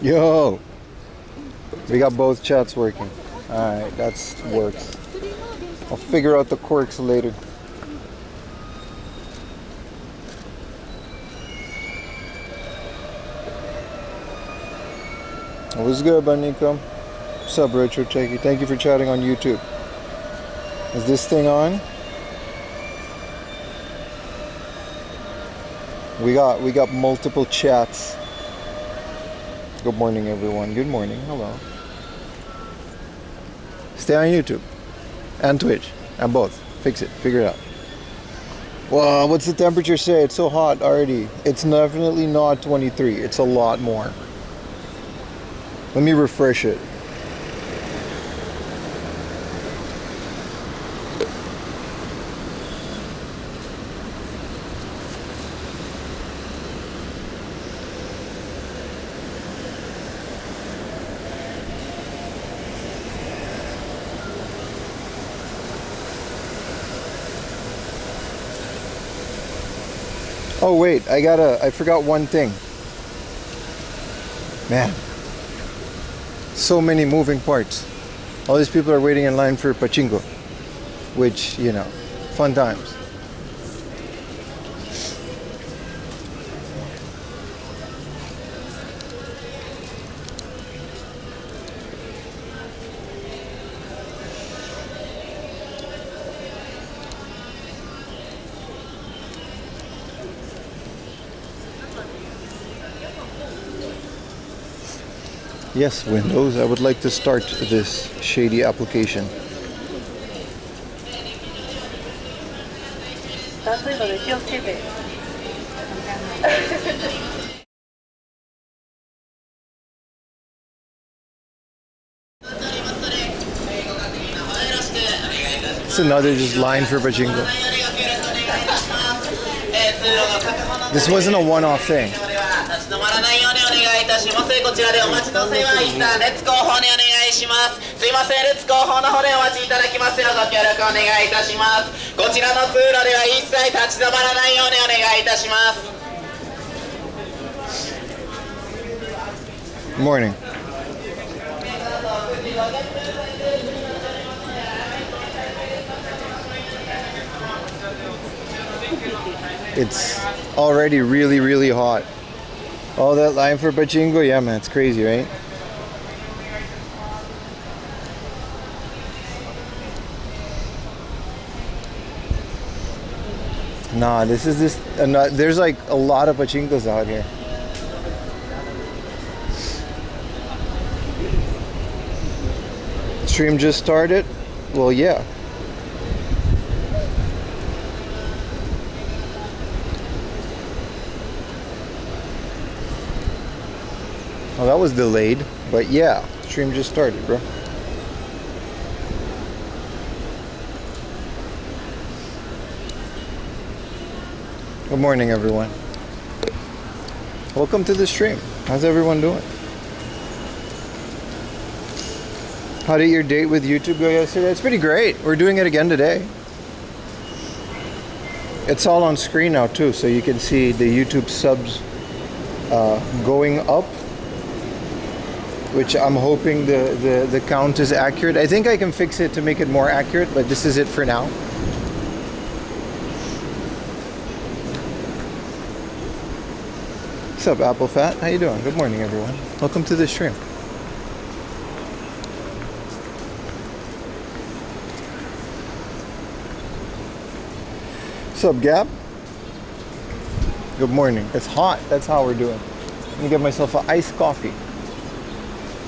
Yo! We got both chats working. Alright, that's works. I'll figure out the quirks later. What's good, Botanical? What's up, Retro Techie? Thank you for chatting on YouTube. Is this thing on? We got multiple chats. Good morning, everyone. Good morning. Hello. Stay on YouTube and Twitch and both. Fix it. Figure it out. Well, what's the temperature say? It's so hot already. It's definitely not 23. It's a lot more. Let me refresh it. Oh wait, I forgot one thing. Man, so many moving parts. All these people are waiting in line for pachinko, which, you know, fun times. Yes, Windows, I would like to start this shady application. It's another just line for pachinko. This wasn't a one-off thing. お願いいたします。こちらでお待ちの際は一旦列後方にお願いします。すいません、列後方の方でお待ちいただきますようご協力お願いいたします。こちらの通路では一切立ち止まらないようにお願いいたします。 Morning. It's already really, really hot. All that line for pachinko, yeah, man, it's crazy, right? Nah, this is this. There's like a lot of pachinkos out here. Stream just started? Well, yeah. Well, that was delayed, but yeah, stream just started, bro. Good morning, everyone. Welcome to the stream. How's everyone doing? How did your date with YouTube go yesterday? It's pretty great. We're doing it again today. It's all on screen now too, so you can see the YouTube subs going up, which I'm hoping the count is accurate. I think I can fix it to make it more accurate, but this is it for now. What's up, Apple Fat? How you doing? Good morning, everyone. Welcome to the stream. What's up, Gab? Good morning. It's hot. That's how we're doing. Let me get myself an iced coffee.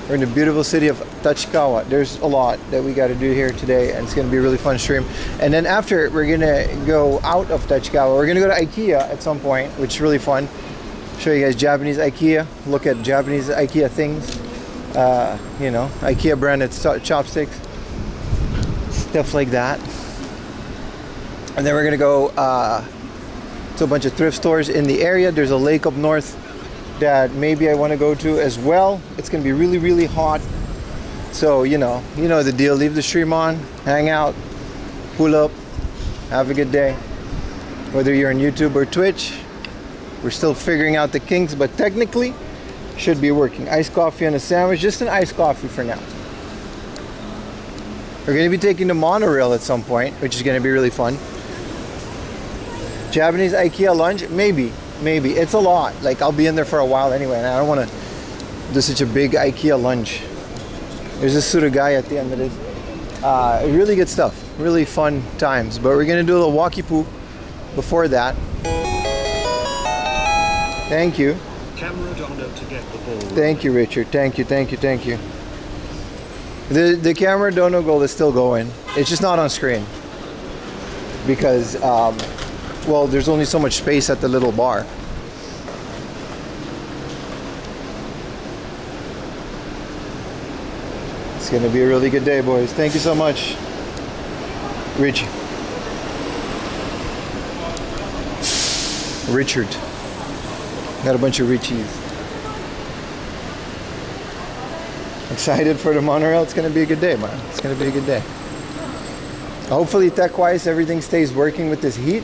We're in the beautiful city of Tachikawa. There's a lot that we got to do here today, and it's going to be a really fun stream. And then after, we're going to go out of Tachikawa. We're going to go to IKEA at some point, which is really fun. Show you guys Japanese IKEA. Look at Japanese IKEA things. You know, IKEA branded chopsticks. Stuff like that. And then we're going to go to a bunch of thrift stores in the area. There's a lake up north that maybe I want to go to as well. It's going to be really, really hot. So, you know the deal. Leave the stream on, hang out, pull up, have a good day. Whether you're on YouTube or Twitch, we're still figuring out the kinks, but technically, should be working. Iced coffee and a sandwich. Just an iced coffee for now. We're going to be taking the monorail at some point, which is going to be really fun. Japanese IKEA lunch? Maybe. It's a lot. Like, I'll be in there for a while anyway, and I don't want to do such a big IKEA lunch. There's this sort of guy at the end of it. Really good stuff. Really fun times. But we're going to do a little walkie poo before that. Thank you. Camera dono to get the ball. Thank you, Richard. Thank you. The camera dono goal is still going. It's just not on screen. Because, well, there's only so much space at the little bar. It's going to be a really good day, boys. Thank you so much, Richard. Got a bunch of Richies. Excited for the monorail. It's going to be a good day, man. It's going to be a good day. Hopefully, tech-wise, everything stays working with this heat.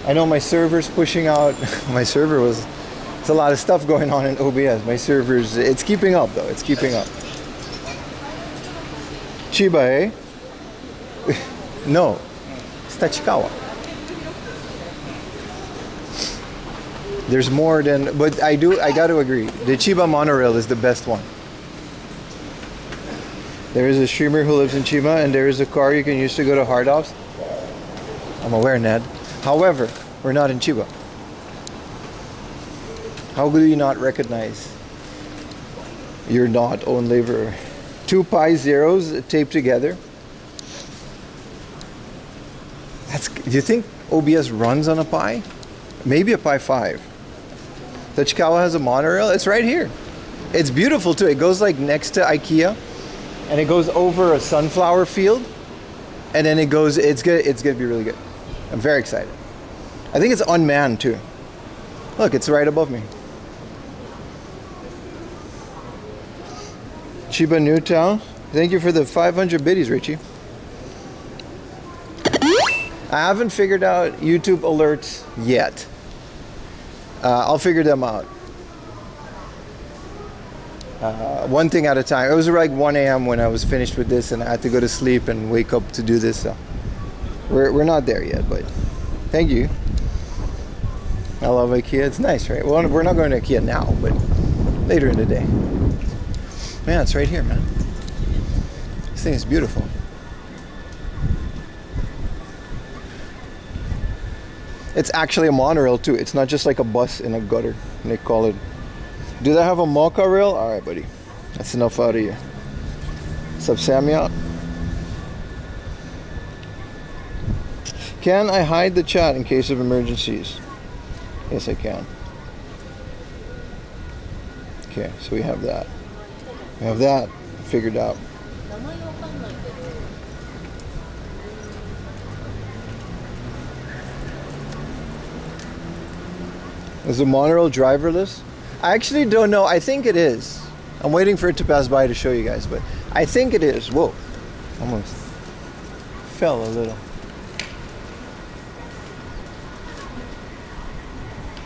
I know my server's pushing out. It's a lot of stuff going on in OBS. My server's, it's keeping up though. It's keeping up. Chiba, eh? No, it's Tachikawa. There's more than, but I got to agree. The Chiba monorail is the best one. There is a streamer who lives in Chiba, and there is a car you can use to go to Hard Ops. I'm aware, Ned. However, we're not in Chiba. How do you not recognize your not own laborer? 2 pi zeros taped together. Do you think OBS runs on a pi? Maybe a pi 5. Tachikawa has a monorail. It's right here. It's beautiful too. It goes like next to IKEA, and it goes over a sunflower field, and then it goes. It's good. It's gonna be really good. I'm very excited. I think it's unmanned too. Look, it's right above me. Chiba Newtown. Thank you for the 500 biddies, Richie. I haven't figured out YouTube alerts yet. I'll figure them out. One thing at a time. It was like 1 a.m. when I was finished with this, and I had to go to sleep and wake up to do this. So we're not there yet, but thank you. I love IKEA. It's nice, right? Well, we're not going to IKEA now, but later in the day. Man, it's right here, man. This thing is beautiful. It's actually a monorail too. It's not just like a bus in a gutter. They call it. Do they have a mocha rail? All right, buddy. That's enough out of you. What's up, Samia? Can I hide the chat in case of emergencies? Yes, I can. Okay, so we have that. We have that figured out. Is the monorail driverless? I actually don't know. I think it is. I'm waiting for it to pass by to show you guys, but I think it is. Whoa. Almost fell a little.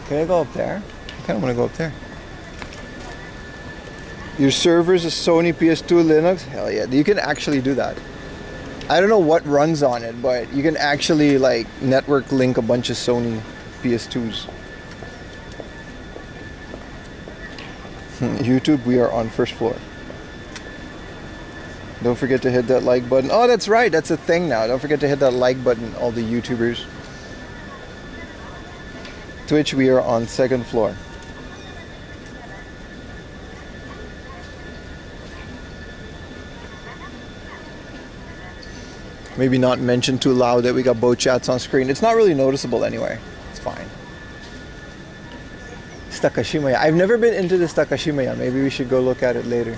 Can I go up there? I kind of want to go up there. Your server's a Sony PS2 Linux? Hell yeah. You can actually do that. I don't know what runs on it, but you can actually like network link a bunch of Sony PS2s. YouTube, we are on first floor. Don't forget to hit that like button. Oh, that's right. That's a thing now. Don't forget to hit that like button, all the YouTubers. Twitch, we are on second floor. Maybe not mention too loud that we got both chats on screen. It's not really noticeable anyway. It's fine. Takashimaya. I've never been into this Takashimaya. Maybe we should go look at it later.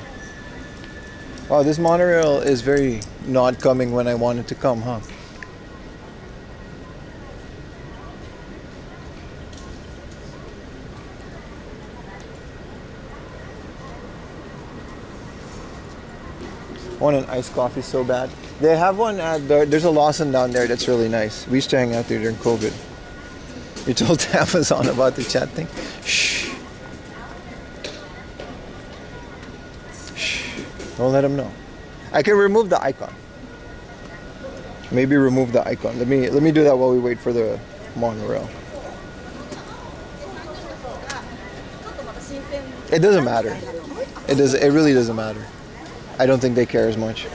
Oh, this monorail is very not coming when I want it to come, huh? I want an iced coffee so bad. They have one at there's a Lawson down there that's really nice. We used to hang out there during COVID. You told Amazon about the chat thing? Shh. Don't let them know. I can remove the icon. Maybe remove the icon. Let me do that while we wait for the monorail. It doesn't matter. It really doesn't matter. I don't think they care as much.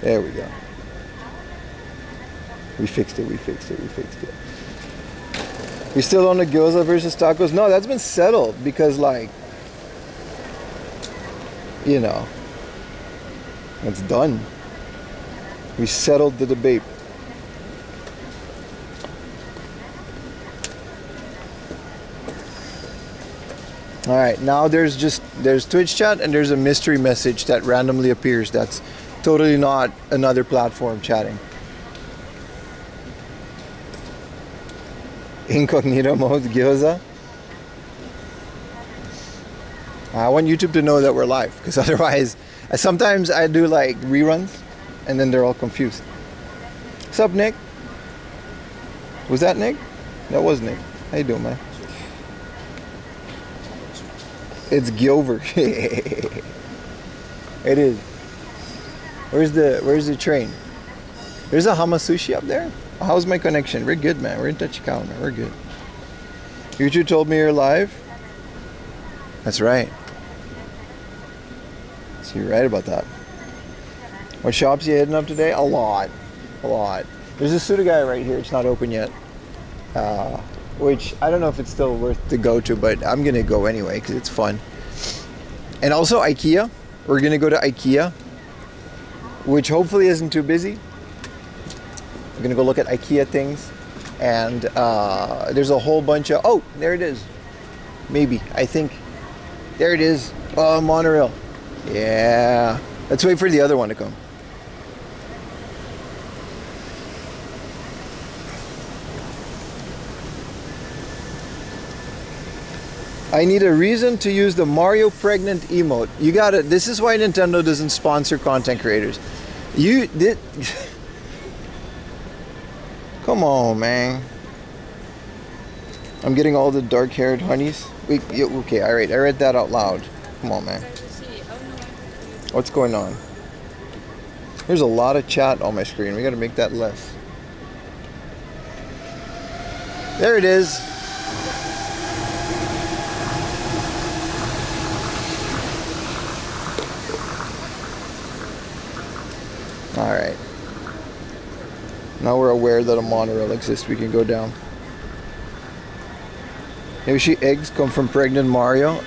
There we go. We fixed it. We still on the gyoza versus tacos? No, that's been settled because, like, you know, it's done. We settled the debate. All right, now there's Twitch chat and there's a mystery message that randomly appears. That's totally not another platform chatting. Incognito mode gyoza. I want YouTube to know that we're live, because otherwise, sometimes I do like reruns, and then they're all confused. What's up, Nick? Was that Nick? That was Nick. How you doing, man? It's Gyover. It is. Where's the train? There's a Hamasushi up there? How's my connection? We're good, man. We're in Tachikawa, man. We're good. YouTube told me you're live. That's right. So you're right about that. What shops you heading up today? A lot. There's a Suda guy right here. It's not open yet. Which I don't know if it's still worth to go to, but I'm gonna go anyway because it's fun. And also IKEA. We're gonna go to IKEA, which hopefully isn't too busy. We're gonna go look at IKEA things, and there's a whole bunch of, oh, there it is. Maybe, I think. There it is. Oh, Monorail. Yeah. Let's wait for the other one to come. I need a reason to use the Mario pregnant emote. You got it. This is why Nintendo doesn't sponsor content creators. You did. Come on, man. I'm getting all the dark-haired honeys. Wait, okay, all right. I read that out loud. Come on, man. What's going on? There's a lot of chat on my screen. We got to make that less. There it is. All right. Now we're aware that a monorail exists. We can go down. Yoshi eggs come from pregnant Mario.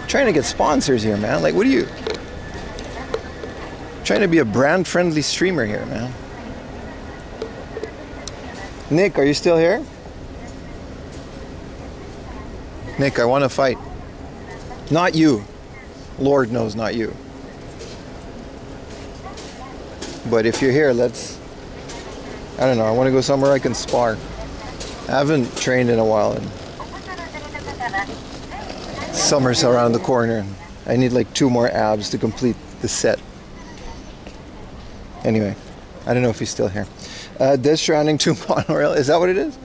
Trying to get sponsors here, man. Like, what are you? Trying to be a brand-friendly streamer here, man. Nick, are you still here? Nick, I want to fight. Not you. Lord knows, not you. But if you're here, let's... I don't know, I want to go somewhere I can spar. I haven't trained in a while, and summer's around the corner. I need like 2 more abs to complete the set. Anyway, I don't know if he's still here. Death Stranding 2 Monorail, is that what it is?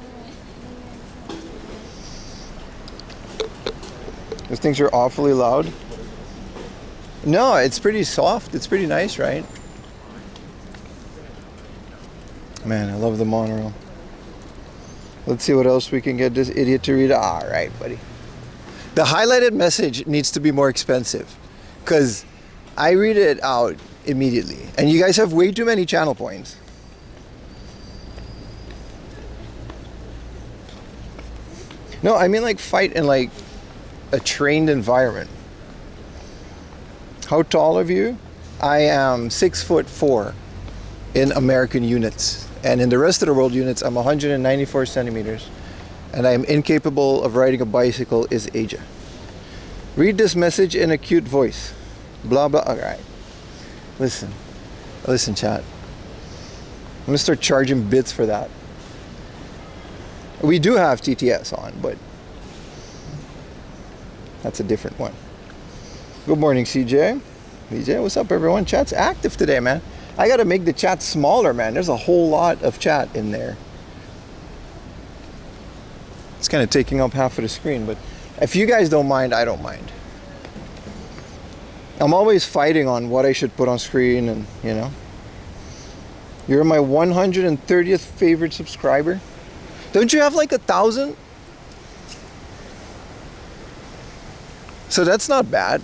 Those things are awfully loud. No, it's pretty soft. It's pretty nice, right? Man, I love the monorail. Let's see what else we can get this idiot to read. All right, buddy. The highlighted message needs to be more expensive, because I read it out immediately. And you guys have way too many channel points. No, I mean like fight in like a trained environment. How tall are you? I am 6'4" in American units, And in the rest of the world units, I'm 194 centimeters. And I am incapable of riding a bicycle is Asia. Read this message in a cute voice. Blah, blah. All right. Listen, chat. I'm gonna start charging bits for that. We do have TTS on, but that's a different one. Good morning, CJ. CJ, what's up, everyone? Chat's active today, man. I gotta make the chat smaller, man. There's a whole lot of chat in there. It's kind of taking up half of the screen, but if you guys don't mind, I don't mind. I'm always fighting on what I should put on screen, and you know. You're my 130th favorite subscriber. Don't you have like 1,000? So that's not bad.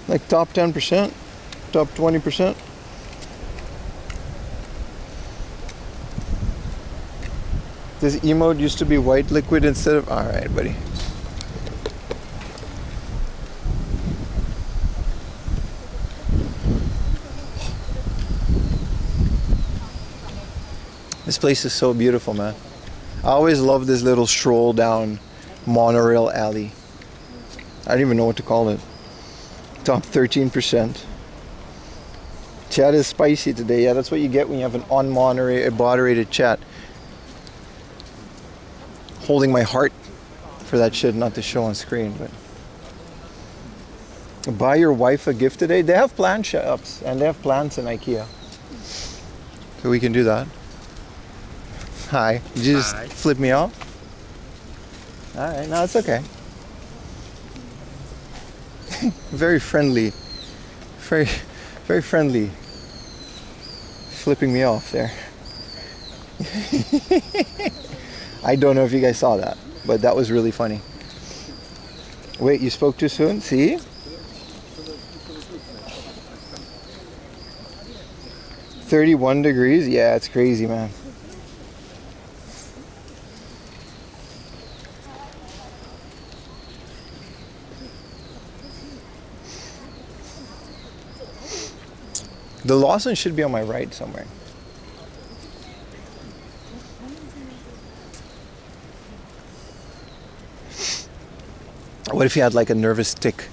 Like top 10%, top 20%. This emote used to be white liquid instead of... All right, buddy. This place is so beautiful, man. I always love this little stroll down Monorail alley. I don't even know what to call it. Top 13%. Chat is spicy today. Yeah, that's what you get when you have an unmoderated chat. Holding my heart for that shit not to show on screen, but buy your wife a gift today. They have plant shops and they have plants in IKEA, so we can do that. Hi, did you just flip me off? All right, no, it's okay. Very friendly, very friendly. Flipping me off there. I don't know if you guys saw that, but that was really funny. Wait, you spoke too soon? See? $31 degrees? Yeah, it's crazy, man. The Lawson should be on my right somewhere. What if you had like a nervous tick?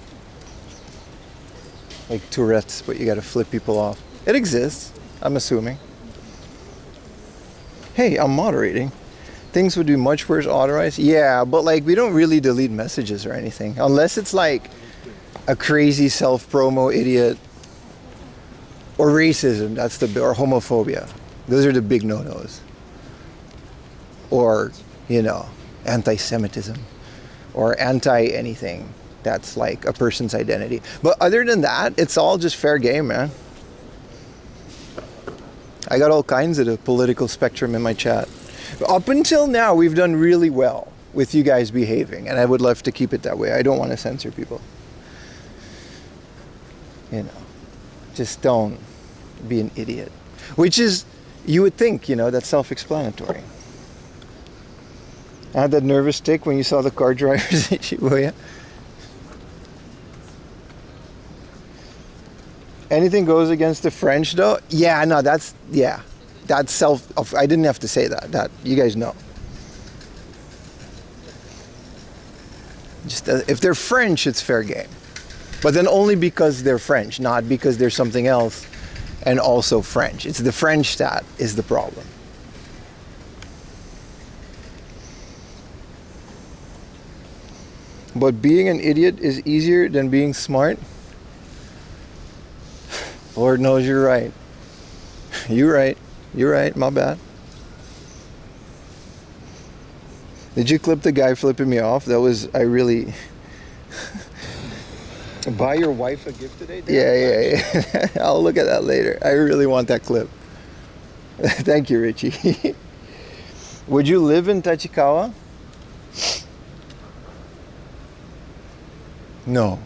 Like Tourette's, but you gotta flip people off. It exists, I'm assuming. Hey, I'm moderating. Things would be much worse authorized. Yeah, but like we don't really delete messages or anything. Unless it's like a crazy self-promo idiot. Or racism, or homophobia. Those are the big no-nos. Or, you know, anti-Semitism. Or anti-anything that's like a person's identity. But other than that, it's all just fair game, man. I got all kinds of the political spectrum in my chat. Up until now, we've done really well with you guys behaving, and I would love to keep it that way. I don't want to censor people. You know. Just don't be an idiot. Which is, you would think, you know, that's self-explanatory. I had that nervous tick when you saw the car drivers in Shibuya. Anything goes against the French, though? Yeah, no, that's I didn't have to say that. That, you guys know. Just, if they're French, it's fair game. But then only because they're French, not because they're something else and also French. It's the French that is the problem. But being an idiot is easier than being smart. Lord knows you're right. You're right, my bad. Did you clip the guy flipping me off? That was, I really... Buy your wife a gift today? Yeah. I'll look at that later. I really want that clip. Thank you, Richie. Would you live in Tachikawa? No.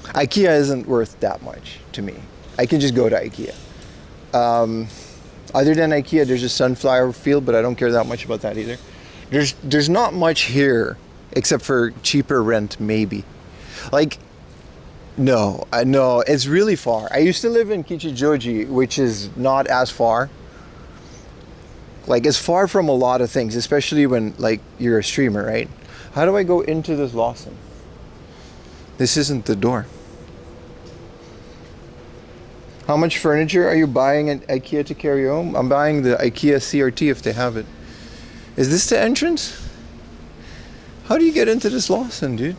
IKEA isn't worth that much to me. I can just go to IKEA. Other than IKEA, there's a sunflower field, but I don't care that much about that either. There's not much here except for cheaper rent, maybe. Like, No, no, it's really far. I used to live in Kichijoji, which is not as far. Like, it's far from a lot of things, especially when, like, you're a streamer, right? How do I go into this Lawson? This isn't the door. How much furniture are you buying at IKEA to carry home? I'm buying the IKEA CRT if they have it. Is this the entrance? How do you get into this Lawson, dude?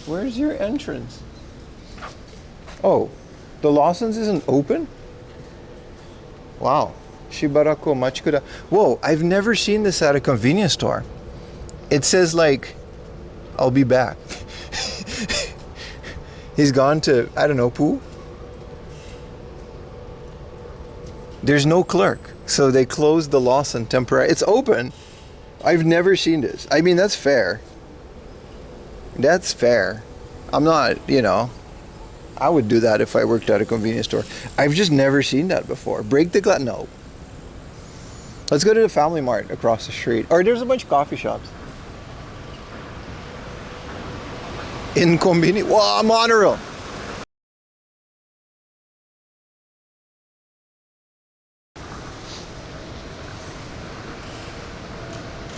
Where's your entrance? Oh, the Lawson's isn't open? Wow. Shibarako machikura. Whoa, I've never seen this at a convenience store. It says, like, I'll be back. He's gone to, I don't know, poo? There's no clerk. So they closed the Lawson temporarily. It's open. I've never seen this. I mean, that's fair. That's fair. I'm not, you know, I would do that if I worked at a convenience store. I've just never seen that before. Break the glass? No. Let's go to the Family Mart across the street. Or there's a bunch of coffee shops. In Kombini. Wow, Monorail.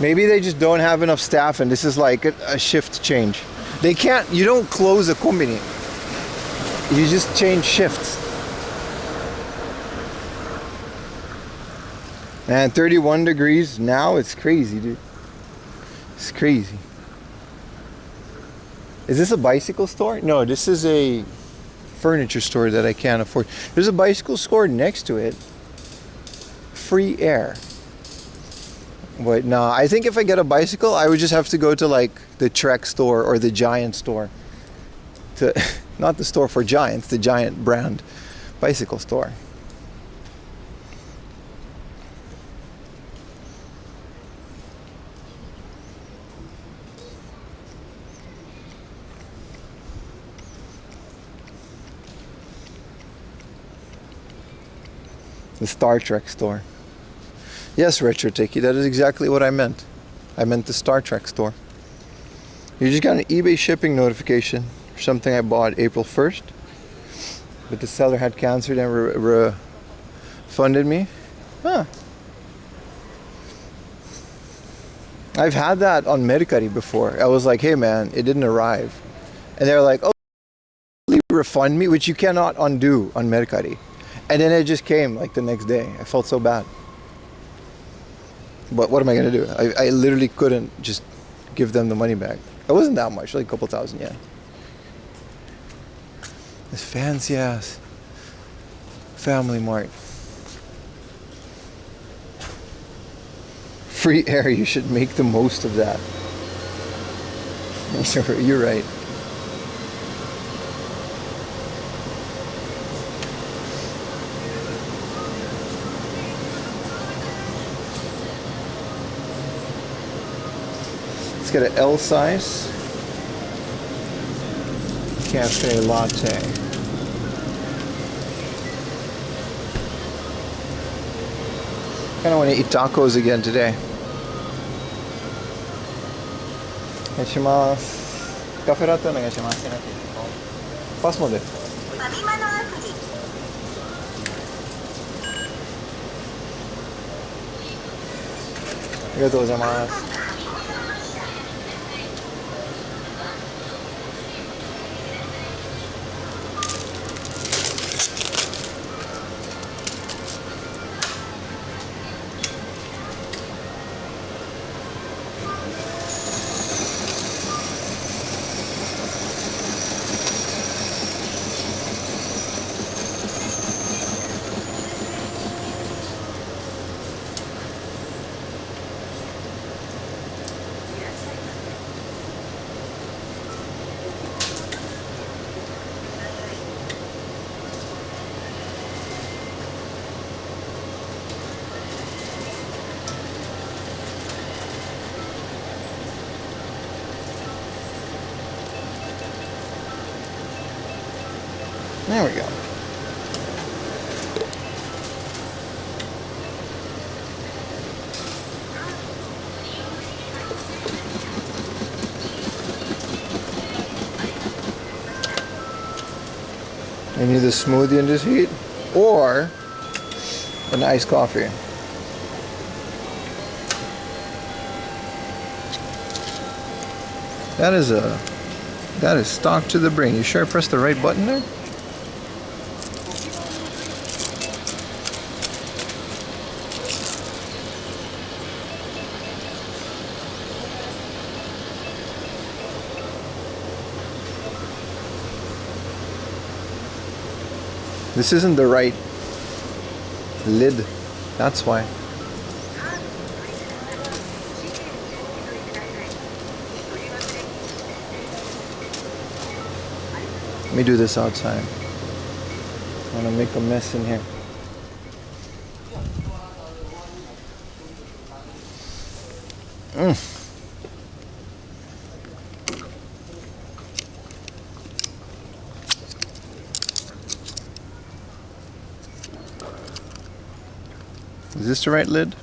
Maybe they just don't have enough staff and this is like a shift change. They can't, you don't close a Kombini. You just change shifts. And 31 degrees now, it's crazy, dude. It's crazy. Is this a bicycle store? No, this is a furniture store that I can't afford. There's a bicycle store next to it. Free air. But no, I think if I get a bicycle, I would just have to go to like the Trek store or the Giant store. Not the store for Giants, the Giant brand bicycle store. The Star Trek store. Yes, Retro Tiki, that is exactly what I meant. I meant the Star Trek store. You just got an eBay shipping notification for something I bought April 1st. But the seller had cancer and refunded me. Huh. I've had that on Mercari before. I was like, hey man, it didn't arrive. And they're like, oh, refund me, which you cannot undo on Mercari. And then it just came like the next day. I felt so bad. But what am I going to do? I literally couldn't just give them the money back. It wasn't that much, like a couple thousand yen. This fancy ass Family Mart. Free air, you should make the most of that. You're right. Let's get an L size cafe latte. Kind of want to eat tacos again today. お願いします。カフェラテお願いします。パスモで。ファミマのアプリ。ありがとうございます。There we go. And either smoothie in this heat or an iced coffee. That is stock to the brain. You sure I pressed the right button there? This isn't the right lid, that's why. Let me do this outside. I want to make a mess in here. Is this the right lid?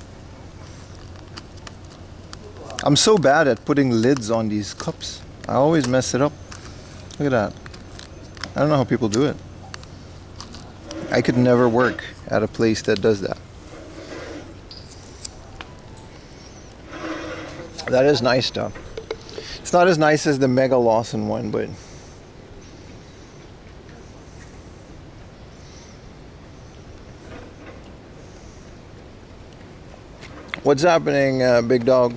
I'm so bad at putting lids on these cups. I always mess it up. Look at that. I don't know how people do it. I could never work at a place that does that. That is nice stuff. It's not as nice as the Mega Lawson one, but what's happening, big dog?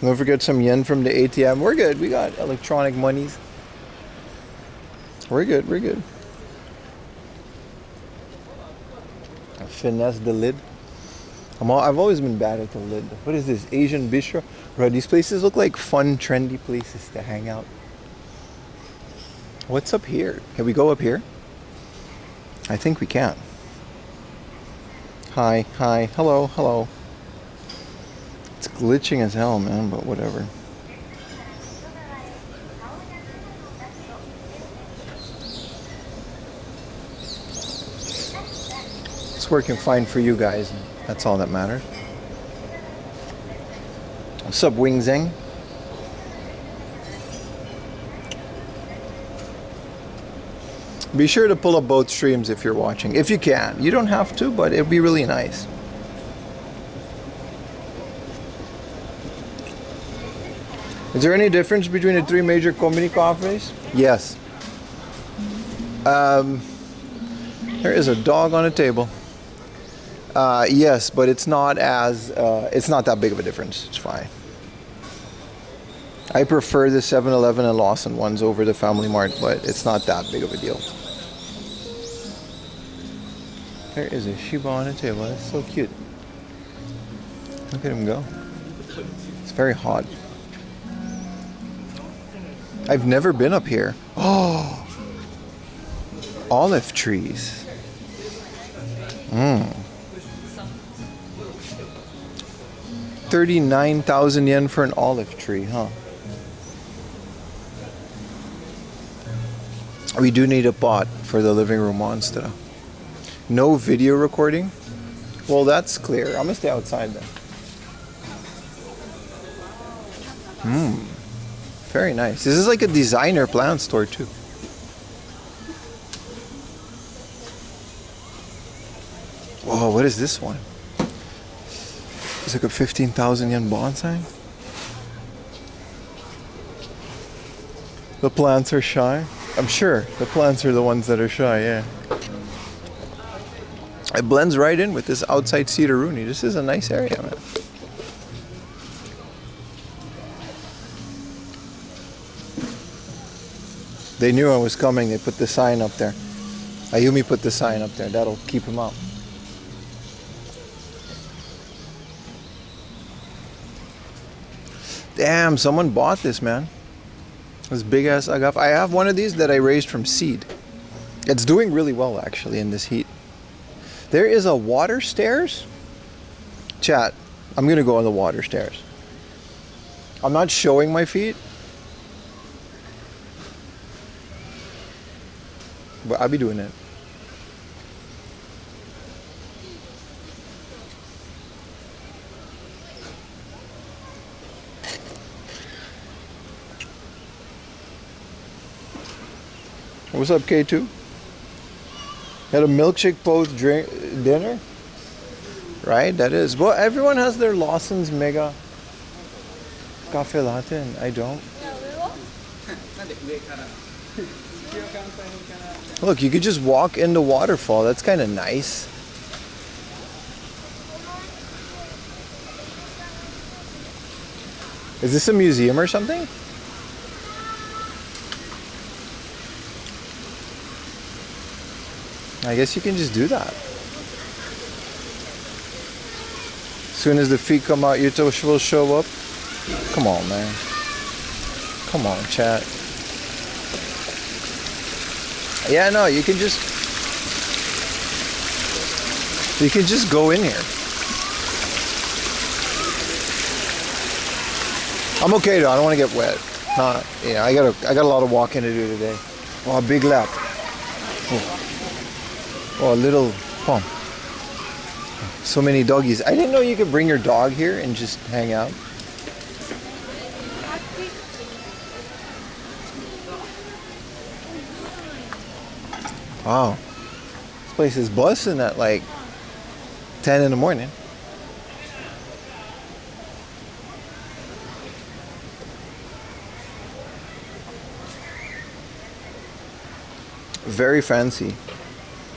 Don't forget some yen from the ATM. We're good. We got electronic monies. We're good. We're good. I finesse the lid. I've always been bad at the lid. What is this? Asian bistro? Bro, these places look like fun, trendy places to hang out. What's up here? Can we go up here? I think we can. Hi, hi, hello, hello. It's glitching as hell, man, but whatever. It's working fine for you guys. That's all that matters. What's up, Wing Zeng? Be sure to pull up both streams if you're watching. If you can. You don't have to, but it'd be really nice. Is there any difference between the three major comedy cafes? Yes. There is a dog on a table. Yes, but it's not that big of a difference. It's fine. I prefer the 7-Eleven and Lawson ones over the Family Mart, but it's not that big of a deal. There is a Shiba on a table. That's so cute. Look at him go. It's very hot. I've never been up here. Oh, olive trees. 39,000 yen for an olive tree, huh? We do need a pot for the living room monster. No video recording? Well, that's clear. I'm gonna stay outside then. Very nice. This is like a designer plant store too. Whoa, what is this one? It's like a 15,000 yen bonsai. The plants are shy. I'm sure the plants are the ones that are shy, yeah. It blends right in with this outside cedar rooney. This is a nice area, man. They knew I was coming. They put the sign up there. Ayumi put the sign up there. That'll keep him out. Damn, someone bought this, man. This big ass agave. I have one of these that I raised from seed. It's doing really well actually in this heat. There is a water stairs. Chat, I'm gonna go on the water stairs. I'm not showing my feet, but I'll be doing it. What's up, K2? Had a milkshake post drink dinner? Right, that is. Well, everyone has their Lawson's Mega Cafe Latte and I don't. Look, you could just walk in the waterfall. That's kind of nice. Is this a museum or something? I guess you can just do that. As soon as the feet come out, Yuto will show up. Come on, man. Come on, chat. Yeah, no, you can just go in here. I'm okay though. I don't want to get wet. I got a lot of walking to do today. Oh, a big lap. Oh, a little pump. So many doggies. I didn't know you could bring your dog here and just hang out. Wow. This place is busting at like 10 in the morning. Very fancy.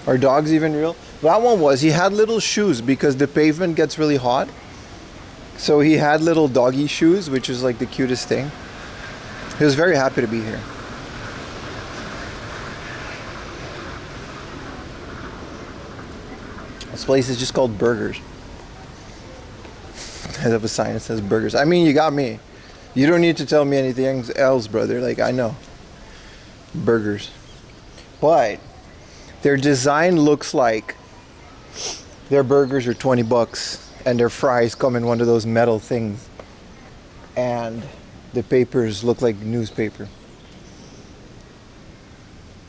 Are dogs even real? That one was. He had little shoes because the pavement gets really hot. So he had little doggy shoes, which is like the cutest thing. He was very happy to be here. This place is just called Burgers. I have a sign that says Burgers. I mean, you got me. You don't need to tell me anything else, brother. Like, I know. Burgers. But their design looks like their burgers are 20 bucks and their fries come in one of those metal things. And the papers look like newspaper.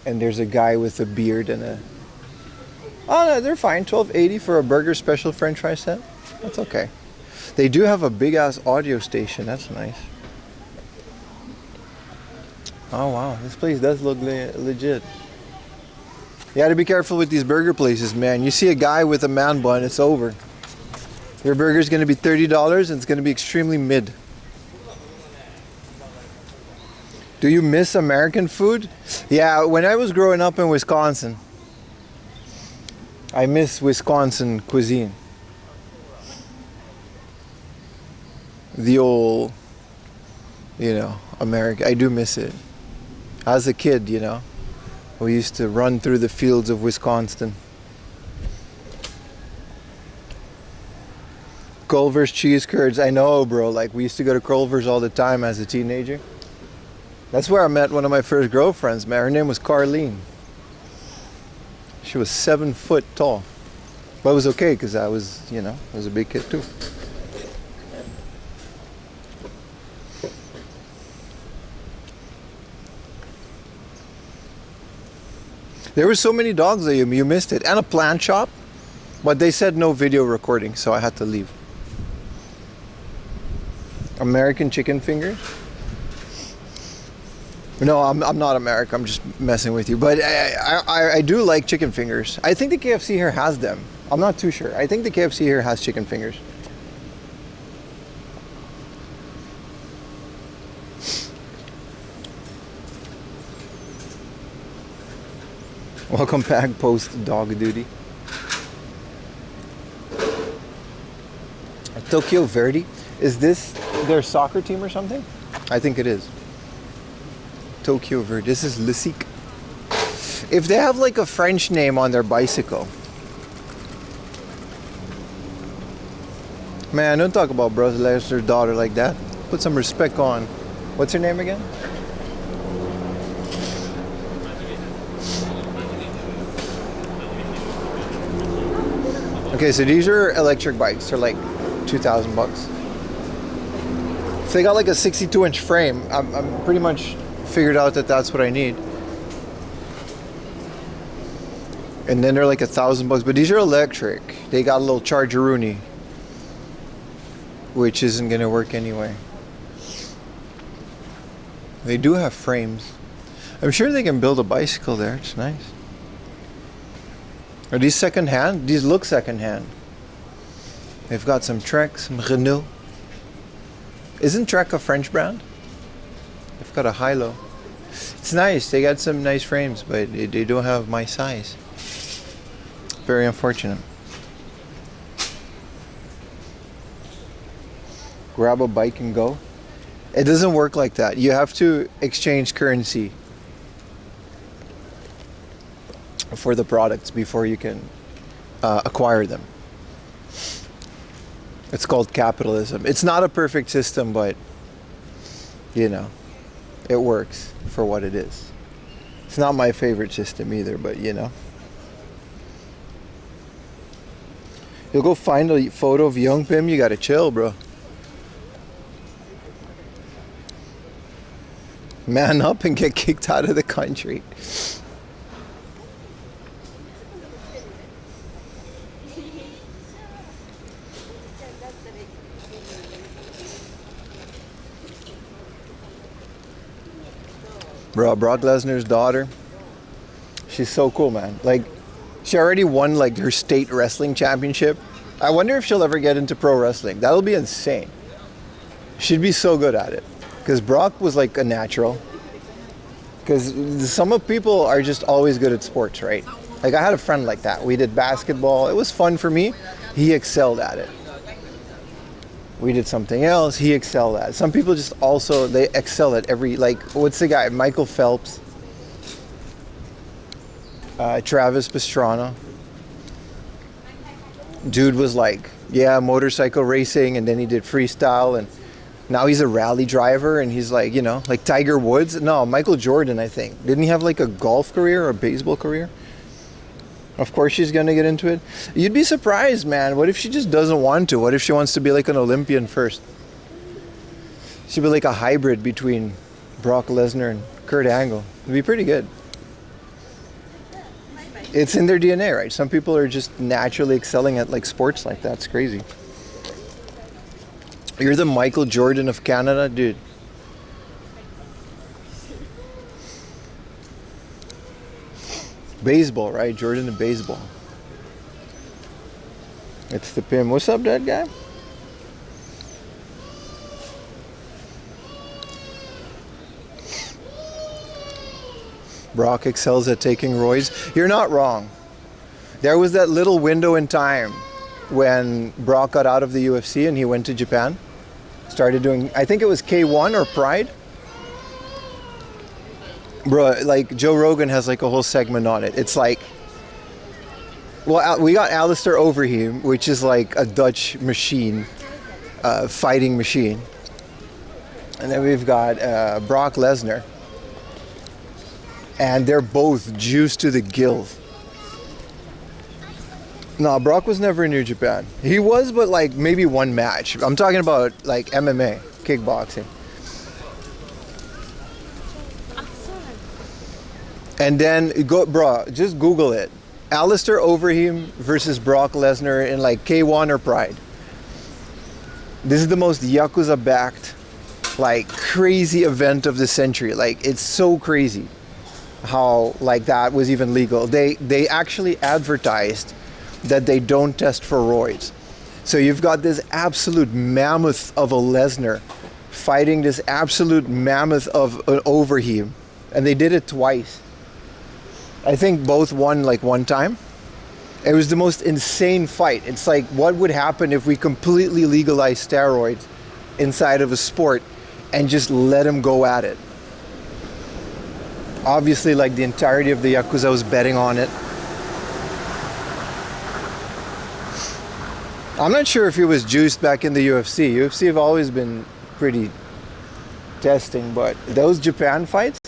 And there's a guy with a beard and a... Oh no, they're fine. $12.80 for a burger special French fry set. That's okay. They do have a big ass audio station. That's nice. Oh wow, this place does look legit. You gotta be careful with these burger places, man. You see a guy with a man bun, it's over. Your burger's gonna be $30 and it's gonna be extremely mid. Do you miss American food? Yeah, when I was growing up in Wisconsin, I miss Wisconsin cuisine. The old, America. I do miss it. As a kid, we used to run through the fields of Wisconsin. Culver's cheese curds. I know, bro. Like, we used to go to Culver's all the time as a teenager. That's where I met one of my first girlfriends, man. Her name was Carlene. She was 7 foot tall. But it was okay because I was, I was a big kid too. There were so many dogs that you missed it. And a plant shop. But they said no video recording, so I had to leave. American chicken fingers. No, I'm not American. I'm just messing with you. But I do like chicken fingers. I think the KFC here has them. I'm not too sure. I think the KFC here has chicken fingers. Welcome back, post dog duty. Tokyo Verde. Is this their soccer team or something? I think it is. Tokyo Verde. This is Lisique. If they have like a French name on their bicycle. Man, don't talk about Bros Lester's daughter like that. Put some respect on. What's her name again? Okay, so these are electric bikes. They're like 2,000 bucks. If they got like a 62-inch frame, I'm pretty much figured out that that's what I need. And then they're like 1,000 bucks, but these are electric. They got a little charger-rooney, which isn't gonna work anyway. They do have frames. I'm sure they can build a bicycle there. It's nice. Are these second-hand? These look second-hand. They've got some Trek, some Renault. Isn't Trek a French brand? They've got a high-low. It's nice. They got some nice frames, but they don't have my size. Very unfortunate. Grab a bike and go. It doesn't work like that. You have to exchange currency for the products before you can acquire them. It's called capitalism. It's not a perfect system, but you know, it works for what it is. It's not my favorite system either, but you know. You'll go find a photo of young Pim, you gotta chill, bro. Man up and get kicked out of the country. Bro, Brock Lesnar's daughter, she's so cool, man. Like, she already won like her state wrestling championship. I wonder if she'll ever get into pro wrestling. That'll be insane. She'd be so good at it. Because Brock was like a natural. Because some of people are just always good at sports, right? Like, I had a friend like that. We did basketball. It was fun for me. He excelled at it. We did something else. He excelled at it. Some people just also, they excel at every, like, what's the guy? Michael Phelps. Travis Pastrana. Dude was like, yeah, motorcycle racing, and then he did freestyle, and now he's a rally driver, and he's like, you know, like Tiger Woods. No, Michael Jordan, I think. Didn't he have like a golf career or a baseball career? Of course she's gonna get into it. You'd be surprised, man. What if she just doesn't want to? What if she wants to be like an Olympian first? She'd be like a hybrid between Brock Lesnar and Kurt Angle. It'd be pretty good. It's in their DNA, right? Some people are just naturally excelling at like sports like that. It's crazy. You're the Michael Jordan of Canada, dude. Baseball, right? Jordan of baseball. It's the Pim. What's up, that guy? Brock excels at taking roids. You're not wrong. There was that little window in time when Brock got out of the UFC and he went to Japan. Started doing, I think it was K1 or Pride. Bro, like Joe Rogan has like a whole segment on it. It's like, well, we got Alistair Overeem, which is like a Dutch machine, fighting machine. And then we've got Brock Lesnar. And they're both juiced to the gills. No, Brock was never in New Japan. He was, but like maybe one match. I'm talking about like MMA, kickboxing. And then go, bro, just Google it. Alistair Overeem versus Brock Lesnar in like K1 or Pride. This is the most Yakuza backed, like crazy event of the century. Like, it's so crazy how like that was even legal. They actually advertised that they don't test for roids. So you've got this absolute mammoth of a Lesnar fighting this absolute mammoth of an Overeem, and they did it twice. I think both won like one time. It was the most insane fight. It's like, what would happen if we completely legalized steroids inside of a sport and just let them go at it? Obviously, like the entirety of the Yakuza was betting on it. I'm not sure if he was juiced back in the UFC. UFC have always been pretty testing, but those Japan fights,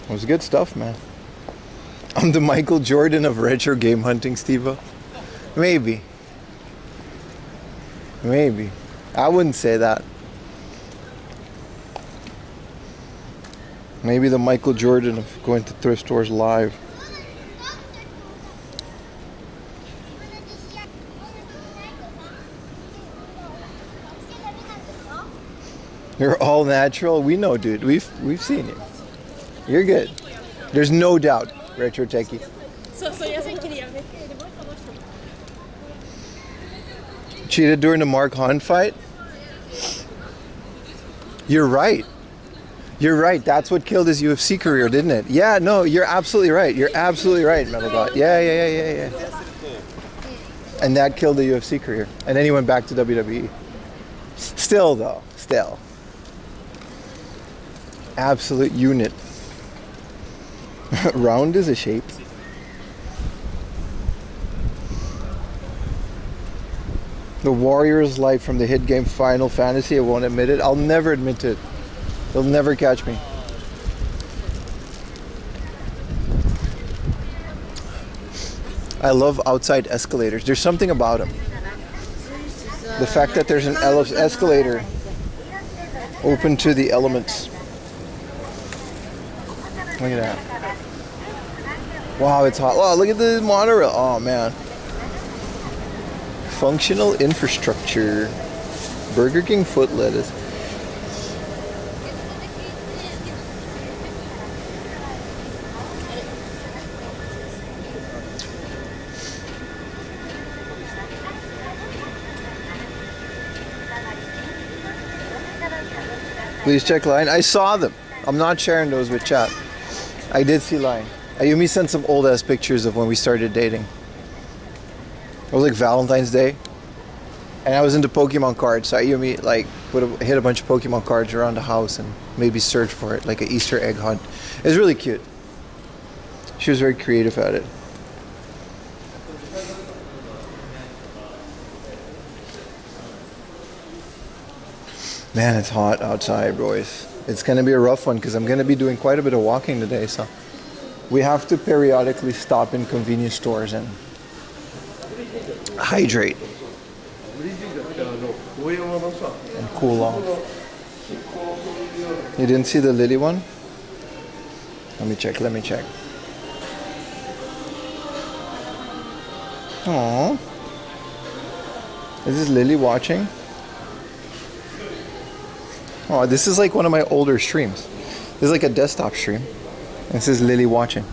it was good stuff, man. I'm the Michael Jordan of retro game hunting, Steve-O. Maybe. Maybe. I wouldn't say that. Maybe the Michael Jordan of going to thrift stores live. You're all natural. We know, dude. We've seen you. You're good. There's no doubt, Retro Techie. Cheated during the Mark Hahn fight? You're right. You're right. That's what killed his UFC career, didn't it? Yeah, no, you're absolutely right. You're absolutely right, Metal God. Yeah. And that killed the UFC career. And then he went back to WWE. Still, though. Still. Absolute unit. Round is a shape. The Warriors life from the hit game Final Fantasy. I won't admit it. I'll never admit it. They'll never catch me. I love outside escalators. There's something about them. The fact that there's an escalator open to the elements. Look at that. Wow, it's hot. Wow, look at the monorail. Oh, man. Functional infrastructure. Burger King foot lettuce. Please check line. I saw them. I'm not sharing those with chat. I did see line. Ayumi sent some old ass pictures of when we started dating. It was like Valentine's Day. And I was into Pokemon cards, so Ayumi like hit a bunch of Pokemon cards around the house and maybe search for it, like an Easter egg hunt. It was really cute. She was very creative at it. Man, it's hot outside, boys. It's gonna be a rough one because I'm gonna be doing quite a bit of walking today, so we have to periodically stop in convenience stores and hydrate and cool off. You didn't see the Lily one? Let me check. Aww. Is this Lily watching? Oh, this is like one of my older streams. This is like a desktop stream. This is Lily watching.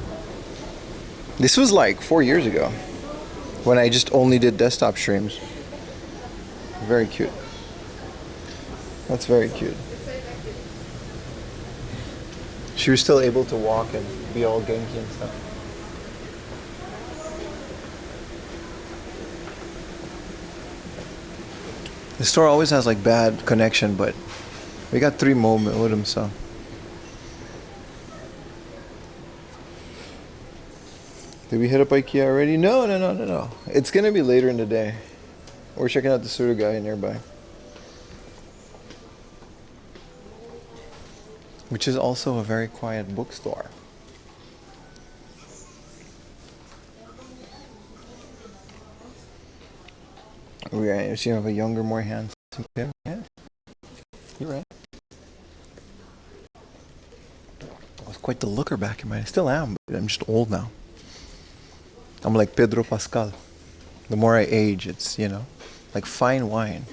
This was like 4 years ago when I just only did desktop streams. Very cute. That's very cute. She was still able to walk and be all Genki and stuff. The store always has like bad connection, but we got 3 modems, so. Did we hit up IKEA already? No. It's gonna be later in the day. We're checking out the Surugai nearby. Which is also a very quiet bookstore. Right, so you have a younger, more handsome kid? Yeah. You're right. I was quite the looker back in my day. I still am, but I'm just old now. I'm like Pedro Pascal. The more I age, it's, like fine wine.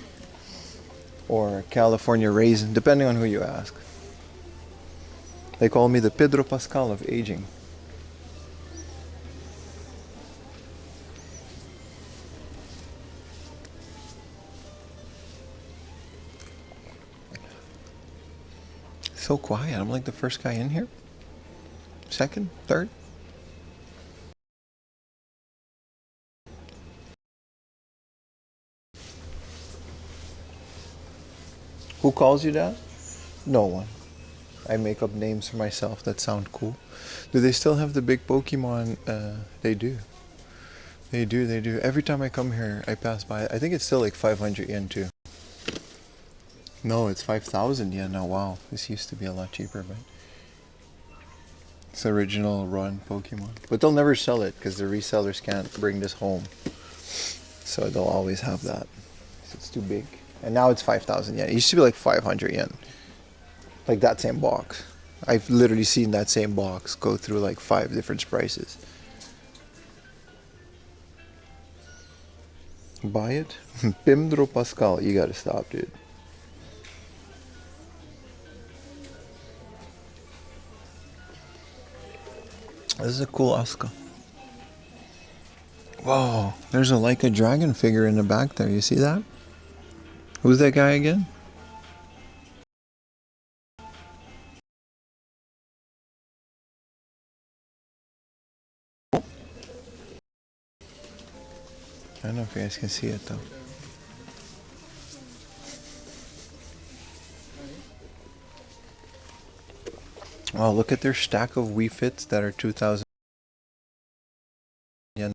Or California raisin, depending on who you ask. They call me the Pedro Pascal of aging. So quiet. I'm like the first guy in here. Second? Third? Who calls you that? No one. I make up names for myself that sound cool. Do they still have the big Pokemon? They do. They do. Every time I come here, I pass by. I think it's still like 500 yen too. No, it's 5,000 yen now. Wow, this used to be a lot cheaper, but it's original run Pokemon. But they'll never sell it because the resellers can't bring this home. So they'll always have that. It's too big. And now it's 5,000 yen. It used to be like 500 yen. Like that same box. I've literally seen that same box go through like 5 different prices. Buy it? Pedro Pascal. You gotta stop, dude. This is a cool Asuka. Whoa, there's a like a dragon figure in the back there. You see that? Who's that guy again? I don't know if you guys can see it though. Oh, look at their stack of Wii Fits that are 2,000 yen.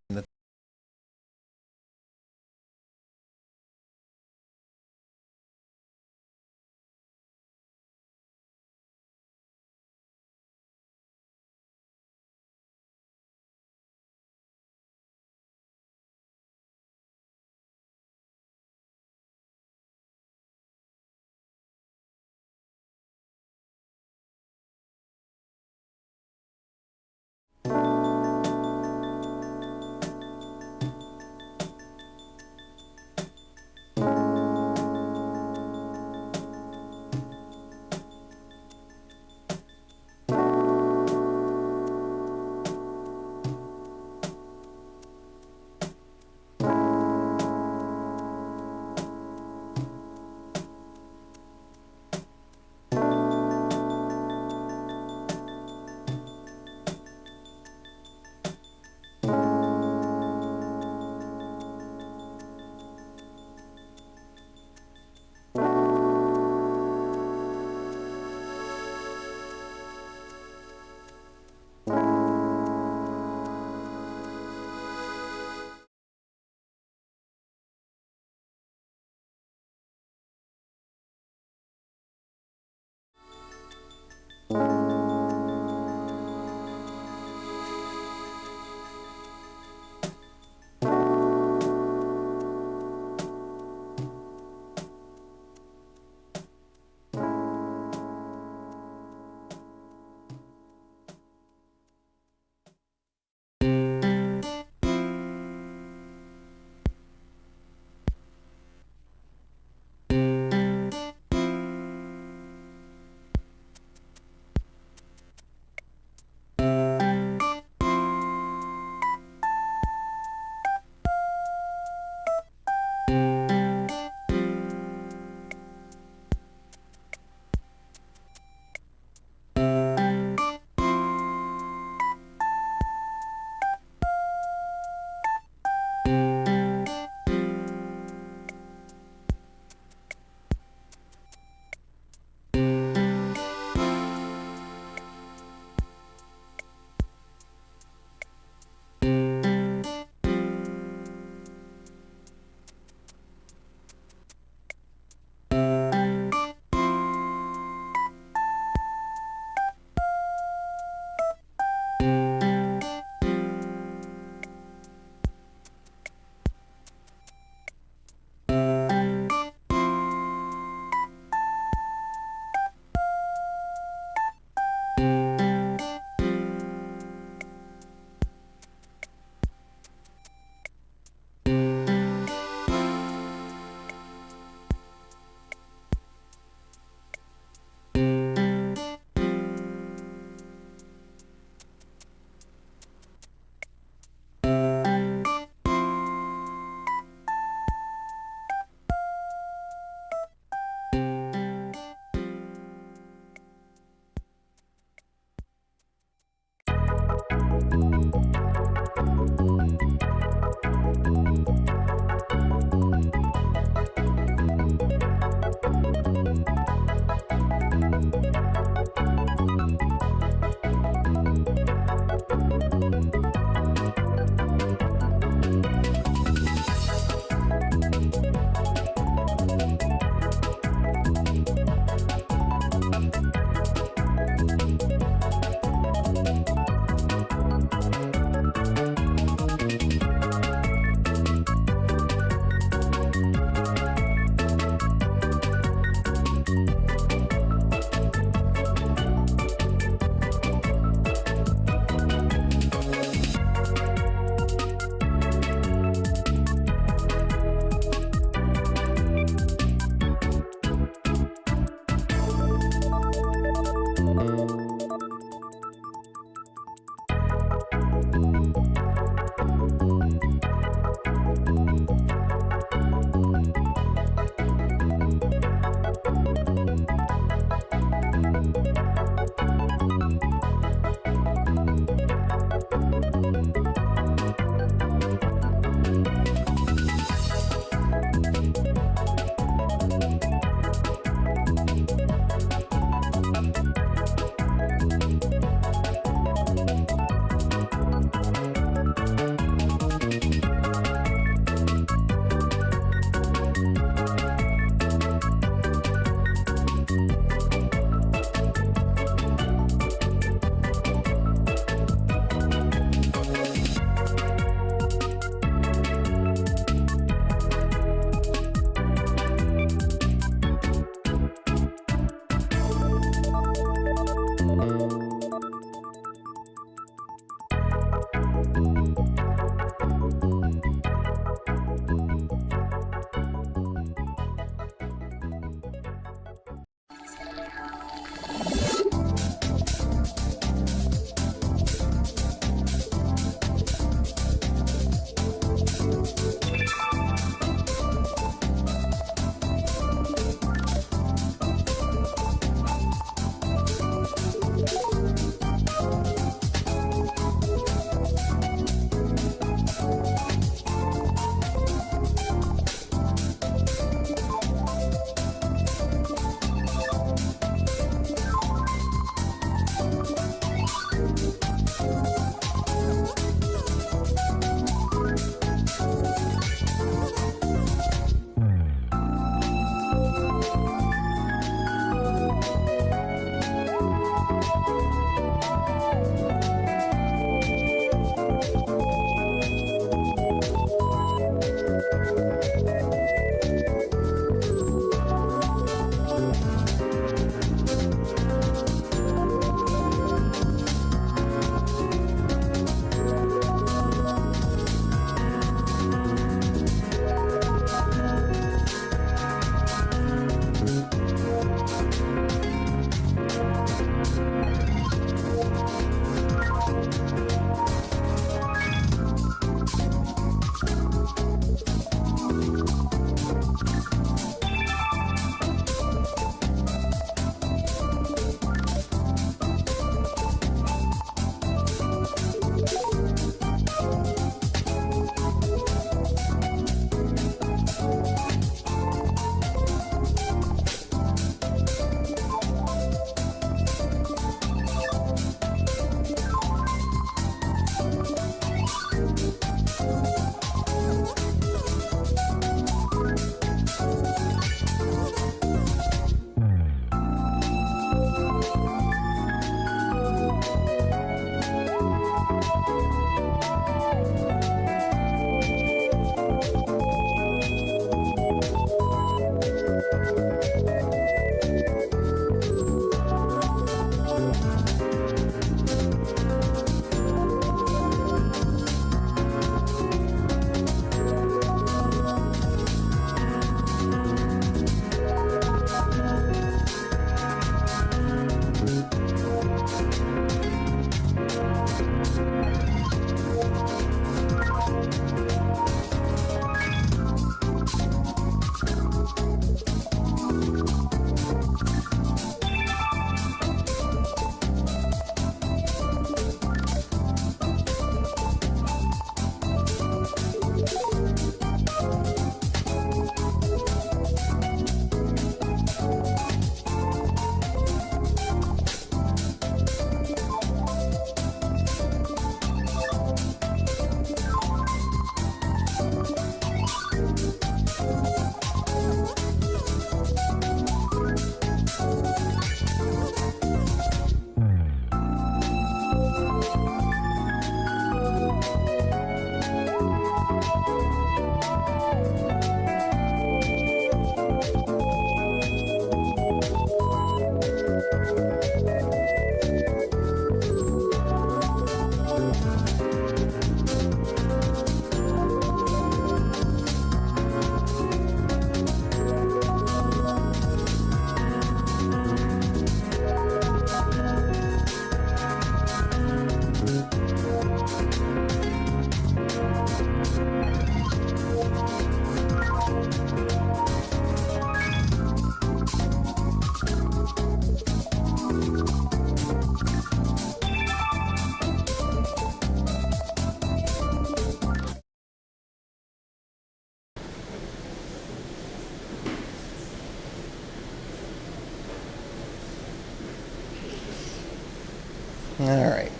All right.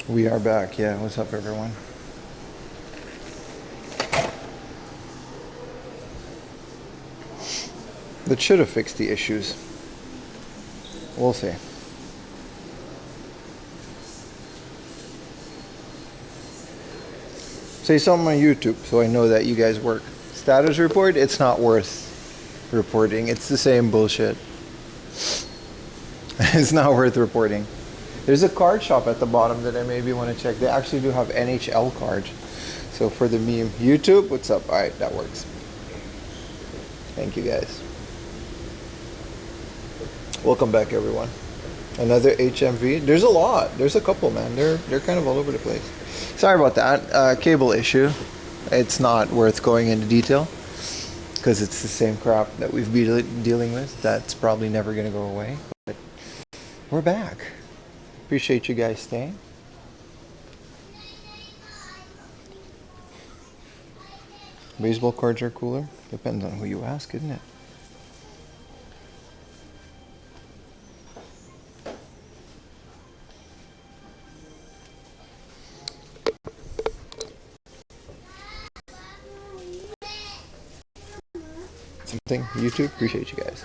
We are back. Yeah, what's up, everyone? That should have fixed the issues. We'll see. Say something on YouTube so I know that you guys work. Status report, it's not worth reporting. It's the same bullshit. It's not worth reporting. There's a card shop at the bottom that I maybe want to check. They actually do have NHL cards. So for the meme, YouTube, what's up? All right, that works. Thank you guys. Welcome back, everyone. Another HMV. There's a lot. There's a couple, man. They're kind of all over the place. Sorry about that. Cable issue. It's not worth going into detail because it's the same crap that we've been dealing with. That's probably never going to go away. But we're back. Appreciate you guys staying. Baseball cards are cooler. Depends on who you ask, isn't it? Something YouTube. Appreciate you guys.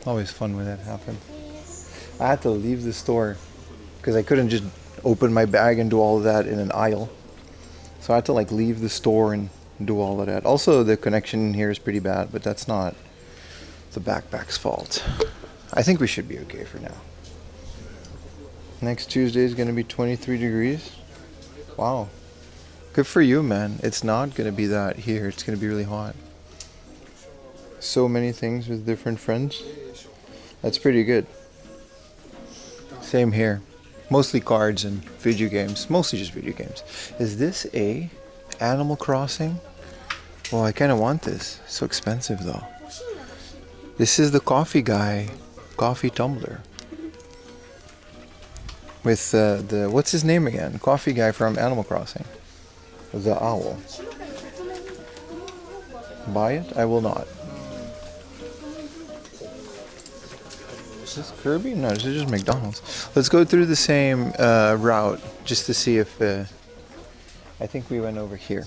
Always fun when that happens. I had to leave the store because I couldn't just open my bag and do all of that in an aisle. So I had to like leave the store and do all of that. Also, the connection here is pretty bad, but that's not the backpack's fault. I think we should be okay for now. Next Tuesday is going to be 23 degrees. Wow. Good for you, man. It's not going to be that here. It's going to be really hot. So many things with different friends. That's pretty good. Same here. Mostly cards and video games. Mostly just video games. Is this a Animal Crossing? Well, I kind of want this. It's so expensive though. This is the coffee guy. Coffee tumbler. With the what's his name again? Coffee guy from Animal Crossing. The owl. Buy it? I will not. Is this Kirby? No, this is just McDonald's. Let's go through the same route just to see if I think we went over here.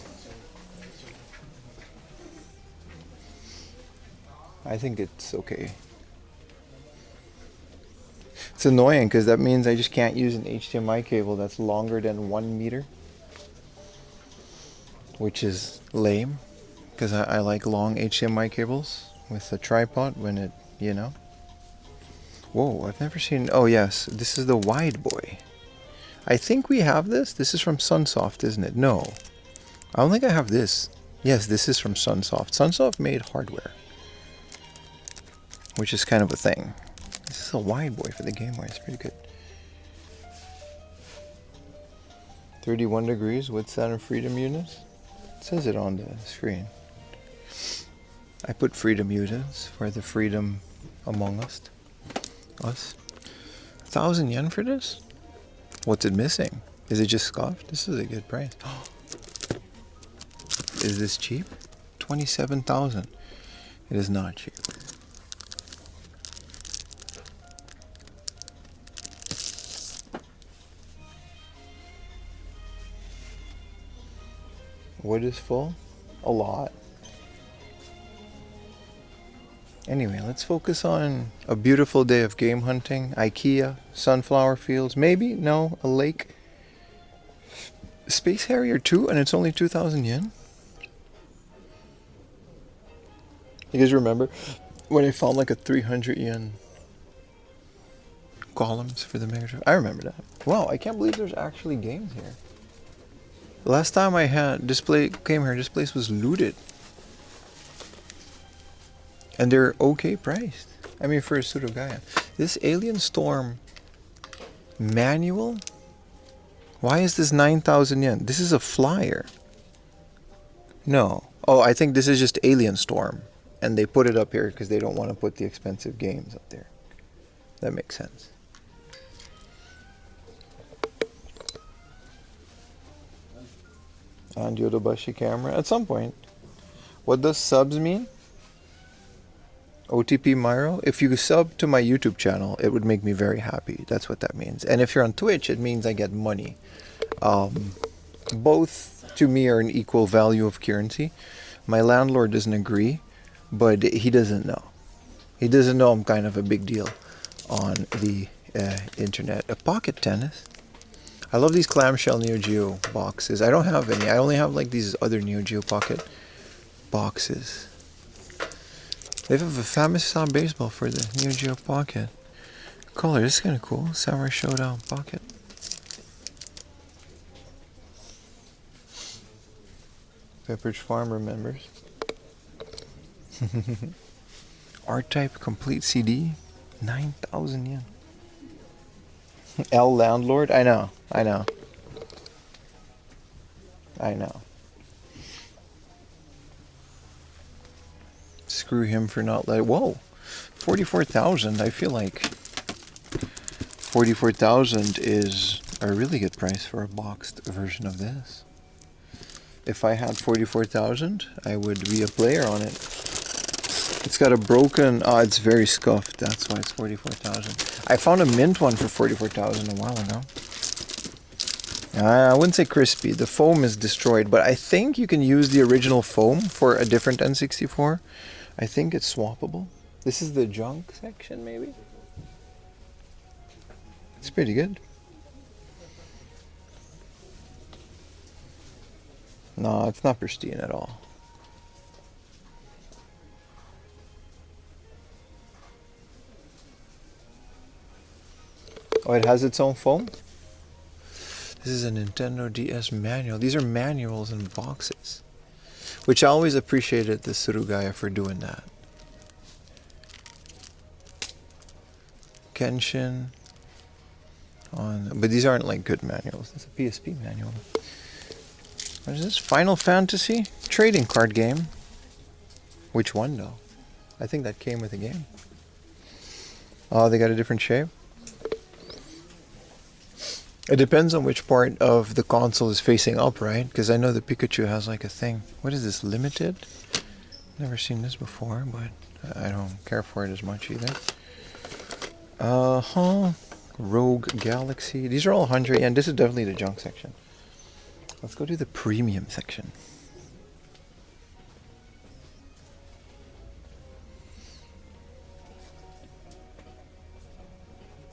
I think it's okay. It's annoying because that means I just can't use an HDMI cable that's longer than 1 meter, which is lame because I like long HDMI cables with a tripod when it, you know. Whoa, I've never seen... Oh, yes. This is the wide boy. I think we have this. This is from Sunsoft, isn't it? No. I don't think I have this. Yes, this is from Sunsoft. Sunsoft made hardware, which is kind of a thing. This is a wide boy for the Game Boy. It's pretty good. 31 degrees with Sun and Freedom units. It says it on the screen. I put Freedom units for the freedom among us. 1,000 yen for this? What's it missing? Is it just scuffed? This is a good price. Is this cheap? 27,000. It is not cheap. Wood is full? A lot. Anyway, let's focus on a beautiful day of game hunting. IKEA, sunflower fields, maybe? No, a lake. Space Harrier 2 and it's only 2,000 yen? You guys remember when I found like a 300 yen columns for the Mega Drive? I remember that. Wow, I can't believe there's actually games here. The last time I had came here, this place was looted. And they're okay priced. I mean, for a Pseudo Gaia. This Alien Storm manual? Why is this 9,000 yen? This is a flyer. No. Oh, I think this is just Alien Storm. And they put it up here because they don't want to put the expensive games up there. That makes sense. And Yodobashi camera. At some point. What does subs mean? OTP Myro? If you sub to my YouTube channel, it would make me very happy. That's what that means. And if you're on Twitch, it means I get money. Both to me are an equal value of currency. My landlord doesn't agree, but he doesn't know. He doesn't know I'm kind of a big deal on the internet. A pocket tennis? I love these clamshell Neo Geo boxes. I don't have any. I only have like these other Neo Geo pocket boxes. They have a famous style baseball for the Neo Geo Pocket. Color, this is kind of cool. Samurai Showdown Pocket. Pepperidge Farm remembers. R-Type complete CD, 9,000 yen. L Landlord, I know. Screw him for not letting. Whoa, 44,000. I feel like 44,000 is a really good price for a boxed version of this. If I had 44,000, I would be a player on it. It's got a broken. Oh, it's very scuffed. That's why it's 44,000. I found a mint one for 44,000 a while ago. I wouldn't say crispy. The foam is destroyed, but I think you can use the original foam for a different N64. I think it's swappable. This is the junk section, maybe? It's pretty good. No, it's not pristine at all. Oh, it has its own foam? This is a Nintendo DS manual. These are manuals in boxes. Which I always appreciated the Surugaya for doing that. Kenshin. But these aren't like good manuals. It's a PSP manual. What is this? Final Fantasy? Trading card game. Which one though? I think that came with the game. Oh, they got a different shape? It depends on which part of the console is facing up, right? Because I know the Pikachu has like a thing. What is this, limited? Never seen this before, but I don't care for it as much either. Rogue Galaxy. These are all 100 yen. This is definitely the junk section. Let's go to the premium section.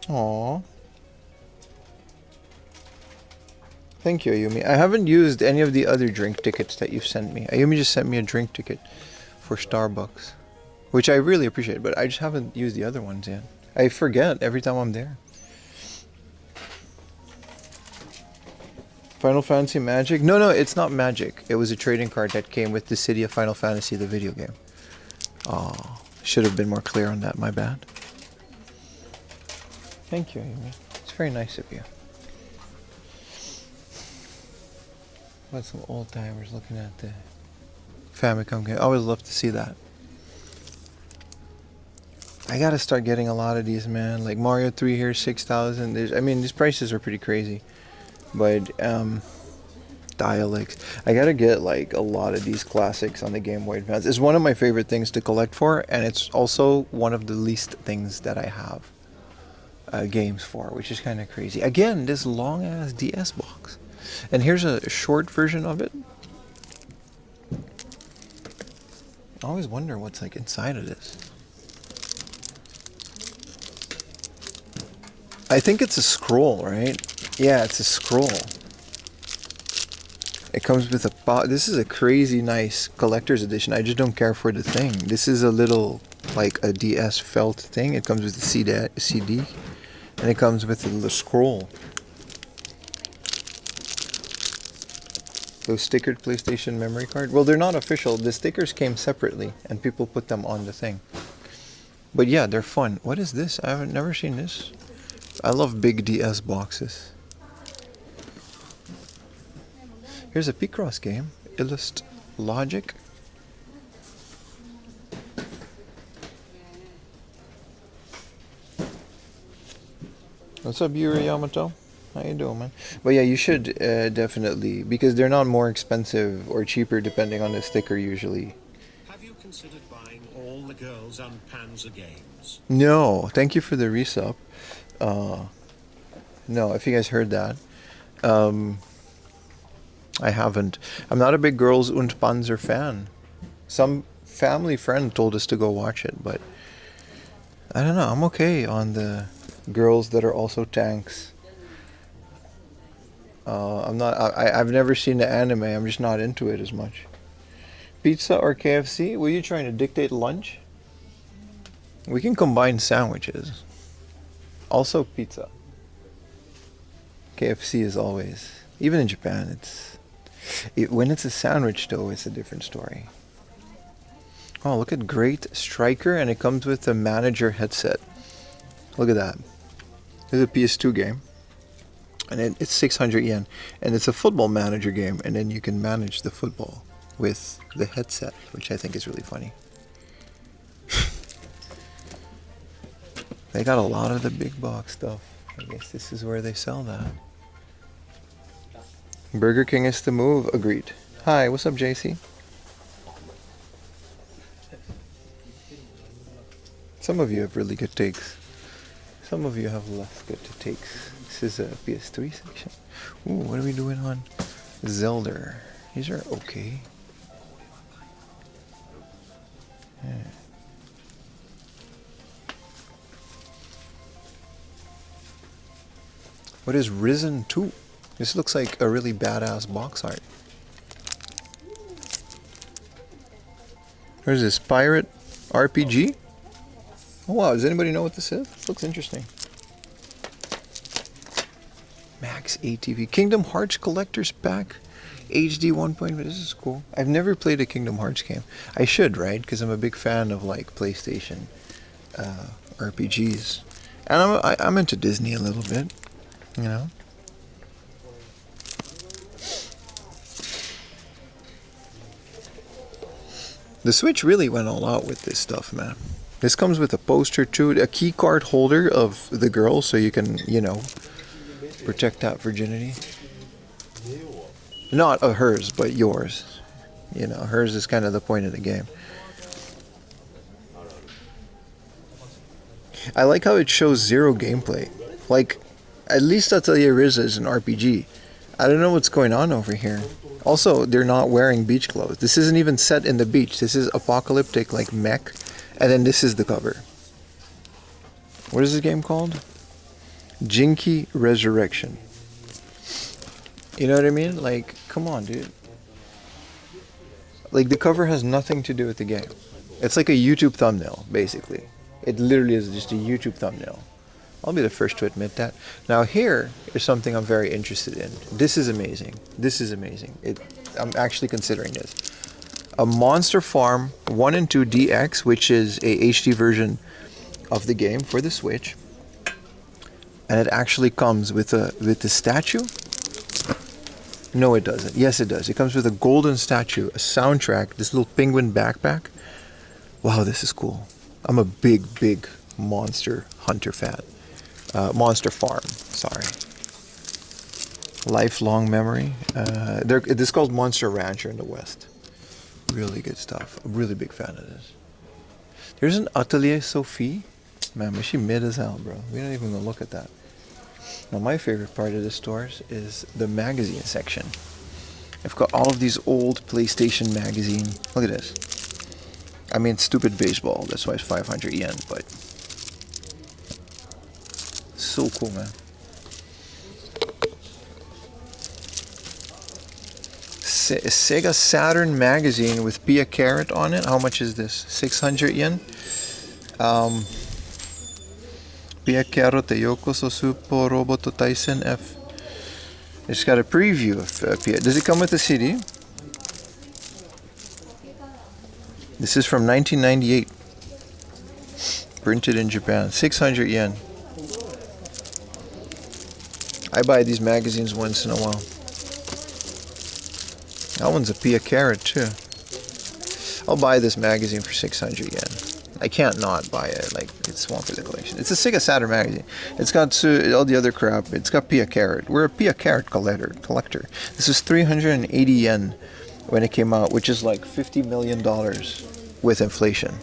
Aww. Thank you, Ayumi. I haven't used any of the other drink tickets that you've sent me. Ayumi just sent me a drink ticket for Starbucks, which I really appreciate, but I just haven't used the other ones yet. I forget every time I'm there. Final Fantasy Magic? No, it's not Magic. It was a trading card that came with the City of Final Fantasy, the video game. Oh, should have been more clear on that, my bad. Thank you, Amy. It's very nice of you. Got some old timers looking at the Famicom game. I always love to see that. I gotta start getting a lot of these, man. Like Mario 3 here, 6,000. I mean, these prices are pretty crazy. But, Dialects. I gotta get like a lot of these classics on the Game Boy Advance. It's one of my favorite things to collect for, and it's also one of the least things that I have games for, which is kind of crazy. Again, this long ass DS box. And here's a short version of it. I always wonder what's like inside of this. I think it's a scroll, right? Yeah, it's a scroll. It comes with a this is a crazy nice collector's edition. I just don't care for the thing. This is a little like a DS felt thing. It comes with the CD and it comes with a little scroll. Those stickered PlayStation memory card. Well, they're not official. The stickers came separately and people put them on the thing. But yeah, they're fun. What is this? I haven't never seen this. I love big DS boxes. Here's a Picross game. Illust Logic. What's up, Yuri Yamato? How you doing, man? But yeah, you should definitely, because they're not more expensive or cheaper depending on the sticker usually. Have you considered buying all the girls and Panzer games? No, thank you for the resub. No, if you guys heard that. I haven't. I'm not a big Girls und Panzer fan. Some family friend told us to go watch it, but I don't know. I'm okay on the girls that are also tanks. I'm not. I've never seen the anime. I'm just not into it as much. Pizza or KFC? Were you trying to dictate lunch? We can combine sandwiches. Also pizza. KFC is always, even in Japan, when it's a sandwich though, it's a different story. Oh, look at Great Striker, and it comes with a manager headset. Look at that. This is a PS2 game, and it's 600 yen, and it's a football manager game, and then you can manage the football with the headset, which I think is really funny. They got a lot of the big box stuff. I guess this is where they sell that. Burger King is the move. Agreed. Hi, what's up, JC? Some of you have really good takes. Some of you have less good takes. This is a PS3 section. Ooh, what are we doing on Zelda? These are okay. Yeah. What is Risen 2? This looks like a really badass box art. What is this? Pirate RPG? Oh wow, does anybody know what this is? This looks interesting. Max ATV. Kingdom Hearts Collector's Pack. HD 1.0. This is cool. I've never played a Kingdom Hearts game. I should, right? Because I'm a big fan of like PlayStation RPGs. And I'm into Disney a little bit. You know? The Switch really went all out with this stuff, man. This comes with a poster too, a key card holder of the girl, so you can, you know, protect that virginity. Not of hers, but yours. You know, hers is kind of the point of the game. I like how it shows zero gameplay. Like, at least Atelier Ryza is an RPG. I don't know what's going on over here. Also, they're not wearing beach clothes. This isn't even set in the beach. This is apocalyptic, like mech. And then this is the cover. What is this game called? Jinky Resurrection. You know what I mean? Like, come on, dude. Like, the cover has nothing to do with the game. It's like a YouTube thumbnail, basically. It literally is just a YouTube thumbnail. I'll be the first to admit that. Now here is something I'm very interested in. This is amazing. This is amazing. I'm actually considering this. A Monster Farm 1 and 2 DX, which is a HD version of the game for the Switch. And it actually comes with the statue. No, it doesn't. Yes, it does. It comes with a golden statue, a soundtrack, this little penguin backpack. Wow, this is cool. I'm a big, big Monster Hunter fan. Monster Farm, sorry. Lifelong memory. This is called Monster Rancher in the West. Really good stuff. I'm a really big fan of this. There's an Atelier Sophie. Man, but she mid as hell, bro. We're not even gonna look at that. Now, my favorite part of the stores is the magazine section. I've got all of these old PlayStation magazine. Look at this. I mean, stupid baseball. That's why it's 500 yen, but so cool, man. Sega Saturn magazine with Pia Carrot on it. How much is this? 600 yen. Pia Carrot Yokoso Super Roboto Tyson F. It's got a preview of Pia. Does it come with a CD? This is from 1998. Printed in Japan. 600 yen. I buy these magazines once in a while. That one's a Pia Carrot too. I'll buy this magazine for 600 yen. I can't not buy it. Like, it's one for the collection. It's a Sega Saturn magazine. It's got all the other crap. It's got Pia Carrot. We're a Pia Carrot collector. This is 380 yen when it came out, which is like $50 million with inflation.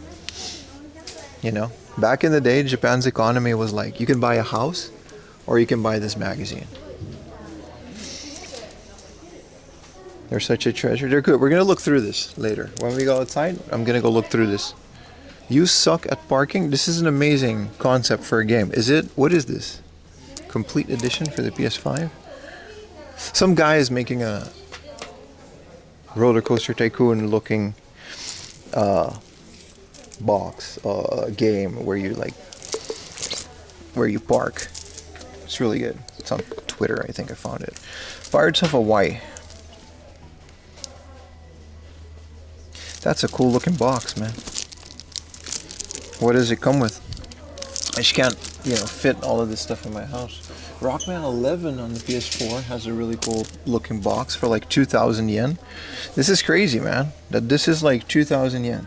You know, back in the day, Japan's economy was like, you can buy a house or you can buy this magazine. They're such a treasure. They're good. We're going to look through this later. When we go outside, I'm going to go look through this. You suck at parking? This is an amazing concept for a game. What is this? Complete edition for the PS5? Some guy is making a roller coaster tycoon looking box, game where you park. It's really good. It's on Twitter, I think I found it. Pirates of Hawaii. That's a cool looking box, man. What does it come with? I just can't, fit all of this stuff in my house. Rockman 11 on the PS4 has a really cool looking box for like 2,000 yen. This is crazy, man. That this is like 2,000 yen.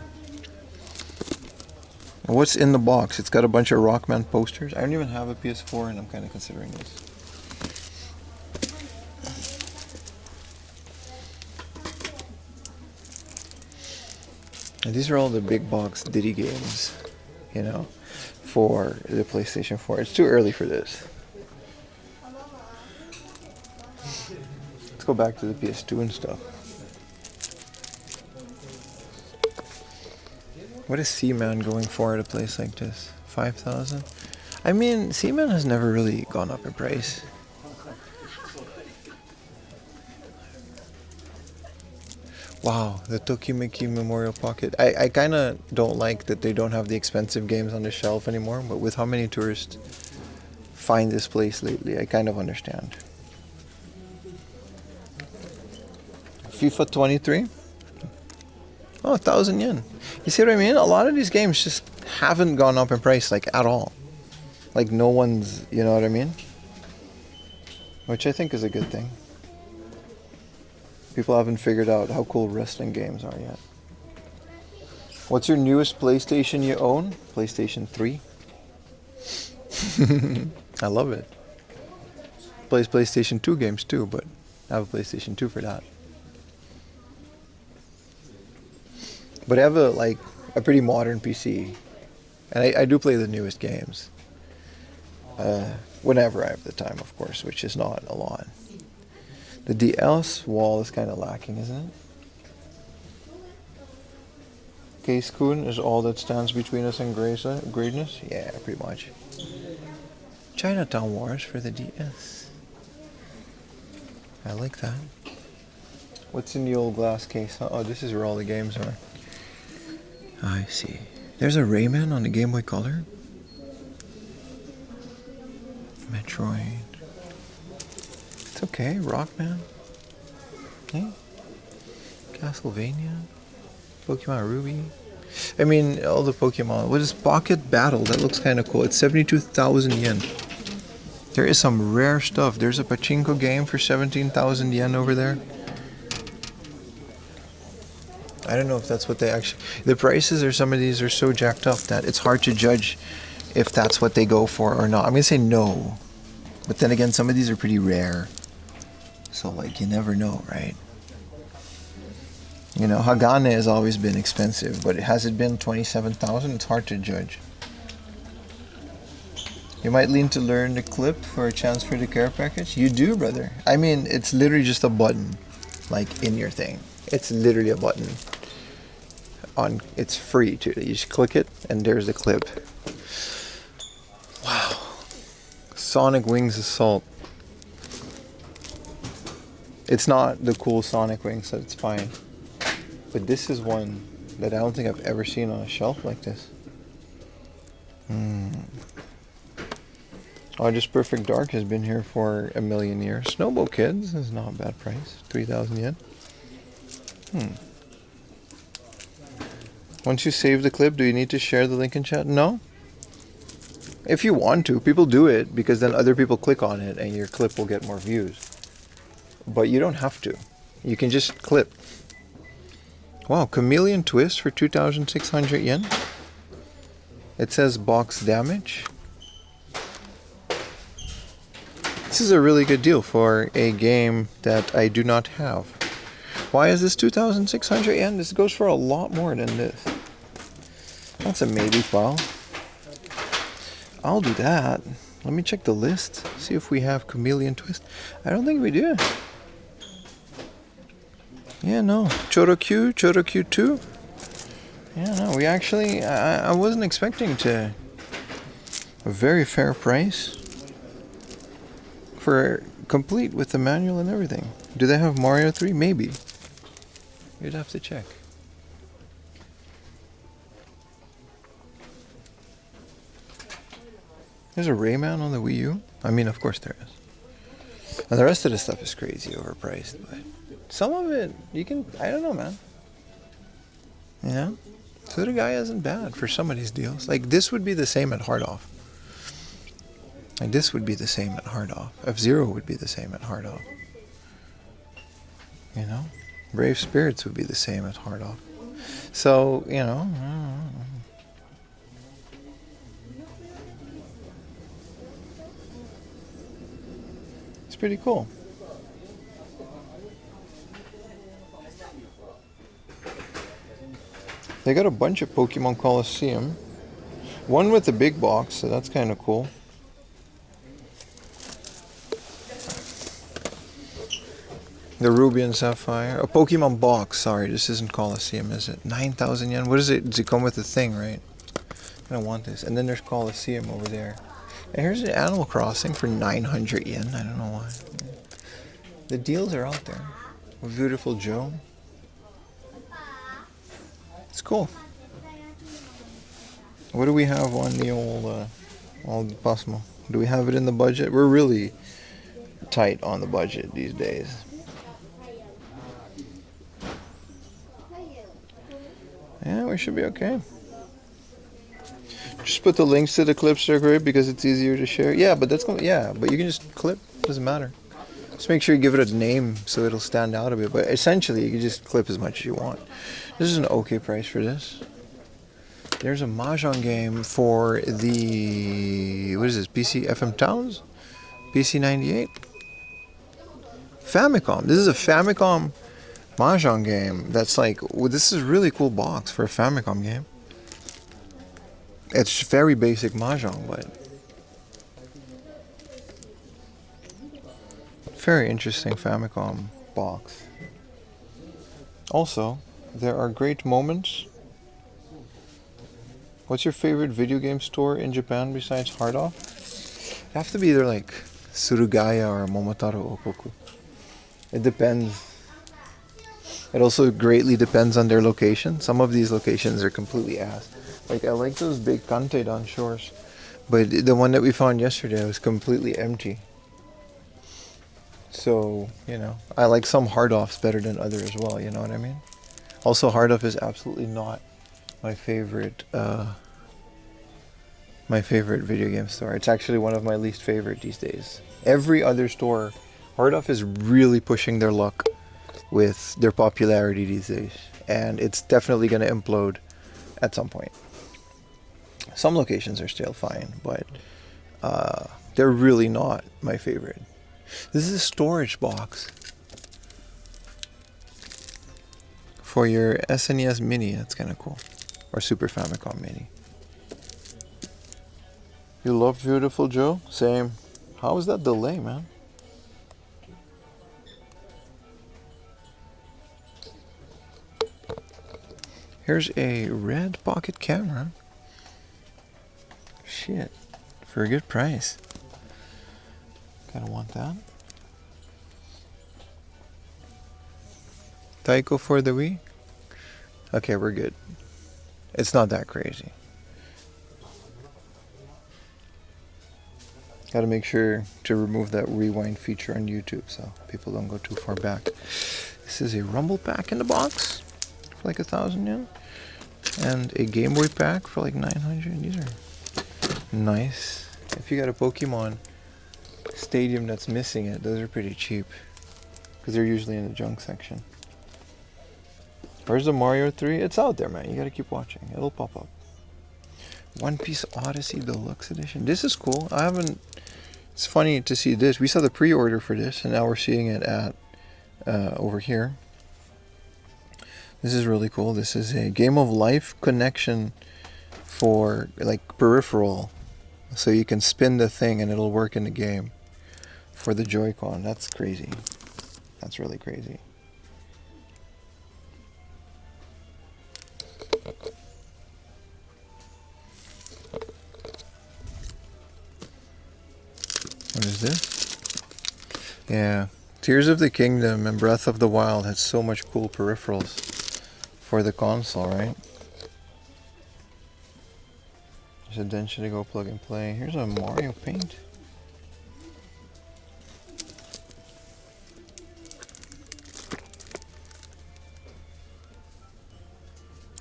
What's in the box? It's got a bunch of Rockman posters. I don't even have a PS4 and I'm kind of considering this. And these are all the big box Diddy games, for the PlayStation 4. It's too early for this. Let's go back to the PS2 and stuff. What is Seaman going for at a place like this? 5,000? I mean, Seaman has never really gone up in price. Wow, the Tokimeki Memorial Pocket. I kind of don't like that they don't have the expensive games on the shelf anymore, but with how many tourists find this place lately, I kind of understand. FIFA 23? Oh, 1,000 yen. You see what I mean? A lot of these games just haven't gone up in price, like, at all. Like, no one's, you know what I mean? Which I think is a good thing. People haven't figured out how cool wrestling games are yet. What's your newest PlayStation you own? PlayStation 3. I love it. Plays PlayStation 2 games too, but I have a PlayStation 2 for that. But I have a pretty modern PC. And I do play the newest games. Whenever I have the time, of course, which is not a lot. The DS wall is kind of lacking, isn't it? Case-kun is all that stands between us and greatness? Yeah, pretty much. Chinatown Wars for the DS. I like that. What's in the old glass case? Oh, this is where all the games are. I see. There's a Rayman on the Game Boy Color. Metroid. It's okay, Rockman. Yeah. Castlevania. Pokemon Ruby. I mean, all the Pokemon. What is Pocket Battle? That looks kind of cool. It's 72,000 yen. There is some rare stuff. There's a pachinko game for 17,000 yen over there. I don't know if that's what they actually... The prices of some of these are so jacked up that it's hard to judge if that's what they go for or not. I'm going to say no. But then again, some of these are pretty rare. So, you never know, right? Hagane has always been expensive, but has it been 27,000? It's hard to judge. You might lean to learn the clip for a chance for the care package. You do, brother. I mean, it's literally just a button, in your thing. It's literally a button. It's free too. You just click it, and there's the clip. Wow. Sonic Wings Assault. It's not the cool Sonic Wings, so it's fine. But this is one that I don't think I've ever seen on a shelf like this. Oh, Just Perfect Dark has been here for a million years. Snowball Kids is not a bad price. 3,000 yen. Once you save the clip, do you need to share the link in chat? No. If you want to. People do it because then other people click on it and your clip will get more views. But you don't have to. You can just clip. Wow, Chameleon Twist for 2,600 yen. It says box damage. This is a really good deal for a game that I do not have. Why is this 2,600 yen? This goes for a lot more than this. That's a maybe, pal. I'll do that. Let me check the list. See if we have Chameleon Twist. I don't think we do. Yeah, no. Chorokyu, Chorokyu 2. Yeah, no, we actually... I wasn't expecting to... A very fair price. For complete with the manual and everything. Do they have Mario 3? Maybe. You'd have to check. There's a Rayman on the Wii U. I mean, of course there is. And the rest of the stuff is crazy overpriced, but some of it, you can, I don't know, man. Yeah. So the guy isn't bad for some of these deals. Like, this would be the same at Hard Off. And this would be the same at Hard Off. F-Zero would be the same at Hard Off. You know? Brave Spirits would be the same at Hard Off. So, you know... It's pretty cool. They got a bunch of Pokemon Coliseum. One with the big box, so that's kind of cool. The Ruby and Sapphire. A Pokemon box, sorry, this isn't Coliseum, is it? 9,000 yen? What is it? Does it come with the thing, right? I don't want this. And then there's Coliseum over there. And here's an Animal Crossing for 900 yen. I don't know why. The deals are out there. Beautiful Joe. It's cool. What do we have on the old Pasmo? Do we have it in the budget? We're really tight on the budget these days. Yeah, we should be okay. Just put the links to the clips there, great, because it's easier to share. Yeah, but that's going. Yeah, but you can just clip. Doesn't matter. Just make sure you give it a name so it'll stand out a bit. But essentially, you can just clip as much as you want. This is an okay price for this. There's a Mahjong game for the... What is this? PC FM Towns? PC 98? Famicom. This is a Famicom Mahjong game. That's like... Well, this is a really cool box for a Famicom game. It's very basic Mahjong, but... Very interesting Famicom box. Also, there are great moments. What's your favorite video game store in Japan besides Hard Off? It have to be either like Surugaya or Momotaro Opoku. It depends. It also greatly depends on their location. Some of these locations are completely ass. Like, I like those big Kanteidan stores, but the one that we found yesterday was completely empty. So, you know, I like some Hard Offs better than others as well, you know what I mean? Also, Hard Off is absolutely not my favorite video game store. It's actually one of my least favorite these days. Every other store, Hard Off is really pushing their luck with their popularity these days, and it's definitely going to implode at some point. Some locations are still fine, but they're really not my favorite. This is a storage box for your SNES Mini. That's kind of cool. Or Super Famicom Mini. You love Beautiful Joe? Same. How is that delay, man? Here's a red pocket camera. Shit. For a good price. Kinda want that. Taiko for the Wii? Okay, we're good. It's not that crazy. Gotta make sure to remove that rewind feature on YouTube so people don't go too far back. This is a Rumble pack in the box for like 1,000 yen. And a Game Boy pack for like 900. These are nice. If you got a Pokemon Stadium that's missing it, those are pretty cheap. Because they're usually in the junk section. Where's the Mario 3? It's out there, man. You gotta keep watching. It'll pop up. One Piece Odyssey Deluxe Edition. This is cool. I haven't... It's funny to see this. We saw the pre-order for this, and now we're seeing it at over here. This is really cool. This is a Game of Life connection for like peripheral, so you can spin the thing and it'll work in the game for the Joy-Con. That's crazy. That's really crazy. What is this? Yeah, Tears of the Kingdom and Breath of the Wild had so much cool peripherals for the console, right? There's a Densha to go plug and play. Here's a Mario paint.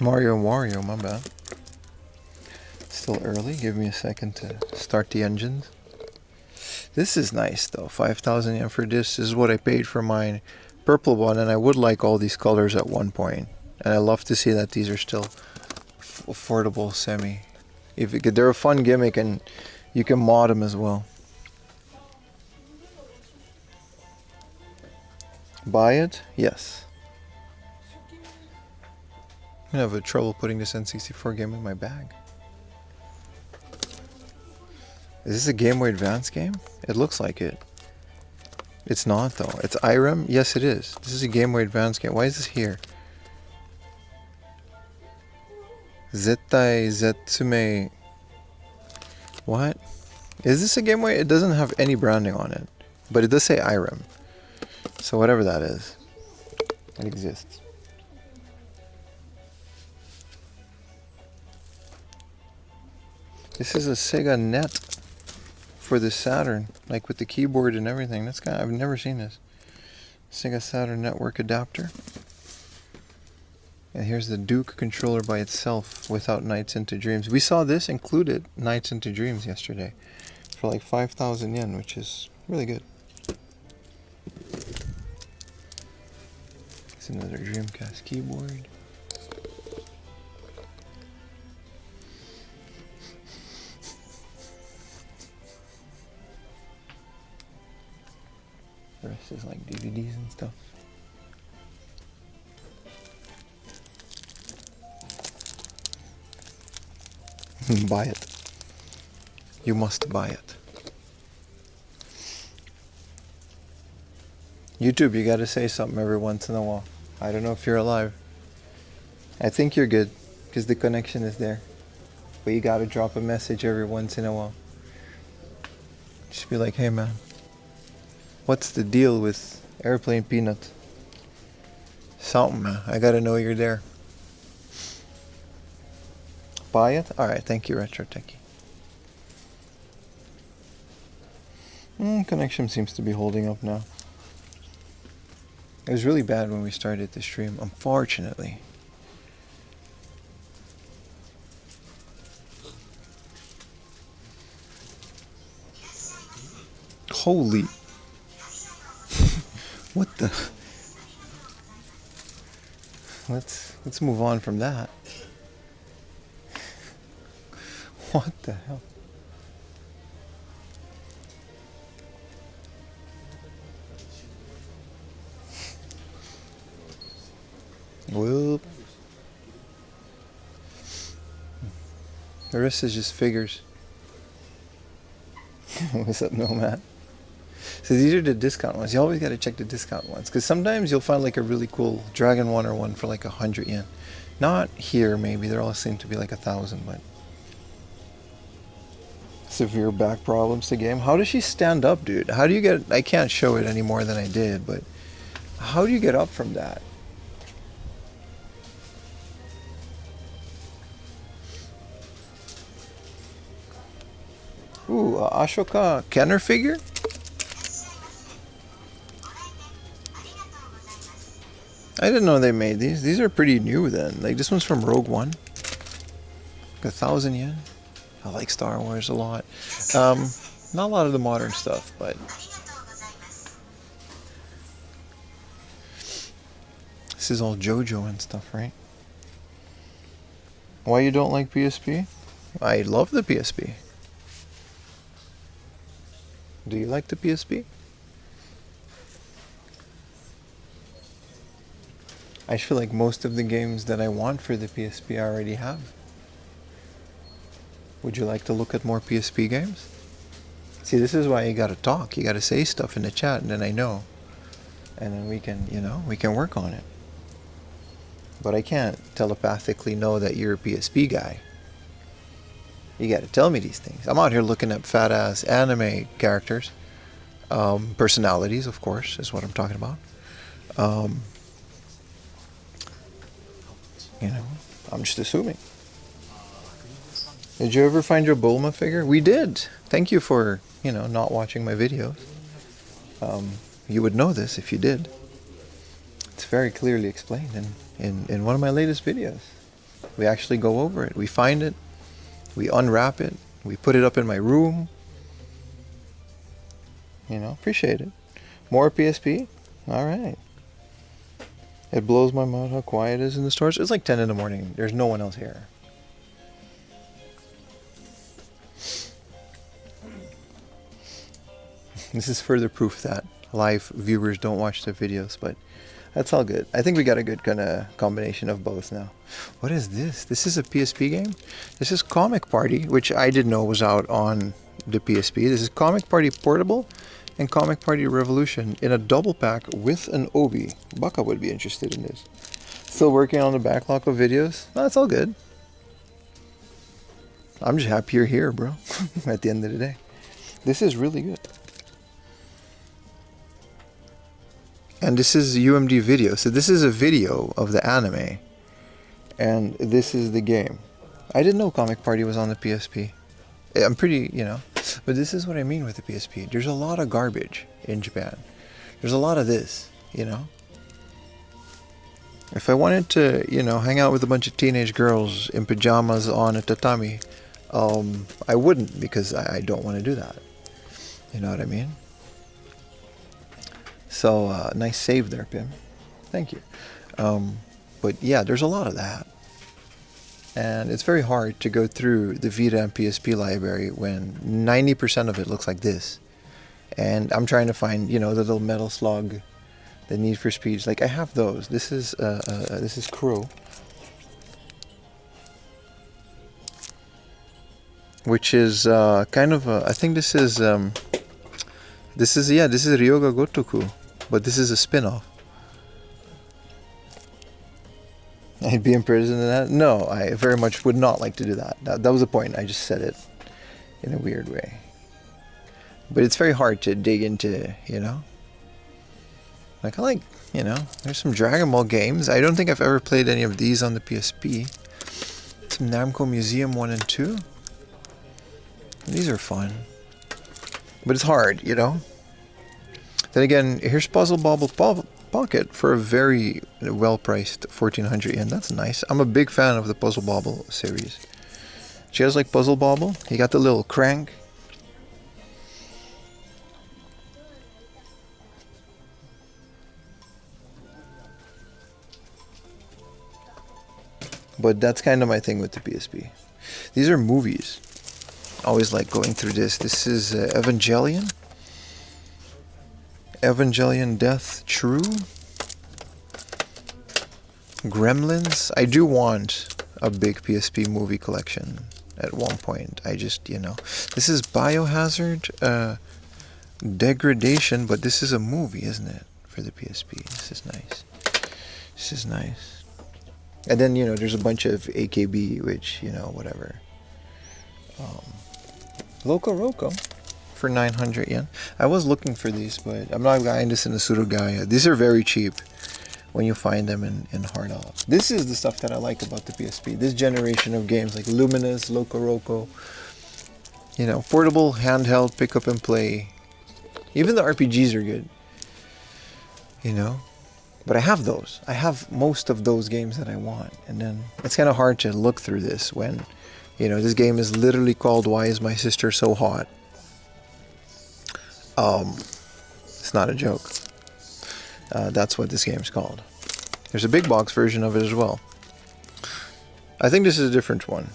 Mario and Wario, my bad. Still early. Give me a second to start the engines. This is nice though. 5,000 yen for this. This is what I paid for mine purple one, and I would like all these colors at one point. And I love to see that these are still affordable semi. If it could, they're a fun gimmick, and you can mod them as well. Buy it? Yes. I'm gonna have trouble putting this N64 game in my bag. Is this a Game Boy Advance game? It looks like it. It's not though. It's IRM? Yes it is. This is a Game Boy Advance game. Why is this here? Zettai Zetsume. What? Is this a Game Boy? It doesn't have any branding on it. But it does say IRM. So whatever that is, it exists. This is a Sega Net for the Saturn, like with the keyboard and everything. That's kind of, I've never seen this. Sega Saturn Network adapter. And here's the Duke controller by itself without Nights into Dreams. We saw this included Nights into Dreams yesterday for like 5,000 yen, which is really good. It's another Dreamcast keyboard. The rest is like DVDs and stuff. Buy it. You must buy it. YouTube, you gotta say something every once in a while. I don't know if you're alive. I think you're good, because the connection is there. But you gotta drop a message every once in a while. Just be like, hey man, what's the deal with Airplane Peanut? Something, man. I gotta know you're there. Buy it? Alright, thank you, Retro Techie. Connection seems to be holding up now. It was really bad when we started the stream, unfortunately. Holy... What the... Let's move on from that. What the hell? Whoop. The rest is just figures. What's up, Nomad? So these are the discount ones. You always got to check the discount ones, because sometimes you'll find like a really cool Dragon Warner one for like 100 yen. Not here, maybe. They all seem to be like 1,000, but... Severe back problems to game. How does she stand up, dude? How do you get... I can't show it any more than I did, but... How do you get up from that? Ooh, Ashoka Kenner figure? I didn't know they made these. These are pretty new then. Like this one's from Rogue One. Like 1,000 yen. I like Star Wars a lot. Not a lot of the modern stuff, but This is all JoJo and stuff, right? Why you don't like PSP? I love the PSP. Do you like the PSP? I feel like most of the games that I want for the PSP I already have. Would you like to look at more PSP games? See, this is why you gotta talk. You gotta say stuff in the chat, and then I know. And then we can, we can work on it. But I can't telepathically know that you're a PSP guy. You gotta tell me these things. I'm out here looking at fat-ass anime characters. Personalities, of course, is what I'm talking about. I'm just assuming. Did you ever find your Bulma figure? We did. Thank you for, not watching my videos. You would know this if you did. It's very clearly explained in one of my latest videos. We actually go over it. We find it. We unwrap it. We put it up in my room. Appreciate it. More PSP? Alright. It blows my mind how quiet it is in the stores. It's like 10 in the morning. There's no one else here. This is further proof that live viewers don't watch the videos, but that's all good. I think we got a good kind of combination of both now. What is this? This is a PSP game? This is Comic Party, which I didn't know was out on the PSP. This is Comic Party Portable and Comic Party Revolution in a double pack with an Obi. Baka would be interested in this. Still working on the backlog of videos? No, it's all good. I'm just happy you're here, bro. At the end of the day. This is really good. And this is UMD video. So this is a video of the anime. And this is the game. I didn't know Comic Party was on the PSP. I'm pretty, But this is what I mean with the PSP. There's a lot of garbage in Japan. There's a lot of this, If I wanted to, hang out with a bunch of teenage girls in pajamas on a tatami, I wouldn't, because I don't want to do that. You know what I mean? So, nice save there, Pim. Thank you. But yeah, there's a lot of that. And it's very hard to go through the Vita and PSP library when 90% of it looks like this. And I'm trying to find, the little Metal Slug, the Need for Speed. Like, I have those. This is Crow. Which is kind of I think this is Ryoga Gotoku. But this is a spin-off. I'd be imprisoned in that? No, I very much would not like to do that. That was the point. I just said it in a weird way. But it's very hard to dig into, Like, I like, there's some Dragon Ball games. I don't think I've ever played any of these on the PSP. Some Namco Museum 1 and 2. These are fun. But it's hard, Then again, here's Puzzle Bobble Pocket for a very well-priced 1,400 yen. That's nice. I'm a big fan of the Puzzle Bobble series. Do you guys like Puzzle Bobble? You got the little crank. But that's kind of my thing with the PSP. These are movies. I always like going through this. This is Evangelion. Evangelion Death True. Gremlins. I do want a big PSP movie collection at one point. I just, This is Biohazard Degradation, but this is a movie, isn't it? For the PSP. This is nice. This is nice. And then, there's a bunch of AKB, which, whatever. Loco Roco for 900 yen. I was looking for these, but I'm not buying this in the Surugaya. These are very cheap when you find them in hard off. This is the stuff that I like about the PSP. This generation of games like Luminous, Loco Roco. Portable, handheld, pick up and play. Even the RPGs are good. But I have those. I have most of those games that I want. And then it's kind of hard to look through this when, this game is literally called Why Is My Sister So Hot? It's not a joke. That's what this game's called. There's a big box version of it as well. I think this is a different one.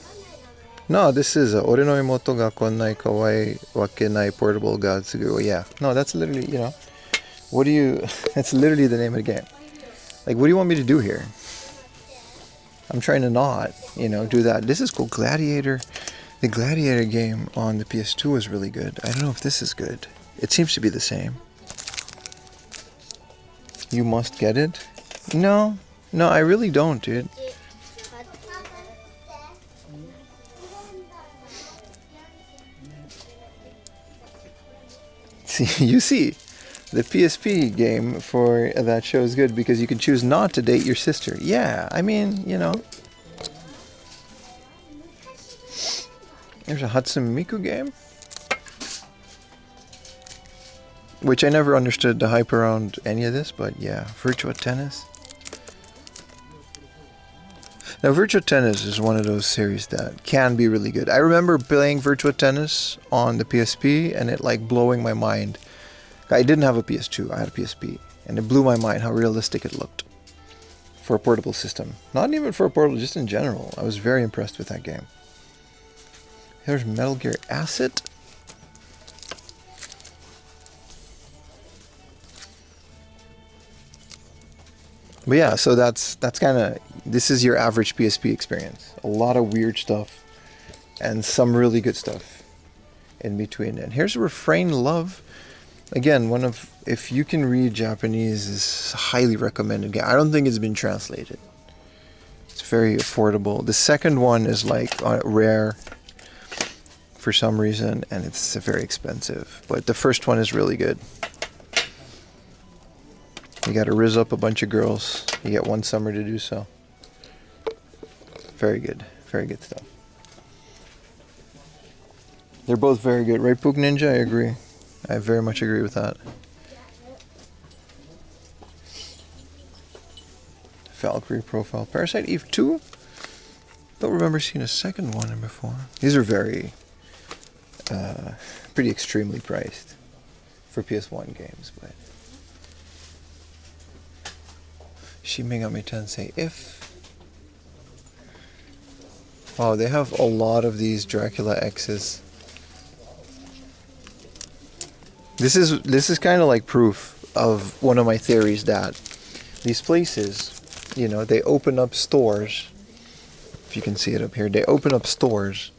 No, this is Ore no imoto ga konnai kawai wakenai portable ga tsugu. Yeah. No, that's literally, you know, what do you... That's literally the name of the game. Like, what do you want me to do here? I'm trying to not, you know, do that. This is cool. Gladiator. The Gladiator game on the PS2 was really good. I don't know if this is good. It seems to be the same. You must get it? No. No, I really don't, dude. See, you see, the PSP game for that show is good because you can choose not to date your sister. Yeah, I mean, you know. There's a Hatsune Miku game, which I never understood the hype around any of this, but yeah, Virtua Tennis. Now, Virtua Tennis is one of those series that can be really good. I remember playing Virtua Tennis on the PSP and it like blowing my mind. I didn't have a PS2, I had a PSP, and it blew my mind how realistic it looked for a portable system. Not even for a portable, just in general. I was very impressed with that game. Here's Metal Gear Acid. But yeah, so that's kind of, this is your average PSP experience. A lot of weird stuff and some really good stuff in between. And here's Refrain Love. Again, one of, if you can read Japanese, is a highly recommended game. I don't think it's been translated. It's very affordable. The second one is like rare for some reason, and it's very expensive. But the first one is really good. You gotta rizz up a bunch of girls. You get one summer to do so. Very good stuff. They're both very good, right, Pook Ninja? I agree. I very much agree with that. Valkyrie Profile. Parasite Eve 2? Don't remember seeing a second one before. These are very, pretty extremely priced for PS1 games, but... Shin Megami Tensei If. Wow, they have a lot of these Dracula X's. This is kind of like proof of one of my theories that these places, you know, they open up stores. If you can see it up here, they open up stores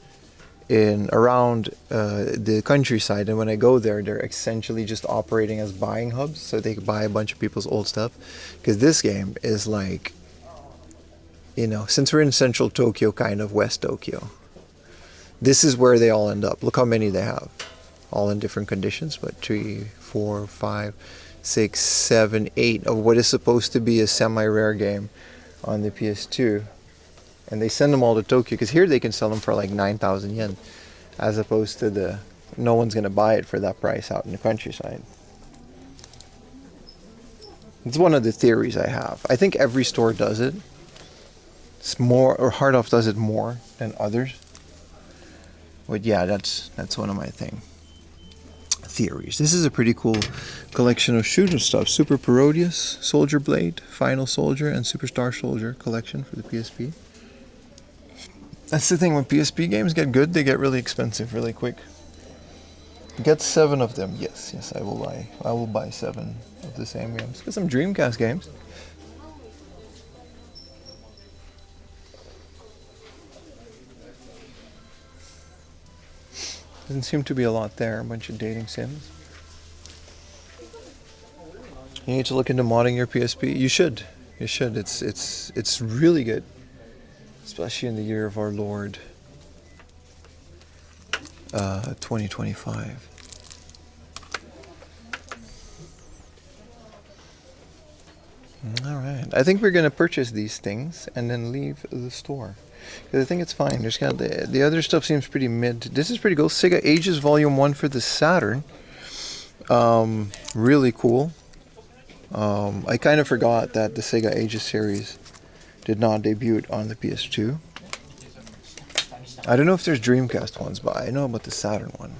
in around the countryside, and when I go there, they're essentially just operating as buying hubs, so they can buy a bunch of people's old stuff. Because this game is like, you know, since we're in central Tokyo, kind of West Tokyo, this is where they all end up. Look how many they have, all in different conditions, but 3, 4, 5, 6, 7, 8 of what is supposed to be a semi-rare game on the PS2. And they send them all to Tokyo, because here they can sell them for like 9,000 yen, as opposed to the, no one's going to buy it for that price out in the countryside. It's one of the theories I have. I think every store does it. It's more, or Hard Off does it more than others. But yeah, that's one of my theories. This is a pretty cool collection of shooter stuff. Super Parodius, Soldier Blade, Final Soldier, and Superstar Soldier collection for the PSP. That's the thing, when PSP games get good, they get really expensive really quick. Get 7 of them. Yes, I will buy. I will buy 7 of the same games. Get some Dreamcast games. Doesn't seem to be a lot there. A bunch of dating sims. You need to look into modding your PSP. You should. You should. It's really good. Especially in the year of our Lord 2025. Alright. I think we're going to purchase these things and then leave the store. Because I think it's fine. There's kind of the other stuff seems pretty mid. This is pretty cool. Sega Ages Volume 1 for the Saturn. Really cool. I kind of forgot that the Sega Ages series did not debut on the PS2. I don't know if there's Dreamcast ones, but I know about the Saturn one.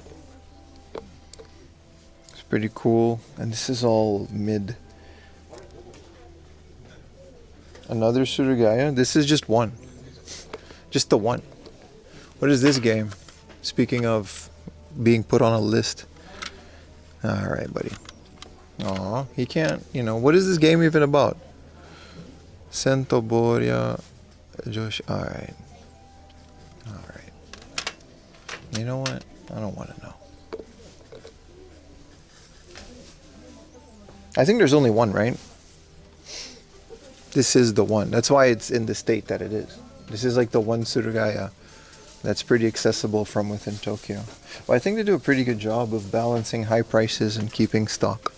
It's pretty cool. And this is all mid. Another Surugaya. This is just one. Just the one. What is this game? Speaking of being put on a list. Alright, buddy. Aw, he can't, what is this game even about? Sentoboria Josh. Alright. Alright. You know what? I don't want to know. I think there's only one, right? This is the one. That's why it's in the state that it is. This is like the one Surugaya that's pretty accessible from within Tokyo. But I think they do a pretty good job of balancing high prices and keeping stock.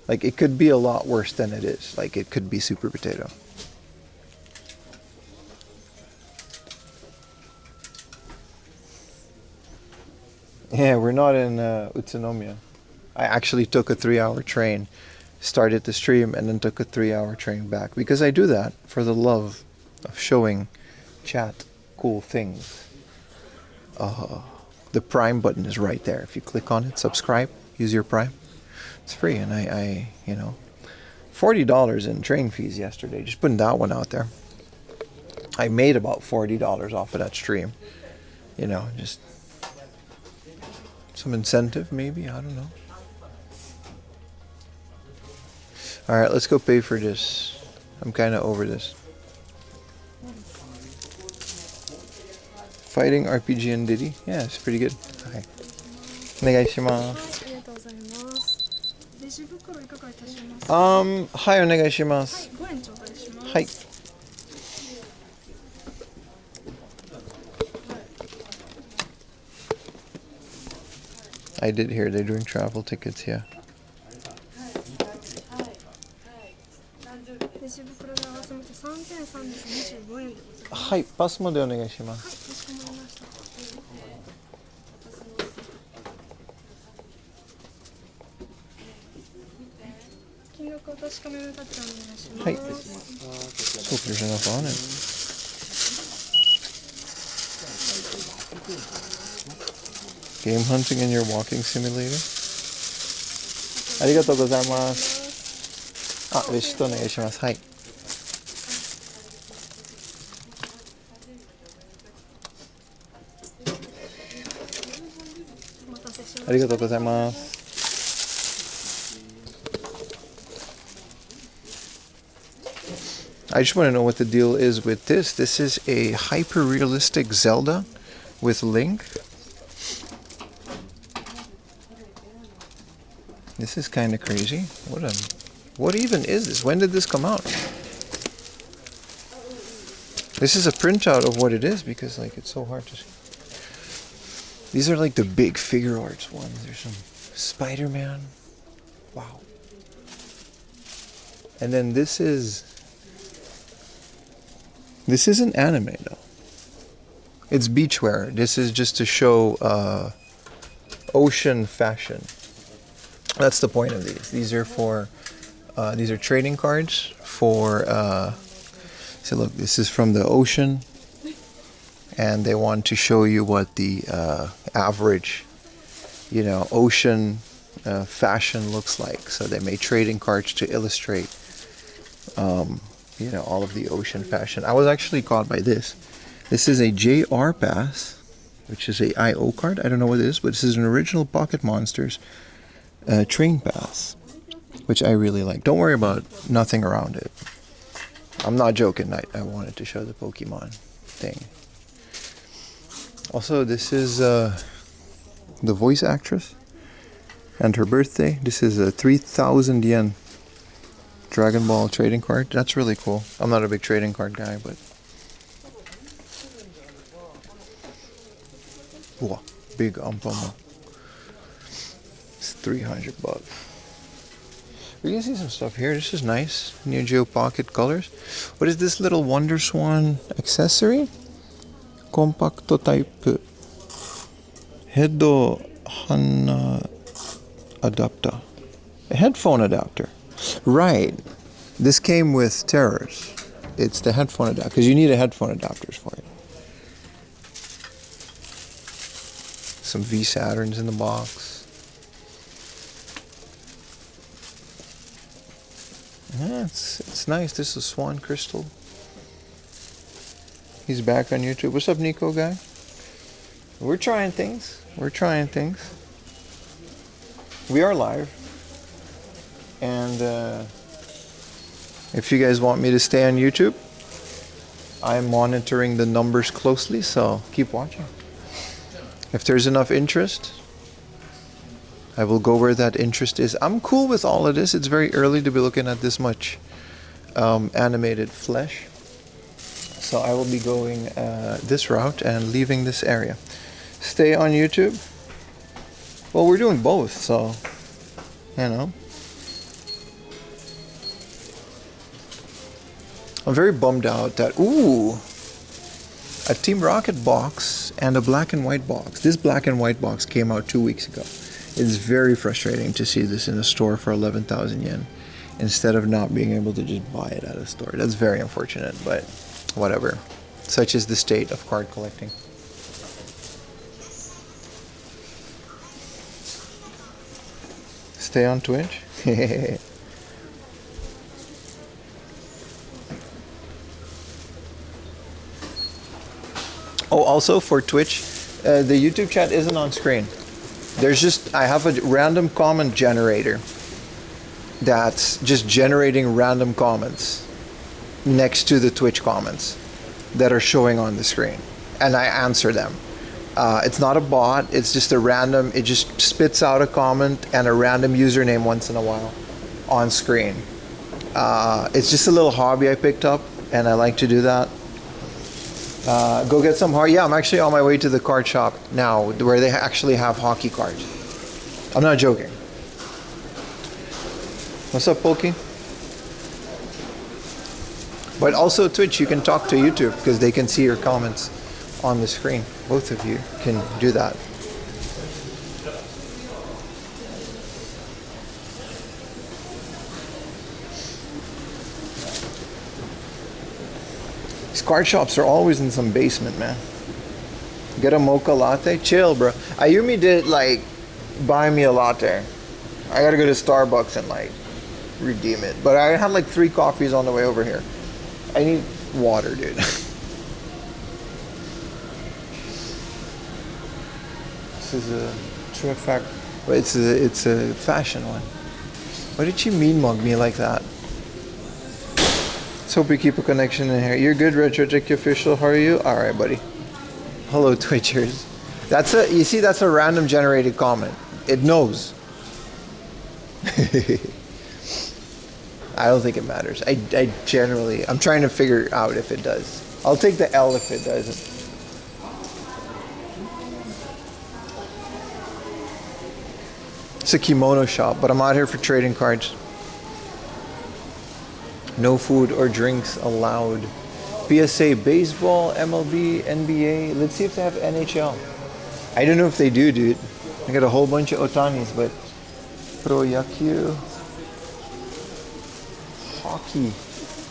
Like, it could be a lot worse than it is. Like, it could be Super Potato. Yeah, we're not in Utsunomiya. I actually took a 3-hour train, started the stream, and then took a 3-hour train back. Because I do that for the love of showing chat cool things. The Prime button is right there. If you click on it, subscribe, use your Prime. It's free, and I $40 in train fees yesterday. Just putting that one out there. I made about $40 off of that stream. Just some incentive, maybe. I don't know. Alright, let's go pay for this. I'm kind of over this. Fighting RPG and Diddy? Yeah, it's pretty good. Hi. Onegaishimasu. はい、お願いします。はい。I did hear they're doing travel tickets here. レジ袋で合わせまして3325円でございます。はい、パスモでお願いします。はい、かしこまりました。金額を確かめるタッチお願いします。はい。So there's enough on it. Game hunting in your walking simulator? ありがとうございます。レシートお願いします。はい。ありがとうございます。I just want to know what the deal is with this. This is a hyper-realistic Zelda with Link. This is kind of crazy. What even is this? When did this come out? This is a printout of what it is because it's so hard to see. These are like the big figure arts ones. There's some Spider-Man. Wow. And then this isn't anime though. It's beachwear. This is just to show ocean fashion. That's the point of these. These are for these are trading cards for so look, this is from the ocean, and they want to show you what the average ocean fashion looks like. So they made trading cards to illustrate all of the ocean fashion. I was actually caught by this. This is a JR Pass, which is a IO card. I don't know what it is, but this is an original Pocket Monsters train pass, which I really like. Don't worry about nothing around it. I'm not joking. I wanted to show the Pokemon thing. Also, this is the voice actress and her birthday. This is a 3,000 yen Dragon Ball trading card. That's really cool. I'm not a big trading card guy, but whoa, big Ampama. It's $300. We can see some stuff here. This is nice. Neo Geo Pocket colors. What is this little Wonder Swan accessory? Compacto type Hedo Hana adapter. A headphone adapter. Right. This came with Terrors. It's the headphone adapter because you need a headphone adapters for it. Some V Saturns in the box. Yeah, it's nice. This is Swan Crystal. He's back on YouTube. What's up, Nico guy? We're trying things. We're trying things. We are live. And if you guys want me to stay on YouTube, I'm monitoring the numbers closely, so keep watching. If there's enough interest, I will go where that interest is. I'm cool with all of this. It's very early to be looking at this much animated flesh. So I will be going this route and leaving this area. Stay on YouTube. Well, we're doing both, so, you know. I'm very bummed out that, ooh, a Team Rocket box and a black and white box. This black and white box came out 2 weeks ago. It's very frustrating to see this in a store for 11,000 yen instead of not being able to just buy it at a store. That's very unfortunate, but whatever. Such is the state of card collecting. Stay on Twitch. Oh, also for Twitch, the YouTube chat isn't on screen. There's just, I have a random comment generator that's just generating random comments next to the Twitch comments that are showing on the screen, and I answer them. It's not a bot, it's just a random, it just spits out a comment and a random username once in a while on screen. It's just a little hobby I picked up, and I like to do that. Go get some yeah, I'm actually on my way to the card shop now where they actually have hockey cards. I'm not joking. What's up, Pokey? But also Twitch, you can talk to YouTube because they can see your comments on the screen. Both of you can do that. These card shops are always in some basement, man. Get a mocha latte? Chill, bro. Ayumi did, like, buy me a latte. I gotta go to Starbucks and, like, redeem it. But I had, like, 3 coffees on the way over here. I need water, dude. This is a true fact. But it's a fashion one. Why did you mean mug me like that? Let's hope we keep a connection in here. You're good, Retro Tech Official. How are you? All right, buddy. Hello, Twitchers. You see, that's a random generated comment. It knows. I don't think it matters. I generally, I'm trying to figure out if it does. I'll take the L if it doesn't. It's a kimono shop, but I'm out here for trading cards. No food or drinks allowed. PSA baseball, MLB, NBA. Let's see if they have NHL. I don't know if they do, dude. I got a whole bunch of Otanis, but Pro Yakyu. Hockey. Do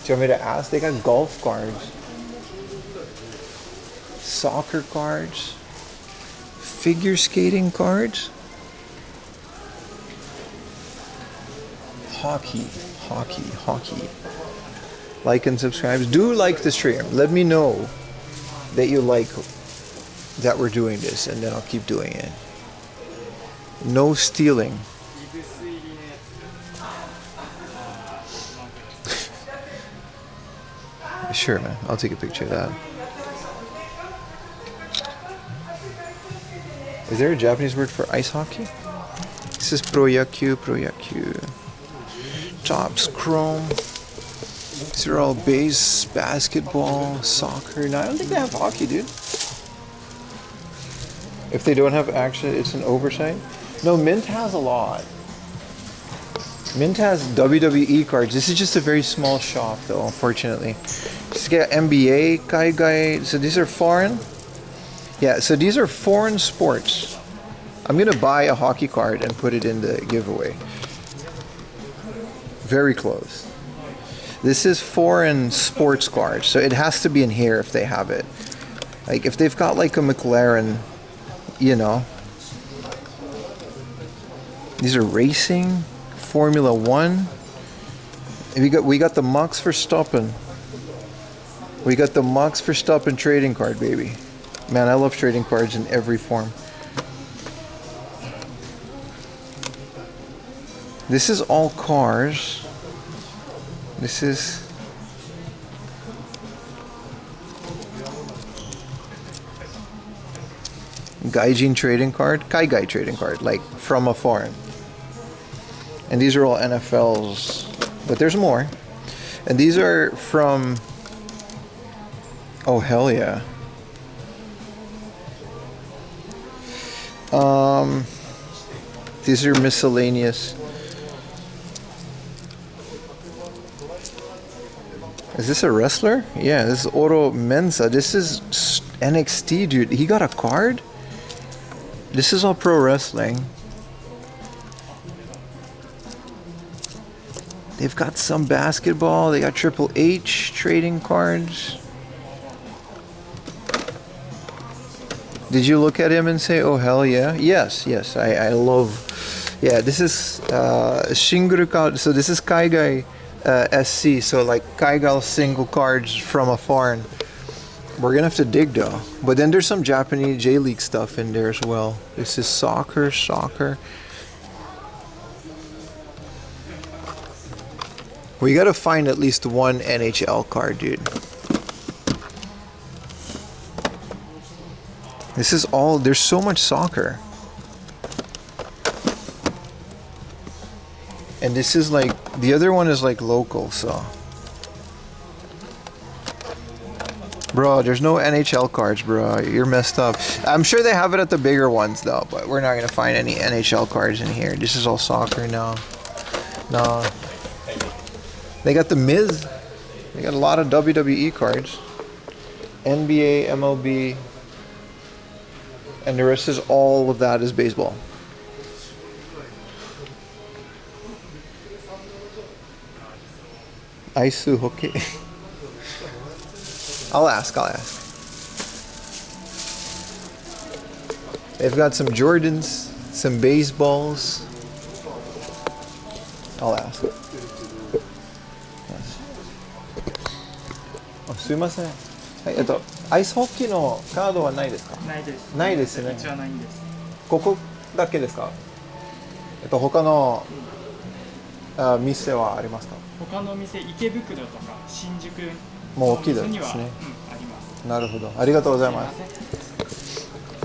you want me to ask? They got golf cards. Soccer cards. Figure skating cards. Hockey. Like and subscribe. Do like the stream. Let me know that you like that we're doing this, and then I'll keep doing it. No stealing. Sure, man. I'll take a picture of that. Is there a Japanese word for ice hockey? This is Pro Yakyu. Tops Chrome. These are all base, basketball, soccer. No, I don't think they have hockey, dude. If they don't have action, it's an oversight. No, Mint has a lot. Mint has WWE cards. This is just a very small shop, though, unfortunately. Just get NBA, Kaigai. So these are foreign. Yeah, so these are foreign sports. I'm going to buy a hockey card and put it in the giveaway. Very close. This is foreign sports cards, so it has to be in here if they have it. Like, if they've got, like, a McLaren, you know. These are racing, Formula 1. We got the Max Verstappen. We got the Max Verstappen trading card, baby. Man, I love trading cards in every form. This is all cars. This is Gaijin trading card, Kaigai trading card, like from a foreign. And these are all NFLs, but there's more. And these are from, oh hell yeah. These are miscellaneous. Is this a wrestler? Yeah, this is Oro Mensa. This is NXT, dude. He got a card? This is all pro wrestling. They've got some basketball. They got Triple H trading cards. Did you look at him and say, oh hell yeah? Yes, yes. I love. Yeah, this is Shinguru card. So this is Kaigai SC. So like Kaigai single cards from a foreign. We're gonna have to dig though. But then there's some Japanese J League stuff in there as well. This is soccer. We gotta find at least one NHL card, dude. This is all, there's so much soccer. And this is like, the other one is like local, so. Bro, there's no NHL cards, bro. You're messed up. I'm sure they have it at the bigger ones, though, but we're not going to find any NHL cards in here. This is all soccer now. No. They got the Miz. They got a lot of WWE cards. NBA, MLB. And the rest is all of that is baseball. Aisu hockey. I'll ask. They've got some Jordans, some baseballs. I'll ask. Oh, すいません。はい、アイスホッケーのカードはないですか？ないです。ないですね。うちはないんです。ここだけですか？他の店はありますか？他の店、池袋とか新宿もう大きいですね。には、あります。なるほど。ありがとうございます。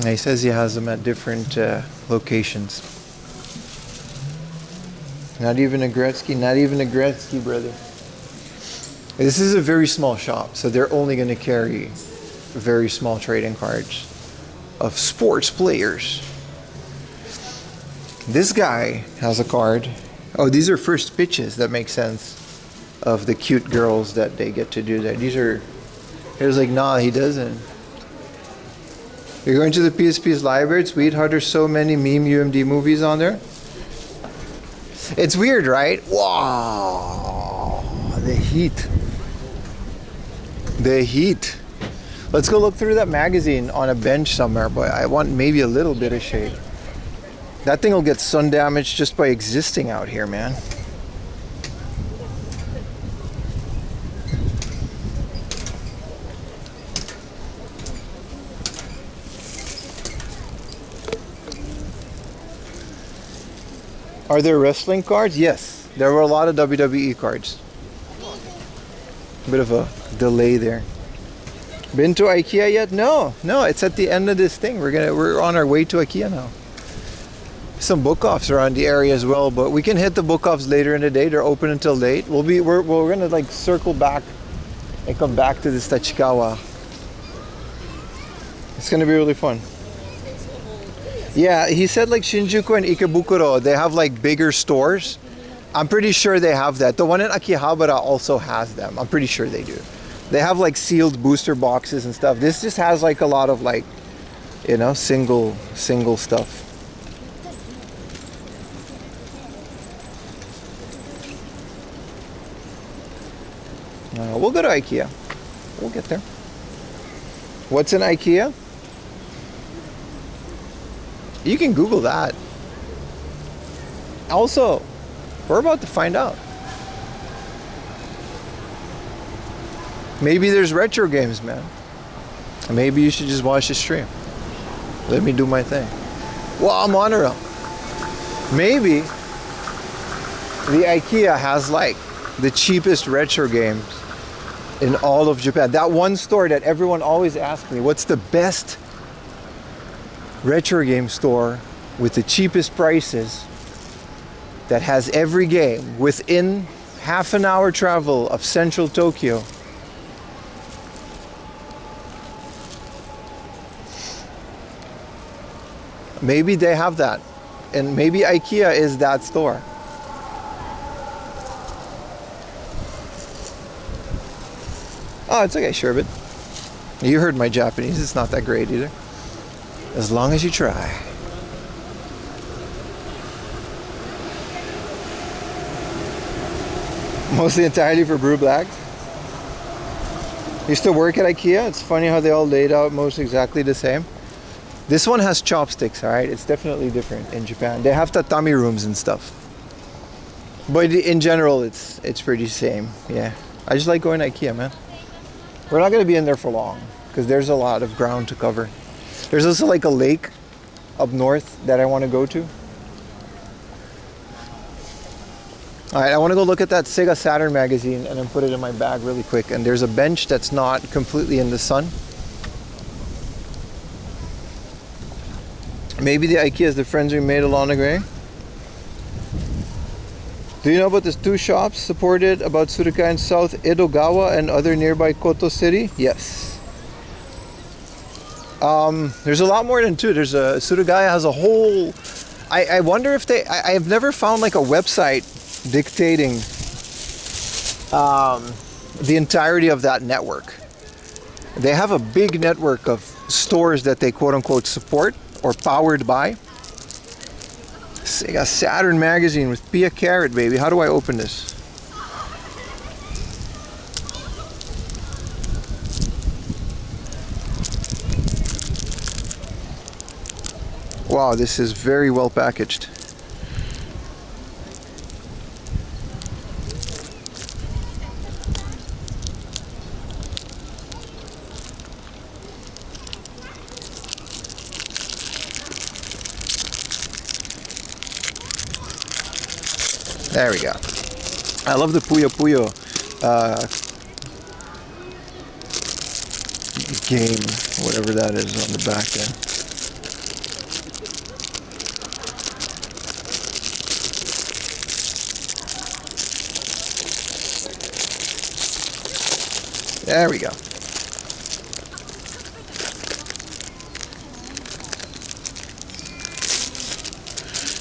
He says he has them at different locations. Not even a Gretzky, brother. This is a very small shop, so they're only going to carry very small trading cards of sports players. This guy has a card. Oh, these are first pitches. That makes sense. Of the cute girls that they get to do that. These are. He was like, nah, he doesn't. You're going to the PSP's library, sweetheart. There's so many meme UMD movies on there. It's weird, right? Wow, the heat. The heat. Let's go look through that magazine on a bench somewhere, but I want maybe a little bit of shade. That thing will get sun damage just by existing out here, man. Are there wrestling cards? Yes. There were a lot of WWE cards. A bit of a delay there. Been to IKEA yet? No, it's at the end of this thing. We're on our way to IKEA now. Some book-offs around the area as well, but we can hit the book-offs later in the day. They're open until late. We're gonna like circle back and come back to this Tachikawa. It's gonna be really fun. Yeah, he said like Shinjuku and Ikebukuro, they have like bigger stores. I'm pretty sure they have that. The one in Akihabara also has them. I'm pretty sure they do. They have like sealed booster boxes and stuff. This just has like a lot of like, you know, single stuff. We'll go to IKEA. We'll get there. What's in IKEA? You can Google that. Also, we're about to find out. Maybe there's retro games, man. Maybe you should just watch the stream. Let me do my thing. Wow, Monorail. Maybe the IKEA has like the cheapest retro games in all of Japan. That one store that everyone always asks me, what's the best retro game store with the cheapest prices that has every game within half an hour travel of central Tokyo? Maybe they have that, and maybe IKEA is that store. Oh, it's okay, Sherbet. You heard my Japanese, it's not that great either. As long as you try. Mostly entirely for Brew Blacks. Used to work at IKEA. It's funny how they all laid out most exactly the same. This one has chopsticks, alright? It's definitely different in Japan. They have tatami rooms and stuff. But in general, it's pretty same. Yeah. I just like going to IKEA, man. We're not going to be in there for long because there's a lot of ground to cover. There's also like a lake up north that I want to go to. Alright, I want to go look at that Sega Saturn magazine and then put it in my bag really quick. And there's a bench that's not completely in the sun. Maybe the IKEA is the friends we made along the way. Do you know about the two shops supported about Surukai in South Edogawa and other nearby Koto City? Yes. There's a lot more than two. There's a Surugaya has a whole. I wonder if they. I've never found like a website dictating the entirety of that network. They have a big network of stores that they quote unquote support or powered by. Sega Saturn magazine with Pia Carrot, baby. How do I open this? Wow, this is very well packaged. There we go. I love the Puyo Puyo game, whatever that is on the back there. There we go.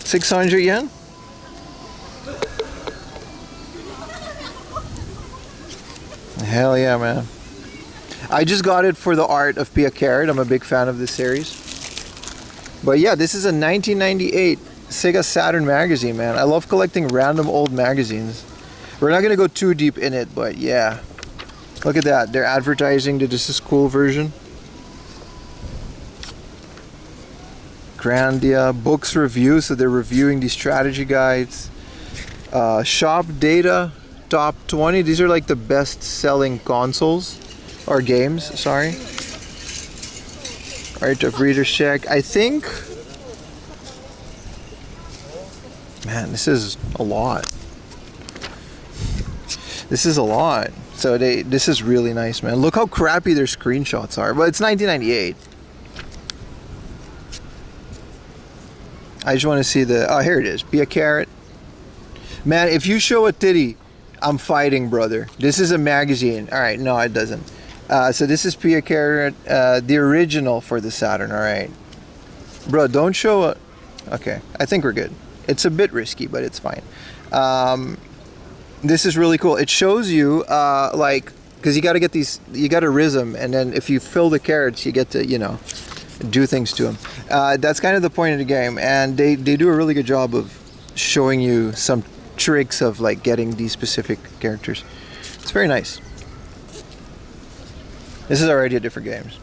$600 yen? Hell yeah, man. I just got it for the art of Pia Carrot. I'm a big fan of this series. But yeah, this is a 1998 Sega Saturn magazine, man. I love collecting random old magazines. We're not going to go too deep in it, but yeah. Look at that. They're advertising the This Is Cool version. Grandia. Books review, so they're reviewing these strategy guides. Shop data. Top 20. These are like the best selling consoles or games, sorry. Art of Reader's Check. I think, man, this is a lot. This is a lot. So this is really nice, man. Look how crappy their screenshots are. But it's 1998. I just want to see the, oh, here it is. Be a carrot. Man, if you show a titty, I'm fighting, brother. This is a magazine. All right, no, it doesn't. So this is Pia Carrot, the original for the Saturn. All right, bro, don't show a. Okay, I think we're good. It's a bit risky, but it's fine. This is really cool. It shows you like, because you got to get these, you got to riz them, and then if you fill the carrots, you get to, you know, do things to them. That's kind of the point of the game, and they do a really good job of showing you some tricks of like getting these specific characters. It's very nice. This is already a different games.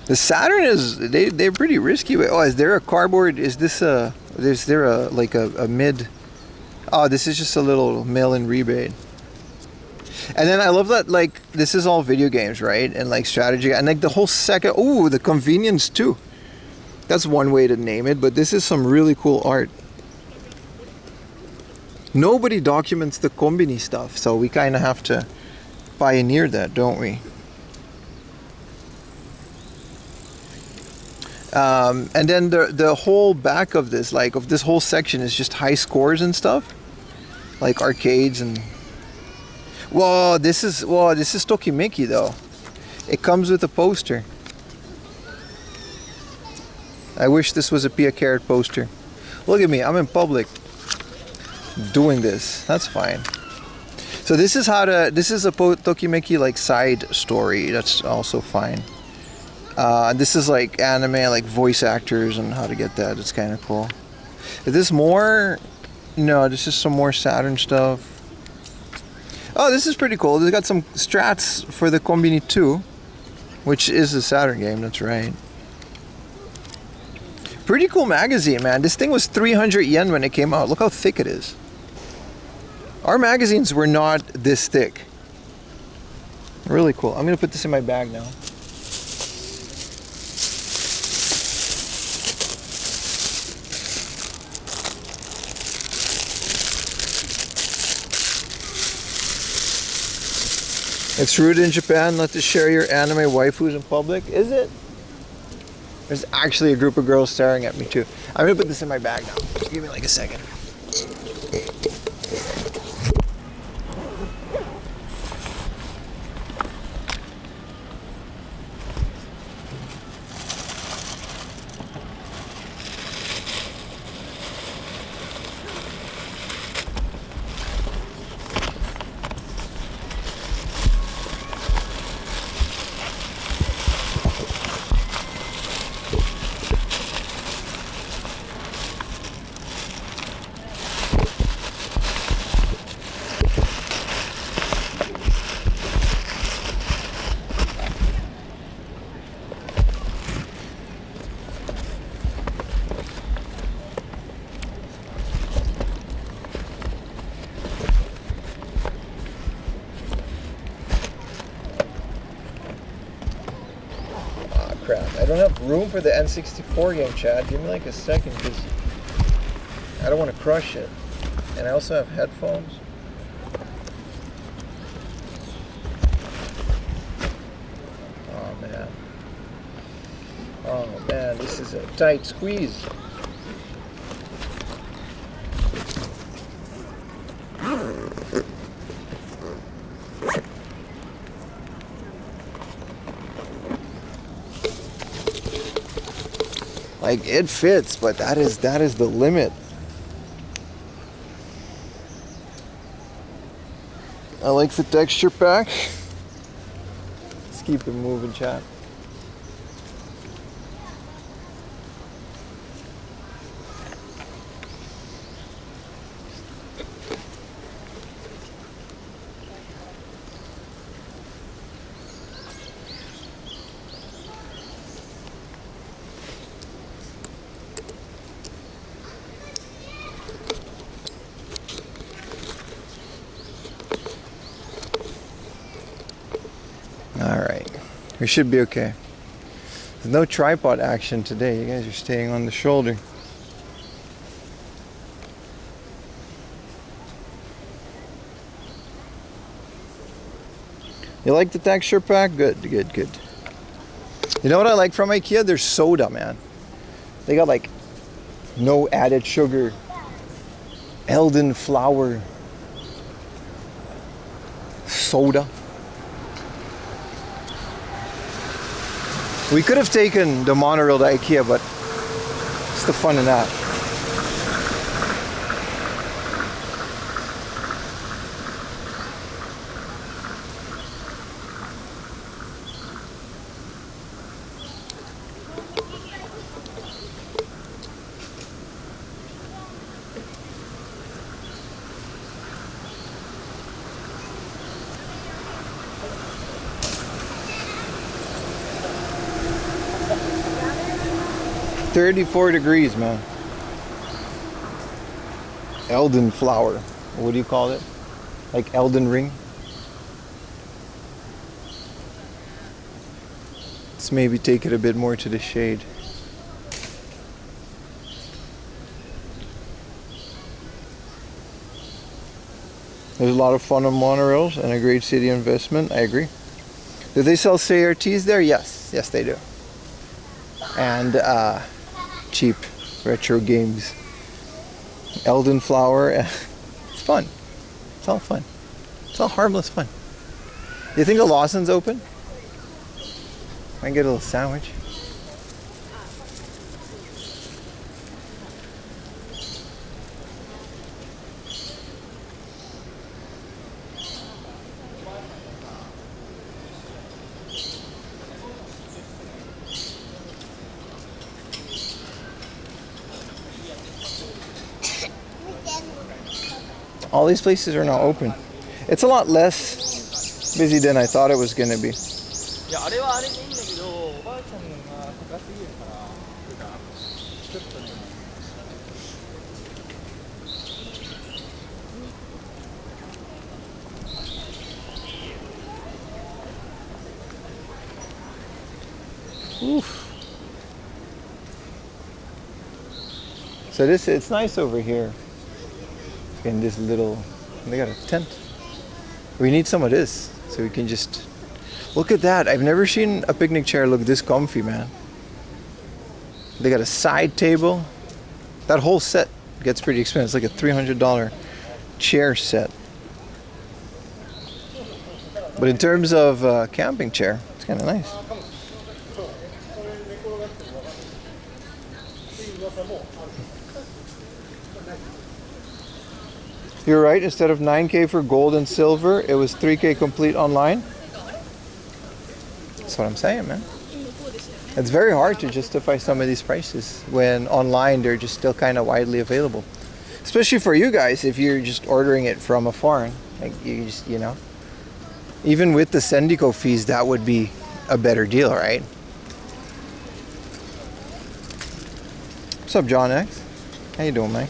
The Saturn is they're pretty risky. Oh, is there a cardboard? Is this a? Is there a like a mid? Oh, this is just a little mail-in rebate. And then I love that, like, this is all video games, right? And like strategy, and like the whole second, oh, the convenience too. That's one way to name it, but this is some really cool art. Nobody documents the kombini stuff, so we kind of have to pioneer that, don't we? And then the whole back of this, like of this whole section, is just high scores and stuff, like arcades and. Whoa, this is Tokimeki though. It comes with a poster. I wish this was a Pia Carrot poster. Look at me, I'm in public doing this. That's fine. So this is this is a Tokimeki like side story. That's also fine. This is like anime, like voice actors and how to get that. It's kind of cool. Is this more? No, this is some more Saturn stuff. Oh, this is pretty cool. They got some strats for the Kombini 2, which is a Saturn game, that's right. Pretty cool magazine, man. This thing was 300 yen when it came out. Look how thick it is. Our magazines were not this thick. Really cool. I'm going to put this in my bag now. It's rude in Japan not to share your anime waifus in public, is it? There's actually a group of girls staring at me too. I'm gonna put this in my bag now. Give me like a second. I don't have room for the N64 game, Chad. Give me like a second, because I don't want to crush it. And I also have headphones. Oh man. Oh man, this is a tight squeeze. Like, it fits, but that is the limit. I like the texture pack. Let's keep it moving, chat. We should be okay. There's no tripod action today. You guys are staying on the shoulder. You like the texture pack? Good, good, good. You know what I like from IKEA? Their soda, man. They got like no added sugar, Elden flour, soda. We could have taken the monorail to IKEA, but what's the fun in that? $34 degrees, man. Elden flower. What do you call it? Like Elden Ring? Let's maybe take it a bit more to the shade. There's a lot of fun on monorails and a great city investment. I agree. Do they sell CRTs there? Yes. Yes, they do. And cheap retro games. Elden Flower. It's fun. It's all fun. It's all harmless fun. You think the Lawson's open? I can get a little sandwich. All these places are now open. It's a lot less busy than I thought it was going to be. Oof. So it's nice over here. In this little, they got a tent. We need some of this so we can just look at that. I've never seen a picnic chair look this comfy, man. They got a side table. That whole set gets pretty expensive. It's like a $300 chair set. But in terms of camping chair, it's kind of nice. You're right, instead of 9K for gold and silver, it was 3K complete online. That's what I'm saying, man. It's very hard to justify some of these prices when online they're just still kind of widely available. Especially for you guys if you're just ordering it from a foreign. Like you just, you know. Even with the Sendico fees, that would be a better deal, right? What's up, John X? How you doing, man?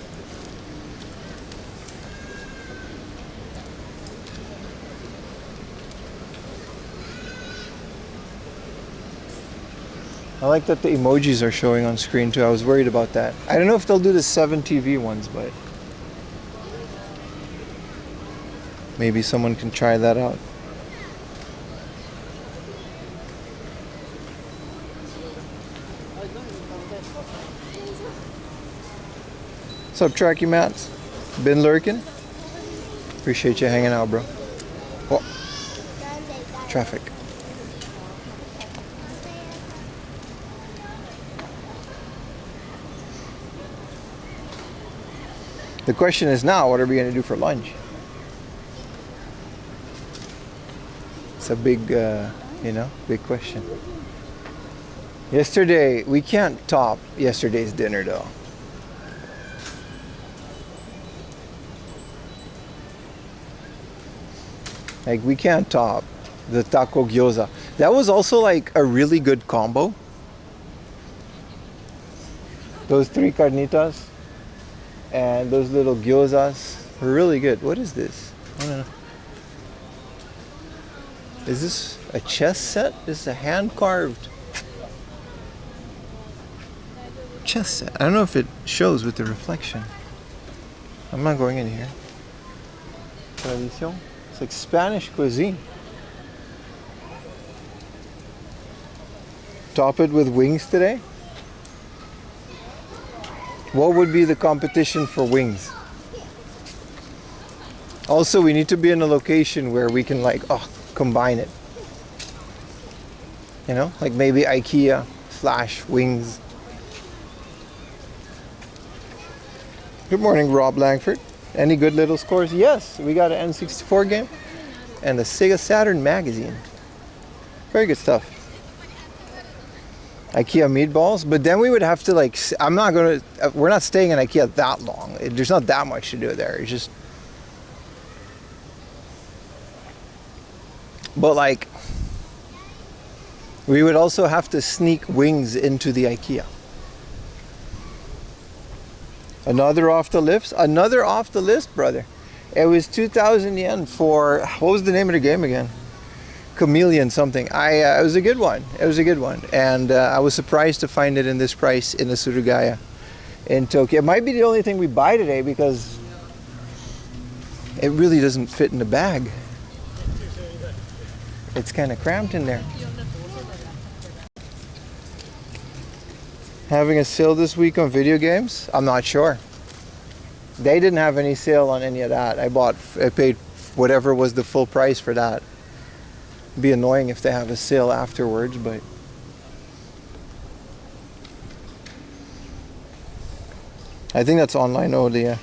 I like that the emojis are showing on screen too. I was worried about that. I don't know if they'll do the 7TV ones, but maybe someone can try that out. What's up, Tracky Mats? Been lurking? Appreciate you hanging out, bro. Oh, traffic. The question is now, what are we going to do for lunch? It's a big, big question. Yesterday, we can't top yesterday's dinner though. Like, we can't top the taco gyoza. That was also like a really good combo. Those 3 carnitas and those little gyozas were really good. What is this? I don't know. Is this a chess set? This is a hand-carved chess set. I don't know if it shows with the reflection. I'm not going in here. Tradición. It's like Spanish cuisine. Top it with wings today. What would be the competition for wings? Also, we need to be in a location where we can combine it. You know, like maybe IKEA / wings. Good morning, Rob Langford. Any good little scores? Yes, we got an N64 game and the Sega Saturn magazine. Very good stuff. IKEA meatballs, but then we would have to we're not staying in IKEA that long. There's not that much to do there. It's just, but we would also have to sneak wings into the IKEA. Another off the list, brother. It was 2,000 yen for, what was the name of the game again? chameleon something. It was a good one. It was a good one, and I was surprised to find it in this price in the Surugaya in Tokyo. It might be the only thing we buy today because it really doesn't fit in the bag. It's kind of cramped in there. Having a sale this week on video games? I'm not sure. They didn't have any sale on any of that. I paid whatever was the full price for that. It'd be annoying if they have a sale afterwards, but I think that's online only. Yeah.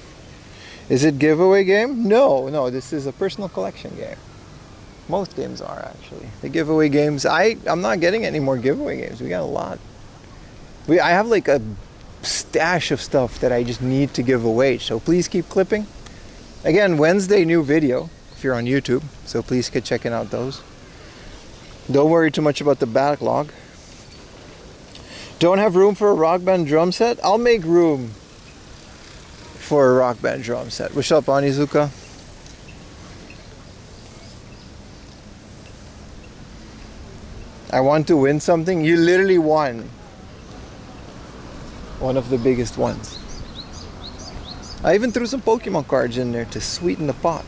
Is it giveaway game? No, this is a personal collection game. Most games are actually. The giveaway games, I'm not getting any more giveaway games. We got a lot. I have like a stash of stuff that I just need to give away, so please keep clipping. Again, Wednesday new video if you're on YouTube, so please keep checking out those. Don't worry too much about the backlog. Don't have room for a Rock Band drum set? I'll make room for a Rock Band drum set. What's up, Onizuka? I want to win something. You literally won one of the biggest ones. I even threw some Pokemon cards in there to sweeten the pot.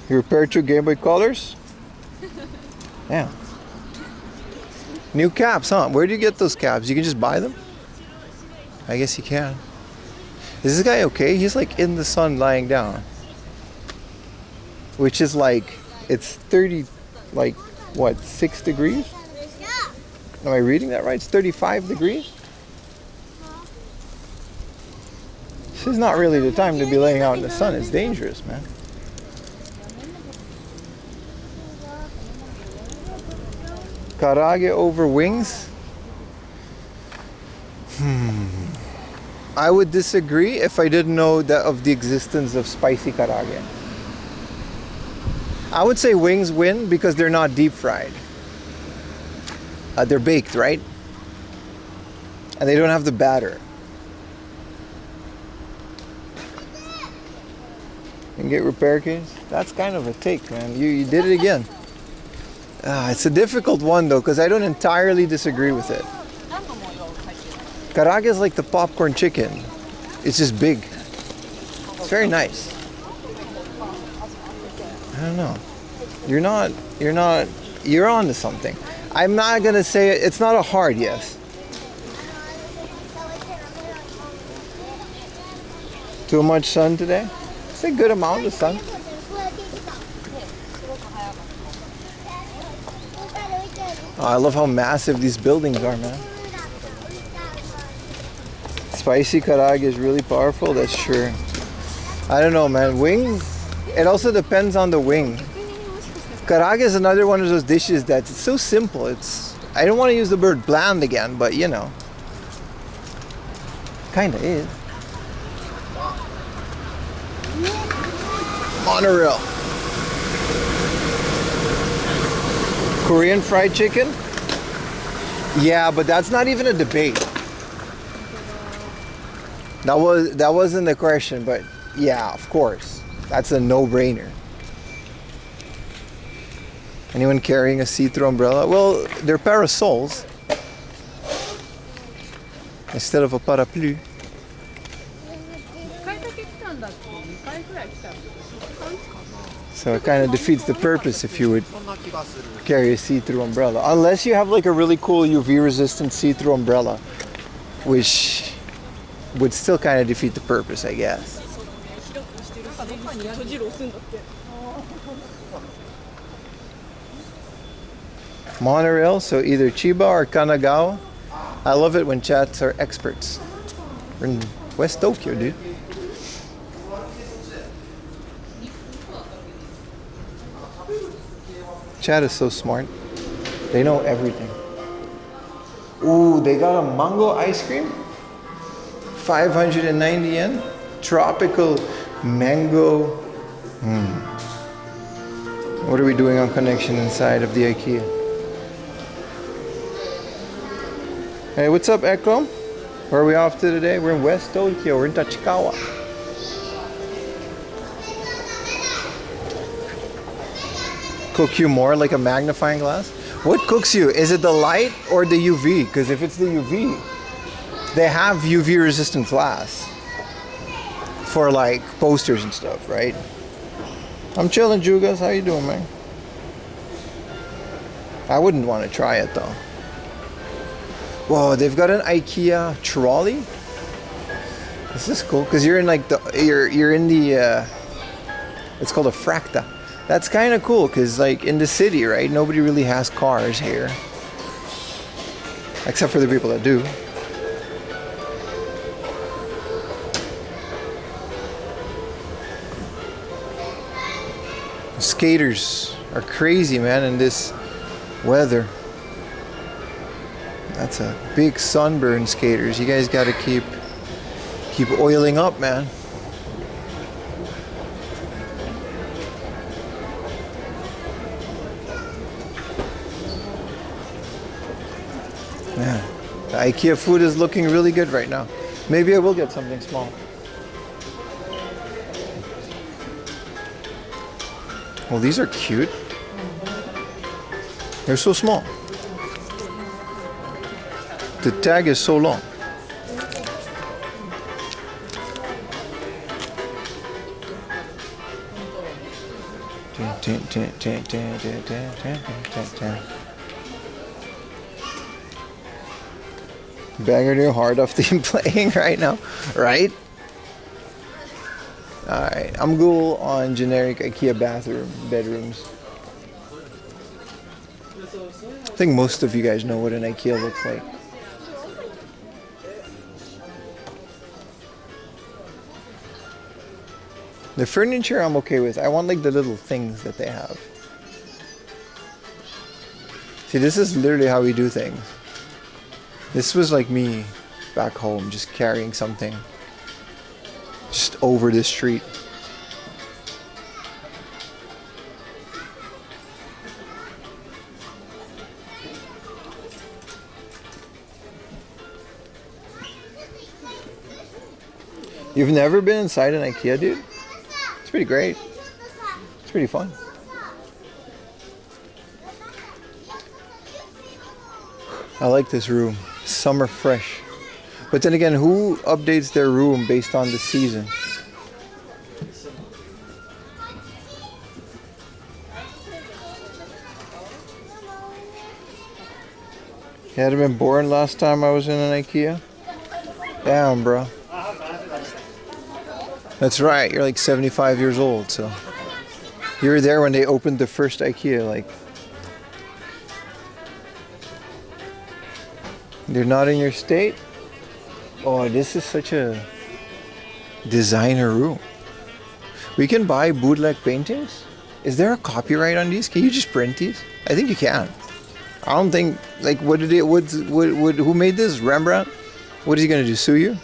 You repair 2 Game Boy Colors? Yeah. New caps, huh? Where do you get those caps? You can just buy them? I guess you can. Is this guy okay? He's like in the sun lying down. Which is like, it's 30, like, what, 6 degrees? Am I reading that right? It's 35 degrees? This is not really the time to be laying out in the sun. It's dangerous, man. Karage over wings? I would disagree if I didn't know that of the existence of spicy karage. I would say wings win because they're not deep fried. They're baked, right? And they don't have the batter. And get repair kits? That's kind of a take, man. You did it again. It's a difficult one though, because I don't entirely disagree with it. Karage is like the popcorn chicken. It's just big. It's very nice. I don't know. You're on to something. I'm not gonna say it. It's not a hard yes. Too much sun today? It's a good amount of sun. Oh, I love how massive these buildings are, man. Spicy karage is really powerful, that's sure. I don't know, man. Wings, it also depends on the wing. Karage is another one of those dishes that's so simple. I don't want to use the word bland again, but you know. Kinda is. Monorail. Korean fried chicken? Yeah, but that's not even a debate. That wasn't the question, but yeah, of course. That's a no-brainer. Anyone carrying a see-through umbrella? Well, they're parasols instead of a parapluie. So it kind of defeats the purpose if you would carry a see-through umbrella. Unless you have like a really cool UV-resistant see-through umbrella, which would still kind of defeat the purpose, I guess. Monorail, so either Chiba or Kanagawa. I love it when chats are experts. We're in West Tokyo, dude. Chat is so smart. They know everything. Ooh, they got a mango ice cream? 590 yen? Tropical mango. What are we doing on connection inside of the IKEA? Hey, what's up, Echo? Where are we off to today? We're in West Tokyo. We're in Tachikawa. Cook you more like a magnifying glass? What cooks you? Is it the light or the UV? Because if it's the UV, they have UV resistant glass for like posters and stuff, right? I'm chilling, Jugas. How you doing, man? I wouldn't want to try it though. Whoa, they've got an IKEA trolley. This is cool because you're in like the you're in the it's called a fracta. That's kind of cool because like in the city, right? Nobody really has cars here, except for the people that do. Skaters are crazy, man, in this weather. That's a big sunburn, skaters. You guys got to keep oiling up, man. Man, the IKEA food is looking really good right now. Maybe I will get something small. Well, these are cute. They're so small. The tag is so long. Banging your heart off theme playing right now, right? Alright, I'm cool on generic IKEA bedrooms. I think most of you guys know what an IKEA looks like. The furniture I'm okay with. I want like the little things that they have. See, this is literally how we do things. This was like me back home, just carrying something just over the street. You've never been inside an IKEA, dude? It's pretty great. It's pretty fun. I like this room. Summer fresh. But then again, who updates their room based on the season? You had been born last time I was in an IKEA? Damn, bro. That's right, you're like 75 years old, so you were there when they opened the first IKEA, like. They're not in your state? Oh, this is such a designer room. We can buy bootleg paintings? Is there a copyright on these? Can you just print these? I think you can. I don't think, like, who made this? Rembrandt? What is he gonna do, sue you?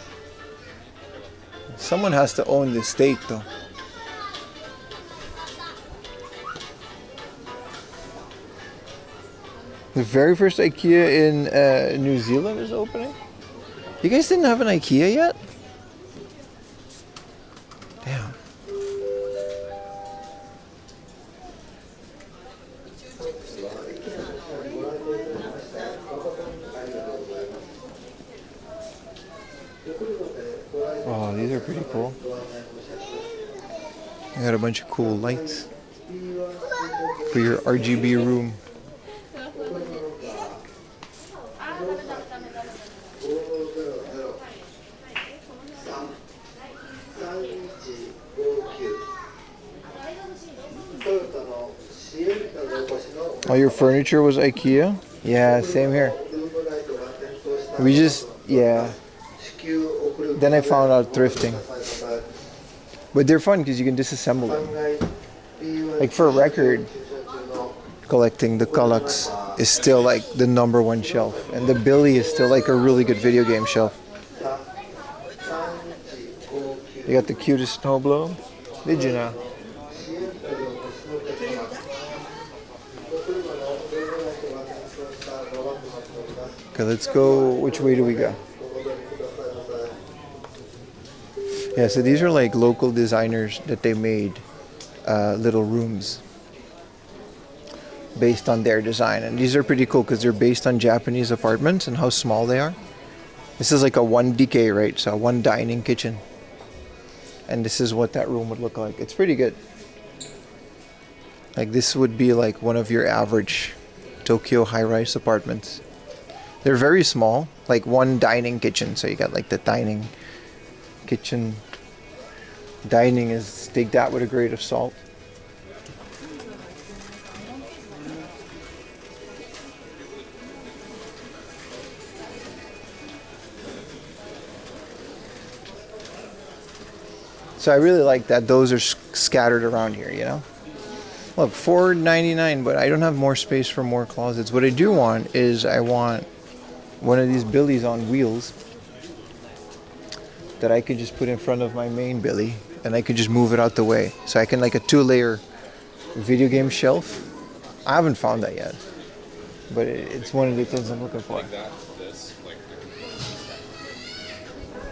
Someone has to own the estate, though. The very first IKEA in New Zealand is opening? You guys didn't have an IKEA yet? Damn. Oh, these are pretty cool. I got a bunch of cool lights for your RGB room. All your furniture was IKEA? Yeah, same here. We just, yeah. Then I found out thrifting. But they're fun because you can disassemble them. Like for a record, collecting the Kallax is still like the #1 shelf. And the Billy is still like a really good video game shelf. You got the cutest snow globe? Did you know? Okay, let's go. Which way do we go? Yeah, so these are like local designers that they made little rooms based on their design. And these are pretty cool because they're based on Japanese apartments and how small they are. This is like a 1DK, right? So one dining kitchen. And this is what that room would look like. It's pretty good. Like this would be like one of your average Tokyo high-rise apartments. They're very small, like one dining kitchen. So you got like the dining kitchen. Dining is, take that with a grain of salt. So I really like that those are scattered around here, you know? Look, $4.99, but I don't have more space for more closets. What I do want is I want one of these billies on wheels that I could just put in front of my main billy and I could just move it out the way. So I can like a 2-layer video game shelf. I haven't found that yet, but it's one of the things I'm looking for.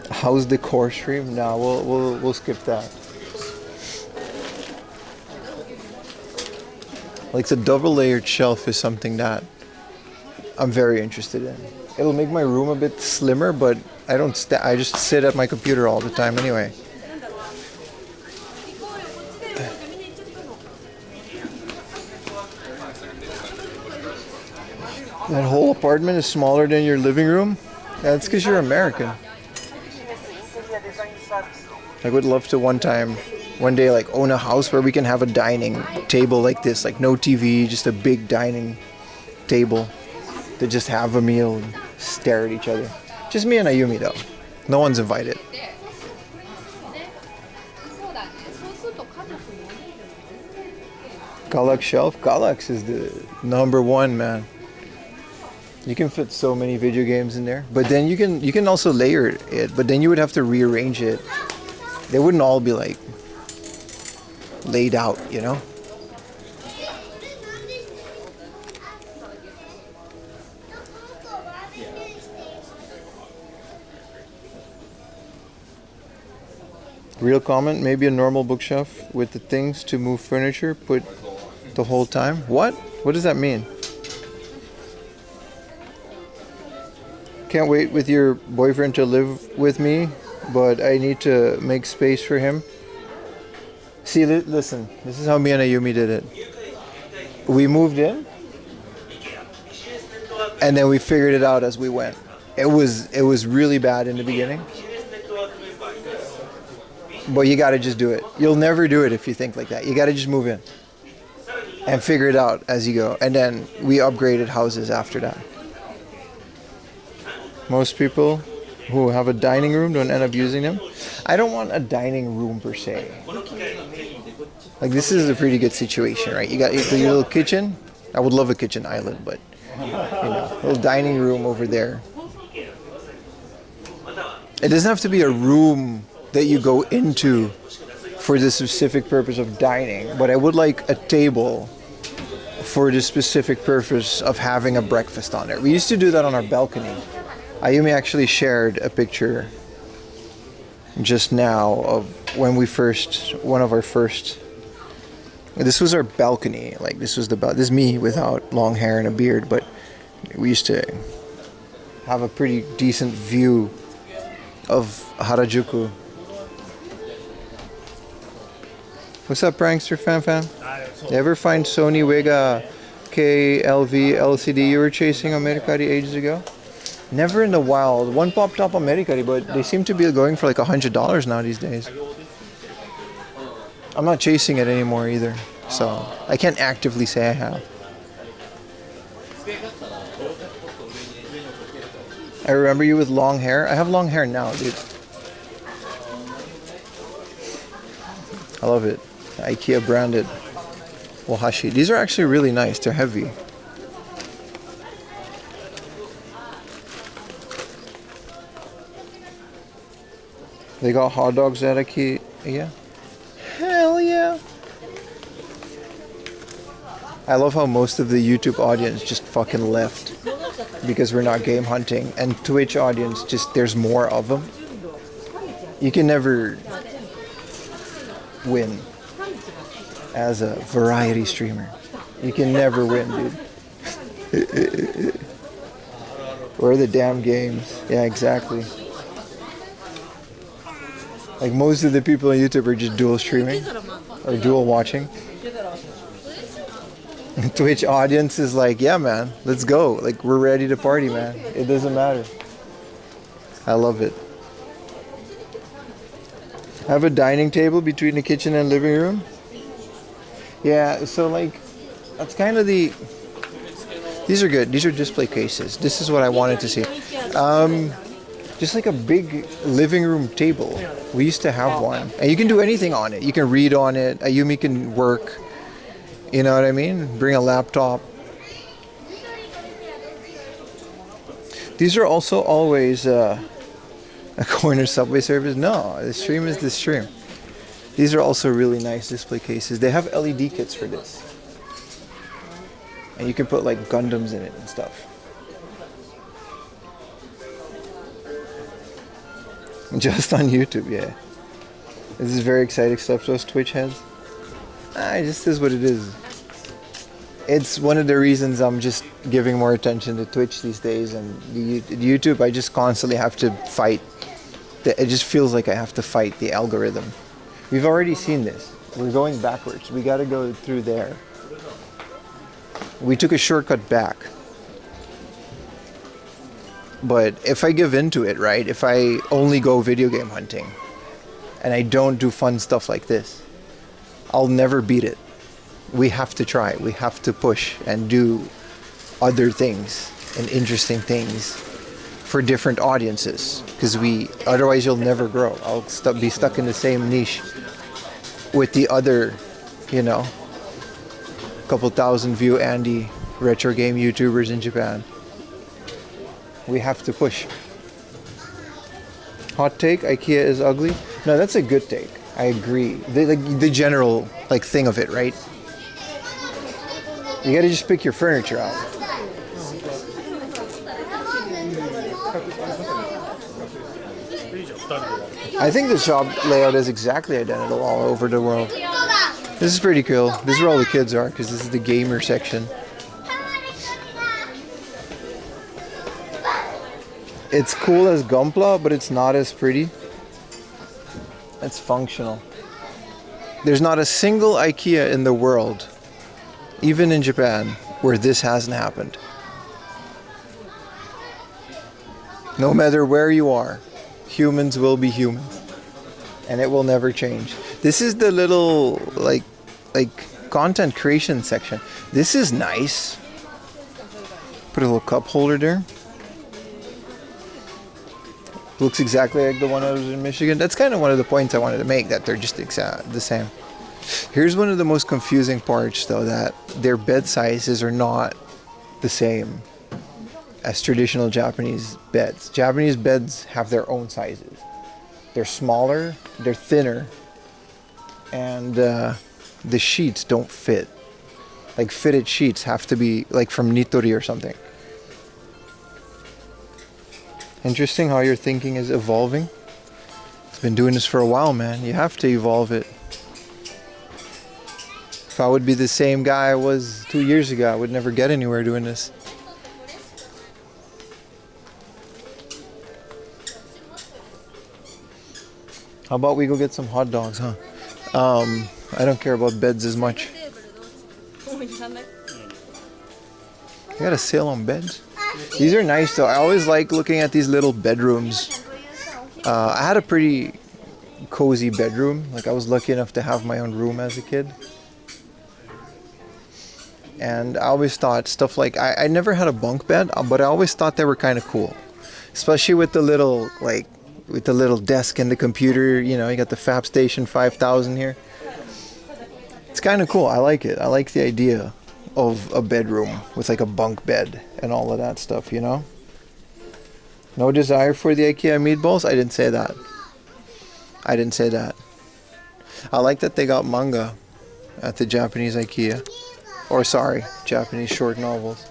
How's the core stream? No, we'll skip that. Like the double-layered shelf is something that I'm very interested in. It'll make my room a bit slimmer, but I don't. I just sit at my computer all the time anyway. That whole apartment is smaller than your living room? That's because you're American. I would love to one day like own a house where we can have a dining table like this, like no TV, just a big dining table to just have a meal and stare at each other. Just me and Ayumi though. No one's invited. Galax shelf? Galax is the #1, man. You can fit so many video games in there. But then you can also layer it, but then you would have to rearrange it. They wouldn't all be like laid out, you know? Real comment, maybe a normal bookshelf with the things to move furniture, put the whole time. What? What does that mean? Can't wait with your boyfriend to live with me, but I need to make space for him. See, listen, this is how me and Ayumi did it. We moved in, and then we figured it out as we went. It was really bad in the beginning, but you gotta just do it. You'll never do it if you think like that. You gotta just move in and figure it out as you go. And then we upgraded houses after that. Most people who have a dining room don't end up using them. I don't want a dining room per se. Like this is a pretty good situation, right? You got your little kitchen. I would love a kitchen island, but you know, little dining room over there. It doesn't have to be a room that you go into for the specific purpose of dining, but I would like a table for the specific purpose of having a breakfast on it. We used to do that on our balcony. Ayumi actually shared a picture just now of when one of our first, this was our balcony, like this is me without long hair and a beard, but we used to have a pretty decent view of Harajuku. What's up, prankster fan? You ever find Sony Vega KLV LCD you were chasing on Mercari ages ago? Never in the wild. One popped up on Mercari, but they seem to be going for like $100 now these days. I'm not chasing it anymore either, so I can't actively say I have. I remember you with long hair. I have long hair now, dude. I love it. IKEA branded wahashi. These are actually really nice. They're heavy. They got hot dogs at IKEA. Yeah. Hell yeah. I love how most of the YouTube audience just fucking left. because we're not game hunting, and Twitch audience just there's more of them. You can never win as a variety streamer. You can never win, dude. Where are the damn games? Yeah, exactly. Like most of the people on YouTube are just dual streaming or dual watching. Twitch audience is like, yeah, man, let's go. Like, we're ready to party, man. It doesn't matter. I love it. I have a dining table between the kitchen and living room. Yeah, so like, that's kind of the... These are good. These are display cases. This is what I wanted to see. Just like a big living room table. We used to have one. And you can do anything on it. You can read on it. Ayumi can work. You know what I mean? Bring a laptop. These are also always a corner subway service. No, the stream is the stream. These are also really nice display cases. They have LED kits for this. And you can put like Gundams in it and stuff. Just on YouTube, yeah. This is very exciting stuff those Twitch has. It just is what it is. It's one of the reasons I'm just giving more attention to Twitch these days, and YouTube I just constantly have to fight. It just feels like I have to fight the algorithm. We've already seen this. We're going backwards. We got to go through there. We took a shortcut back. But if I give into it, right? If I only go video game hunting and I don't do fun stuff like this, I'll never beat it. We have to try. We have to push and do other things and interesting things for different audiences, because otherwise you'll never grow. I'll be stuck in the same niche with the other, couple thousand view Andy retro game YouTubers in Japan. We have to push. Hot take, IKEA is ugly. No, that's a good take. I agree. The general thing of it, right? You gotta just pick your furniture out. I think the shop layout is exactly identical all over the world. This is pretty cool. This is where all the kids are, because this is the gamer section. It's cool as Gunpla, but it's not as pretty. It's functional. There's not a single IKEA in the world, even in Japan, where this hasn't happened. No matter where you are, humans will be humans, and it will never change. This is the little like content creation section. This is nice. Put a little cup holder there. Looks exactly like the one I was in Michigan. That's kind of one of the points I wanted to make, that they're just the same. Here's one of the most confusing parts, though, that their bed sizes are not the same as traditional Japanese beds. Japanese beds have their own sizes. They're smaller, they're thinner, and the sheets don't fit. Like, fitted sheets have to be like from Nitori or something. Interesting how your thinking is evolving. I've been doing this for a while, man. You have to evolve it. If I would be the same guy I was 2 years ago, I would never get anywhere doing this. How about we go get some hot dogs, huh? I don't care about beds as much. You got a sale on beds? These are nice though. I always like looking at these little bedrooms. I had a pretty cozy bedroom. Like, I was lucky enough to have my own room as a kid. And I always thought stuff like, I never had a bunk bed, but I always thought they were kind of cool. Especially with the little, with the little desk and the computer, you got the Fab Station 5000 here. It's kind of cool. I like it. I like the idea of a bedroom with a bunk bed and all of that stuff, No desire for the IKEA meatballs? I didn't say that. I like that they got manga at the Japanese IKEA. Or sorry, Japanese short novels.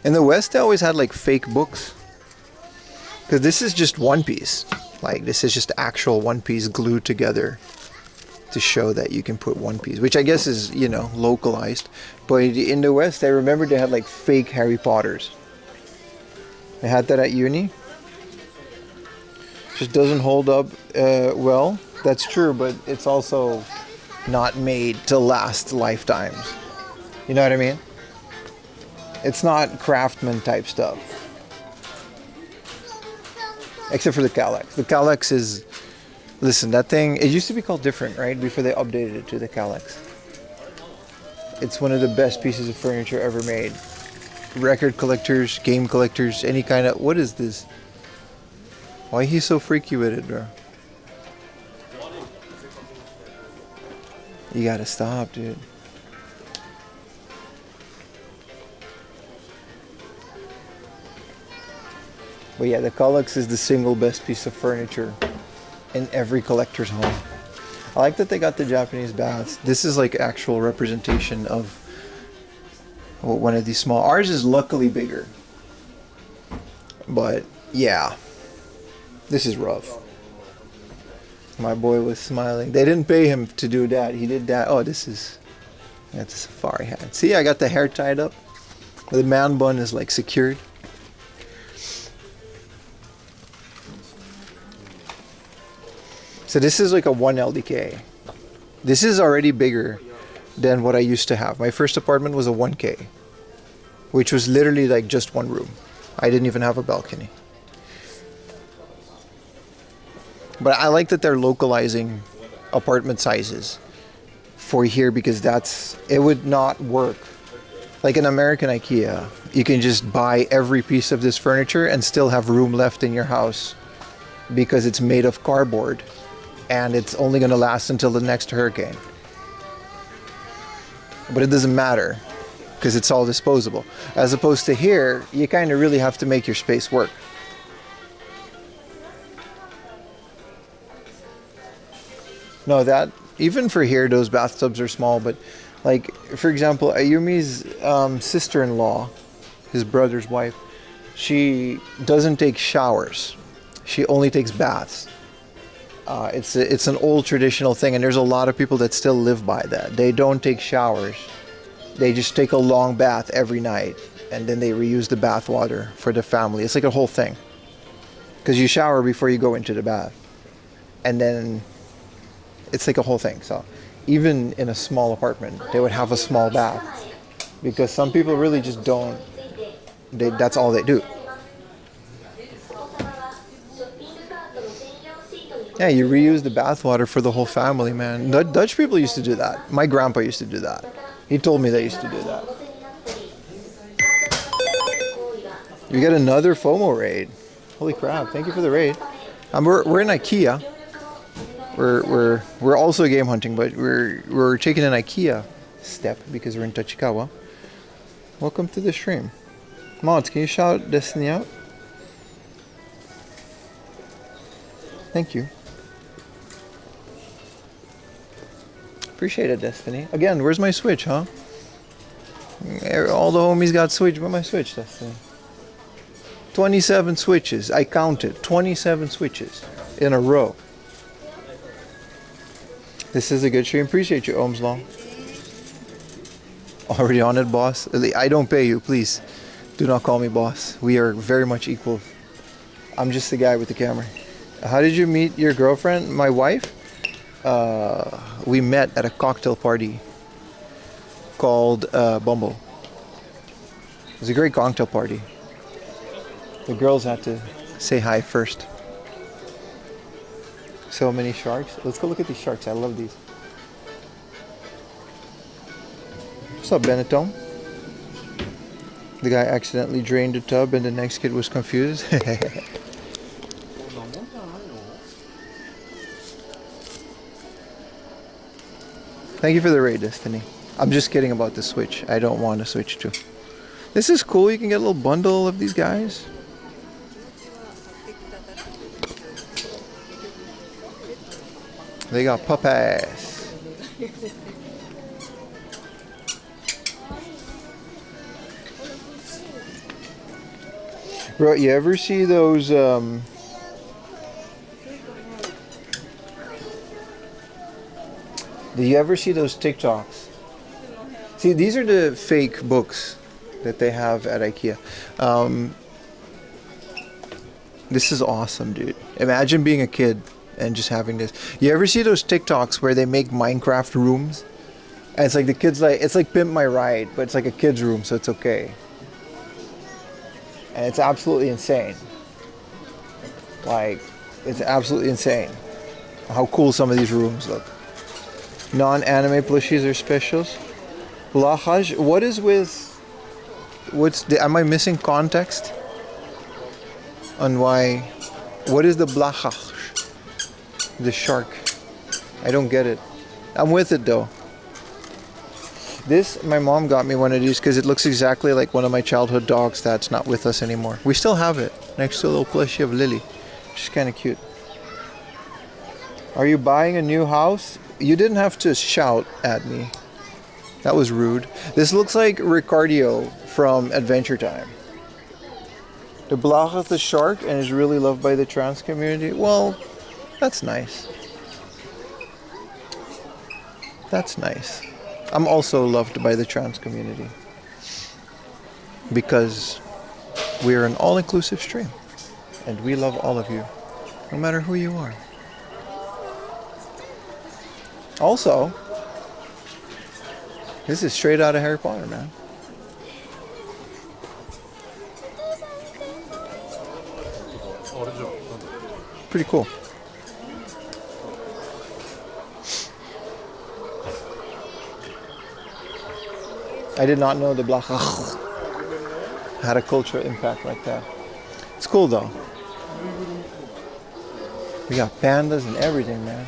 In the West, they always had like fake books. Because this is just one piece. Like, this is just actual one piece glued together to show that you can put one piece, which I guess is, you know, localized. But in the West, I remember they had like fake Harry Potters. They had that at uni. Just doesn't hold up well. That's true, but it's also not made to last lifetimes. You know what I mean? It's not craftsman type stuff. Except for the Kallax. The Kallax is... Listen, that thing... It used to be called different, right? Before they updated it to the Kallax. It's one of the best pieces of furniture ever made. Record collectors, game collectors, any kind of... What is this? Why he so freaky with it, bro? You gotta stop, dude. But yeah, the Kallax is the single best piece of furniture in every collector's home. I like that they got the Japanese baths. This is like actual representation of one of these small. Ours is luckily bigger. But yeah, this is rough. My boy was smiling. They didn't pay him to do that. He did that. Oh, that's a safari hat. See, I got the hair tied up. The man bun is like secured. So this is like a 1 LDK. This is already bigger than what I used to have. My first apartment was a 1K, which was literally like just one room. I didn't even have a balcony. But I like that they're localizing apartment sizes for here because it would not work. Like in American IKEA, you can just buy every piece of this furniture and still have room left in your house because it's made of cardboard. And it's only going to last until the next hurricane. But it doesn't matter because it's all disposable. As opposed to here, you kind of really have to make your space work. No, that even for here, those bathtubs are small. But like, for example, Ayumi's sister-in-law, his brother's wife, she doesn't take showers. She only takes baths. It's an old traditional thing, and there's a lot of people that still live by that. They don't take showers. They just take a long bath every night, and then they reuse the bath water for the family. It's like a whole thing. Because you shower before you go into the bath. And then it's like a whole thing. So even in a small apartment, they would have a small bath. Because some people really just don't, that's all they do. Yeah, you reuse the bathwater for the whole family, man. Dutch people used to do that. My grandpa used to do that. He told me they used to do that. We got another FOMO raid. Holy crap! Thank you for the raid. We're in IKEA. We're also game hunting, but we're taking an IKEA step because we're in Tachikawa. Welcome to the stream. Mods, can you shout Destiny out? Thank you. Appreciate it, Destiny. Again, where's my Switch, huh? All the homies got Switch, but my Switch, Destiny. 27 switches. I counted 27 switches in a row. This is a good stream. Appreciate you, Ohms Long. Already on it, boss. I don't pay you, please. Do not call me boss. We are very much equal. I'm just the guy with the camera. How did you meet your girlfriend? My wife? We met at a cocktail party called Bumble. It was a great cocktail party. The girls had to say hi first. So many sharks. Let's go look at these sharks. I love these. What's up, Benetton? The guy accidentally drained the tub and the next kid was confused. Thank you for the raid, Destiny. I'm just kidding about the Switch. I don't want to switch to. This is cool. You can get a little bundle of these guys. They got puppies. Bro, you ever see those do you ever see those TikToks? See, these are the fake books that they have at IKEA. This is awesome, dude. Imagine being a kid and just having this. You ever see those TikToks where they make Minecraft rooms? And it's like the kids it's like Pimp My Ride, but it's like a kid's room, so it's okay. And it's absolutely insane. Like, it's absolutely insane how cool some of these rooms look. Non-anime plushies are specials. Blahaj, what is with... am I missing context on why... What is the blahaj? The shark. I don't get it. I'm with it though. This, my mom got me one of these because it looks exactly like one of my childhood dogs that's not with us anymore. We still have it next to a little plushie of Lily, which is kind of cute. Are you buying a new house? You didn't have to shout at me. That was rude. This looks like Ricardio from Adventure Time. The Blacha the shark and is really loved by the trans community. Well, that's nice. That's nice. I'm also loved by the trans community because we're an all-inclusive stream and we love all of you, no matter who you are. Also, this is straight out of Harry Potter, man. Pretty cool. I did not know the Blacha had a cultural impact like that. It's cool though. We got pandas and everything, man.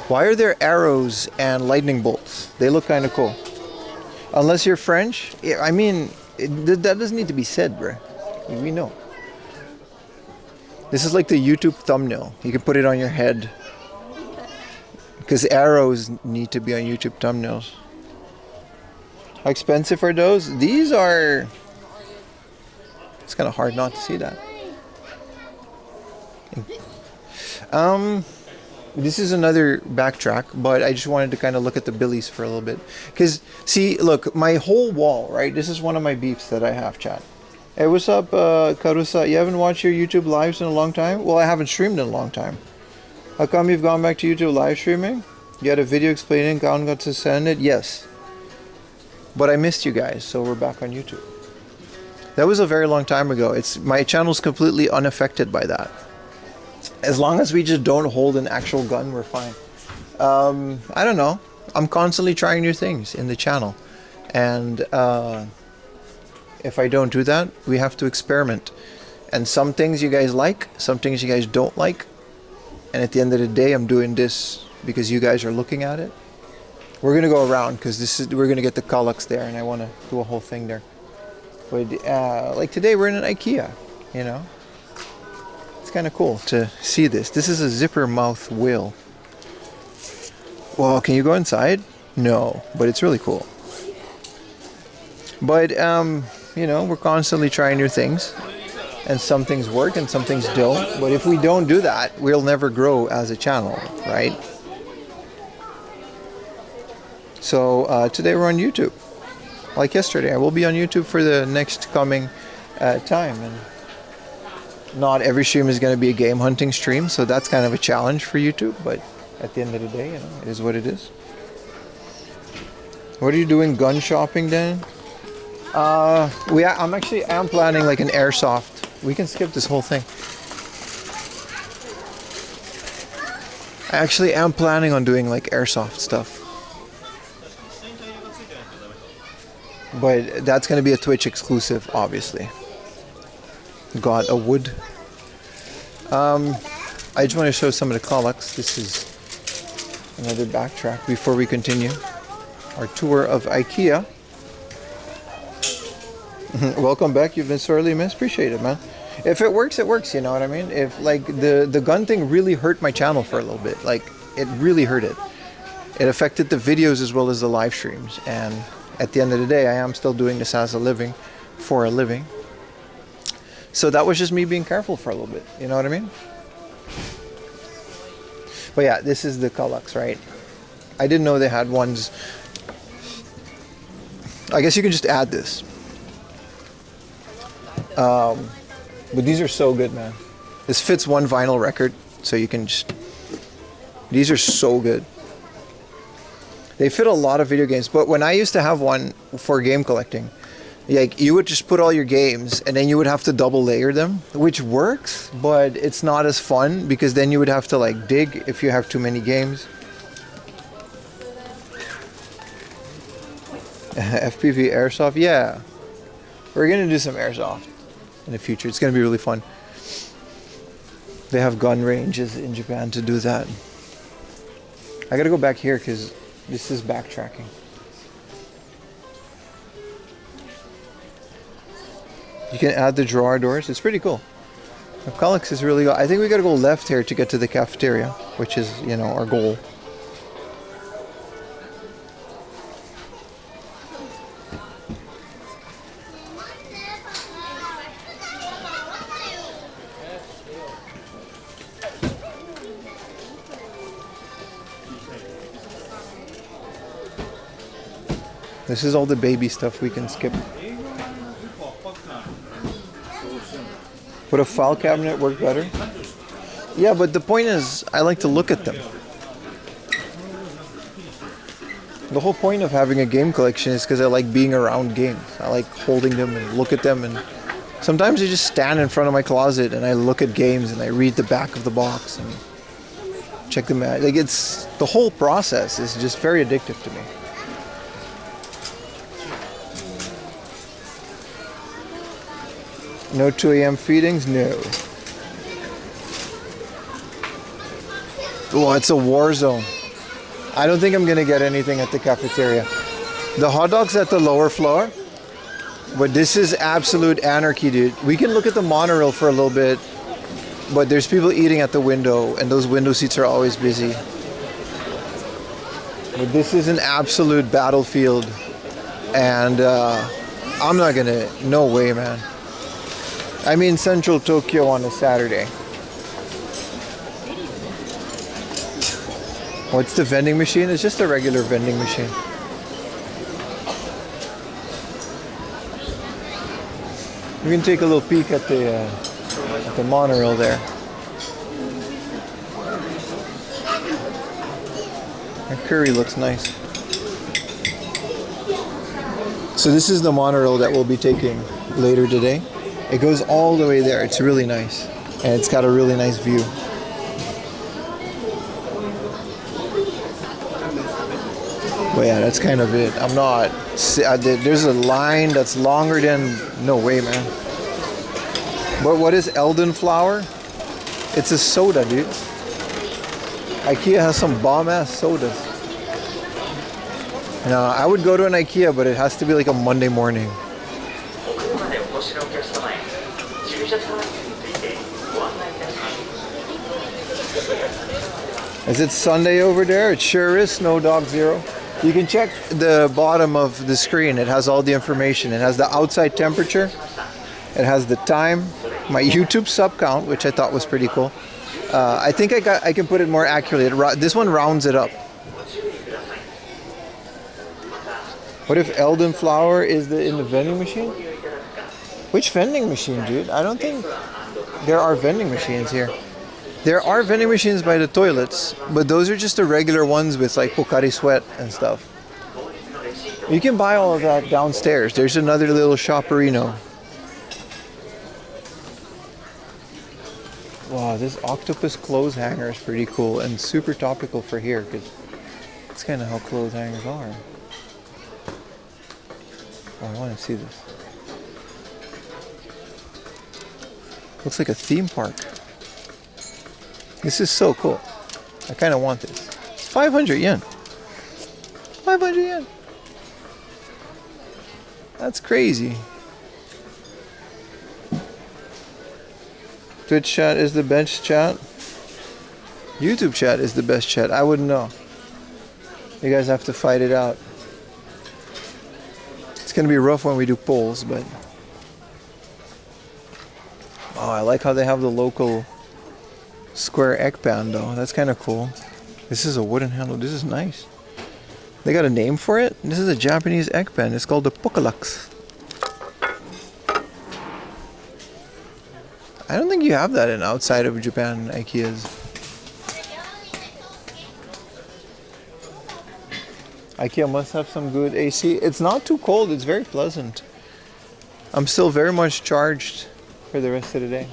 Why are there arrows and lightning bolts? They look kind of cool. Unless you're French, I mean, that doesn't need to be said, bro. We know. This is like the YouTube thumbnail. You can put it on your head. Because arrows need to be on YouTube thumbnails. How expensive are those? These are... It's kind of hard not to see that. This is another backtrack, but I just wanted to kind of look at the billies for a little bit. Because, see, look, my whole wall, right? This is one of my beefs that I have, chat. Hey, what's up, Karusa? You haven't watched your YouTube lives in a long time? Well, I haven't streamed in a long time. How come you've gone back to YouTube live streaming? You had a video explaining how got to send it? Yes. But I missed you guys, so we're back on YouTube. That was a very long time ago. My channel's completely unaffected by that. As long as we just don't hold an actual gun, we're fine. I don't know. I'm constantly trying new things in the channel. And if I don't do that, we have to experiment. And some things you guys like, some things you guys don't like. And at the end of the day, I'm doing this because you guys are looking at it. We're going to go around because we're going to get the Kallax there. And I want to do a whole thing there. But like today, we're in an IKEA, you know. Kind of cool to see this. This is a zipper mouth wheel. Well, can you go inside? No, but it's really cool. But you know, we're constantly trying new things, and some things work and some things don't. But if we don't do that, we'll never grow as a channel, right? So today we're on YouTube. Like yesterday, I will be on YouTube for the next coming time. And not every stream is going to be a game hunting stream, so that's kind of a challenge for YouTube, but at the end of the day, you know, it is what it is. What are you doing gun shopping, Dan? I'm planning like an airsoft. We can skip this whole thing. I actually am planning on doing like airsoft stuff. But that's going to be a Twitch exclusive, obviously. Got a wood. I just want to show some of the Kallax. This is another backtrack before we continue our tour of IKEA. Welcome back. You've been sorely missed. Appreciate it, man. If it works, it works. You know what I mean? If like the gun thing really hurt my channel for a little bit, like it really hurt it. It affected the videos as well as the live streams. And at the end of the day, I am still doing this as a living, for a living. So that was just me being careful for a little bit. You know what I mean? But yeah, this is the Kallax, right? I didn't know they had ones. I guess you can just add this. But these are so good, man. This fits one vinyl record, so you can just... These are so good. They fit a lot of video games, but when I used to have one for game collecting, like you would just put all your games and then you would have to double layer them, which works, but it's not as fun because then you would have to like dig if you have too many games. FPV airsoft, yeah. We're gonna do some airsoft in the future. It's gonna be really fun. They have gun ranges in Japan to do that. I gotta go back here because this is backtracking. You can add the drawer doors. It's pretty cool. The Kallax is really good. I think we gotta go left here to get to the cafeteria, which is, you know, our goal. This is all the baby stuff we can skip. Would a file cabinet work better? Yeah, but the point is, I like to look at them. The whole point of having a game collection is because I like being around games. I like holding them and look at them, and sometimes I just stand in front of my closet and I look at games and I read the back of the box and check them out. Like, it's the whole process is just very addictive to me. No 2 a.m. feedings? No. Oh, it's a war zone. I don't think I'm gonna get anything at the cafeteria. The hot dog's at the lower floor, but this is absolute anarchy, dude. We can look at the monorail for a little bit, but there's people eating at the window, and those window seats are always busy. But this is an absolute battlefield, and I'm not gonna, no way, man. I'm in central Tokyo on a Saturday. What's the vending machine? It's just a regular vending machine. We can take a little peek at the monorail there. That curry looks nice. So this is the monorail that we'll be taking later today. It goes all the way there. It's really nice. And it's got a really nice view. But yeah, that's kind of it. I'm not... There's a line that's longer than... No way, man. But what is Eldenflower? It's a soda, dude. IKEA has some bomb-ass sodas. No, I would go to an IKEA, but it has to be like a Monday morning. Is it Sunday over there? It sure is. Snow Dog Zero. You can check the bottom of the screen. It has all the information. It has the outside temperature. It has the time. My YouTube sub count, which I thought was pretty cool. I think I can put it more accurately. This one rounds it up. What if Eldenflower is in the vending machine? Which vending machine, dude? I don't think there are vending machines here. There are vending machines by the toilets, but those are just the regular ones with like Pocari Sweat and stuff. You can buy all of that downstairs. There's another little shopperino. Wow, this octopus clothes hanger is pretty cool and super topical for here because it's kind of how clothes hangers are. Oh, I want to see this. Looks like a theme park. This is so cool. I kind of want this. It's 500 yen. 500 yen. That's crazy. Twitch chat is the best chat. YouTube chat is the best chat. I wouldn't know. You guys have to fight it out. It's going to be rough when we do polls, but Oh, I like how they have the local square ekpan though. That's kind of cool. This is a wooden handle. This is nice. They got a name for it. This is a Japanese ekpan. It's called the pokalux. I don't think you have that in outside of Japan IKEAs. IKEA must have some good AC. It's not too cold. It's very pleasant. I'm still very much charged for the rest of the day.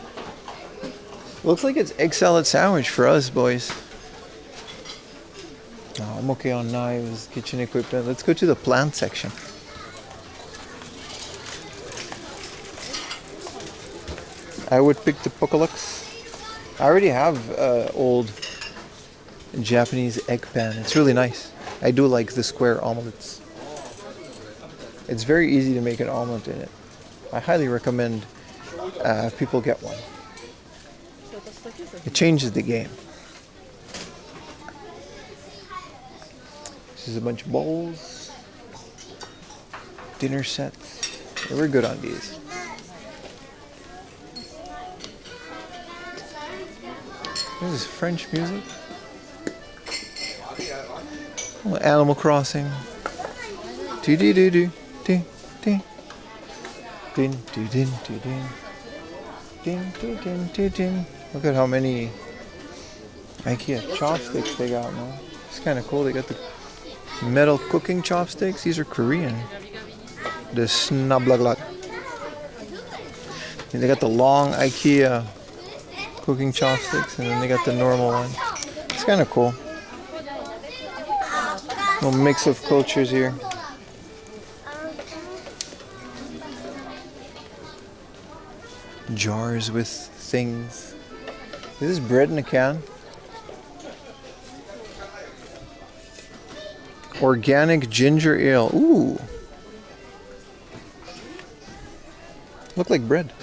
Looks like it's egg salad sandwich for us, boys. Oh, I'm okay on knives, kitchen equipment. Let's go to the plant section. I would pick the pokalux. I already have old Japanese egg pan. It's really nice. I do like the square omelets. It's very easy to make an omelet in it. I highly recommend people get one. It changes the game. This is a bunch of bowls, dinner sets. We're good on these. This is French music. Oh, Animal Crossing. Do do do do do do. Din do din do din. Din do din do din. Look at how many IKEA chopsticks they got, man. It's kind of cool. They got the metal cooking chopsticks. These are Korean. The snablaglak. And they got the long IKEA cooking chopsticks, and then they got the normal one. It's kind of cool. Little mix of cultures here. Jars with things. This is bread in a can. Organic ginger ale. Ooh. Look like bread.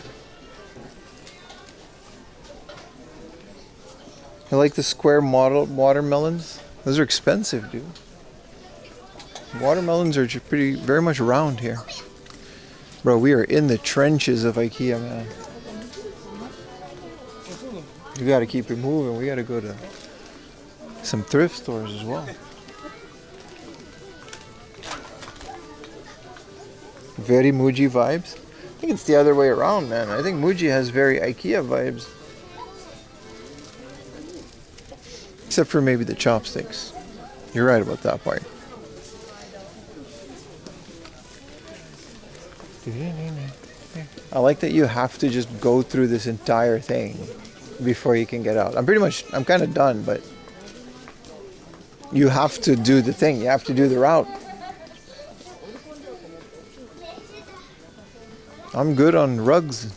I like the square model watermelons. Those are expensive, dude. Watermelons are very much round here. Bro, we are in the trenches of IKEA, man. You gotta keep it moving. We gotta go to some thrift stores as well. Very Muji vibes. I think it's the other way around, man. I think Muji has very IKEA vibes. Except for maybe the chopsticks. You're right about that part. I like that you have to just go through this entire thing before you can get out. I'm kind of done, but you have to do the thing. You have to do the route. I'm good on rugs.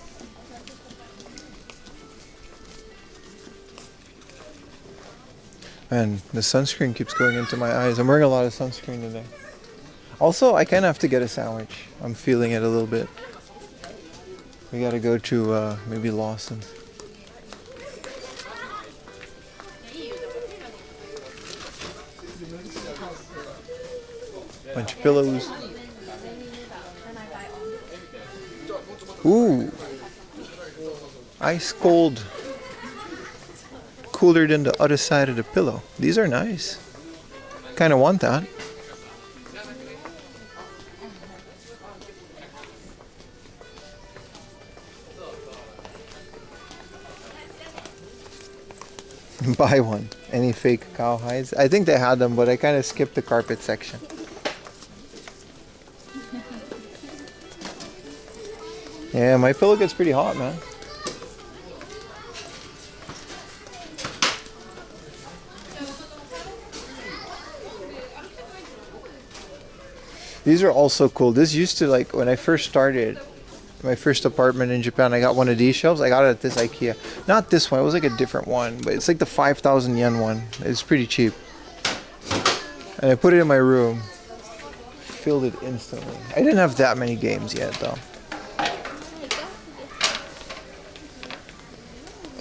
Man, the sunscreen keeps going into my eyes. I'm wearing a lot of sunscreen today. Also, I kind of have to get a sandwich. I'm feeling it a little bit. We gotta go to maybe Lawson's. Bunch of pillows. Ooh. Ice cold. Cooler than the other side of the pillow. These are nice. Kind of want that. Buy one. Any fake cow hides? I think they had them, but I kind of skipped the carpet section. Yeah, my pillow gets pretty hot, man. These are also cool. This used to, like, when I first started my first apartment in Japan, I got one of these shelves. I got it at this IKEA. Not this one. It was like a different one, but it's like the 5,000 yen one. It's pretty cheap. And I put it in my room. Filled it instantly. I didn't have that many games yet, though.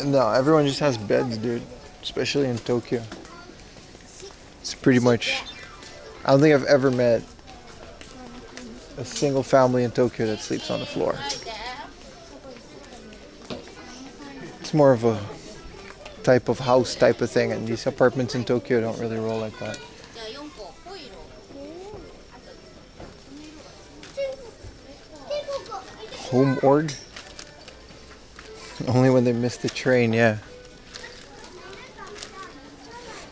No, everyone just has beds, dude. Especially in Tokyo. It's pretty much... I don't think I've ever met a single family in Tokyo that sleeps on the floor. It's more of a type of house type of thing, and these apartments in Tokyo don't really roll like that. Home org? Only when they miss the train, yeah.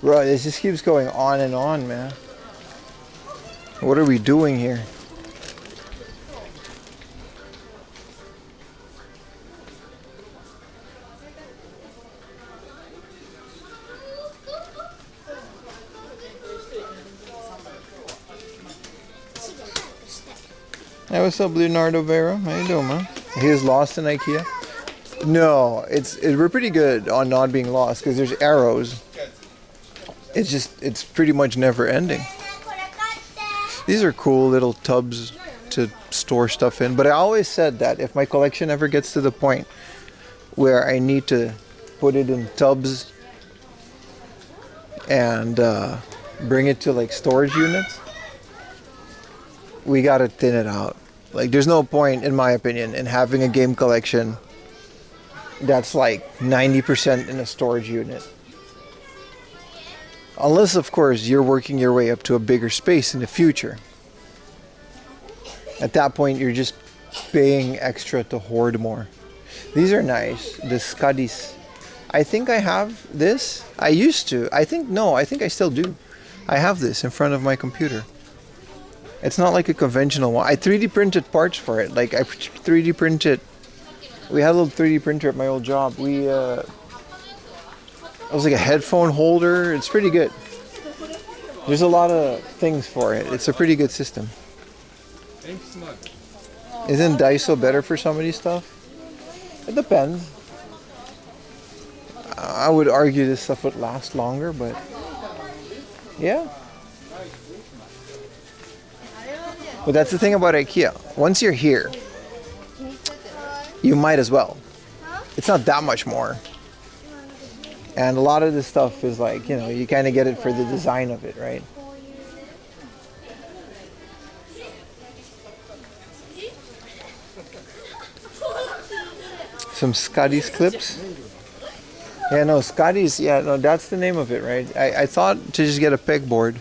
Bro, this just keeps going on and on, man. What are we doing here? Hey, what's up, Leonardo Vera? How you doing, man? He is lost in IKEA? No, we're pretty good on not being lost because there's arrows. It's pretty much never ending. These are cool little tubs to store stuff in. But I always said that if my collection ever gets to the point where I need to put it in tubs and bring it to like storage units, we gotta thin it out. Like, there's no point, in my opinion, in having a game collection that's like 90% in a storage unit. Unless, of course, you're working your way up to a bigger space in the future. At that point, you're just paying extra to hoard more. These are nice. The Scuddies. I think I have this. I used to. I think I still do. I have this in front of my computer. It's not like a conventional one. I 3D printed parts for it. Like, I 3D printed. We had a little 3D printer at my old job. It was like a headphone holder. It's pretty good. There's a lot of things for it. It's a pretty good system. Isn't Daiso better for some of these stuff? It depends. I would argue this stuff would last longer, but yeah. But that's the thing about IKEA. Once you're here, you might as well. It's not that much more. And a lot of this stuff is like, you know, you kind of get it for the design of it, right? Some Scotty's clips. Yeah, no, Scotty's, yeah, no, that's the name of it, right? I thought to just get a pegboard.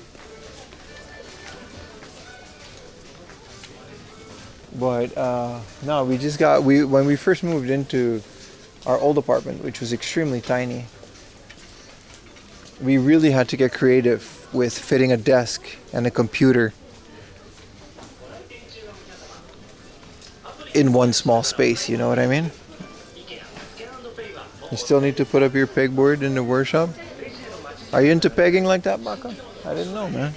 But no, we just got, when we first moved into our old apartment, which was extremely tiny, we really had to get creative with fitting a desk and a computer in one small space, you know what I mean? You still need to put up your pegboard in the workshop? Are you into pegging like that, Baka? I didn't know, man.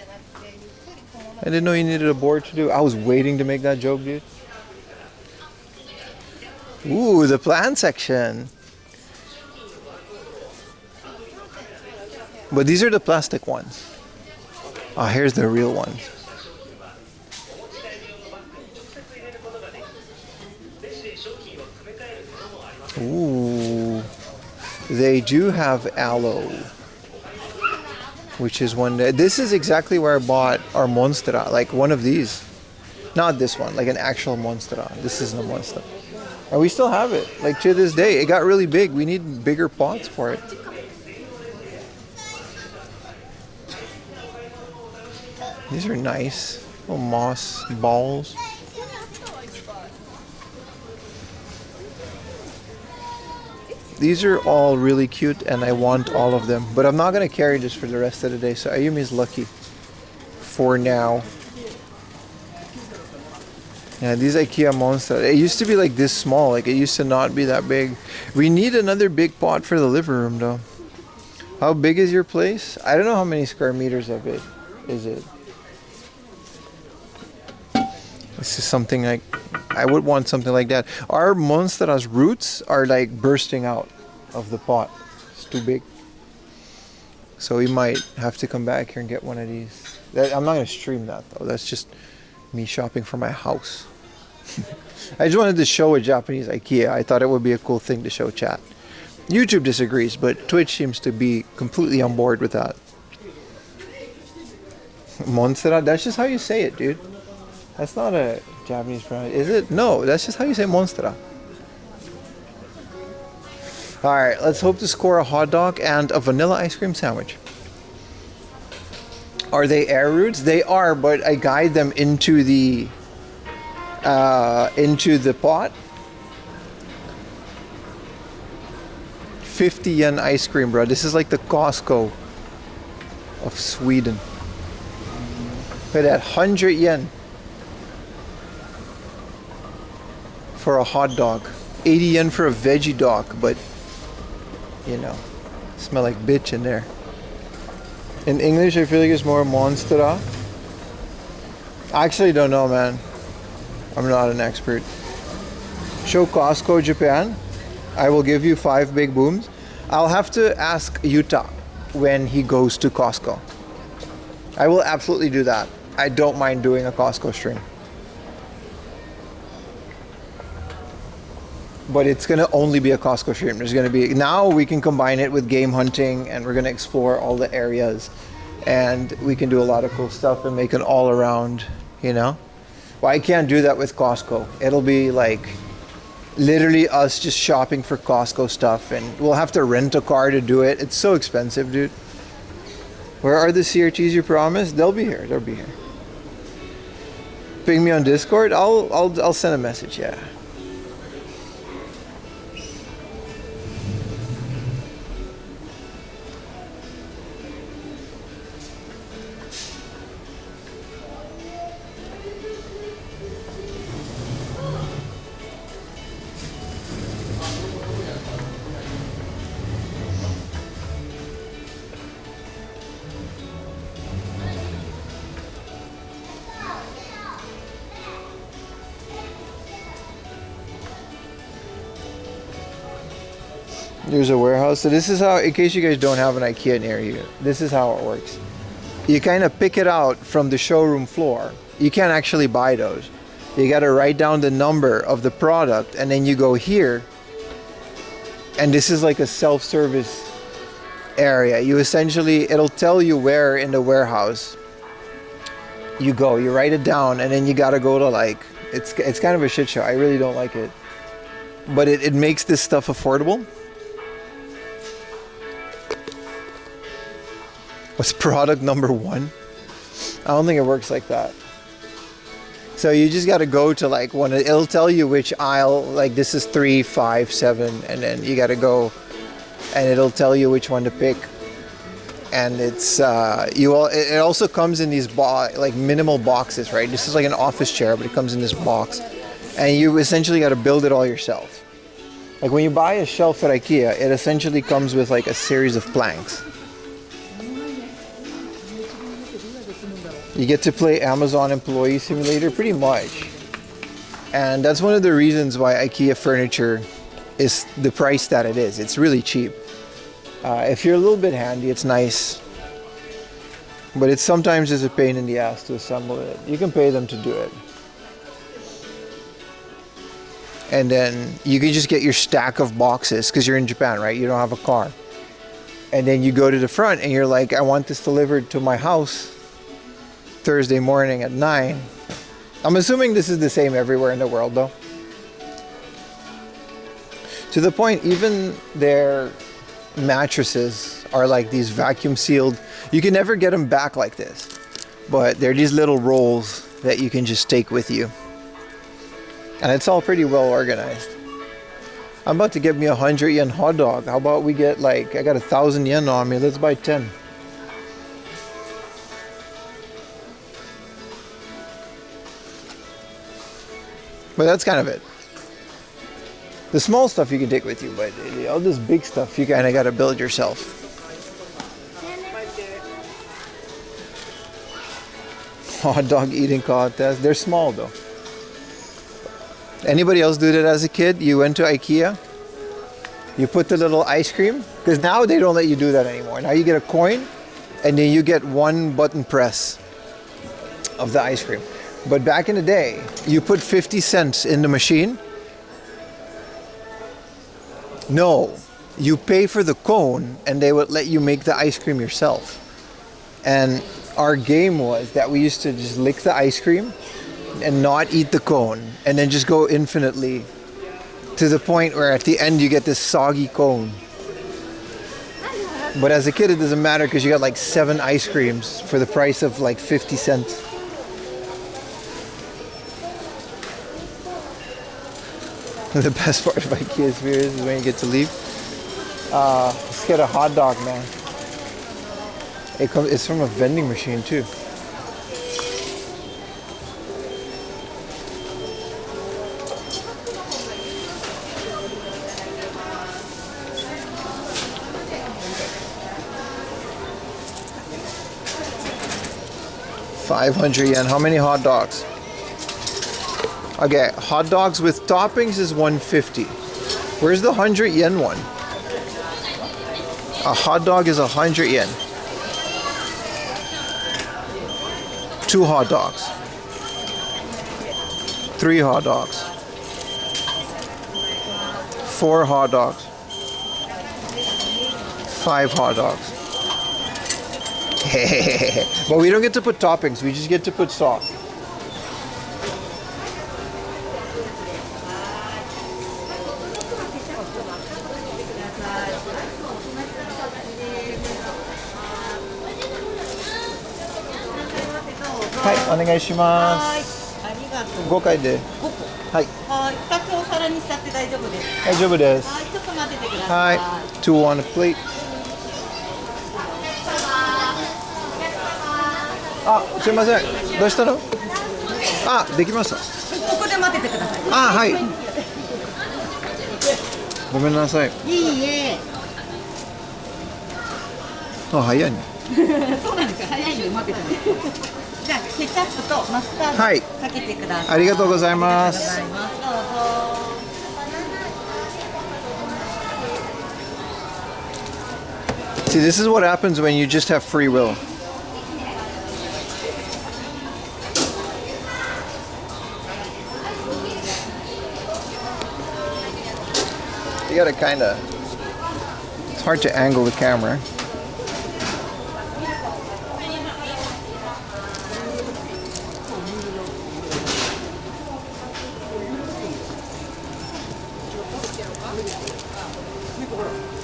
I didn't know you needed a board to do. I was waiting to make that joke, dude. Ooh, the plant section. But these are the plastic ones. Ah, here's the real ones. Ooh, they do have aloe, which is one. This is exactly where I bought our Monstera, like one of these. Not this one, like an actual Monstera. This isn't a Monstera. And we still have it, like to this day. It got really big. We need bigger pots for it. These are nice. Little moss balls. These are all really cute and I want all of them. But I'm not going to carry this for the rest of the day. So Ayumi is lucky for now. Yeah, these IKEA monsters. It used to be like this small. Like it used to not be that big. We need another big pot for the living room though. How big is your place? I don't know how many square meters of it is it. This is something like, I would want something like that. Our Monstera's roots are like bursting out of the pot. It's too big. So we might have to come back here and get one of these. I'm not going to stream that though. That's just me shopping for my house. I just wanted to show a Japanese IKEA. I thought it would be a cool thing to show chat. YouTube disagrees, but Twitch seems to be completely on board with that. Monstera, that's just how you say it, dude. That's not a Japanese pronunciation, is it? No, that's just how you say Monstera. All right, let's hope to score a hot dog and a vanilla ice cream sandwich. Are they air roots? They are, but I guide them into the pot. 50 yen ice cream, bro. This is like the Costco of Sweden. But at 100 yen for a hot dog. 80 yen for a veggie dog, but you know, smell like bitch in there. In English, I feel like it's more monstera. I actually don't know, man. I'm not an expert. Show Costco Japan. I will give you 5 big booms. I'll have to ask Yuta when he goes to Costco. I will absolutely do that. I don't mind doing a Costco stream. But it's going to only be a Costco stream. There's going to be, now we can combine it with game hunting, and we're going to explore all the areas, and we can do a lot of cool stuff and make an all around, you know? Well, I can't do that with Costco. It'll be like literally us just shopping for Costco stuff, and we'll have to rent a car to do it. It's so expensive, dude. Where are the CRTs you promised? They'll be here. They'll be here. Ping me on Discord. I'll send a message. Yeah. There's a warehouse. So this is how, in case you guys don't have an IKEA near you, this is how it works. You kind of pick it out from the showroom floor. You can't actually buy those. You got to write down the number of the product, and then you go here. And this is like a self-service area. You essentially, it'll tell you where in the warehouse you go. You write it down, and then you got to go to like, it's kind of a shit show. I really don't like it. But it makes this stuff affordable. What's product number 1? I don't think it works like that. So you just got to go to like one. It'll tell you which aisle. Like this is 3, 5, 7, and then you got to go, and it'll tell you which one to pick. And it's it also comes in these like minimal boxes, right? This is like an office chair, but it comes in this box, and you essentially got to build it all yourself. Like when you buy a shelf at IKEA, it essentially comes with like a series of planks. You get to play Amazon Employee Simulator pretty much. And that's one of the reasons why IKEA furniture is the price that it is. It's really cheap. If you're a little bit handy, it's nice. But it sometimes is a pain in the ass to assemble it. You can pay them to do it. And then you can just get your stack of boxes because you're in Japan, right? You don't have a car. And then you go to the front and you're like, I want this delivered to my house Thursday morning at 9. I'm assuming this is the same everywhere in the world though. To the point, even their mattresses are like these vacuum sealed. You can never get them back like this, but they're these little rolls that you can just take with you. And it's all pretty well organized. I'm about to get me 100 yen hot dog. How about we get like, I got 1,000 yen on me. Let's buy 10. But that's kind of it. The small stuff you can take with you, but all this big stuff you kind of got to build yourself. Hot dog eating contest. They're small though. Anybody else do that as a kid? You went to IKEA, you put the little ice cream, because now they don't let you do that anymore. Now you get a coin, and then you get one button press of the ice cream. But back in the day, you put 50 cents in the machine. No, you pay for the cone and they would let you make the ice cream yourself. And our game was that we used to just lick the ice cream and not eat the cone and then just go infinitely To the point where at the end you get this soggy cone. But as a kid, it doesn't matter because you got like 7 ice creams for the price of like 50 cents. The best part of IKEA experience is when you get to leave. Let's get a hot dog, man. It's from a vending machine too. $500 yen. How many hot dogs? Okay, hot dogs with toppings is 150. Where's the 100 yen one? A hot dog is 100 yen. 2 hot dogs. 3 hot dogs. 4 hot dogs. 5 hot dogs. But we don't get to put toppings, we just get to put sauce. Hi, お願いします。ありがとう。5回で。はい。はい、2つお皿にしちゃって大丈夫ですか？大丈夫です。はい、ちょっと待っててください。はい。2 on a plate。あ、すいません。どうしたの？あ、できました。ここで待っててください。あ、はい。ごめんなさい。いいえ。あ、早いね。そうなんですよ。早いんで待っててね。じゃあケチャップとマスタードはいかけてください。ありがとうございます。ありがとうございます。どうぞ。 See, this is what happens when you just have free will. You gotta kinda... It's hard to angle the camera.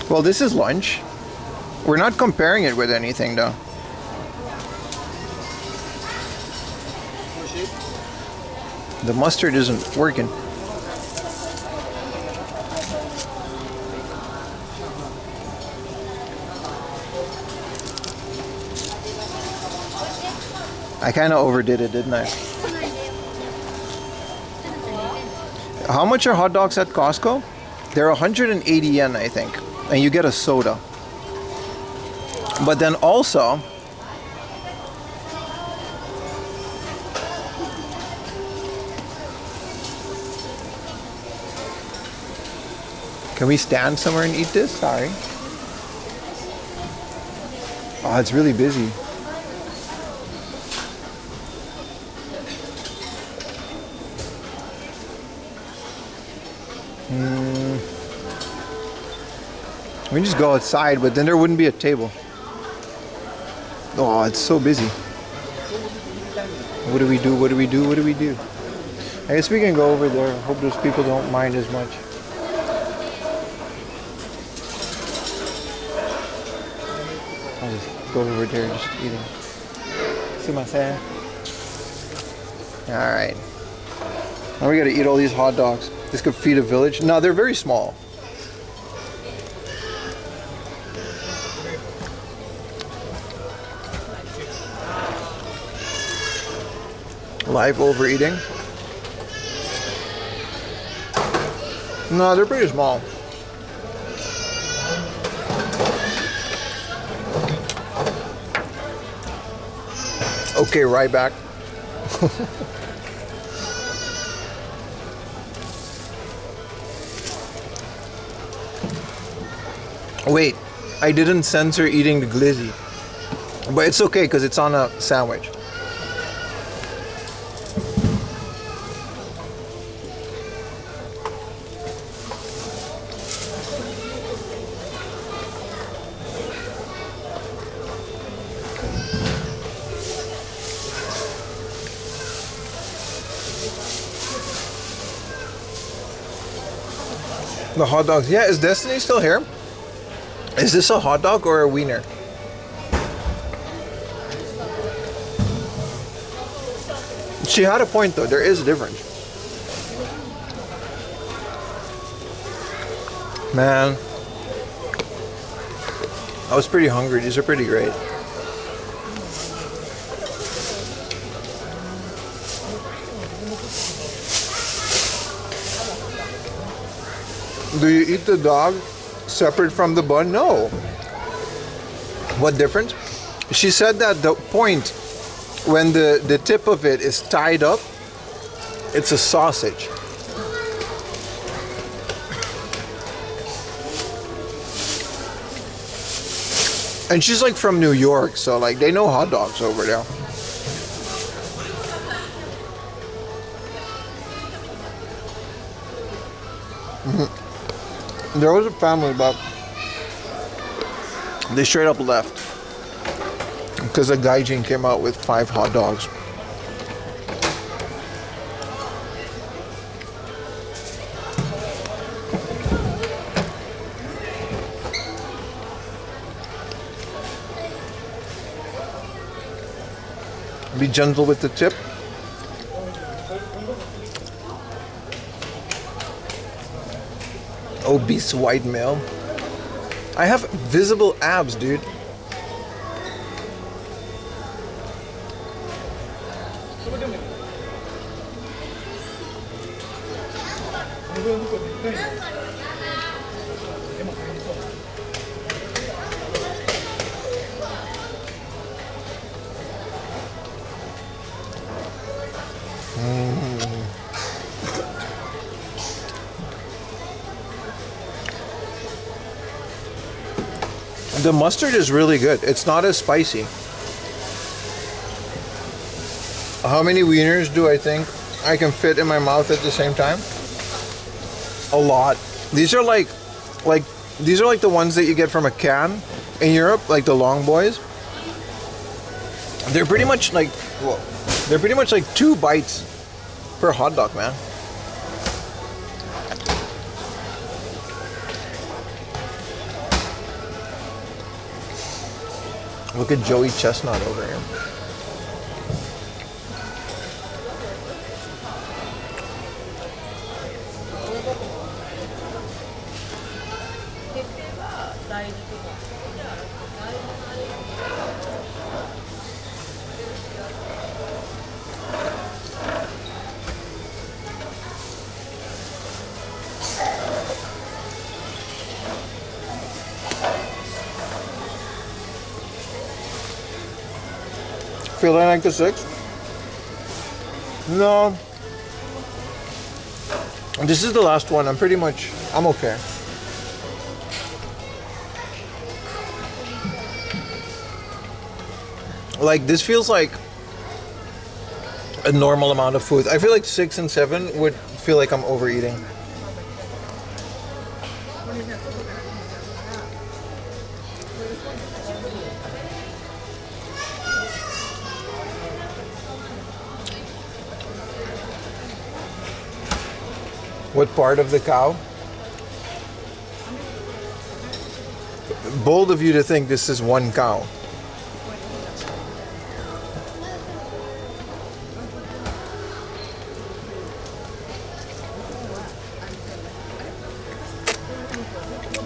Well, this is lunch. We're not comparing it with anything, though. The mustard isn't working. I kind of overdid it, didn't I? How much are hot dogs at Costco? They're 180 yen, I think. And you get a soda. But then also, can we stand somewhere and eat this? Sorry. Oh, it's really busy. We can just go outside, but then there wouldn't be a table. Oh, it's so busy. What do we do? What do we do? What do we do? I guess we can go over there. Hope those people don't mind as much. I'll just go over there just eating. Sumimasen. Alright. Now we gotta eat all these hot dogs. This could feed a village. No, they're very small. Live overeating? No, they're pretty small. Okay, right back. Wait, I didn't censor eating the glizzy. But it's okay because it's on a sandwich. The hot dogs. Yeah, is Destiny still here? Is this a hot dog or a wiener? She had a point though. There is a difference. Man, I was pretty hungry. These are pretty great. Do you eat the dog separate from the bun? No. What difference? She said that the point when the tip of it is tied up, it's a sausage. And she's like from New York, so like they know hot dogs over there. There was a family, but they straight up left because a gaijin came out with 5 hot dogs. Be gentle with the tip. Obese white male. I have visible abs, dude. The mustard is really good. It's not as spicy. How many wieners do I think I can fit in my mouth at the same time? A lot. These are like the ones that you get from a can in Europe, like the long boys. They're pretty much like, well, they're pretty much like 2 bites per hot dog, man. Look at Joey Chestnut over here. Feeling like the 6? No. This is the last one. I'm okay. Like, this feels like a normal amount of food. I feel like 6 and 7 would feel like I'm overeating. What part of the cow? Bold of you to think this is one cow.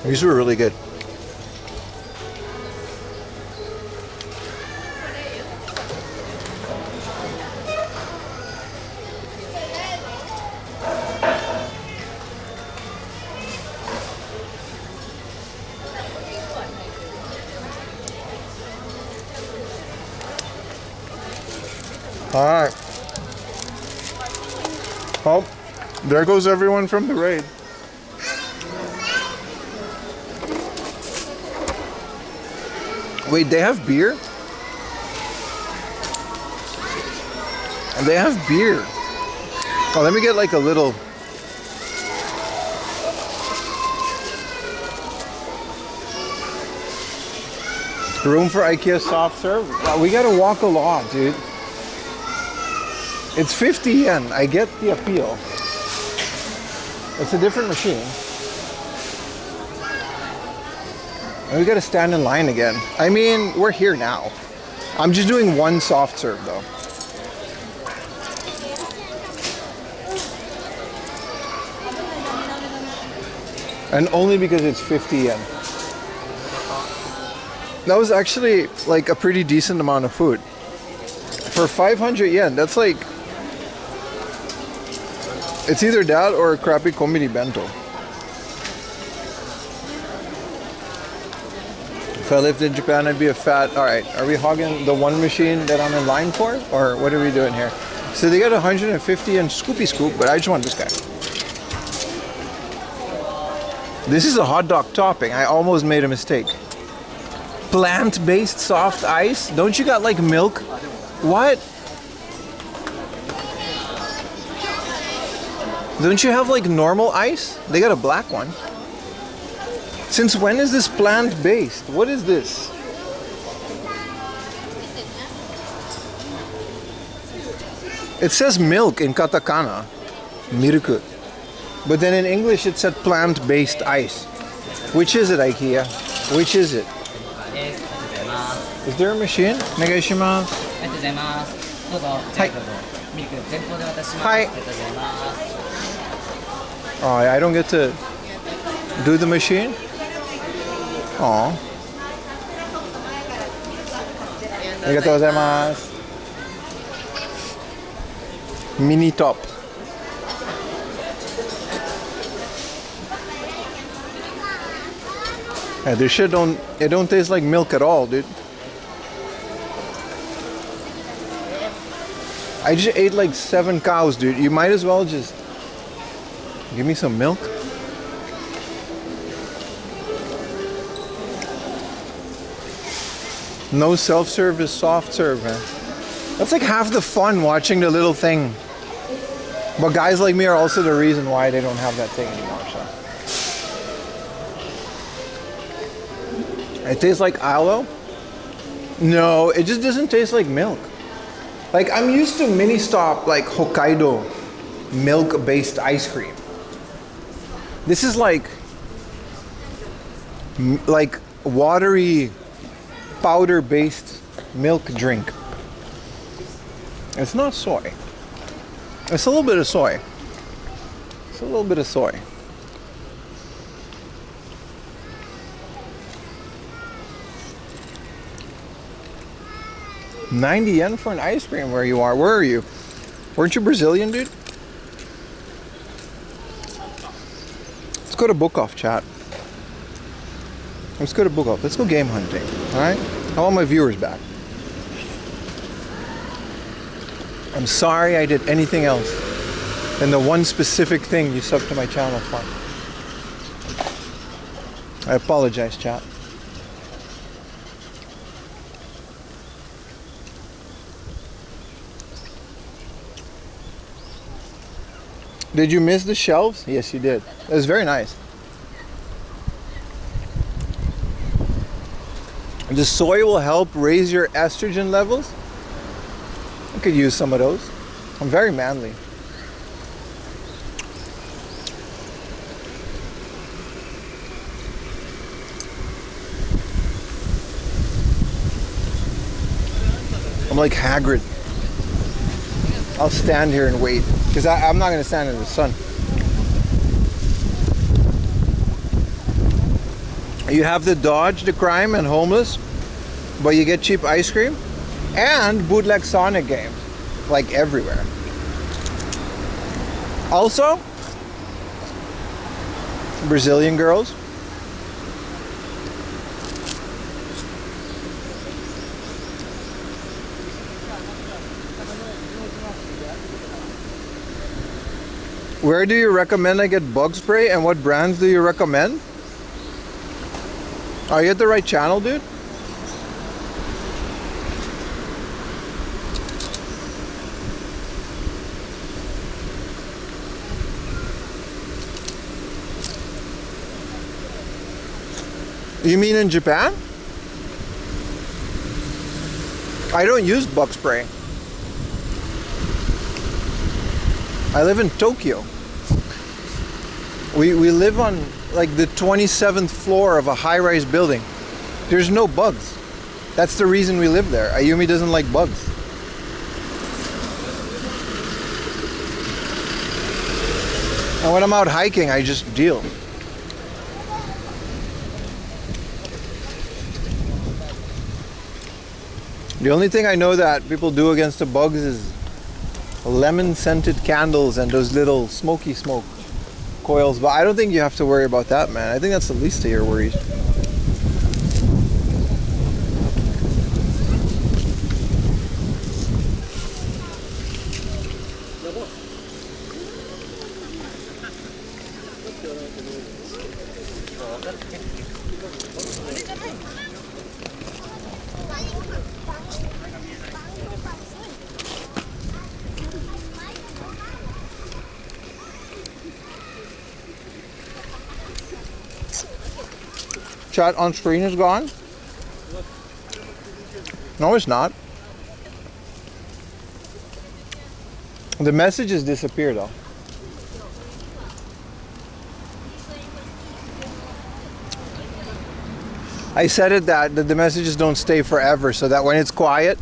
These were really good. All right. Oh, there goes everyone from the raid. Wait, they have beer? They have beer. Oh, let me get like a little. Room for IKEA soft serve? Wow, we gotta walk a lot, dude. It's 50 yen. I get the appeal. It's a different machine. And we gotta stand in line again. I mean, we're here now. I'm just doing one soft serve though. And only because it's 50 yen. That was actually like a pretty decent amount of food. For 500 yen, that's like... It's either that or a crappy komiri bento. If I lived in Japan, I'd be a fat... Alright, are we hogging the one machine that I'm in line for? Or what are we doing here? So they got 150 and Scoopy Scoop, but I just want this guy. This is a hot dog topping. I almost made a mistake. Plant-based soft ice? Don't you got like milk? What? Don't you have like normal ice? They got a black one. Since when is this plant-based? What is this? It says milk in katakana. Milk. But then in English it said plant-based ice. Which is it, IKEA? Which is it? Is there a machine? Negaishimasu. Hi. Oh, I don't get to do the machine? Oh. Arigatou gozaimasu. Mini top. Yeah, this shit don't taste like milk at all, dude. I just ate like 7 cows, dude. You might as well just give me some milk. No self-service, soft serve, man. That's like half the fun watching the little thing. But guys like me are also the reason why they don't have that thing anymore, so. It tastes like aloe? No, it just doesn't taste like milk. Like, I'm used to mini stop like Hokkaido milk-based ice cream. This is like watery powder-based milk drink. It's not soy. It's a little bit of soy. It's a little bit of soy. $90 for an ice cream where you are. Where are you? Weren't you Brazilian, dude? Let's go to book off, chat. Let's go to book off. Let's go game hunting. Alright? I want my viewers back. I'm sorry I did anything else than the one specific thing you subbed to my channel for. I apologize, chat. Did you miss the shelves? Yes, you did. It was very nice. The soy will help raise your estrogen levels. I could use some of those. I'm very manly. I'm like Hagrid. I'll stand here and wait because I'm not going to stand in the sun. You have to dodge the crime and homeless, but you get cheap ice cream and bootleg Sonic games, like everywhere. Also, Brazilian girls. Where do you recommend I get bug spray and what brands do you recommend? Are you at the right channel, dude? You mean in Japan? I don't use bug spray. I live in Tokyo. We live on like the 27th floor of a high-rise building. There's no bugs. That's the reason we live there. Ayumi doesn't like bugs. And when I'm out hiking, I just deal. The only thing I know that people do against the bugs is lemon scented candles and those little smoky smoke coils, but I don't think you have to worry about that, man. I think that's the least of your worries. Chat on screen is gone? No, it's not. The messages disappear though. I said it that the messages don't stay forever, so that when it's quiet,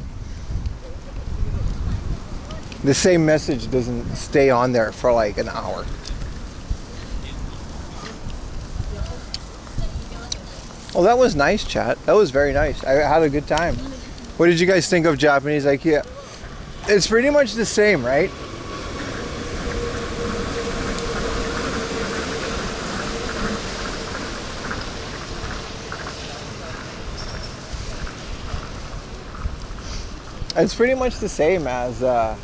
the same message doesn't stay on there for like an hour. Well, that was nice, chat. That was very nice. I had a good time. What did you guys think of Japanese IKEA? It's pretty much the same, right? It's pretty much the same as, well,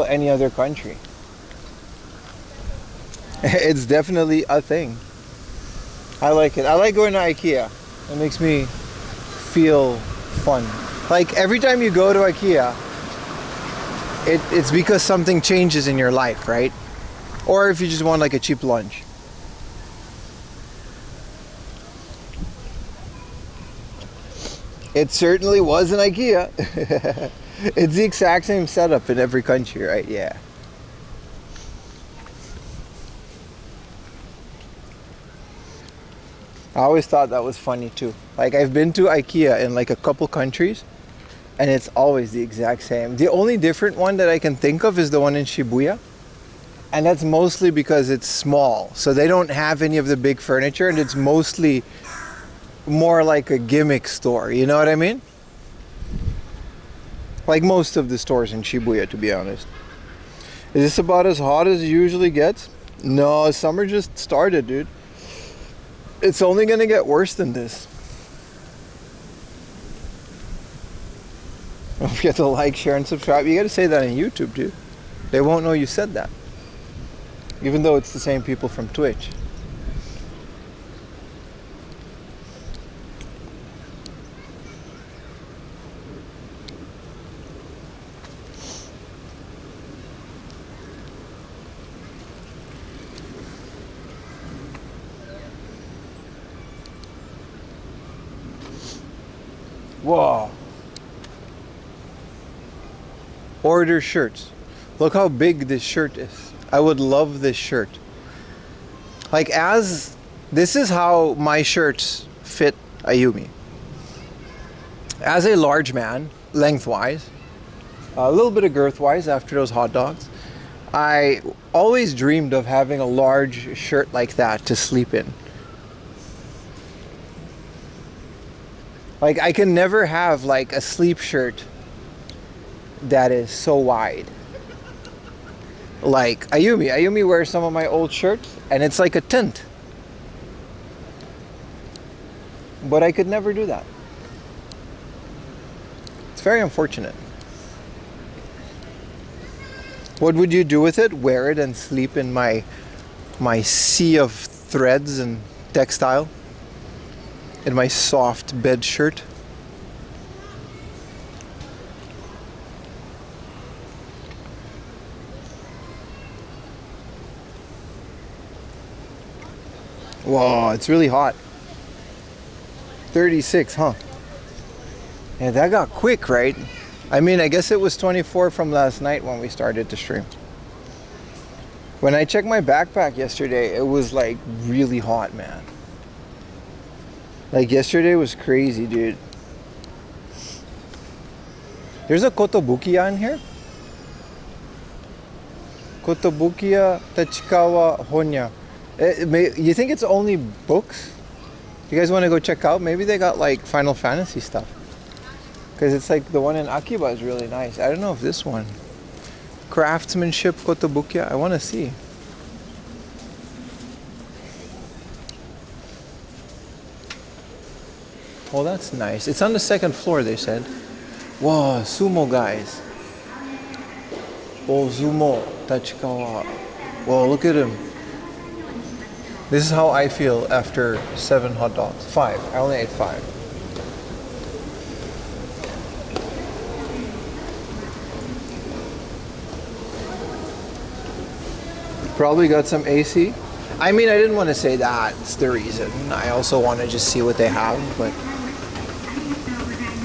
any other country. It's definitely a thing. I like it. I like going to IKEA. It makes me feel fun. Like every time you go to IKEA, it's because something changes in your life, right? Or if you just want like a cheap lunch. It certainly was an IKEA. It's the exact same setup in every country, right? Yeah. I always thought that was funny too. Like I've been to IKEA in like a couple countries and it's always the exact same. The only different one that I can think of is the one in Shibuya. And that's mostly because it's small. So they don't have any of the big furniture and it's mostly more like a gimmick store. You know what I mean? Like most of the stores in Shibuya, to be honest. Is this about as hot as it usually gets? No, summer just started, dude. It's only gonna get worse than this. Don't forget to like, share, and subscribe. You gotta say that on YouTube, dude. They won't know you said that. Even though it's the same people from Twitch. Whoa. Order shirts. Look how big this shirt is. I would love this shirt. Like this is how my shirts fit Ayumi. As a large man, lengthwise, a little bit of girthwise after those hot dogs, I always dreamed of having a large shirt like that to sleep in. Like I can never have like a sleep shirt that is so wide. Like Ayumi wears some of my old shirts and it's like a tent. But I could never do that. It's very unfortunate. What would you do with it? Wear it and sleep in my sea of threads and textile? In my soft bed shirt? Whoa, it's really hot. 36, huh? Yeah, that got quick, right? I mean, I guess it was 24 from last night when we started to stream. When I checked my backpack yesterday, it was like really hot, man. Like yesterday was crazy, dude. There's a kotobukiya in here. Kotobukiya, Tachikawa, Honya. You think it's only books? You guys want to go check out? Maybe they got like Final Fantasy stuff. Because it's like the one in Akiba is really nice. I don't know if this one. Craftsmanship kotobukiya. I want to see. Oh, that's nice. It's on the second floor, they said. Whoa, sumo guys. Oh, sumo, Tachikawa. Whoa, look at him. This is how I feel after 7 hot dogs. 5. I only ate 5. Probably got some AC. I mean, I didn't want to say that's the reason. I also want to just see what they have, but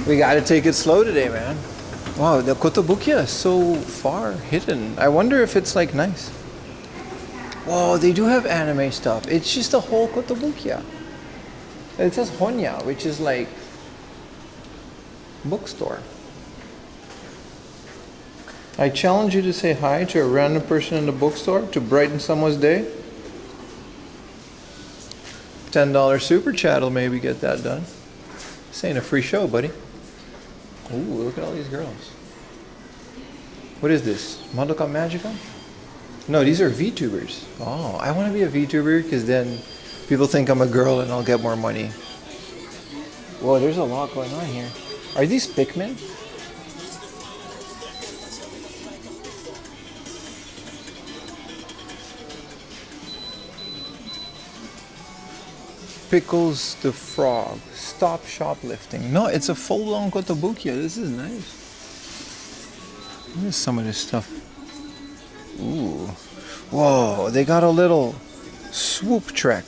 we got to take it slow today, man. Wow, the kotobukiya is so far hidden. I wonder if it's like nice. Whoa, they do have anime stuff. It's just a whole kotobukiya. It says Honya, which is like bookstore. I challenge you to say hi to a random person in the bookstore to brighten someone's day. $10 super chat will maybe get that done. This ain't a free show, buddy. Ooh, look at all these girls. What is this? Madoka Magica? No, these are VTubers. Oh, I want to be a VTuber because then people think I'm a girl and I'll get more money. Whoa, there's a lot going on here. Are these Pikmin? Pickles the Frog. Stop shoplifting. No, it's a full-blown kotobukiya. This is nice. What is some of this stuff? Ooh. Whoa, they got a little swoop trek.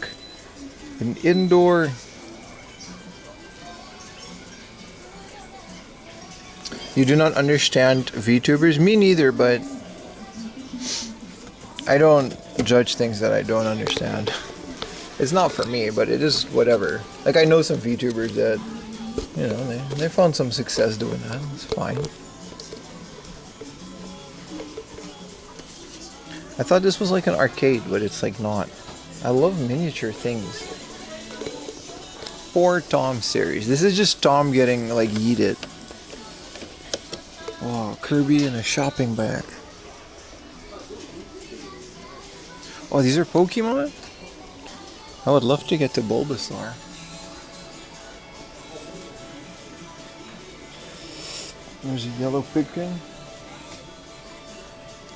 An indoor... You do not understand VTubers? Me neither, but I don't judge things that I don't understand. It's not for me, but it is whatever. Like, I know some VTubers that, you know, they found some success doing that. It's fine. I thought this was like an arcade, but it's like not. I love miniature things. 4 Tom series. This is just Tom getting like yeeted. Oh, Kirby in a shopping bag. Oh, these are Pokemon? I would love to get to Bulbasaur. There's a yellow Pikmin.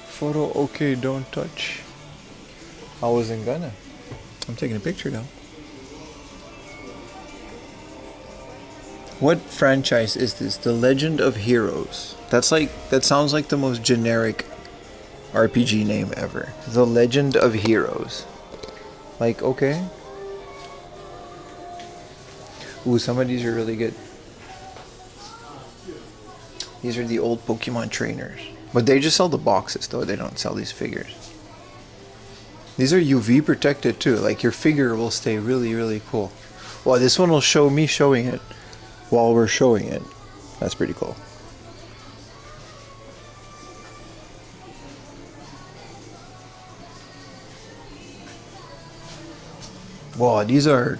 Photo okay, don't touch. I wasn't gonna. I'm taking a picture now. What franchise is this? The Legend of Heroes. That sounds like the most generic RPG name ever. The Legend of Heroes. Like, okay. Ooh, some of these are really good. These are the old Pokemon trainers. But they just sell the boxes though, they don't sell these figures. These are UV protected too, like your figure will stay really, really cool. Well, this one will show me showing it while we're showing it. That's pretty cool. Wow, these are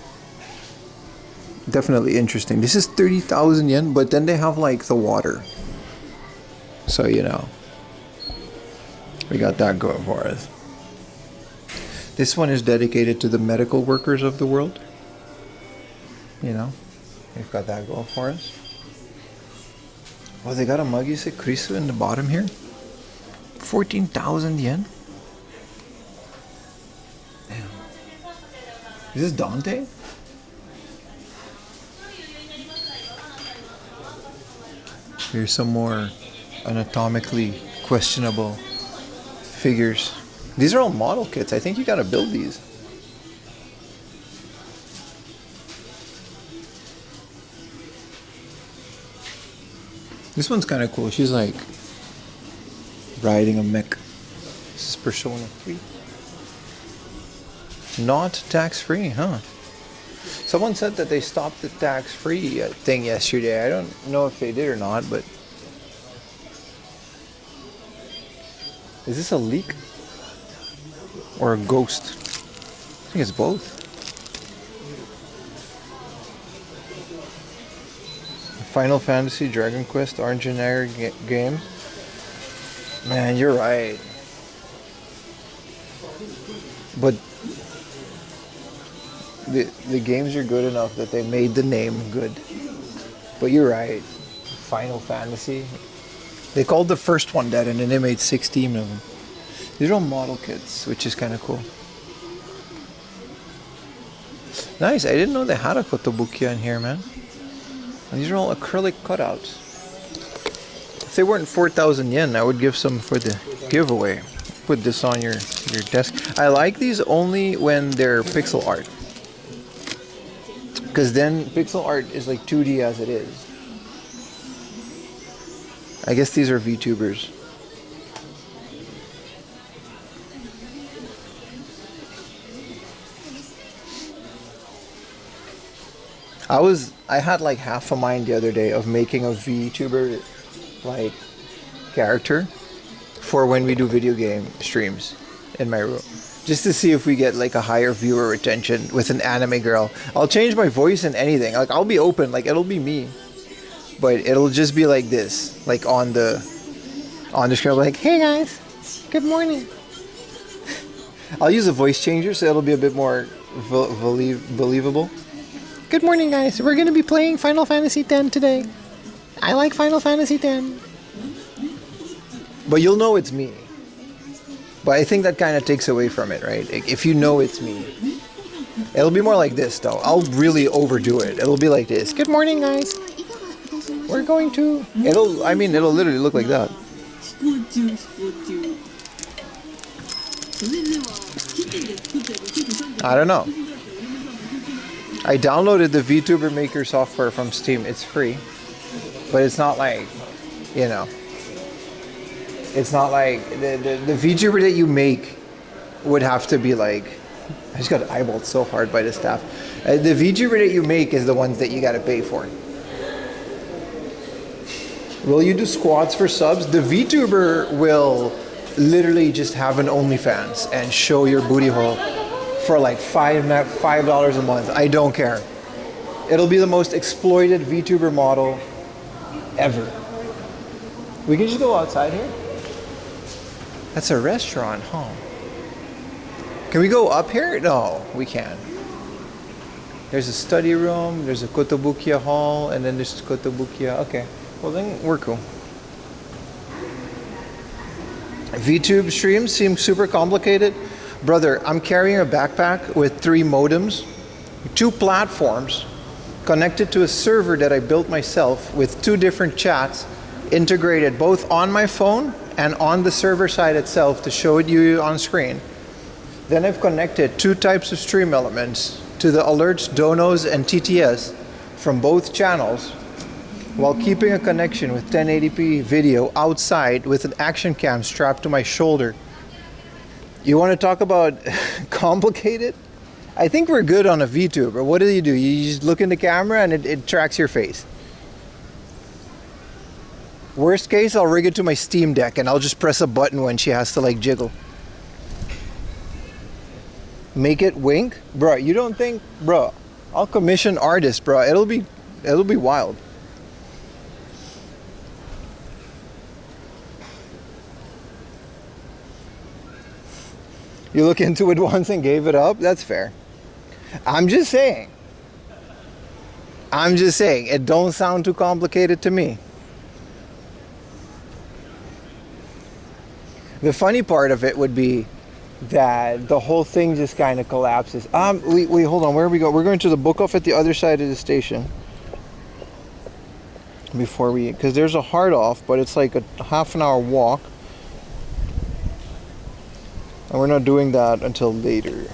definitely interesting. This is 30,000 yen, but then they have like the water. So, you know, we got that going for us. This one is dedicated to the medical workers of the world. You know, we've got that going for us. Oh, they got a Magise Krisu in the bottom here. 14,000 yen. Damn. Is this Dante? Here's some more anatomically questionable figures. These are all model kits. I think you gotta build these. This one's kind of cool. She's like riding a mech. This is Persona 3. Not tax-free, huh? Someone said that they stopped the tax-free thing yesterday. I don't know if they did or not, but is this a leak or a ghost? I think it's both. Final Fantasy, Dragon Quest aren't generic games. Man, you're right. But the games are good enough that they made the name good. But you're right. Final Fantasy. They called the first one that, and then they made 16 of them. These are all model kits, which is kind of cool. Nice. I didn't know they had a kotobukiya in here, man. And these are all acrylic cutouts. If they weren't 4,000 yen, I would give some for the giveaway. Put this on your desk. I like these only when they're pixel art. Because then pixel art is like 2D as it is. I guess these are VTubers. I had like half a mind the other day of making a VTuber like character for when we do video game streams in my room, just to see if we get like a higher viewer retention with an anime girl. I'll change my voice and anything. Like I'll be open, like it'll be me, but it'll just be like this, like on the screen, like, hey guys, good morning. I'll use a voice changer so it'll be a bit more believable. Good morning, guys. We're going to be playing Final Fantasy X today. I like Final Fantasy X. But you'll know it's me. But I think that kind of takes away from it, right? If you know it's me. It'll be more like this, though. I'll really overdo it. It'll be like this. Good morning, guys. We're going to... It'll literally look like that. I don't know. I downloaded the VTuber Maker software from Steam. It's free. But it's not like, you know, it's not like the VTuber that you make would have to be like, I just got eyeballed so hard by the staff. The VTuber that you make is the ones that you got to pay for. Will you do squats for subs? The VTuber will literally just have an OnlyFans and show your booty hole for like $5 a month. I don't care. It'll be the most exploited VTuber model ever. We can just go outside here? That's a restaurant, huh? Can we go up here? No, we can't. There's a study room, there's a kotobukiya hall, and then there's kotobukiya. Okay, well then we're cool. VTube streams seem super complicated. Brother, I'm carrying a backpack with 3 modems, 2 platforms, connected to a server that I built myself with 2 different chats integrated both on my phone and on the server side itself to show it you on screen. Then I've connected 2 types of stream elements to the alerts, donos, and TTS from both channels while keeping a connection with 1080p video outside with an action cam strapped to my shoulder. You want to talk about complicated? I think we're good on a VTuber. What do? You just look in the camera and it tracks your face. Worst case, I'll rig it to my Steam Deck and I'll just press a button when she has to like jiggle. Make it wink? Bro, you don't think, bro, I'll commission artists, bro. It'll be wild. You look into it once and gave it up? That's fair. I'm just saying. It don't sound too complicated to me. The funny part of it would be that the whole thing just kind of collapses. Wait, hold on. Where we go? We're going to the book off at the other side of the station. Because there's a hard off, but it's like a half an hour walk. And we're not doing that until later.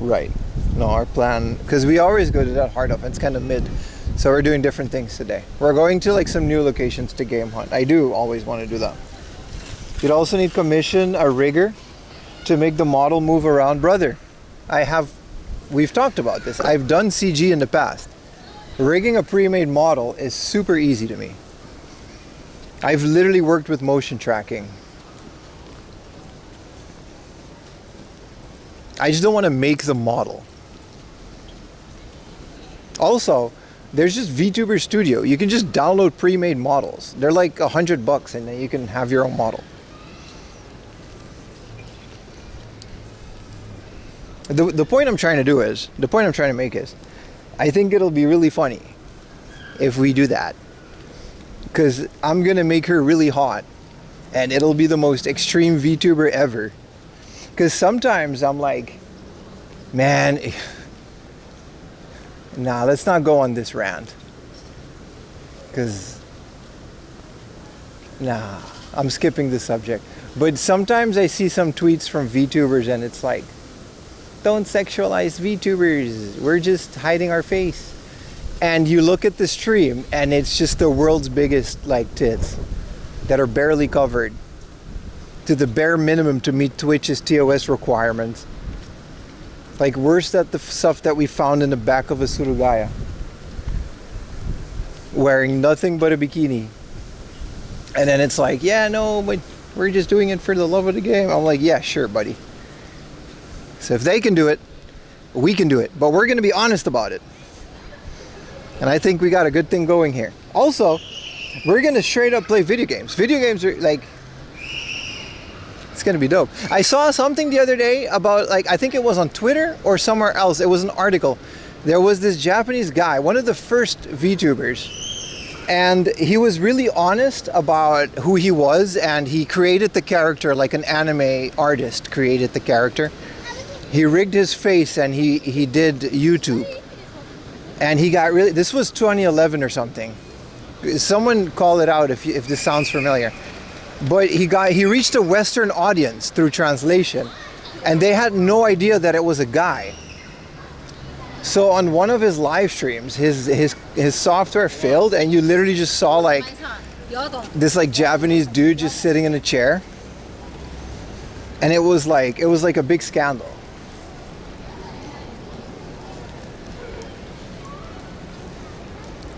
Right. No, our plan, because we always go to that hard up, it's kind of mid. So we're doing different things today. We're going to like some new locations to game hunt. I do always want to do that. You'd also need commission a rigger to make the model move around. Brother, we've talked about this. I've done CG in the past. Rigging a pre-made model is super easy to me. I've literally worked with motion tracking. I just don't want to make the model. Also, there's just VTuber Studio. You can just download pre-made models. They're like $100 and then you can have your own model. The point I'm trying to make is, I think it'll be really funny if we do that. Because I'm going to make her really hot and it'll be the most extreme VTuber ever. Because sometimes I'm like, man, nah, let's not go on this rant. Because, nah, I'm skipping the subject. But sometimes I see some tweets from VTubers and it's like, don't sexualize VTubers. We're just hiding our face. And you look at the stream and it's just the world's biggest like tits that are barely covered to the bare minimum to meet Twitch's TOS requirements. Like worse than the stuff that we found in the back of a surugaya. Wearing nothing but a bikini. And then it's like, yeah, no, but we're just doing it for the love of the game. I'm like, yeah, sure, buddy. So if they can do it, we can do it. But we're going to be honest about it. And I think we got a good thing going here. Also, we're going to straight up play video games. Video games are like, it's going to be dope. I saw something the other day about, like, I think it was on Twitter or somewhere else. It was an article. There was this Japanese guy, one of the first VTubers. And he was really honest about who he was. And he created the character like an anime artist created the character. He rigged his face and he did YouTube. And he got really, this was 2011 or something. Someone call it out if this sounds familiar. But he reached a Western audience through translation. And they had no idea that it was a guy. So on one of his live streams, his software failed and you literally just saw like this like Japanese dude just sitting in a chair. And it was like a big scandal.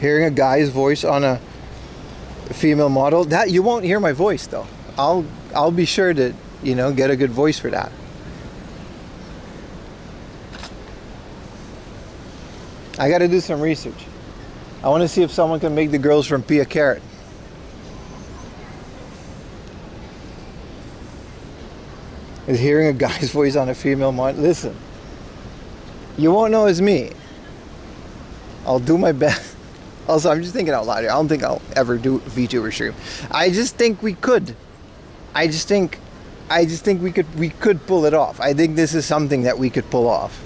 Hearing a guy's voice on a female model, that you won't hear my voice though. I'll be sure to, get a good voice for that. I got to do some research. I want to see if someone can make the girls from Pia Carrot. Is hearing a guy's voice on a female model. Listen, you won't know it's me. I'll do my best. Also, I'm just thinking out loud here. I don't think I'll ever do VTuber stream. I just think we could. I just think we could pull it off. I think this is something that we could pull off.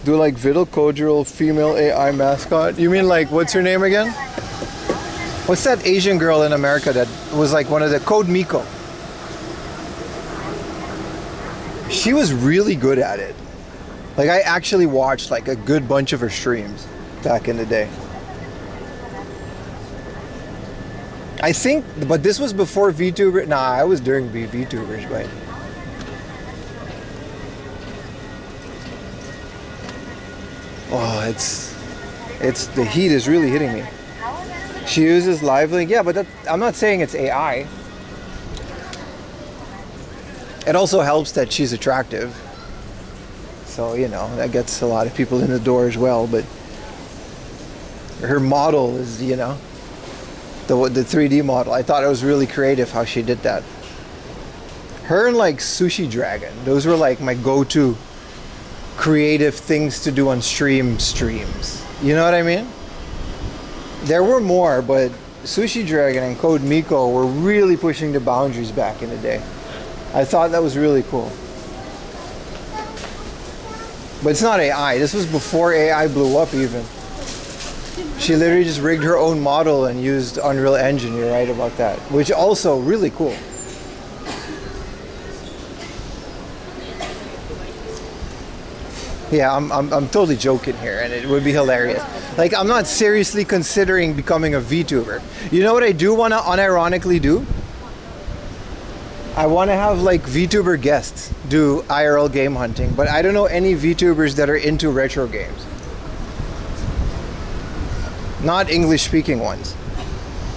Do like Vidal Kodril female AI mascot? You mean like, what's her name again? What's that Asian girl in America that was like one of the Code Miko? She was really good at it. Like I actually watched like a good bunch of her streams back in the day. I think, but this was before VTuber. Nah, I was during VTubers, but. Oh, it's the heat is really hitting me. She uses live link. Yeah, but I'm not saying it's AI. It also helps that she's attractive. So, that gets a lot of people in the door as well, but her model is, the 3D model. I thought it was really creative how she did that. Her and like Sushi Dragon, those were like my go-to creative things to do on streams. You know what I mean? There were more, but Sushi Dragon and Code Miko were really pushing the boundaries back in the day. I thought that was really cool. But it's not AI. This was before AI blew up even. She literally just rigged her own model and used Unreal Engine. You're right about that. Which also really cool. Yeah, I'm totally joking here, and it would be hilarious. Like, I'm not seriously considering becoming a VTuber. You know what I do want to unironically do? I want to have like VTuber guests do IRL game hunting, but I don't know any VTubers that are into retro games. Not English speaking ones.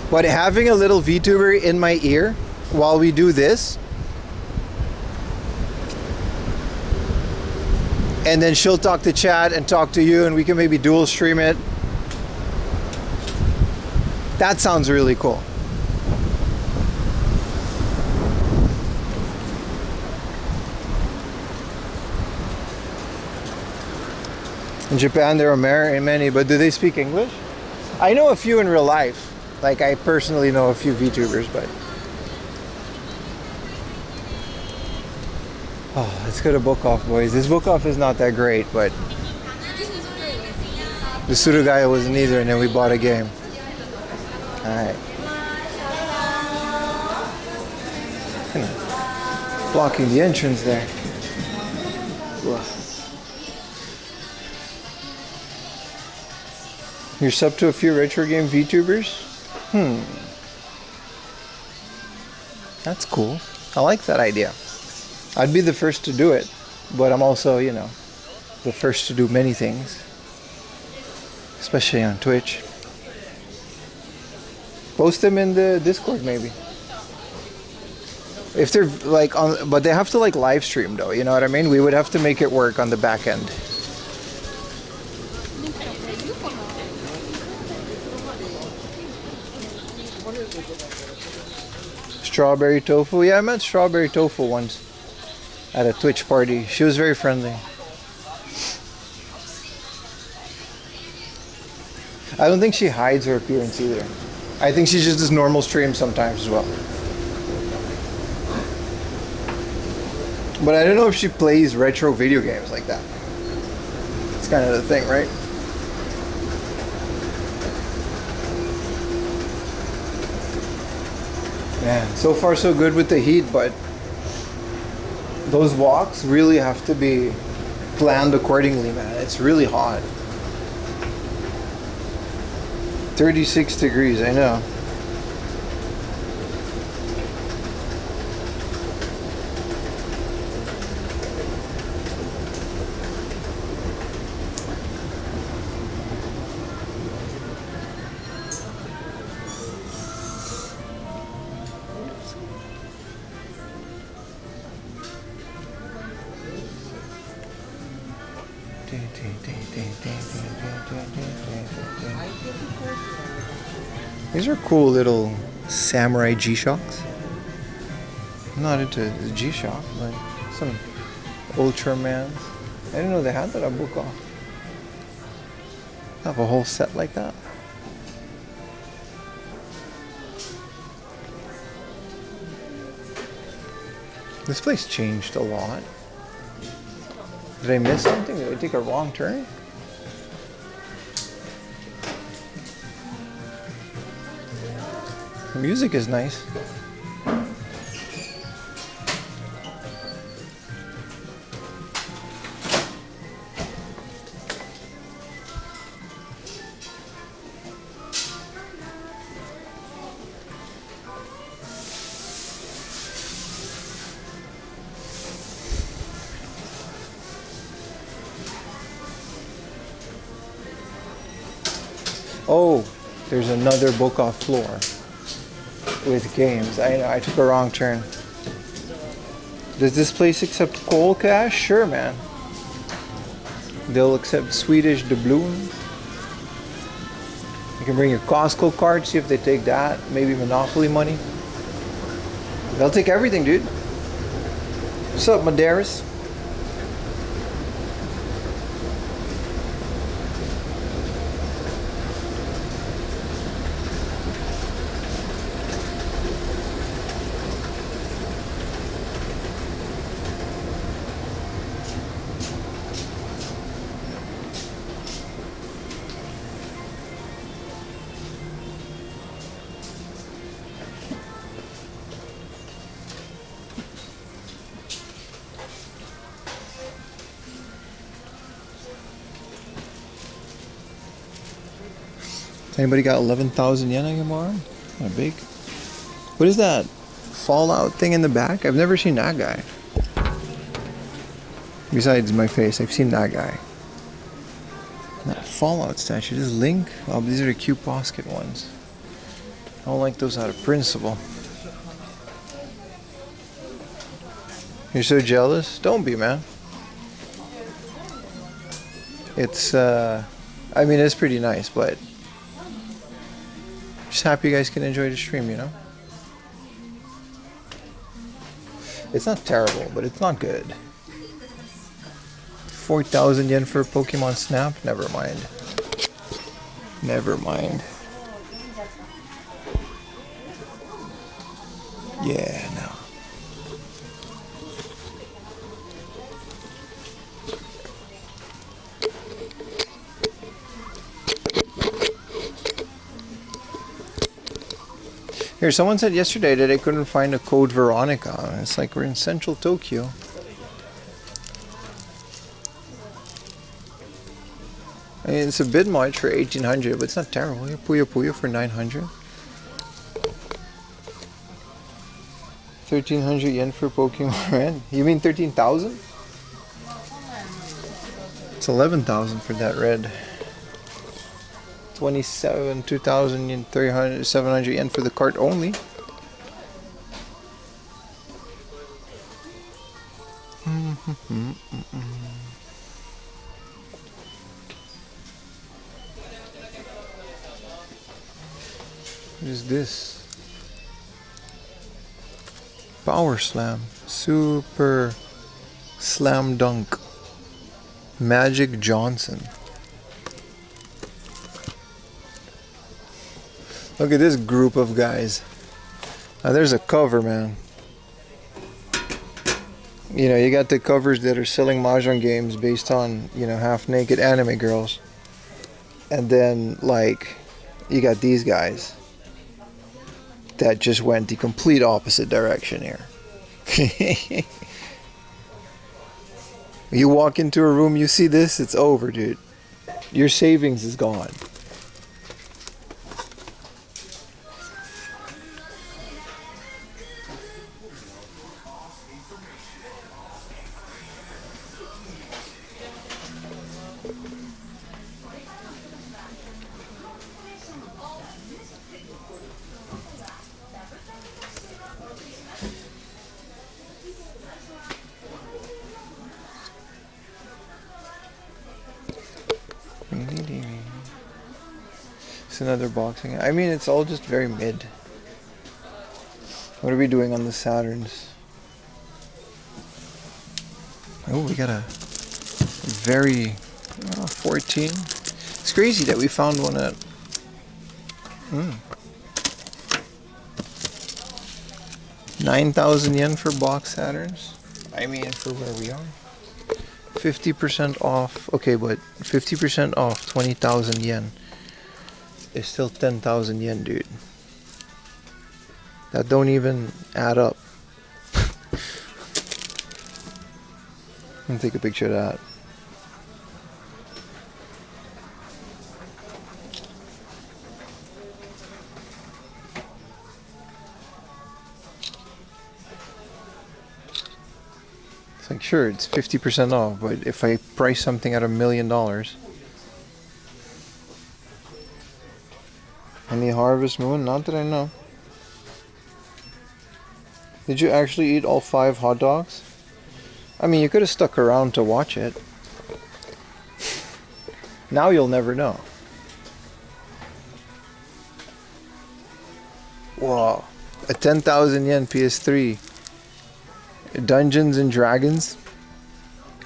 But having a little VTuber in my ear while we do this, and then she'll talk to chat and talk to you, and we can maybe dual stream it. That sounds really cool. In Japan there are many, but do they speak English? I know a few in real life. Like, I personally know a few VTubers, but... Oh, let's go to book off, boys. This book off is not that great, but... The Surugaya wasn't either, and then we bought a game. Alright. Blocking the entrance there. Ugh. You're sub to a few retro game VTubers? That's cool. I like that idea. I'd be the first to do it, but I'm also, you know, the first to do many things. Especially on Twitch. Post them in the Discord maybe. If they're like on, but they have to like live stream though, you know what I mean? We would have to make it work on the back end. Strawberry Tofu? Yeah, I met Strawberry Tofu once at a Twitch party. She was very friendly. I don't think she hides her appearance either. I think she just does normal streams sometimes as well. But I don't know if she plays retro video games like that. It's kind of the thing, right? Man, so far so good with the heat, but those walks really have to be planned accordingly, man. It's really hot. 36 degrees, I know. These are cool little samurai G-Shocks. I'm not into the G-Shock, but some Ultramans. I didn't know they had that at Book Off. Have a whole set like that. This place changed a lot. Did I miss something? Did I take a wrong turn? The music is nice. Oh, there's another Book Off floor with games. I know, I took a wrong turn. Does this place accept coal cash? Sure, man. They'll accept Swedish doubloons. You can bring your Costco card, see if they take that. Maybe Monopoly money. They'll take everything, dude. What's up, Madeiras? Anybody got 11,000 yen I can borrow? Kind of big. What is that Fallout thing in the back? I've never seen that guy. Besides my face, I've seen that guy. That Fallout statue. This Link. Oh, these are the cute basket ones. I don't like those out of principle. You're so jealous? Don't be, man. It's, I mean, it's pretty nice, but just happy you guys can enjoy the stream, you know? It's not terrible, but it's not good. 4,000 yen for Pokemon Snap? Never mind. Never mind. Yeah, no. Here, someone said yesterday that they couldn't find a code Veronica. It's like we're in central Tokyo. I mean, it's a bit much for 1,800, but it's not terrible. Puyo Puyo for 900. 1,300 yen for Pokemon Red. You mean 13,000? It's 11,000 for that red. 2,000 yen, 300, 700 yen for the cart only. What is this? Power Slam. Super Slam Dunk. Magic Johnson. Look at this group of guys. Now there's a cover, man. You know, you got the covers that are selling mahjong games based on, you know, half-naked anime girls. And then, like, you got these guys that just went the complete opposite direction here. You walk into a room, you see this, it's over, dude. Your savings is gone. It's another boxing. I mean, it's all just very mid. What are we doing on the Saturns? Oh, we got a very 14. It's crazy that we found one at 9,000 yen for box Saturns. I mean, for where we are. 50% off. Okay, but 50% off 20,000 yen. It's still 10,000 yen, dude. That don't even add up. Let me take a picture of that. It's like, sure, it's 50% off, but if I price something at $1 million, any Harvest Moon? Not that I know. Did you actually eat all 5 hot dogs? I mean, you could have stuck around to watch it. Now you'll never know. Wow. A 10,000 yen PS3. Dungeons and Dragons.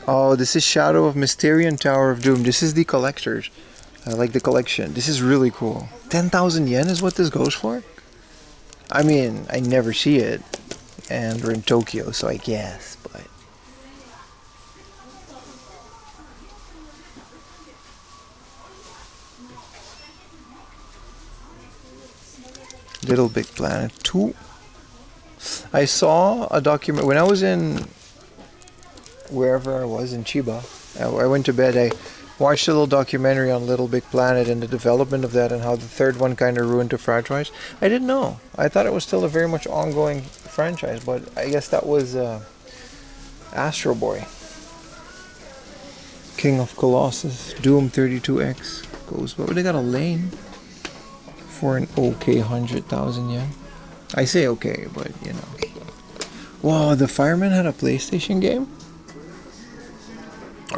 Oh, this is Shadow of Mysterion Tower of Doom. This is the collectors. I like the collection. This is really cool. 10,000 yen is what this goes for? I mean, I never see it. And we're in Tokyo, so I guess, but... Little Big Planet 2. I saw a document when I was in... wherever I was, in Chiba. I went to bed, I Watched a little documentary on Little Big Planet and the development of that and how the third one kind of ruined the franchise. I didn't know. I thought it was still a very much ongoing franchise, but I guess that was Astro Boy. King of Colossus, Doom 32X goes, but they got a lane for an okay 100,000 yen. I say okay, but you know. Whoa, the Fireman had a PlayStation game?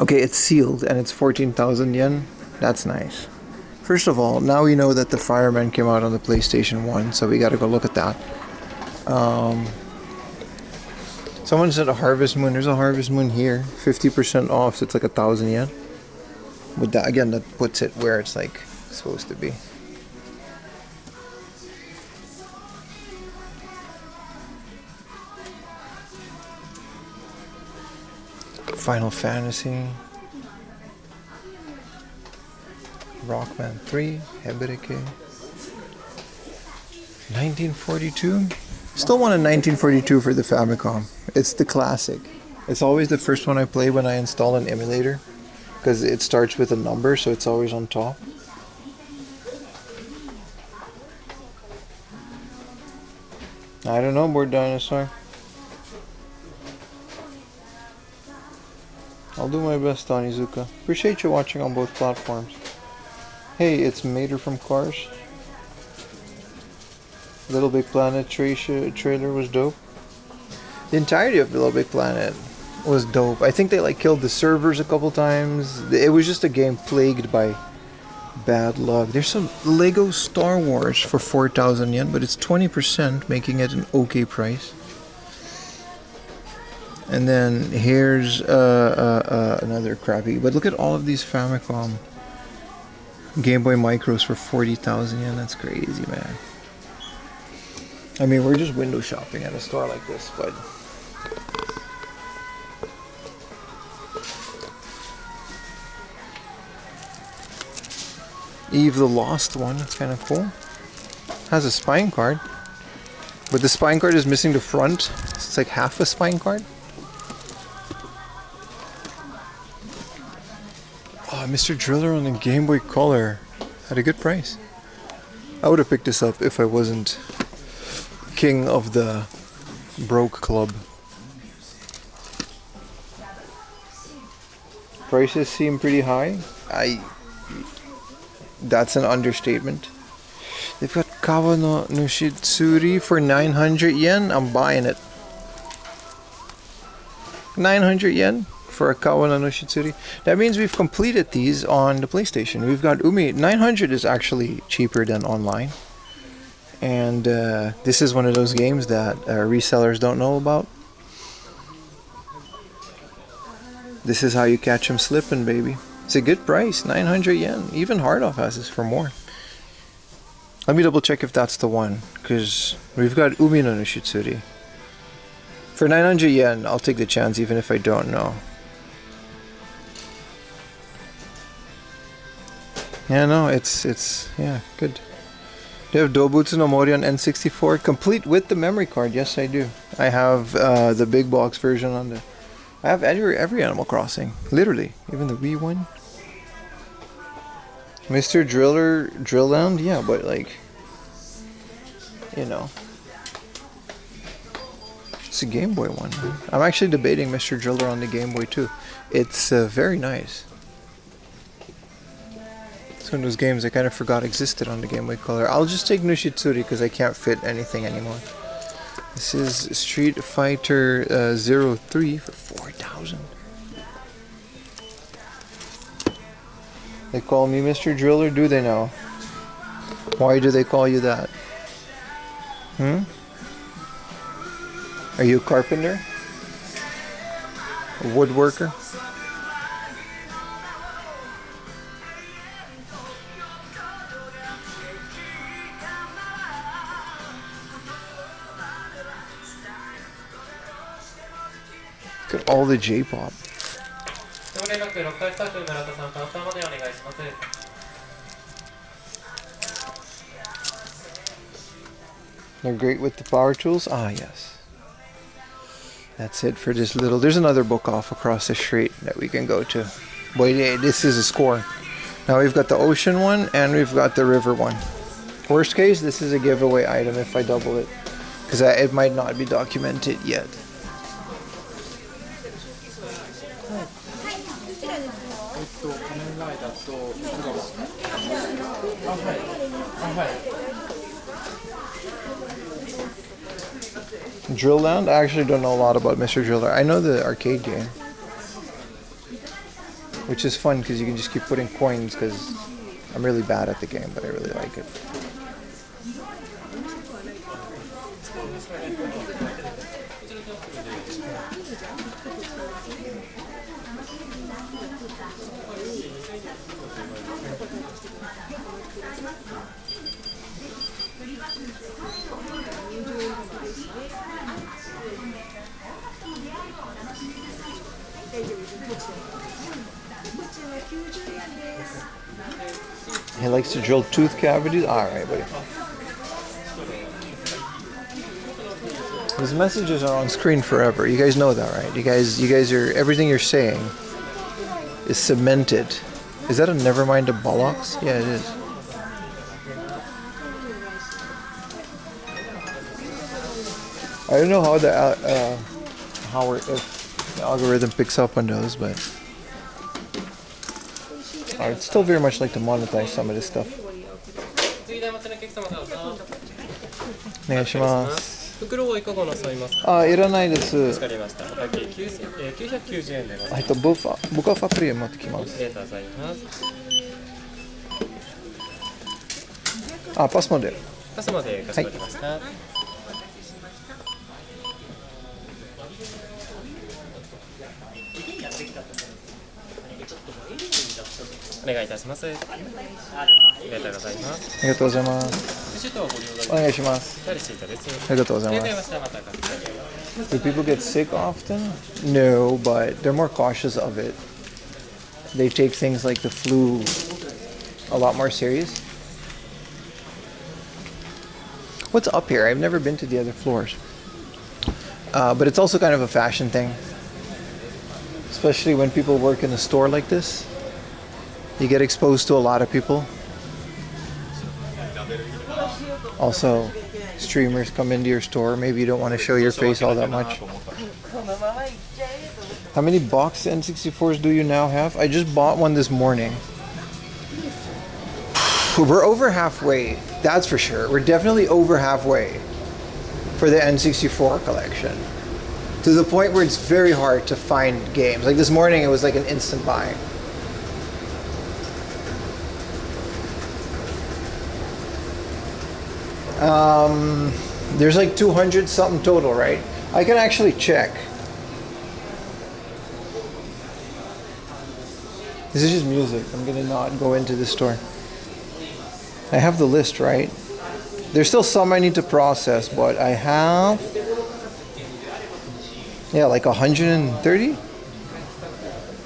Okay, it's sealed and it's 14,000 yen. That's nice. First of all, now we know that the Fireman came out on the PlayStation 1, so we gotta go look at that. Someone said a Harvest Moon. There's a Harvest Moon here. 50% off, so it's like 1,000 yen. But that, again, that puts it where it's like supposed to be. Final Fantasy. Rockman 3. Hebereke. 1942. Still want a 1942 for the Famicom. It's the classic. It's always the first one I play when I install an emulator, because it starts with a number, so it's always on top. I don't know, Board Dinosaur. I'll do my best, Tanizuka. Appreciate you watching on both platforms. Hey, it's Mater from Cars. Little Big Planet trailer was dope. The entirety of Little Big Planet was dope. I think they like killed the servers a couple times. It was just a game plagued by bad luck. There's some Lego Star Wars for 4,000 yen, but it's 20%, making it an okay price. And then here's another crappy. But look at all of these Famicom Game Boy Micros for 40,000 yen. That's crazy, man. I mean, we're just window shopping at a store like this, but Eve the Lost one, that's kind of cool. Has a spine card, but the spine card is missing the front. It's like half a spine card. Oh, Mr. Driller on the Game Boy Color at a good price. I would have picked this up if I wasn't king of the broke club. Prices seem pretty high. That's an understatement. They've got Kawa no Nushitsuri for 900 yen. I'm buying it. 900 yen for a Kawa no Nushitsuri. That means we've completed these on the PlayStation. We've got Umi. 900 is actually cheaper than online. And this is one of those games that resellers don't know about. This is how you catch them slipping, baby. It's a good price, 900 yen. Even Hardoff has this for more. Let me double check if that's the one, because we've got Umi no Nushitsuri. For 900 yen, I'll take the chance even if I don't know. Yeah, no, it's yeah, good. Do you have Dobutsu no Mori on N64? Complete with the memory card, yes I do. I have the big box version on the... I have every Animal Crossing, literally, even the Wii one. Mr. Driller, Drill Land, yeah, but like, you know, it's a Game Boy one. I'm actually debating Mr. Driller on the Game Boy too. It's very nice. It's one of those games I kind of forgot existed on the Game Boy Color. I'll just take Nushitsuri because I can't fit anything anymore. This is Street Fighter 03 for 4,000. They call me Mr. Driller, do they now? Why do they call you that? Are you a carpenter? A woodworker? Look at all the J-pop. They're great with the power tools? Ah, yes. That's it for this little... There's another book off across the street that we can go to. But yeah, this is a score. Now we've got the ocean one and we've got the river one. Worst case, this is a giveaway item if I double it. Because it might not be documented yet. Drill Land? I actually don't know a lot about Mr. Driller. I know the arcade game. Which is fun because you can just keep putting coins because I'm really bad at the game, but I really like it. He likes to drill tooth cavities. Alright, buddy. His messages are on screen forever. You guys know that, right? You guys are, everything you're saying is cemented. Is that a Nevermind of Bollocks? Yeah, it is. I don't know how if the algorithm picks up on those, but I'd still very much like to monetize some of this stuff. お願いします。袋はいかがなさいますか？あ、いらないです。わかりました。お会計990円でございます。僕はファプリエ持ってきます。ありがとうございます。あ、パスまで。パスまでかしこまりました。はい、お願いいたします。ありがとうございます。ありがとうございます。お願いします。ありがとうございます。Do people get sick often? No, but they're more cautious of it. They take things like the flu a lot more serious. What's up here? I've never been to the other floors. But it's also kind of a fashion thing. Especially when people work in a store like this. You get exposed to a lot of people. Also, streamers come into your store. Maybe you don't want to show your face all that much. How many box N64s do you now have? I just bought one this morning. We're over halfway, that's for sure. We're definitely over halfway for the N64 collection. To the point where it's very hard to find games. Like this morning, it was like an instant buy. There's like 200 something total, right? I can actually check. This is just music. I'm gonna not go into the store. I have the list, right? There's still some I need to process, but I have, yeah, like 130?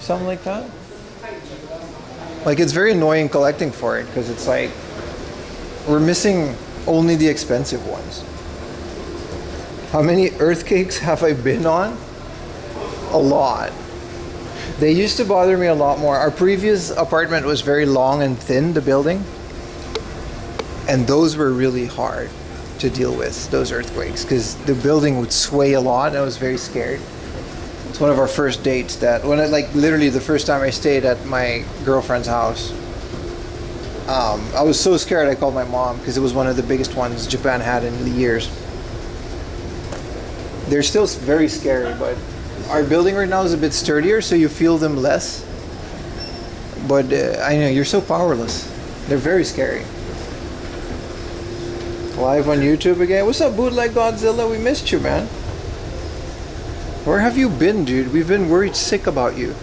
Something like that. Like, it's very annoying collecting for it, because it's like, we're missing only the expensive ones. How many earthquakes have I been on? A lot. They used to bother me a lot more. Our previous apartment was very long and thin, the building. And those were really hard to deal with, those earthquakes, because the building would sway a lot and I was very scared. It's one of our first dates that, when I, like literally the first time I stayed at my girlfriend's house, I was so scared I called my mom because it was one of the biggest ones Japan had in the years. They're still very scary, but our building right now is a bit sturdier, so you feel them less. But I know, you're so powerless. They're very scary. Live on YouTube again. What's up, Bootleg Godzilla? We missed you, man. Where have you been, dude? We've been worried sick about you.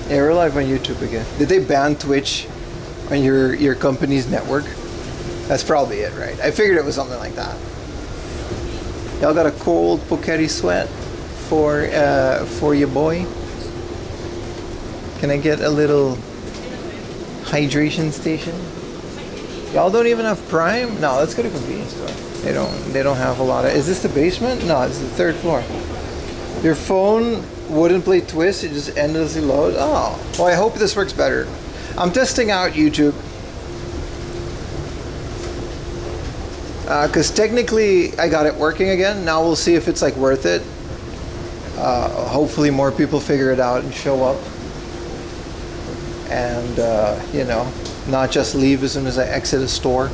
Yeah, we're live on YouTube again. Did they ban Twitch on your company's network? That's probably it, right? I figured it was something like that. Y'all got a cold Pocketti sweat for your boy? Can I get a little hydration station. Y'all don't even have Prime? No, let's go to convenience store. They don't have a lot of. Is this the basement? No, it's the third floor. Your phone wouldn't play Twist, it just endlessly loads. Oh, well, I hope this works better. I'm testing out YouTube. Because technically I got it working again. Now we'll see if it's like worth it. Hopefully more people figure it out and show up. And, you know, not just leave as soon as I exit a store.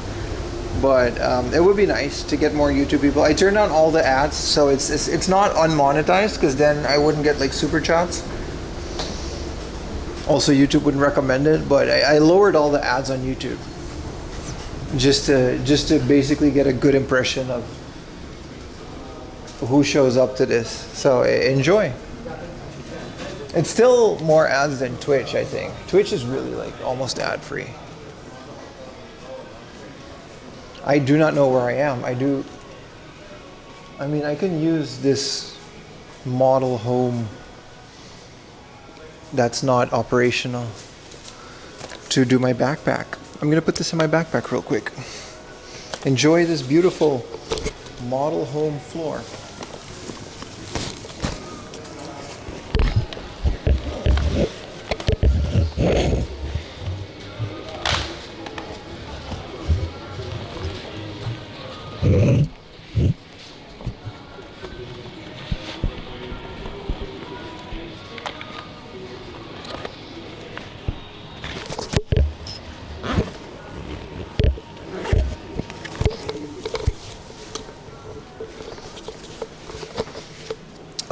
But it would be nice to get more YouTube people. I turned on all the ads, so it's not unmonetized, because then I wouldn't get like super chats. Also, YouTube wouldn't recommend it, but I lowered all the ads on YouTube just to basically get a good impression of who shows up to this. So enjoy. It's still more ads than Twitch, I think. Twitch is really like almost ad free. I do not know where I am. I mean, I can use this model home that's not operational to do my backpack. I'm gonna put this in my backpack real quick. Enjoy this beautiful model home floor.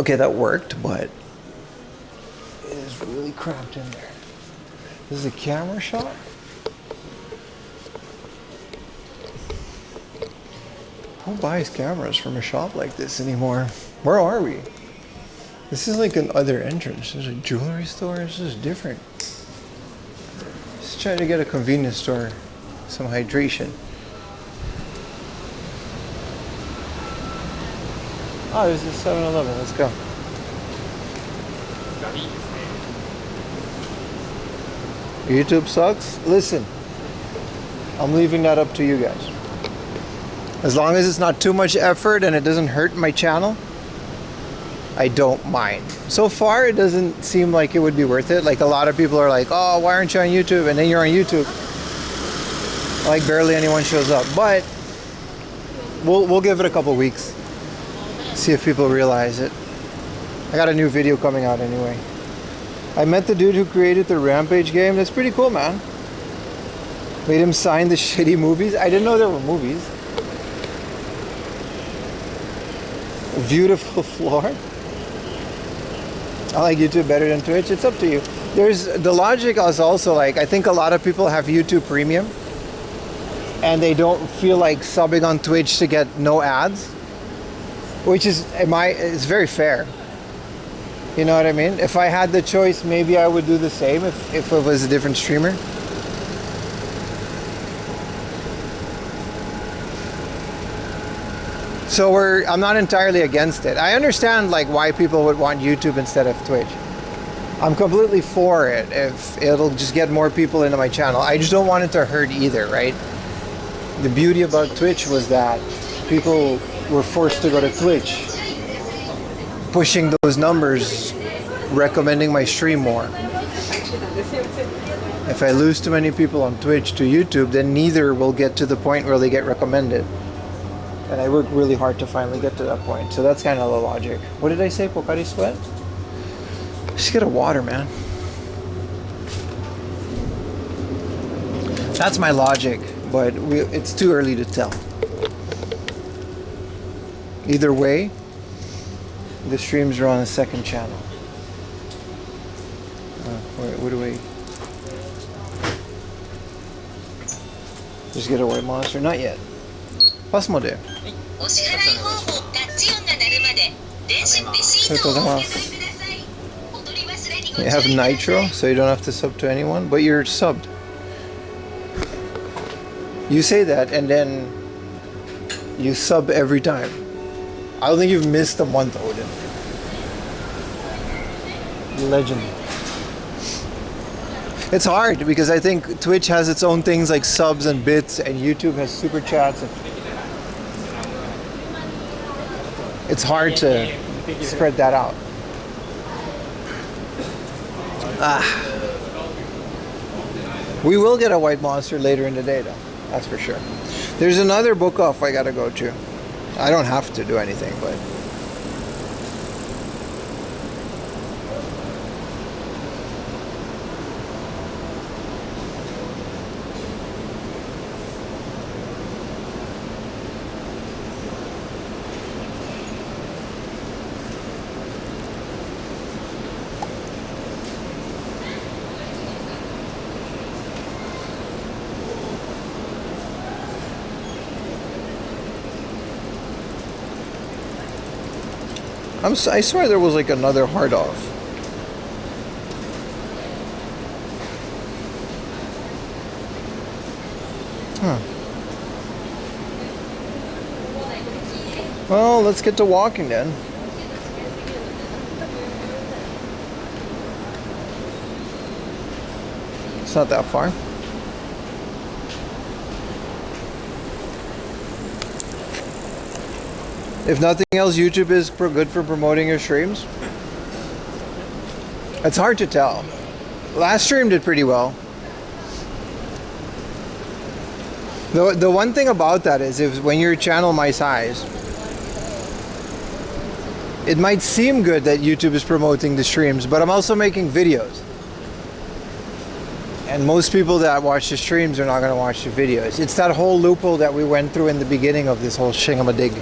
Okay, that worked, but it is really cramped in there. This is a camera shot? Who buys cameras from a shop like this anymore? Where are we? This is like another entrance. There's a jewelry store. This is different. Just trying to get a convenience store, some hydration. Oh, there's a 7-Eleven. Let's go. YouTube sucks? Listen, I'm leaving that up to you guys. As long as it's not too much effort and it doesn't hurt my channel, I don't mind. So far, it doesn't seem like it would be worth it. Like, a lot of people are like, oh, why aren't you on YouTube? And then you're on YouTube. Like, barely anyone shows up. But we'll give it a couple weeks. See if people realize it. I got a new video coming out anyway. I met the dude who created the Rampage game. That's pretty cool, man. Made him sign the shitty movies. I didn't know there were movies. A beautiful floor. I like YouTube better than Twitch. It's up to you. There's the logic is also like, I think a lot of people have YouTube Premium and they don't feel like subbing on Twitch to get no ads. Which is, it's very fair. You know what I mean? If I had the choice, maybe I would do the same if it was a different streamer. So I'm not entirely against it. I understand like why people would want YouTube instead of Twitch. I'm completely for it if it'll just get more people into my channel. I just don't want it to hurt either, right? The beauty about Twitch was that people were forced to go to Twitch, pushing those numbers, recommending my stream more. If I lose too many people on Twitch to YouTube, then neither will get to the point where they get recommended. And I worked really hard to finally get to that point. So that's kind of the logic. What did I say? Pocari Sweat? Just get a water, man. That's my logic, but it's too early to tell. Either way, the streams are on a second channel. What do we... Just get a white monster? Not yet. Pass mo de. You have Nitro, so you don't have to sub to anyone, but you're subbed. You say that, and then you sub every time. I don't think you've missed a month, Odin. Legend. It's hard because I think Twitch has its own things like subs and bits, and YouTube has super chats. It's hard to spread that out. We will get a white monster later in the day, though. That's for sure. There's another book off I gotta go to. I don't have to do anything, but. I swear there was like another hard off. Huh. Well, let's get to walking then. It's not that far. If nothing else, YouTube is good for promoting your streams. It's hard to tell. Last stream did pretty well. The one thing about that is if when you're a channel my size, it might seem good that YouTube is promoting the streams, but I'm also making videos. And most people that watch the streams are not going to watch the videos. It's that whole loophole that we went through in the beginning of this whole shingamadig.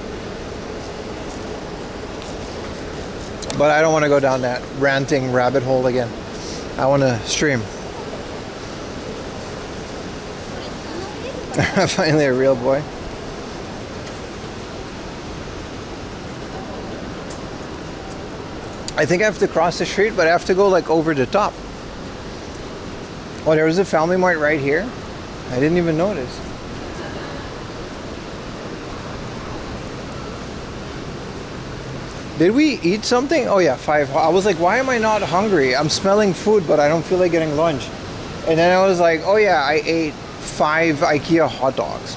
But I don't want to go down that ranting rabbit hole again. I want to stream. Finally a real boy. I think I have to cross the street, but I have to go like over the top. Oh, there was a Family Mart right here? I didn't even notice. Did we eat something? Oh yeah, 5. I was like, why am I not hungry? I'm smelling food, but I don't feel like getting lunch. And then I was like, oh yeah, I ate 5 IKEA hot dogs.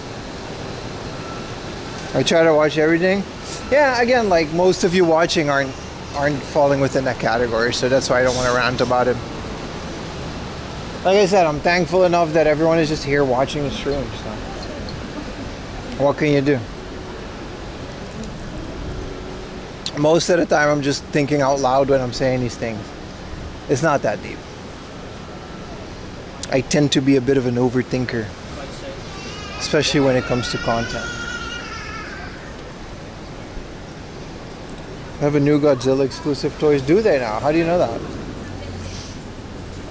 I try to watch everything. Yeah, again, like most of you watching aren't falling within that category, so that's why I don't want to rant about it. Like I said, I'm thankful enough that everyone is just here watching the stream. So what can you do? Most of the time I'm just thinking out loud when I'm saying these things. It's not that deep. I tend to be a bit of an overthinker, especially when it comes to content. I have a new Godzilla exclusive toys. Do they now? How do you know that?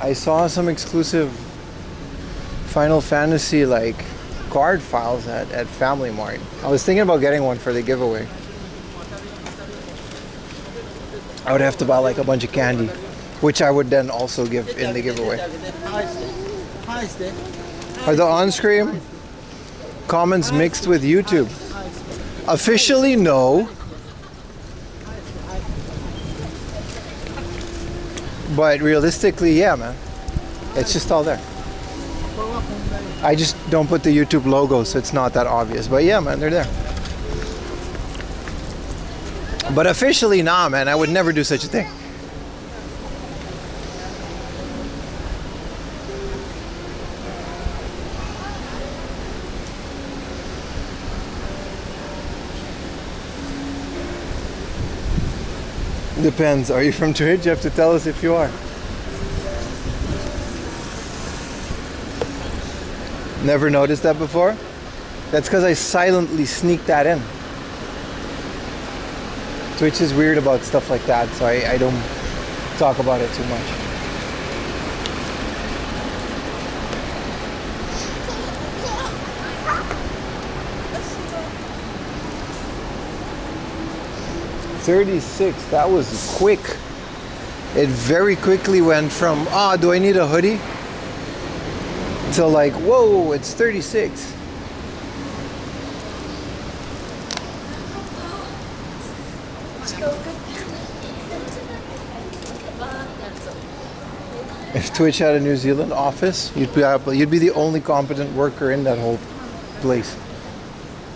I saw some exclusive Final Fantasy like card files at Family Mart. I was thinking about getting one for the giveaway. I would have to buy like a bunch of candy, which I would then also give in the giveaway. Are the on-screen comments mixed with YouTube? Officially, no. But realistically, yeah, man. It's just all there. I just don't put the YouTube logo, so it's not that obvious. But yeah, man, they're there. But officially, nah, man. I would never do such a thing. Depends. Are you from Twitch? You have to tell us if you are. Never noticed that before? That's because I silently sneak that in. Twitch is weird about stuff like that, so I don't talk about it too much. $36, that was quick. It very quickly went from, do I need a hoodie? To like, whoa, it's 36. If Twitch had a New Zealand office, you'd be the only competent worker in that whole place.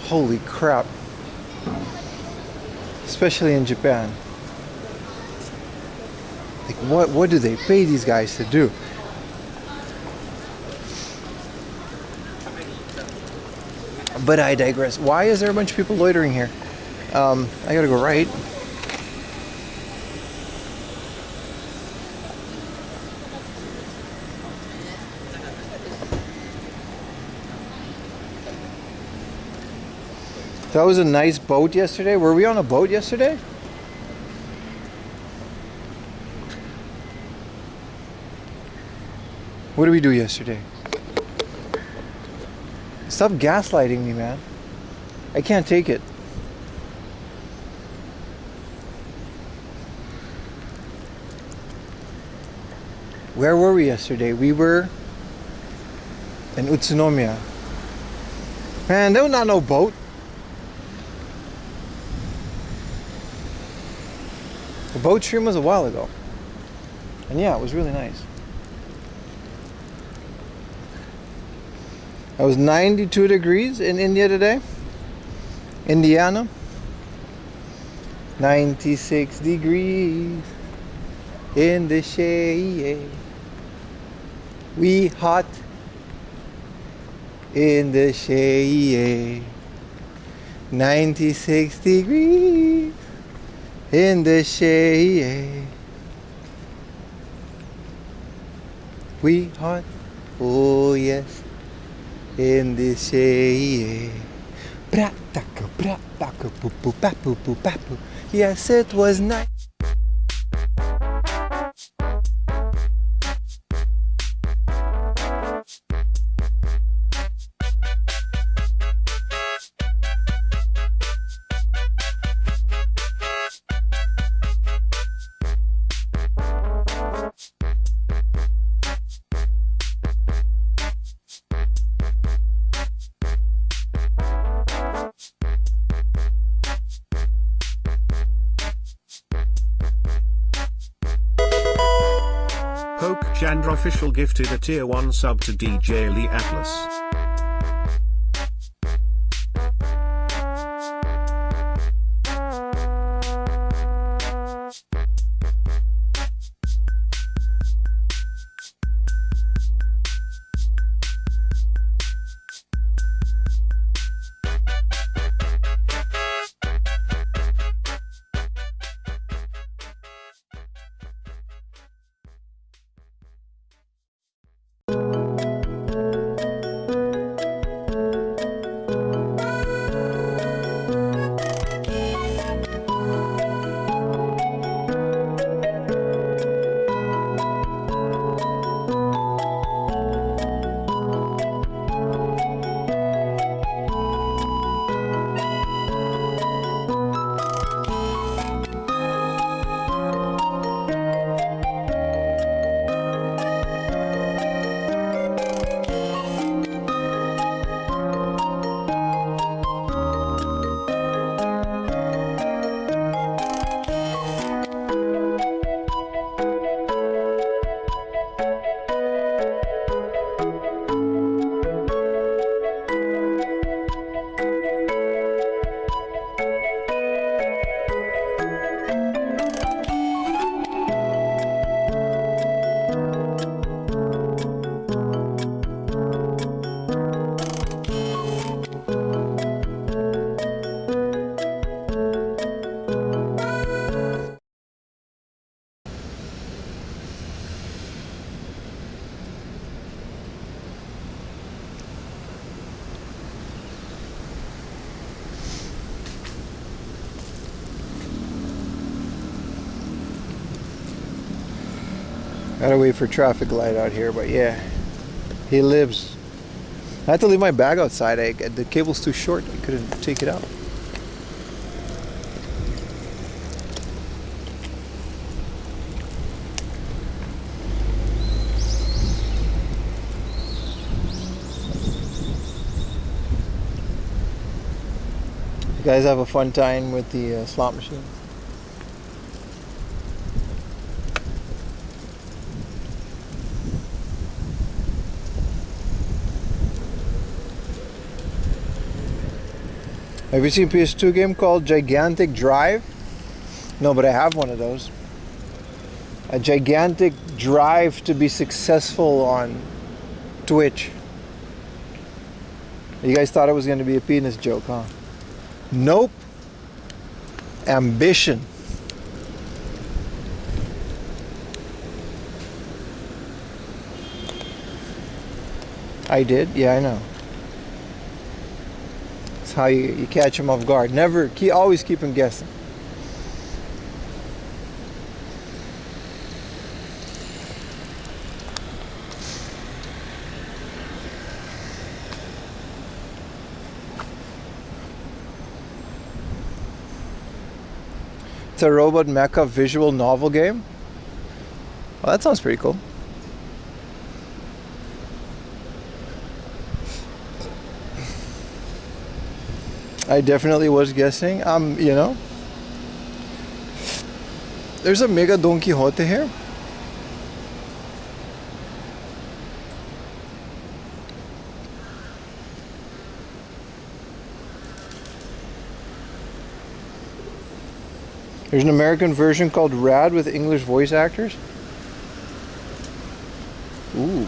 Holy crap. Especially in Japan. Like what do they pay these guys to do? But I digress. Why is there a bunch of people loitering here? I gotta go right. That was a nice boat yesterday. Were we on a boat yesterday? What did we do yesterday? Stop gaslighting me, man. I can't take it. Where were we yesterday? We were in Utsunomiya. Man, there was not no boat. The boat stream was a while ago. And yeah, it was really nice. It was 92 degrees in India today. Indiana. 96 degrees in the shade. We hot in the shade. 96 degrees in the shade. We hot, oh yes, in the shade. Brataka, brataka, poo poo, papu, poo, papu. Yes, it was nice. Poke Chandra official gifted a tier 1 sub to DJ Lee Atlas. Gotta wait for traffic light out here, but yeah, he lives. I had to leave my bag outside. The cable's too short. I couldn't take it out. You guys have a fun time with the slot machine? Have you seen PS2 game called Gigantic Drive? No, but I have one of those. A gigantic drive to be successful on Twitch. You guys thought it was going to be a penis joke, huh? Nope. Ambition. I did? Yeah, I know. It's how you catch them off guard. Always keep them guessing. It's a robot mecha visual novel game. Well, that sounds pretty cool. I definitely was guessing. You know, there's a mega Don Quixote here. There's an American version called Rad with English voice actors. Ooh.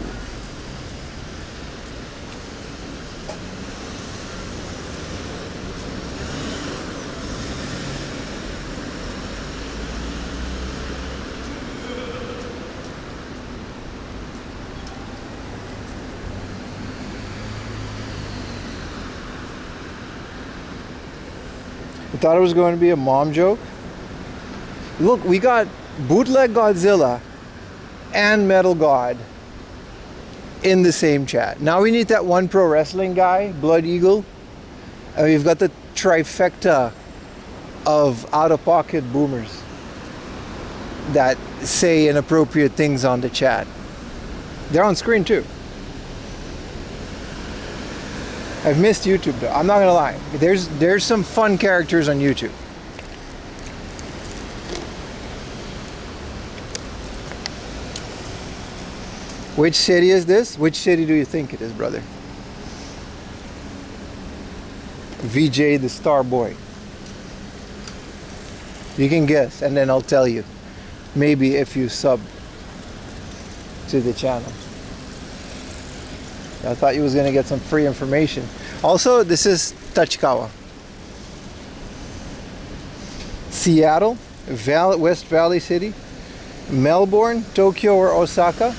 I thought it was going to be a mom joke. Look, we got Bootleg Godzilla and Metal God in the same chat. Now we need that one pro wrestling guy, Blood Eagle. And we've got the trifecta of out-of-pocket boomers that say inappropriate things on the chat. They're on screen too. I've missed YouTube though. I'm not gonna lie. There's some fun characters on YouTube. Which city is this? Which city do you think it is, brother? VJ the Star Boy. You can guess, and then I'll tell you. Maybe if you sub to the channel. I thought you was gonna get some free information. Also, this is Tachikawa. Seattle, West Valley City, Melbourne, Tokyo, or Osaka.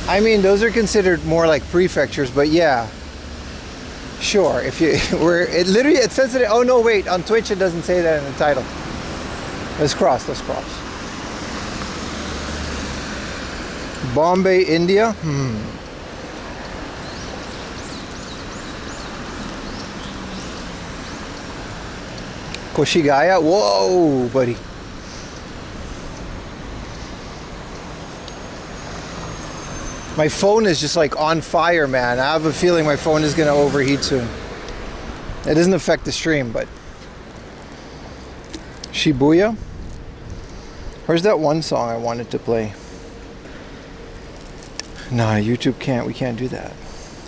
I mean, those are considered more like prefectures, but yeah, sure. If you it says it. Oh no, wait. On Twitch, it doesn't say that in the title. Let's cross. Bombay, India. Koshigaya. Whoa, buddy. My phone is just like on fire, man. I have a feeling my phone is gonna overheat soon. It doesn't affect the stream, but Shibuya. Where's that one song I wanted to play? Nah, YouTube can't. We can't do that.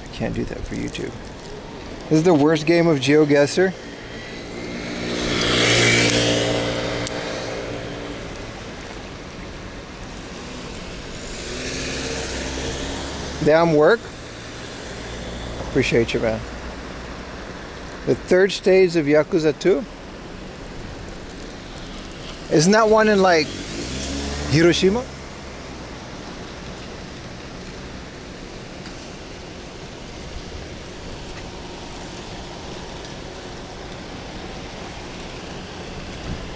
We can't do that for YouTube. This is the worst game of GeoGuessr. Damn work. Appreciate you, man. The third stage of Yakuza 2. Isn't that one in like Hiroshima?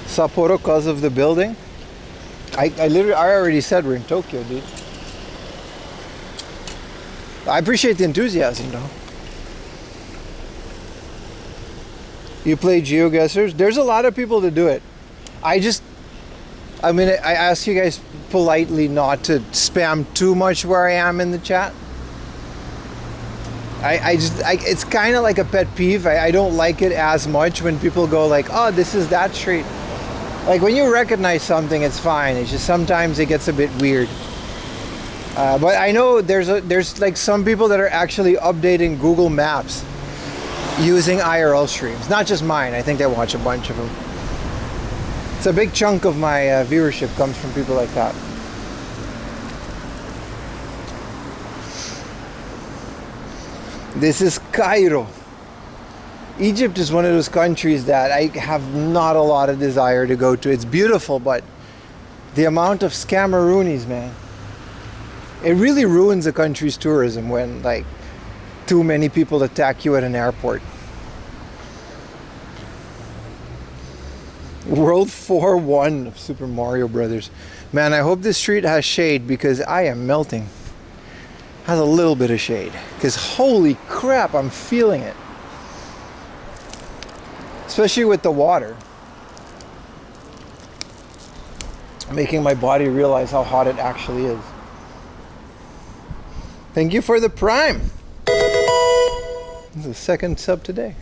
Sapporo because of the building. I already said we're in Tokyo, dude. I appreciate the enthusiasm though. You play GeoGuessrs? There's a lot of people that do it. I ask you guys politely not to spam too much where I am in the chat. It's kind of like a pet peeve. I don't like it as much when people go like, oh, this is that street. Like when you recognize something, it's fine. It's just sometimes it gets a bit weird. But I know there's like some people that are actually updating Google Maps using IRL streams. Not just mine, I think I watch a bunch of them. It's a big chunk of my viewership comes from people like that. This is Cairo. Egypt is one of those countries that I have not a lot of desire to go to. It's beautiful, but the amount of scammeroonies, man. It really ruins a country's tourism when like too many people attack you at an airport. World 4-1 of Super Mario Brothers. Man, I hope this street has shade because I am melting. Has a little bit of shade. Because holy crap, I'm feeling it. Especially with the water. Making my body realize how hot it actually is. Thank you for the Prime. The second sub today.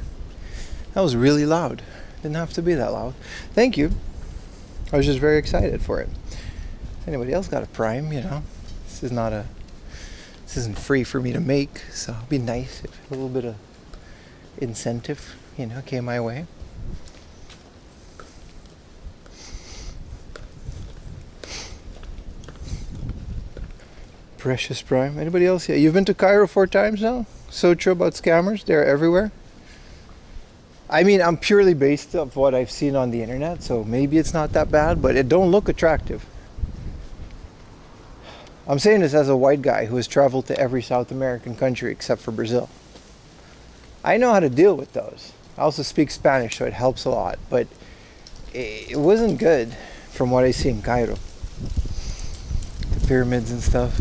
That was really loud. Didn't have to be that loud. Thank you. I was just very excited for it. If anybody else got a Prime, you know, this isn't free for me to make, so it'd be nice if a little bit of incentive, you know, came my way. Precious Prime. Anybody else? Yeah, you've been to Cairo 4 times now? So true about scammers. They're everywhere. I mean, I'm purely based off what I've seen on the internet, so maybe it's not that bad, but it don't look attractive. I'm saying this as a white guy who has traveled to every South American country except for Brazil. I know how to deal with those. I also speak Spanish, so it helps a lot, but it wasn't good from what I see in Cairo. The pyramids and stuff.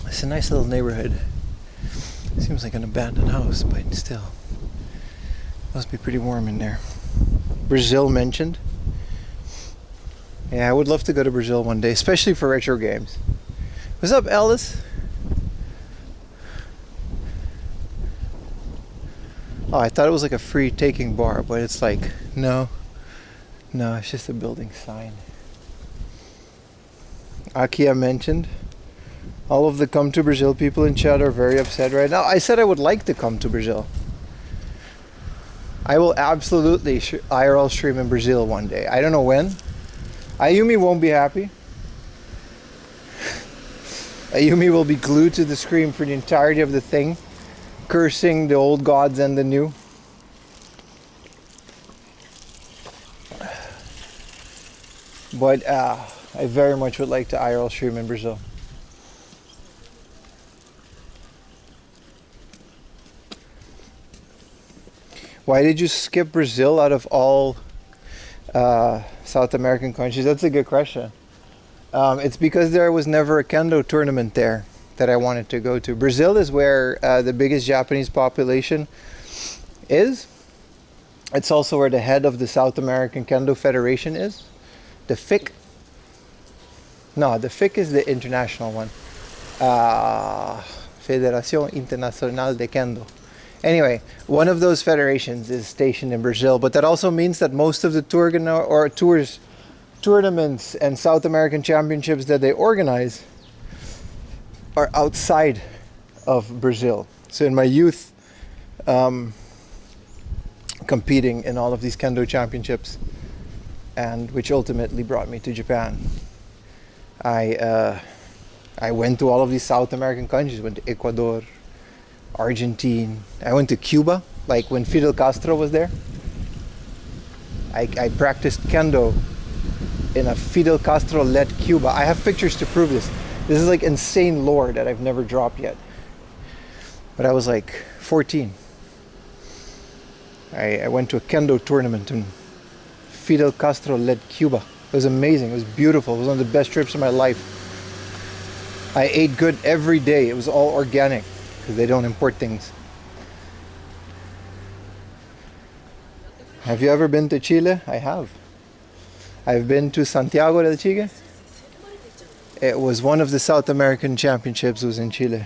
It's a nice little neighborhood. Seems like an abandoned house, but still. Must be pretty warm in there. Brazil mentioned. Yeah, I would love to go to Brazil one day, especially for retro games. What's up, Ellis? Oh, I thought it was like a free taking bar, but it's like, no, it's just a building sign. IKEA mentioned. All of the come to Brazil people in chat are very upset right now. I said I would like to come to Brazil. I will absolutely IRL stream in Brazil one day. I don't know when. Ayumi won't be happy. Ayumi will be glued to the screen for the entirety of the thing, cursing the old gods and the new. But I very much would like to IRL stream in Brazil. Why did you skip Brazil out of all South American countries? That's a good question. It's because there was never a kendo tournament there that I wanted to go to. Brazil is where the biggest Japanese population is. It's also where the head of the South American Kendo Federation is. The FIC. No, the FIC is the international one. Federación Internacional de Kendo. Anyway, one of those federations is stationed in Brazil, but that also means that most of the tournaments and South American championships that they organize are outside of Brazil. So in my youth, competing in all of these kendo championships, and which ultimately brought me to Japan. I went to all of these South American countries. Went to Ecuador, Argentina. I went to Cuba, like when Fidel Castro was there. I practiced kendo in a Fidel Castro-led Cuba. I have pictures to prove this. This is like insane lore that I've never dropped yet. But I was like 14. I went to a kendo tournament in Fidel Castro-led Cuba. It was amazing. It was beautiful. It was one of the best trips of my life. I ate good every day. It was all organic because they don't import things. Have you ever been to Chile? I have. I've been to Santiago del Chile. It was one of the South American championships was in Chile.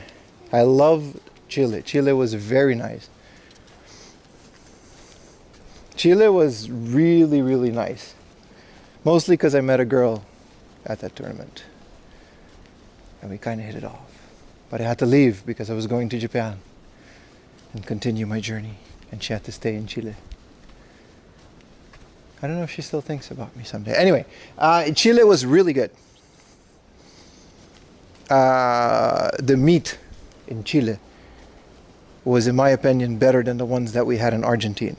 I love Chile. Chile was very nice. Chile was really, really nice. Mostly because I met a girl at that tournament. And we kind of hit it off. But I had to leave because I was going to Japan. and continue my journey. And she had to stay in Chile. I don't know if she still thinks about me someday. Anyway, Chile was really good. The meat in Chile was, in my opinion, better than the ones that we had in Argentina.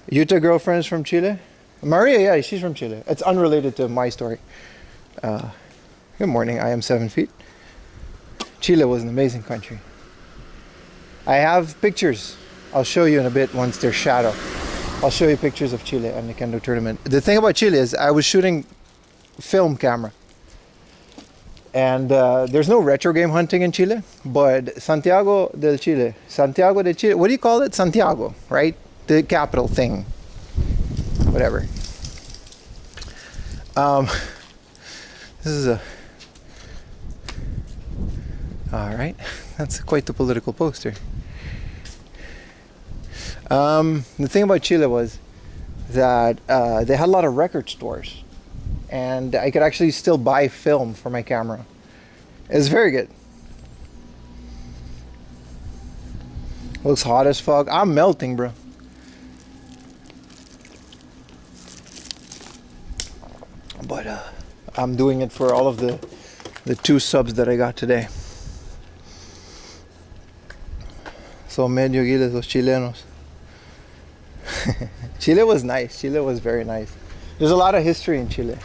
Yuta girlfriend is from Chile? Maria, yeah, she's from Chile. It's unrelated to my story. Good morning, I am 7 feet. Chile was an amazing country. I have pictures. I'll show you in a bit once they're shadow. I'll show you pictures of Chile and the Kendo tournament. The thing about Chile is I was shooting film camera. And there's no retro game hunting in Chile, but Santiago de Chile, what do you call it? Santiago, right? The capital thing, whatever. This is a, all right, that's quite the political poster. The thing about Chile was that they had a lot of record stores. And I could actually still buy film for my camera. It's very good. Looks hot as fuck. I'm melting, bro. But I'm doing it for all of the 2 subs that I got today. So medio giles los chilenos. Chile was nice. Chile was very nice. There's a lot of history in Chile.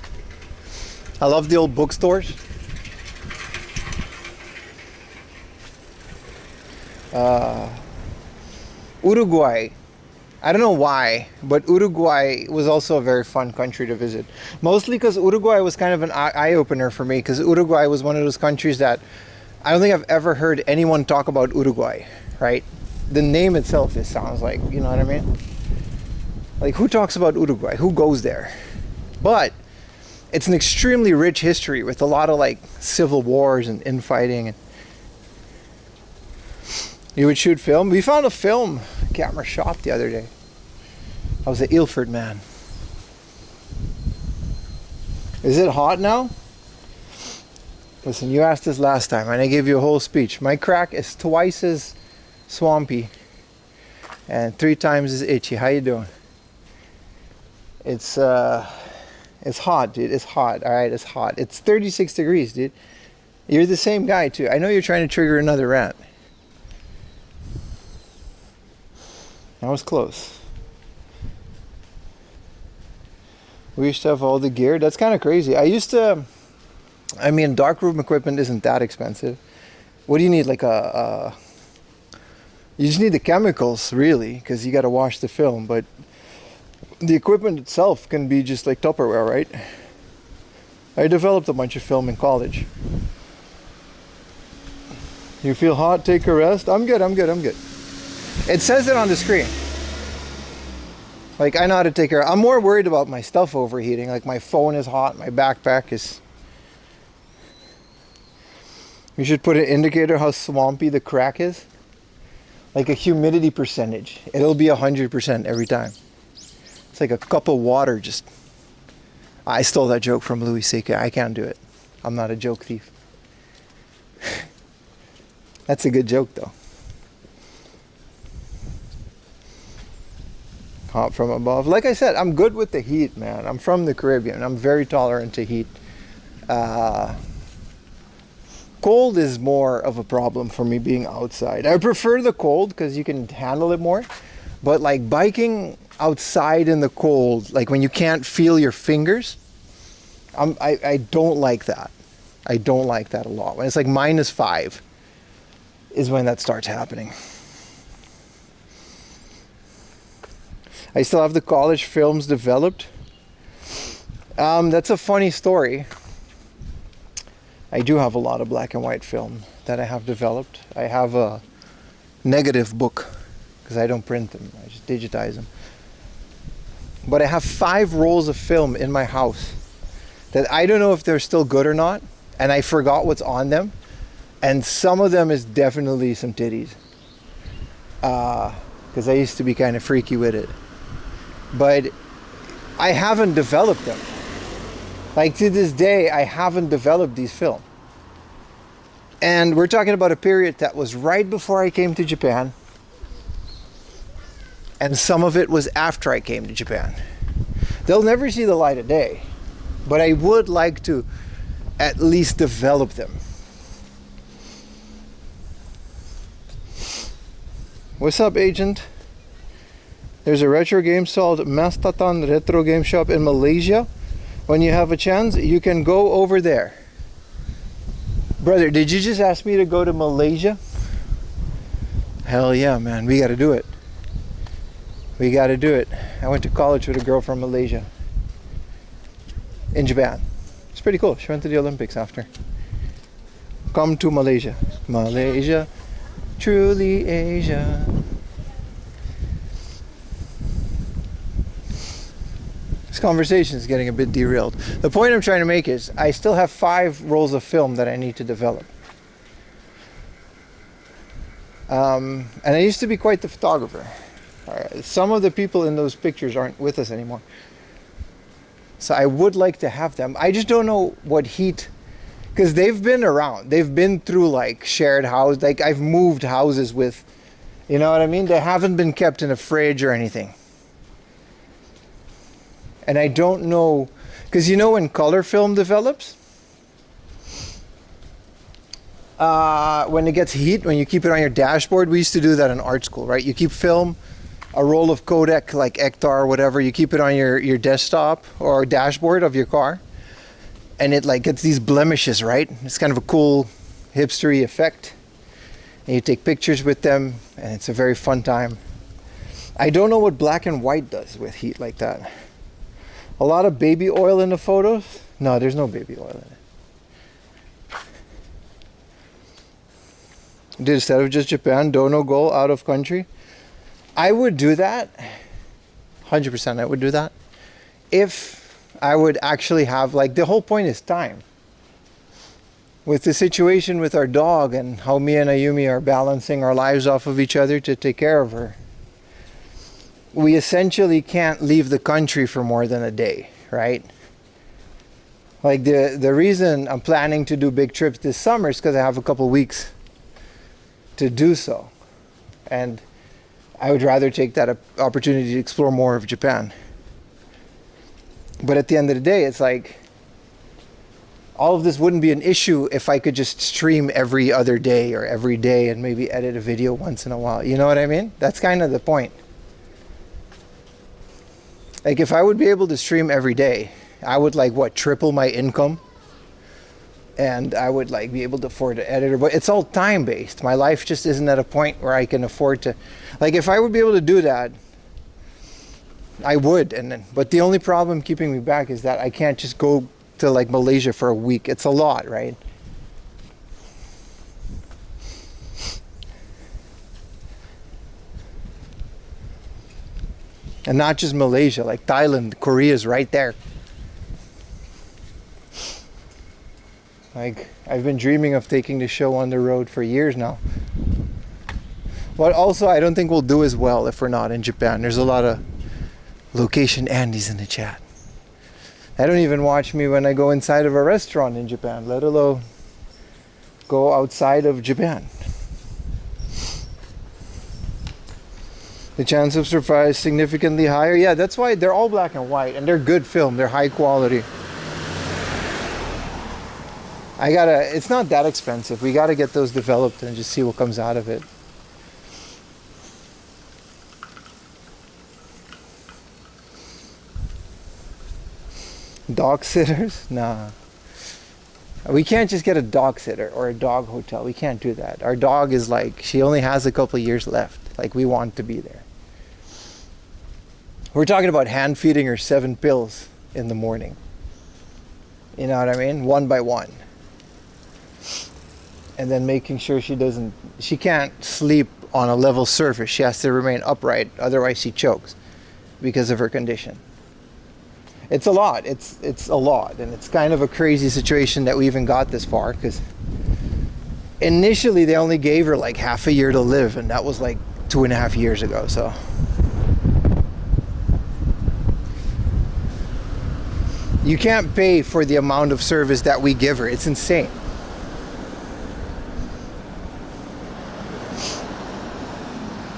I love the old bookstores. Uruguay. I don't know why, but Uruguay was also a very fun country to visit. Mostly because Uruguay was kind of an eye-opener for me, because Uruguay was one of those countries that I don't think I've ever heard anyone talk about Uruguay, right? The name itself, it sounds like, you know what I mean? Like, who talks about Uruguay? Who goes there? But it's an extremely rich history with a lot of like civil wars and infighting. And you would shoot film. We found a film camera shop the other day. I was an Ilford man. Is it hot now? Listen, you asked this last time and I gave you a whole speech. My crack is twice as swampy and 3 times as itchy. How you doing? It's hot, dude. It's hot. All right, it's hot. It's 36 degrees, dude. You're the same guy, too. I know you're trying to trigger another rant. That was close. We used to have all the gear. That's kind of crazy. I mean, darkroom equipment isn't that expensive. What do you need? Like you just need the chemicals, really, because you got to wash the film. But the equipment itself can be just like Tupperware, right? I developed a bunch of film in college. You feel hot? Take a rest? I'm good. It says it on the screen. Like, I know how to take care. I'm more worried about my stuff overheating. Like, my phone is hot. My backpack is... You should put an indicator how swampy the crack is. Like a humidity percentage. It'll be 100% every time. It's like a cup of water just... I stole that joke from Louis C.K. I can't do it. I'm not a joke thief. That's a good joke, though. Hot from above. Like I said, I'm good with the heat, man. I'm from the Caribbean. I'm very tolerant to heat. Cold is more of a problem for me being outside. I prefer the cold because you can handle it more. But like biking outside in the cold, like when you can't feel your fingers, I don't like that. I don't like that a lot. When it's like -5 is when that starts happening. I still have the college films developed. That's a funny story. I do have a lot of black and white film that I have developed. I have a negative book because I don't print them. I just digitize them. But I have 5 rolls of film in my house that I don't know if they're still good or not. And I forgot what's on them. And some of them is definitely some titties. Because I used to be kind of freaky with it. But I haven't developed them. Like to this day, I haven't developed these film. And we're talking about a period that was right before I came to Japan, and some of it was after I came to Japan. They'll never see the light of day, but I would like to at least develop them. What's up, agent? There's a retro game called Mastatan Retro Game Shop in Malaysia. When you have a chance, you can go over there. Brother, did you just ask me to go to Malaysia? Hell yeah, man. We gotta do it. We gotta do it. I went to college with a girl from Malaysia. In Japan. It's pretty cool. She went to the Olympics after. Come to Malaysia. Malaysia, truly Asia. This conversation is getting a bit derailed. The point I'm trying to make is I still have 5 rolls of film that I need to develop. And I used to be quite the photographer. Some of the people in those pictures aren't with us anymore. So I would like to have them. I just don't know what heat, because they've been around. They've been through like shared house. Like I've moved houses with, you know what I mean? They haven't been kept in a fridge or anything. And I don't know, because you know when color film develops? When it gets heat, when you keep it on your dashboard, we used to do that in art school, right? You keep film, a roll of Kodak, like Ektar or whatever, you keep it on your desktop or dashboard of your car, and it like gets these blemishes, right? It's kind of a cool hipstery effect. And you take pictures with them, and it's a very fun time. I don't know what black and white does with heat like that. A lot of baby oil in the photos? No, there's no baby oil in it. Dude, instead of just Japan, Dono go out of country. I would do that. 100% I would do that. If I would actually have, like, the whole point is time. With the situation with our dog and how me and Ayumi are balancing our lives off of each other to take care of her, we essentially can't leave the country for more than a day, right? Like the reason I'm planning to do big trips this summer is because I have a couple weeks to do so. And I would rather take that opportunity to explore more of Japan. But at the end of the day, it's like, all of this wouldn't be an issue if I could just stream every other day or every day and maybe edit a video once in a while. You know what I mean? That's kind of the point. Like if I would be able to stream every day, I would like triple my income, and I would like be able to afford an editor. But it's all time based. My life just isn't at a point where I can afford to, like if I would be able to do that, I would. But the only problem keeping me back is that I can't just go to like Malaysia for a week. It's a lot, right? And not just Malaysia, like Thailand, Korea's right there. Like, I've been dreaming of taking the show on the road for years now. But also, I don't think we'll do as well if we're not in Japan. There's a lot of location Andes in the chat. I don't even watch me when I go inside of a restaurant in Japan, let alone go outside of Japan. The chance of surprise significantly higher. Yeah, that's why they're all black and white, and they're good film. They're high quality. It's not that expensive. We gotta get those developed and just see what comes out of it. Dog sitters? Nah. We can't just get a dog sitter or a dog hotel. We can't do that. Our dog is like, she only has a couple years left. Like, we want to be there. We're talking about hand feeding her 7 pills in the morning. You know what I mean? One by one. And then making sure she can't sleep on a level surface. She has to remain upright, otherwise she chokes because of her condition. It's a lot. It's a lot, and it's kind of a crazy situation that we even got this far, because initially they only gave her like half a year to live, and that was like 2.5 years ago. So you can't pay for the amount of service that we give her. It's insane.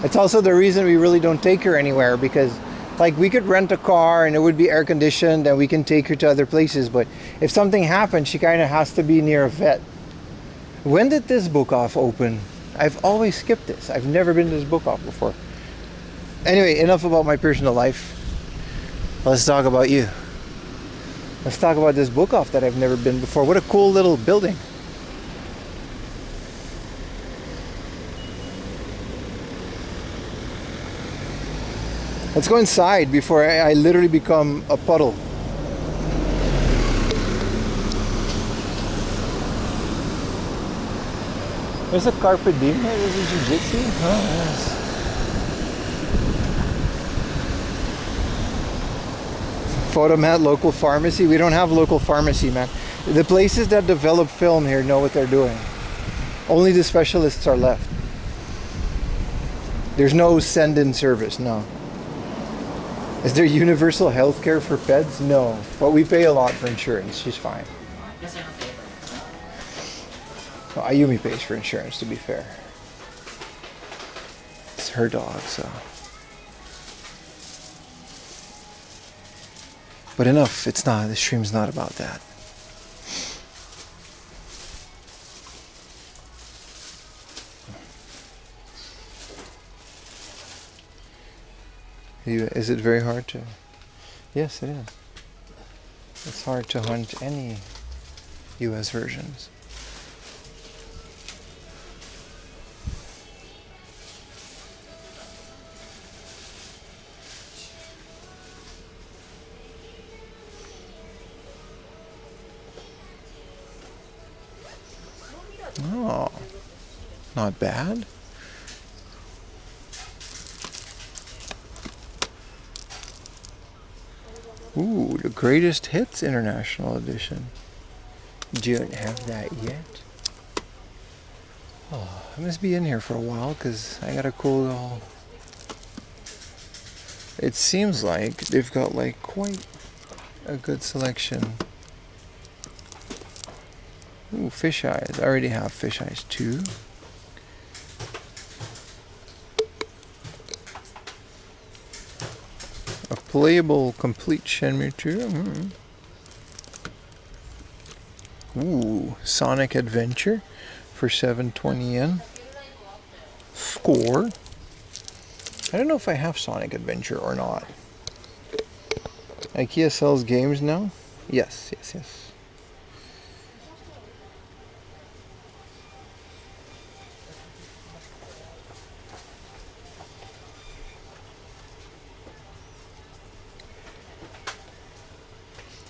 It's also the reason we really don't take her anywhere, because like we could rent a car and it would be air conditioned and we can take her to other places, but if something happens, she kind of has to be near a vet. When did this book off open? I've always skipped this. I've never been to this book off before. Anyway, enough about my personal life. Let's talk about you. Let's talk about this book off that I've never been before. What a cool little building. Let's go inside before I literally become a puddle. There's a carpe diem here. There's a jiu-jitsu. Oh, yes. Photomat local pharmacy. We don't have local pharmacy, man. The places that develop film here know what they're doing. Only the specialists are left. There's no send-in service, no. Is there universal health care for pets? No. But we pay a lot for insurance. She's fine. Well, Ayumi pays for insurance, to be fair. It's her dog, so. But enough. It's not. The stream's not about that. Is it very hard to? Yes, it is. It's hard to hunt any US versions. Oh, not bad. Ooh, the Greatest Hits International Edition. Don't have that yet. Oh, I must be in here for a while because I got a cool little... It seems like they've got like quite a good selection. Ooh, fish eyes. I already have fish eyes too. A playable complete Shenmue 2. Ooh, Sonic Adventure for 720 yen. Score. I don't know if I have Sonic Adventure or not. IKEA sells games now? Yes, yes, yes.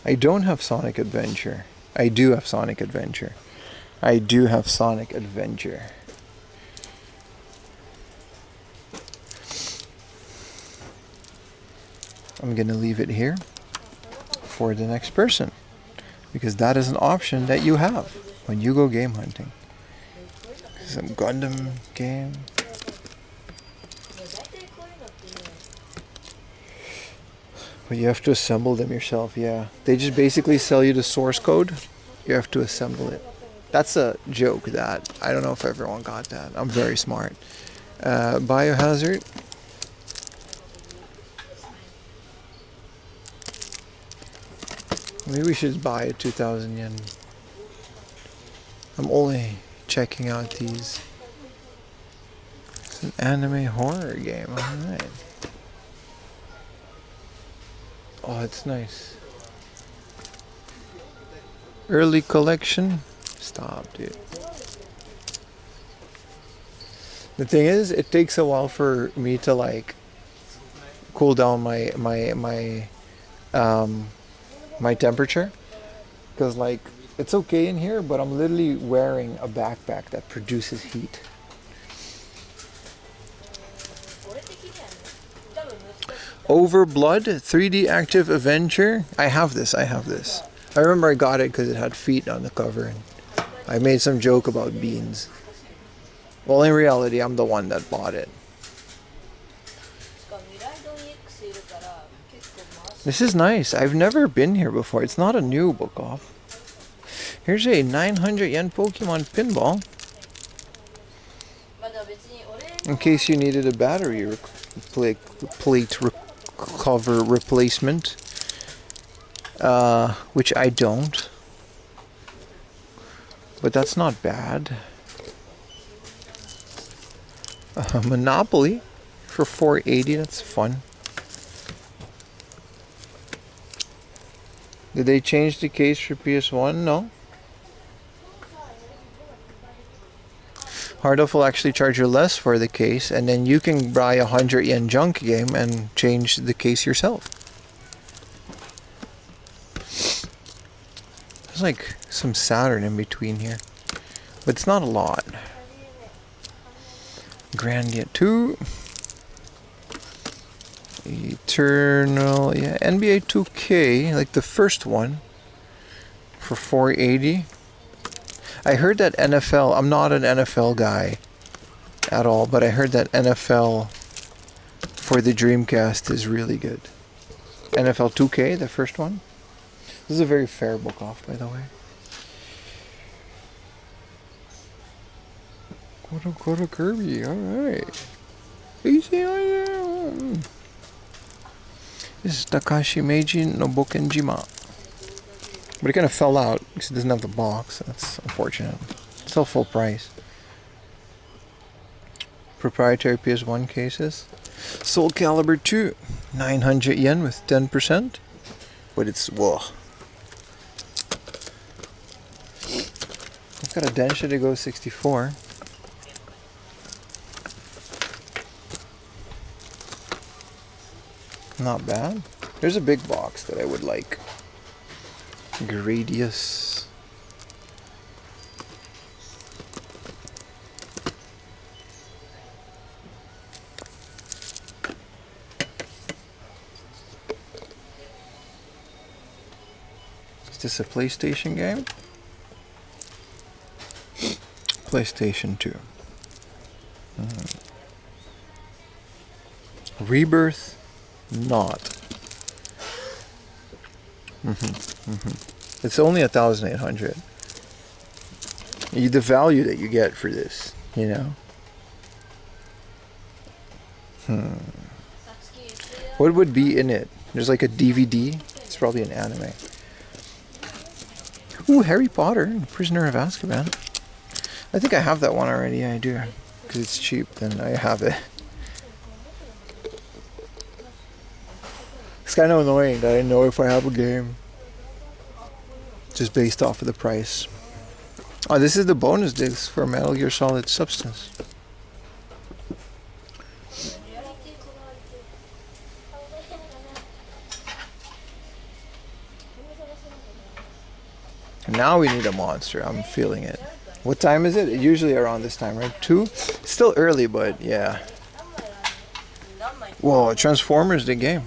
I don't have Sonic Adventure. I do have Sonic Adventure. I do have Sonic Adventure. I'm gonna leave it here for the next person, because that is an option that you have when you go game hunting. Some Gundam game. But you have to assemble them yourself, yeah. They just basically sell you the source code. You have to assemble it. That's a joke that. I don't know if everyone got that. I'm very smart. Biohazard. Maybe we should buy a 2,000 yen. I'm only checking out these. It's an anime horror game, alright. Oh, it's nice. Early collection. Stop, dude. The thing is, it takes a while for me to like cool down my temperature, because like it's okay in here, but I'm literally wearing a backpack that produces heat. Overblood 3D Active Avenger. I have this. I remember I got it because it had feet on the cover, and I made some joke about beans. Well, in reality, I'm the one that bought it. This is nice. I've never been here before. It's not a new book off. Here's a 900 yen Pokemon pinball. in case you needed a battery plate cover replacement, which I don't, but that's not bad. Monopoly for $4.80, that's fun. Did they change the case for PS1? No. Hard Off will actually charge you less for the case, and then you can buy a 100 yen junk game and change the case yourself. There's like some Saturn in between here, but it's not a lot. Grandia 2. Eternal, yeah, NBA 2K, like the first one, for $4.80. I heard that NFL, I'm not an NFL guy at all, but I heard that NFL for the Dreamcast is really good. NFL 2K, the first one. This is a very fair book off, by the way. Koto Kirby, alright. Easy on you. This is Takashi Meiji no Bokenjima. But it kind of fell out because it doesn't have the box. That's unfortunate. Still full price. Proprietary PS1 cases. Soul Calibur 2. 900 yen with 10%. But it's, whoa. I've got a Densha to go 64. Not bad. There's a big box that I would like. Gradius. Is this a PlayStation game? PlayStation 2. Rebirth. Not. It's only 1,800. The value that you get for this, you know. What would be in it? There's like a DVD. It's probably an anime. Ooh, Harry Potter, Prisoner of Azkaban. I think I have that one already. I do, because it's cheap. Then I have it. It's kind of annoying that I know if I have a game just based off of the price. Oh, this is the bonus disc for Metal Gear Solid Substance. Now we need a monster. I'm feeling it. What time is it? Usually around this time, right? 2? It's still early, but yeah. Whoa, Transformers the game.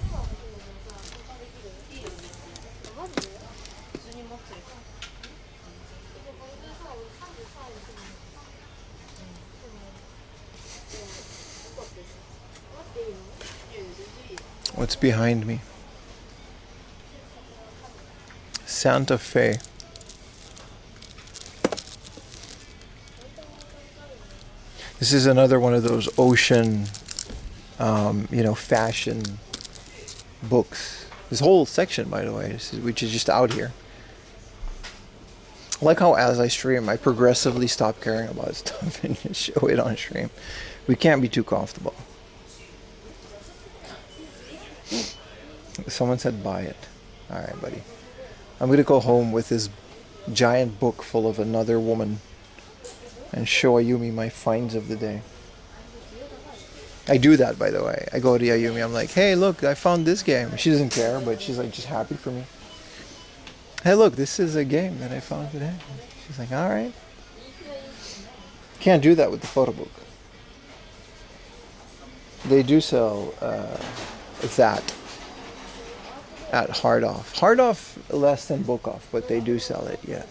What's behind me? Santa Fe. This is another one of those ocean, fashion books. This whole section, by the way, which is just out here. I like how as I stream, I progressively stop caring about stuff and just show it on stream. We can't be too comfortable. Someone said buy it. Alright, buddy. I'm gonna go home with this giant book full of another woman and show Ayumi my finds of the day. I do that, by the way. I go to Ayumi, I'm like, hey, look, I found this game. She doesn't care, but she's like just happy for me. Hey, look, this is a game that I found today. She's like, alright. Can't do that with the photo book. They do sell that at Hard Off. Hard Off less than Book Off, but they do sell it, yes.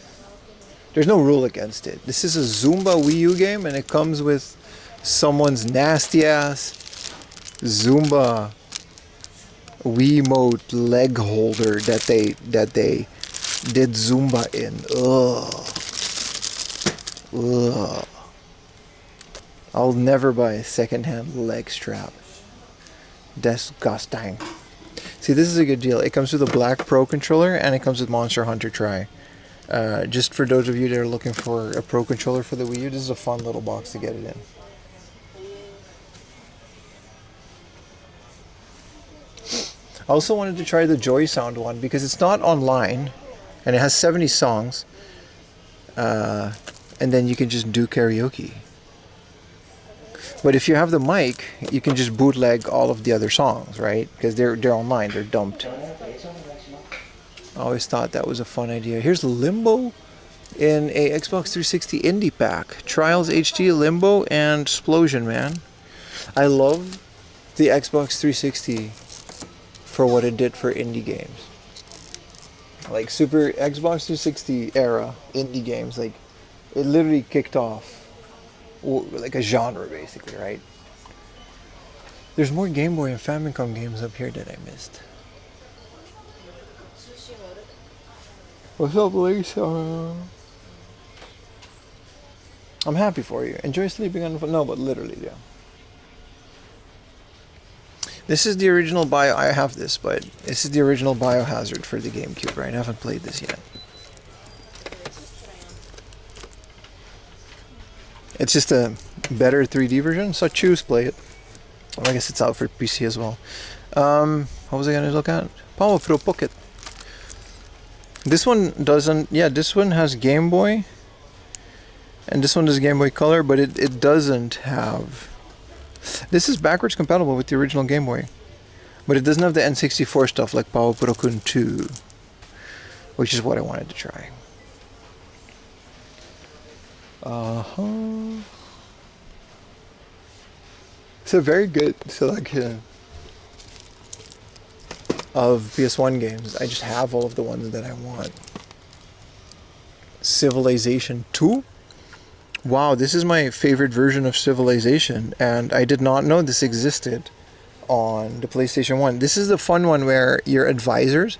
There's no rule against it. This is a Zumba Wii U game, and it comes with someone's nasty ass Zumba Wiimote leg holder that they did Zumba in. Ugh. I'll never buy a second-hand leg strap. Disgusting. See, this is a good deal. It comes with a Black Pro controller and it comes with Monster Hunter Tri. Just for those of you that are looking for a Pro controller for the Wii U, this is a fun little box to get it in. I also wanted to try the Joy Sound one because it's not online and it has 70 songs. And then you can just do karaoke. But if you have the mic, you can just bootleg all of the other songs, right? Because they're online, they're dumped. I always thought that was a fun idea. Here's Limbo in a Xbox 360 indie pack. Trials HD, Limbo, and Splosion, man. I love the Xbox 360 for what it did for indie games. Like Super Xbox 360 era indie games, like it literally kicked off like a genre basically, right? There's more Game Boy and Famicom games up here that I missed. What's up, Lisa? I'm happy for you. Enjoy sleeping on the phone. No, but literally, yeah. This is the original I have this, but this is the original Biohazard for the GameCube, right? I haven't played this yet. It's just a better 3D version, so choose play it. Well, I guess it's out for PC as well. What was I gonna look at? Power Pro Pocket. This one doesn't. Yeah, this one has Game Boy, and this one does Game Boy Color, but it doesn't have. This is backwards compatible with the original Game Boy, but it doesn't have the N64 stuff like Power Pro Kun 2, which is what I wanted to try. It's a very good selection of PS1 games. I just have all of the ones that I want. Civilization 2? Wow, this is my favorite version of Civilization, and I did not know this existed on the PlayStation 1. This is the fun one where your advisors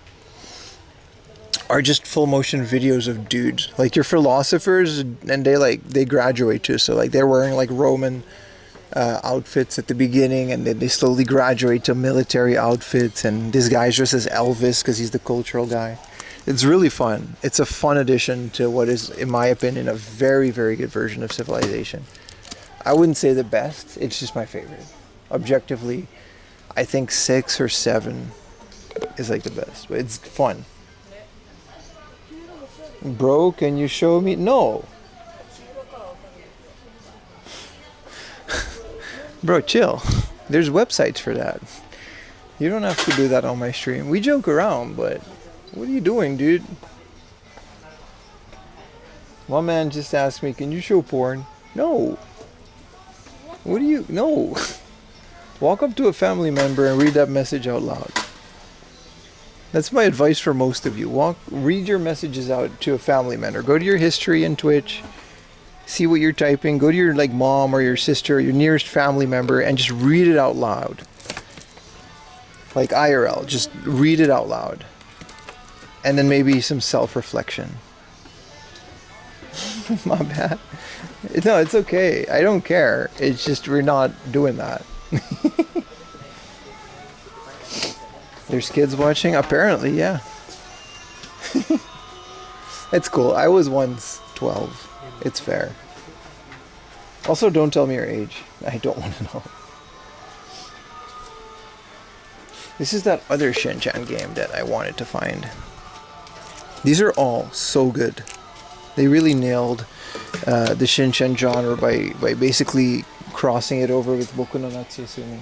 are just full motion videos of dudes. Like your philosophers, and they graduate too. So like they're wearing like Roman outfits at the beginning, and then they slowly graduate to military outfits, and this guy's dressed as Elvis because he's the cultural guy. It's really fun. It's a fun addition to what is, in my opinion, a very, very good version of Civilization. I wouldn't say the best, it's just my favorite. Objectively, I think 6 or 7 is like the best, but it's fun. Bro, can you show me? No. Bro, chill. There's websites for that. You don't have to do that on my stream. We joke around, but what are you doing, dude? One man just asked me, can you show porn? No. What do you... No. Walk up to a family member and read that message out loud. That's my advice for most of you. Read your messages out to a family member. Go to your history in Twitch. See what you're typing. Go to your like mom or your sister or your nearest family member and just read it out loud. Like IRL. Just read it out loud. And then maybe some self-reflection. My bad. No, it's okay. I don't care. It's just we're not doing that. There's kids watching? Apparently, yeah. It's cool. I was once 12. It's fair. Also, don't tell me your age. I don't want to know. This is that other Shin-chan game that I wanted to find. These are all so good. They really nailed the Shin-chan genre by basically crossing it over with Boku no Natsusumi.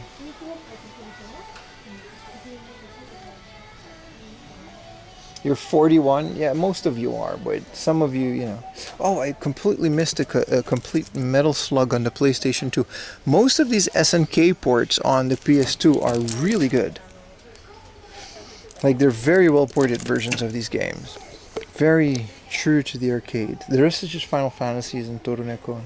You're 41? Yeah, most of you are, but some of you, you know. Oh, I completely missed a complete Metal Slug on the PlayStation 2. Most of these SNK ports on the PS2 are really good. Like, they're very well ported versions of these games. Very true to the arcade. The rest is just Final Fantasies and Toruneko.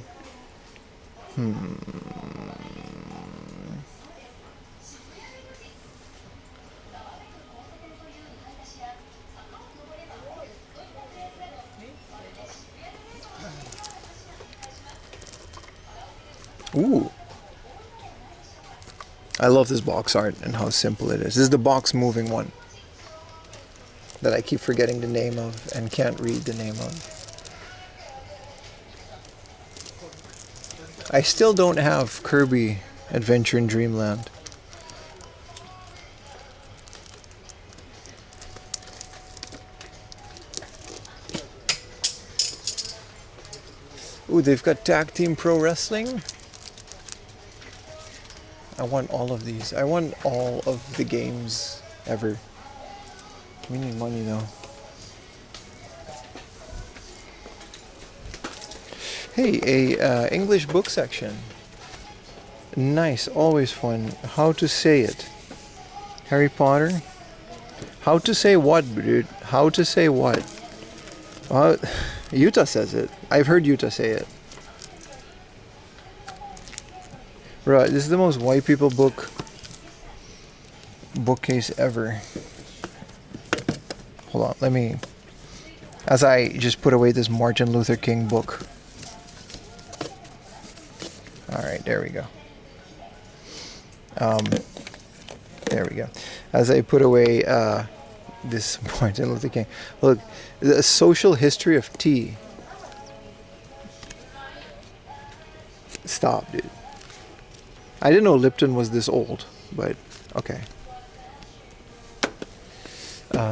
Ooh. I love this box art and how simple it is. This is the box moving one that I keep forgetting the name of and can't read the name of. I still don't have Kirby Adventure in Dreamland. Ooh, they've got Tag Team Pro Wrestling. I want all of these. I want all of the games ever. We need money though. Hey, a English book section. Nice, always fun. How to say it. Harry Potter. How to say what, dude? How to say what? Yuta says it. I've heard Yuta say it. Right, this is the most white people bookcase ever. Hold on, let me, as I just put away this Martin Luther King book. Alright, there we go. There we go. As I put away this Martin Luther King. Look, the social history of tea. Stop, dude. I didn't know Lipton was this old, but okay.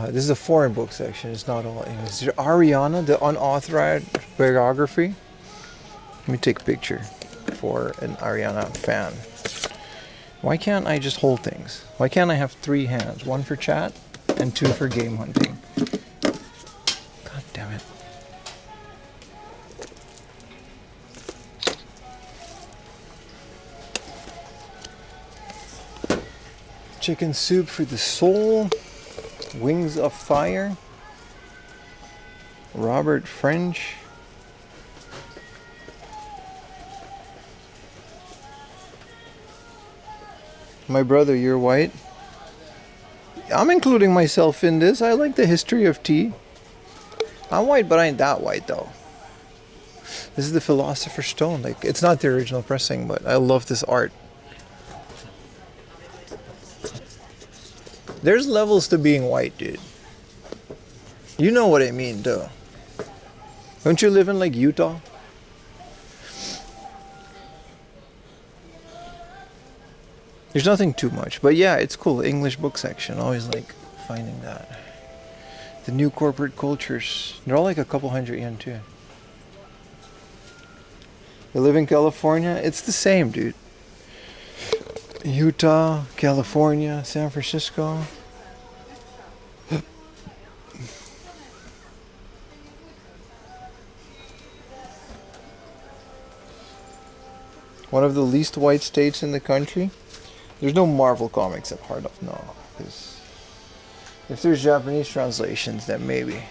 This is a foreign book section. It's not all English. Ariana, the unauthorized biography. Let me take a picture for an Ariana fan. Why can't I just hold things? Why can't I have 3 hands? 1 for chat and 2 for game hunting. God damn it. Chicken soup for the soul. Wings of fire. Robert French. My brother, you're white. I'm including myself in this. I like the history of tea. I'm white, but I ain't that white though. This is the Philosopher's Stone. Like, it's not the original pressing, but I love this art. There's levels to being white, dude. You know what I mean, though. Don't you live in like Utah? There's nothing too much, but yeah, it's cool. English book section. Always like finding that. The new corporate cultures. They're all like a couple hundred yen too. You live in California? It's the same, dude. Utah, California, San Francisco. One of the least white states in the country. There's no Marvel comics at Heart of No. Because if there's Japanese translations, then maybe.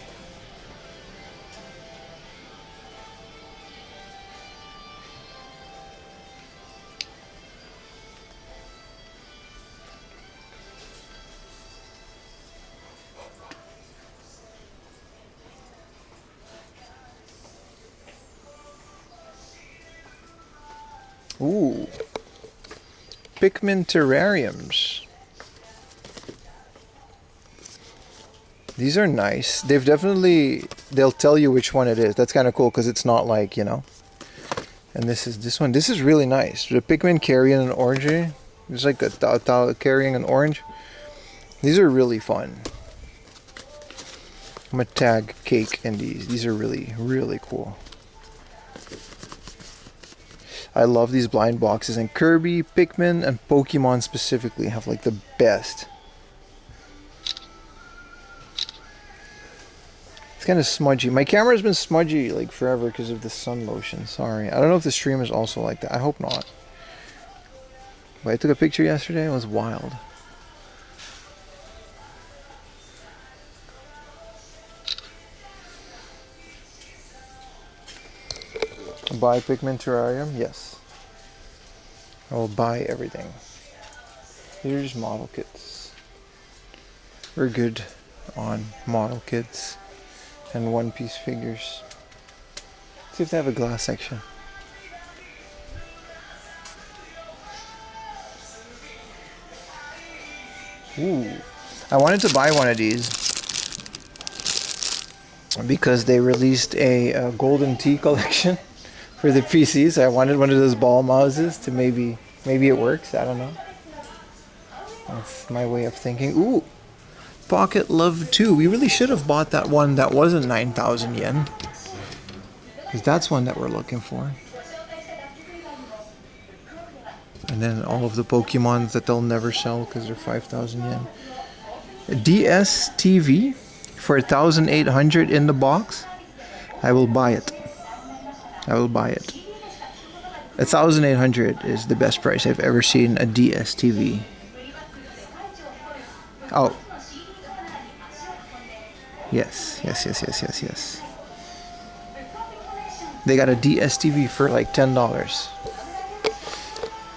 Ooh. Pikmin terrariums. These are nice. They'll tell you which one it is. That's kind of cool because it's not like, you know. And this is this one. This is really nice. The Pikmin carrying an orange. It's like a carrying an orange. These are really fun. I'm gonna tag Cake in these. These are really, really cool. I love these blind boxes, and Kirby, Pikmin, and Pokemon specifically have like the best. It's kind of smudgy. My camera's been smudgy like forever because of the sun lotion. Sorry. I don't know if the stream is also like that. I hope not. But I took a picture yesterday. It was wild. Buy Pikmin terrarium? Yes. I will buy everything. These are just model kits. We're good on model kits and one-piece figures. See if they have a glass section. Ooh. I wanted to buy one of these because they released a golden tea collection for the PCs. I wanted one of those ball mouses to maybe it works. I don't know. That's my way of thinking. Ooh, Pocket Love 2. We really should have bought that one that wasn't 9,000 yen. Because that's one that we're looking for. And then all of the Pokemons that they'll never sell because they're 5,000 yen. A DS TV for 1,800 in the box. I will buy it. I will buy it. 1,800 is the best price I've ever seen a DS TV. Oh. Yes. They got a DS TV for like $10.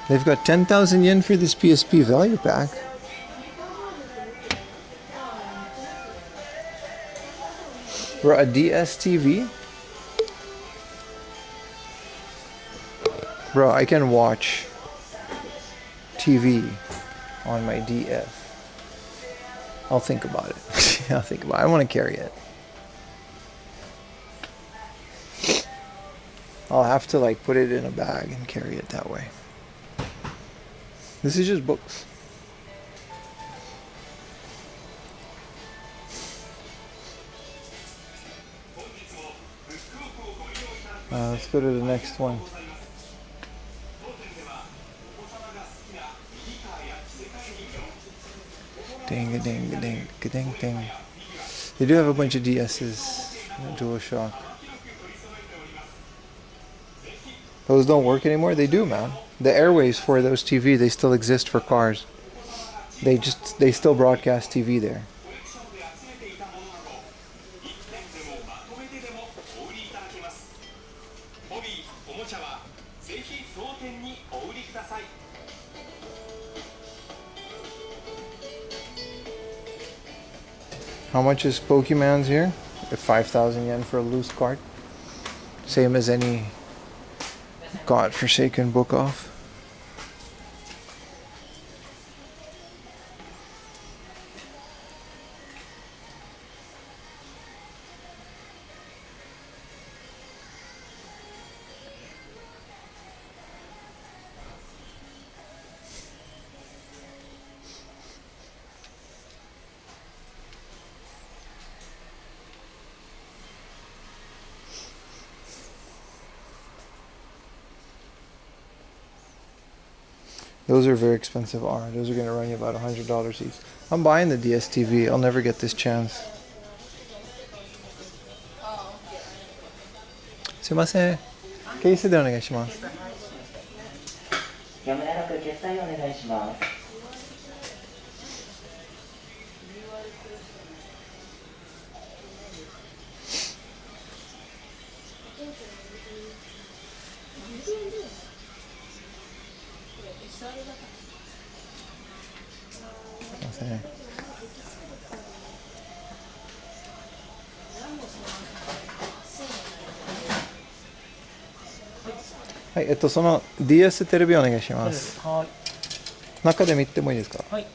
They've got 10,000 yen for this PSP value pack. For a DS TV? Bro, I can watch TV on my DS. I'll think about it. I'll think about it. I want to carry it. I'll have to like put it in a bag and carry it that way. This is just books. Let's go to the next one. Ding a ding a ding a ding ding. They do have a bunch of DS's. DualShock. Those don't work anymore? They do, man. The airways for those TV, they still exist for cars. They still broadcast TV there. How much is Pokemon's here? 5,000 yen for a loose card. Same as any godforsaken book off. Those are very expensive. Those are going to run you about $100 each. I'm buying the DS TV. I'll never get this chance. すいません。ケースでお願いします。やむなく決済お願いします。はい、その DS テレビお願いします。はい。中で見てもいいですか？はい。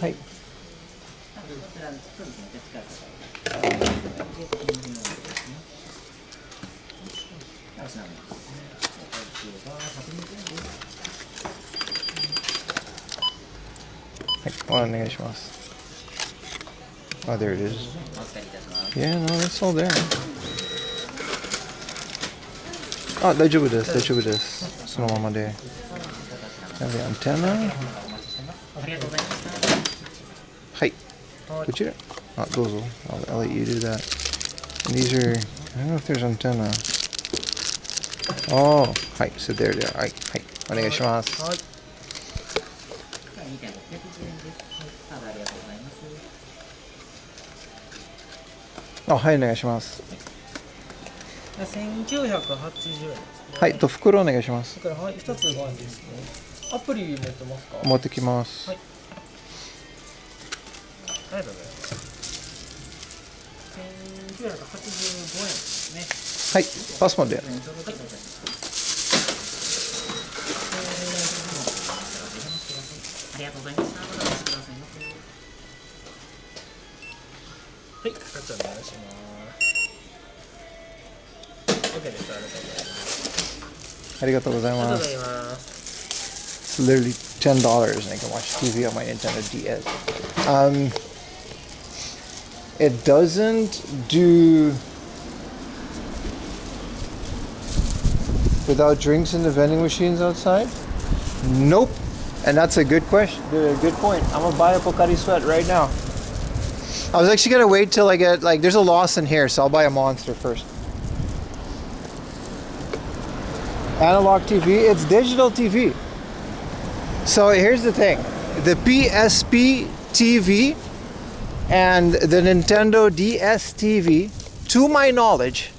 はい。お願いします。Oh, there it is. Yeah, no, that's all there. あ、大丈夫です。大丈夫です。そのままで。アンテナ。はい。こちら。あ、どうぞ。I'll let you do that. And these are, I don't know if there's antenna. Oh, はい。So there they are. はい。はい。お願いします。はい。あ、はい、お願いします。1980円ですね。はい、袋お願いします。はい、一つ5円ですね。アプリ持ってますか？持ってきます。はい。ありがとうございます。1985円ですね。はい、パスモで。ありがとうございます。ありがとうございました。またお越しくださいませ。はい、カチャお願いします。OK です。ありがとうございます。ありがとうございありがとうございます。ます。It's literally $10 and I can watch TV on my Nintendo DS. It doesn't do without drinks in the vending machines outside? Nope. And that's a good question. Good point. I'm gonna buy a Pocari Sweat right now. I was actually gonna wait till I get like there's a Lawson here, so I'll buy a Monster first. Analog TV, it's digital TV. So here's the thing. The PSP TV and the Nintendo DS TV, to my knowledge,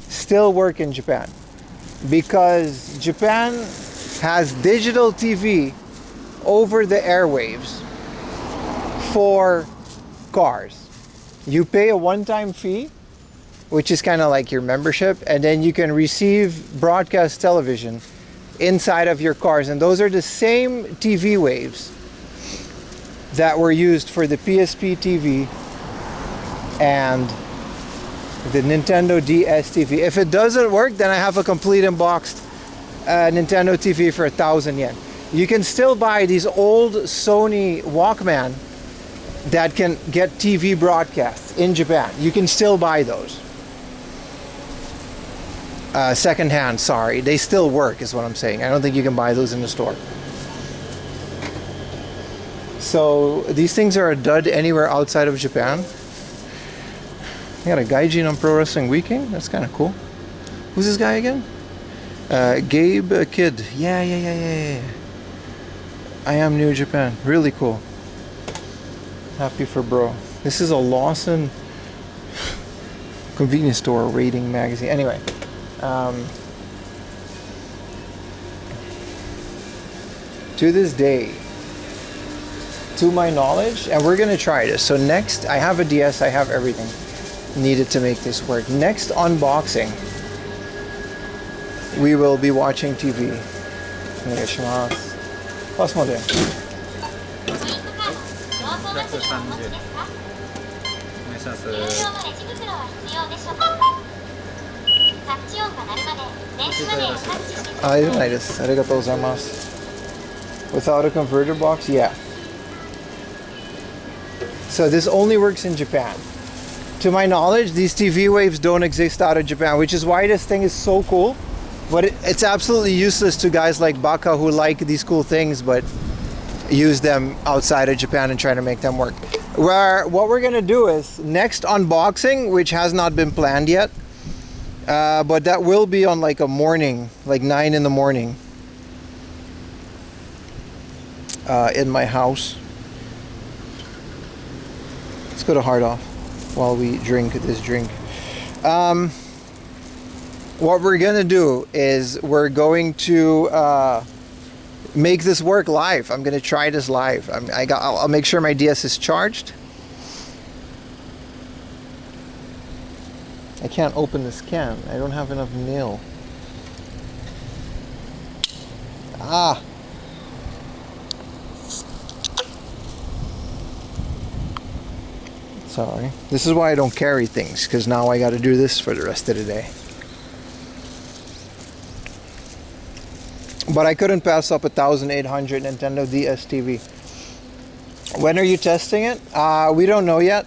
still work in Japan. Because Japan has digital TV over the airwaves for cars. You pay a one-time fee, which is kind of like your membership, and then you can receive broadcast television inside of your cars, and those are the same TV waves that were used for the PSP TV and the Nintendo DS TV. If it doesn't work, then I have a complete unboxed Nintendo TV for 1,000 yen. You can still buy these old Sony Walkman that can get TV broadcasts in Japan. You can still buy those. Secondhand, sorry. They still work is what I'm saying. I don't think you can buy those in the store. So these things are a dud anywhere outside of Japan. I got a gaijin on Pro Wrestling Weekend. That's kind of cool. Who's this guy again? Gabe Kid. Yeah. I am New Japan. Really cool. Happy for bro. This is a Lawson convenience store rating magazine. Anyway. To this day, to my knowledge, and we're gonna try this. So next, I have a DS, I have everything needed to make this work. Next unboxing, we will be watching TV. お願いします。パスモで。プラス30。お願いします。あ、いらないです。ありがとうございます。Without a converter box? Yeah. So this only works in Japan. To my knowledge, these TV waves don't exist out of Japan, which is why this thing is so cool. But it's absolutely useless to guys like Baka who like these cool things but use them outside of Japan and try to make them work. What we're gonna do is next unboxing, which has not been planned yet, but that will be on like a morning, like 9 in the morning, in my house. Let's go to Hard Off while we drink this drink. What we're gonna do is we're going to make this work live. I'm gonna try this live. I'll make sure my DS is charged. I can't open this can. I don't have enough nail. Sorry. This is why I don't carry things, because now I got to do this for the rest of the day. But I couldn't pass up 1,800 Nintendo DS TV. When are you testing it? We don't know yet.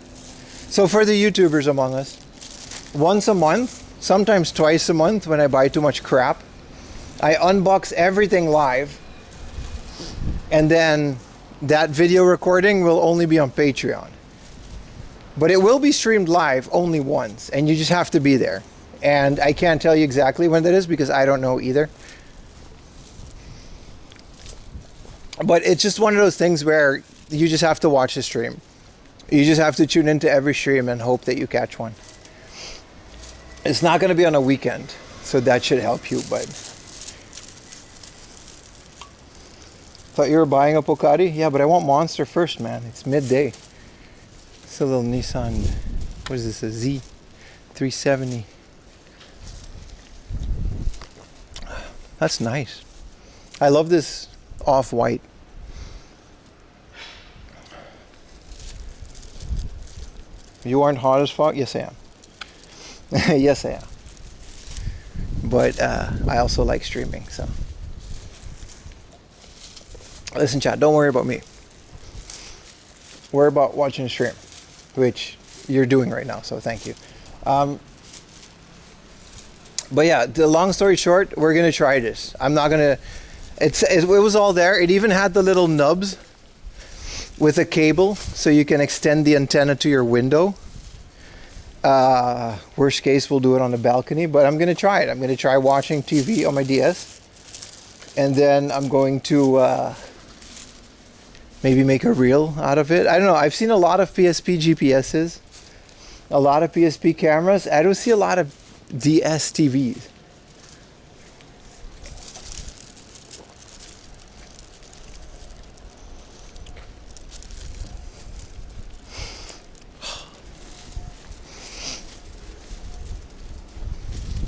So for the YouTubers among us, once a month, sometimes twice a month when I buy too much crap, I unbox everything live, and then that video recording will only be on Patreon. But it will be streamed live only once, and you just have to be there. And I can't tell you exactly when that is because I don't know either. But it's just one of those things where you just have to watch the stream. You just have to tune into every stream and hope that you catch one. It's not going to be on a weekend, so that should help you, but... Thought you were buying a Pocari? Yeah, but I want Monster first, man. It's midday. It's a little Nissan. What is this? A Z370. That's nice. I love this off-white. You aren't hot as fuck? Yes, I am. Yes, I am. But I also like streaming, so. Listen, chat, don't worry about me. Worry about watching the stream, which you're doing right now, so thank you. But yeah, the long story short, we're gonna try this. I'm not gonna. It was all there. It even had the little nubs with a cable, so you can extend the antenna to your window. Worst case, we'll do it on the balcony, but I'm gonna try it. I'm gonna try watching TV on my DS, and then I'm going to maybe make a reel out of it. I don't know. I've seen a lot of PSP GPSs, a lot of PSP cameras. I don't see a lot of DS TVs.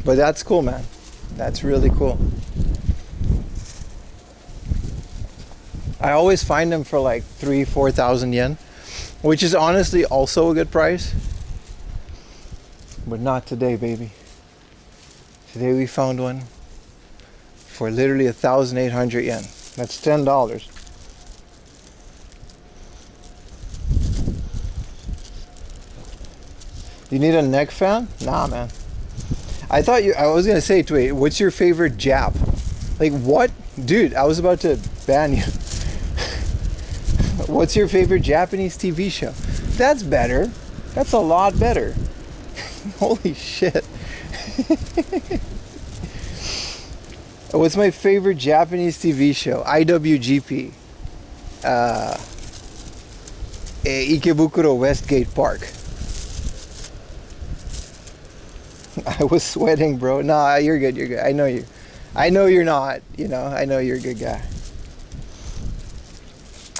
But that's cool, man. That's really cool. I always find them for like 3,000-4,000 yen, which is honestly also a good price. But not today, baby. Today we found one for literally 1,800 yen. That's $10. You need a neck fan? Nah, man. I was gonna say, wait, what's your favorite Jap? Like what? Dude, I was about to ban you. What's your favorite Japanese TV show? That's better. That's a lot better. Holy shit. What's my favorite Japanese TV show? IWGP. Ikebukuro Westgate Park. I was sweating, bro. Nah, you're good, you're good. I know you. I know you're not, you know. I know you're a good guy.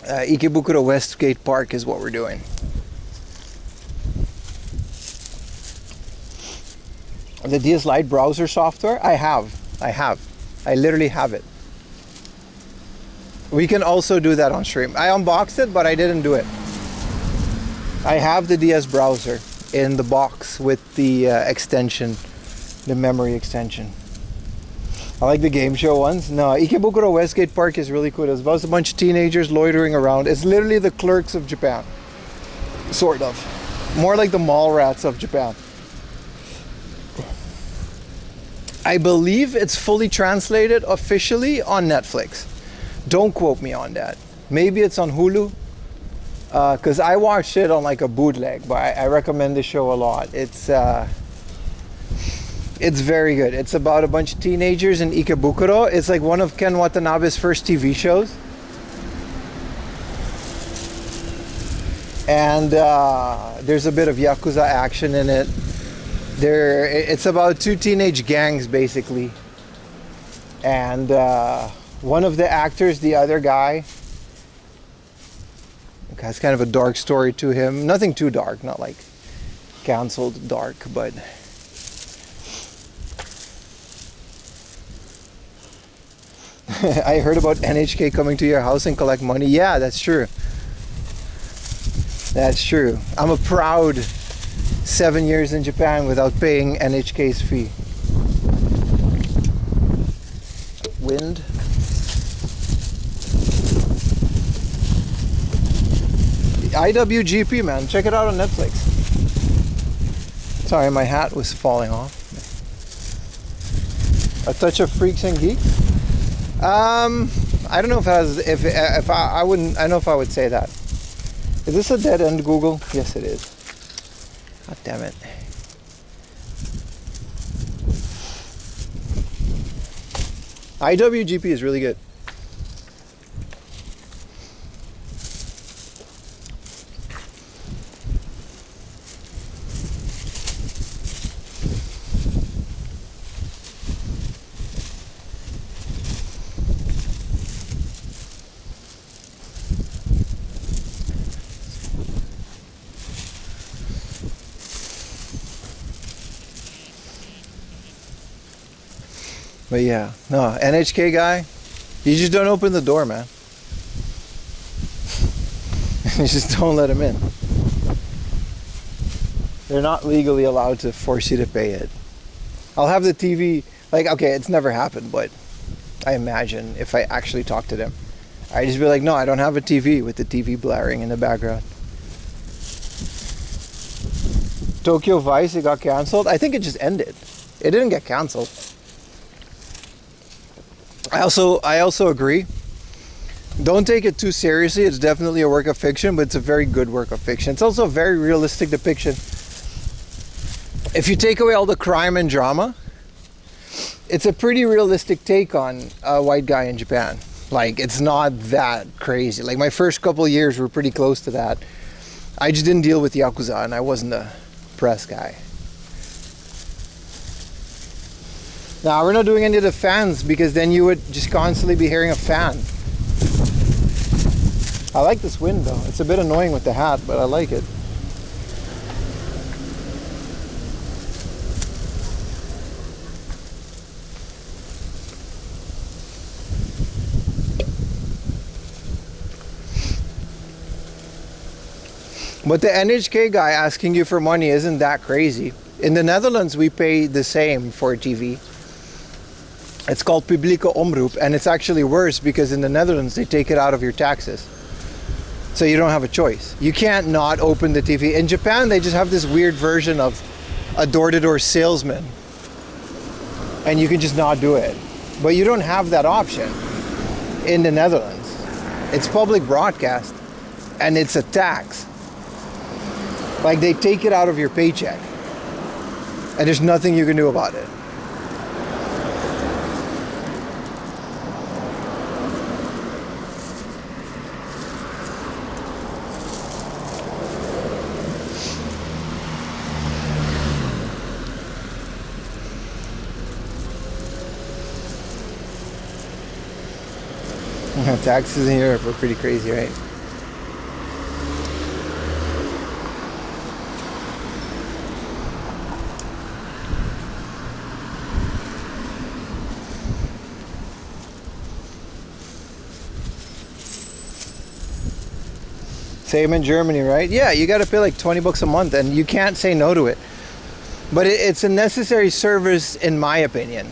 Ikebukuro Westgate Park is what we're doing. The DS Lite browser software? I have. I literally have it. We can also do that on stream. I unboxed it, but I didn't do it. I have the DS browser in the box with the extension, the memory extension. I like the game show ones. No, Ikebukuro Westgate Park is really cool. It's about a bunch of teenagers loitering around. It's literally the Clerks of Japan. Sort of. More like the mall rats of Japan. I believe it's fully translated officially on Netflix. Don't quote me on that. Maybe it's on Hulu. Because I watched it on like a bootleg, but I recommend the show a lot. It's very good. It's about a bunch of teenagers in Ikebukuro. It's like one of Ken Watanabe's first TV shows. And there's a bit of Yakuza action in it. It's about two teenage gangs basically. And one of the actors, the other guy, has kind of a dark story to him. Nothing too dark, not like canceled dark, but I heard about NHK coming to your house and collect money. Yeah, that's true. That's true. I'm a proud 7 years in Japan without paying NHK's fee. Wind. IWGP, man, check it out on Netflix. Sorry, my hat was falling off. A touch of freaks and geeks. I don't know if I wouldn't. I don't know if I would say that. Is this a dead end, Google? Yes, it is. God damn it. IWGP is really good. But yeah, no, NHK guy, you just don't open the door, man. You just don't let him in. They're not legally allowed to force you to pay it. I'll have the TV, like, okay, it's never happened, but I imagine if I actually talk to them, I just be like, no, I don't have a TV, with the TV blaring in the background. Tokyo Vice, it got canceled. I think it just ended. It didn't get canceled. I also agree. Don't take it too seriously. It's definitely a work of fiction, but it's a very good work of fiction. It's also a very realistic depiction. If you take away all the crime and drama, it's a pretty realistic take on a white guy in Japan. Like, it's not that crazy. Like, my first couple of years were pretty close to that. I just didn't deal with Yakuza, and I wasn't a press guy. Now, we're not doing any of the fans, because then you would just constantly be hearing a fan. I like this wind though. It's a bit annoying with the hat, but I like it. But the NHK guy asking you for money isn't that crazy. In the Netherlands, we pay the same for TV. It's called publieke omroep, and it's actually worse because in the Netherlands, they take it out of your taxes. So you don't have a choice. You can't not open the TV. In Japan, they just have this weird version of a door-to-door salesman. And you can just not do it. But you don't have that option in the Netherlands. It's public broadcast, and it's a tax. Like, they take it out of your paycheck. And there's nothing you can do about it. Taxes in Europe are pretty crazy, right? Same in Germany, right? Yeah, you got to pay like 20 bucks a month, and you can't say no to it. But it's a necessary service, in my opinion.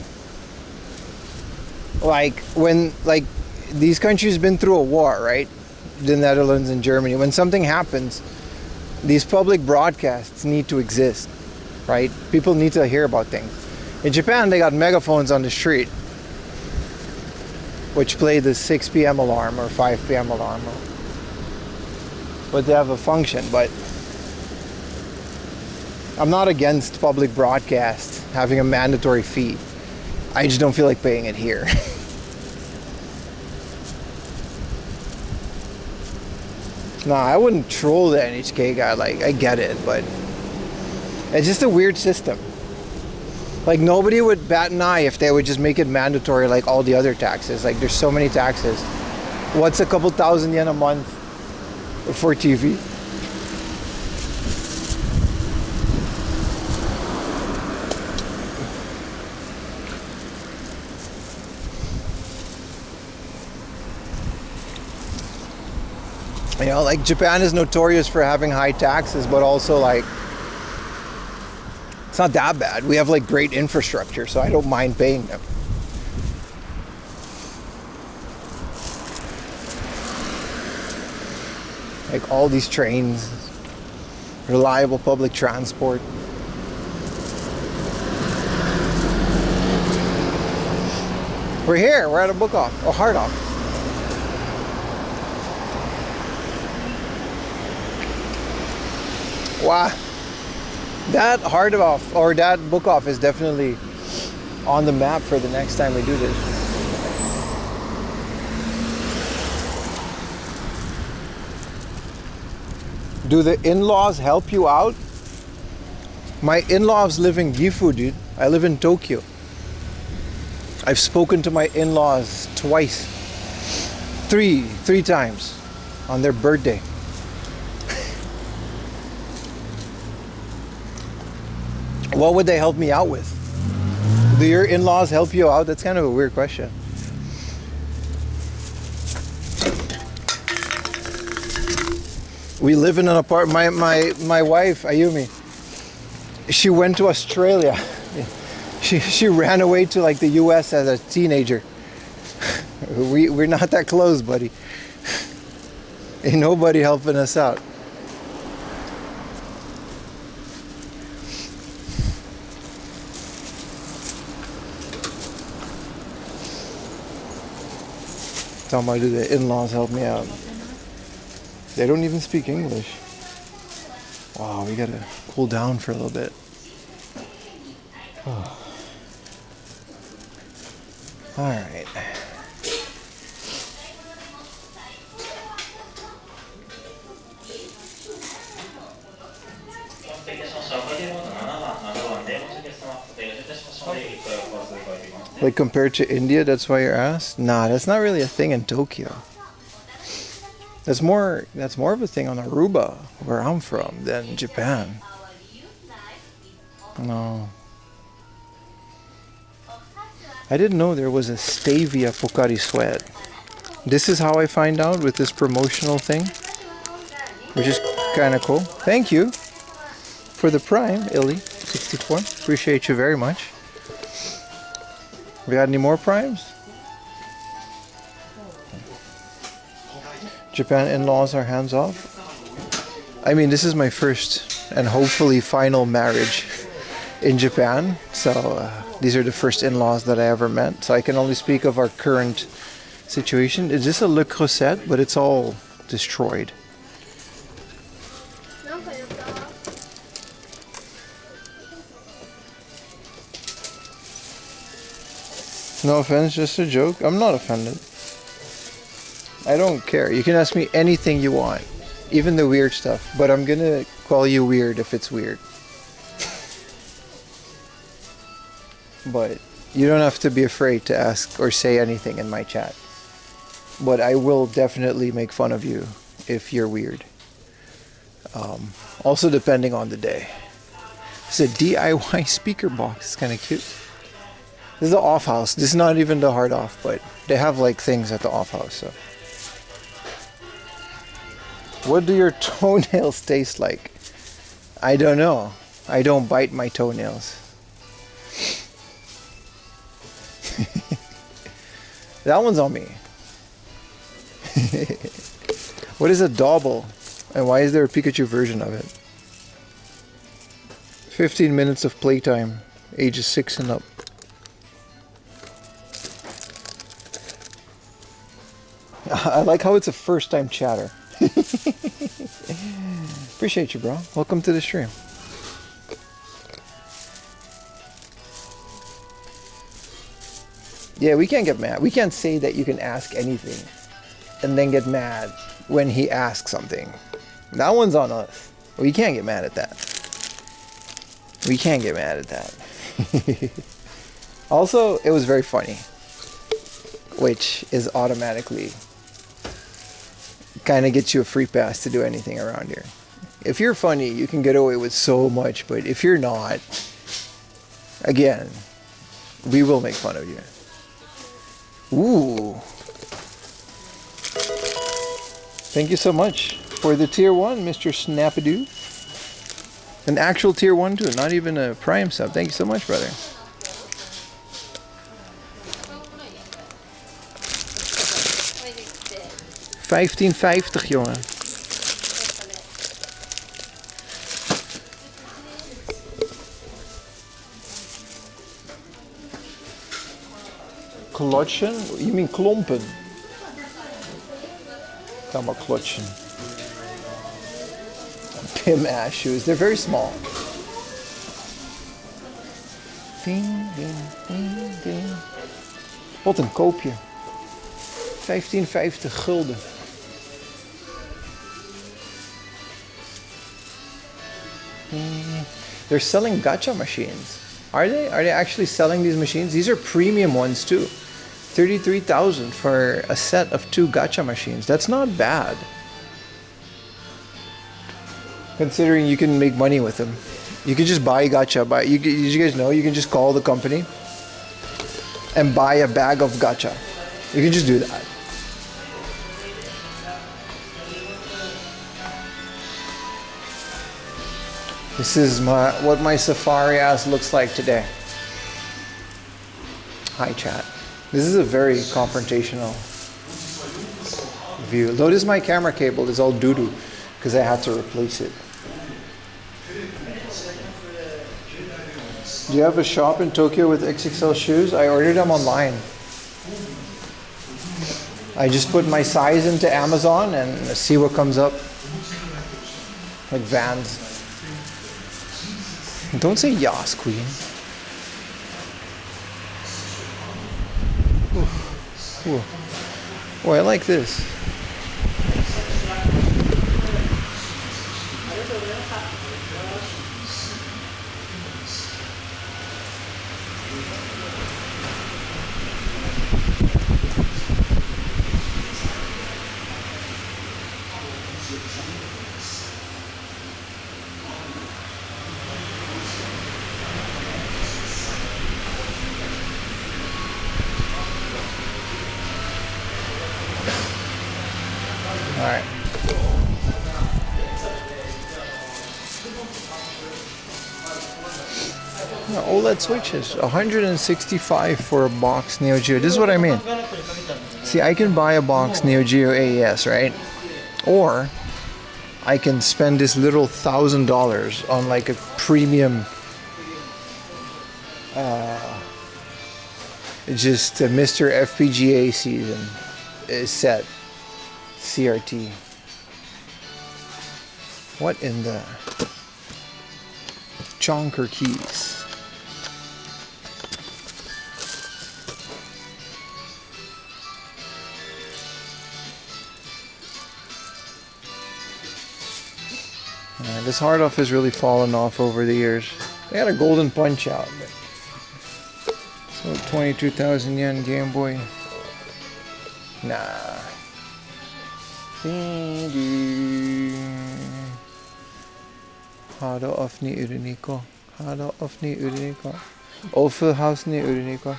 Like, when, like, these countries been through a war, right? The Netherlands and Germany. When something happens, these public broadcasts need to exist, right? People need to hear about things. In Japan, they got megaphones on the street, which play the 6 p.m. alarm or 5 p.m. alarm. But they have a function. But I'm not against public broadcast having a mandatory fee. I just don't feel like paying it here. Nah, I wouldn't troll the NHK guy. Like, I get it, but it's just a weird system. Like, nobody would bat an eye if they would just make it mandatory like all the other taxes. Like, there's so many taxes. What's a couple thousand yen a month for TV? You know, like, Japan is notorious for having high taxes, but also, like, it's not that bad. We have, like, great infrastructure, so I don't mind paying them. Like, all these trains, reliable public transport. We're here. We're at a book off, or hard off. Wow, that hard off or that book off is definitely on the map for the next time we do this. Do the in-laws help you out? My in-laws live in Gifu, dude. I live in Tokyo. I've spoken to my in-laws twice. Three times on their birthday. What would they help me out with? Do your in-laws help you out? That's kind of a weird question. We live in an apartment. My wife, Ayumi, she went to Australia. She ran away to like the US as a teenager. We're not that close, buddy. Ain't nobody helping us out. Talking about, do the in-laws help me out? They don't even speak English. Wow, we gotta cool down for a little bit. Oh. All right. Like compared to India, that's why you're asked? Nah, that's not really a thing in Tokyo. That's more of a thing on Aruba, where I'm from, than Japan. No. I didn't know there was a stevia Pocari sweat. This is how I find out with this promotional thing, which is kind of cool. Thank you for the Prime, Illy64. Appreciate you very much. We got any more Primes? Japan in-laws are hands off. I mean, this is my first and hopefully final marriage in Japan. So these are the first in-laws that I ever met. So I can only speak of our current situation. It's just a Le Creuset, but it's all destroyed. No offense, just a joke. I'm not offended. I don't care. You can ask me anything you want, even the weird stuff, but I'm gonna call you weird if it's weird. But you don't have to be afraid to ask or say anything in my chat. But I will definitely make fun of you if you're weird. Also depending on the day. It's a DIY speaker box. It's kind of cute. This is the off house. This is not even the hard off, but they have like things at the off house. So, what do your toenails taste like? I don't know. I don't bite my toenails. That one's on me. What is a Dobble? And why is there a Pikachu version of it? 15 minutes of playtime. Ages 6 and up. I like how it's a first time chatter. Appreciate you, bro. Welcome to the stream. Yeah, we can't get mad. We can't say that you can ask anything and then get mad when he asks something. That one's on us. We can't get mad at that. We can't get mad at that. Also, it was very funny, which is automatically kind of gets you a free pass to do anything around here. If you're funny, you can get away with so much, but if you're not, again, we will make fun of you. Ooh. Thank you so much for the tier 1, Mr. Snapadoo. An actual tier 1 too, not even a Prime sub. Thank you so much, brother. $15.50, jongen. Klotschen? You mean klompen? Talking about klotschen. Pim ass shoes. They're very small. Ding, ding, ding, ding. Wat een koopje. 15,50 gulden. They're selling gacha machines. Are they? Are they actually selling these machines? These are premium ones too. 33,000 for a set of 2 gacha machines. That's not bad. Considering you can make money with them. You can just buy gacha. You guys know you can just call the company and buy a bag of gacha. You can just do that. This is what my Safari ass looks like today. Hi chat. This is a very confrontational view. Notice my camera cable is all doo-doo because I had to replace it. Do you have a shop in Tokyo with XXL shoes? I ordered them online. I just put my size into Amazon and see what comes up. Like Vans. Don't say yas, queen. Ooh. Ooh. Oh, I like this. Alright. OLED switches, 165 for a box Neo Geo. This is what I mean. See, I can buy a box Neo Geo AES, right? Or I can spend this little $1,000 on like a premium just a Mr. FPGA season set CRT. What in the chonker keys? This hard off has really fallen off over the years. They had a golden punch out, but so 22,000 yen Game Boy. Nah. Hado off ni uriniko. Hado off ni uriniko. Awful house ni uriniko.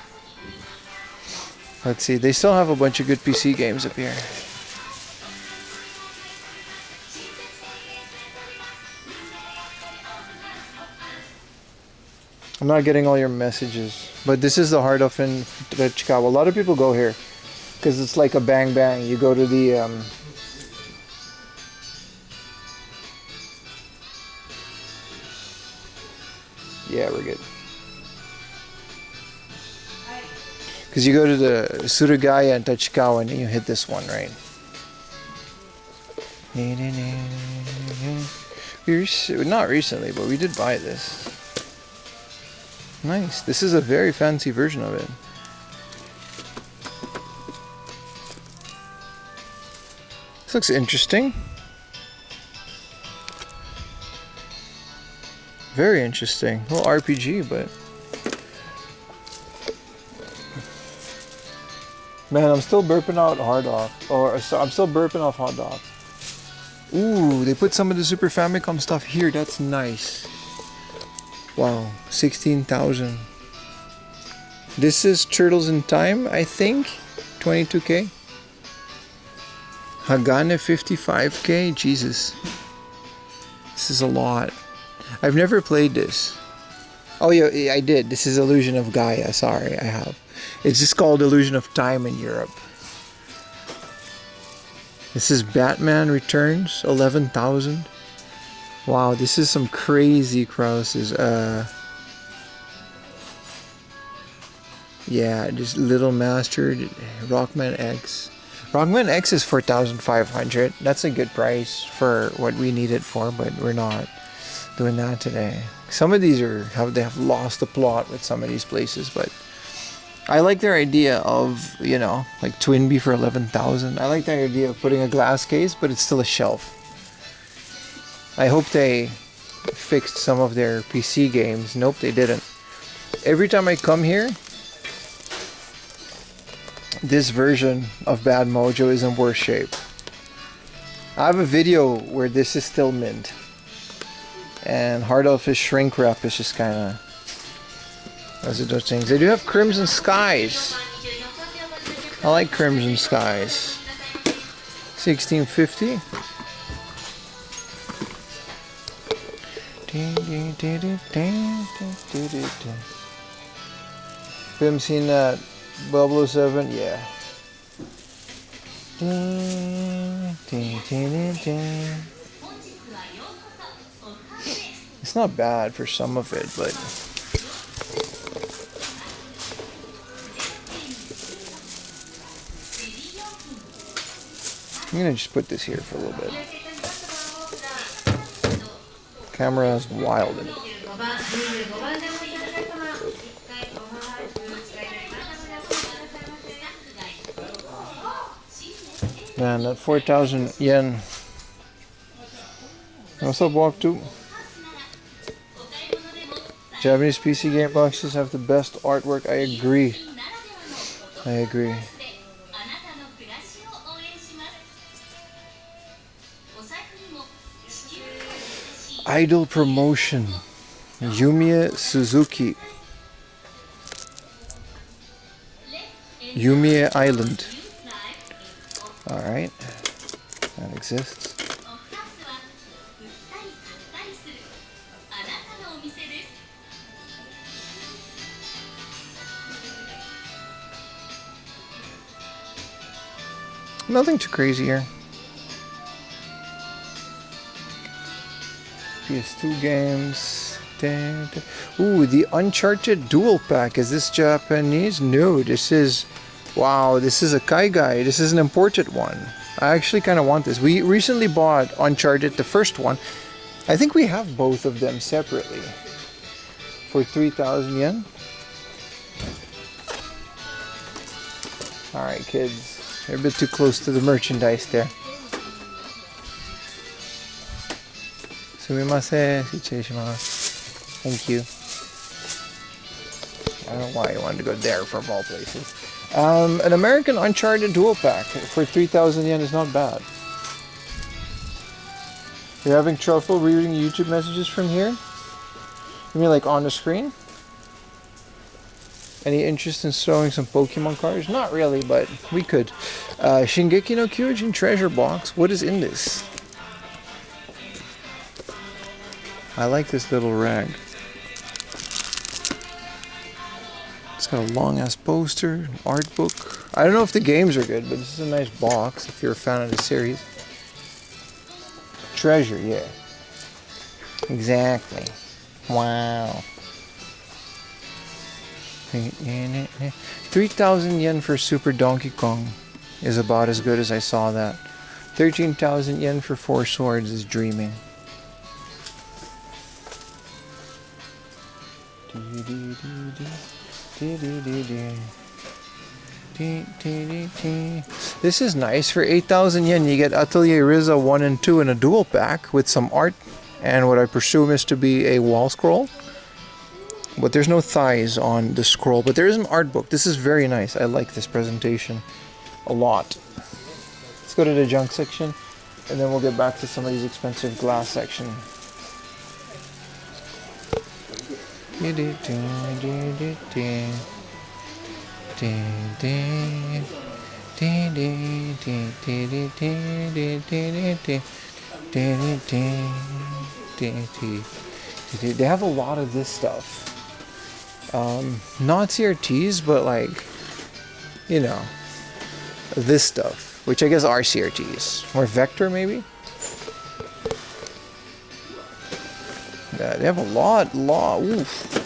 Let's see, they still have a bunch of good PC games up here. I'm not getting all your messages, but this is the heart of in Tachikawa. A lot of people go here because it's like a bang bang. You go to the yeah, we're good. Because you go to the Surugaya and Tachikawa and then you hit this one, right? Not recently, but we did buy this. Nice. This is a very fancy version of it. This looks interesting. Very interesting. A little RPG, but man, I'm still burping out hard off. I'm still burping off hot dogs. Ooh, they put some of the Super Famicom stuff here. That's nice. Wow, 16,000. This is Turtles in Time, I think. 22K. Hagane 55K. Jesus. This is a lot. I've never played this. Oh yeah, I did. This is Illusion of Gaia. Sorry, I have. It's just called Illusion of Time in Europe. This is Batman Returns, 11,000. Wow, this is some crazy crosses. Yeah, just Little Master, Rockman X. Rockman X is 4,500. That's a good price for what we need it for, but we're not doing that today. Some of these they have lost the plot with some of these places, but I like their idea of, you know, like Twinbee for 11,000. I like the idea of putting a glass case, but it's still a shelf. I hope they fixed some of their PC games. Nope, they didn't. Every time I come here, this version of Bad Mojo is in worse shape. I have a video where this is still mint. And Heart of his shrink wrap is just kind of as it does things. They do have Crimson Skies. I like Crimson Skies. 1650. We haven't seen that 007? Yeah. It's not bad for some of it, but I'm gonna just put this here for a little bit. Camera is wild in it. Man, that 4,000 yen. What's up, Walk 2? Japanese PC game boxes have the best artwork. I agree. I agree. Idol Promotion. Yumiya Suzuki. Yumiya Island. Alright. That exists. Nothing too crazy here. PS2 games. Ooh, the Uncharted Dual Pack. Is this Japanese? No, this is... Wow, this is a Kaigai. This is an imported one. I actually kind of want this. We recently bought Uncharted, the first one. I think we have both of them separately. For 3,000 yen. Alright, kids. You're a bit too close to the merchandise there. Sumimasen. Thank you. I don't know why you wanted to go there from all places. An American Uncharted Dual Pack for 3,000 yen is not bad. You're having trouble reading YouTube messages from here? You mean like on the screen? Any interest in sewing some Pokemon cards? Not really, but we could. Shingeki no Kyojin treasure box. What is in this? I like this little rag. It's got a long ass poster, an art book. I don't know if the games are good, but this is a nice box if you're a fan of the series. Treasure, yeah. Exactly. Wow. 3,000 yen for Super Donkey Kong is about as good as I saw that. 13,000 yen for Four Swords is dreaming. This is nice. For 8,000 yen you get Atelier Riza 1 and 2 in a dual pack with some art and what I presume is to be a wall scroll. But there's no thighs on the scroll, but there is an art book. This is very nice. I like this presentation a lot. Let's go to the junk section and then we'll get back to some of these expensive glass section. They have a lot of this stuff. Not CRTs, but like, you know, this stuff, which I guess are CRTs. Or Vector, maybe? Yeah, they have a lot, oof.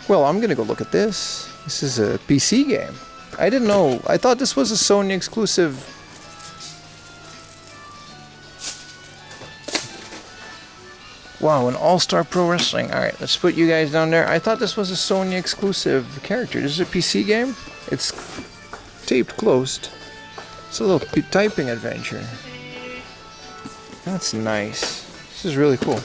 Well, I'm gonna go look at this. This is a PC game. I didn't know. I thought this was a Sony exclusive. Wow, an All-Star Pro Wrestling. Alright, let's put you guys down there. I thought this was a Sony exclusive character. This is a PC game. It's taped closed. It's a little typing adventure. That's nice. This is really cool.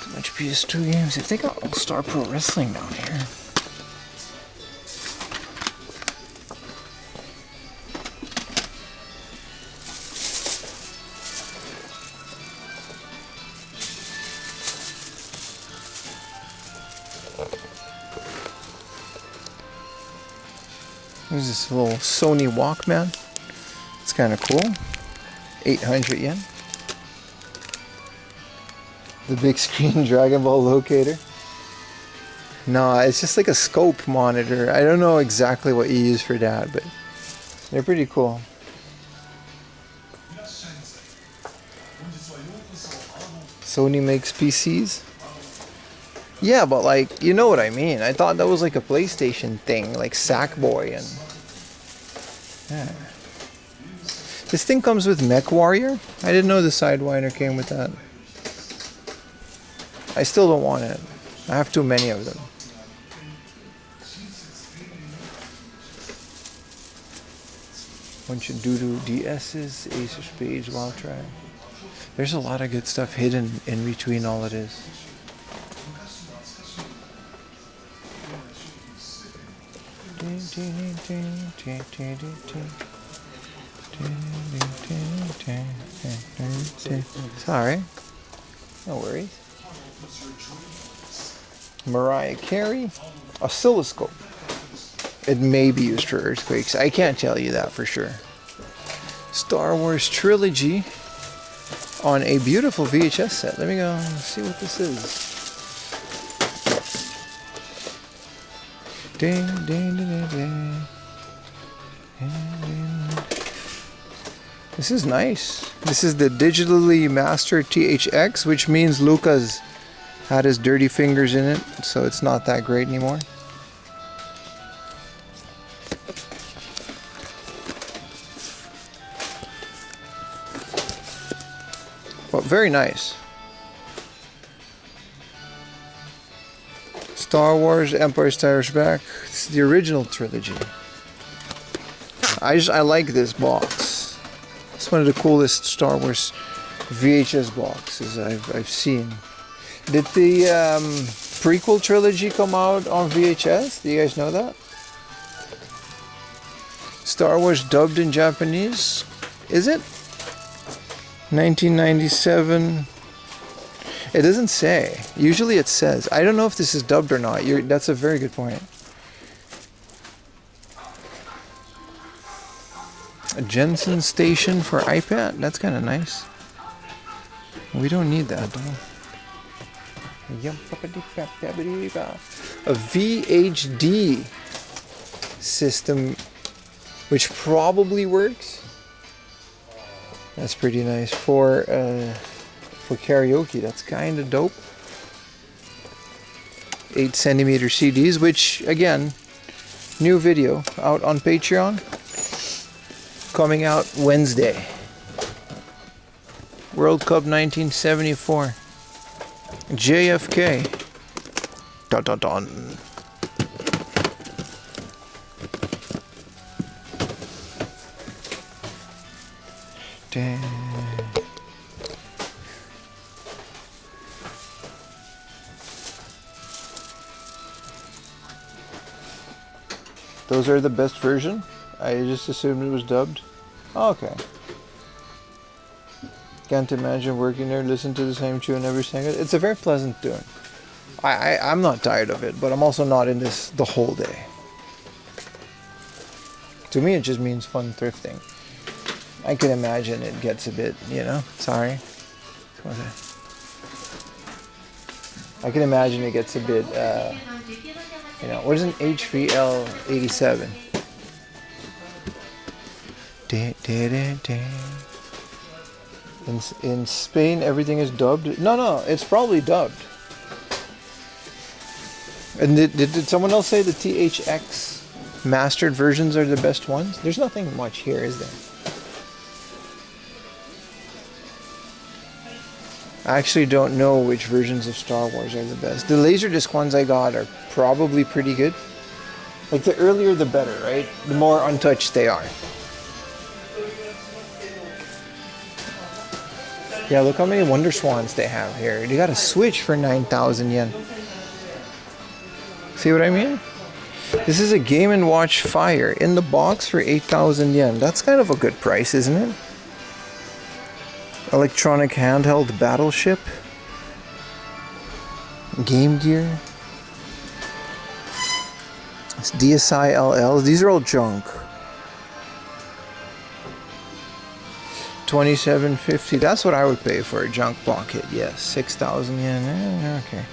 So much PS2 games. If they got All-Star Pro Wrestling down here. There's this little Sony Walkman. It's kind of cool. 800 yen. The big screen Dragon Ball locator. No, it's just like a scope monitor. I don't know exactly what you use for that, but they're pretty cool. Sony makes PCs? Yeah, but like, you know what I mean. I thought that was like a PlayStation thing, like Sackboy and... Yeah. This thing comes with Mech Warrior? I didn't know the Sidewinder came with that. I still don't want it. I have too many of them. Bunch of Doodoo DS's, Ace of Spades, Wild Track. There's a lot of good stuff hidden in between all it is. Sorry. No worries. Mariah Carey. Oscilloscope. It may be used for earthquakes. I can't tell you that for sure. Star Wars Trilogy on a beautiful VHS set. Let me go see what this is. Ding, ding, ding, ding. This is nice. This is the digitally mastered THX, which means Lucas had his dirty fingers in it, so it's not that great anymore. But very nice. Star Wars, Empire Strikes Back. It's the original trilogy. I like this box. It's one of the coolest Star Wars VHS boxes I've seen. Did the prequel trilogy come out on VHS? Do you guys know that? Star Wars dubbed in Japanese? Is it? 1997. It doesn't say. Usually it says. I don't know if this is dubbed or not. That's a very good point. A Jensen station for iPad? That's kind of nice. We don't need that though. A VHD system, which probably works. That's pretty nice for karaoke. That's kind of dope. 8cm CDs, which again, new video out on Patreon, coming out Wednesday. World Cup 1974. JFK. Dun dun dun. Dang. Those are the best version? I just assumed it was dubbed. Oh, okay. Can't imagine working there, listen to the same tune every single. It's a very pleasant tune. I'm not tired of it, but I'm also not in this the whole day. To me, it just means fun thrifting. I can imagine it gets a bit, you know, sorry. I can imagine it gets a bit, you know, what is an HVL 87? In Spain, everything is dubbed. No, it's probably dubbed. And did someone else say the THX mastered versions are the best ones? There's nothing much here, is there? I actually don't know which versions of Star Wars are the best. The Laserdisc ones I got are probably pretty good. Like the earlier the better, right? The more untouched they are. Yeah, look how many Wonder Swans they have here. You got a Switch for 9,000 yen. See what I mean? This is a Game & Watch Fire in the box for 8,000 yen. That's kind of a good price, isn't it? Electronic handheld battleship. Game Gear. It's DSI LLs. These are all junk. 2750. That's what I would pay for a junk pocket. Yes, 6,000 yen. Okay.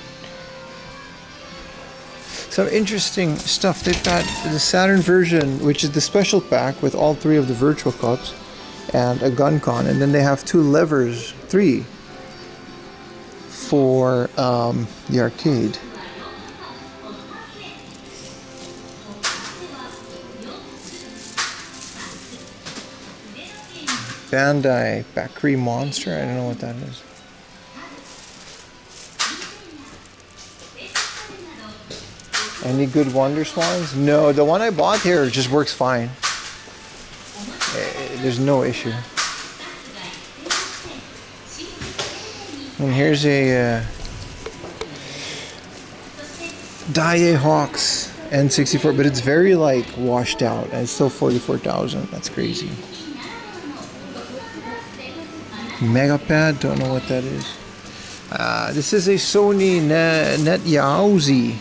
Some interesting stuff. They've got the Saturn version, which is the special pack with all 3 of the virtual cups and a gun con, and then they have 2 levers, 3 for the arcade. Bandai Bakri Monster. I don't know what that is. Any good Wonder Swans? No, the one I bought here just works fine. There's no issue. And here's a Daiei Hawks N64, but it's very like washed out, and it's still 44,000. That's crazy. Megapad, don't know what that is. This is a Sony Net Yaozi,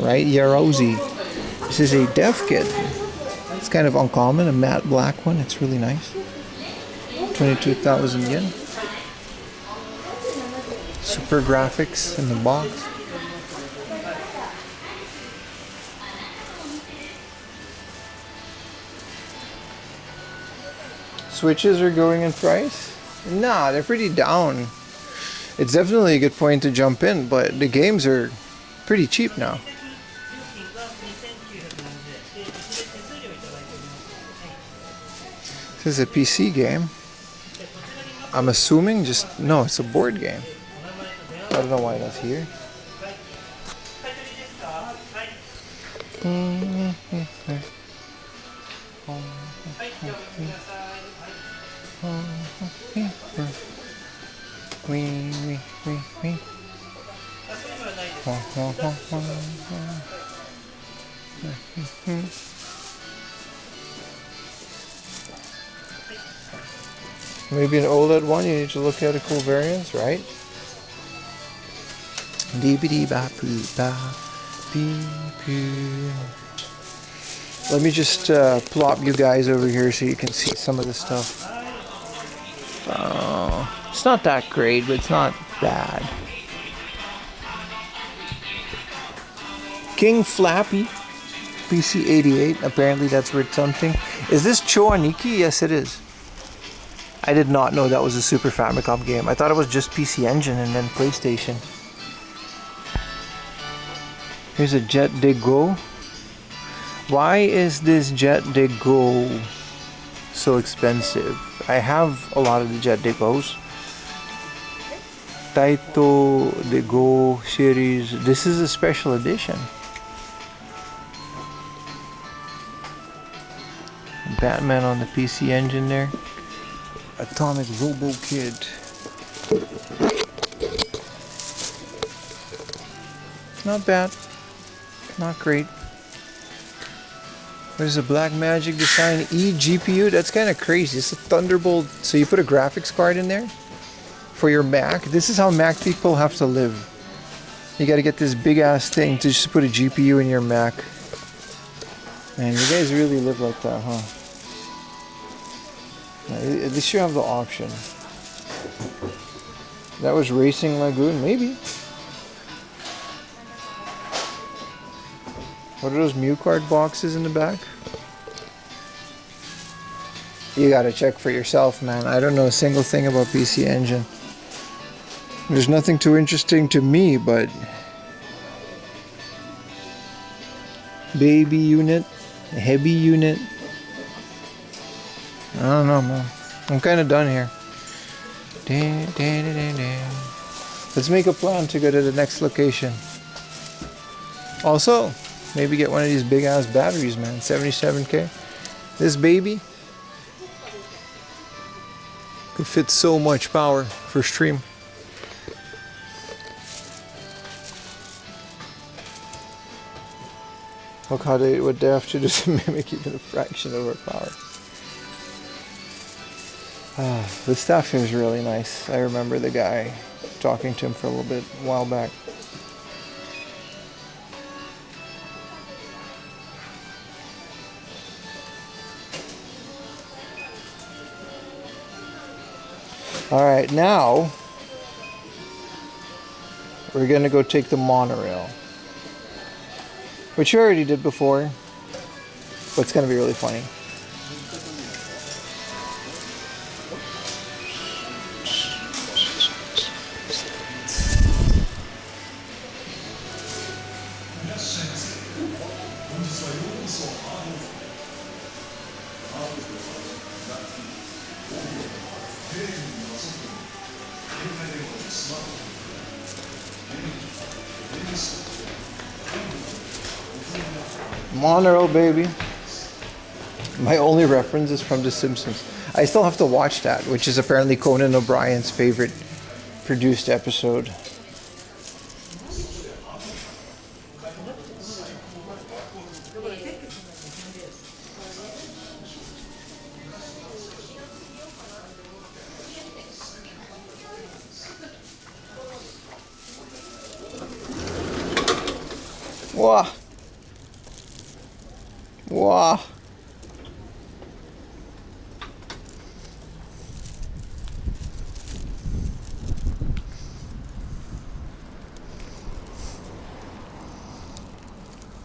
right? Yaozi. This is a dev kit. It's kind of uncommon, a matte black one. It's really nice. 22,000 yen. Super graphics in the box. Switches are going in price? Nah, they're pretty down. It's definitely a good point to jump in, but the games are pretty cheap now. This is a PC game. I'm assuming no, it's a board game. I don't know why that's here. Maybe an OLED one, you need to look at a cool variants, right? Let me just plop you guys over here so you can see some of the stuff. It's not that great, but it's not bad. King Flappy, PC88. Apparently that's worth something. Is this Choaniki? Yes, it is. I did not know that was a Super Famicom game. I thought it was just PC Engine and then PlayStation. Here's a Jet de Go. Why is this Jet de Go so expensive? I have a lot of the Jet de Go's. Taito de Go series. This is a special edition. Batman on the PC Engine there. Atomic Robo Kid. Not bad. Not great. There's a Black Magic Design E GPU. That's kind of crazy. It's a Thunderbolt. So you put a graphics card in there for your Mac. This is how Mac people have to live. You got to get this big ass thing to just put a GPU in your Mac. Man, you guys really live like that, huh? At least you have the option. That was Racing Lagoon, maybe. What are those Mew card boxes in the back? You gotta check for yourself, man. I don't know a single thing about PC Engine. There's nothing too interesting to me, but baby unit, heavy unit. I don't know, man. I'm kind of done here. Let's make a plan to go to the next location. Also, maybe get one of these big ass batteries, man. 77K. This baby could fit so much power for stream. Look how what they have to do to mimic even a fraction of our power. The staff here is really nice. I remember the guy talking to him for a while back. All right, now we're gonna go take the monorail, which we already did before, but it's gonna be really funny. Monorail, baby. My only reference is from The Simpsons. I still have to watch that, which is apparently Conan O'Brien's favorite produced episode. Wow. Wow.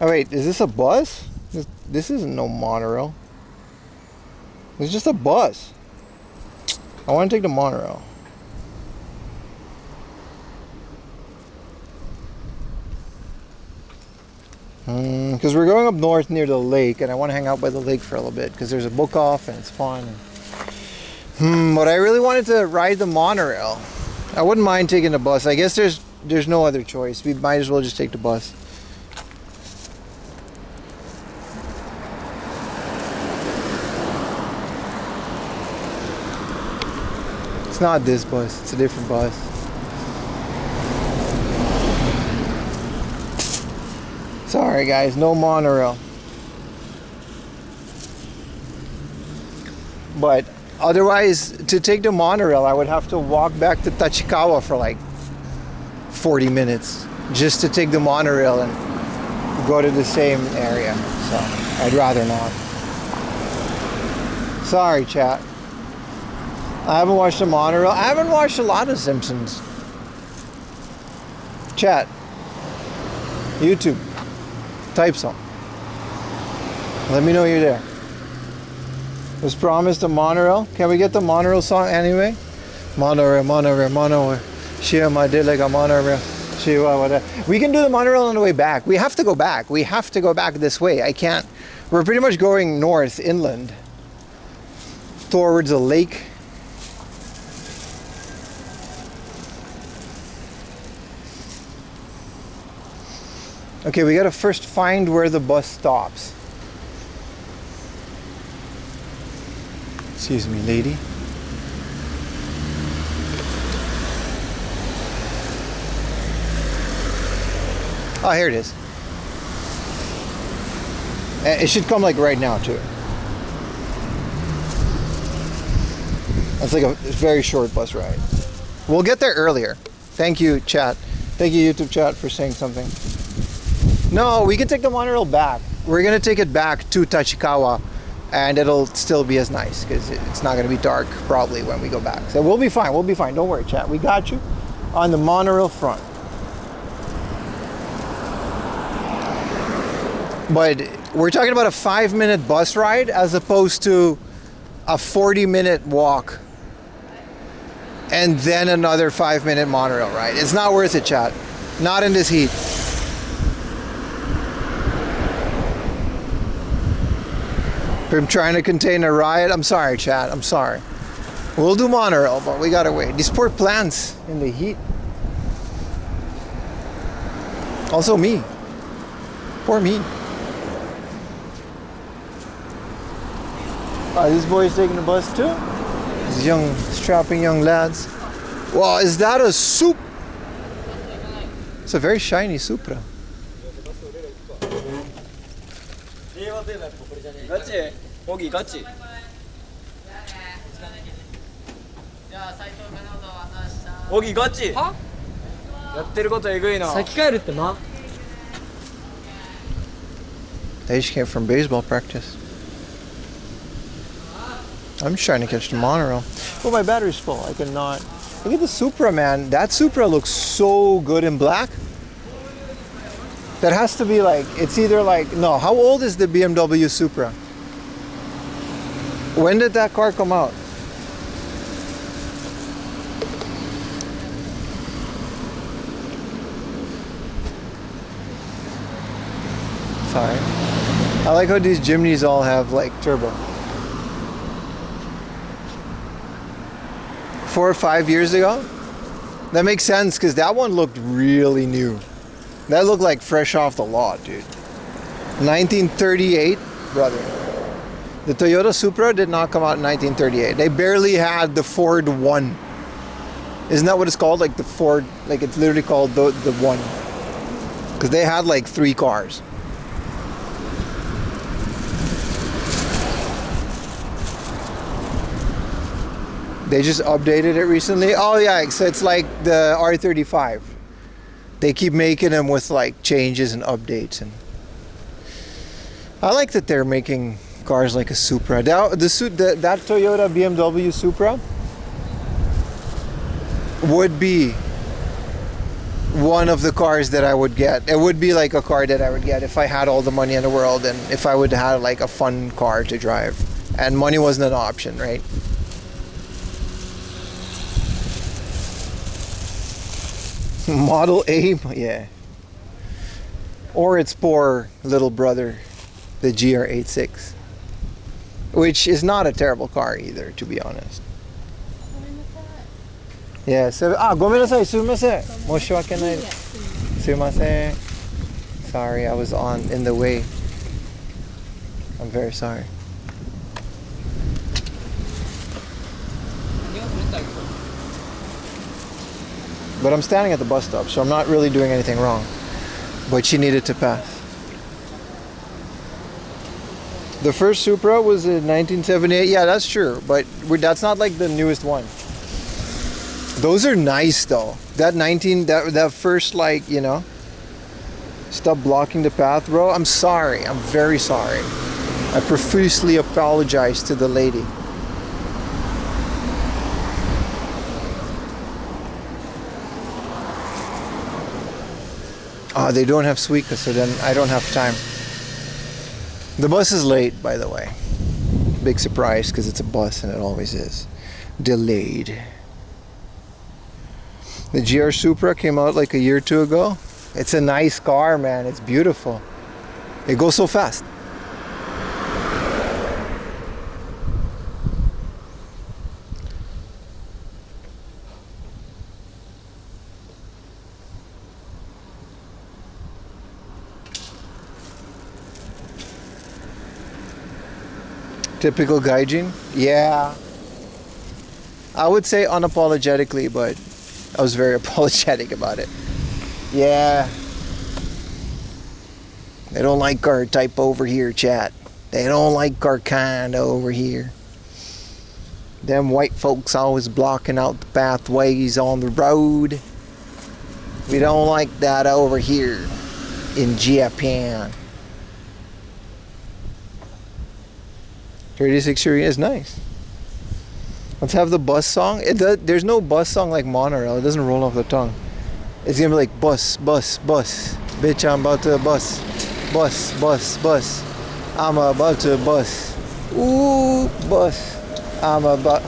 Oh wait, is this a bus? This isn't no monorail. It's just a bus. I want to take the monorail. Because we're going up north near the lake, and I want to hang out by the lake for a little bit because there's a book off and it's fun. But I really wanted to ride the monorail. I wouldn't mind taking the bus. I guess there's no other choice. We might as well just take the bus. It's not this bus. It's a different bus. Sorry guys, no monorail. But otherwise, to take the monorail, I would have to walk back to Tachikawa for like 40 minutes just to take the monorail and go to the same area. So I'd rather not. Sorry, chat. I haven't watched the monorail. I haven't watched a lot of Simpsons. Chat. YouTube. Type some. Let me know you're there. Was promised a monorail. Can we get the monorail song anyway? Monorail, monorail, monorail. Shia my delega monorail. We can do the monorail on the way back. We have to go back. We have to go back this way. I can't. We're pretty much going north, inland, towards a lake. Okay, we gotta first find where the bus stops. Excuse me, lady. Oh, here it is. It should come like right now too. That's like a very short bus ride. We'll get there earlier. Thank you, chat. Thank you, YouTube chat, for saying something. No, we can take the monorail back. We're gonna take it back to Tachikawa, and it'll still be as nice because it's not gonna be dark probably when we go back. So we'll be fine. We'll be fine. Don't worry, chat. We got you on the monorail front. But we're talking about a 5-minute bus ride as opposed to a 40-minute walk and then another 5-minute monorail ride. It's not worth it, chat. Not in this heat. I'm trying to contain a riot. I'm sorry, chat. I'm sorry. We'll do monorail, but we gotta wait. These poor plants in the heat. Also me. Poor me. This boy's taking the bus too. These young, strapping young lads. Wow, is that a soup? It's a very shiny Supra. They just came from baseball practice. I'm just trying to catch the monorail. Oh, my battery's full. I cannot. Look at the Supra, man. That Supra looks so good in black. That has to be like, it's either like, no, how old is the BMW Supra? When did that car come out? Sorry. I like how these Jimneys all have like turbo. 4 or 5 years ago? That makes sense because that one looked really new. That looked like fresh off the lot, dude. 1938, brother. The Toyota Supra did not come out in 1938. They barely had the Ford One. Isn't that what it's called? Like the Ford, like it's literally called the One. Because they had like 3 cars. They just updated it recently. Oh yeah, so it's like the R35. They keep making them with like changes and updates, and I like that they're making cars like a Supra. That Toyota BMW Supra would be one of the cars that I would get. It would be like a car that I would get if I had all the money in the world and if I would have like a fun car to drive. And money wasn't an option, right? Model A, yeah. Or its poor little brother, the GR86, which is not a terrible car either, to be honest. Yeah, so, gomenasai, sumimasen. Moshiwake nai. Sumimasen. Sorry, I was in the way. I'm very sorry. But I'm standing at the bus stop, so I'm not really doing anything wrong. But she needed to pass. The first Supra was in 1978. Yeah, that's true. But that's not like the newest one. Those are nice though. That first, like, you know, stop blocking the path, bro. I'm sorry. I'm very sorry. I profusely apologize to the lady. They don't have Suica, so then I don't have time. The bus is late, by the way. Big surprise, because it's a bus and it always is. Delayed. The GR Supra came out like a year or 2 ago. It's a nice car, man. It's beautiful. It goes so fast. Typical gaijin? Yeah. I would say unapologetically, but I was very apologetic about it. Yeah. They don't like our type over here, chat. They don't like our kind over here. Them white folks always blocking out the pathways on the road. We don't like that over here in Japan. 36 Area is nice. Let's have the bus song. There's no bus song like Monorail. It doesn't roll off the tongue. It's gonna be like bus, bus, bus. Bitch, I'm about to bus. Bus, bus, bus. I'm about to bus. Ooh, bus. I'm about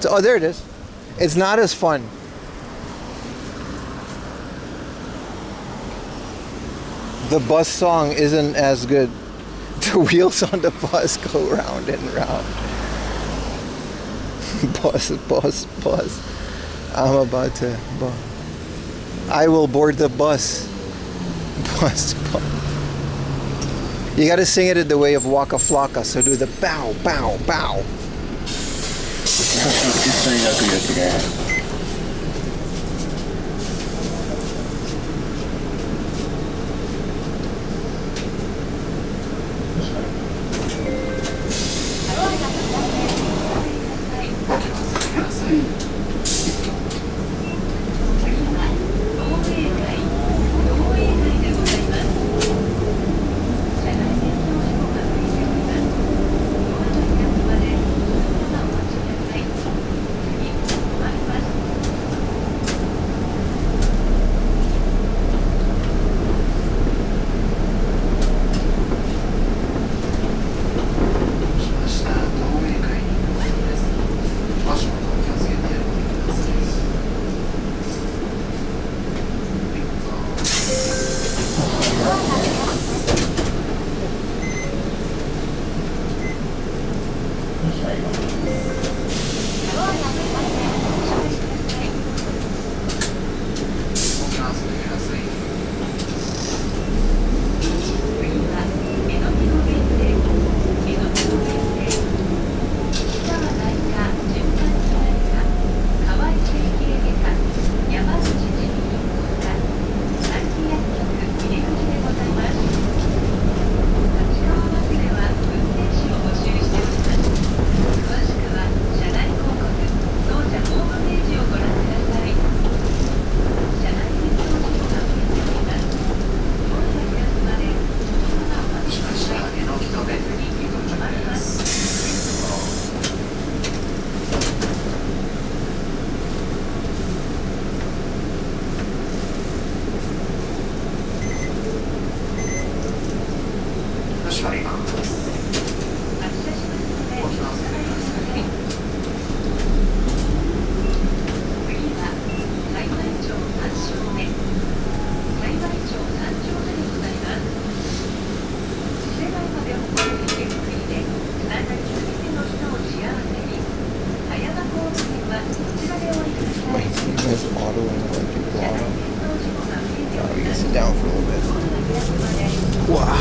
to. Oh, there it is. It's not as fun. The bus song isn't as good. The wheels on the bus go round and round. Bus, bus, bus. I'm about to bus. I will board the bus. Bus, bus. You gotta sing it in the way of Waka Flocka, so do the bow, bow, bow. Nice auto and electric auto. Now we can sit down for a little bit. Wow.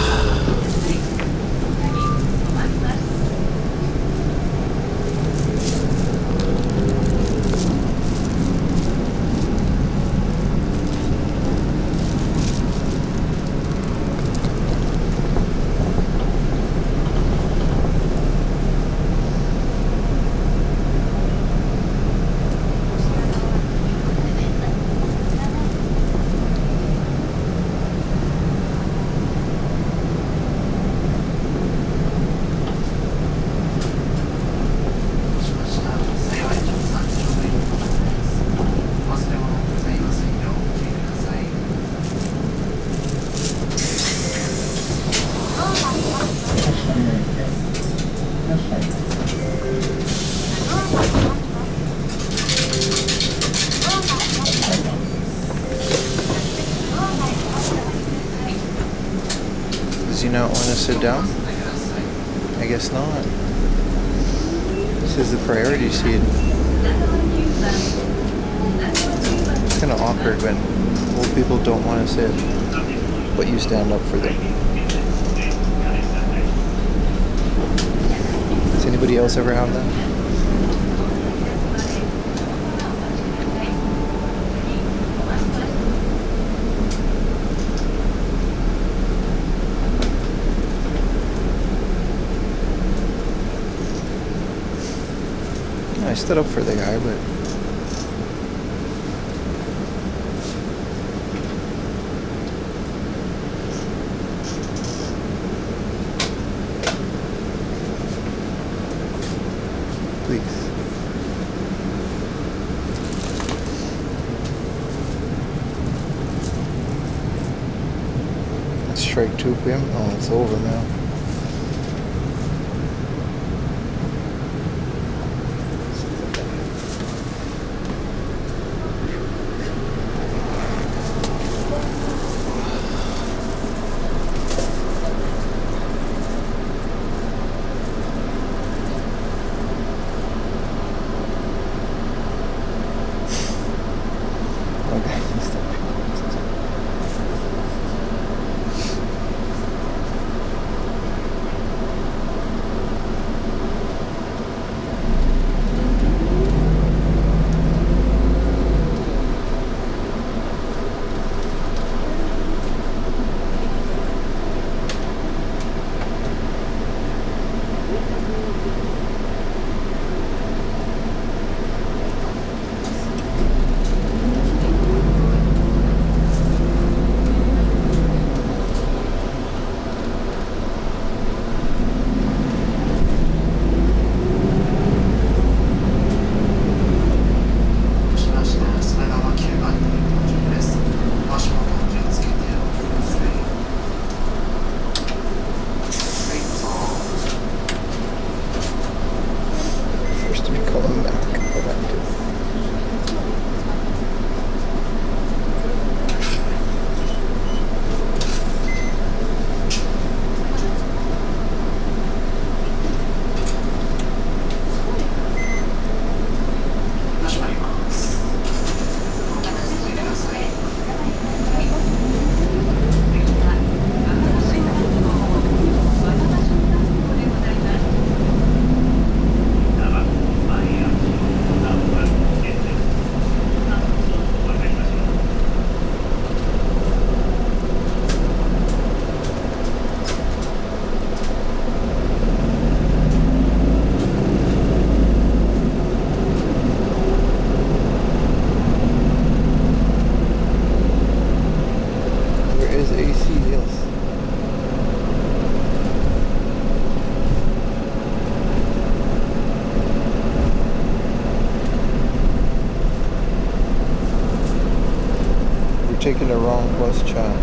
Does he not want to sit down? I guess not. This is the priority seat. It's kind of awkward when old people don't want to sit, but you stand up for them. Does anybody else ever have that? I stood up for the guy, but please. Let's strike two him. Oh, it's over now. Taking the wrong bus, child.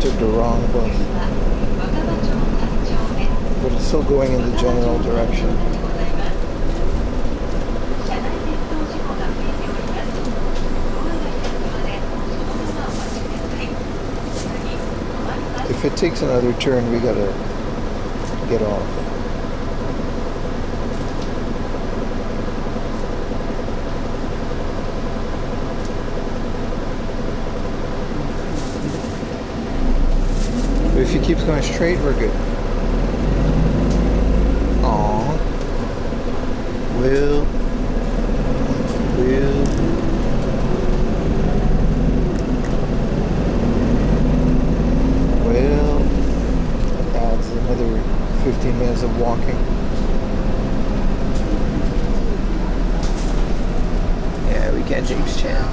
entered the wrong bus. But it's still going in the general direction. If it takes another turn, we gotta get off. But if he keeps going straight, we're good. Aww. Will. That adds another 15 minutes of walking. Yeah, we can't change channel.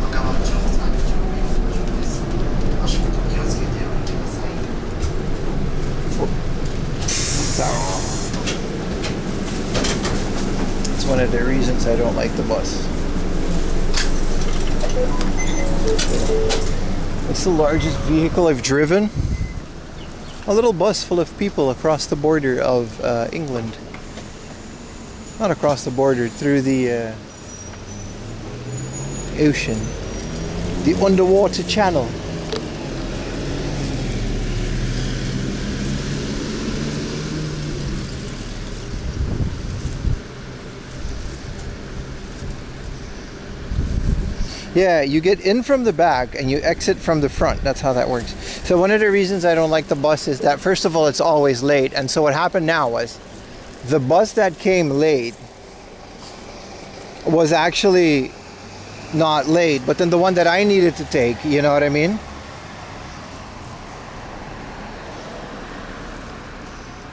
It's one of the reasons I don't like the bus. It's the largest vehicle I've driven. A little bus full of people across the border of England. Not across the border, through the ocean. The underwater channel. Yeah, you get in from the back and you exit from the front. That's how that works. So one of the reasons I don't like the bus is that, first of all, it's always late. And so what happened now was, the bus that came late was actually not late, but then the one that I needed to take, you know what I mean?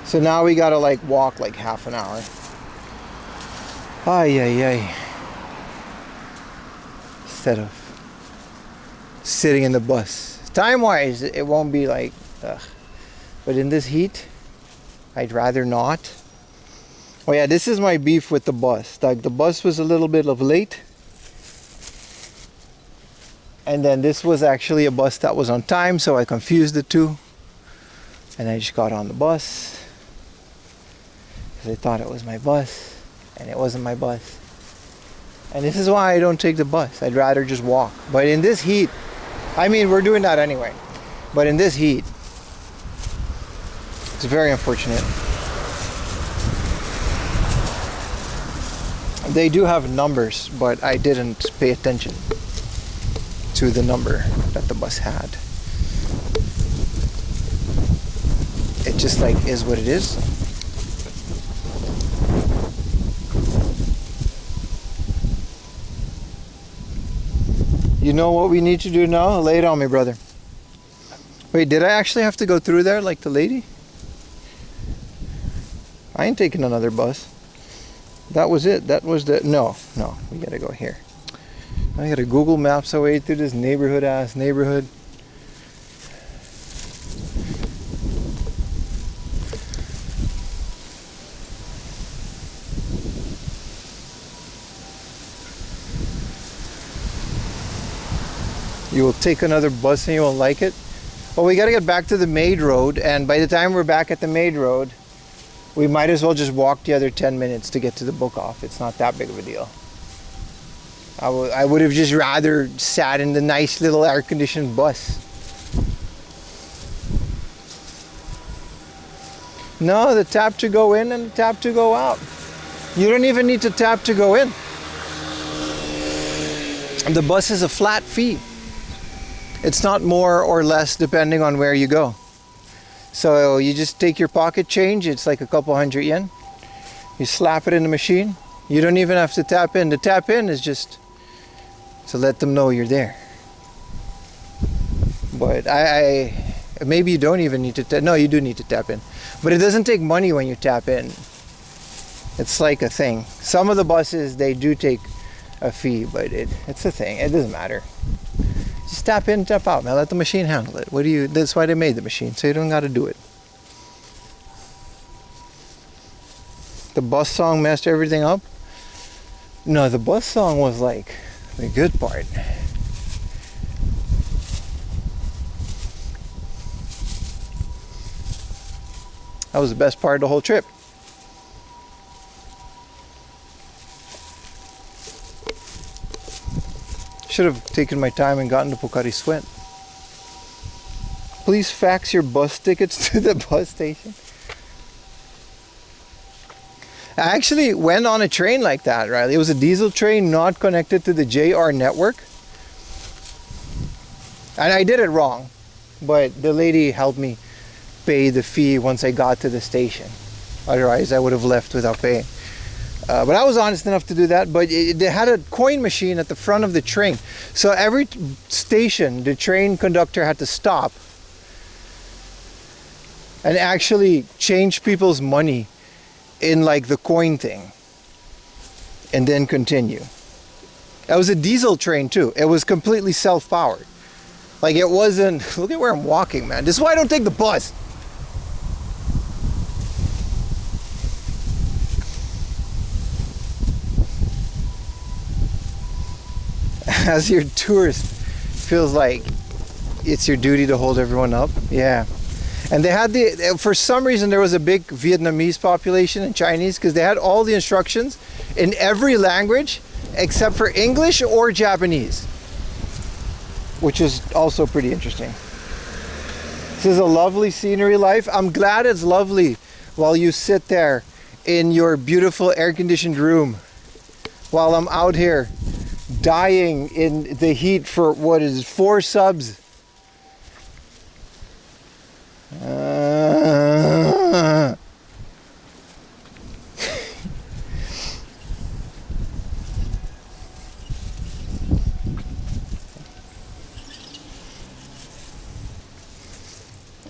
So now we gotta like walk like half an hour. Ay, ay, ay. Instead of sitting in the bus. Time-wise, it won't be like, ugh. But in this heat, I'd rather not. Oh yeah, this is my beef with the bus. Like, the bus was a little bit of late. And then this was actually a bus that was on time, so I confused the two. And I just got on the bus. Because I thought it was my bus. And it wasn't my bus. And this is why I don't take the bus. I'd rather just walk. But in this heat, I mean, we're doing that anyway. But in this heat, it's very unfortunate. They do have numbers, but I didn't pay attention to the number that the bus had. It just like is what it is. You know what we need to do now? Lay it on me, brother. Wait, did I actually have to go through there like the lady? I ain't taking another bus. That was it. That was the... No, we gotta go here. I gotta Google Maps our way through this neighborhood-ass neighborhood. You will take another bus and you won't like it. Well, we got to get back to the Maid Road, and by the time we're back at the Maid Road, we might as well just walk the other 10 minutes to get to the book off. It's not that big of a deal. I would have just rather sat in the nice little air-conditioned bus. No, the tap to go in and the tap to go out. You don't even need to tap to go in. The bus is a flat fee. It's not more or less depending on where you go. So you just take your pocket change, it's like a couple hundred yen. You slap it in the machine. You don't even have to tap in. The tap in is just to let them know you're there. But maybe you don't even need to tap. No, you do need to tap in. But it doesn't take money when you tap in. It's like a thing. Some of the buses, they do take a fee, but it's a thing. It doesn't matter. Just tap in, tap out, man. Let the machine handle it. That's why they made the machine, so you don't gotta do it. The bus song messed everything up? No, the bus song was like the good part. That was the best part of the whole trip. Should have taken my time and gotten to Pocari Sweat. Please fax your bus tickets to the bus station. I actually went on a train like that, right? It was a diesel train not connected to the JR network. And I did it wrong, but the lady helped me pay the fee once I got to the station. Otherwise, I would have left without paying. But I was honest enough to do that. But they had a coin machine at the front of the train. So every station, the train conductor had to stop and actually change people's money in like the coin thing and then continue. It was a diesel train too. It was completely self-powered. Like it wasn't, look at where I'm walking, man. This is why I don't take the bus. As your tourist, feels like it's your duty to hold everyone up. Yeah. And they had for some reason there was a big Vietnamese population and Chinese, because they had all the instructions in every language except for English or Japanese, which is also pretty interesting. This is a lovely scenery life. I'm glad it's lovely while you sit there in your beautiful air-conditioned room while I'm out here dying in the heat for what is 4 subs.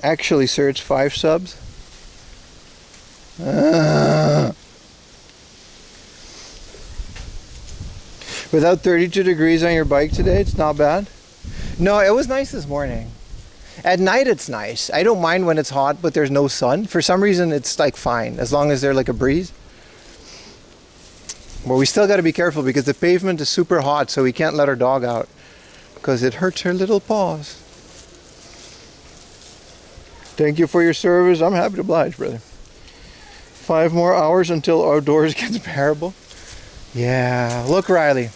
Actually, sir, it's 5 subs. Without 32 degrees on your bike today, it's not bad. No, it was nice this morning. At night it's nice. I don't mind when it's hot but there's no sun. For some reason it's like fine, as long as there's like a breeze. But we still got to be careful because the pavement is super hot, so we can't let our dog out because it hurts her little paws. Thank you for your service. I'm happy to oblige, brother. 5 more hours until outdoors gets bearable. Yeah, look, Riley.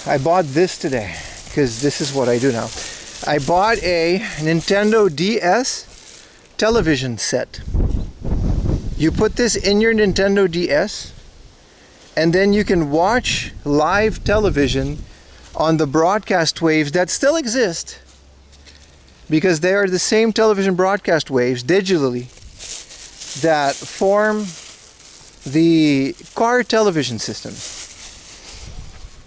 I bought this today because this is what I do now. I bought a Nintendo DS television set. You put this in your Nintendo DS and then you can watch live television on the broadcast waves that still exist, because they are the same television broadcast waves digitally that form the car television system.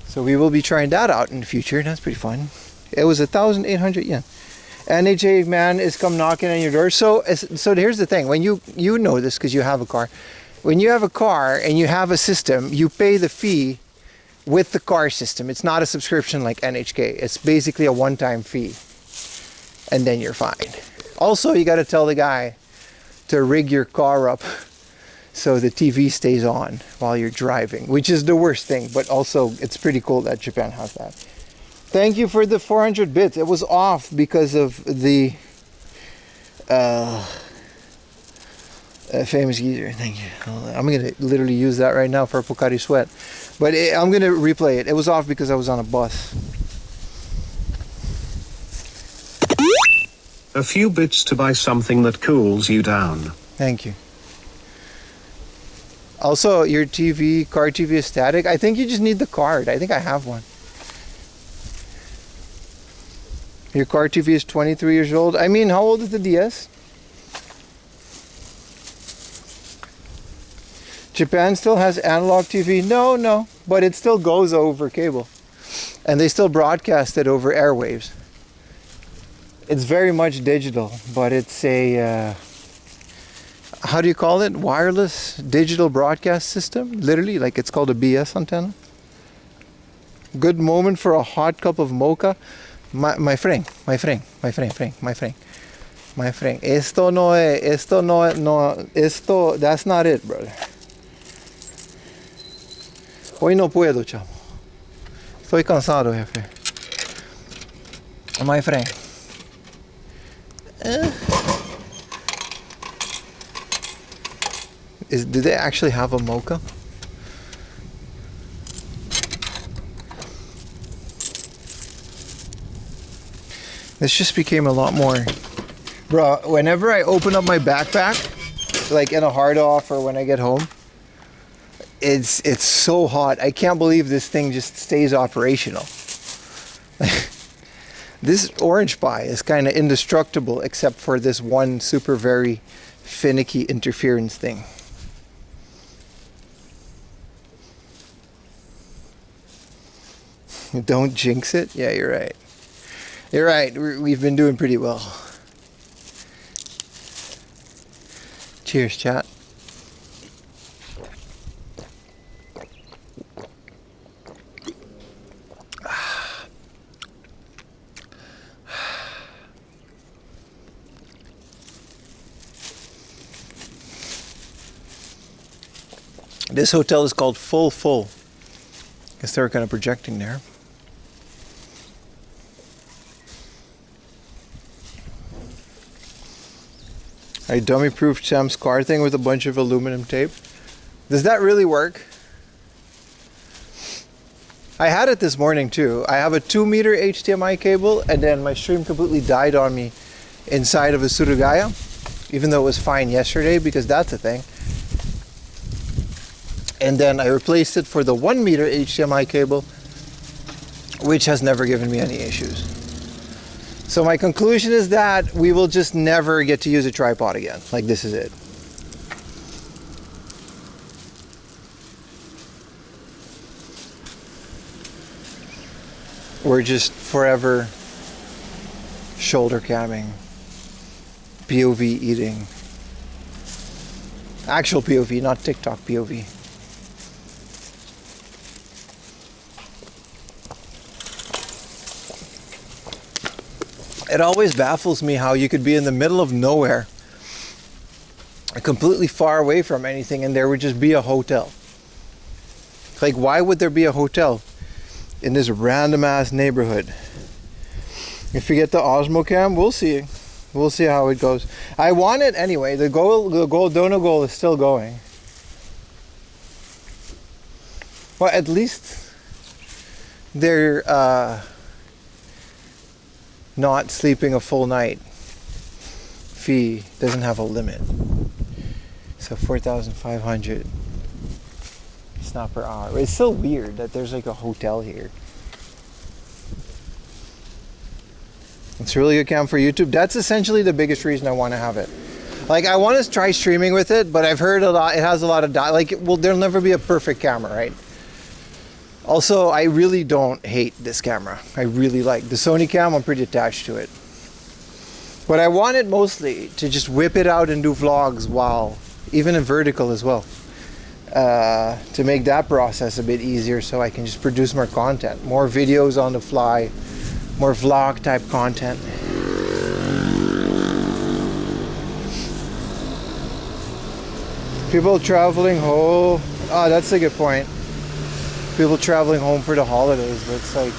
So we will be trying that out in the future. That's pretty fun. It was 1,800 yen. NHA man is come knocking on your door. So here's the thing. When you know this because you have a car. When you have a car and you have a system, you pay the fee with the car system. It's not a subscription like NHK. It's basically a one-time fee. And then you're fine. Also, you got to tell the guy to rig your car up so the TV stays on while you're driving, which is the worst thing, but also it's pretty cool that Japan has that. Thank you for the 400 bits. It was off because of the famous geezer. Thank you. I'm going to literally use that right now for Pocari Sweat. But I'm going to replay it. It was off because I was on a bus. A few bits to buy something that cools you down. Thank you. Also, your car TV is static. I think you just need the card. I think I have one. Your car TV is 23 years old. I mean, how old is the DS? Japan still has analog TV? No, but it still goes over cable. And they still broadcast it over airwaves. It's very much digital, but it's a... how do you call it? Wireless digital broadcast system? Literally, like it's called a BS antenna. Good moment for a hot cup of mocha. My friend. Esto, that's not it, brother. Hoy no puedo, chamo. Estoy cansado, jefe. My friend. Do they actually have a mocha? This just became a lot more. Bro, whenever I open up my backpack, like in a hard off or when I get home, it's so hot. I can't believe this thing just stays operational. This orange pie is kind of indestructible except for this one super very finicky interference thing. Don't jinx it? Yeah, you're right. You're right. We've been doing pretty well. Cheers, chat. This hotel is called Full. Guess they were kind of projecting there. I dummy-proofed Sam's car thing with a bunch of aluminum tape. Does that really work? I had it this morning too. I have a 2-meter HDMI cable and then my stream completely died on me inside of a Surugaya, even though it was fine yesterday because that's a thing. And then I replaced it for the 1-meter HDMI cable, which has never given me any issues. So my conclusion is that we will just never get to use a tripod again. Like, this is it. We're just forever shoulder camming, POV eating. Actual POV, not TikTok POV. It always baffles me how you could be in the middle of nowhere, completely far away from anything, and there would just be a hotel. Like, why would there be a hotel in this random ass neighborhood? If you get the Osmo Cam, we'll see. We'll see how it goes. I want it anyway. The donor goal is still going. Well, at least they're not sleeping a full night. Fee doesn't have a limit. So 4,500. It's not per hour. But it's still weird that there's like a hotel here. It's a really good cam for YouTube. That's essentially the biggest reason I want to have it. Like, I want to try streaming with it, but I've heard a lot. It has a lot of well, there'll never be a perfect camera, right? Also, I really don't hate this camera. I really like the Sony cam. I'm pretty attached to it. But I want it mostly to just whip it out and do vlogs while, even in vertical as well. To make that process a bit easier so I can just produce more content. More videos on the fly. More vlog type content. People traveling home. Oh, that's a good point. People traveling home for the holidays, but it's like,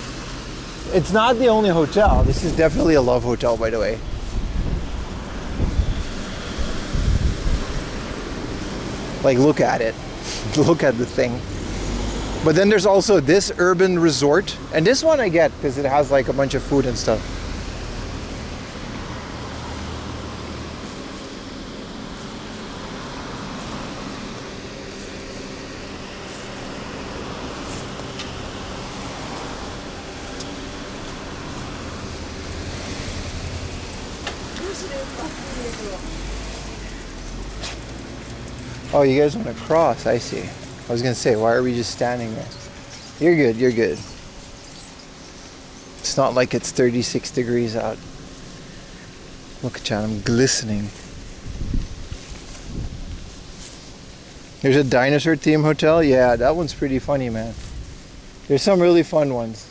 it's not the only hotel. This is definitely a love hotel, by the way. Like, look at it. Look at the thing. But then there's also this urban resort, and this one I get because it has like a bunch of food and stuff. Oh, you guys want to cross? I see. I was gonna say, why are we just standing there? You're good, you're good. It's not like it's 36 degrees out. Look at Chan, I'm glistening. There's a dinosaur theme hotel. Yeah, that one's pretty funny, man. There's some really fun ones.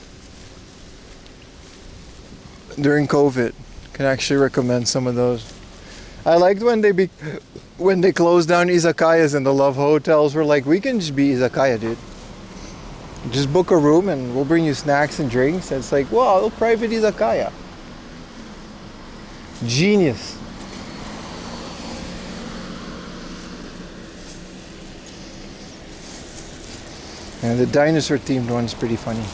During COVID, can actually recommend some of those. I liked when they closed down izakayas and the love hotels were like, we can just be izakaya, dude. Just book a room and we'll bring you snacks and drinks. And it's like, wow, private izakaya. Genius. And the dinosaur themed one's pretty funny.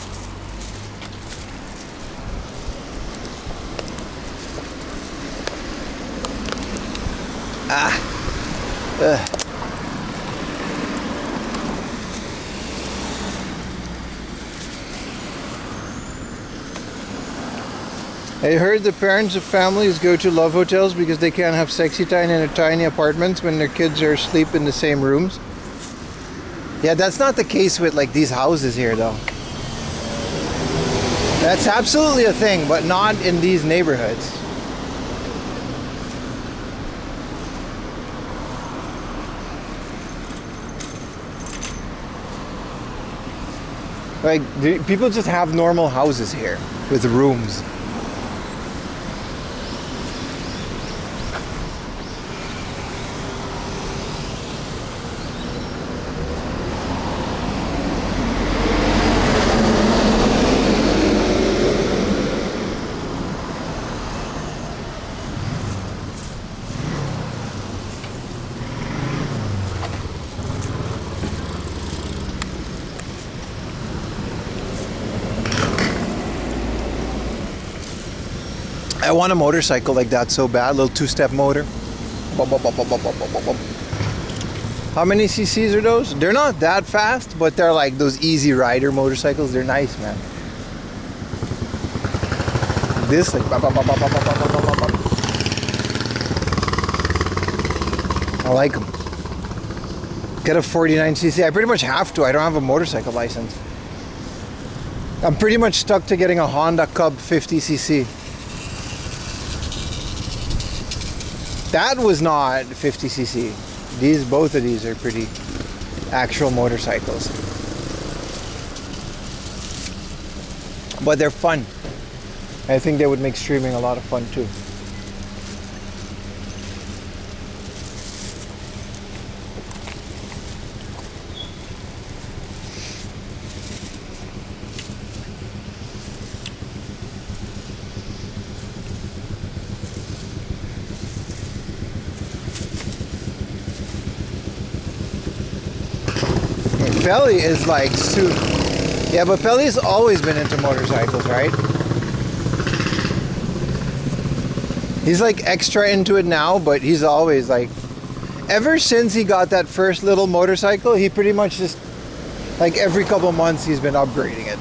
I heard the parents of families go to love hotels because they can't have sexy time in their tiny apartments when their kids are asleep in the same rooms. Yeah, that's not the case with like these houses here though. That's absolutely a thing, but not in these neighborhoods. Like, people just have normal houses here with rooms. I want a motorcycle like that so bad, little two-step motor. How many cc's are those? They're not that fast, but they're like those easy rider motorcycles. They're nice, man. This like I like them. Get a 49cc. I pretty much have to. I don't have a motorcycle license. I'm pretty much stuck to getting a Honda Cub 50cc. That was not 50cc. Both of these are pretty actual motorcycles. But they're fun. I think they would make streaming a lot of fun too. Pelly is like super. Yeah, but Pelly's always been into motorcycles, right? He's like extra into it now, but he's always like, ever since he got that first little motorcycle, he pretty much just, like every couple months he's been upgrading it.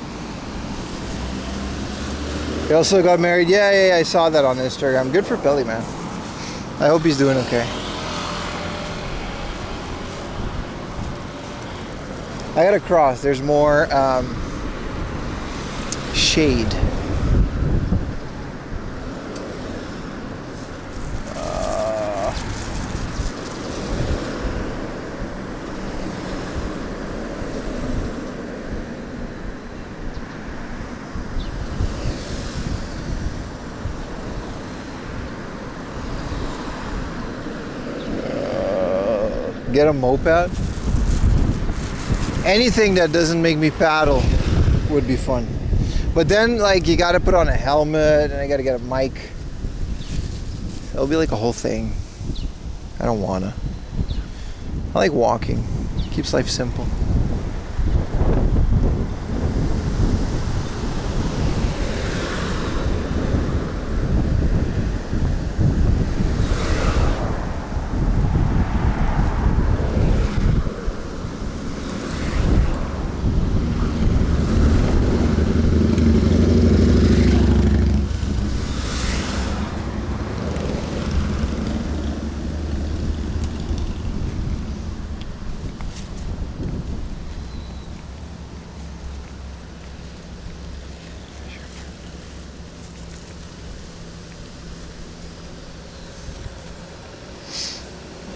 He also got married. Yeah, I saw that on Instagram. Good for Pelly, man. I hope he's doing okay. I gotta cross. There's more shade. Get a moped. Anything that doesn't make me paddle would be fun. But then like you gotta put on a helmet and I gotta get a mic. It'll be like a whole thing. I don't wanna. I like walking. Keeps life simple.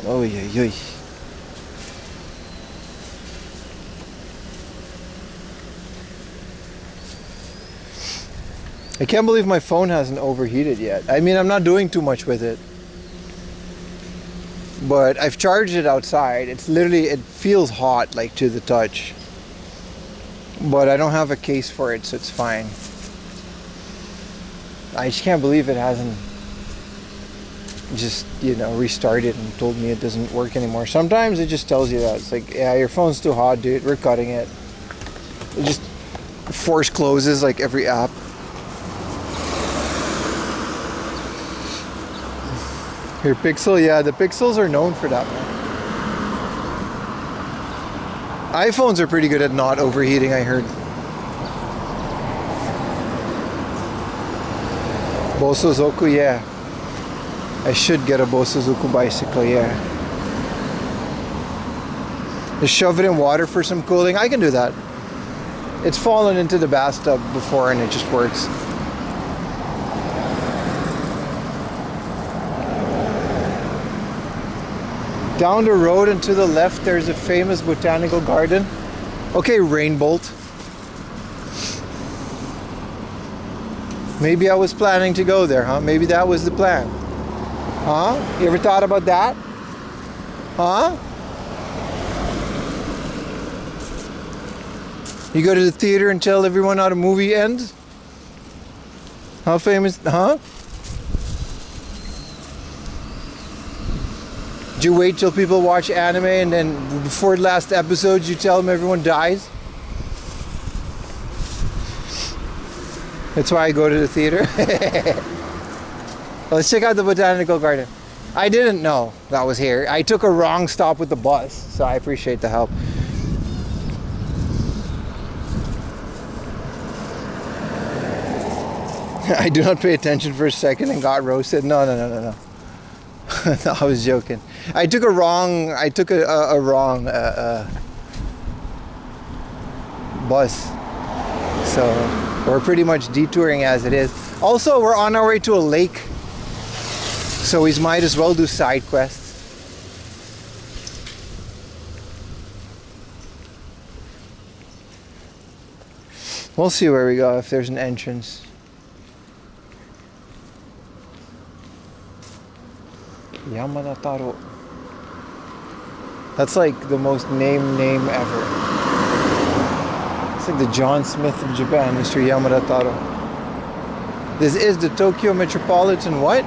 Oh yeah. I can't believe my phone hasn't overheated yet. I mean, I'm not doing too much with it. But I've charged it outside. It's literally, it feels hot like to the touch. But I don't have a case for it, so it's fine. I just can't believe it hasn't just, restarted and told me it doesn't work anymore. Sometimes it just tells you that. It's like, yeah, your phone's too hot, dude. We're cutting it. It just force closes like every app. Here, Pixel, yeah, the Pixels are known for that, man. iPhones are pretty good at not overheating, I heard. Bosozoku, yeah. I should get a Bosozoku bicycle, yeah. Just shove it in water for some cooling. I can do that. It's fallen into the bathtub before and it just works. Down the road and to the left, there's a famous botanical garden. Okay, Rainbolt. Maybe I was planning to go there, huh? Maybe that was the plan. Huh? You ever thought about that? Huh? You go to the theater and tell everyone how the movie ends? How famous, huh? Do you wait till people watch anime and then before the last episodes you tell them everyone dies? That's why I go to the theater. Let's check out the botanical garden. I didn't know that was here. I took a wrong stop with the bus, so I appreciate the help. I do not pay attention for a second and got roasted. No. No, I was joking. I took a wrong bus. So we're pretty much detouring as it is. Also, we're on our way to a lake. So we might as well do side quests. We'll see where we go if there's an entrance. Yamada Taro. That's like the most named name ever. It's like the John Smith of Japan, Mr. Yamada Taro. This is the Tokyo Metropolitan what?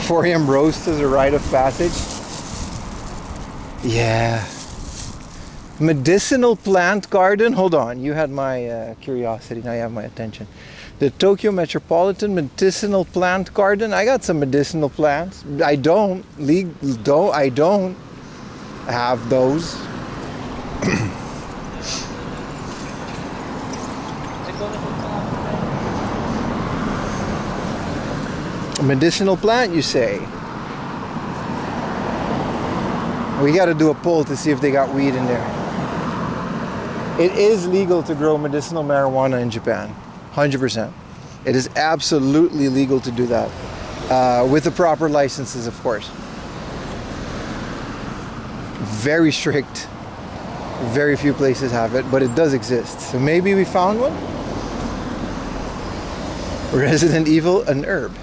$4 roast as a rite of passage. Yeah. Medicinal plant garden. Hold on, you had my curiosity. Now you have my attention. The Tokyo Metropolitan Medicinal Plant Garden. I got some medicinal plants. I don't have those. A medicinal plant, you say? We got to do a poll to see if they got weed in there. It is legal to grow medicinal marijuana in Japan, 100%. It is absolutely legal to do that, with the proper licenses, of course. Very strict. Very few places have it, but it does exist. So maybe we found one? Resident Evil, an herb.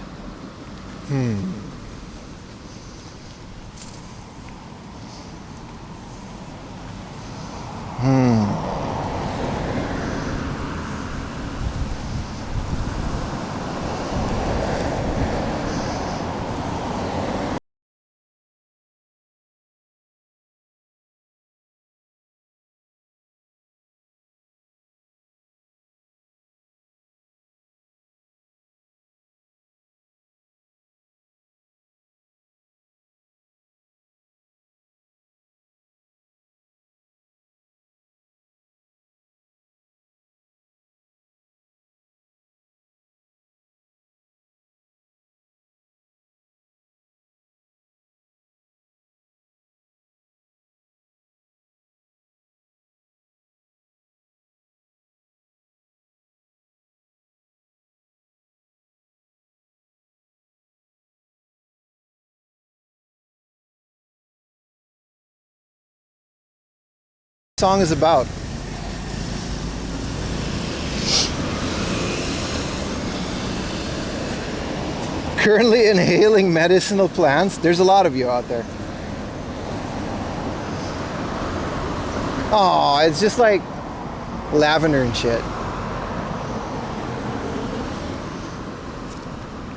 Song is about. Currently inhaling medicinal plants. There's a lot of you out there. Oh, it's just like lavender and shit.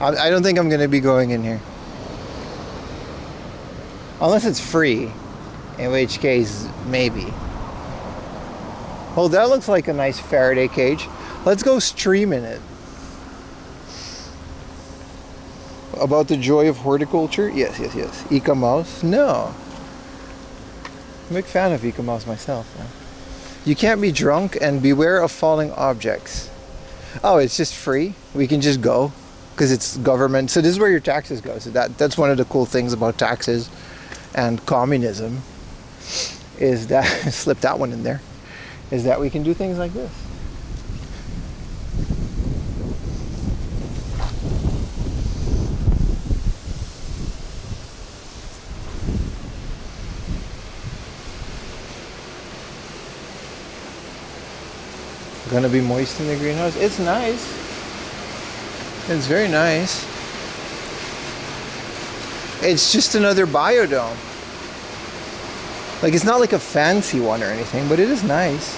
I don't think I'm gonna be going in here. Unless it's free, in which case, maybe. Oh, that looks like a nice Faraday cage. Let's go stream in it. About the joy of horticulture? Yes. Ika Mouse? No. I'm a big fan of Ika Mouse myself. Man. You can't be drunk and beware of falling objects. Oh, it's just free? We can just go? Because it's government. So this is where your taxes go. So that's one of the cool things about taxes and communism. Is that, slip that one in there. Is that we can do things like this. Gonna be moist in the greenhouse. It's nice. It's very nice. It's just another biodome. Like, it's not like a fancy one or anything, but it is nice.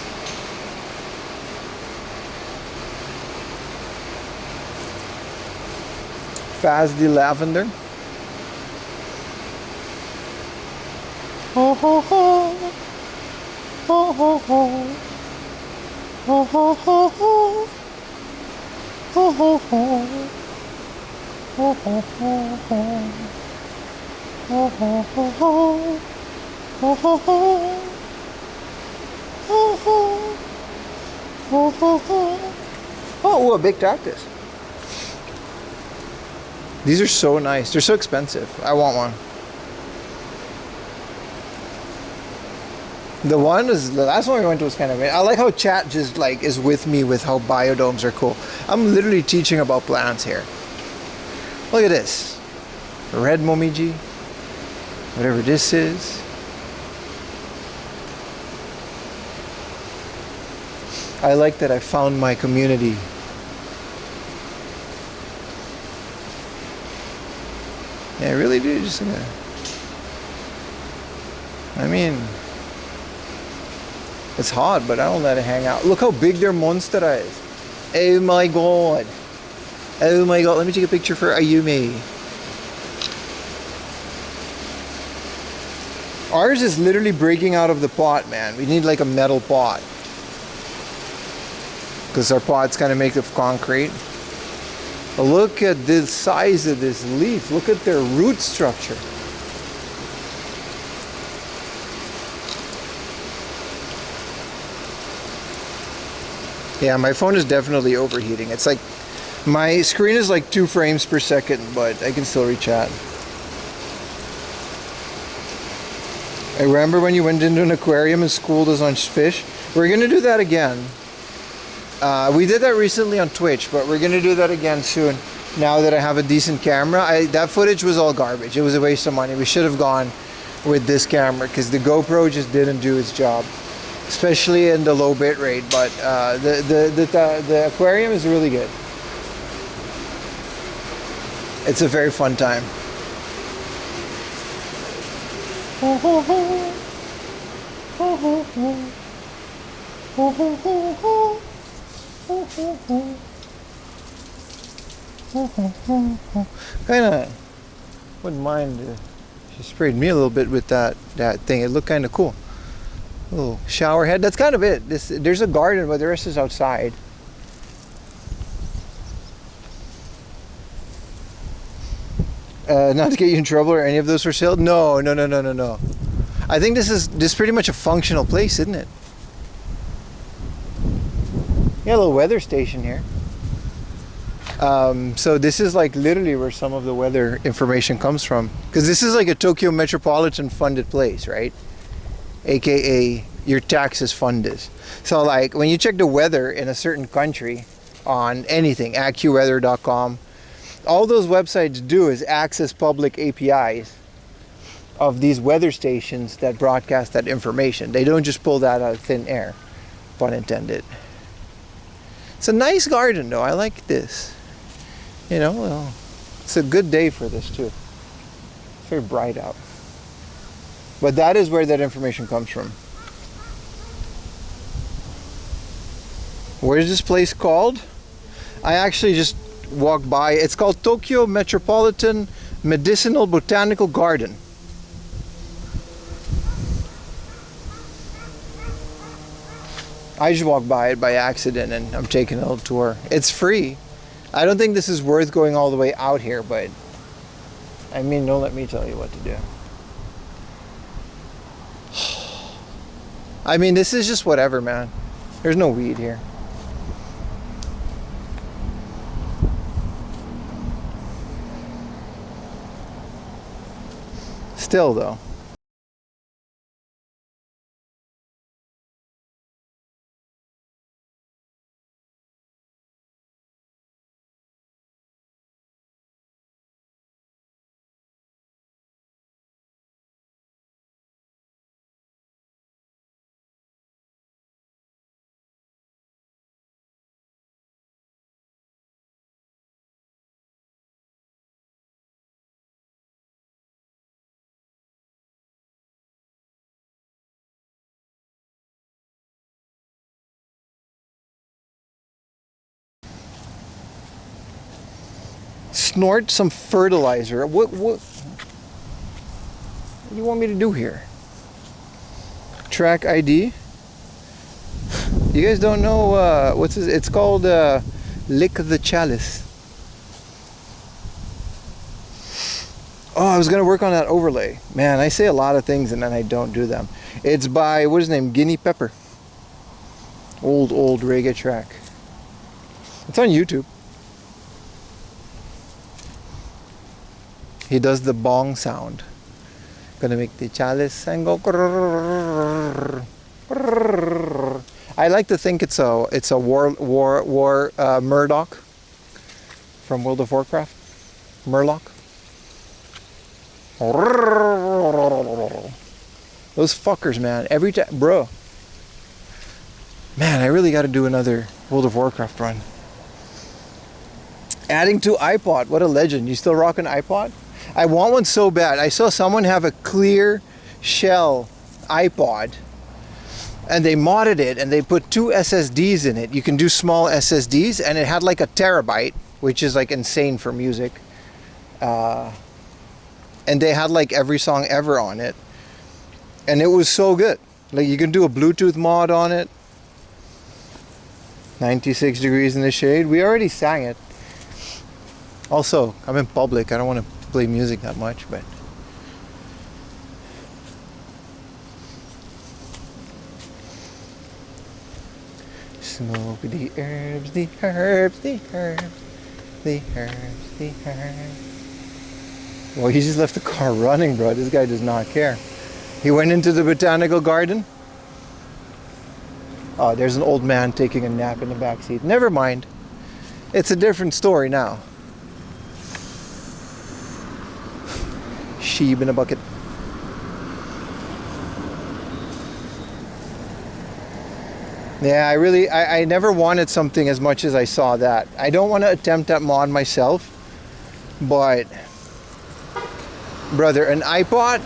Fazdi lavender. Ho ho ho. Ho ho ho. Ho ho ho ho. Ho ho ho. Ho ho ho ho. Ho ho ho ho. Ho ho ho. Ho ho. Ho ho ho. Oh, ooh, a big cactus. These are so nice. They're so expensive. I want one. The last one we went to was kind of, I like how chat just like is with me with how biodomes are cool. I'm literally teaching about plants here. Look at this. Red momiji. Whatever this is. I like that I found my community. Yeah, I really do. Just I mean, it's hot, but I don't let it hang out. Look how big their monstera is. Oh my god. Oh my god. Let me take a picture for Ayumi. Ours is literally breaking out of the pot, man. We need like a metal pot. Because our pot's kind of made of concrete. But look at the size of this leaf. Look at their root structure. Yeah, my phone is definitely overheating. It's like, my screen is like 2 frames per second, but I can still reach out. I remember when you went into an aquarium and schooled us on fish. We're gonna do that again. We did that recently on Twitch, but we're gonna do that again soon. Now that I have a decent camera, that footage was all garbage. It was a waste of money. We should have gone with this camera because the GoPro just didn't do its job, especially in the low bit rate. But the aquarium is really good. It's a very fun time. Kinda wouldn't mind she sprayed me a little bit with that thing. It looked kind of cool. A little shower head. That's kind of it. There's a garden, but the rest is outside. Not to get you in trouble or any of those for sale. No. I think this is pretty much a functional place, isn't it? Yeah, a little weather station here. So this is like literally where some of the weather information comes from, because this is like a Tokyo Metropolitan funded place, right? AKA your taxes funded. So like when you check the weather in a certain country on anything, AccuWeather.com, all those websites do is access public APIs of these weather stations that broadcast that information. They don't just pull that out of thin air, pun intended. It's a nice garden though. I like this. You know, well, it's a good day for this too. It's very bright out. But that is where that information comes from. What is this place called? I actually just walked by. It's called Tokyo Metropolitan Medicinal Botanical Garden. I just walked by it by accident and I'm taking a little tour. It's free. I don't think this is worth going all the way out here, but I mean, don't let me tell you what to do. I mean, this is just whatever, man. There's no weed here. Still, though. Snort some fertilizer. What do you want me to do here? Track ID. You guys don't know what's this? It's called Lick the Chalice. Oh, I was gonna work on that overlay. Man, I say a lot of things and then I don't do them. It's by, what is his name? Guinea Pepper. Old reggae track. It's on YouTube. He does the bong sound. Gonna make the chalice and go. I like to think it's a war Murdoch from World of Warcraft. Murloc. Those fuckers, man. Every time, bro. Man, I really got to do another World of Warcraft run. Adding to iPod. What a legend. You still rocking iPod? I want one so bad. I saw someone have a clear shell iPod and they modded it and they put 2 SSDs in it. You can do small SSDs and it had like a terabyte, which is like insane for music. And they had like every song ever on it. And it was so good. Like you can do a Bluetooth mod on it. 96 degrees in the shade. We already sang it. Also, I'm in public. I don't want to play music that much, but smoke the herbs, the herbs, the herbs, the herbs, the herbs. Well, he just left the car running, bro. This guy does not care. He went into the botanical garden. Oh, there's an old man taking a nap in the back seat. Never mind. It's a different story now. Sheep in a bucket. Yeah, I never wanted something as much as I saw that. I don't want to attempt that mod myself, but brother, an iPod,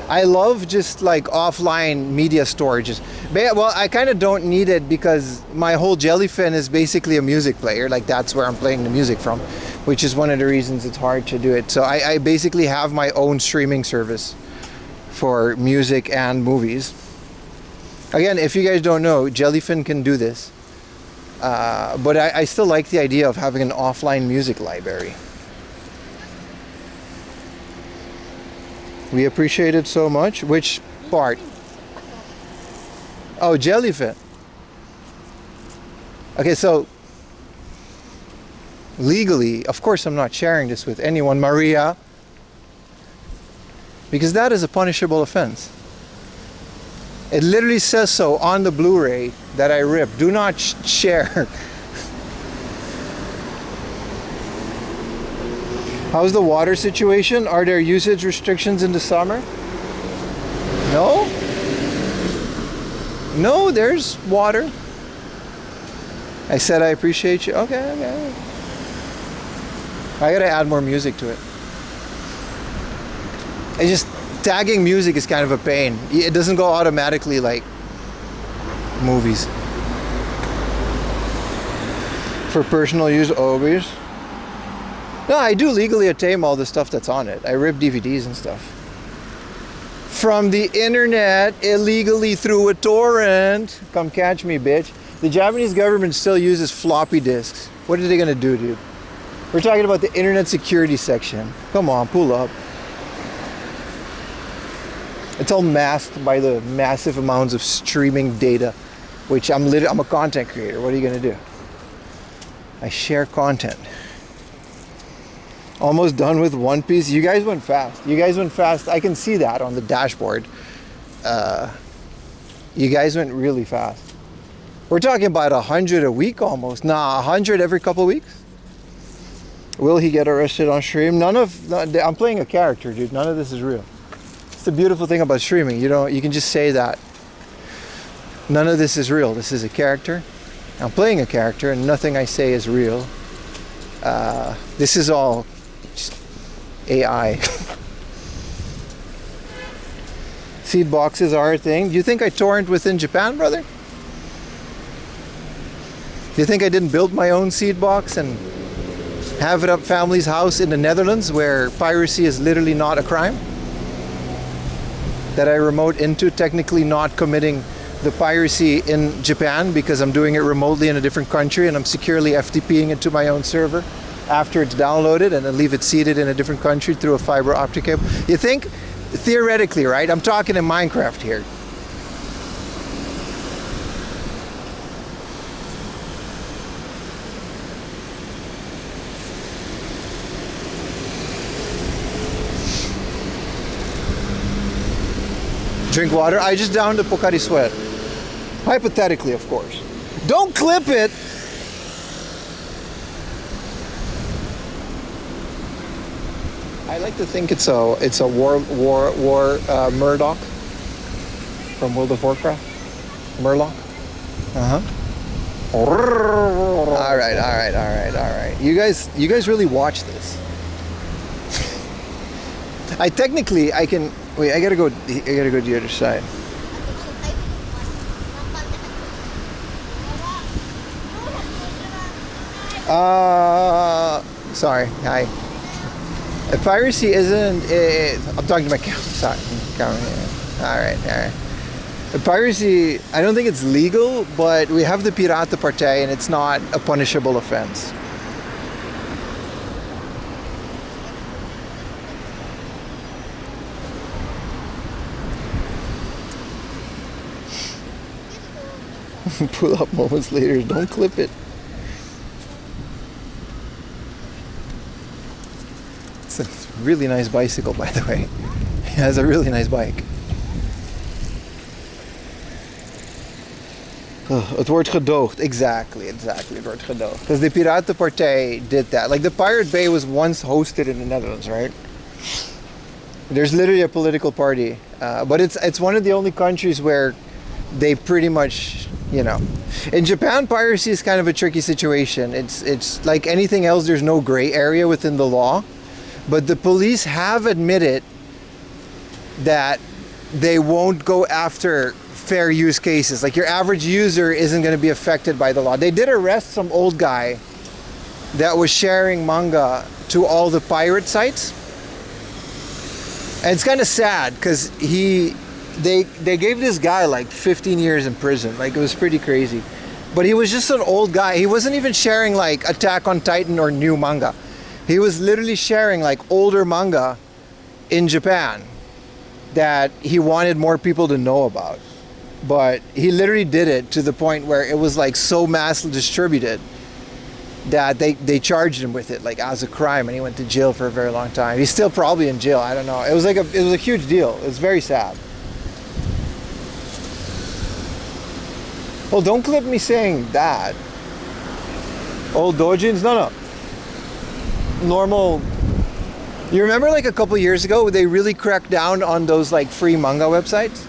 I love just like offline media storages. But, well, I kind of don't need it because my whole Jellyfin is basically a music player. Like that's where I'm playing the music from, which is one of the reasons it's hard to do it. So I basically have my own streaming service for music and movies. Again, if you guys don't know, Jellyfin can do this. But I still like the idea of having an offline music library. We appreciate it so much. Which part? Oh, Jellyfin. Okay, so legally, of course I'm not sharing this with anyone, Maria, because that is a punishable offense. It literally says so on the Blu-ray that I ripped. Do not share. How's the water situation? Are there usage restrictions in the summer? No? No, there's water. I said I appreciate you. Okay, okay. I gotta add more music to it. It's just tagging music is kind of a pain. It doesn't go automatically like movies. For personal use, always. No, I do legally attain all the stuff that's on it. I rip DVDs and stuff. from the internet illegally through a torrent. Come catch me, bitch. The Japanese government still uses floppy disks. What are they gonna do, dude? We're talking about the internet security section. Come on, pull up. It's all masked by the massive amounts of streaming data, which I'm a content creator. What are you gonna do? I share content. Almost done with One Piece. You guys went fast. You guys went fast. I can see that on the dashboard. You guys went really fast. We're talking about 100 a week almost. Nah, 100 every couple weeks. Will he get arrested on stream? I'm playing a character, dude. None of this is real. It's the beautiful thing about streaming. You can just say that. None of this is real. This is a character. I'm playing a character and nothing I say is real. This is all just AI. Seed boxes are a thing. Do you think I torrent within Japan, brother? Do you think I didn't build my own seed box and have it up family's house in the Netherlands where piracy is literally not a crime? That I remote into, technically not committing the piracy in Japan because I'm doing it remotely in a different country and I'm securely FTPing it to my own server after it's downloaded and then leave it seeded in a different country through a fiber optic cable. You think, theoretically, right? I'm talking in Minecraft here. Drink water. I just downed a Pocari Sweat. Hypothetically, of course. Don't clip it. I like to think it's a war Murdoch from World of Warcraft. Murloc. All right. You guys really watch this. I can. Wait, I gotta go to the other side. Sorry. Hi. Piracy isn't. I'm talking to my camera. Sorry. All right. Piracy. I don't think it's legal, but we have the Pirata Partei, and it's not a punishable offense. Pull up moments later. Don't clip it. It's a really nice bicycle, by the way. He has a really nice bike. Het wordt gedoogd. Exactly. Het wordt gedoogd. Because the Piratenpartij did that. Like the Pirate Bay was once hosted in the Netherlands, right? There's literally a political party, but it's one of the only countries where they pretty much, in Japan, piracy is kind of a tricky situation. It's like anything else. There's no gray area within the law, but the police have admitted that they won't go after fair use cases. Like your average user isn't going to be affected by the law. They did arrest some old guy that was sharing manga to all the pirate sites, and it's kind of sad because they gave this guy like 15 years in prison. Like it was pretty crazy. But he was just an old guy. He wasn't even sharing like Attack on Titan or new manga. He was literally sharing like older manga in Japan that he wanted more people to know about. But he literally did it to the point where it was like so massively distributed that they charged him with it like as a crime, and he went to jail for a very long time. He's still probably in jail. I don't know. It was a huge deal. It was very sad. Well, don't clip me saying that. Old doujins? No. Normal. You remember like a couple years ago, they really cracked down on those like free manga websites?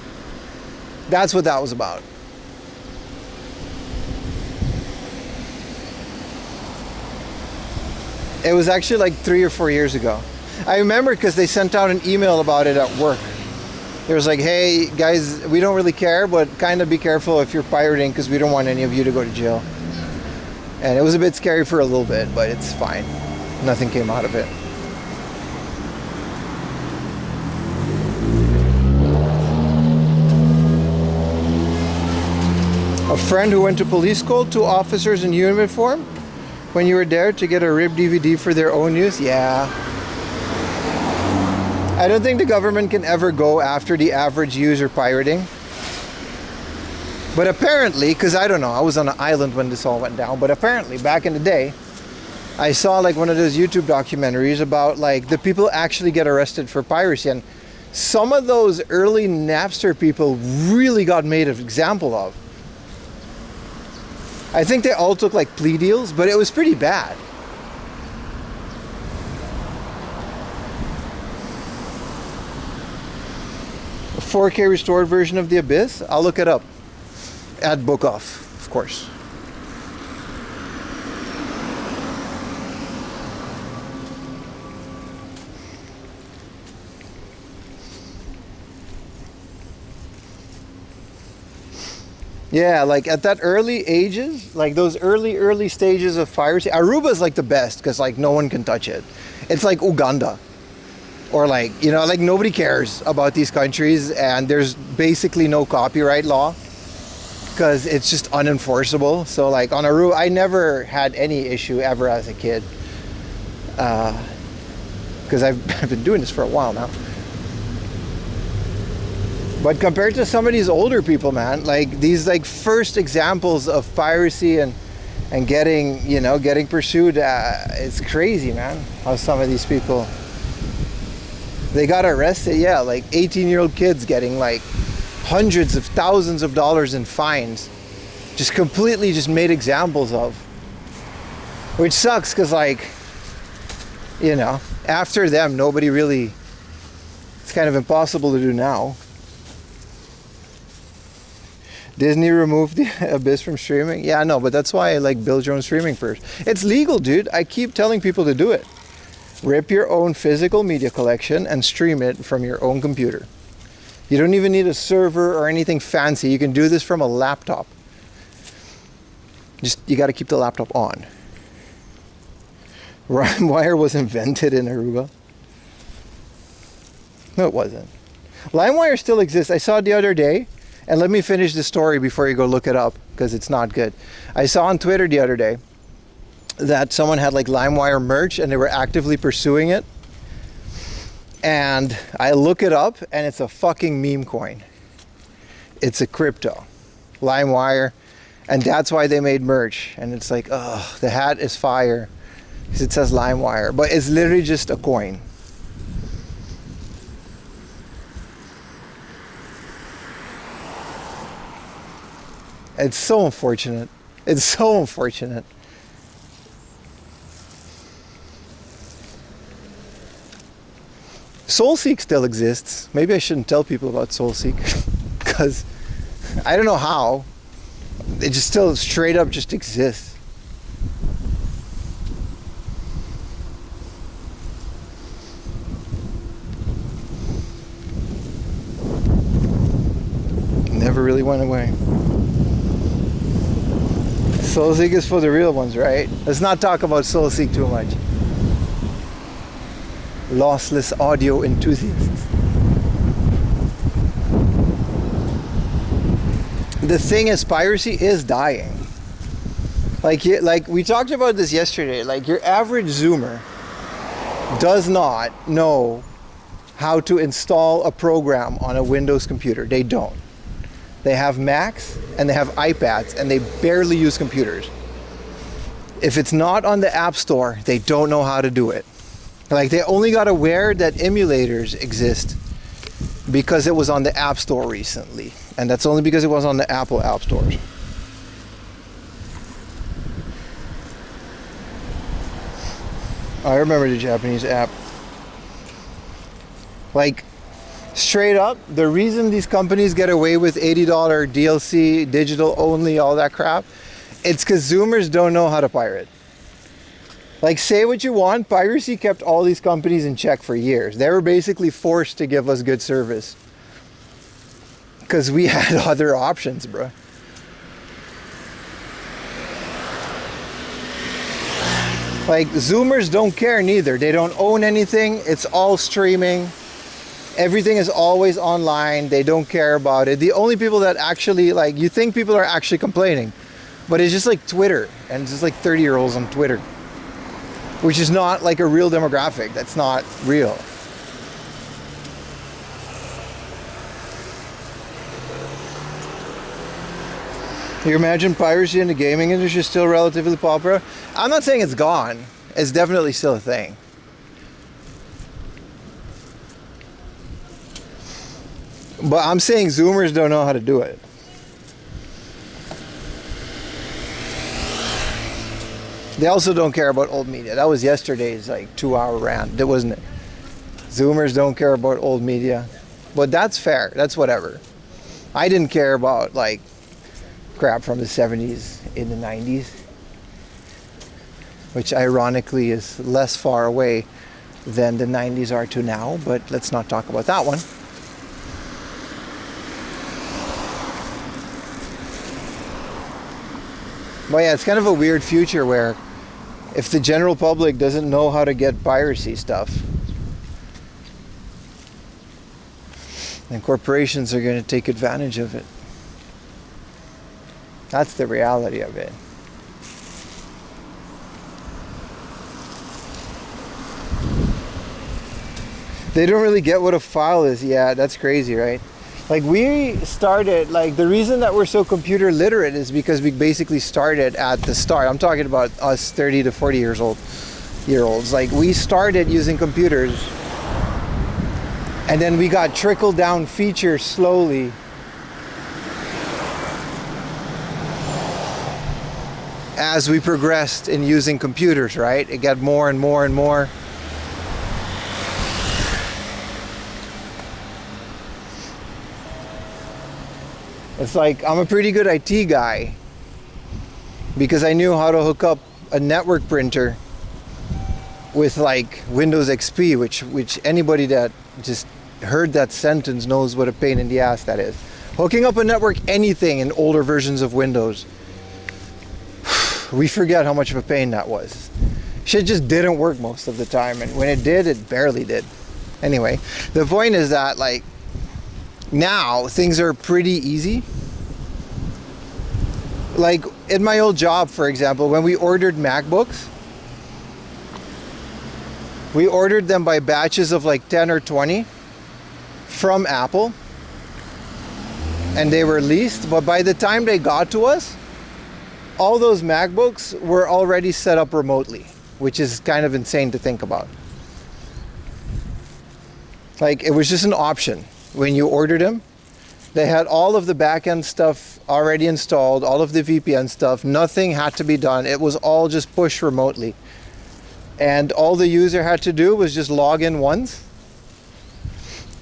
That's what that was about. It was actually like 3 or 4 years ago. I remember because they sent out an email about it at work. It was like, hey guys, we don't really care, but kind of be careful if you're pirating because we don't want any of you to go to jail. And it was a bit scary for a little bit, but it's fine. Nothing came out of it. A friend who went to police school, 2 officers in uniform. When you were there to get a ripped DVD for their own use? Yeah. I don't think the government can ever go after the average user pirating. But apparently, because I don't know, I was on an island when this all went down, but apparently back in the day, I saw like one of those YouTube documentaries about like the people actually get arrested for piracy, and some of those early Napster people really got made an example of. I think they all took like plea deals, but it was pretty bad. A 4K restored version of The Abyss? I'll look it up. Add book off, of course. Yeah, like at that early ages, like those early stages of piracy, Aruba's like the best because like no one can touch it. It's like Uganda. Or like, you know, like nobody cares about these countries and there's basically no copyright law because it's just unenforceable. So like on Aruba, I never had any issue ever as a kid because I've been doing this for a while now. But compared to some of these older people, man, like these like first examples of piracy and getting, you know, getting pursued, it's crazy, man, how some of these people, they got arrested. Yeah, like 18-year-old kids getting like hundreds of thousands of dollars in fines, just completely just made examples of, which sucks because like, you know, after them, nobody really, it's kind of impossible to do now. Disney removed the Abyss from streaming. Yeah, I know, but that's why I like build your own streaming first. It's legal, dude. I keep telling people to do it. Rip your own physical media collection and stream it from your own computer. You don't even need a server or anything fancy. You can do this from a laptop. Just, you got to keep the laptop on. LimeWire was invented in Aruba. No, it wasn't. LimeWire still exists. I saw it the other day. And let me finish the story before you go look it up, because it's not good. I saw on Twitter the other day that someone had like LimeWire merch and they were actively pursuing it. And I look it up and it's a fucking meme coin. It's a crypto. LimeWire. And that's why they made merch. And it's like, oh, the hat is fire because it says LimeWire. But it's literally just a coin. It's so unfortunate. It's so unfortunate. SoulSeek still exists. Maybe I shouldn't tell people about SoulSeek because I don't know how. It just still straight up just exists. Never really went away. SoulSeek is for the real ones, right? Let's not talk about SoulSeek too much. Lossless audio enthusiasts. The thing is, piracy is dying. Like we talked about this yesterday. Like your average Zoomer does not know how to install a program on a Windows computer. They don't. They have Macs and they have iPads and they barely use computers. If it's not on the App Store, they don't know how to do it. Like they only got aware that emulators exist because it was on the App Store recently. And that's only because it was on the Apple App Stores. I remember the Japanese app. Like, straight up, the reason these companies get away with $80 DLC, digital only, all that crap, it's because Zoomers don't know how to pirate. Like, say what you want, piracy kept all these companies in check for years. They were basically forced to give us good service because we had other options, bro. Like, Zoomers don't care neither. They don't own anything. It's all streaming. Everything is always online. They don't care about it. The only people that actually, like, you think people are actually complaining, but it's just like Twitter, and it's just like 30-year-olds on Twitter, which is not like a real demographic. That's not real. You imagine piracy in the gaming industry is still relatively popular? I'm not saying it's gone. It's definitely still a thing. But I'm saying Zoomers don't know how to do it. They also don't care about old media. That was yesterday's like 2-hour rant, wasn't it? Zoomers don't care about old media. But that's fair. That's whatever. I didn't care about like crap from the 70s in the 90s, which ironically is less far away than the 90s are to now, but let's not talk about that one. But yeah, it's kind of a weird future where if the general public doesn't know how to get piracy stuff, then corporations are going to take advantage of it. That's the reality of it. They don't really get what a file is. Yeah, that's crazy, right? Like we started, like the reason that we're so computer literate is because we basically started at the start. I'm talking about us 30 to 40 years old, Like we started using computers and then we got trickled down features slowly. As we progressed in using computers, right? It got more and more and more. It's like I'm a pretty good IT guy because I knew how to hook up a network printer with like Windows XP, which anybody that just heard that sentence knows what a pain in the ass that is. Hooking up a network anything in older versions of Windows. We forget how much of a pain that was. Shit just didn't work most of the time, and when it did, it barely did. Anyway, the point is that like now things are pretty easy. Like in my old job, for example, when we ordered MacBooks, we ordered them by batches of like 10 or 20 from Apple, and they were leased, but by the time they got to us, all those MacBooks were already set up remotely, which is kind of insane to think about. Like it was just an option. When you ordered them, they had all of the back-end stuff already installed, all of the VPN stuff, nothing had to be done. It was all just pushed remotely. And all the user had to do was just log in once,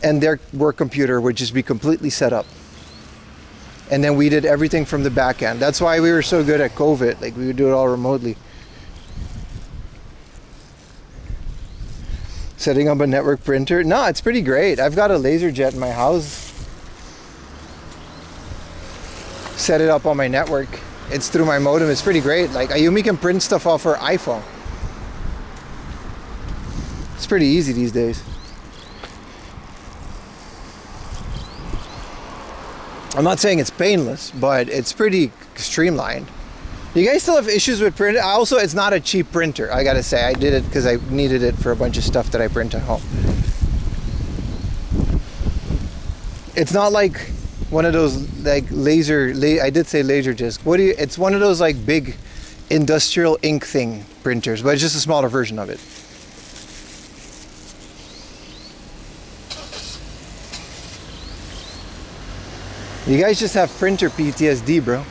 and their work computer would just be completely set up. And then we did everything from the back end. That's why we were so good at COVID. Like we would do it all remotely. Setting up a network printer. No, it's pretty great. I've got a LaserJet in my house. Set it up on my network. It's through my modem. It's pretty great. Like Ayumi can print stuff off her iPhone. It's pretty easy these days. I'm not saying it's painless, but it's pretty streamlined. You guys still have issues with print? Also, it's not a cheap printer, I gotta say. I did it because I needed it for a bunch of stuff that I print at home. It's not like one of those like I did say laser disc. It's one of those like big industrial ink thing printers, but it's just a smaller version of it. You guys just have printer PTSD, bro.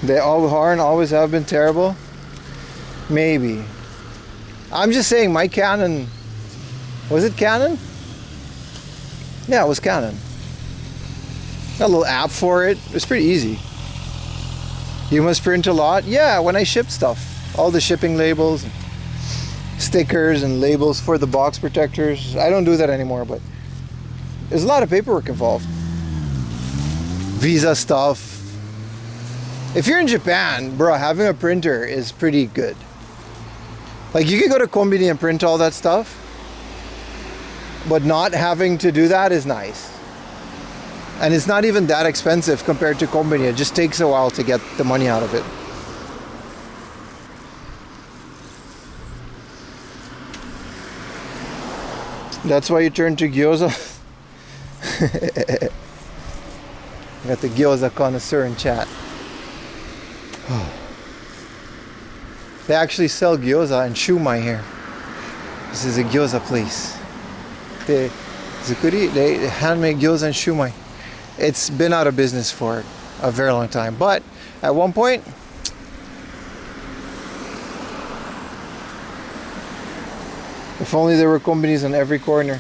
They all aren't always have been terrible. Maybe. I'm just saying my Canon, was it Canon? Yeah, it was Canon. Got a little app for it. It was pretty easy. You must print a lot? Yeah, when I ship stuff. All the shipping labels, stickers and labels for the box protectors. I don't do that anymore, but there's a lot of paperwork involved. Visa stuff. If you're in Japan, bro, having a printer is pretty good. Like, you can go to Kombini and print all that stuff, but not having to do that is nice. And it's not even that expensive compared to Kombini. It just takes a while to get the money out of it. That's why you turn to gyoza. Got the gyoza connoisseur in chat. They actually sell gyoza and shumai here. This is a gyoza place. They handmade gyoza and shumai. It's been out of business for a very long time, but at one point, if only there were kombinis on every corner.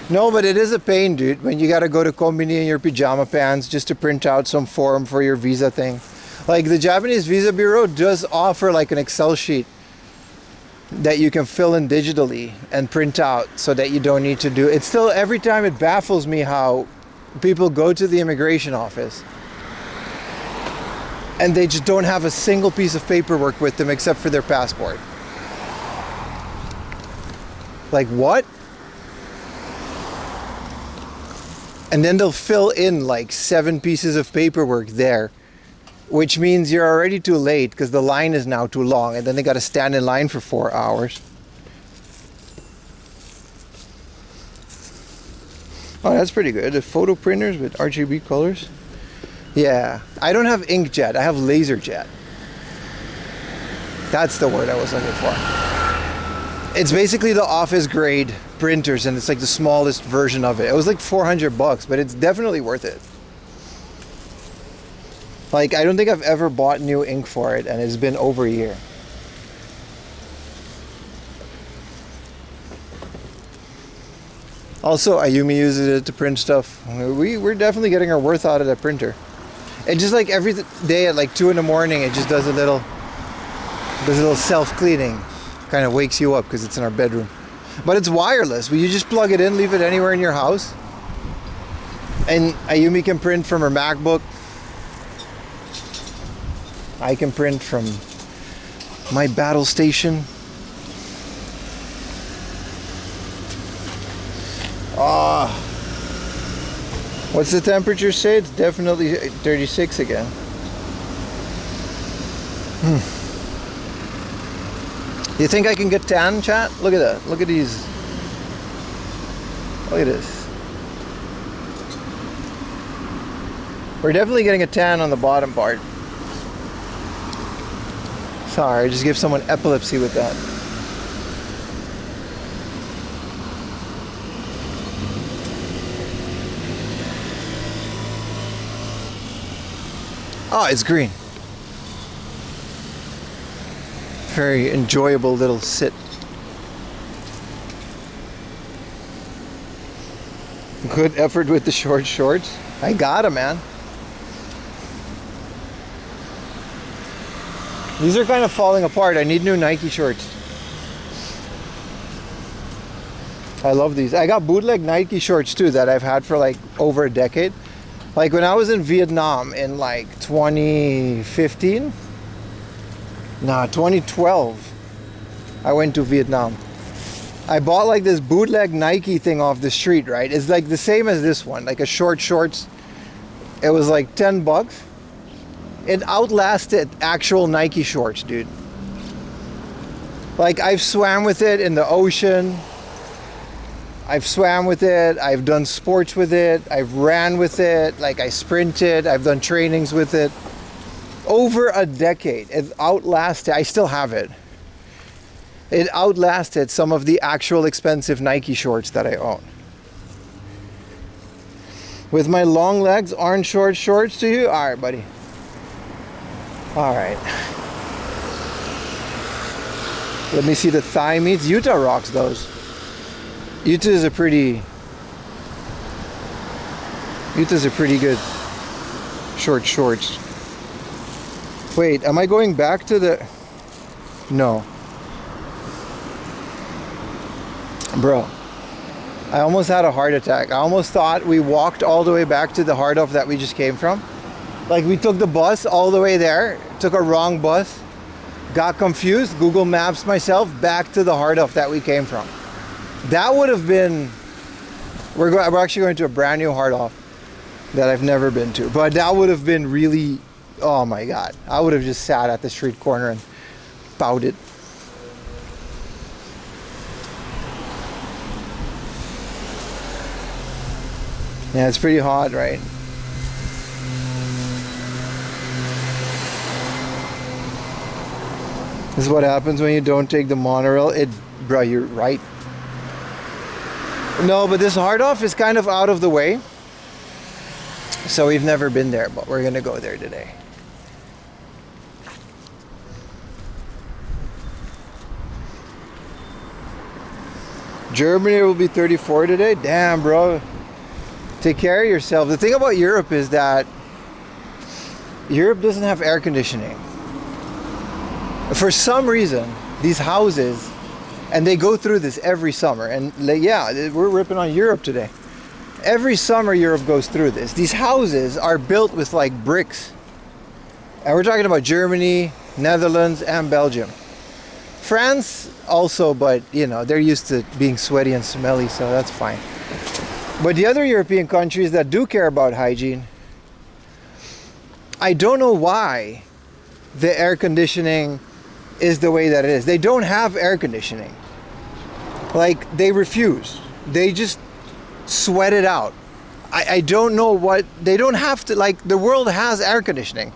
No, but it is a pain, dude, when you gotta go to Kombini in your pajama pants just to print out some form for your visa thing. Like, the Japanese Visa Bureau does offer like an Excel sheet that you can fill in digitally and print out so that you don't need to do it. Still, every time it baffles me how people go to the immigration office and they just don't have a single piece of paperwork with them except for their passport. Like, what? And then they'll fill in like 7 pieces of paperwork there, which means you're already too late because the line is now too long, and then they got to stand in line for 4 hours. Oh, that's pretty good. The photo printers with RGB colors. Yeah, I don't have inkjet. I have laserjet. That's the word I was looking for. It's basically the office grade printers, and it's like the smallest version of it. It was like $400, but it's definitely worth it. Like, I don't think I've ever bought new ink for it, and it's been over a year. Also, Ayumi uses it to print stuff. We're definitely getting our worth out of that printer. And just like every day at like 2 in the morning, it just does a little self-cleaning. Kind of wakes you up because it's in our bedroom. But it's wireless. You just plug it in, leave it anywhere in your house. And Ayumi can print from her MacBook. I can print from my battle station. What's the temperature say? It's definitely 36 again. You think I can get tan, chat? Look at that. Look at these. Look at this. We're definitely getting a tan on the bottom part. Sorry, I just gave someone epilepsy with that. Oh, it's green. Very enjoyable little sit. Good effort with the short shorts. I got 'em, man. These are kind of falling apart. I need new Nike shorts. I love these. I got bootleg Nike shorts too that I've had for like over a decade. Like when I was in Vietnam in like 2015. Nah, 2012. I went to Vietnam. I bought like this bootleg Nike thing off the street, right? It's like the same as this one, like a short shorts. It was like $10. It outlasted actual Nike shorts, dude. Like, I've swam with it in the ocean. I've swam with it. I've done sports with it. I've ran with it. Like, I sprinted. I've done trainings with it. Over a decade. It outlasted. I still have it. It outlasted some of the actual expensive Nike shorts that I own. With my long legs, orange shorts to you? All right, buddy. All right. Let me see the thigh meats. Utah rocks those. Utah's a pretty good shorts. Wait, am I going back to the... No. Bro, I almost had a heart attack. I almost thought we walked all the way back to the heart of that we just came from. Like we took the bus all the way there, took a wrong bus, got confused, Google Maps myself back to the heart of that we came from. That would have been... We're actually going to a brand new heart off that I've never been to. But that would have been really... Oh my God. I would have just sat at the street corner and pouted. Yeah, it's pretty hot, right? This is what happens when you don't take the monorail. Bro, you're right. No, but this hard off is kind of out of the way. So we've never been there, but we're gonna go there today. Germany will be 34 today. Damn, bro. Take care of yourself. The thing about Europe is that Europe doesn't have air conditioning. For some reason, these houses, and they go through this every summer, and yeah, we're ripping on Europe today. Every summer Europe goes through this. These houses are built with like bricks. And we're talking about Germany, Netherlands, and Belgium. France also, but you know, they're used to being sweaty and smelly, so that's fine. But the other European countries that do care about hygiene, I don't know why the air conditioning is the way that it is. They don't have air conditioning. Like, they refuse. They just sweat it out. I don't know what, they don't have to, like, the world has air conditioning.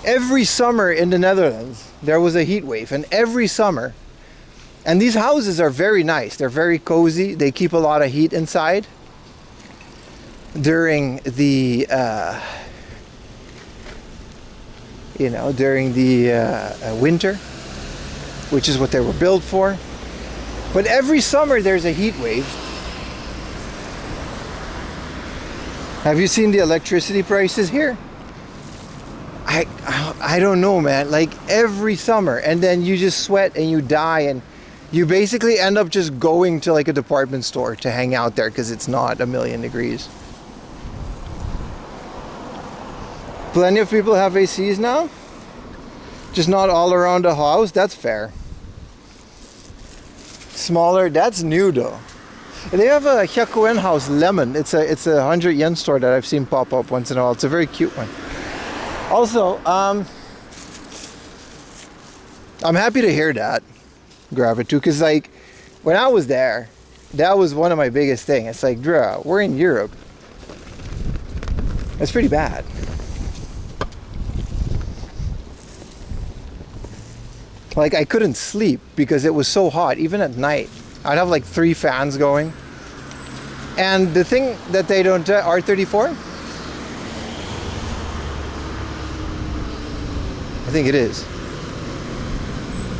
Every summer in the Netherlands, there was a heat wave, and every summer, and these houses are very nice. They're very cozy. They keep a lot of heat inside during the, winter, which is what they were built for. But every summer there's a heat wave. Have you seen the electricity prices here? I don't know, man. Like every summer, and then you just sweat and you die, and you basically end up just going to like a department store to hang out there because it's not 1,000,000 degrees. Plenty of people have ACs now, just not all around the house. That's fair. Smaller, that's new though. They have a 100 yen house, Lemon. It's a 100 yen store that I've seen pop up once in a while. It's a very cute one. Also, I'm happy to hear that, Gravitu, because like when I was there, that was one of my biggest things. It's like, bruh, we're in Europe. That's pretty bad. Like I couldn't sleep because it was so hot, even at night. I'd have like 3 fans going. And the thing that they don't, R34? I think it is.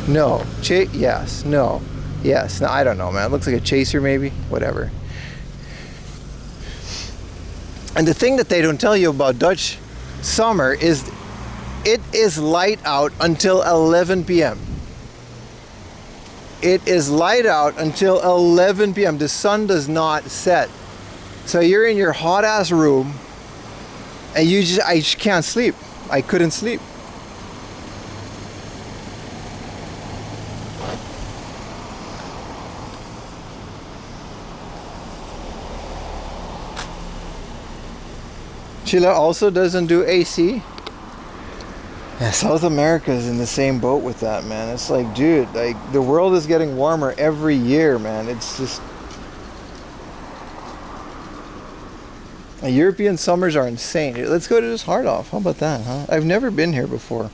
No. Yes. No. Yes. No, I don't know, man. It looks like a chaser maybe. Whatever. And the thing that they don't tell you about Dutch summer is it is light out until 11 p.m. It is light out until 11 p.m. The sun does not set. So you're in your hot ass room and I just can't sleep. I couldn't sleep. Chile also doesn't do AC. Yeah, South America is in the same boat with that, man. It's like, dude, like the world is getting warmer every year, man. It's just European summers are insane. Let's go to this hard off. How about that, huh? I've never been here before.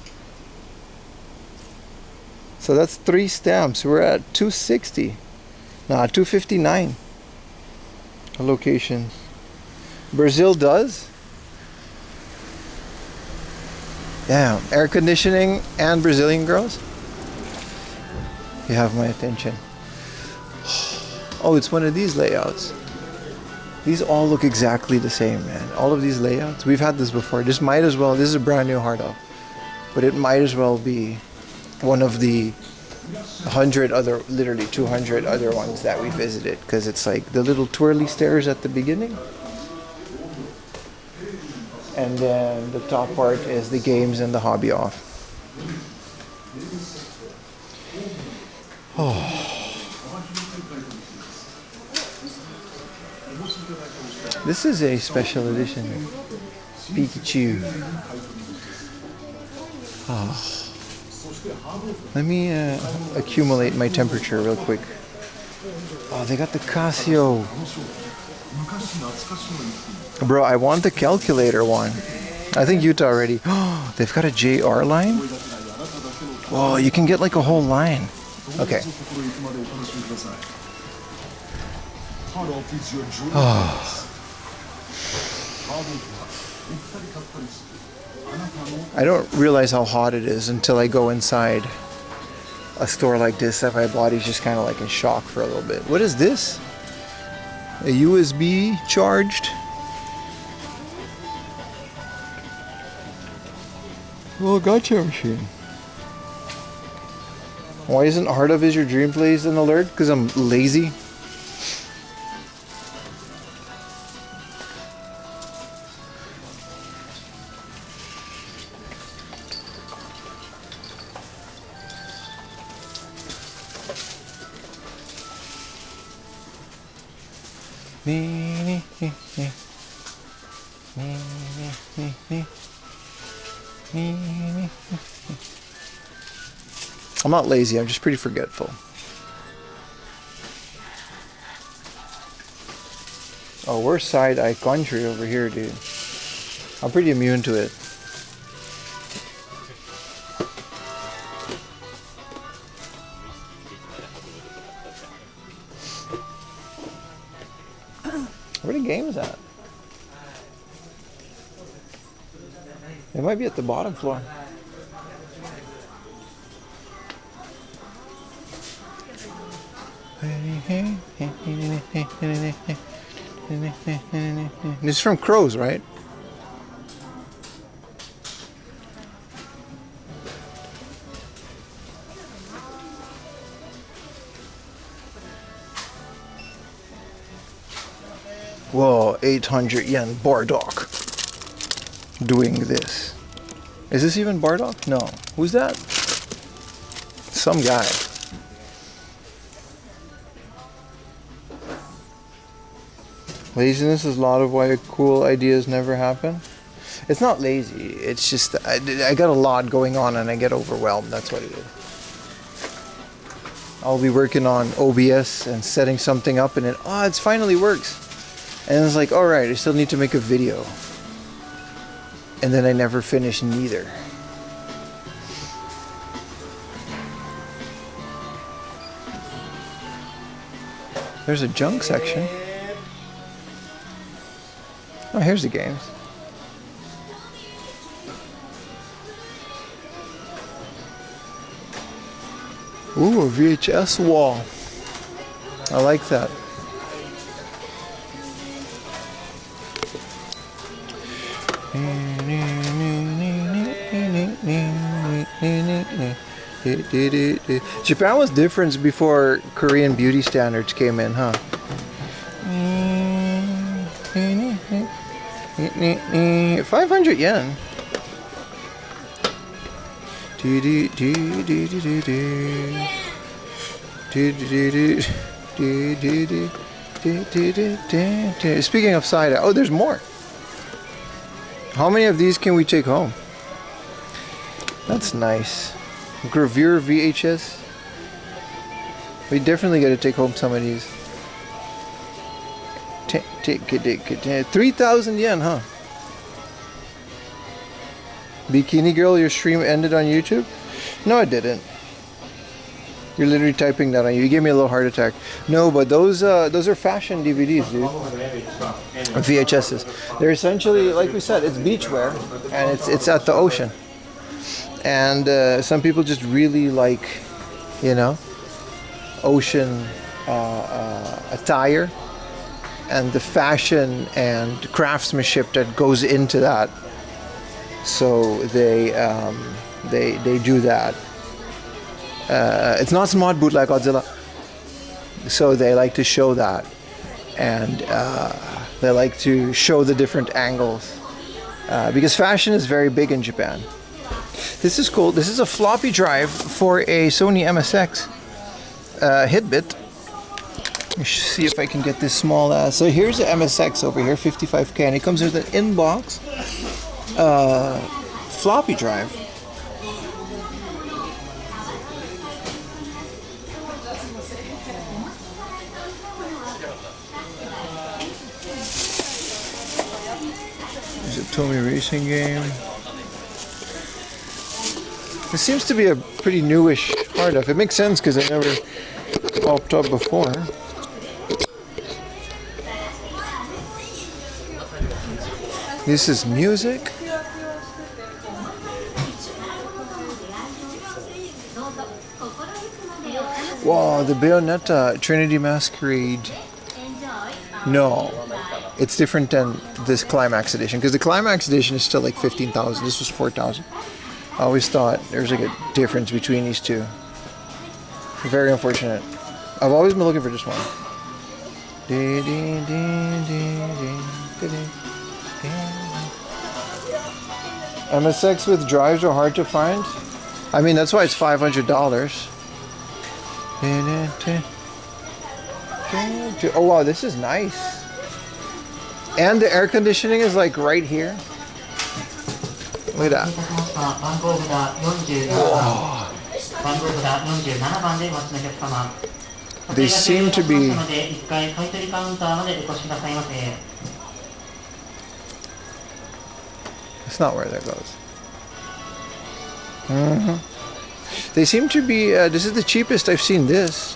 So that's 3 stamps. We're at 260. Nah, 259 locations. Brazil does. Damn, air conditioning and Brazilian girls? You have my attention. Oh, it's one of these layouts. These all look exactly the same, man. All of these layouts. We've had this before. This might as well. This is a brand new hard off. but it might as well be one of the 100 other, literally 200 other ones that we visited, because it's like the little twirly stairs at the beginning, and then the top part is the games and the hobby off. Oh. This is a special edition Pikachu. Oh. Let me accumulate my temperature real quick. Oh, they got the Casio. Bro, I want the calculator one. I think Utah already. Oh, they've got a JR line? Whoa, you can get like a whole line. Okay. Oh. I don't realize how hot it is until I go inside a store like this, that my body's just kind of like in shock for a little bit. What is this? A USB charged? Well, gotcha machine. Why isn't Heart of Is Your Dream Plays an alert? Because I'm lazy? I'm not lazy, I'm just pretty forgetful. Oh, we're side-eye country over here, dude. I'm pretty immune to it. Where are the games at? They might be at the bottom floor. This is from Crows, right? Whoa, 800 yen Bardock doing this. Is this even Bardock? No. Who's that? Some guy. Laziness is a lot of why cool ideas never happen. It's not lazy. It's just I got a lot going on and I get overwhelmed. That's what it is. I'll be working on OBS and setting something up and then, oh, it finally works. And it's like, all right, I still need to make a video. And then I never finish neither. There's a junk section. Oh, here's the games. Ooh, a VHS wall. I like that. Japan was different before Korean beauty standards came in, huh? 500 yen. Speaking of side, oh, there's more. How many of these can we take home? That's nice. Gravure VHS. We definitely got to take home some of these. 3,000 yen, huh? Bikini Girl, your stream ended on YouTube? No, it didn't. You're literally typing that on you. You gave me a little heart attack. No, but those are fashion DVDs, dude. VHSs. They're essentially, like we said, it's beachwear, and it's at the ocean. And some people just really like, you know, ocean attire and the fashion and craftsmanship that goes into that. So they they do that. It's not Smart Bootleg Godzilla, so they like to show that, and they like to show the different angles because fashion is very big in Japan. This is cool. This is a floppy drive for a Sony MSX Hitbit. Let me see if I can get this small. So here's the MSX over here, 55K, and it comes with an inbox floppy drive. There's a Tomy racing game. This seems to be a pretty newish hard drive. It makes sense because it never popped up before. This is music. Wow, the Bayonetta Trinity Masquerade. No, it's different than this Climax edition because the Climax edition is still like 15,000. This was 4,000. I always thought there's like a difference between these two. Very unfortunate. I've always been looking for this one. MSX with drives are hard to find. I mean, that's why it's $500. Oh wow, this is nice. And the air conditioning is like right here. Look at that. They seem to be. That's not where that goes. They seem to be. This is the cheapest I've seen this.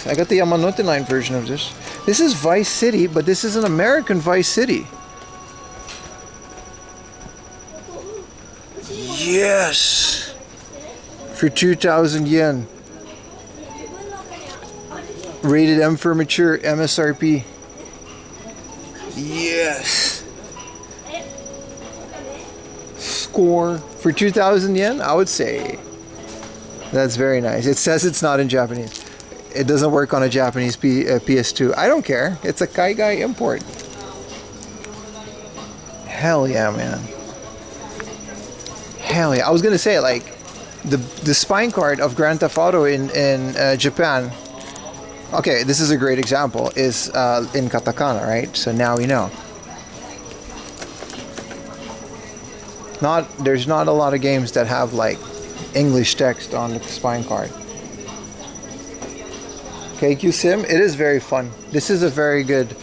I got the Yamanote line version of this. This is Vice City, but this is an American Vice City. Yes! For 2,000 yen. Rated M for mature, MSRP. Yes! Score for 2,000 yen, I would say. That's very nice. It says it's not in Japanese. It doesn't work on a Japanese PS2. I don't care. It's a Kaigai import. Hell yeah, man. Hell yeah. I was gonna say, like, the spine card of Grand Theft Auto in Japan. Okay, this is a great example. Is in katakana, right? So now we know. There's not a lot of games that have like English text on the spine card. KQ Sim, it is very fun. This is a very good.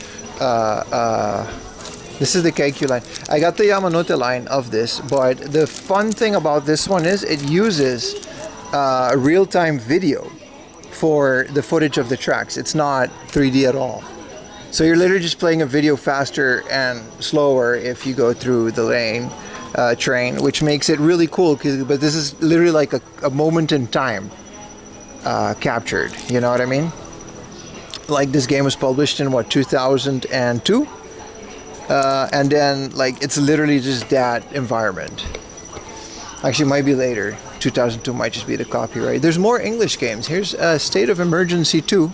This is the KQ line. I got the Yamanote line of this, but the fun thing about this one is it uses real-time video for the footage of the tracks. It's not 3D at all. So you're literally just playing a video faster and slower if you go through the lane train, which makes it really cool. But this is literally like a moment in time captured. You know what I mean? Like this game was published in what, 2002? And then like it's literally just that environment. Actually, it might be later. 2002 might just be the copyright. There's more English games. Here's State of Emergency 2.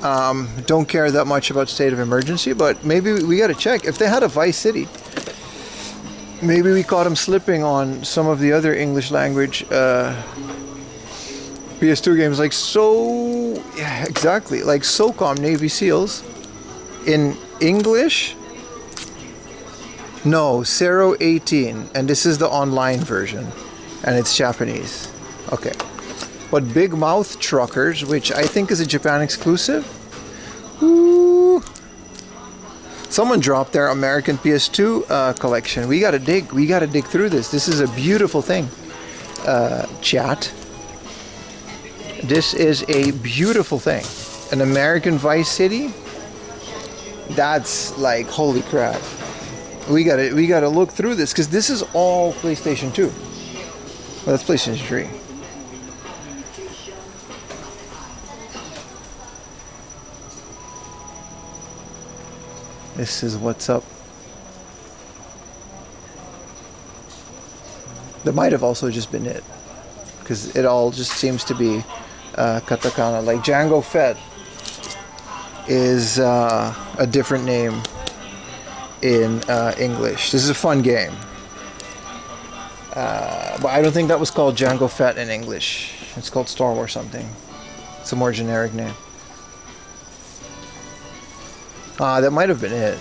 Don't care that much about State of Emergency, but maybe we gotta check. If they had a Vice City, maybe we caught them slipping on some of the other English language PS2 games, like yeah, exactly, like SOCOM Navy SEALs in English. No, Zero 18, and this is the online version, and it's Japanese. Okay, but Big Mouth Truckers, which I think is a Japan exclusive. Ooh. Someone dropped their American PS2 collection. We gotta dig through this. This is a beautiful thing. Chat. This is a beautiful thing. An American Vice City. That's like, holy crap. We gotta look through this because this is all PlayStation 2. Well, that's PlayStation 3. This is what's up. That might have also just been it, because it all just seems to be katakana. Like Django Fett is a different name in English. This is a fun game. But I don't think that was called Django Fett in English. It's called Star Wars something. It's a more generic name. That might have been it.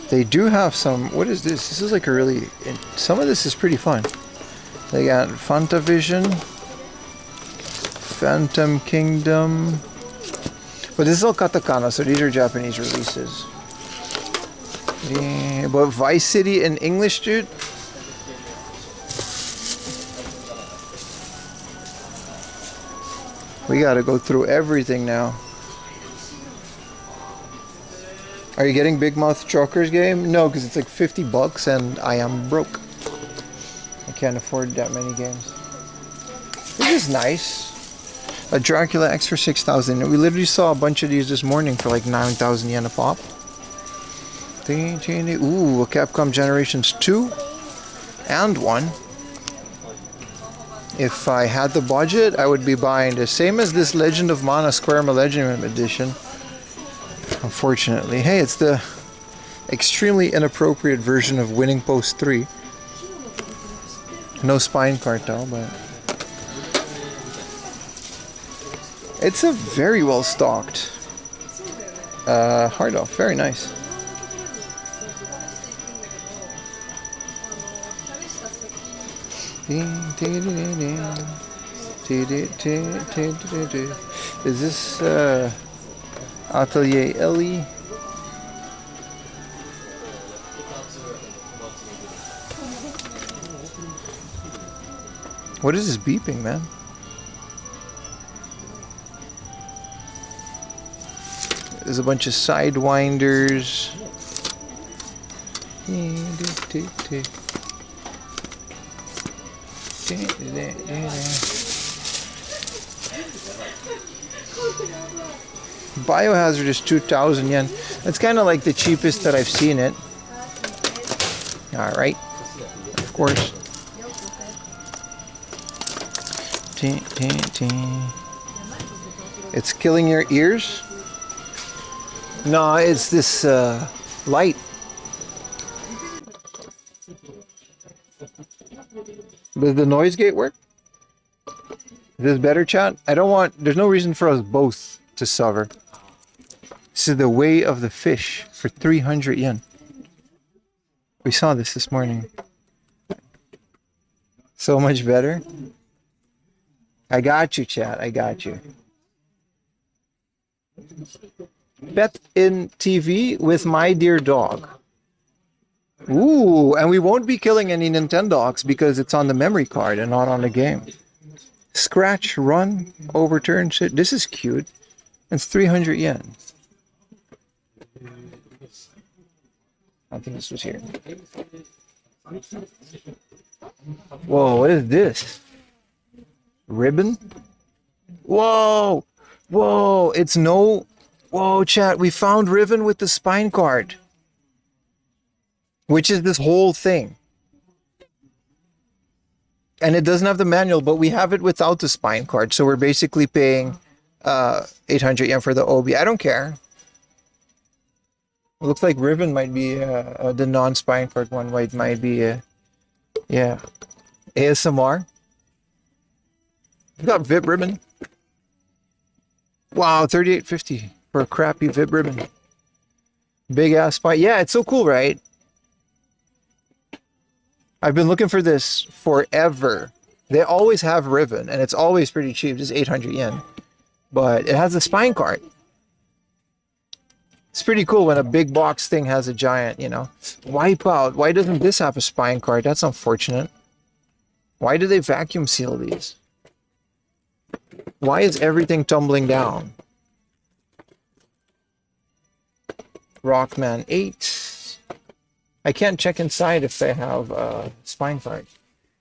They do have some... What is this? This is like a really... Some of this is pretty fun. They got Fantavision, Phantom Kingdom. But this is all katakana, so these are Japanese releases. Yeah, but Vice City in English, dude? We gotta go through everything now. Are you getting Big Mouth Truckers game? No, because it's like $50 and I am broke. I can't afford that many games. This is nice. A Dracula X for 6,000. We literally saw a bunch of these this morning for like 9,000 yen a pop. Ooh, a Capcom Generations 2 and 1. If I had the budget, I would be buying the same as this Legend of Mana Square Millennium Edition. Unfortunately. Hey, it's the extremely inappropriate version of Winning Post 3. No spine cartel, but... It's a very well stocked hard off. Very nice. Is this Atelier Ellie? What is this beeping, man? There's a bunch of sidewinders. Biohazard is 2,000 yen. That's kind of like the cheapest that I've seen it. Alright. Of course. It's killing your ears? No, it's this light. Does the noise gate work? Is this better, chat? I don't want... There's no reason for us both to suffer. This is the Way of the Fish for 300 yen. We saw this morning. So much better. I got you, chat. I got you. Bet in TV with my dear dog. Ooh, and we won't be killing any Nintendogs because it's on the memory card and not on the game. Scratch, run, overturn shit. This is cute. It's 300 yen. I think this was here. Whoa, what is this? Ribbon? Whoa! Whoa, it's no... Whoa, chat, we found Ribbon with the spine card. Which is this whole thing. And it doesn't have the manual, but we have it without the spine card. So we're basically paying 800 yen for the Obi. I don't care. It looks like Ribbon might be the non-spine card one. Might be, yeah. ASMR. We got VIP Ribbon. Wow, 38.50 for a crappy VIP Ribbon. Big ass spine. Yeah, it's so cool, right? I've been looking for this forever. They always have Ribbon, and it's always pretty cheap, just 800 yen. But it has a spine card. It's pretty cool when a big box thing has a giant, you know. Wipeout. Why doesn't this have a spine card? That's unfortunate. Why do they vacuum seal these? Why is everything tumbling down? Rockman 8. I can't check inside if they have spine card.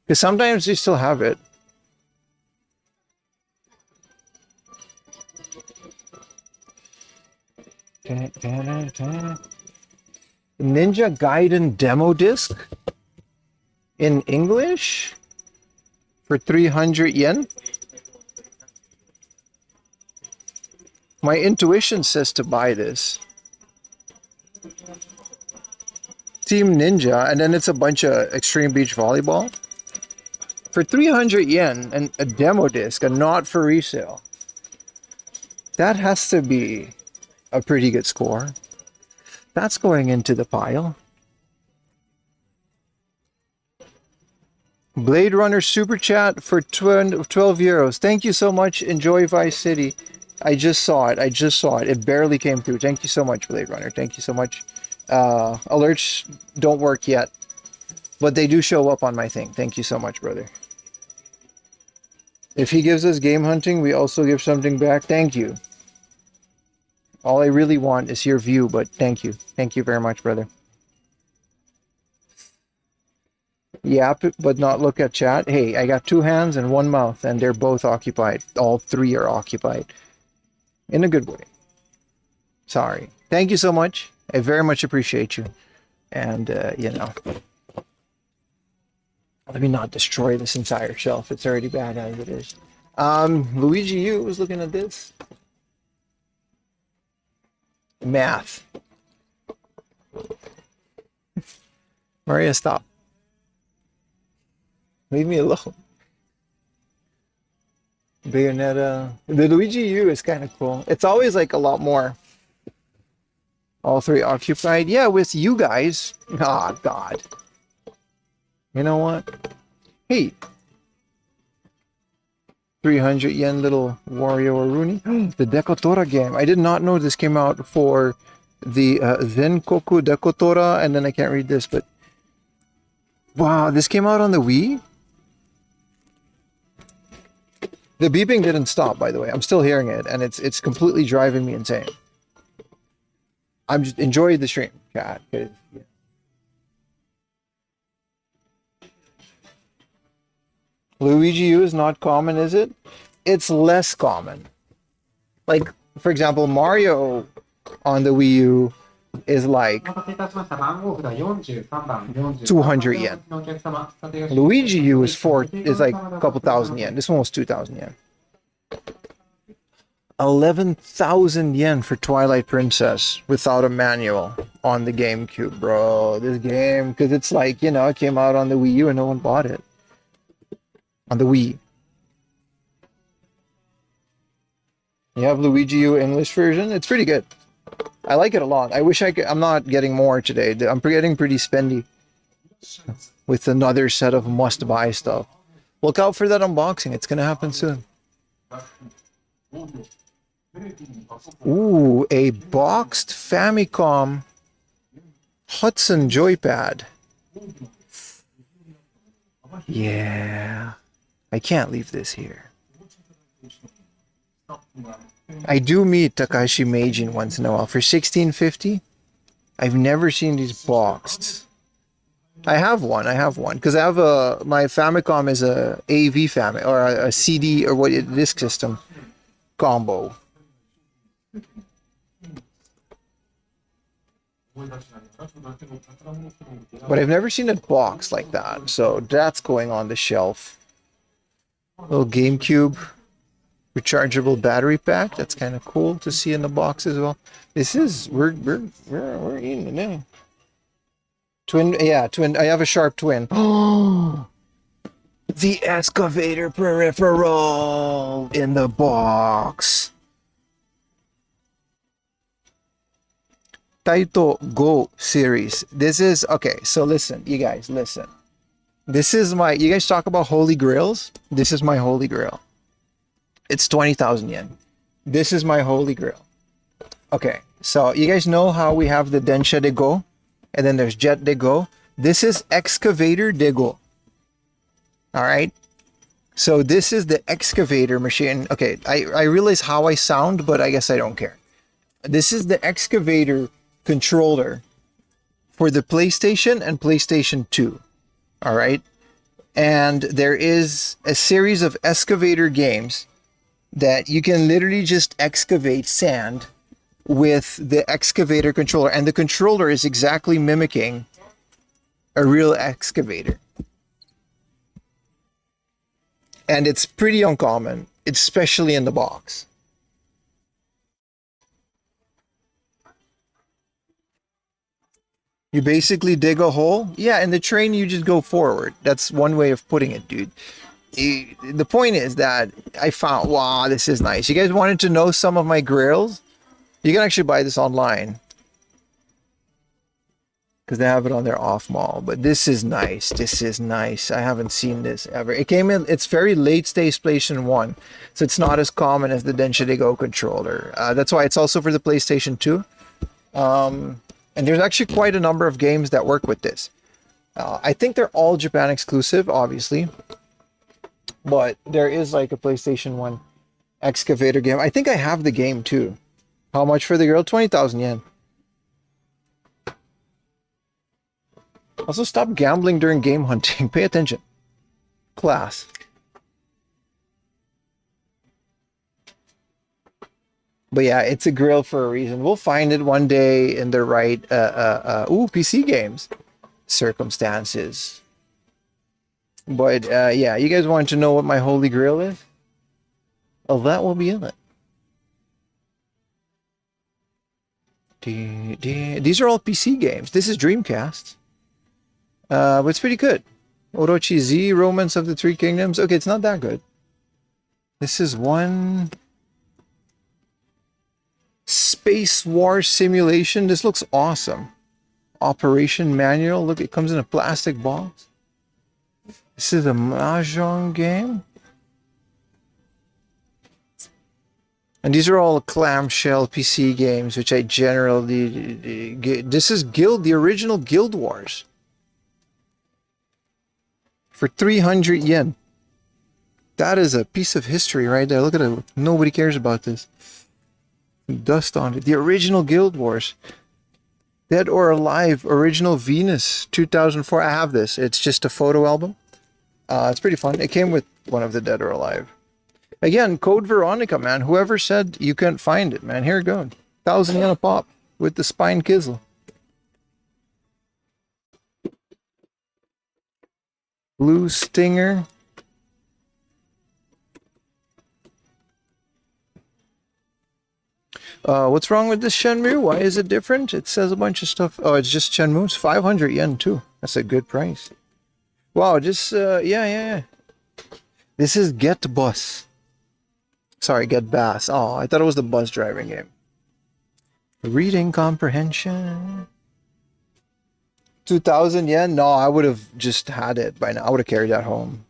Because sometimes they still have it. Ninja Gaiden demo disc? in English for 300 yen. My intuition says to buy this. Team Ninja, and then it's a bunch of Extreme Beach Volleyball. For 300 yen and a demo disc and not for resale. That has to be a pretty good score. That's going into the pile. Blade Runner Super Chat for 12 euros. Thank you so much. Enjoy Vice City. I just saw it. It barely came through. Thank you so much, Blade Runner. Thank you so much. Alerts don't work yet, but they do show up on my thing. Thank you so much, brother. If he gives us game hunting, we also give something back. Thank you. All I really want is your view, but thank you. Thank you very much, brother. Yap, but not look at chat. Hey, I got 2 hands and 1 mouth, and they're both occupied. All 3 are occupied. In a good way. Sorry. Thank you so much. I very much appreciate you. And, you know, let me not destroy this entire shelf. It's already bad as it is. Luigi U was looking at this. Math. Maria, stop. Leave me alone. Bayonetta. The Luigi U is kind of cool. It's always like a lot more. All 3 occupied. Yeah, with you guys. Oh, God. You know what? Hey. 300 yen little Wario or Rooney. The Dekotora game. I did not know this came out for the Zenkoku Dekotora. And then I can't read this, but... Wow, this came out on the Wii? The beeping didn't stop, by the way. I'm still hearing it, and it's completely driving me insane. I'm just enjoying the stream, chat. Yeah. Luigi U is not common, is it? It's less common. Like, for example, Mario on the Wii U is like 200 yen. Luigi U is like a couple thousand yen. This one was 2,000 yen. 11,000 yen for Twilight Princess without a manual on the GameCube, bro. This game, because it's like, you know, it came out on the Wii U and no one bought it. On the Wii. You have Luigi U English version? It's pretty good. I like it a lot. I wish I could. I'm not getting more today. I'm getting pretty spendy with another set of must-buy stuff. Look out for that unboxing. It's going to happen soon. Ooh, a boxed Famicom Hudson joypad. Yeah. I can't leave this here. I do meet Takashi Meijin once in a while for 1650. I've never seen these boxed. I have one because I have my Famicom is a AV Famicom or a CD or what disc system combo. But I've never seen it boxed like that, so that's going on the shelf. Little GameCube rechargeable battery pack. That's kind of cool to see in the box as well. This is we're eating it now. Twin. I have a Sharp Twin. Oh, the excavator peripheral in the box. Taito Go series. This is okay. So listen, you guys, listen. This is you guys talk about holy grails. This is my holy grail. It's 20,000 yen. This is my holy grail. Okay, so you guys know how we have the Densha de Go, and then there's Jet de Go. This is Excavator de Go. All right. So this is the excavator machine. Okay, I realize how I sound, but I guess I don't care. This is the excavator controller for the PlayStation and PlayStation 2. All right. And there is a series of excavator games that you can literally just excavate sand with the excavator controller. And the controller is exactly mimicking a real excavator. And it's pretty uncommon, especially in the box. You basically dig a hole. Yeah, in the train you just go forward. That's one way of putting it, dude. The point is that I found, wow, this is nice. You guys wanted to know some of my grills? You can actually buy this online, because they have it on their off mall. But this is nice. This is nice. I haven't seen this ever. It came in, it's very late stage PlayStation 1, so it's not as common as the Density Go controller. That's why it's also for the PlayStation 2. And there's actually quite a number of games that work with this. I think they're all Japan exclusive, obviously. But there is like a PlayStation 1 excavator game. I think I have the game too. How much for the girl? 20,000 yen. Also, stop gambling during game hunting. Pay attention. Class. But yeah, it's a grill for a reason. We'll find it one day in the right PC games circumstances. But yeah, you guys want to know what my holy grail is? Oh, that will be in it. These are all PC games. This is Dreamcast. But it's pretty good. Orochi Z, Romance of the Three Kingdoms. Okay, it's not that good. This is one... Space War Simulation. This looks awesome. Operation Manual. Look, it comes in a plastic box. This is a Mahjong game. And these are all clamshell PC games, which I generally get. This is the original Guild Wars. For 300 yen. That is a piece of history right there. Look at it. Nobody cares about this. Dust on it. The original Guild Wars. Dead or Alive, Original Venus, 2004. I have this. It's just a photo album. It's pretty fun. It came with one of the Dead or Alive. Again, Code Veronica, man. Whoever said you couldn't find it, man. Here it goes. 1,000 yen a pop with the spine kizzle. Blue Stinger. What's wrong with this Shenmue? Why is it different? It says a bunch of stuff. Oh, it's just Shenmue. It's 500 yen too. That's a good price. Wow, just, yeah. This is Get Bus. Sorry, Get Bass. Oh, I thought it was the bus driving game. Reading comprehension. 2,000 yen? No, I would have just had it by now. I would have carried that home.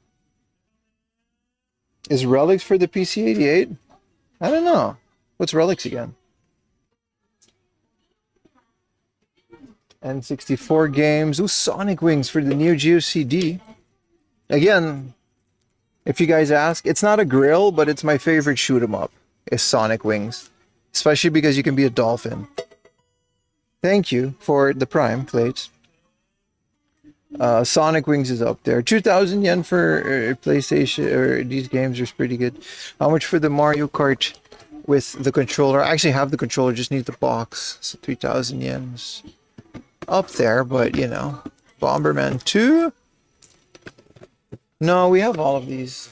Is Relics for the PC-88? I don't know. What's Relics again? N64 games. Ooh, Sonic Wings for the Neo Geo CD. Again, if you guys ask, it's not a grill, but it's my favorite shoot 'em up. Is Sonic Wings, especially because you can be a dolphin. Thank you for the Prime plates. Sonic Wings is up there. 2,000 yen for PlayStation. Or these games are pretty good. How much for the Mario Kart with the controller? I actually have the controller, just need the box. So 3,000 yens. Up there, but you know. Bomberman 2? No, we have all of these.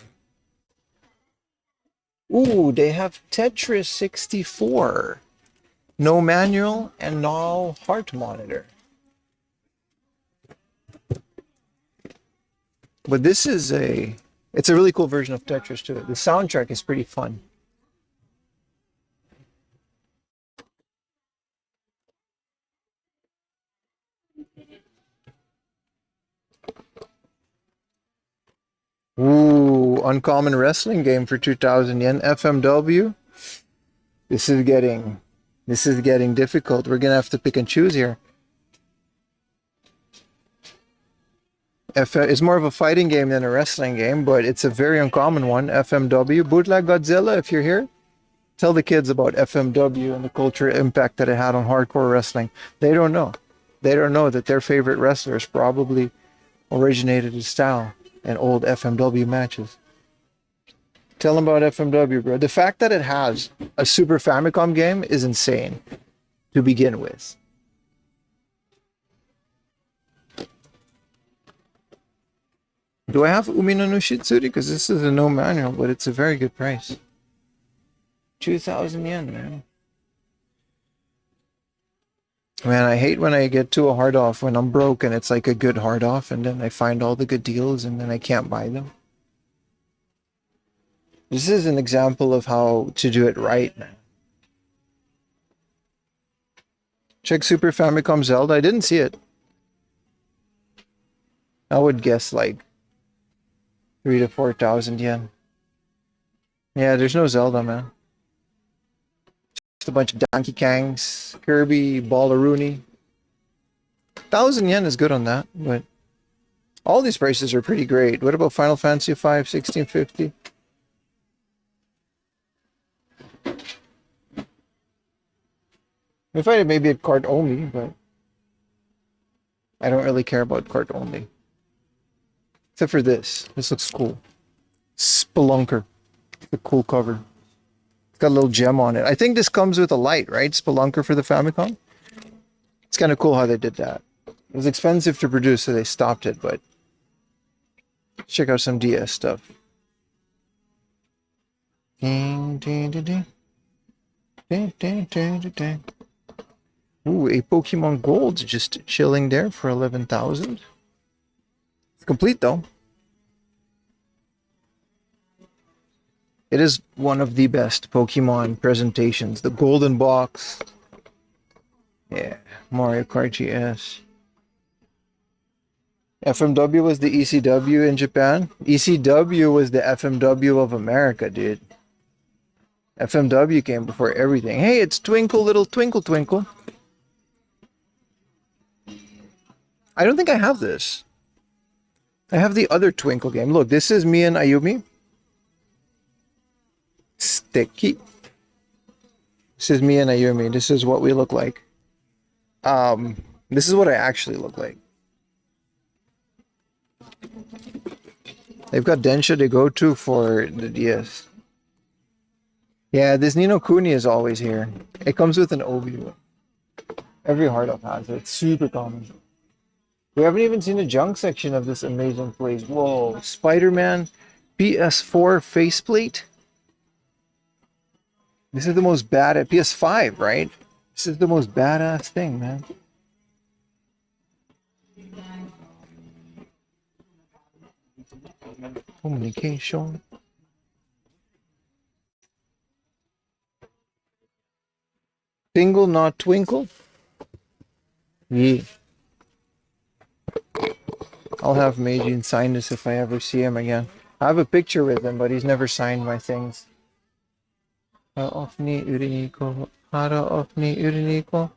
Ooh, they have Tetris 64. No manual and no heart monitor. But this is it's a really cool version of Tetris too. The soundtrack is pretty fun. Ooh, uncommon wrestling game for 2,000 yen. FMW. This is getting difficult. We're gonna have to pick and choose here. It's more of a fighting game than a wrestling game, but it's a very uncommon one. FMW. Bootleg Godzilla, if you're here, tell the kids about FMW and the cultural impact that it had on hardcore wrestling. They don't know. They don't know that their favorite wrestlers probably originated his style in old FMW matches. Tell them about FMW, bro. The fact that it has a Super Famicom game is insane to begin with. Do I have Umino no Shitsuri? Because this is a no manual, but it's a very good price. 2,000 yen, man. Man, I hate when I get to a hard off when I'm broke and it's like a good hard off and then I find all the good deals and then I can't buy them. This is an example of how to do it right, man. Check Super Famicom Zelda. I didn't see it. I would guess like 3,000 to 4,000 yen. Yeah, there's no Zelda, man. Just a bunch of Donkey Kangs, Kirby, Ballaroonie. 1,000 yen is good on that, but all these prices are pretty great. What about Final Fantasy V, 1650? I find it maybe at cart only, but I don't really care about cart only. Except for this. This looks cool. Spelunker. The cool cover. It's got a little gem on it. I think this comes with a light, right? Spelunker for the Famicom. It's kind of cool how they did that. It was expensive to produce, so they stopped it, but let's check out some DS stuff. Ding, ding, ding, ding. Ding, ding, ding, ding, ding. Ooh, a Pokemon Gold just chilling there for 11,000. It's complete though. It is one of the best Pokemon presentations. The golden box. Yeah, Mario Kart GS. FMW was the ECW in Japan. ECW was the FMW of America, dude. FMW came before everything. Hey, it's Twinkle Little Twinkle Twinkle. I don't think I have this. I have the other Twinkle game. Look, this is me and Ayumi. Sticky. This is me and Ayumi. This is what we look like. This is what I actually look like. They've got Densha to go to for the DS. Yeah, this Ni no Kuni is always here. It comes with an Obi. Every hard up has it. It's super common. We haven't even seen the junk section of this amazing place. Whoa, Spider-Man PS4 faceplate. This is the most badass PS5, right? This is the most badass thing, man. Communication. Tingle, not twinkle. Yeah. I'll have Meijin sign this if I ever see him again. I have a picture with him, but he's never signed my things. Hara off ni uriniko. Hara off ni uriniko.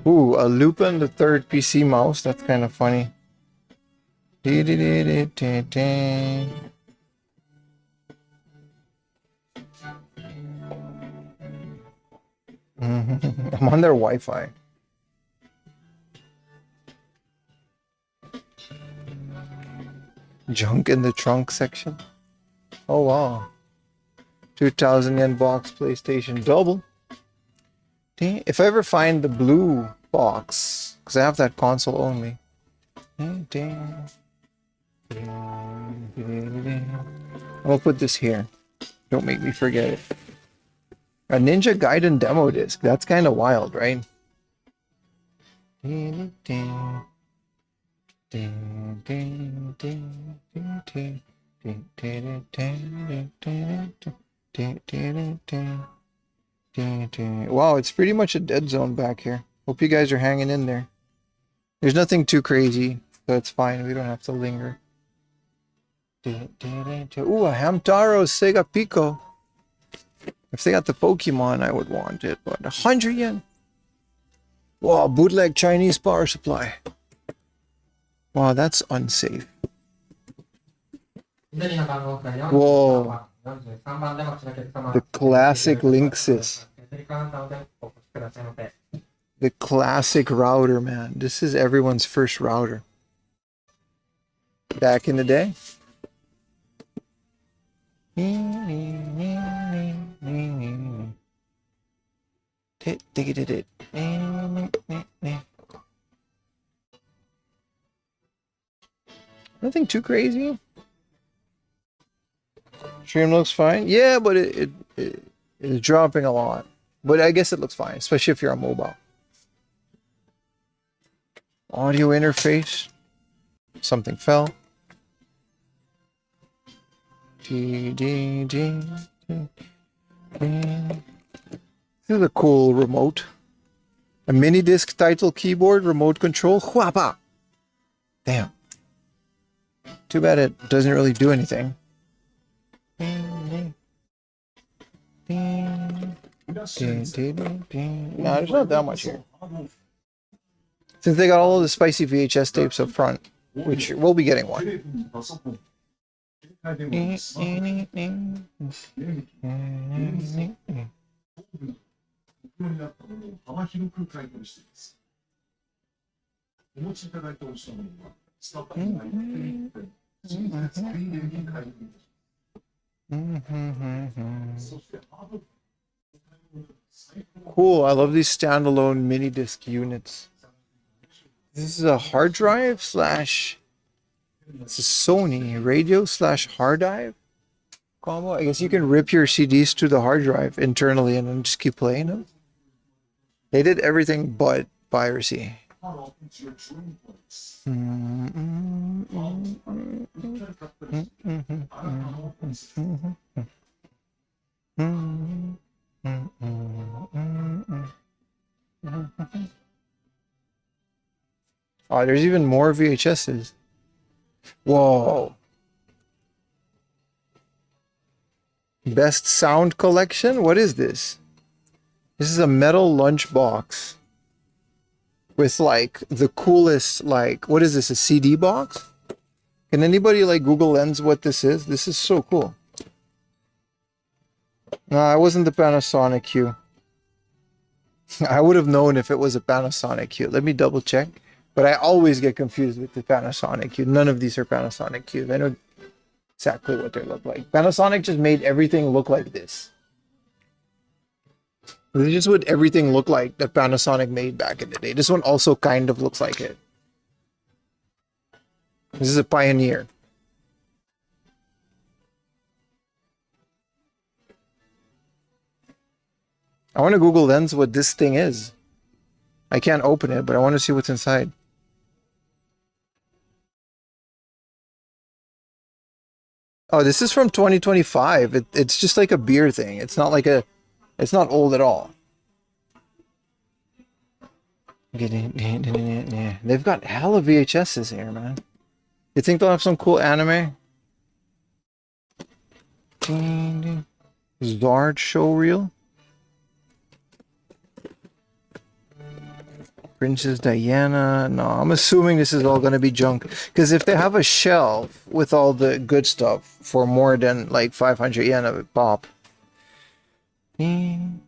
Ooh, a Lupin the Third PC mouse. That's kind of funny. I'm on their Wi-Fi. Junk in the trunk section. Oh wow. 2,000 yen box PlayStation double. If I ever find the blue box, because I have that console only. I'm gonna put this here. Don't make me forget it. A Ninja Gaiden demo disc. That's kind of wild, right? Wow, it's pretty much a dead zone back here. Hope you guys are hanging in there. There's nothing too crazy, so it's fine. We don't have to linger. Ooh, a Hamtaro Sega Pico. If they got the Pokemon, I would want it, but 100 yen. Wow, bootleg Chinese power supply. Wow, that's unsafe. Whoa. The classic Linksys. The classic router, man. This is everyone's first router. Back in the day. Nothing too crazy. Stream looks fine. Yeah, but it's dropping a lot. But I guess it looks fine, especially if you're on mobile. Audio interface. Something fell. This is a cool remote. A mini disc title keyboard, remote control. Huapa! Damn. Too bad it doesn't really do anything. No, there's not that much here. Since they got all of the spicy VHS tapes up front, which we'll be getting one. Cool, I love these standalone mini disc units. This is a hard drive slash, it's a Sony radio slash hard drive combo. I guess you can rip your CDs to the hard drive internally and then just keep playing them. They did everything but piracy. Oh, there's even more VHSs. Whoa. Best sound collection? What is this? This is a metal lunchbox with like the coolest, like, what is this, a CD box? Can anybody like Google Lens what this is? This is so cool. No, it wasn't the Panasonic Q. I would have known if it was a Panasonic Q. Let me double check. But I always get confused with the Panasonic Q. None of these are Panasonic Qs. I know exactly what they look like. Panasonic just made everything look like this. This is just what everything looked like that Panasonic made back in the day. This one also kind of looks like it. This is a Pioneer. I want to Google Lens what this thing is. I can't open it, but I want to see what's inside. Oh, this is from 2025. It's just like a beer thing. It's not like a... It's not old at all. They've got hella VHSs here, man. You think they'll have some cool anime? Zard showreel? Princess Diana. No, I'm assuming this is all going to be junk. Because if they have a shelf with all the good stuff for more than like 500 yen of a pop. No.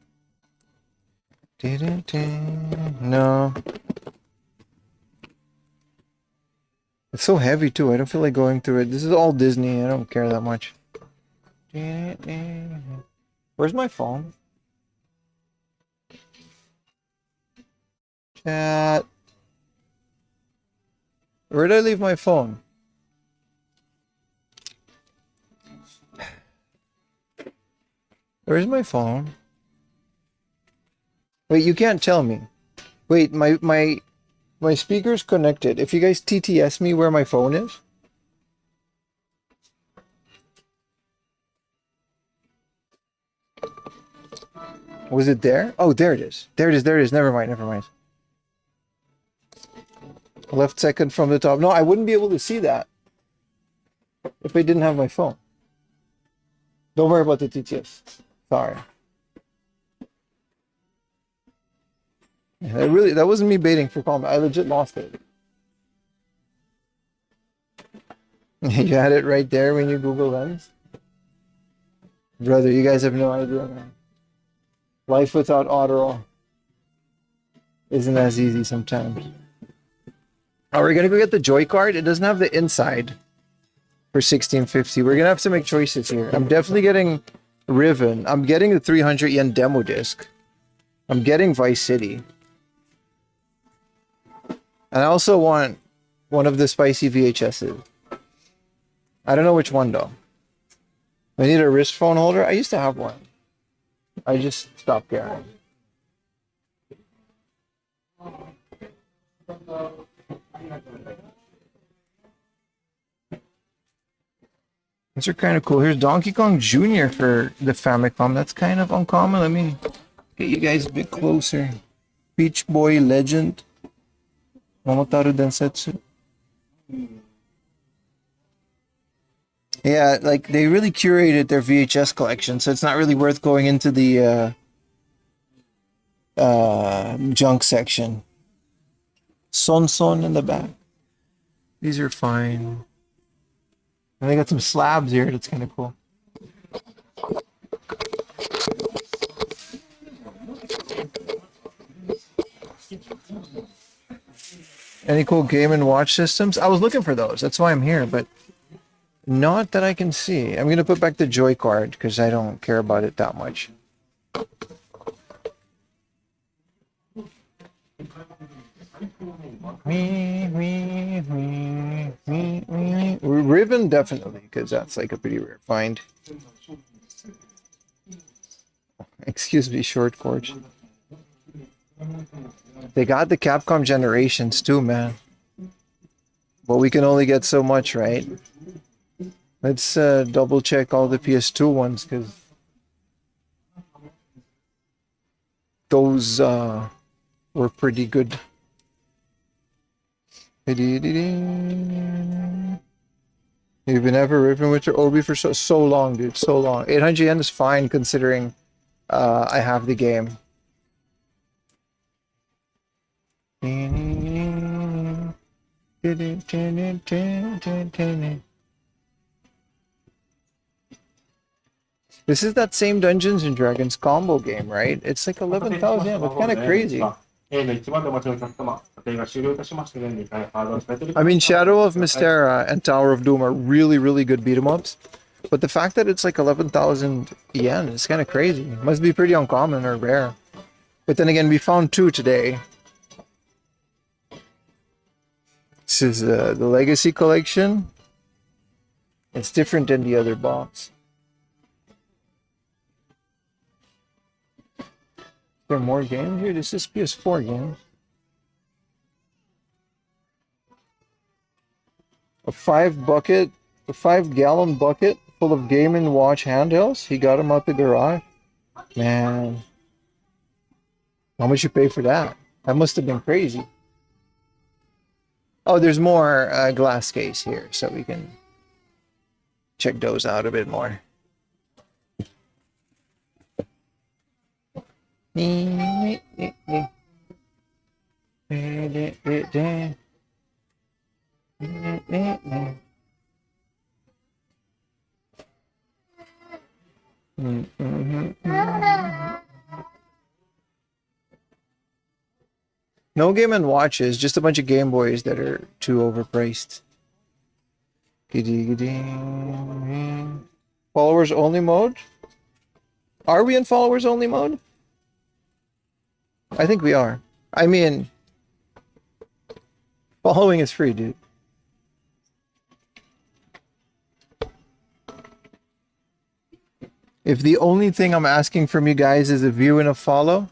It's so heavy too. I don't feel like going through it. This is all Disney. I don't care that much. Where's my phone? Chat. Where did I leave my phone? Where's my phone? Wait, you can't tell me. Wait, my speaker's connected. If you guys TTS me where my phone is. Was it there? Oh, there it is. There it is. There it is. Never mind. Never mind. Left second from the top. No, I wouldn't be able to see that if I didn't have my phone. Don't worry about the TTS. Sorry. Yeah, that wasn't me baiting for comment. I legit lost it. You had it right there when you Google Lens. Brother, you guys have no idea, man. Life without Otterall. isn't as easy sometimes. Oh, we're gonna go get the Joy card. It doesn't have the inside for 1650. We're gonna have to make choices here. I'm definitely getting Riven. I'm getting the 300 yen demo disc. I'm getting Vice City. And I also want one of the spicy VHSs. I don't know which one though. I need a wrist phone holder. I used to have one. I just stopped carrying. These are kind of cool. Here's Donkey Kong Jr. for the Famicom. That's kind of uncommon. Let me get you guys a bit closer. Beach Boy Legend. Momotaro Densetsu. Yeah, like they really curated their VHS collection, so it's not really worth going into the junk section. Son in the back. These are fine. And they got some slabs here. That's kind of cool. Any cool Game and Watch systems? I was looking for those. That's why I'm here, but not that I can see. I'm going to put back the Joy card because I don't care about it that much. Riven definitely, because that's like a pretty rare find. Excuse me, short cord. They got the Capcom Generations too, man. But we can only get so much, right? Let's double check all the PS2 ones, because those were pretty good. You've been ever ripping with your Obi for so long, dude. So long. 800 yen is fine considering I have the game. This is that same Dungeons and Dragons combo game, right? It's like 11,000 yen. It's kind of crazy. I mean, Shadow of Mystera and Tower of Doom are really, really good beat 'em ups. But the fact that it's like 11,000 yen is kind of crazy. It must be pretty uncommon or rare. But then again, we found two today. This is the Legacy Collection. It's different than the other box. Is there more games here? This is PS4 games. A 5-gallon bucket full of Game & Watch handhelds. He got them out the garage. Man. How much you pay for that? That must have been crazy. Oh, there's more glass case here, so we can check those out a bit more. No Game & Watches, just a bunch of Game Boys that are too overpriced. Followers only mode? Are we in followers only mode? I think we are. I mean, following is free, dude. If the only thing I'm asking from you guys is a view and a follow,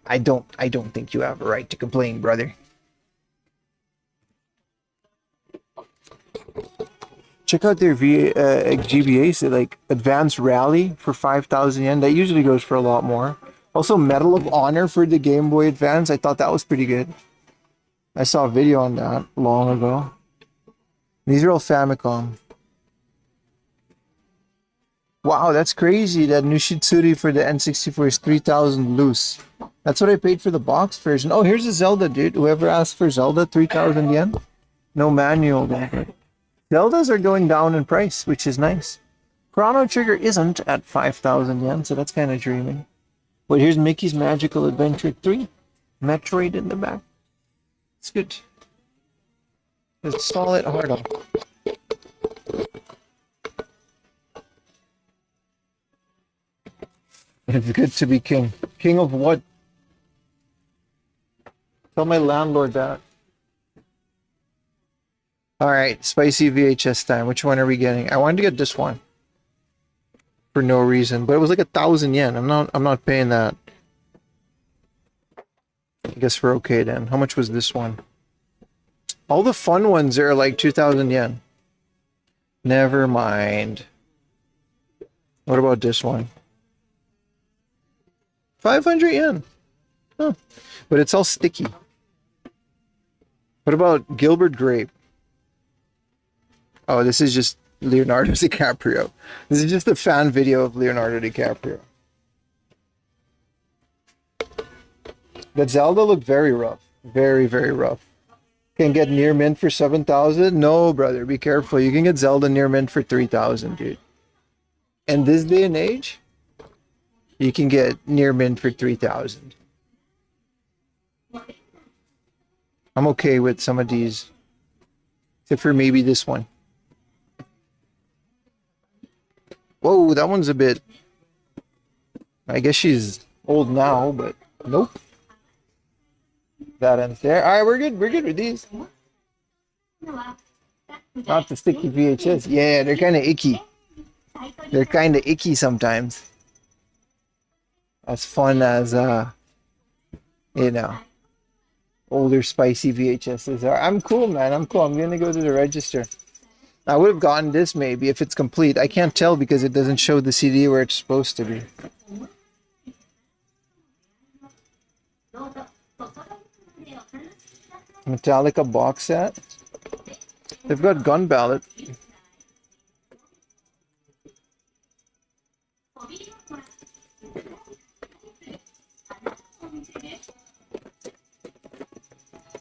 I don't think you have a right to complain, brother. Check out their GBAs, like Advanced Rally for 5,000 yen. That usually goes for a lot more. Also, Medal of Honor for the Game Boy Advance. I thought that was pretty good. I saw a video on that long ago. These are all Famicom. Wow, that's crazy. That Nushitsuri for the N64 is 3,000 loose. That's what I paid for the box version. Oh, here's a Zelda, dude. Whoever asked for Zelda, 3,000 yen. No manual there. Zeldas are going down in price, which is nice. Chrono Trigger isn't at 5,000 yen, so that's kind of dreaming. But here's Mickey's Magical Adventure 3. Metroid in the back. It's good. It's solid hard on. It's good to be king. King of what? Tell my landlord that. Alright, spicy VHS time. Which one are we getting? I wanted to get this one. For no reason. But it was like 1,000 yen. I'm not paying that. I guess we're okay then. How much was this one? All the fun ones are like 2,000 yen. Never mind. What about this one? 500 yen. Huh. But it's all sticky. What about Gilbert Grape? Oh, this is just Leonardo DiCaprio. This is just a fan video of Leonardo DiCaprio. That Zelda looked very rough. Very, very rough. Can get near mint for 7,000? No, brother, be careful. You can get Zelda near mint for 3,000, dude. And this day and age, you can get near mint for 3,000. I'm okay with some of these, except for maybe this one. Whoa, that one's a bit... I guess she's old now, but nope. That ends there. Alright, we're good. We're good with these. Not the sticky VHS. Yeah, they're kind of icky. They're kind of icky sometimes. As fun as, you know, older spicy VHSs are. I'm cool, man. I'm cool. I'm going to go to the register. I would have gotten this maybe if it's complete. I can't tell because it doesn't show the CD where it's supposed to be. Metallica box set. They've got Gun Ballad.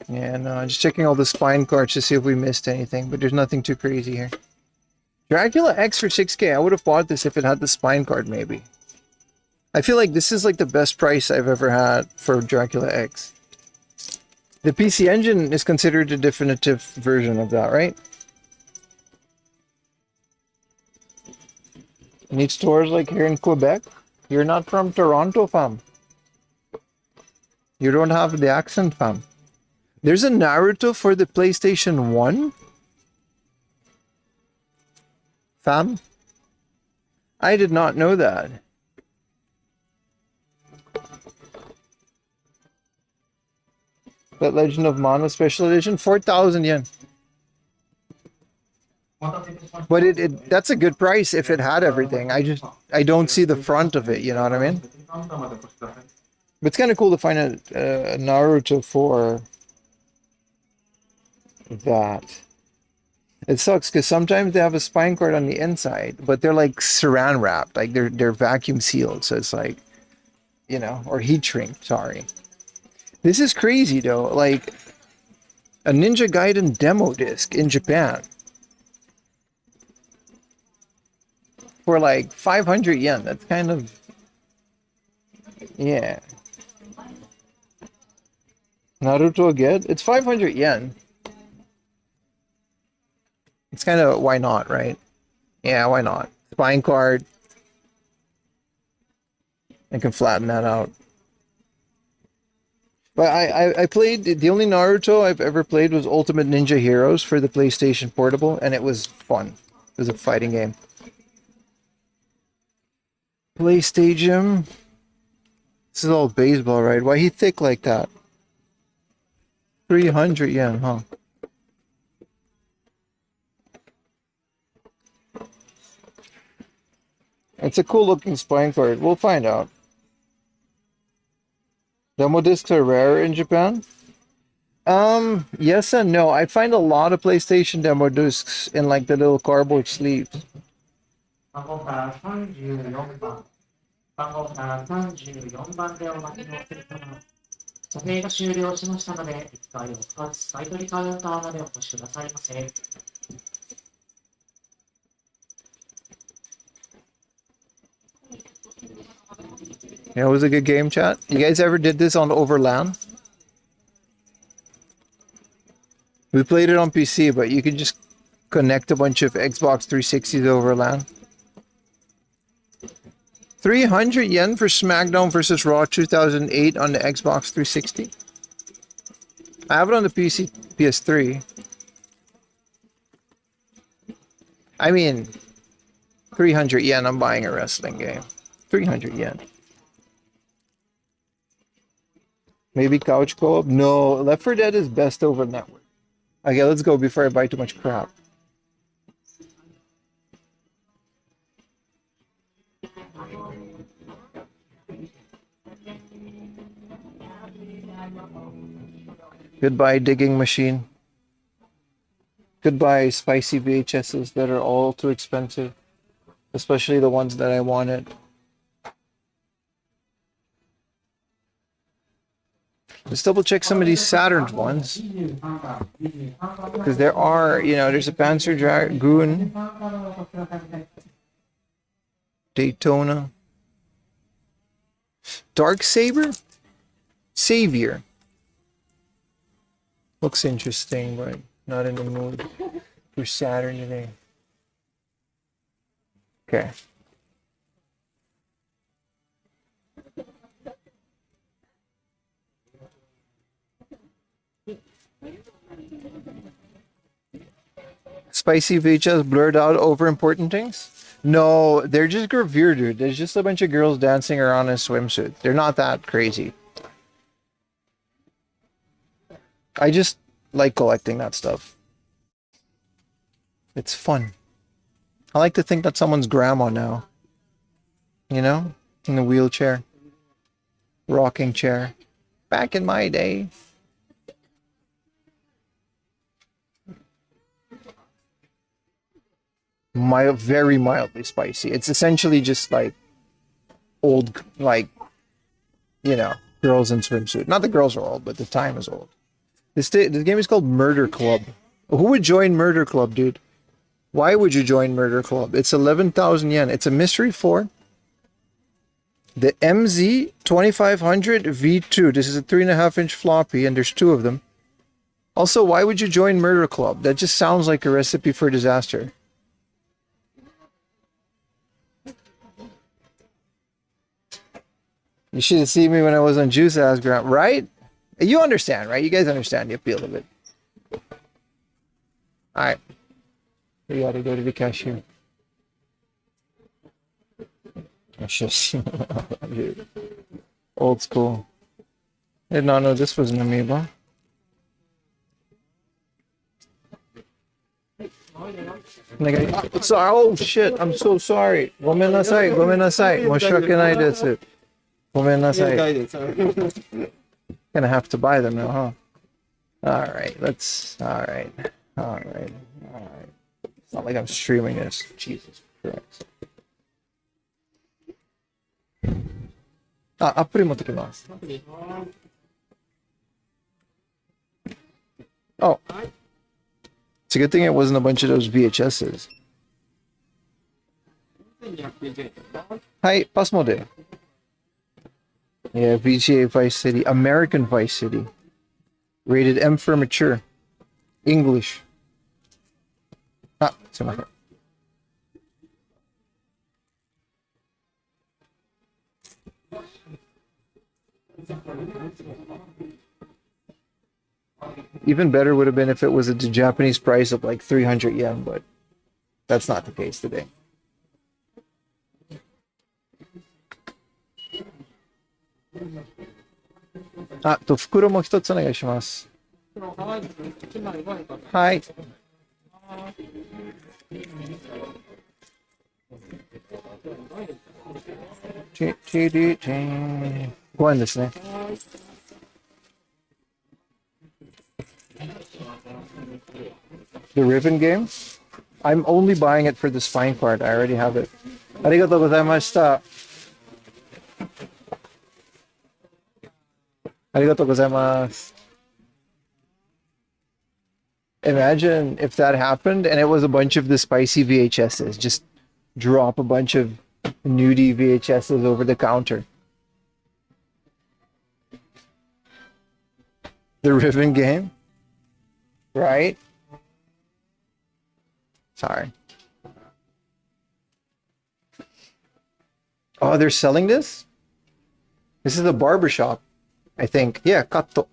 Yeah, no, just checking all the spine cards to see if we missed anything, but there's nothing too crazy here. Dracula X for 6K. I would have bought this if it had the spine card, maybe. I feel like this is like the best price I've ever had for Dracula X. The PC Engine is considered a definitive version of that, right? Need stores like here in Quebec? You're not from Toronto, fam. You don't have the accent, fam. There's a Naruto for the PlayStation 1? Fam? I did not know that. That Legend of Mana Special Edition? 4,000 yen. But that's a good price if it had everything. I don't see the front of it, you know what I mean? But it's kind of cool to find a Naruto for that. It sucks because sometimes they have a spine card on the inside, but they're like saran wrapped, like they're vacuum sealed, so it's like, you know, or heat shrink, sorry. This is crazy though, like a Ninja Gaiden demo disc in Japan for like 500 yen. That's kind of, yeah. Naruto again? It's 500 yen. It's kind of, why not, right? Yeah, why not? Spine card. I can flatten that out. But I played, the only Naruto I've ever played was Ultimate Ninja Heroes for the PlayStation Portable, and it was fun. It was a fighting game. PlayStation. This is all baseball, right? Why he thick like that? 300 yen, huh? It's a cool looking spine card. We'll find out. Demo discs are rare in Japan? Yes and no. I find a lot of PlayStation demo discs in like the little cardboard sleeves. Yeah, it was a good game, chat. You guys ever did this on Overland? We played it on PC, but you can just connect a bunch of Xbox 360s over LAN. 300 yen for SmackDown versus Raw 2008 on the Xbox 360. I have it on the PC, PS3. I mean, 300 yen, I'm buying a wrestling game. 300 yen. Maybe couch co-op? No, Left 4 Dead is best over network. Okay, let's go before I buy too much crap. Goodbye, digging machine. Goodbye, spicy VHSs that are all too expensive. Especially the ones that I wanted. Let's double check some of these Saturn ones. Because there are, you know, there's a Panzer Dragoon. Daytona. Dark Saber? Savior. Looks interesting, but not in the mood for Saturn today. Okay. Spicy VHS blurred out over important things? No, they're just gravure, dude. There's just a bunch of girls dancing around in a swimsuit. They're not that crazy. I just like collecting that stuff. It's fun. I like to think that someone's grandma now. You know? In a wheelchair. Rocking chair. Back in my day. Very mildly spicy. It's essentially just like old, like, you know, girls in swimsuit. Not the girls are old, but the time is old. This game is called Murder Club. Who would join Murder Club, dude? Why would you join Murder Club? It's 11,000 yen. It's a mystery 4. The MZ 2500 V2. This is a 3.5-inch floppy, and there's 2 of them. Also, why would you join Murder Club? That just sounds like a recipe for disaster. You should have seen me when I was on Juice Ass Ground, right? You understand, right? You guys understand the appeal of it. Alright. We gotta go to the cashier. That's just old school. I did not know this was an amoeba. Sorry. Oh shit, I'm so sorry. Gomen nasai, gomen nasai. Moshiwake nai desu. Gomen nasai. Gonna have to buy them now, huh? Alright, let's. Alright. It's not like I'm streaming this. Jesus Christ. Appuri motokimasu. Oh. It's a good thing it wasn't a bunch of those VHSs. Hi, Pasmode. Yeah, VGA Vice City. American Vice City. Rated M for mature. English. Sorry. Even better would have been if it was at the Japanese price of like 300 yen, but that's not the case today. Fukuro mo hitotsu onegai shimasu. Hai. 5円ですね。The Riven game? I'm only buying it for the spine part. I already have it. Arigatou gozaimashita. Arigatou gozaimasu. Imagine if that happened and it was a bunch of the spicy VHSs. Just drop a bunch of nudie VHSs over the counter. The Riven game? right? Sorry. Oh, they're selling this? This is a barber shop, I think. Yeah, Katto.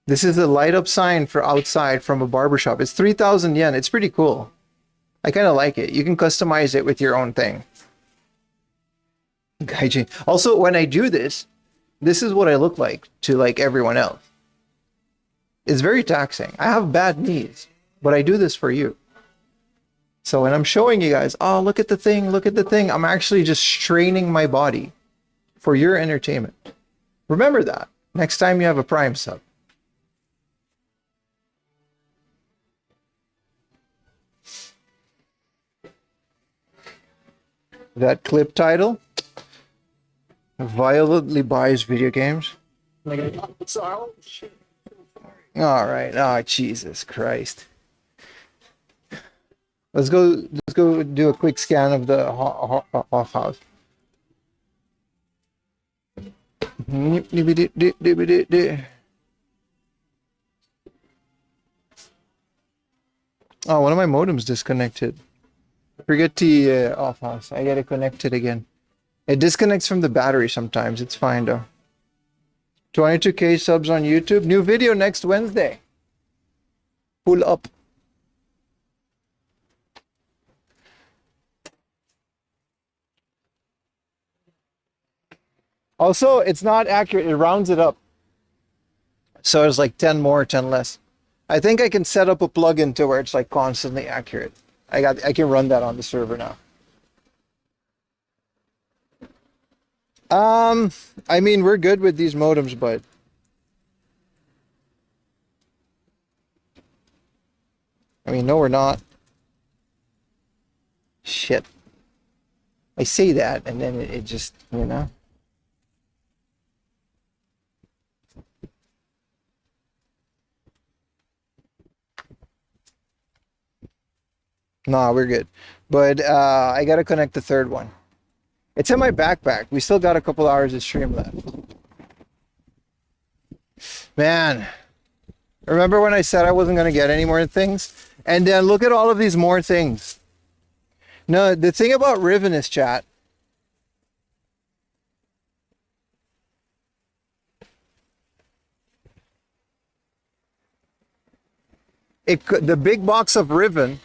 This is a light up sign for outside from a barber shop. It's 3,000 yen. It's pretty cool. I kind of like it. You can customize it with your own thing. Gaijin. Also, when I do this, this is what I look like to like everyone else. It's very taxing. I have bad knees, but I do this for you. So when I'm showing you guys, oh, look at the thing, I'm actually just straining my body for your entertainment. Remember that next time you have a Prime sub. That clip title, violently buys video games. All right. Oh, Jesus Christ. Let's go do a quick scan of the off house. Oh, one of my modems disconnected. Forget the off house. I gotta connect it again. It disconnects from the battery sometimes. It's fine though. 22K subs on YouTube. New video next Wednesday. Pull up. Also, it's not accurate. It rounds it up. So it's like 10 more, 10 less. I think I can set up a plugin to where it's like constantly accurate. I can run that on the server now. I mean, we're good with these modems, but I mean, no, we're not. Shit. I say that, and then it just, you know. Nah, we're good. But I gotta connect the third one. It's in my backpack. We still got a couple hours of stream left. Man, remember when I said I wasn't gonna get any more things? And then look at all of these more things. No, the thing about Riven is, chat, the big box of Riven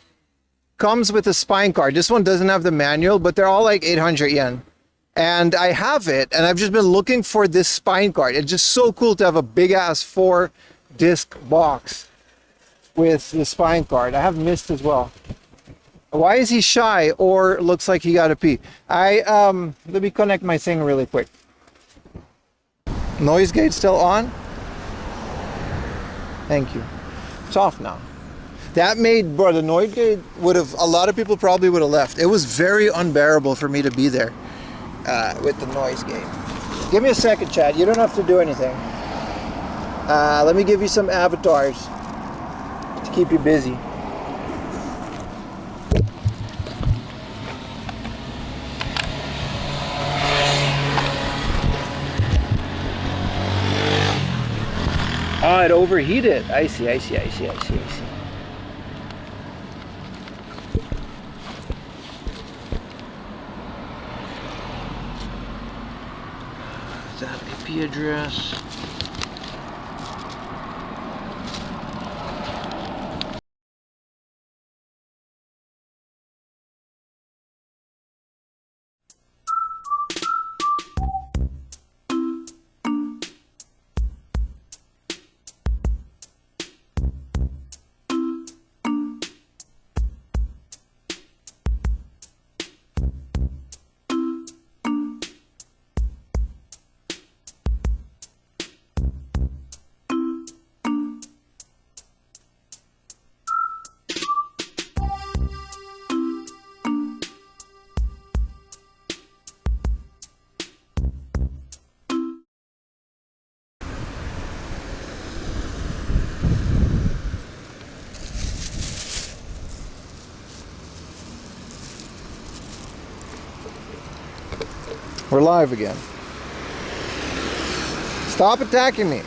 comes with a spine card. This one doesn't have the manual, but they're all like 800 yen. And I have it, and I've just been looking for this spine card. It's just so cool to have a big ass 4-disc box with the spine card. I have Mist as well. Why is he shy or looks like he gotta pee? Let me connect my thing really quick. Noise gate still on? Thank you. It's off now. That made, bro, the noise gate would have, a lot of people probably would have left. It was very unbearable for me to be there with the noise gate. Give me a second, chat. You don't have to do anything. Let me give you some avatars to keep you busy. Oh, it overheated. I see. That IP address. We're live again. Stop attacking me.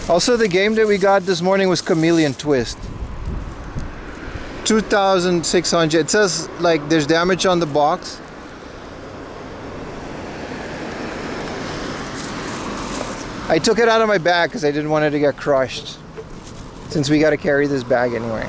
Also, the game that we got this morning was Chameleon Twist. 2,600. It says like there's damage on the box. I took it out of my bag because I didn't want it to get crushed, since we got to carry this bag anyway.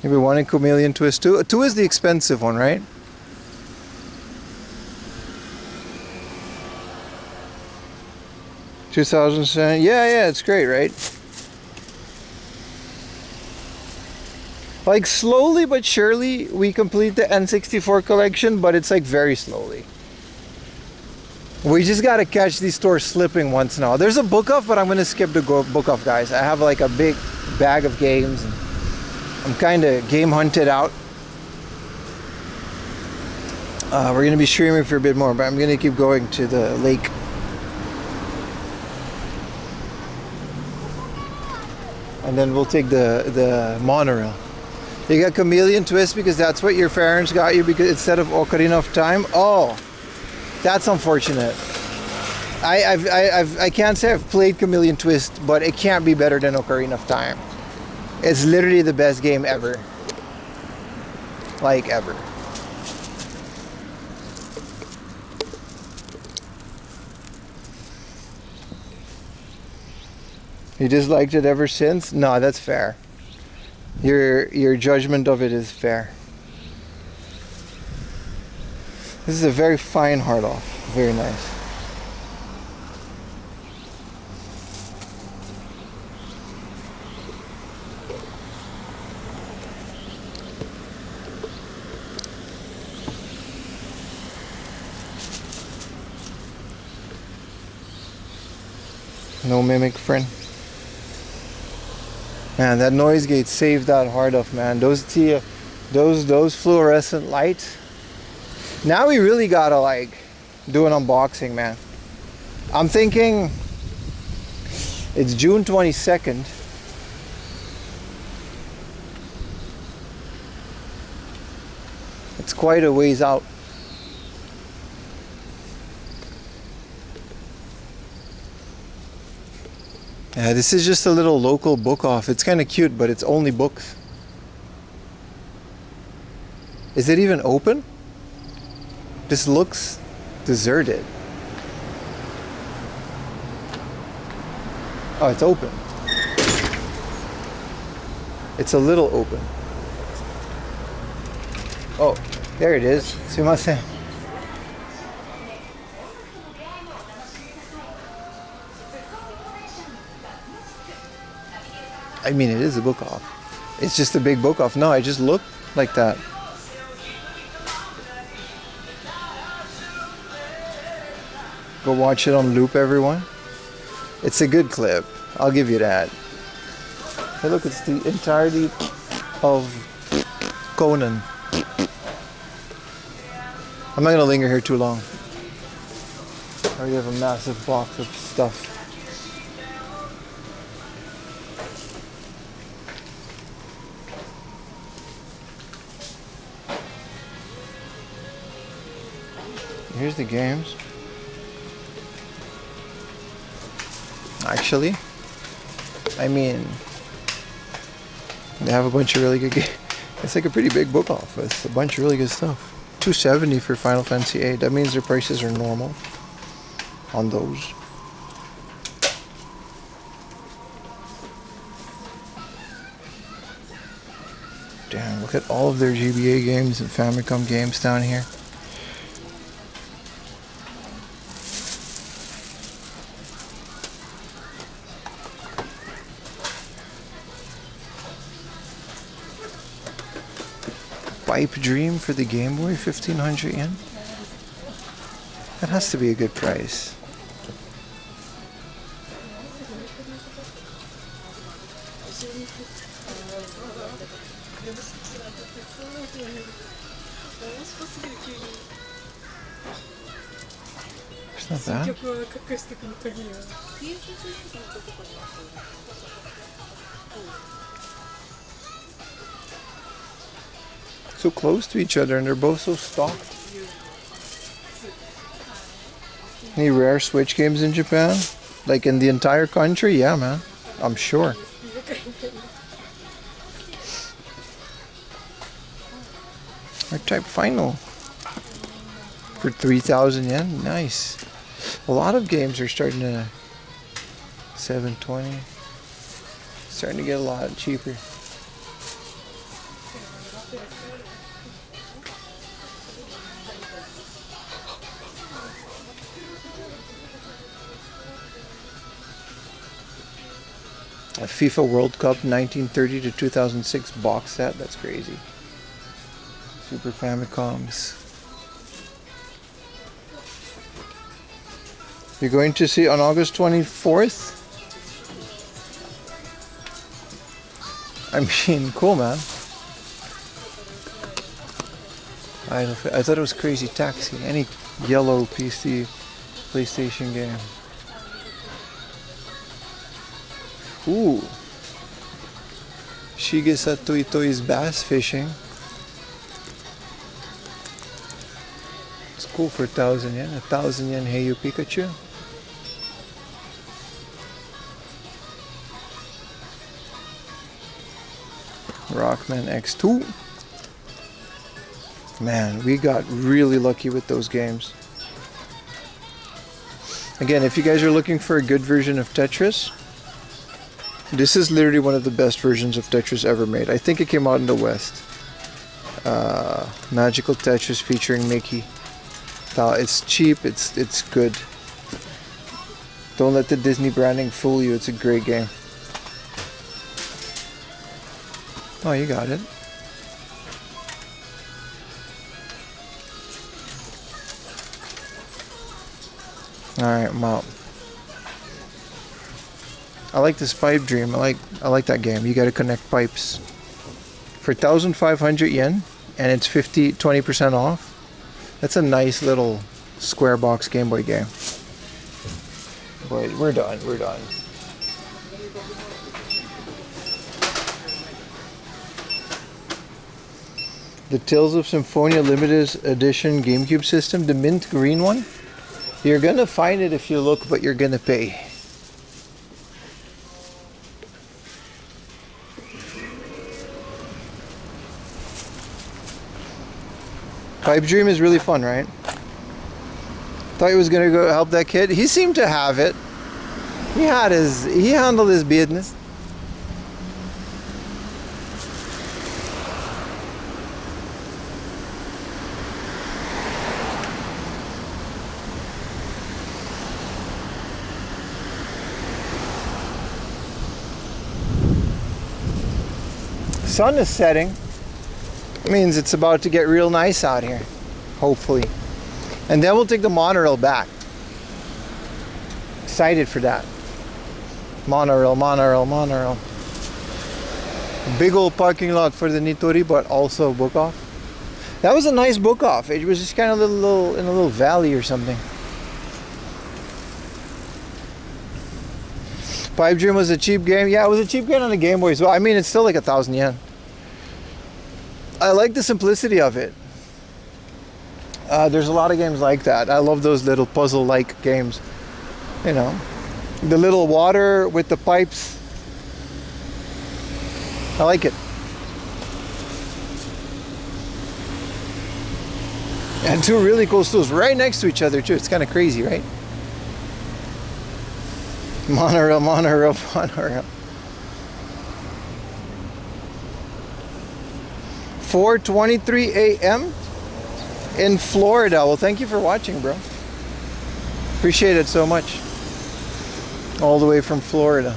Maybe one in Chameleon Twist 2. 2 is the expensive one, right? $2,007. Yeah, it's great, right? Like slowly but surely we complete the N64 collection, but it's like very slowly. We just gotta catch these stores slipping once now. There's a book off, but I'm gonna skip the book off, guys. I have like a big bag of games and I'm kind of game hunted out. We're gonna be streaming for a bit more, but I'm gonna keep going to the lake. And then we'll take the monorail. You got Chameleon Twist because that's what your parents got you, because instead of Ocarina of Time. Oh, that's unfortunate. I can't say I've played Chameleon Twist, but it can't be better than Ocarina of Time. It's literally the best game ever. Like ever. You disliked it ever since? No, that's fair. Your judgment of it is fair. This is a very fine hard off. Very nice. No mimic, friend. Man, that noise gate saved that hard off, man. Those fluorescent lights. Now we really gotta like do an unboxing, man. I'm thinking it's June 22nd. It's quite a ways out. Yeah, this is just a little local book off. It's kind of cute, but it's only books. Is it even open? This looks deserted. Oh, it's open. It's a little open. Oh, there it is. Sumimasen. I mean, it is a book off. It's just a big book off. No, I just looked like that. Go watch it on loop, everyone. It's a good clip. I'll give you that. Hey, look, it's the entirety of Conan. I'm not gonna linger here too long. I already have a massive box of stuff. Here's the games. Actually, I mean, they have a bunch of really good games. It's like a pretty big book off. It's a bunch of really good stuff. $270 for Final Fantasy VIII. That means their prices are normal on those. Damn, look at all of their GBA games and Famicom games down here. Pipe Dream for the Game Boy, 1,500 yen. That has to be a good price. It's not bad. So close to each other and they're both so stocked. Any rare Switch games in Japan? Like in the entire country? Yeah, man. I'm sure. R-Type Final for 3,000 yen. Nice. A lot of games are starting to 720. Starting to get a lot cheaper. A FIFA World Cup 1930 to 2006 box set. That's crazy. Super Famicoms. You're going to see on August 24th? I mean, cool, man. I thought it was Crazy Taxi. Any yellow PC PlayStation game. Ooh. Shigesato Itoi's bass fishing. It's cool for 1,000 yen. 1,000 yen Heiyu Pikachu. Rockman X2. Man, we got really lucky with those games. Again, if you guys are looking for a good version of Tetris, this is literally one of the best versions of Tetris ever made. I think it came out in the West. Magical Tetris featuring Mickey. It's cheap, it's good. Don't let the Disney branding fool you, it's a great game. Oh, you got it. Alright, I'm out. I like this Pipe Dream. I like that game. You gotta connect pipes. For 1,500 yen, and it's 20% off. That's a nice little square box Game Boy game. Boy, we're done. The Tales of Symphonia limited edition GameCube system, the mint green one. You're gonna find it if you look, but you're gonna pay. Pipe Dream is really fun, right? Thought he was gonna go help that kid. He seemed to have it. He handled his business. Sun is setting. Means it's about to get real nice out here, hopefully. And then we'll take the monorail back. Excited for that. Monorail. Big old parking lot for the Nitori, but also book off. That was a nice book off. It was just kind of in a little valley or something. Pipe Dream was a cheap game. Yeah, it was a cheap game on the Game Boy as well. I mean, it's still like 1,000 yen. I like the simplicity of it. There's a lot of games like that. I love those little puzzle-like games. You know, the little water with the pipes. I like it. And two really cool stools right next to each other too. It's kind of crazy, right? Monorail. 4:23 a.m. in Florida. Well, thank you for watching, bro. Appreciate it so much. All the way from Florida.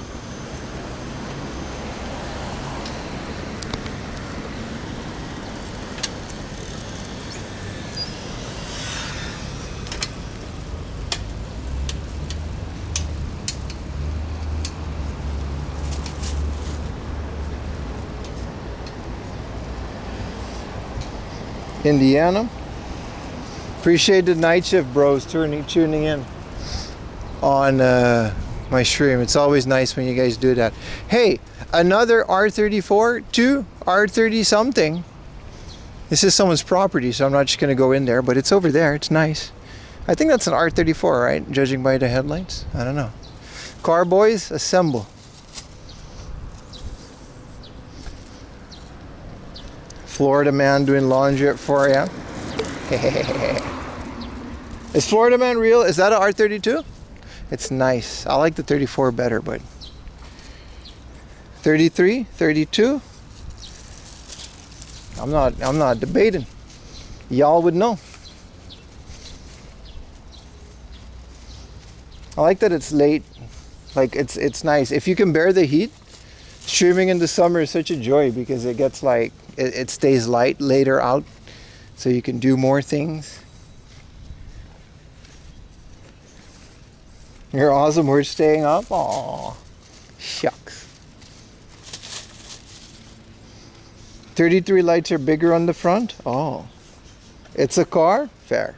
Indiana. Appreciate the night shift bros tuning in on my stream. It's always nice when you guys do that. Hey, another R34 to R30 something. This is someone's property, so I'm not just gonna go in there, but it's over there. It's nice. I think that's an R34, right? Judging by the headlights. I don't know. Car boys, assemble. Florida man doing laundry at 4 a.m. Is Florida man real? Is that an R32? It's nice. I like the 34 better, but 33, 32. I'm not debating. Y'all would know. I like that it's late. Like it's nice. If you can bear the heat, streaming in the summer is such a joy because it gets like it stays light later out, so you can do more things. You're awesome. We're staying up. Aw, shucks. 33 lights are bigger on the front. Oh, it's a car. Fair.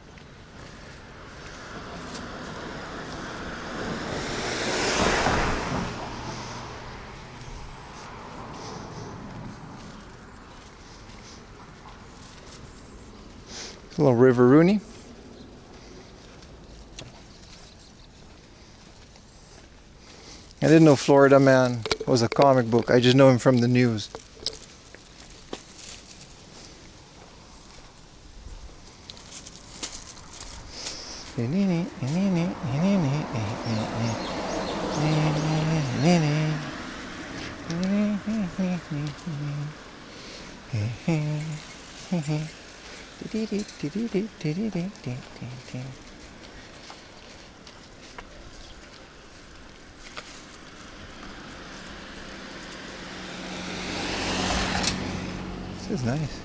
A little River Rooney. I didn't know Florida Man was a comic book. I just know him from the news. This is nice.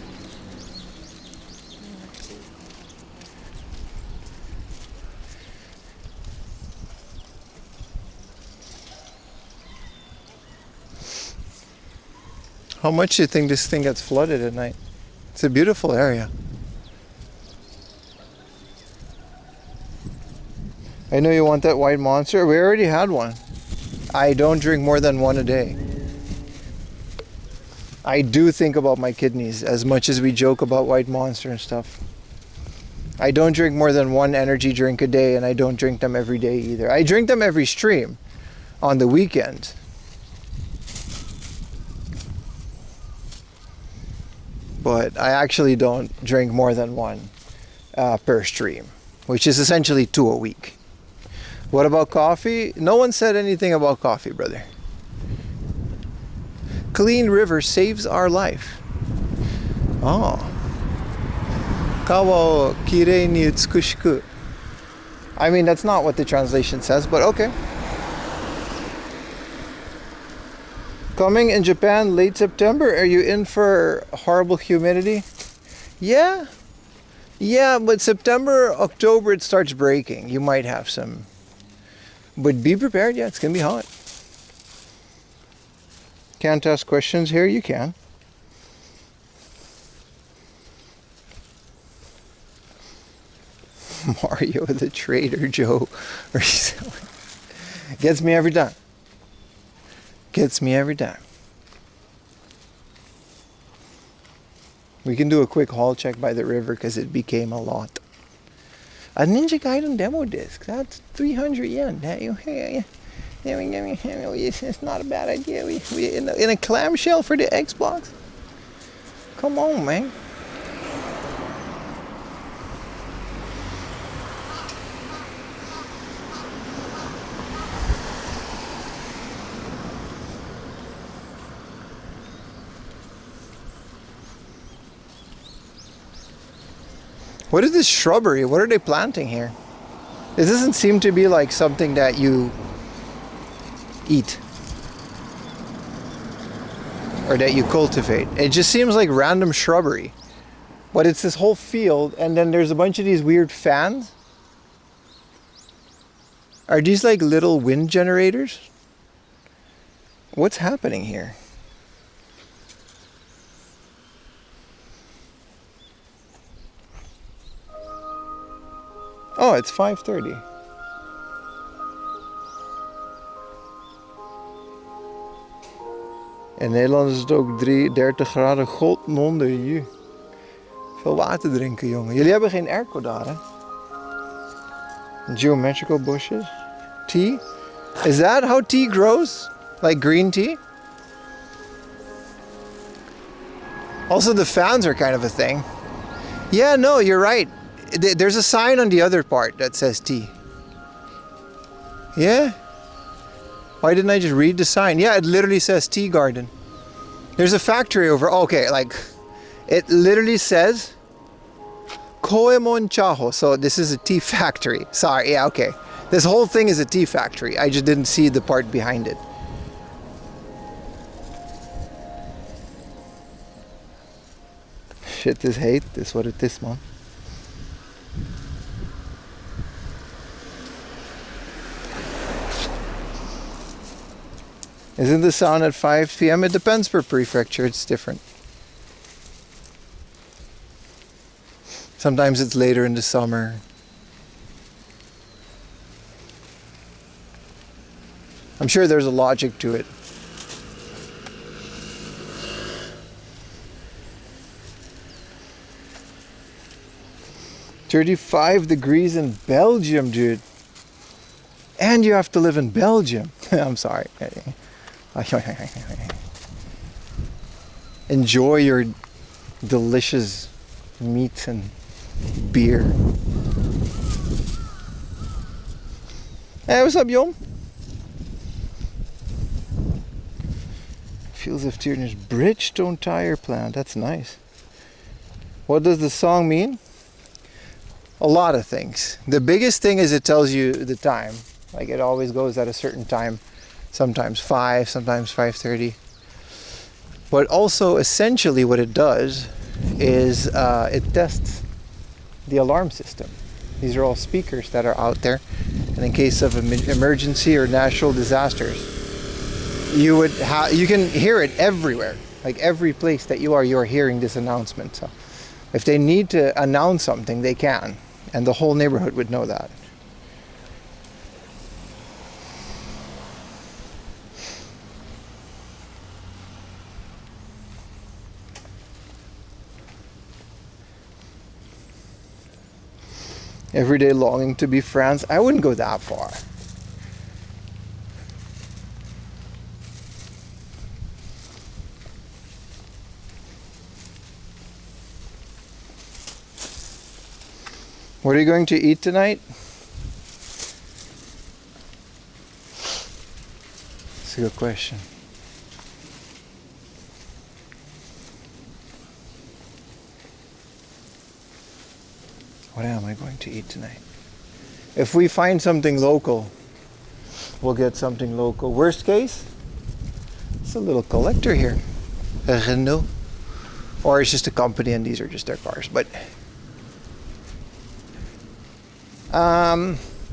How much do you think this thing gets flooded at night? It's a beautiful area. I know you want that white monster. We already had one. I don't drink more than one a day. I do think about my kidneys as much as we joke about white monster and stuff. I don't drink more than one energy drink a day, and I don't drink them every day either. I drink them every stream on the weekend. But I actually don't drink more than one per stream, which is essentially 2 a week. What about coffee? No one said anything about coffee, brother. Clean river saves our life. Oh. Kawa o kirei ni utsukushiku. I mean, that's not what the translation says, but okay. Coming in Japan late September, are you in for horrible humidity? Yeah. Yeah, but September, October, it starts breaking. You might have some. But be prepared, yeah, it's gonna be hot. Can't ask questions here? You can. Mario the Trader Joe. Gets me every time. Gets me every time. We can do a quick haul check by the river because it became a lot. A Ninja Gaiden demo disc. That's 300 yen. It's not a bad idea. We in a clamshell for the Xbox. Come on, man. What is this shrubbery? What are they planting here? This doesn't seem to be like something that you eat or that you cultivate. It just seems like random shrubbery. But it's this whole field, and then there's a bunch of these weird fans. Are these like little wind generators? What's happening here? Oh, it's 5:30. In Nederland is het ook 30 graden. God nonder je. Veel water drinken, jongen. Jullie hebben geen airco daar, hè? Geometrical bushes. Tea? Is that how tea grows? Like green tea? Also, the fans are kind of a thing. Yeah, no, you're right. There's a sign on the other part that says tea. Yeah? Why didn't I just read the sign? Yeah, it literally says tea garden. There's a factory over. Okay, like it literally says Koemon Chaho. So this is a tea factory. Sorry, yeah, okay. This whole thing is a tea factory. I just didn't see the part behind it. Shit is hate. This is what it is, man. Isn't the sound at 5 p.m.? It depends per prefecture, it's different. Sometimes it's later in the summer. I'm sure there's a logic to it. "35 degrees in Belgium, dude. And you have to live in Belgium." I'm sorry. Enjoy your delicious meat and beer. Hey, what's up, Yom? Feels if Tierney's Bridgestone tire plant. That's nice. What does the song mean? A lot of things. The biggest thing is it tells you the time. Like it always goes at a certain time. Sometimes 5, sometimes 5:30. But also essentially what it does is it tests the alarm system. These are all speakers that are out there. And in case of an emergency or natural disasters, you can hear it everywhere. Like every place that you are hearing this announcement. So if they need to announce something, they can. And the whole neighborhood would know that. Everyday longing to be France. I wouldn't go that far. What are you going to eat tonight? That's a good question. What am I going to eat tonight? If we find something local, we'll get something local. Worst case, it's a little collector here. A Renault. Or it's just a company and these are just their cars. But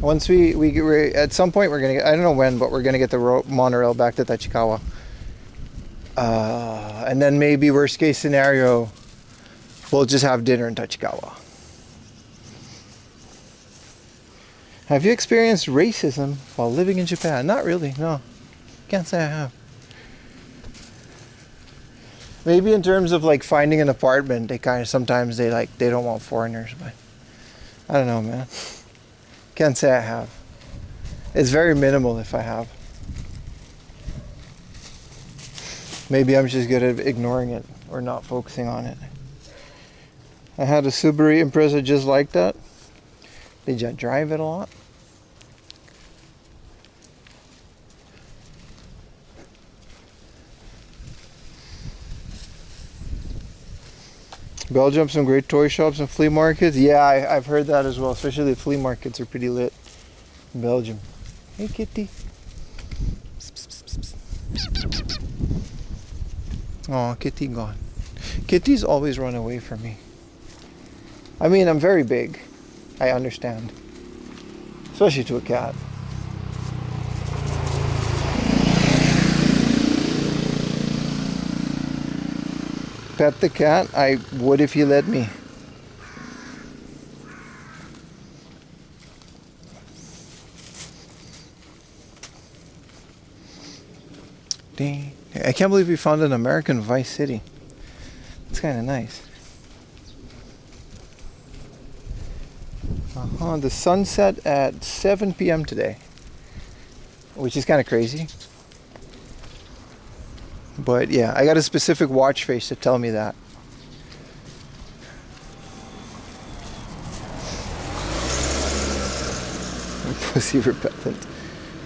once we at some point we're gonna get, I don't know when, but we're gonna get the monorail back to Tachikawa. And then maybe worst case scenario, we'll just have dinner in Tachikawa. Have you experienced racism while living in Japan? Not really, no. Can't say I have. Maybe in terms of like finding an apartment, they kind of sometimes they don't want foreigners, but I don't know, man. Can't say I have. It's very minimal if I have. Maybe I'm just good at ignoring it or not focusing on it. I had a Subaru Impreza just like that. Did you drive it a lot? Belgium, some great toy shops and flea markets. Yeah, I've heard that as well. Especially the flea markets are pretty lit in Belgium. Hey, kitty. Oh, kitty gone. Kitties always run away from me. I mean, I'm very big. I understand. Especially to a cat. Pet the cat? I would if he let me. Dang. I can't believe we found an American Vice City. It's kind of nice. The sunset at 7 p.m. today, which is kind of crazy. But yeah, I got a specific watch face to tell me that. Pussy repellent.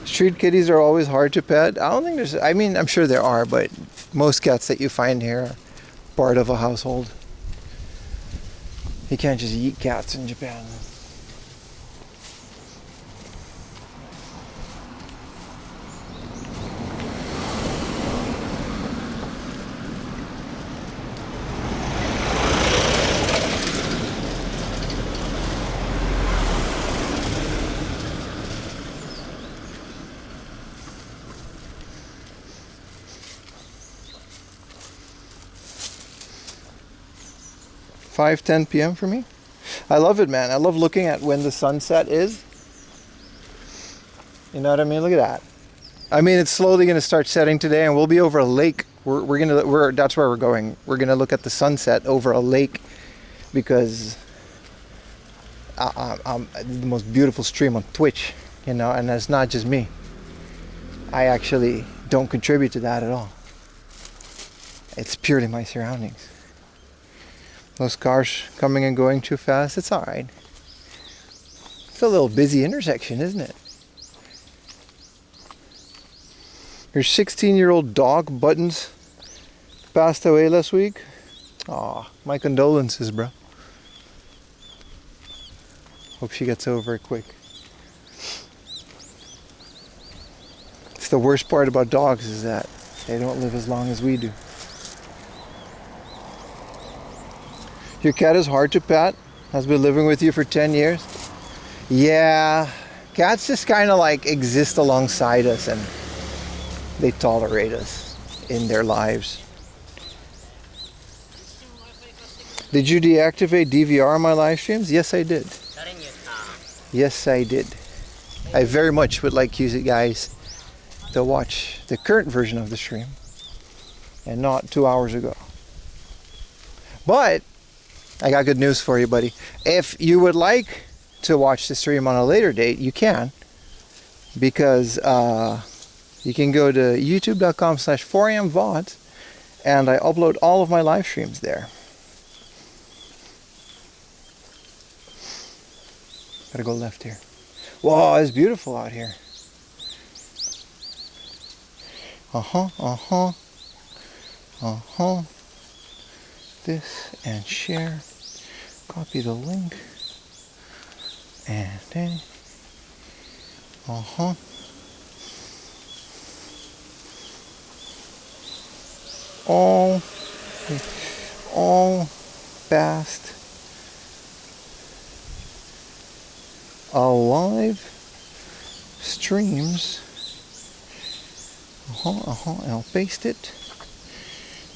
Street kitties are always hard to pet. I don't think there's, I mean, I'm sure there are, but most cats that you find here are part of a household. You can't just eat cats in Japan. 5:10 p.m. for me. I love it, man. I love looking at when the sunset is. You know what I mean? Look at that. I mean, it's slowly going to start setting today, and we'll be over a lake. That's where we're going. We're gonna look at the sunset over a lake because I'm the most beautiful stream on Twitch, you know, and that's not just me. I actually don't contribute to that at all. It's purely my surroundings. Those cars coming and going too fast, it's all right. It's a little busy intersection, isn't it? Your 16-year-old dog, Buttons, passed away last week. Aw, my condolences, bro. Hope she gets over it quick. It's the worst part about dogs is that they don't live as long as we do. Your cat is hard to pet, has been living with you for 10 years. Yeah, cats just kind of like exist alongside us and they tolerate us in their lives. Did you deactivate DVR on my live streams? Yes, I did. Yes, I did. I very much would like you guys to watch the current version of the stream and not 2 hours ago. But I got good news for you, buddy. If you would like to watch the stream on a later date, you can, because you can go to youtube.com/4amvod and I upload all of my live streams there. Gotta go left here. Whoa, it's beautiful out here. This and share. Copy the link. And then. All fast. Live streams. And I'll paste it.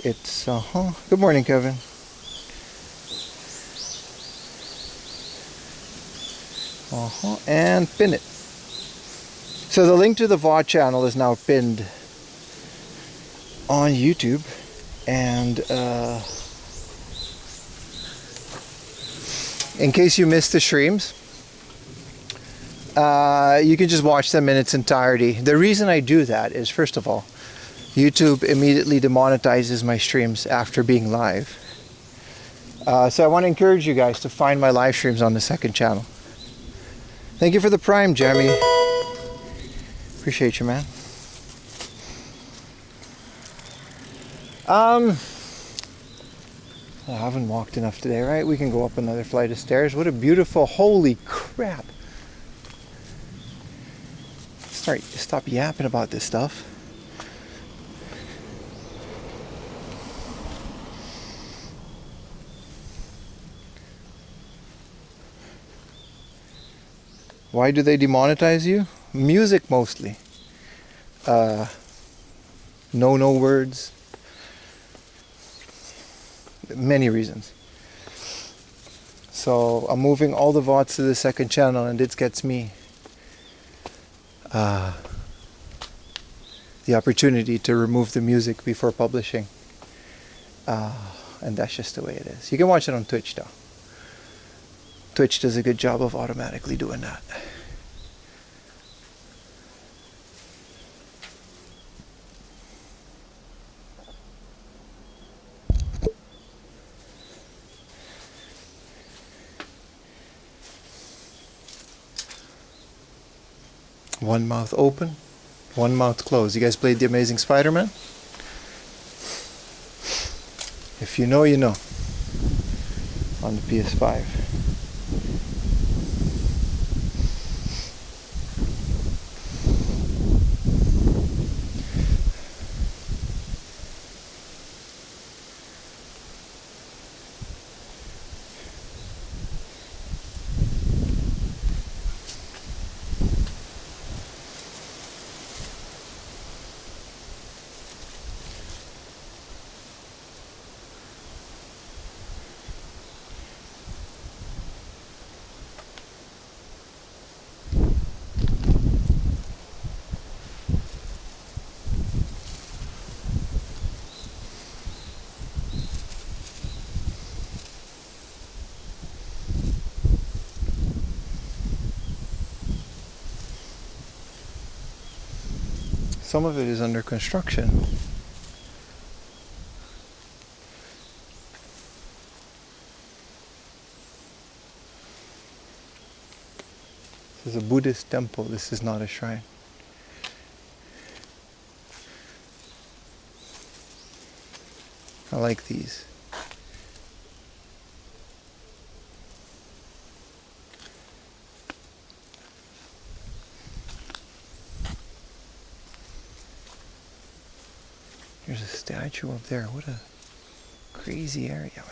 It's Good morning, Kevin. And pin it. So the link to the VOD channel is now pinned on YouTube, and in case you missed the streams, you can just watch them in its entirety. The reason I do that is, first of all, YouTube immediately demonetizes my streams after being live. So I want to encourage you guys to find my live streams on the second channel. Thank you for the Prime, Jamie. Appreciate you, man. I haven't walked enough today, right? We can go up another flight of stairs. What a beautiful, holy crap. Stop yapping about this stuff. Why do they demonetize you? Music mostly. No words. Many reasons. So I'm moving all the VODs to the second channel, and it gets me the opportunity to remove the music before publishing. And that's just the way it is. You can watch it on Twitch though. Twitch does a good job of automatically doing that. One mouth open, one mouth closed. You guys played The Amazing Spider-Man? If you know, you know. On the PS5. Some of it is under construction. This is a Buddhist temple. This is not a shrine. I like these. There's a statue up there. What a crazy area, man.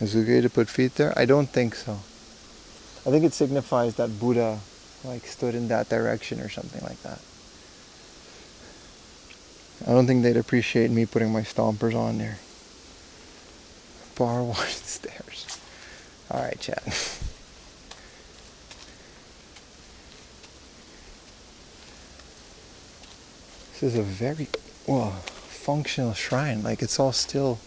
Is it okay to put feet there? I don't think so. I think it signifies that Buddha like stood in that direction or something like that. I don't think they'd appreciate me putting my stompers on there. Bar wash the stairs. Alright, chat. This is a very functional shrine. Like, it's all still.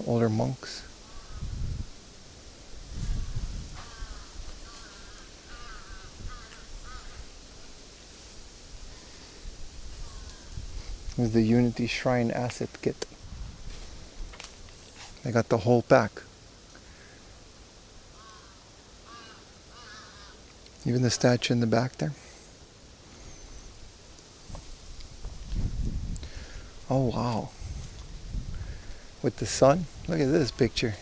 Older monks. This is the Unity Shrine asset kit. I got the whole pack. Even the statue in the back there. Oh wow. With the sun. Look at this picture.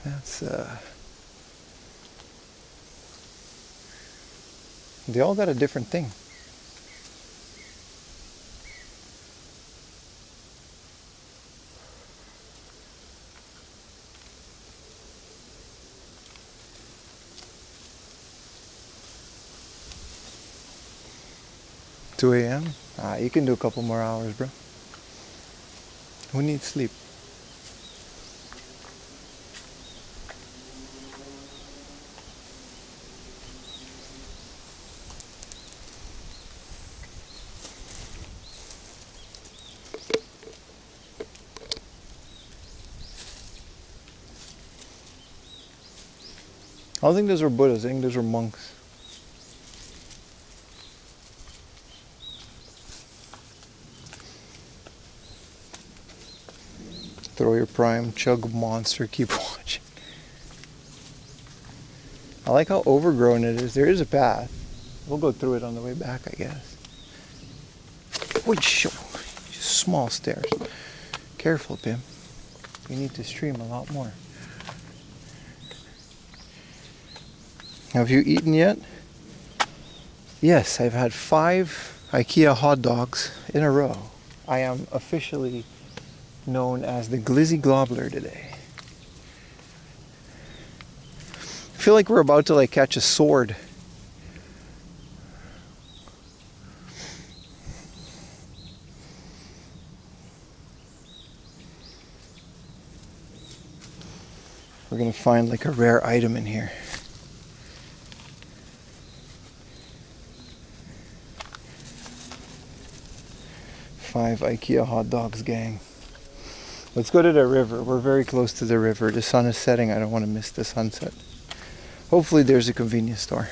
That's they all got a different thing. Two a.m. You can do a couple more hours, bro. Who needs sleep? I don't think those were Buddhas. I think those were monks. Throw your prime, chug monster, keep watching. I like how overgrown it is. There is a path. We'll go through it on the way back, I guess. Which small stairs. Careful, Pim. We need to stream a lot more. Have you eaten yet? Yes, I've had 5 IKEA hot dogs in a row. I am officially known as the Glizzy Globler today. I feel like we're about to like catch a sword. We're gonna find like a rare item in here. Five IKEA hot dogs, gang. Let's go to the river. We're very close to the river. The sun is setting. I don't want to miss the sunset. Hopefully there's a convenience store.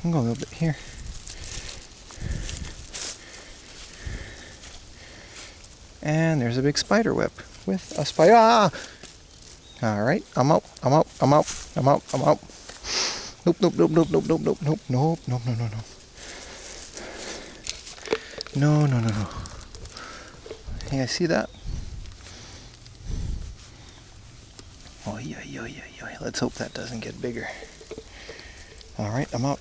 I'll go a little bit here. And there's a big spider web with a spider. Ah! Alright, I'm out. Nope. No. Yeah, see that? Oh, yeah. Let's hope that doesn't get bigger. Alright, I'm out.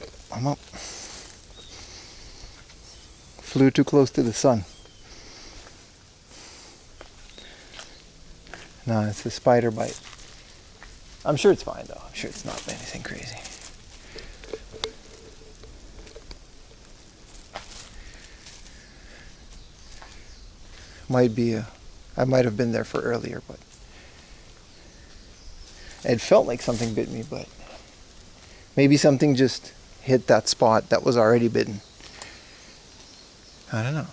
Flew too close to the sun. No, it's a spider bite. I'm sure it's fine though. I'm sure it's not anything crazy. I might have been there for earlier, but it felt like something bit me, but maybe something just hit that spot that was already bitten. I don't know.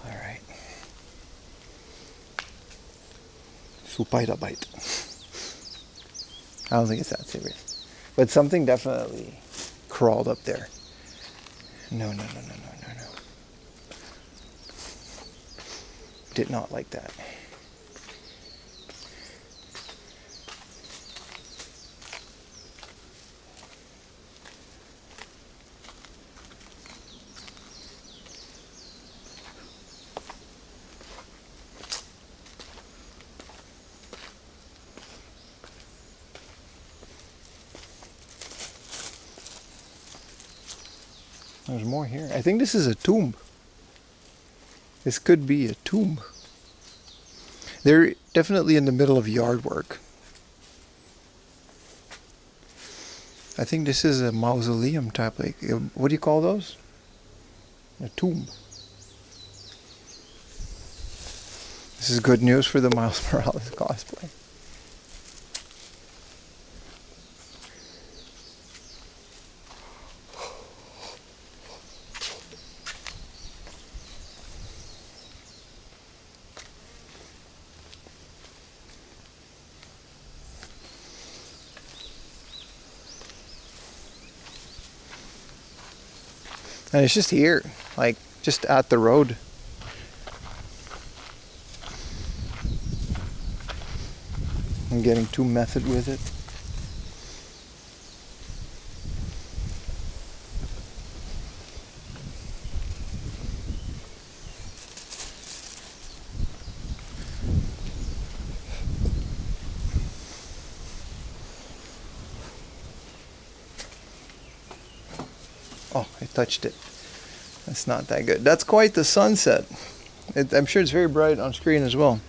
All right. Spider bite. I don't think it's that serious. But something definitely crawled up there. No. Did not like that. There's more here. I think this is a tomb. This could be a tomb. They're definitely in the middle of yard work. I think this is a mausoleum type, like, what do you call those? A tomb. This is good news for the Miles Morales cosplay. And it's just here, like just at the road. I'm getting too method with it. Oh, I touched it. That's not that good. That's quite the sunset. I'm sure it's very bright on screen as well.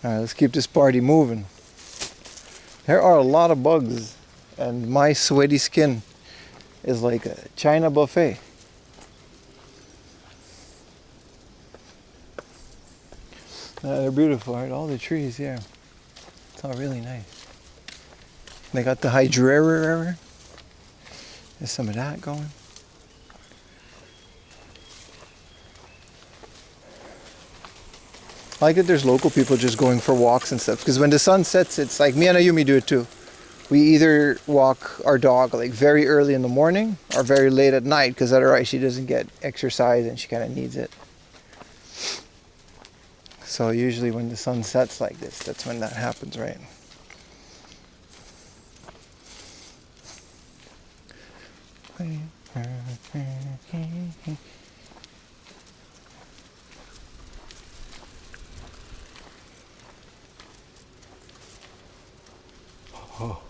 Alright, let's keep this party moving. There are a lot of bugs, and my sweaty skin is like a China buffet. They're beautiful, right? All the trees, yeah. It's all really nice. They got the hydrera. There's some of that going. I like that there's local people just going for walks and stuff. Because when the sun sets, it's like me and Ayumi do it too. We either walk our dog like very early in the morning or very late at night, because otherwise she doesn't get exercise and she kind of needs it. So usually when the sun sets like this, that's when that happens, right? Oh.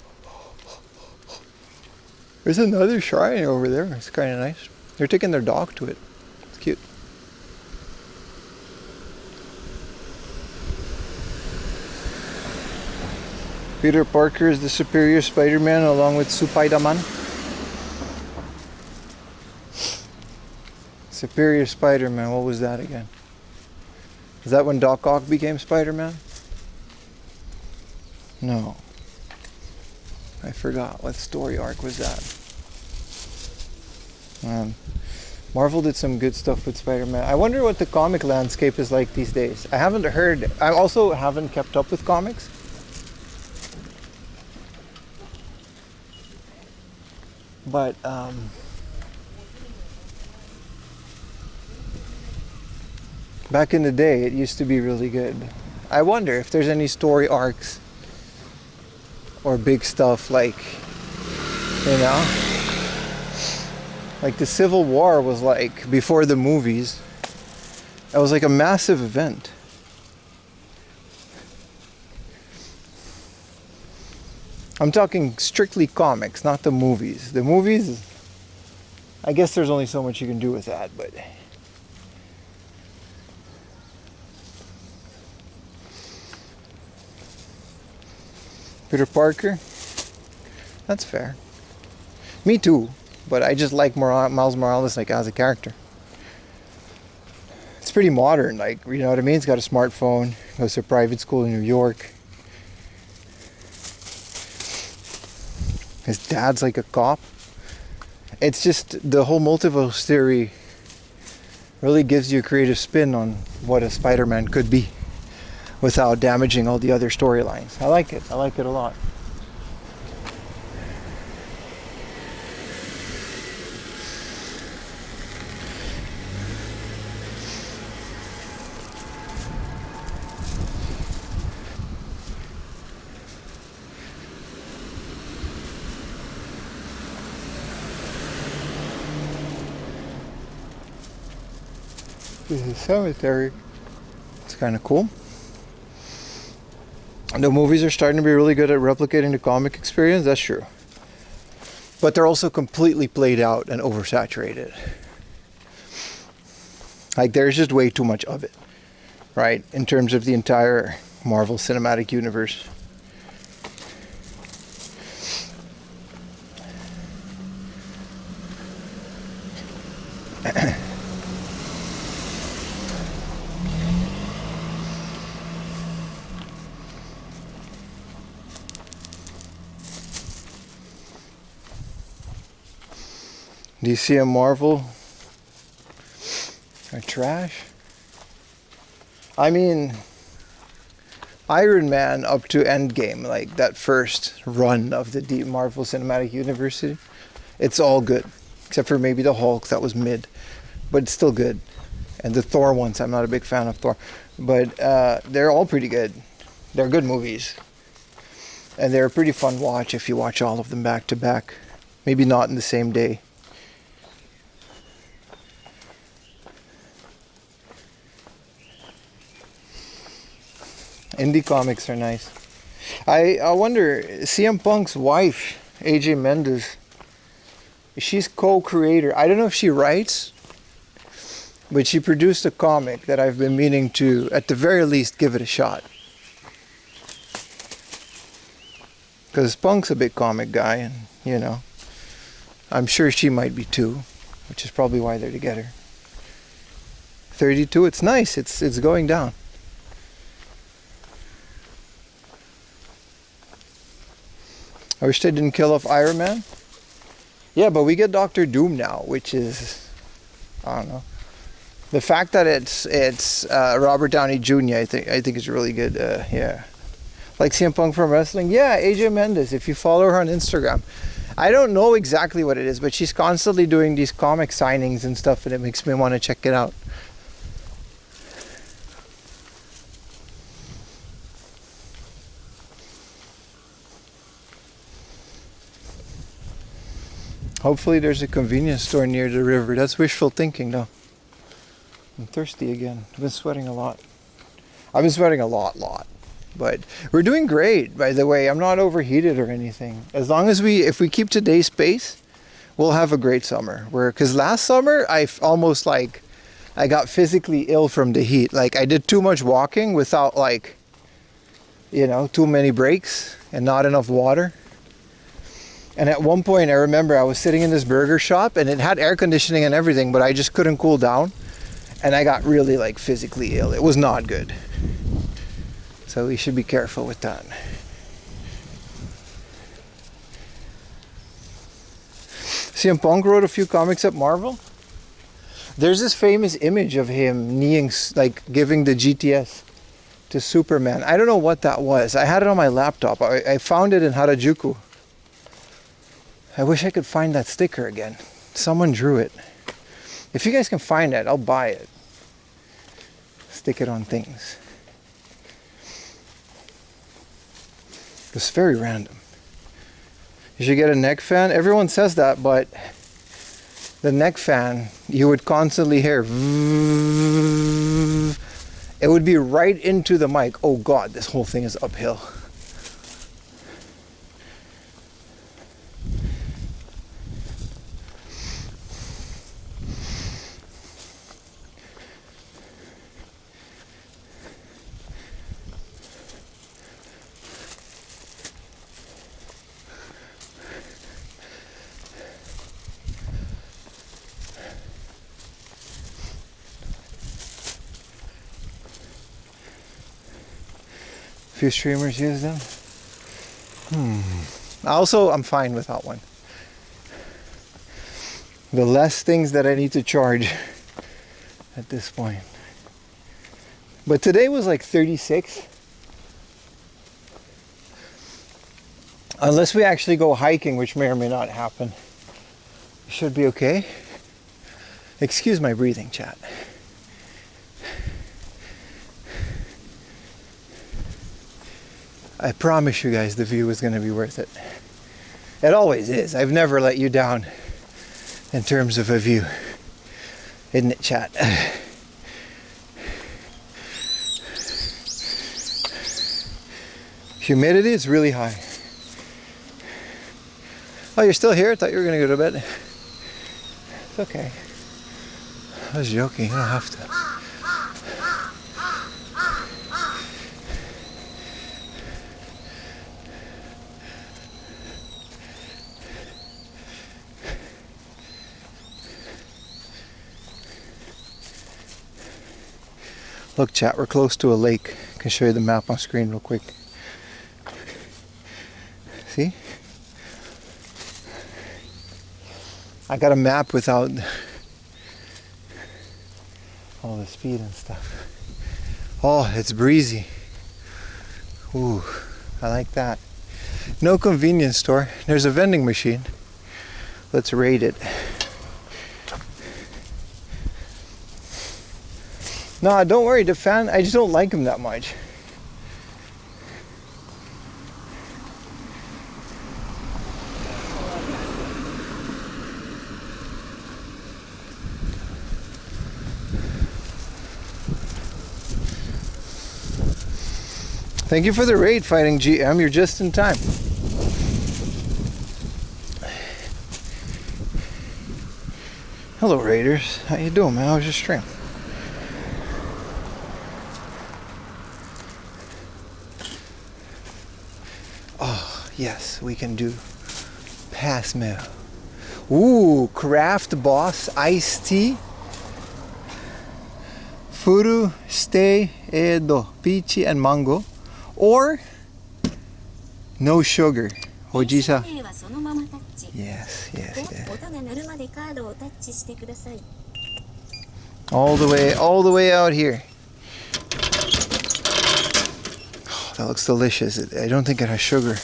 There's another shrine over there. It's kind of nice. They're taking their dog to it. It's cute. Peter Parker is the superior Spider-Man along with Supaidaman. Superior Spider-Man, what was that again? Is that when Doc Ock became Spider-Man? No. I forgot. What story arc was that? Marvel did some good stuff with Spider-Man. I wonder what the comic landscape is like these days. I haven't heard. I also haven't kept up with comics. But back in the day, it used to be really good. I wonder if there's any story arcs or big stuff like, you know, like the Civil War was like before the movies. It was like a massive event. I'm talking strictly comics, not the movies. The movies, I guess there's only so much you can do with that, but Peter Parker, that's fair. Me too, but I just like Miles Morales like as a character. It's pretty modern, like, you know what I mean? He's got a smartphone, goes to private school in New York. His dad's like a cop. It's just the whole multiverse theory really gives you a creative spin on what a Spider-Man could be without damaging all the other storylines. I like it. I like it a lot. This is a cemetery. It's kind of cool. The movies are starting to be really good at replicating the comic experience, that's true. But they're also completely played out and oversaturated. Like, there's just way too much of it, right? In terms of the entire Marvel Cinematic Universe. Do you see a Marvel or trash? I mean, Iron Man up to Endgame, like that first run of the deep Marvel Cinematic Universe, it's all good. Except for maybe the Hulk, that was mid. But it's still good. And the Thor ones, I'm not a big fan of Thor. But they're all pretty good. They're good movies. And they're a pretty fun watch if you watch all of them back to back. Maybe not in the same day. Indie comics are nice. I wonder, CM Punk's wife, AJ Mendez, she's co-creator. I don't know if she writes, but she produced a comic that I've been meaning to, at the very least, give it a shot. Because Punk's a big comic guy, and, you know, I'm sure she might be too, which is probably why they're together. 32, it's nice. It's going down. I wish they didn't kill off Iron Man. Yeah, but we get Doctor Doom now, which is, I don't know. The fact that it's Robert Downey Jr. I think is really good. Yeah, like CM Punk from wrestling. Yeah, AJ Mendes. If you follow her on Instagram, I don't know exactly what it is, but she's constantly doing these comic signings and stuff, and it makes me want to check it out. Hopefully there's a convenience store near the river. That's wishful thinking though. I'm thirsty again. I've been sweating a lot. I've been sweating a lot. But we're doing great, by the way. I'm not overheated or anything. As long as if we keep today's pace, we'll have a great summer. Because last summer, I got physically ill from the heat. Like I did too much walking without too many breaks and not enough water. And at one point, I remember I was sitting in this burger shop and it had air conditioning and everything, but I just couldn't cool down. And I got really physically ill. It was not good. So we should be careful with that. CM Punk wrote a few comics at Marvel. There's this famous image of him giving the GTS to Superman. I don't know what that was. I had it on my laptop. I found it in Harajuku. I wish I could find that sticker again. Someone drew it. If you guys can find it, I'll buy it. Stick it on things. It's very random. You should get a neck fan. Everyone says that, but the neck fan, you would constantly hear. It would be right into the mic. Oh God, this whole thing is uphill. Few streamers use them. Also, I'm fine without one. The less things that I need to charge at this point. But today was 36. Unless we actually go hiking, which may or may not happen. It should be okay. Excuse my breathing, chat. I promise you guys the view is going to be worth it. It always is. I've never let you down in terms of a view. Isn't it, chat? Humidity is really high. Oh, you're still here? I thought you were going to go to bed. It's okay. I was joking. You don't have to. Look, chat, we're close to a lake. I can show you the map on screen real quick. See? I got a map without all the speed and stuff. Oh, it's breezy. Ooh, I like that. No convenience store. There's a vending machine. Let's raid it. No, don't worry, the fan, I just don't like him that much. Thank you for the raid, Fighting GM. You're just in time. Hello, Raiders. How you doing, man? How was your stream? Oh, yes, we can do pass mail. Ooh, Craft Boss Iced Tea. Furu, Stay, Edo, Peachy, and Mango. Or no sugar. Hojisa. 電子マネーはそのままタッチ。 Yes, yes, で、 yes. 音が鳴るまでカードをタッチしてください。 All the way out here. Oh, that looks delicious. I don't think it has sugar.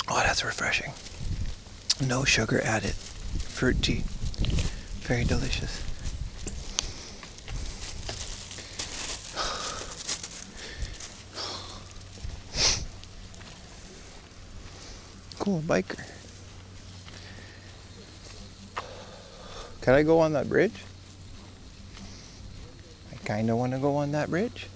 Oh, that's refreshing. No sugar added. Fruit tea. Very delicious. Cool biker. Can I go on that bridge? I kind of want to go on that bridge.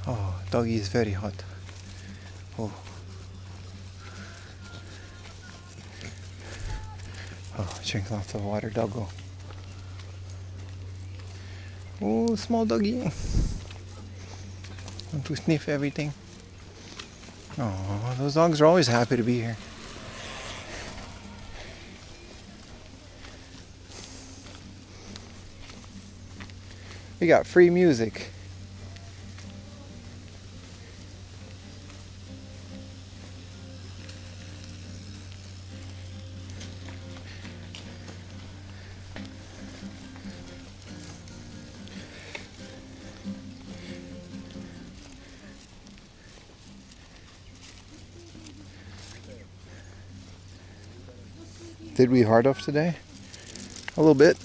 Oh, doggy is very hot. Oh. Oh, drink lots of water, doggo. Oh, small doggy. Want to sniff everything. Oh, those dogs are always happy to be here. We got free music. Did we hard off today? A little bit.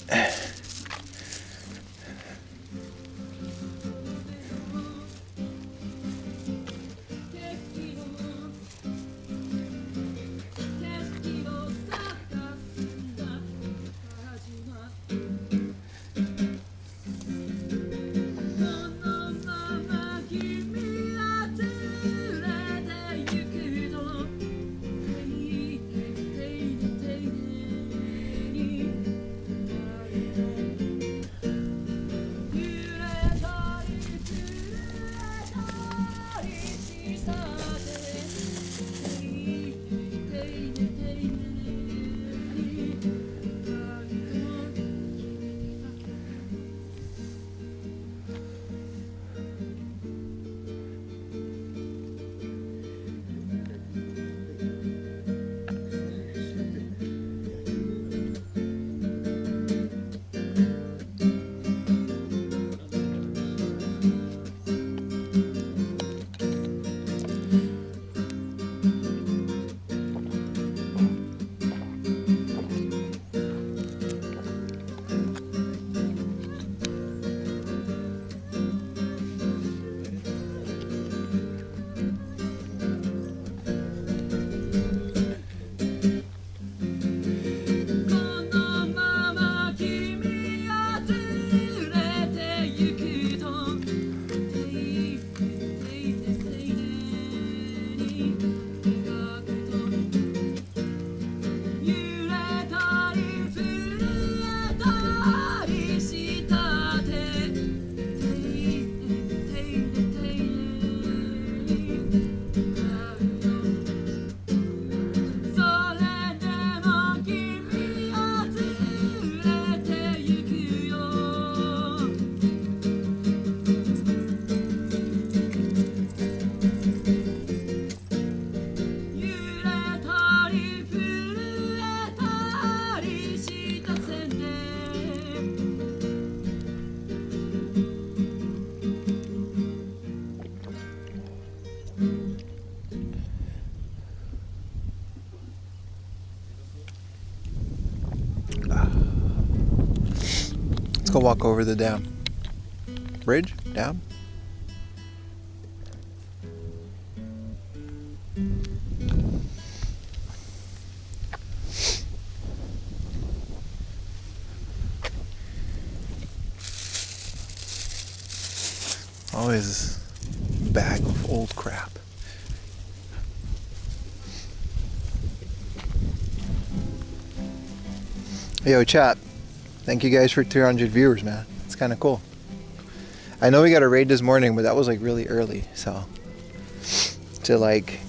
Let's go walk over the dam. Bridge? Dam? Oh, his bag of old crap. Yo, chat. Thank you guys for 300 viewers, man. It's kind of cool. I know we got a raid this morning, but that was like really early, so to like,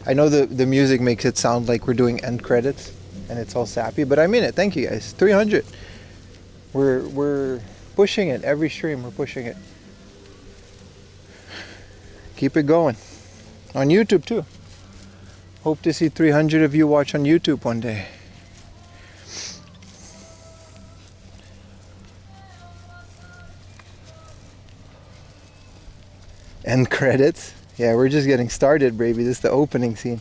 I know the music makes it sound like we're doing end credits and it's all sappy, but I mean it. Thank you guys. 300. We're pushing it every stream. We're pushing it. Keep it going on YouTube too. Hope to see 300 of you watch on YouTube one day. End credits. Yeah, we're just getting started, baby. This is the opening scene.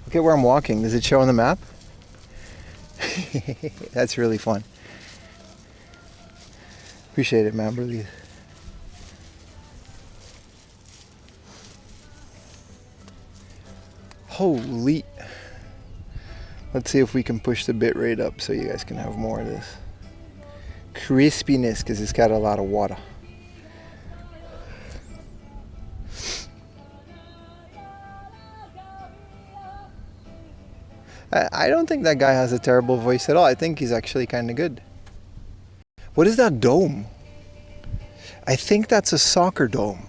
Look at where I'm walking. Does it show on the map? That's really fun. Appreciate it, man. Really. Holy. Let's see if we can push the bit rate up so you guys can have more of this crispiness, because it's got a lot of water. I don't think that guy has a terrible voice at all. I think he's actually kind of good. What is that dome? I think that's a soccer dome,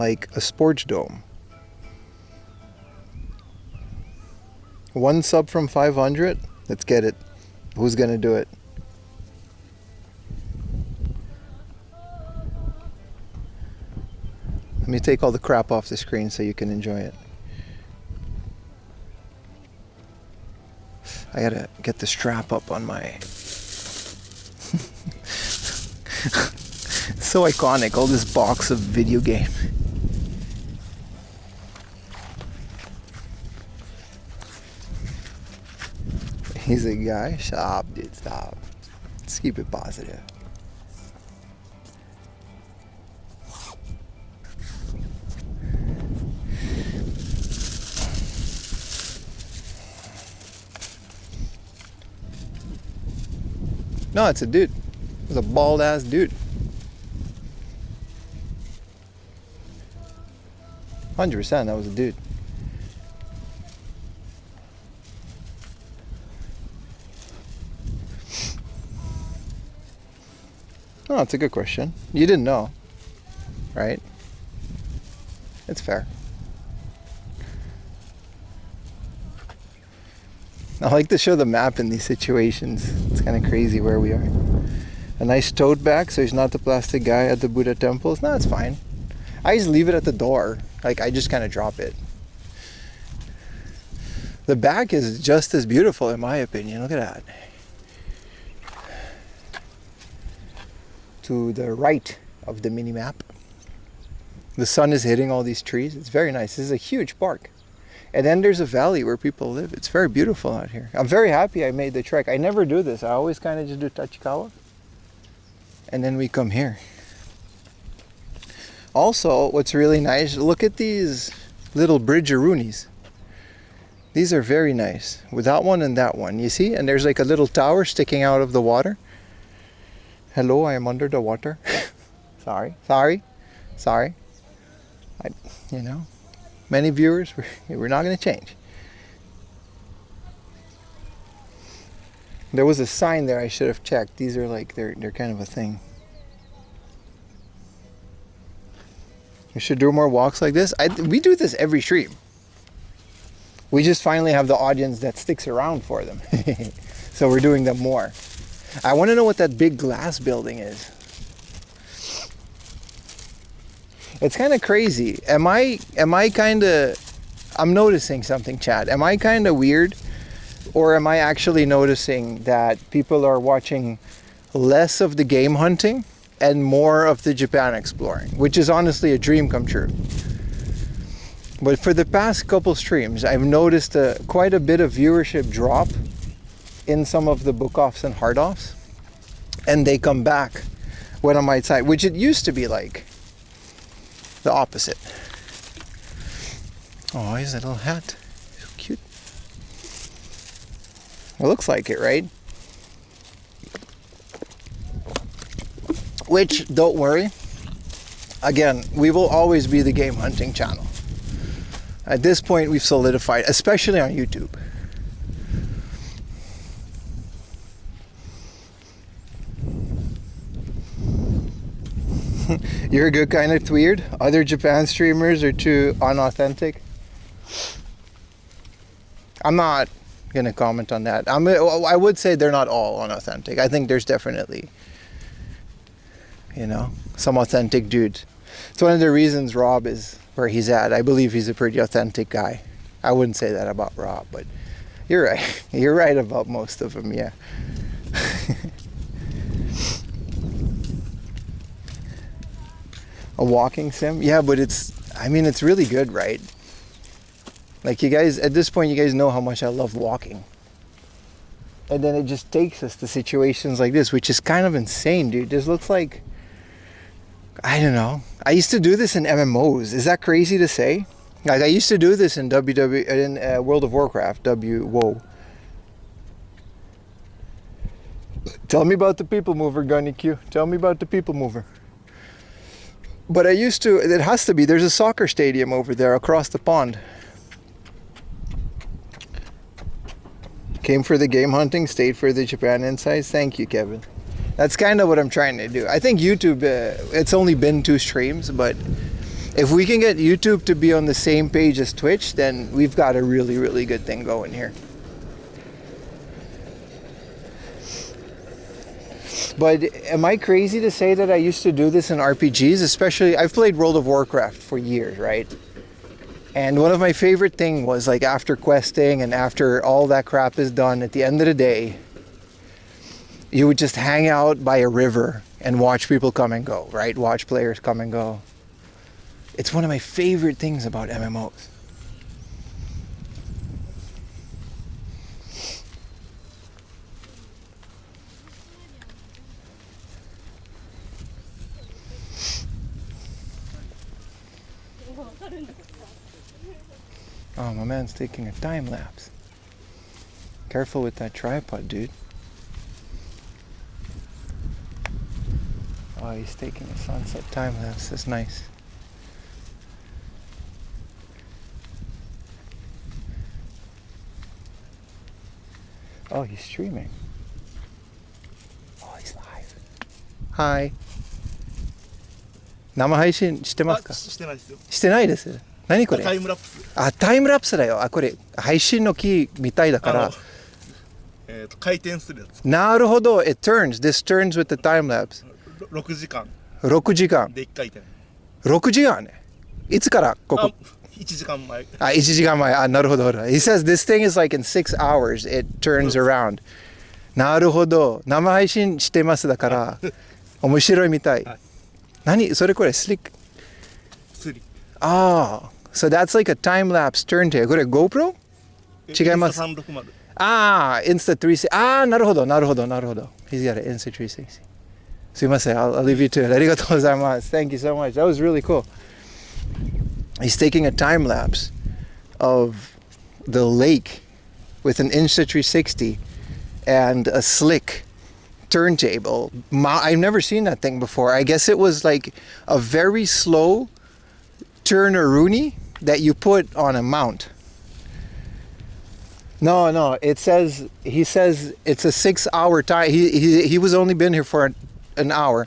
like a sports dome. One sub from 500. Let's get it. Who's gonna do it? Let me take all the crap off the screen so you can enjoy it. I gotta get the strap up on my... So iconic, all this box of video game. He's a guy? Stop, dude, stop. Let's keep it positive. No, it's a dude. It's a bald ass dude. 100% that was a dude. Oh, it's a good question. You didn't know, right? It's fair. I like to show the map in these situations. It's kind of crazy where we are. A nice tote bag, so he's not the plastic guy at the Buddha temples. No, it's fine. I just leave it at the door. Like, I just kind of drop it. The back is just as beautiful in my opinion. Look at that. To the right of the mini map, the sun is hitting all these trees. It's very nice. This is a huge park. And then there's a valley where people live. It's very beautiful out here. I'm very happy I made the trek. I never do this. I always kind of just do Tachikawa. And then we come here. Also, what's really nice, look at these little bridge-a-roonies. These are very nice. With that one and that one, you see? And there's like a little tower sticking out of the water. Hello, I am under the water. Sorry. You know, many viewers, we're not going to change. There was a sign there I should have checked. These are like, they're kind of a thing. We should do more walks like this. We do this every stream. We just finally have the audience that sticks around for them. So we're doing them more. I want to know what that big glass building is. It's kind of crazy. Am I kind of... I'm noticing something, chat. Am I kind of weird? Or am I actually noticing that people are watching less of the game hunting and more of the Japan exploring? Which is honestly a dream come true. But for the past couple streams, I've noticed quite a bit of viewership drop in some of the book offs and hard offs, and they come back when I'm outside, which it used to be like the opposite. Oh, his little hat, so cute. It looks like it, right? Which, don't worry, again, we will always be the game hunting channel. At this point, we've solidified, especially on YouTube. You're a good kind of weird. Other Japan streamers are too unauthentic. I'm not gonna comment on that. I would say they're not all unauthentic. I think there's definitely, you know, some authentic dudes. It's one of the reasons Rob is where he's at. I believe he's a pretty authentic guy. I wouldn't say that about Rob, but you're right. You're right about most of them, yeah. A walking sim? Yeah, but it's really good, right? Like, you guys, at this point, you guys know how much I love walking. And then it just takes us to situations like this, which is kind of insane, dude. This looks like, I don't know. I used to do this in MMOs. Is that crazy to say? Like, I used to do this in World of Warcraft. Whoa. Tell me about the people mover, Gunny Q. Tell me about the people mover. But I used to, it has to be, there's a soccer stadium over there across the pond. Came for the game hunting, stayed for the Japan insights. Thank you, Kevin. That's kind of what I'm trying to do. I think YouTube, it's only been 2 streams, but if we can get YouTube to be on the same page as Twitch, then we've got a really, really good thing going here. But am I crazy to say that I used to do this in RPGs? Especially, I've played World of Warcraft for years, right? And one of my favorite things was, like, after questing and after all that crap is done, at the end of the day, you would just hang out by a river and watch people come and go, right? Watch players come and go. It's one of my favorite things about MMOs. Oh, my man's taking a time lapse. Careful with that tripod, dude. Oh, he's taking a sunset time lapse. That's nice. Oh, he's streaming. Oh, he's live. Hi. 生配信してますか？してないですよ。してないです。何これ？タイムラプス。あ、タイムラプスだよ。あ、これ配信のキーみたいだから。回転するやつ。なるほど。It turns. This turns with the time lapse. 6時間。6時間。で1回転。6時間ね。いつからここ？1時間前。あ、1時間前。あ、なるほど。He says this thing is like in 6 hours it turns around. なるほど。生配信してますだから面白いみたい。何それこれスリック。スリ。ああ。So that's like a time lapse turntable. これ GoPro？ 違います。360。ああ、Insta360。ああ、なるほど、なるほど、なるほど。He's got an Insta360. すいません。I'll leave you to it. ありがとうございます。Thank you so much. That was really cool. He's taking a time lapse of the lake with an Insta360 and a slick turntable. I've never seen that thing before. I guess it was like a very slow turn-a-rooney that you put on a mount. No, it says, he says it's a 6-hour time. He was only been here for an hour,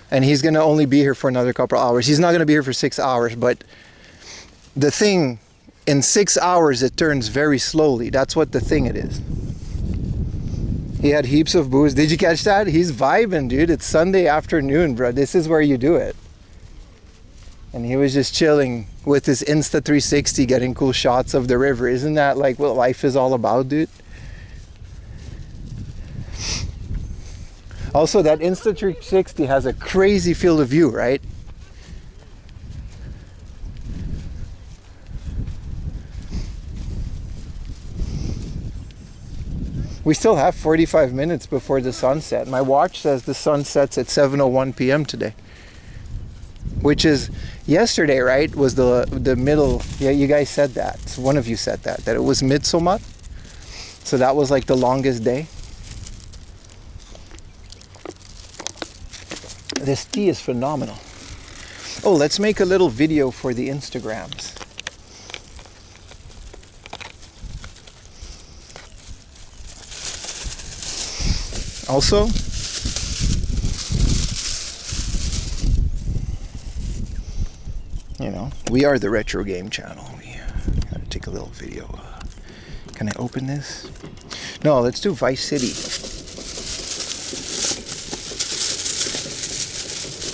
and he's gonna only be here for another couple hours. He's not gonna be here for 6 hours, but the thing, in 6 hours it turns very slowly. That's what the thing it is. He had heaps of booze. Did you catch that? He's vibing, dude. It's Sunday afternoon, bro. This is where you do it. And he was just chilling with his Insta360, getting cool shots of the river. Isn't that like what life is all about, dude? Also, that Insta360 has a crazy field of view, right? We still have 45 minutes before the sunset. My watch says the sun sets at 7:01 p.m. today. Which is, yesterday, right, was the middle, yeah, you guys said that. So one of you said that it was Midsommar. So that was like the longest day. This tea is phenomenal. Oh, let's make a little video for the Instagrams. Also, you know, we are the retro game channel. We gotta take a little video. Can I open this? No, let's do Vice City.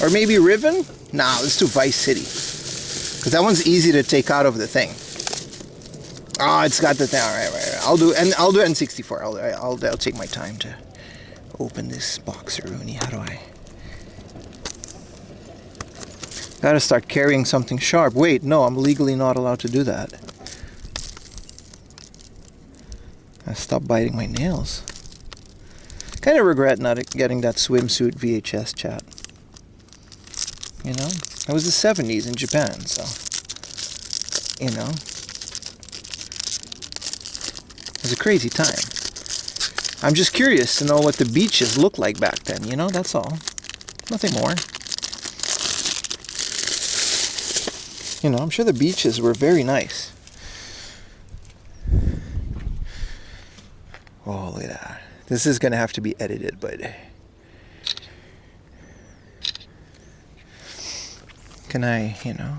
Or maybe Riven? Nah, let's do Vice City. Because that one's easy to take out of the thing. Oh, it's got the thing. All right. I'll do N64. I'll take my time to open this boxer-rooney. How do I? Gotta start carrying something sharp. Wait, no, I'm legally not allowed to do that. I stopped biting my nails. Kind of regret not getting that swimsuit VHS, chat. You know, it was the 70s in Japan, so, you know, it was a crazy time. I'm just curious to know what the beaches looked like back then, you know, that's all. Nothing more. You know, I'm sure the beaches were very nice. Oh, look at that. This is going to have to be edited, but... Can I, you know...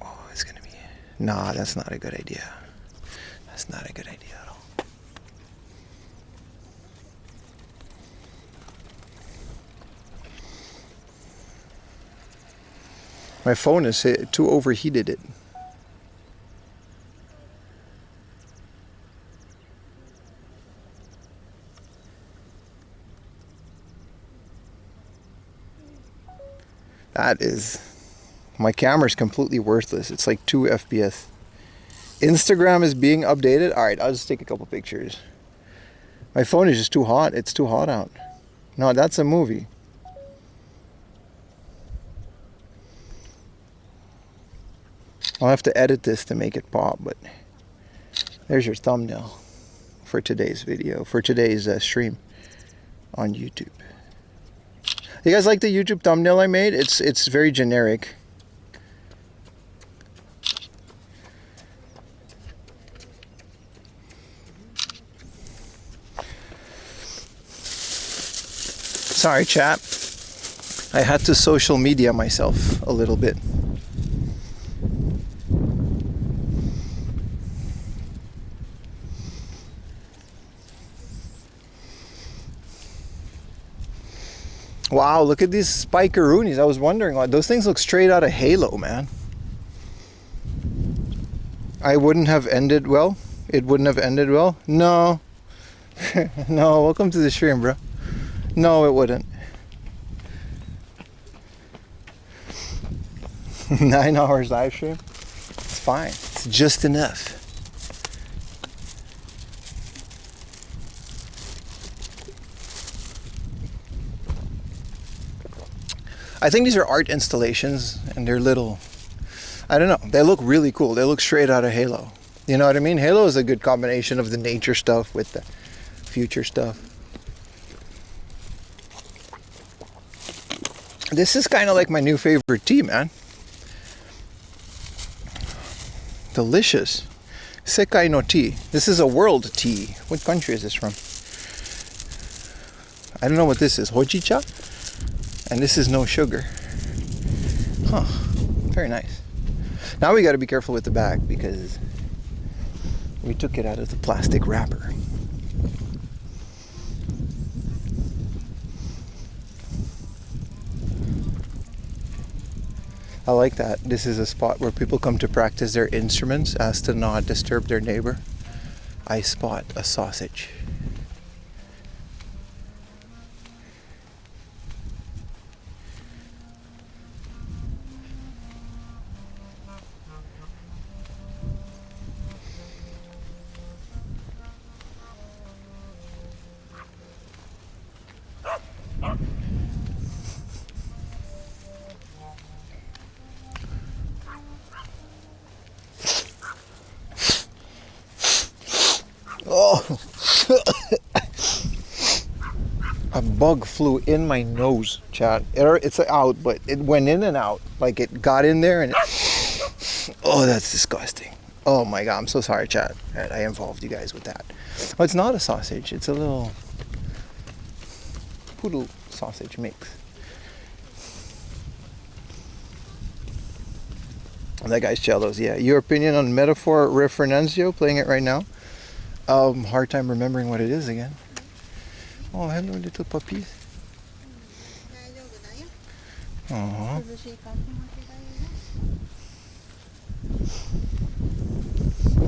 Oh, it's going to be... Nah, that's not a good idea. That's not a good idea at all. My phone is too overheated. It. That is, my camera's completely worthless. It's like 2 FPS. Instagram is being updated. All right, I'll just take a couple pictures. My phone is just too hot. It's too hot out. No, that's a movie. I'll have to edit this to make it pop, but there's your thumbnail for today's video, for today's stream on YouTube. You guys like the YouTube thumbnail I made? It's very generic. Sorry, chat. I had to social media myself a little bit. Wow, look at these spikeroonies. I was wondering, those things look straight out of Halo, man. I wouldn't have ended well. It wouldn't have ended well. No. No, welcome to the stream, bro. No, it wouldn't. 9 hours live stream. It's fine. It's just enough. I think these are art installations, and they're little, I don't know, they look really cool. They look straight out of Halo. You know what I mean? Halo is a good combination of the nature stuff with the future stuff. This is kind of like my new favorite tea, man. Delicious. Sekai no tea. This is a world tea. What country is this from? I don't know what this is. Hojicha? And this is no sugar. Huh. Very nice. Now we got to be careful with the bag because we took it out of the plastic wrapper. I like that. This is a spot where people come to practice their instruments as to not disturb their neighbor. I spot a sausage. A bug flew in my nose, chat. It's out, but it went in and out. Like it got in there and oh, that's disgusting. Oh my god, I'm so sorry, chat. I involved you guys with that. Oh, it's not a sausage. It's a little poodle sausage mix. That guy's cellos, yeah. Your opinion on Metaphor Refrenanzio, playing it right now? Hard time remembering what it is again. Oh, hello, little puppies. Aww.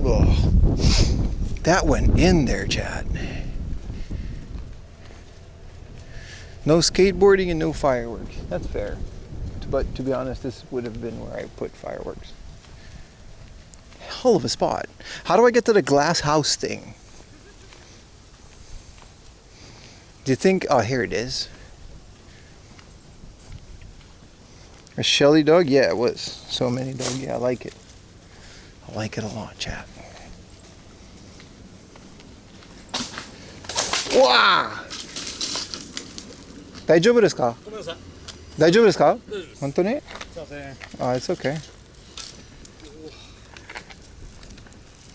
Oh, that went in there, Chad. No skateboarding and no fireworks. That's fair. But to be honest, this would have been where I put fireworks. Hell of a spot. How do I get to the glass house thing? Do you think... Oh, here it is. A Shelly dog? Yeah, it was. So many dog. Yeah, I like it. I like it a lot, chat. Wow! 大丈夫ですか? 大丈夫ですか? 本当に? Oh, it's okay.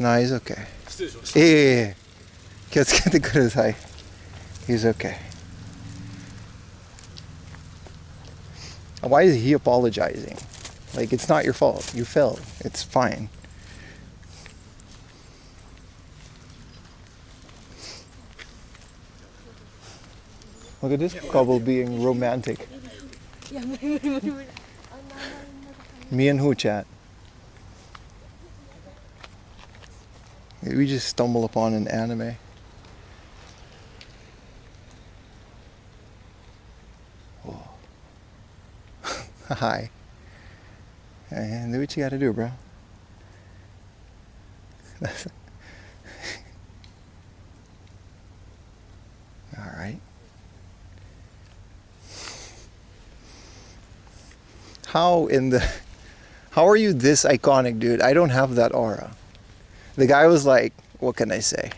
No, he's okay. いえいえいえ。気をつけてください。He's okay. Why is he apologizing? Like, it's not your fault. You fell. It's fine. Look at this couple being romantic. Me and who, chat? We just stumble upon an anime. Oh. Hi. And do what you gotta do, bro. Alright. How are you this iconic, dude? I don't have that aura. The guy was like, what can I say?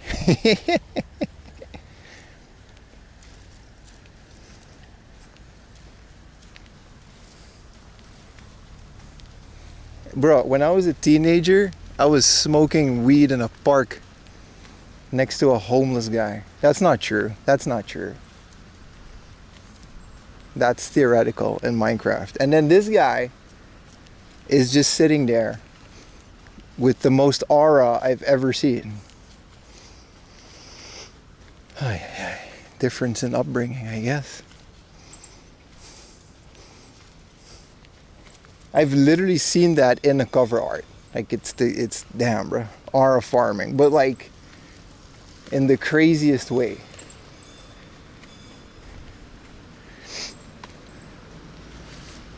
Bro, when I was a teenager, I was smoking weed in a park next to a homeless guy. That's not true. That's not true. That's theoretical in Minecraft. And then this guy is just sitting there with the most aura I've ever seen. Difference in upbringing, I guess. I've literally seen that in the cover art. Like it's damn, bro. Aura farming, but like in the craziest way.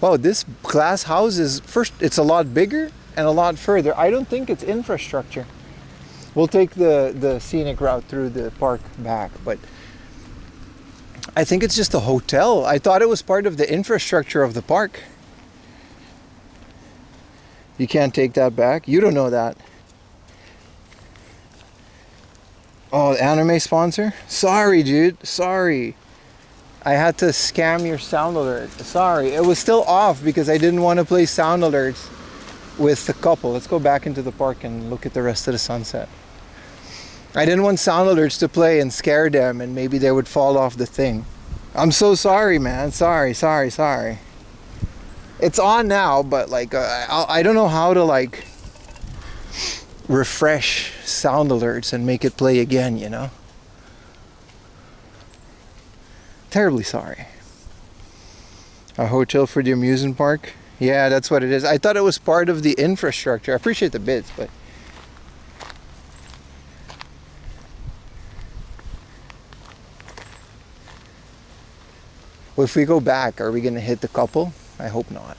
Wow, this glass house is first. It's a lot bigger and a lot further. I don't think it's infrastructure. We'll take the scenic route through the park back, but I think it's just a hotel. I thought it was part of the infrastructure of the park. You can't take that back. You don't know that. Oh, anime sponsor? Sorry, dude. Sorry. I had to scam your sound alert. Sorry. It was still off because I didn't want to play sound alerts with the couple. Let's go back into the park and look at the rest of the sunset. I didn't want sound alerts to play and scare them and maybe they would fall off the thing. I'm so sorry, man. Sorry. It's on now, but like I don't know how to like refresh sound alerts and make it play again, you know? Terribly sorry. A hotel for the amusement park? Yeah, that's what it is. I thought it was part of the infrastructure. I appreciate the bits, but well, if we go back, are we gonna hit the couple? I hope not.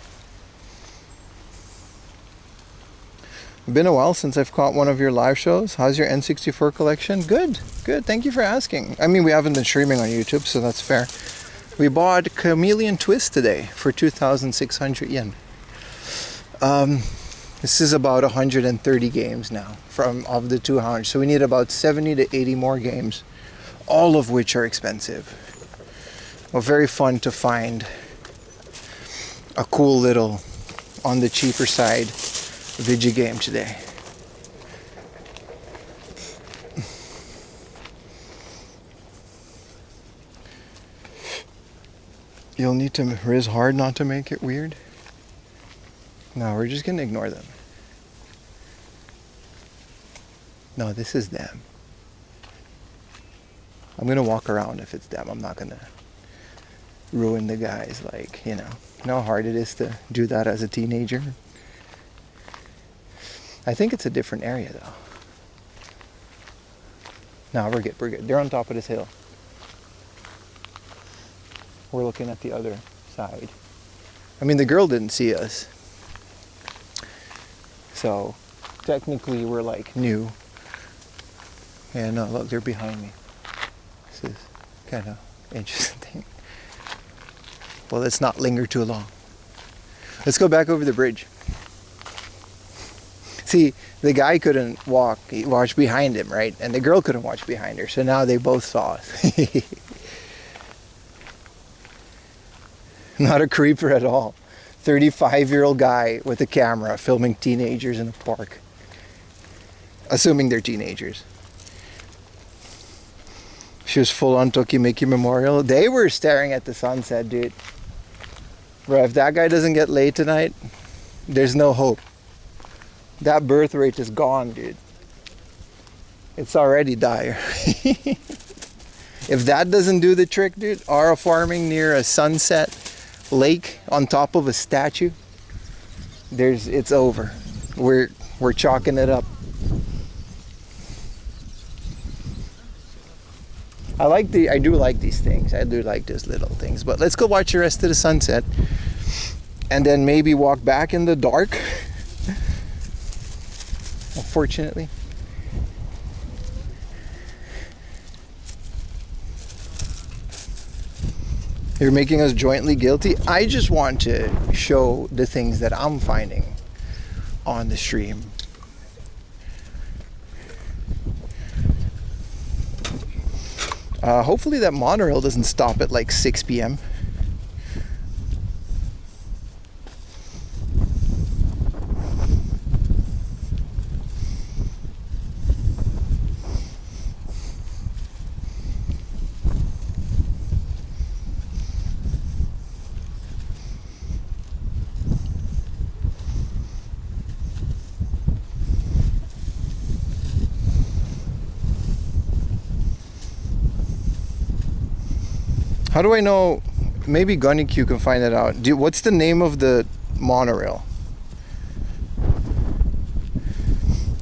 Been a while since I've caught one of your live shows. How's your N64 collection? Good. Thank you for asking. I mean, we haven't been streaming on YouTube, so that's fair. We bought Chameleon Twist today for 2,600 yen. This is about 130 games now of the 200. So we need about 70 to 80 more games, all of which are expensive. Well, very fun to find a cool little, on the cheaper side, video game today. You'll need to riz hard not to make it weird. No, we're just gonna ignore them. No, this is them. I'm gonna walk around if it's them. I'm not gonna ruin the guys, like, you know how hard it is to do that as a teenager. I think it's a different area though. No, we're good. They're on top of this hill. We're looking at the other side. I mean, the girl didn't see us. So, technically we're like new. And look, they're behind me. This is kind of interesting. Well, let's not linger too long. Let's go back over the bridge. See, the guy couldn't walk, he watched behind him, right? And the girl couldn't watch behind her, so now they both saw us. Not a creeper at all. 35-year-old guy with a camera filming teenagers in a park. Assuming they're teenagers. She was full on Tokimeki Memorial. They were staring at the sunset, dude. Bro, if that guy doesn't get laid tonight, there's no hope. That birth rate is gone, dude. It's already dire. If that doesn't do the trick, dude, Ara farming near a sunset lake on top of a statue, it's over. We're chalking it up. I do like these things. I do like these little things. But let's go watch the rest of the sunset and then maybe walk back in the dark. Unfortunately. You're making us jointly guilty. I just want to show the things that I'm finding on the stream. Hopefully that monorail doesn't stop at like 6 p.m. How do I know? Maybe Gunnyq can find that out. What's the name of the monorail?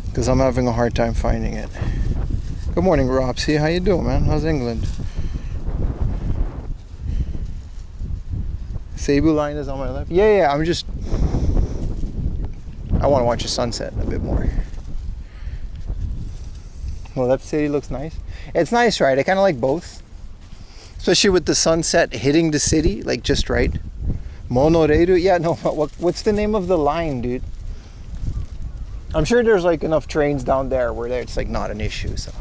Because I'm having a hard time finding it. Good morning, Ropsy. How you doing, man? How's England? Cebu line is on my left. Yeah. I want to watch the sunset a bit more. Well, that city looks nice. It's nice, right? I kind of like both. Especially with the sunset hitting the city, like just right. Monorail, yeah, no, what's the name of the line, dude? I'm sure there's like enough trains down there where it's like not an issue, so.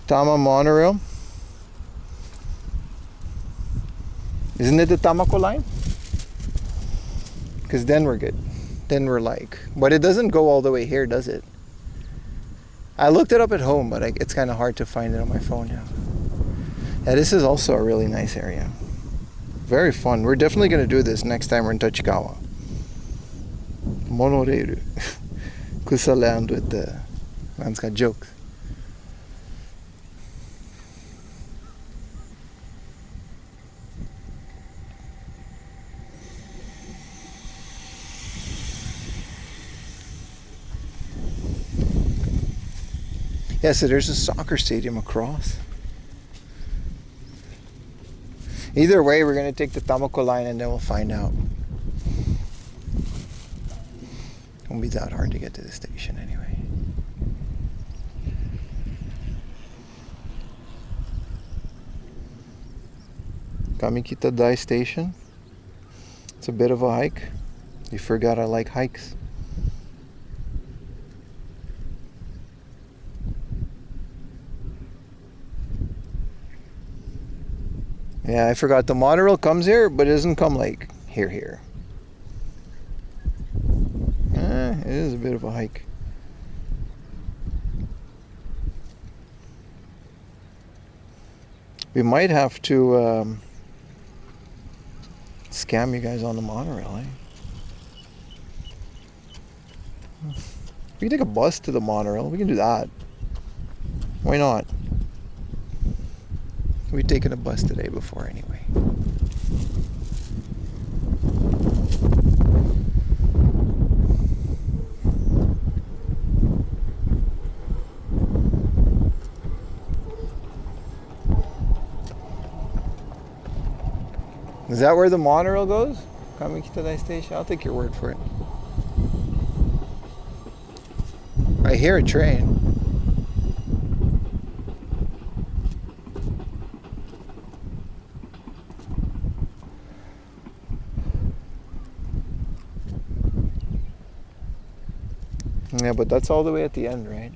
Tama monorail. Isn't it the Tamako line? Because then we're good. Then we're like, but it doesn't go all the way here, does it? I looked it up at home, but it's kind of hard to find it on my phone now. Yeah, this is also a really nice area. Very fun. We're definitely going to do this next time we're in Tachikawa. Monorail. Kusa land with the man's got jokes. Yeah, so there's a soccer stadium across. Either way, we're going to take the Tamako line and then we'll find out. It won't be that hard to get to the station anyway. Kamikita Dai Station. It's a bit of a hike. You forgot I like hikes. Yeah, I forgot the monorail comes here, but it doesn't come like here. It is a bit of a hike. We might have to scam you guys on the monorail, eh? We can take a bus to the monorail. We can do that. Why not? We've taken a bus today before anyway. Is that where the monorail goes? Kamikita Station? I'll take your word for it. I hear a train. Yeah, but that's all the way at the end, right?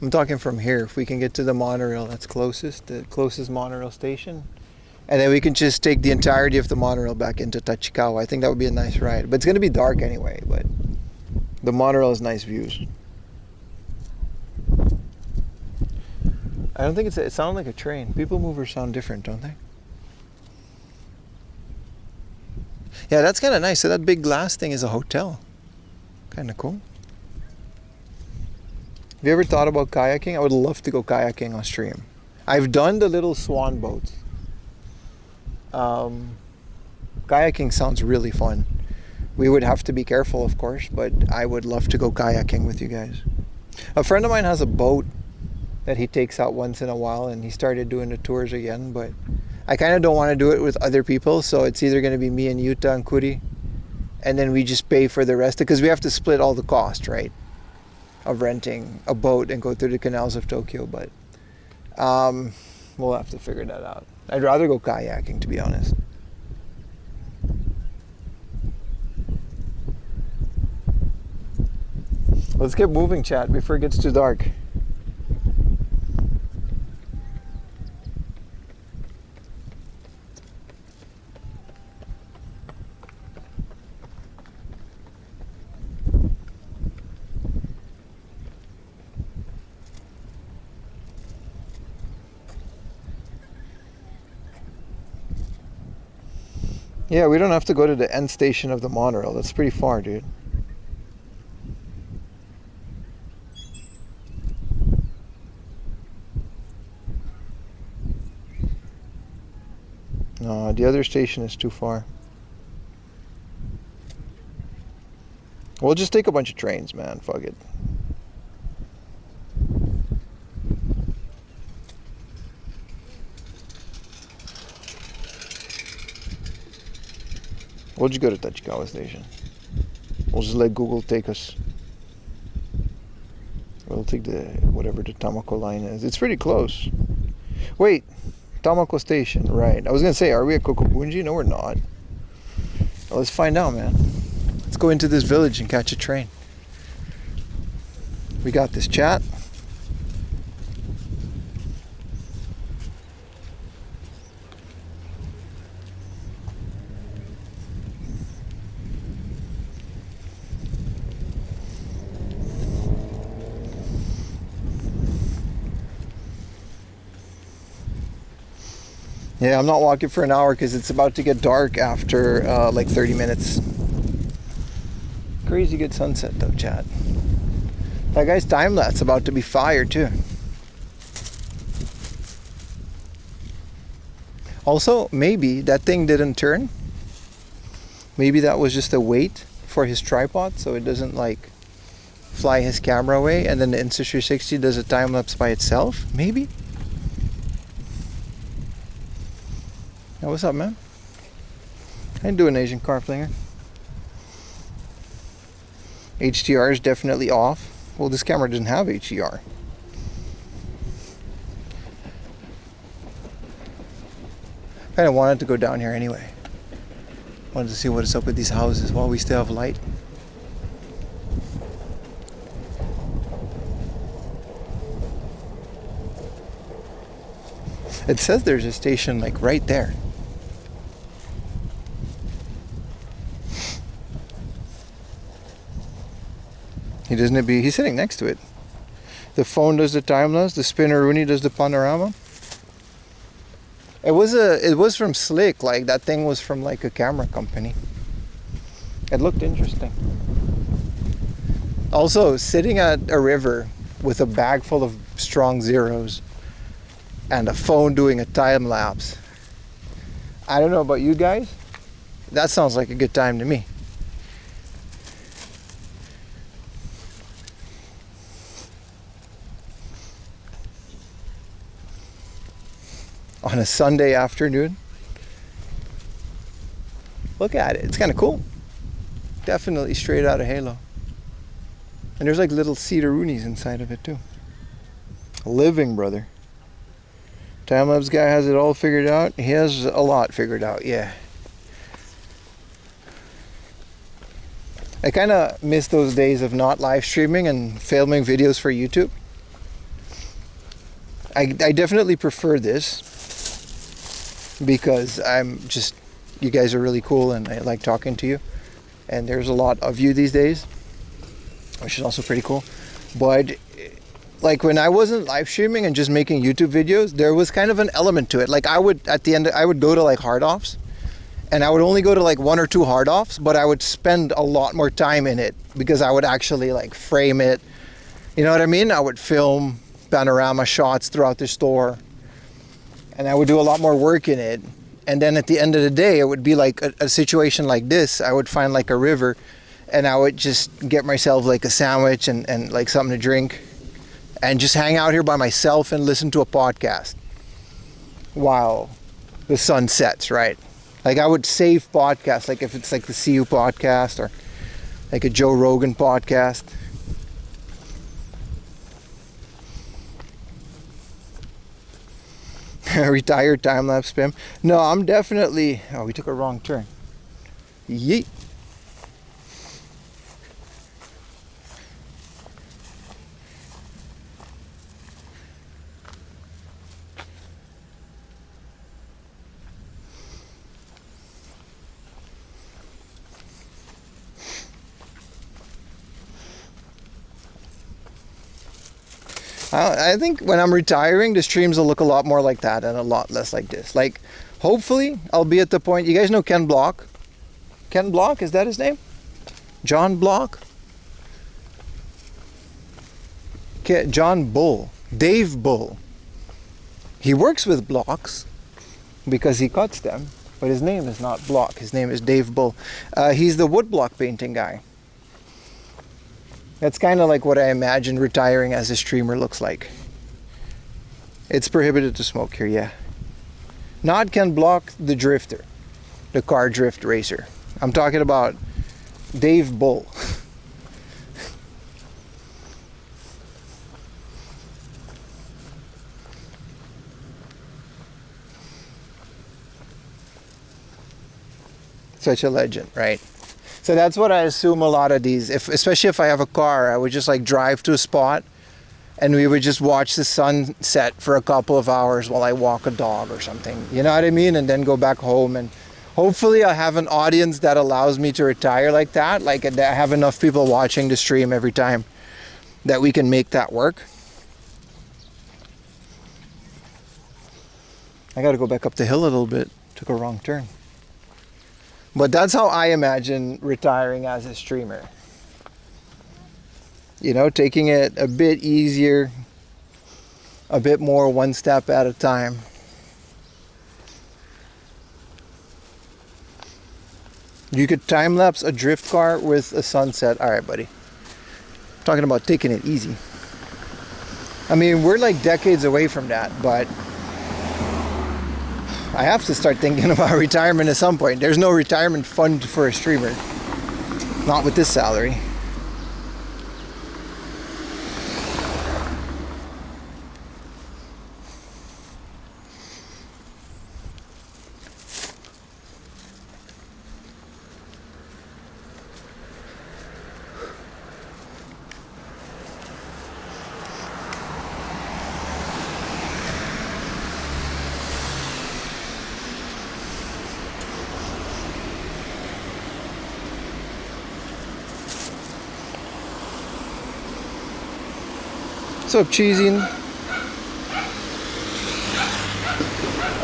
I'm talking from here. If we can get to the monorail that's closest, the closest monorail station, and then we can just take the entirety of the monorail back into Tachikawa. I think that would be a nice ride. But it's going to be dark anyway, but the monorail has nice views. I don't think it sounds like a train. People mover sound different, don't they? Yeah, that's kind of nice. So that big glass thing is a hotel. Kind of cool. Have you ever thought about kayaking? I would love to go kayaking on stream. I've done the little swan boats. Kayaking sounds really fun. We would have to be careful, of course, but I would love to go kayaking with you guys. A friend of mine has a boat that he takes out once in a while, and he started doing the tours again, but I kind of don't want to do it with other people, so it's either going to be me and Yuta and Kuri, and then we just pay for the rest, because we have to split all the cost, right, of renting a boat and go through the canals of Tokyo, but we'll have to figure that out. I'd rather go kayaking, to be honest. Let's get moving, chat, before it gets too dark. Yeah, we don't have to go to the end station of the monorail. That's pretty far, dude. No, the other station is too far. We'll just take a bunch of trains, man. Fuck it. We'll just go to Tachikawa station. We'll just let Google take us. We'll take the whatever the Tamako line is. It's pretty close. Wait, Tamako station, right? I was gonna say, are we at Kokobunji? No, we're not. Well, let's find out, man. Let's go into this village and catch a train. We got this, chat. Yeah, I'm not walking for an hour because it's about to get dark after like 30 minutes. Crazy good sunset though, chat. That guy's time lapse about to be fire too. Also, maybe that thing didn't turn. Maybe that was just a weight for his tripod so it doesn't like fly his camera away, and then the Insta360 does a time lapse by itself. Maybe. Hey, what's up, man? How you doing, Asian car flinger? HDR is definitely off. Well, this camera doesn't have HDR. Kind of wanted to go down here anyway. Wanted to see what is up with these houses while we still have light. It says there's a station like right there. He's sitting next to it. The phone does the time-lapse, the Spinneroonie does the panorama. It was from Slick, like that thing was from like a camera company. It looked interesting. Also, sitting at a river with a bag full of strong zeros and a phone doing a time lapse. I don't know about you guys. That sounds like a good time to me. On a Sunday afternoon. Look at it. It's kind of cool. Definitely straight out of Halo. And there's like little cedar-roonies inside of it too. Living, brother. Time-lapse guy has it all figured out. He has a lot figured out, yeah. I kind of miss those days of not live streaming and filming videos for YouTube. I definitely prefer this because you guys are really cool and I like talking to you. And there's a lot of you these days, which is also pretty cool. But like when I wasn't live streaming and just making YouTube videos, there was kind of an element to it. Like I would go to like hard offs, and I would only go to like 1 or 2 hard offs, but I would spend a lot more time in it because I would actually like frame it. You know what I mean? I would film panorama shots throughout the store, and I would do a lot more work in it. And then at the end of the day, it would be like a situation like this. I would find like a river, and I would just get myself like a sandwich and like something to drink, and just hang out here by myself and listen to a podcast while the sun sets, right? Like I would save podcasts, like if it's like the CU podcast or like a Joe Rogan podcast. Retired time-lapse spam. No, I'm definitely... Oh, we took a wrong turn. Yeet. I think when I'm retiring, the streams will look a lot more like that and a lot less like this. Like, hopefully, I'll be at the point... You guys know Ken Block? Ken Block, is that his name? John Block? John Bull. Dave Bull. He works with blocks because he cuts them, but his name is not Block. His name is Dave Bull. He's the woodblock painting guy. That's kind of like what I imagine retiring as a streamer looks like. It's prohibited to smoke here, yeah. Not Ken Block, the drifter, the car drift racer. I'm talking about Dave Bull. Such a legend, right? So that's what I assume a lot of these, especially if I have a car, I would just like drive to a spot and we would just watch the sun set for a couple of hours while I walk a dog or something. You know what I mean? And then go back home, and hopefully I have an audience that allows me to retire like that. Like I have enough people watching the stream every time that we can make that work. I got to go back up the hill a little bit. Took a wrong turn. But that's how I imagine retiring as a streamer. You know, taking it a bit easier, a bit more one step at a time. You could time-lapse a drift car with a sunset. All right, buddy. Talking about taking it easy. I mean, we're like decades away from that, but I have to start thinking about retirement at some point. There's no retirement fund for a streamer. Not with this salary. What's up, Cheesing?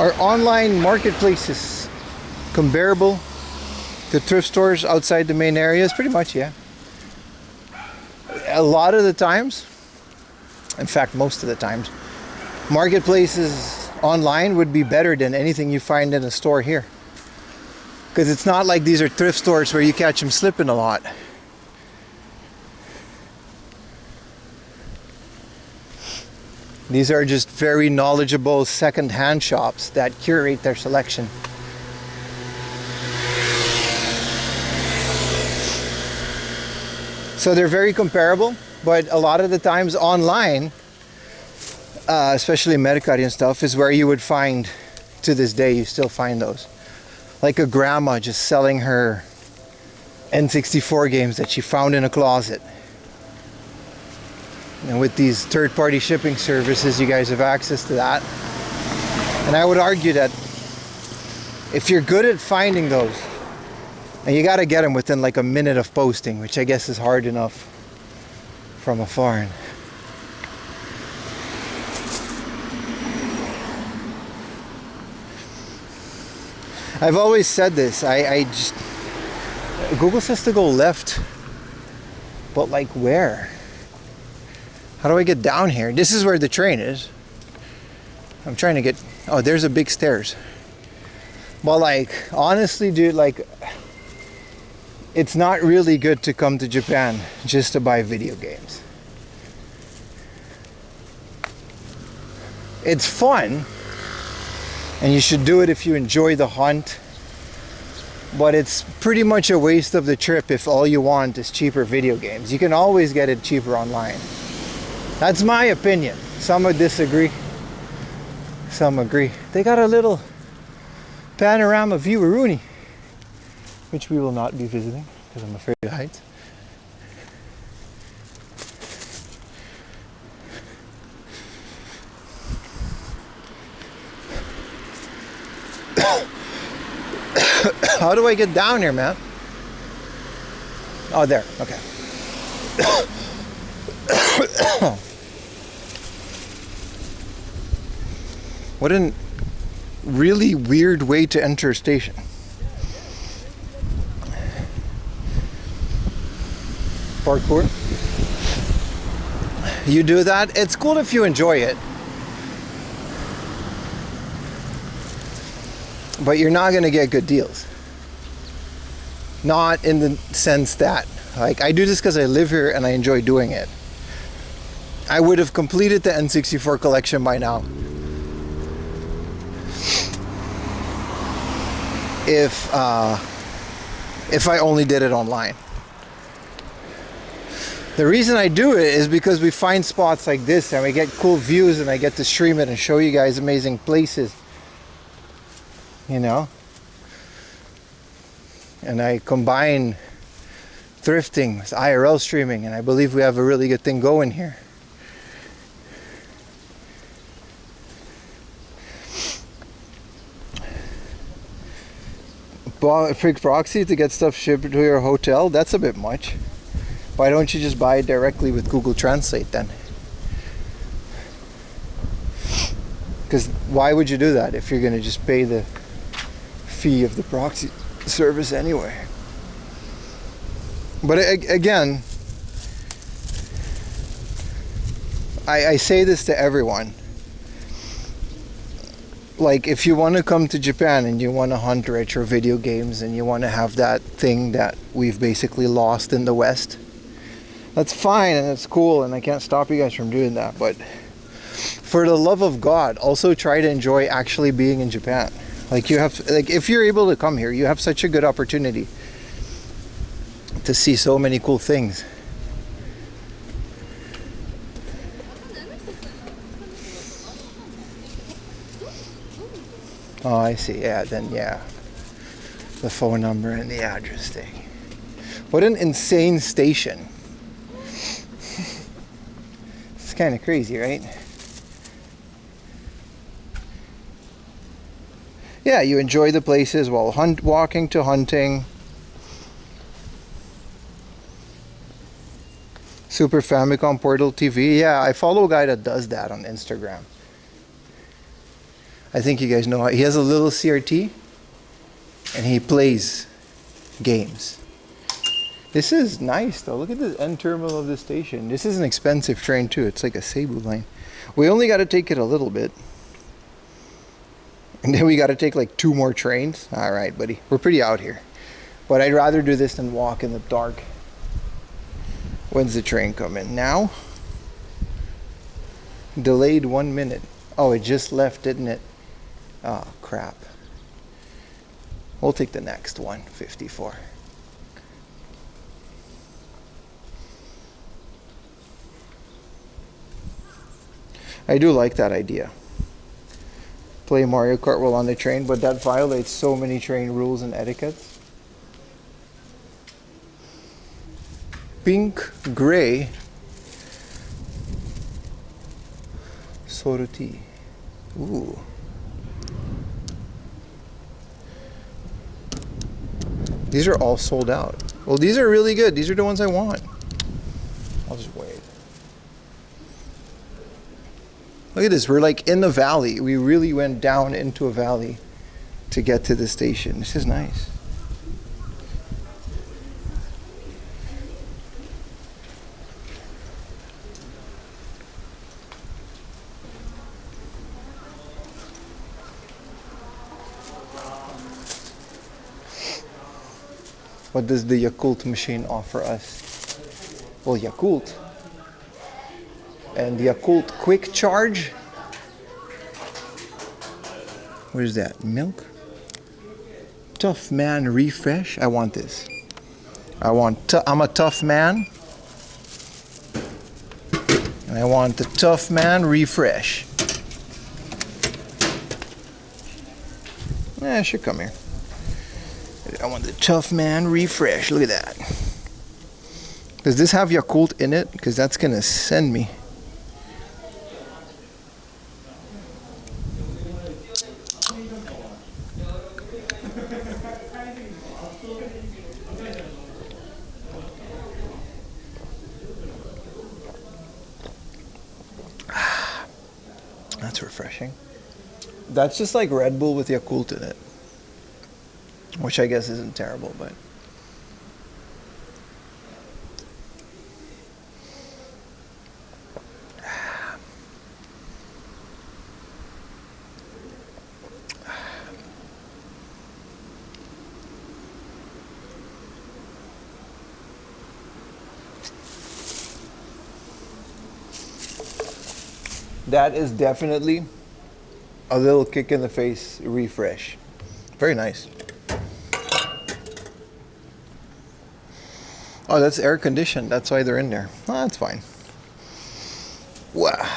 Are online marketplaces comparable to thrift stores outside the main areas? Pretty much, yeah. A lot of the times, in fact, most of the times, marketplaces online would be better than anything you find in a store here. Because it's not like these are thrift stores where you catch them slipping a lot. These are just very knowledgeable second-hand shops that curate their selection. So they're very comparable, but a lot of the times online, especially Mercari and stuff, is where you would find, to this day, you still find those. Like a grandma just selling her N64 games that she found in a closet. And with these third-party shipping services, you guys have access to that. And I would argue that if you're good at finding those, and you got to get them within like a minute of posting, which I guess is hard enough from afar. I've always said this. I just, Google says to go left, but like where? How do I get down here? This is where the train is. I'm trying to get, oh, there's a big stairs. But like, honestly, dude, like, it's not really good to come to Japan just to buy video games. It's fun, and you should do it if you enjoy the hunt. But it's pretty much a waste of the trip if all you want is cheaper video games. You can always get it cheaper online. That's my opinion. Some would disagree. Some agree. They got a little panorama view of Rooney, which we will not be visiting because I'm afraid of heights. How do I get down here, man? Oh, there. Okay. What a really weird way to enter a station. Parkour. You do that. It's cool if you enjoy it. But you're not going to get good deals. Not in the sense that, like, I do this because I live here and I enjoy doing it. I would have completed the N64 collection by now if I only did it online. The reason I do it is because we find spots like this and we get cool views and I get to stream it and show you guys amazing places, you know. And I combine thrifting with IRL streaming, and I believe we have a really good thing going here. Big proxy to get stuff shipped to your hotel, that's a bit much. Why don't you just buy it directly with Google Translate then? Because why would you do that if you're going to just pay the fee of the proxy service anyway? But again, I say this to everyone. Like, if you want to come to Japan and you want to hunt retro video games and you want to have that thing that we've basically lost in the West, that's fine and it's cool and I can't stop you guys from doing that. But for the love of God, also try to enjoy actually being in Japan. Like, you have, like, if you're able to come here, you have such a good opportunity to see so many cool things. Oh, I see. Yeah, then yeah. The phone number and the address thing. What an insane station. It's kind of crazy, right? Yeah, you enjoy the places while walking to hunting. Super Famicom Portal TV. Yeah, I follow a guy that does that on Instagram. I think you guys know. He has a little CRT and he plays games. This is nice though. Look at the end terminal of the station. This is an expensive train too. It's like a Cebu line. We only got to take it a little bit. And then we got to take like 2 more trains. All right, buddy. We're pretty out here. But I'd rather do this than walk in the dark. When's the train coming? Now? Delayed 1 minute. Oh, it just left, didn't it? Oh, crap. We'll take the next one, 54. I do like that idea. Play Mario Kart while on the train, but that violates so many train rules and etiquettes. Pink, gray, Soruti. Ooh. These are all sold out. Well, these are really good. These are the ones I want. I'll just wait. Look at this. We're like in the valley. We really went down into a valley to get to the station. This is nice. What does the Yakult machine offer us? Well, Yakult. And the Yakult Quick Charge. What is that? Milk? Tough Man Refresh. I want this. I'm a tough man. And I want the Tough Man Refresh. Yeah, it should come here. I want the Tough Man Refresh. Look at that. Does this have Yakult in it? Because that's going to send me. That's refreshing. That's just like Red Bull with Yakult in it. Which I guess isn't terrible, but that is definitely a little kick in the face refresh. Very nice. Oh, that's air conditioned. That's why they're in there. Oh, that's fine. Wow.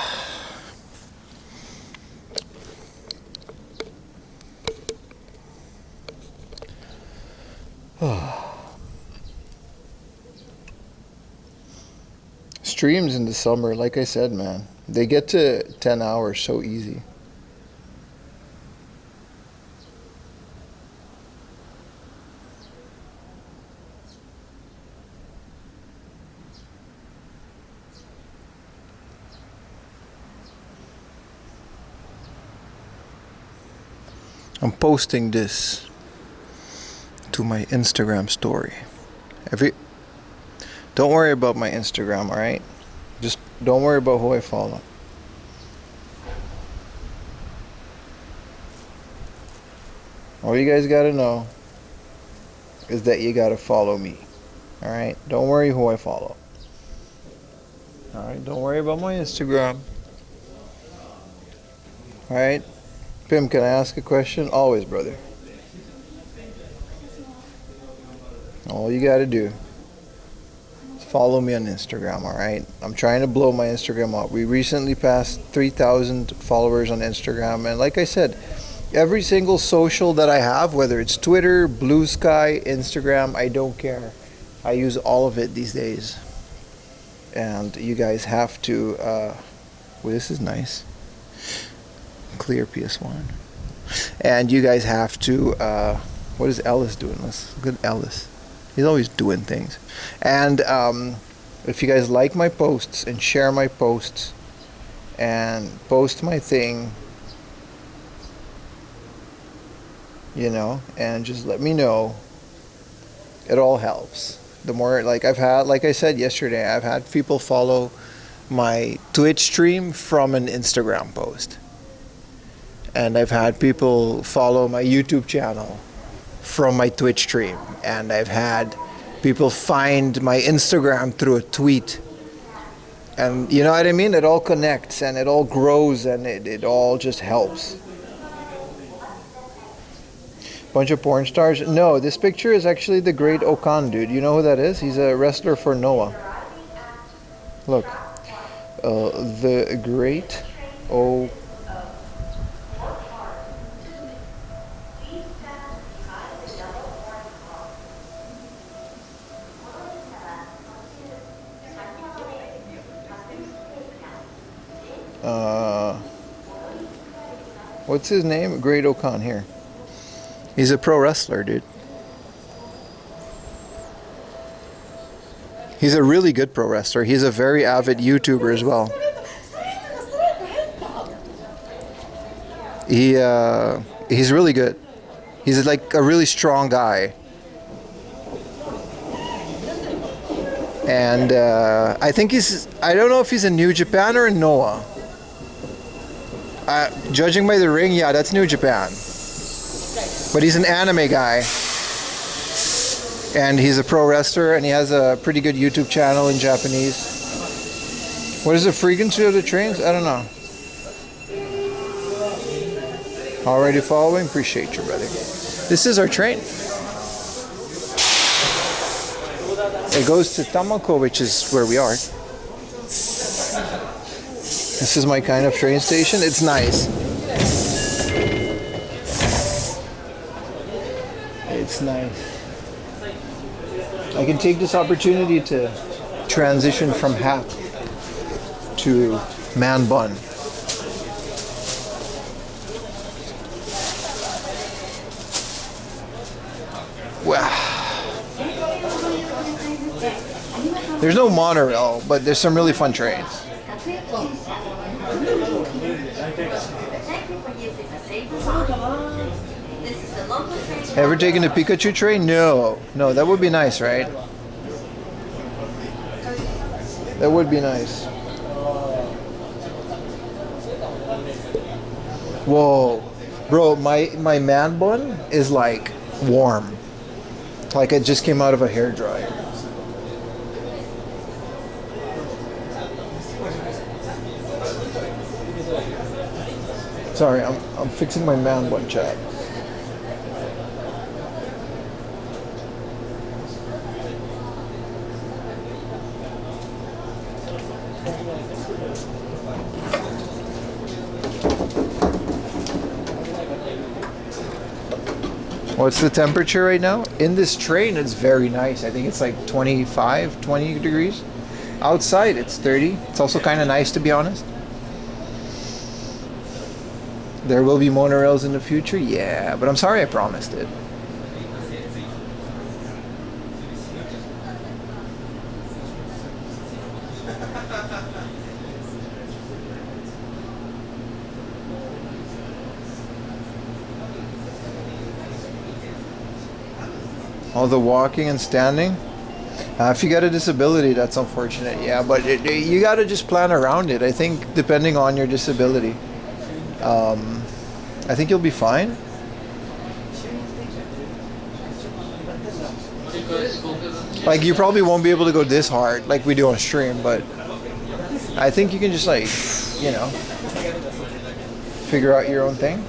Streams in the summer, like I said, man, they get to 10 hours so easy. I'm posting this to my Instagram story. Don't worry about my Instagram, alright? Just don't worry about who I follow. All you guys gotta know is that you gotta follow me. Alright? Don't worry who I follow. Alright? Don't worry about my Instagram. Alright? Pim, can I ask a question? Always, brother. All you gotta do is follow me on Instagram, alright? I'm trying to blow my Instagram up. We recently passed 3,000 followers on Instagram, and like I said, every single social that I have, whether it's Twitter, Blue Sky, Instagram, I don't care. I use all of it these days. And you guys have to, well, this is nice. Clear PS1. And you guys have to, what is Ellis doing? Let's look at Ellis. He's always doing things. And If you guys like my posts and share my posts and post my thing, you know, and just let me know, it all helps. The more, like I said yesterday, I've had people follow my Twitch stream from an Instagram post. And I've had people follow my YouTube channel from my Twitch stream. And I've had people find my Instagram through a tweet. And you know what I mean? It all connects and it all grows and it all just helps. Bunch of porn stars? No, this picture is actually the Great Okan dude. You know who that is? He's a wrestler for Noah. Look. The Great O. What's his name? Great Okan here. He's a pro wrestler, dude. He's a really good pro wrestler. He's a very avid YouTuber as well. He's really good. He's like a really strong guy. And I think I don't know if he's in New Japan or in Noah. Judging by the ring, yeah, that's New Japan. But he's an anime guy. And he's a pro wrestler, and he has a pretty good YouTube channel in Japanese. What is the frequency of the trains? I don't know. Already following? Appreciate you, brother. This is our train. It goes to Tamako, which is where we are. This is my kind of train station. It's nice. It's nice. I can take this opportunity to transition from hat to man bun. Wow. There's no monorail, but there's some really fun trains. Ever taken a Pikachu train? No. No, that would be nice, right? That would be nice. Whoa. Bro, my man bun is like warm. Like it just came out of a hairdryer. Sorry, I'm fixing my man bun, chat. What's the temperature right now? In this train, it's very nice. I think it's like 25, 20 degrees. Outside, it's 30. It's also kind of nice, to be honest. There will be monorails in the future? Yeah, but I'm sorry I promised it. All the walking and standing? If you got a disability, that's unfortunate. Yeah, but you got to just plan around it. I think depending on your disability. I think you'll be fine. Like, you probably won't be able to go this hard like we do on stream, but I think you can just, like, you know, figure out your own thing.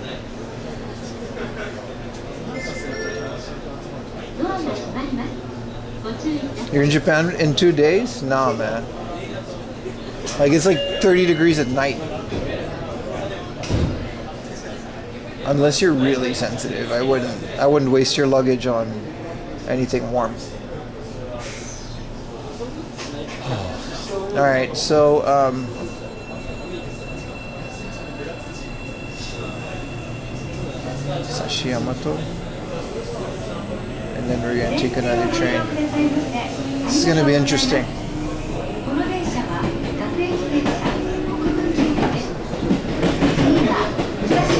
You're in Japan in 2 days? Nah, man. Like, it's like 30 degrees at night. Unless you're really sensitive, I wouldn't waste your luggage on anything warm. All right, so Sashiyamato, and then we're gonna take another train. This is gonna be interesting.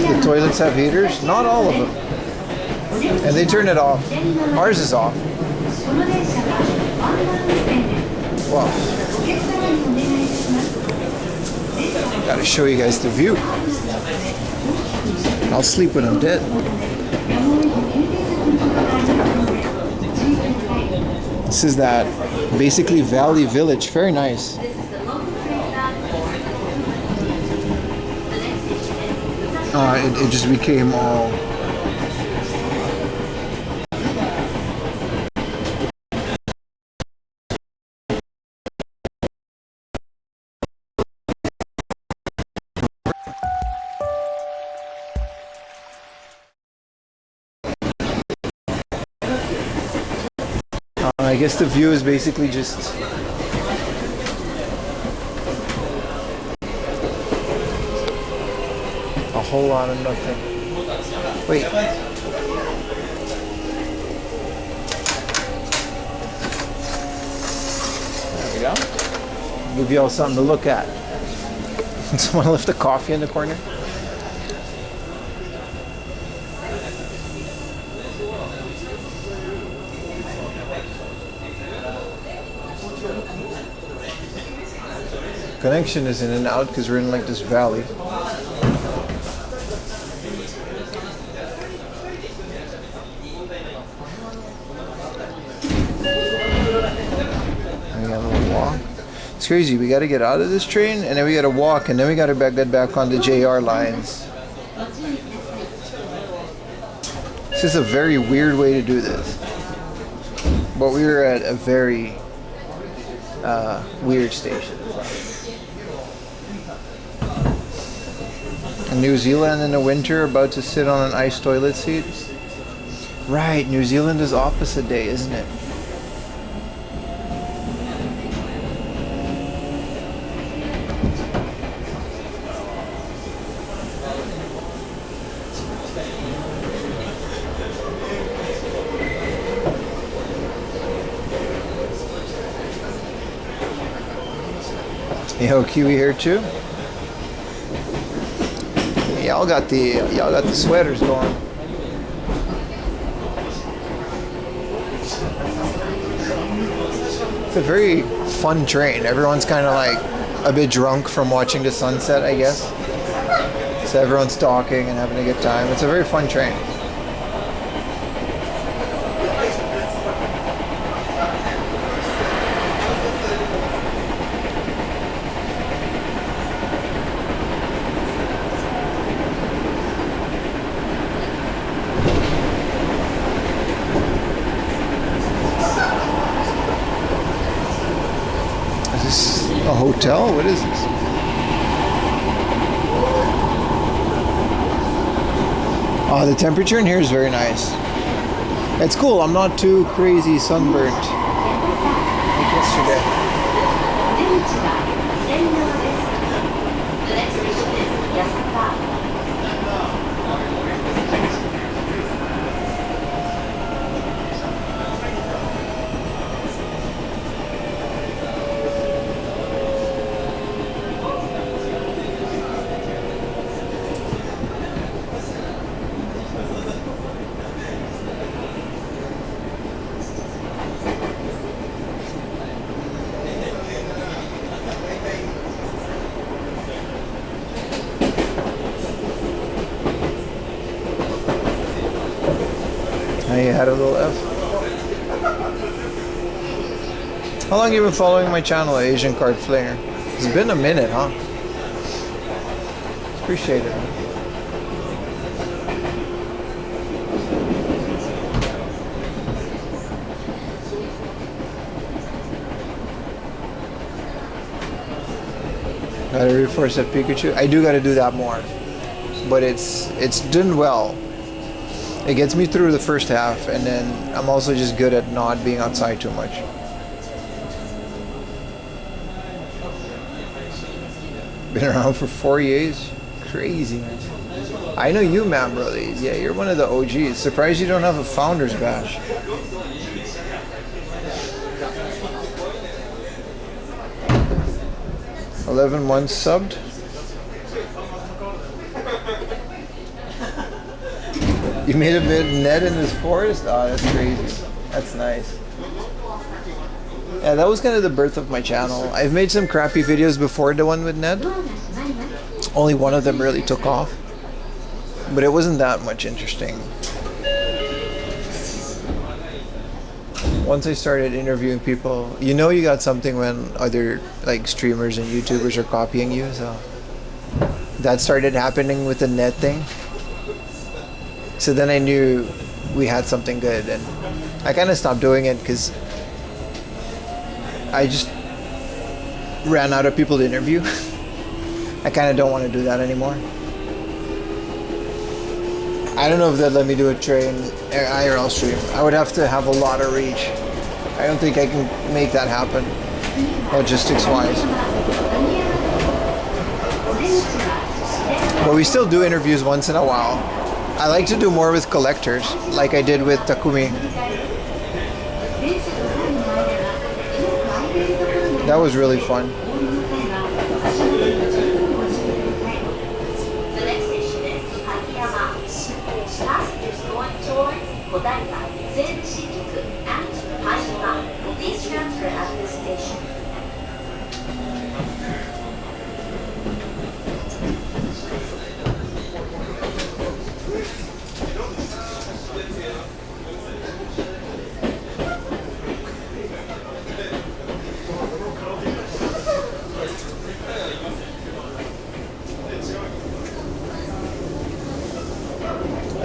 The toilets have heaters? Not all of them. And they turn it off. Ours is off. Wow. Gotta show you guys the view. I'll sleep when I'm dead. This is that basically valley village. Very nice. It just became all I guess the view is basically just a whole lot of nothing. Wait. There we go. Give you all something to look at. Someone left a coffee in the corner. Connection is in and out because we're in like this valley. We got a little walk. It's crazy. We got to get out of this train and then we got to walk and then we got to get back on the JR lines. This is a very weird way to do this. But we were at a very weird station. New Zealand in the winter, about to sit on an ice toilet seat. Right, New Zealand is opposite day, isn't it? Yo, Kiwi here too. Y'all got the sweaters going. It's a very fun train. Everyone's kind of like a bit drunk from watching the sunset, I guess. So everyone's talking and having a good time. It's a very fun train. A hotel? What is this? Oh, the temperature in here is very nice. It's cool. I'm not too crazy sunburnt like yesterday. You had a little F. How long have you been following my channel, Asian Card Flinger? It's been a minute, huh? Appreciate it. Man. Gotta reinforce that Pikachu. I do gotta do that more, but it's done well. It gets me through the first half, and then I'm also just good at not being outside too much. Been around for 4 years? Crazy, man. I know you, man, brothers. Yeah, you're one of the OGs. Surprised you don't have a Founders Bash. $11 months subbed. You made a net in this forest? Oh, that's crazy. That's nice. Yeah, that was kind of the birth of my channel. I've made some crappy videos before the one with Ned. Only one of them really took off. But it wasn't that much interesting. Once I started interviewing people, you know you got something when other like streamers and YouTubers are copying you, so that started happening with the net thing. So then I knew we had something good, and I kind of stopped doing it because I just ran out of people to interview. I kind of don't want to do that anymore. I don't know if they'd let me do a train IRL stream. I would have to have a lot of reach. I don't think I can make that happen, logistics wise. But we still do interviews once in a while. I like to do more with collectors, like I did with Takumi. That was really fun. The next station is IKEA. Passengers going towards Botanical, Shinjuku, and Tachikawa. Please transfer at this station.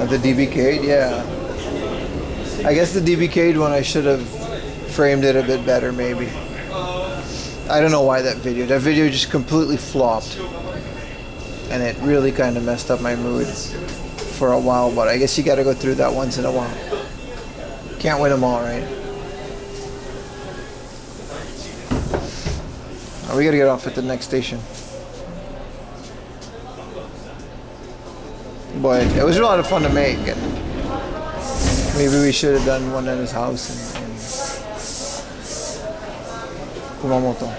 The DBK'd, yeah. I guess the DBK'd one I should have framed it a bit better, maybe. I don't know why that video just completely flopped. And it really kind of messed up my mood for a while, but I guess you gotta go through that once in a while. Can't win them all, right? Oh, we gotta get off at the next station. But it was a lot of fun to make, and maybe we should have done one at his house in Kumamoto.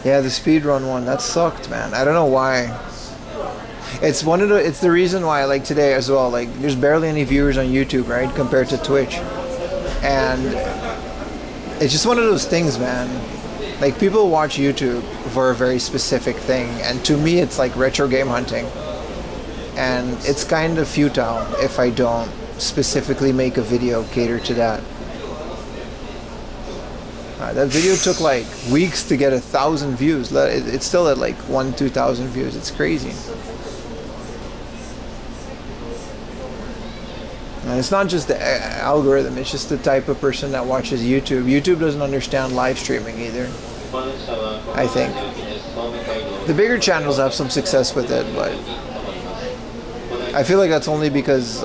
Yeah, the speedrun one, that sucked, man. I don't know why. It's the reason why, like today as well, like there's barely any viewers on YouTube, right, compared to Twitch. And it's just one of those things, man. Like people watch YouTube for a very specific thing, and to me it's like retro game hunting. And it's kind of futile if I don't specifically make a video cater to that. That video took like weeks to get 1,000 views. It's still at like 1,000-2,000 views. It's crazy. And it's not just the algorithm, it's just the type of person that watches YouTube. YouTube doesn't understand live streaming either, I think. The bigger channels have some success with it, but I feel like that's only because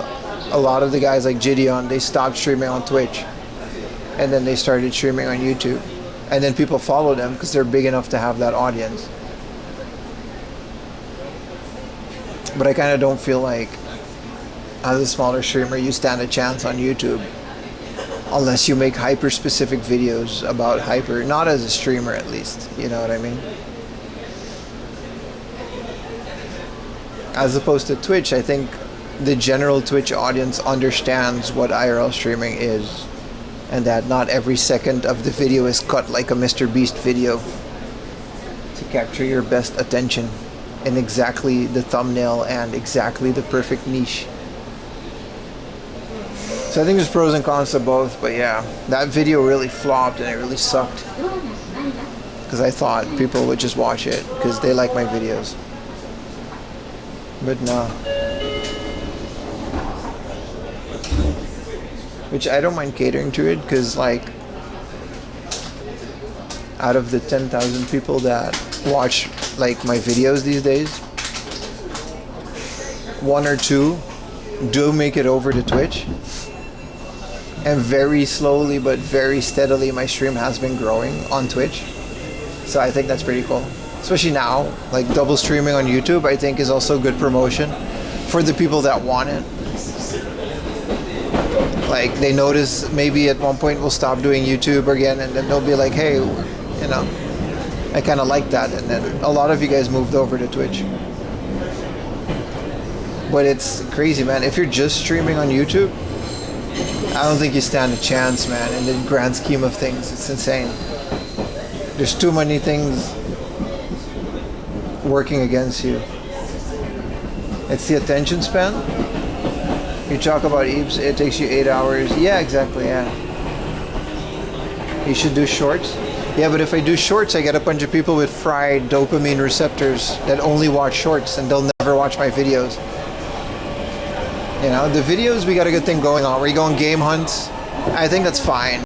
a lot of the guys like Gideon, they stopped streaming on Twitch and then they started streaming on YouTube, and then people follow them because they're big enough to have that audience. But I kind of don't feel like as a smaller streamer you stand a chance on YouTube unless you make hyper specific videos about hyper, not as a streamer at least, you know what I mean? As opposed to Twitch, I think the general Twitch audience understands what IRL streaming is, and that not every second of the video is cut like a Mr. Beast video to capture your best attention in exactly the thumbnail and exactly the perfect niche. So I think there's pros and cons to both, but yeah, that video really flopped and it really sucked because I thought people would just watch it because they like my videos. But no. Which I don't mind catering to it because, like, out of the 10,000 people that watch like my videos these days, 1 or 2 do make it over to Twitch, and very slowly but very steadily my stream has been growing on Twitch. So I think that's pretty cool. Especially now, like double streaming on YouTube, I think is also good promotion for the people that want it. Like they notice maybe at one point we'll stop doing YouTube again, and then they'll be like, hey, you know, I kind of like that. And then a lot of you guys moved over to Twitch. But it's crazy, man. If you're just streaming on YouTube, I don't think you stand a chance, man. In the grand scheme of things, it's insane. There's too many things working against you. It's the attention span. You talk about it takes you 8 hours. Yeah, exactly, yeah. You should do shorts. Yeah, but if I do shorts, I get a bunch of people with fried dopamine receptors that only watch shorts and they'll never watch my videos. You know, the videos, we got a good thing going on. We go on game hunts. I think that's fine.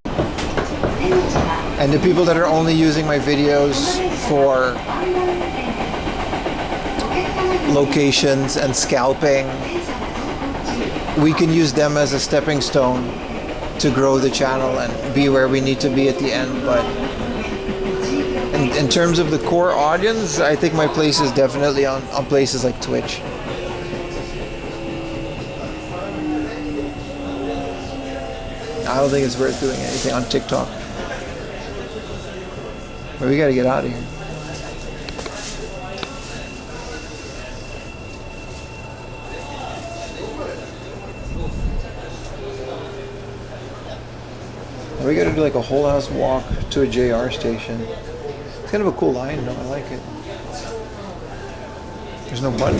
And the people that are only using my videos for locations and scalping, we can use them as a stepping stone to grow the channel and be where we need to be at the end. But in terms of the core audience, I think my place is definitely on places like Twitch. I don't think it's worth doing anything on TikTok. But we gotta get out of here. We gotta do like a whole house walk to a JR station. It's kind of a cool line, though. I like it. There's no button.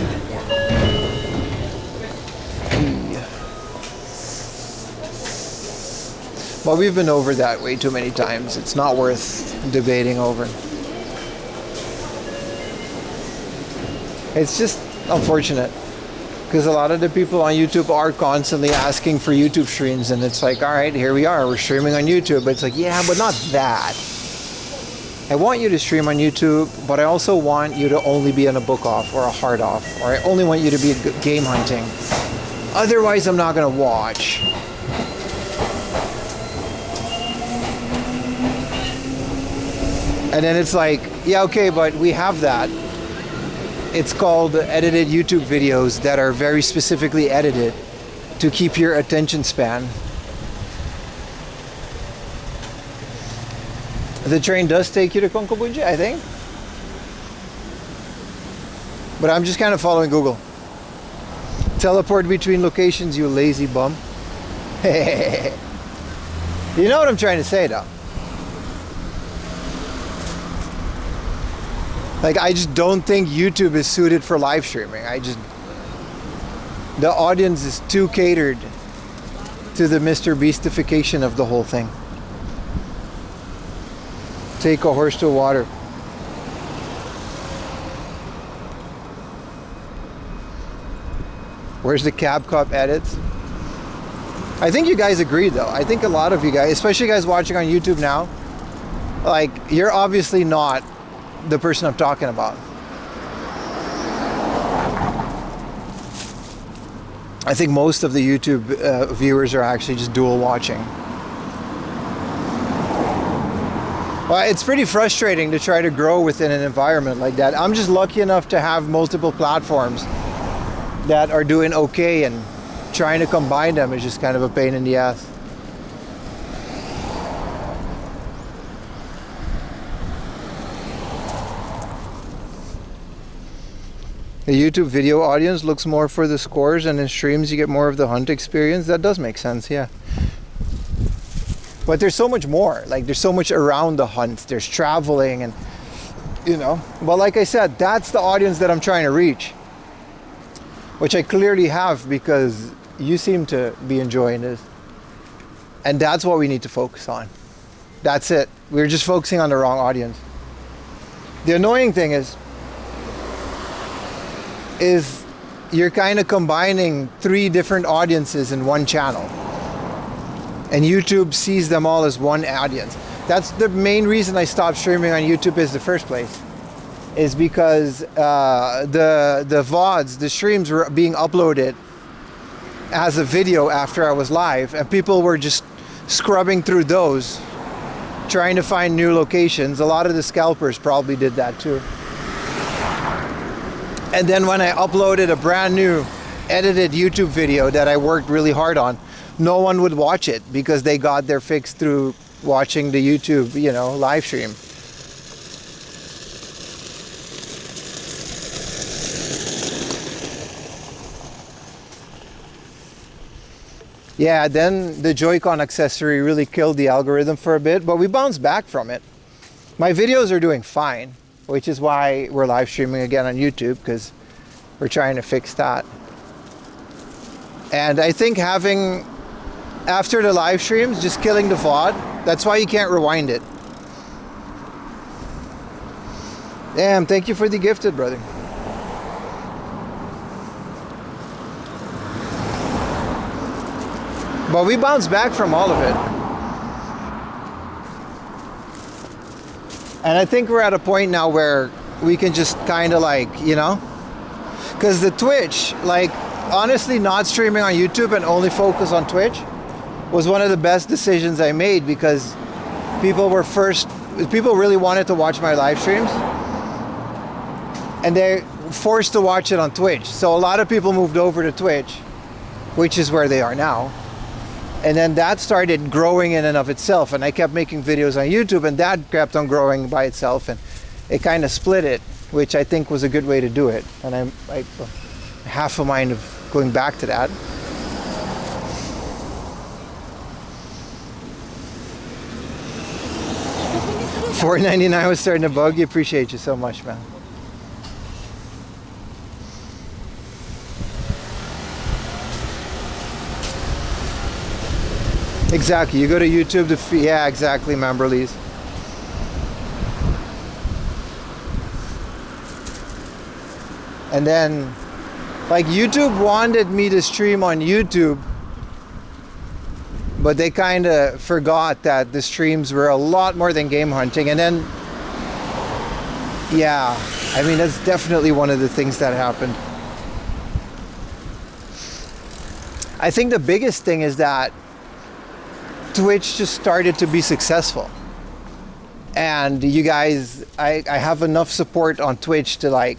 Hey. Well, we've been over that way too many times. It's not worth debating over. It's just unfortunate. Because a lot of the people on YouTube are constantly asking for YouTube streams, and it's like, all right, here we are, we're streaming on YouTube. But it's like, yeah, but not that. I want you to stream on YouTube, but I also want you to only be on a book off or a hard off, or I only want you to be game hunting. Otherwise, I'm not gonna watch. And then it's like, yeah, okay, but we have that. It's called edited YouTube videos that are very specifically edited to keep your attention span. The train does take you to Konkobunji, I think. But I'm just kind of following Google. Teleport between locations, you lazy bum. You know what I'm trying to say, though. Like, I just don't think YouTube is suited for live streaming. The audience is too catered to the Mr. Beastification of the whole thing. Take a horse to water. Where's the Cab Cop edits? I think you guys agreed, though. I think a lot of you guys, especially guys watching on YouTube now, like, you're obviously not the person I'm talking about. I think most of the YouTube viewers are actually just dual watching. Well, it's pretty frustrating to try to grow within an environment like that. I'm just lucky enough to have multiple platforms that are doing okay, and trying to combine them is just kind of a pain in the ass. The YouTube video audience looks more for the scores, and in streams you get more of the hunt experience. That does make sense, yeah. But there's so much more. Like, there's so much around the hunt. There's traveling and, you know. But like I said, that's the audience that I'm trying to reach. Which I clearly have, because you seem to be enjoying this. And that's what we need to focus on. That's it. We're just focusing on the wrong audience. The annoying thing is you're kind of combining 3 different audiences in one channel, and YouTube sees them all as one audience. That's the main reason I stopped streaming on YouTube in the first place, is because the VODs, the streams, were being uploaded as a video after I was live, and people were just scrubbing through those, trying to find new locations. A lot of the scalpers probably did that too. And then when I uploaded a brand new edited YouTube video that I worked really hard on, no one would watch it because they got their fix through watching the YouTube, you know, live stream. Yeah, then the Joy-Con accessory really killed the algorithm for a bit, but we bounced back from it. My videos are doing fine, which is why we're live streaming again on YouTube, because we're trying to fix that. And I think having, after the live streams, just killing the VOD, that's why you can't rewind it. Damn, thank you for the gifted, brother. But we bounced back from all of it. And I think we're at a point now where we can just kind of like, you know, because the Twitch, like honestly not streaming on YouTube and only focus on Twitch was one of the best decisions I made, because people really wanted to watch my live streams and they're forced to watch it on Twitch. So a lot of people moved over to Twitch, which is where they are now. And then that started growing in and of itself, and I kept making videos on YouTube, and that kept on growing by itself, and it kind of split it, which I think was a good way to do it. And I'm half a mind of going back to that. $4.99 was starting to bug you. Appreciate you so much, man. Exactly, you go to YouTube to yeah, exactly, Memberlies. And then, like, YouTube wanted me to stream on YouTube, but they kind of forgot that the streams were a lot more than game hunting. And then, yeah, I mean, that's definitely one of the things that happened. I think the biggest thing is that Twitch just started to be successful, and you guys, I have enough support on Twitch to like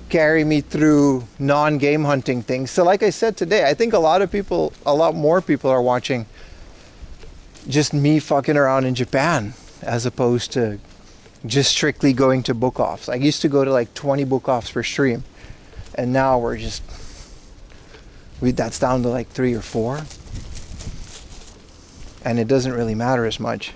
carry me through non-game hunting things. So like I said today, I think a lot more people are watching just me fucking around in Japan as opposed to just strictly going to book offs. I used to go to like 20 book offs per stream, and now that's down to like 3 or 4. And it doesn't really matter as much.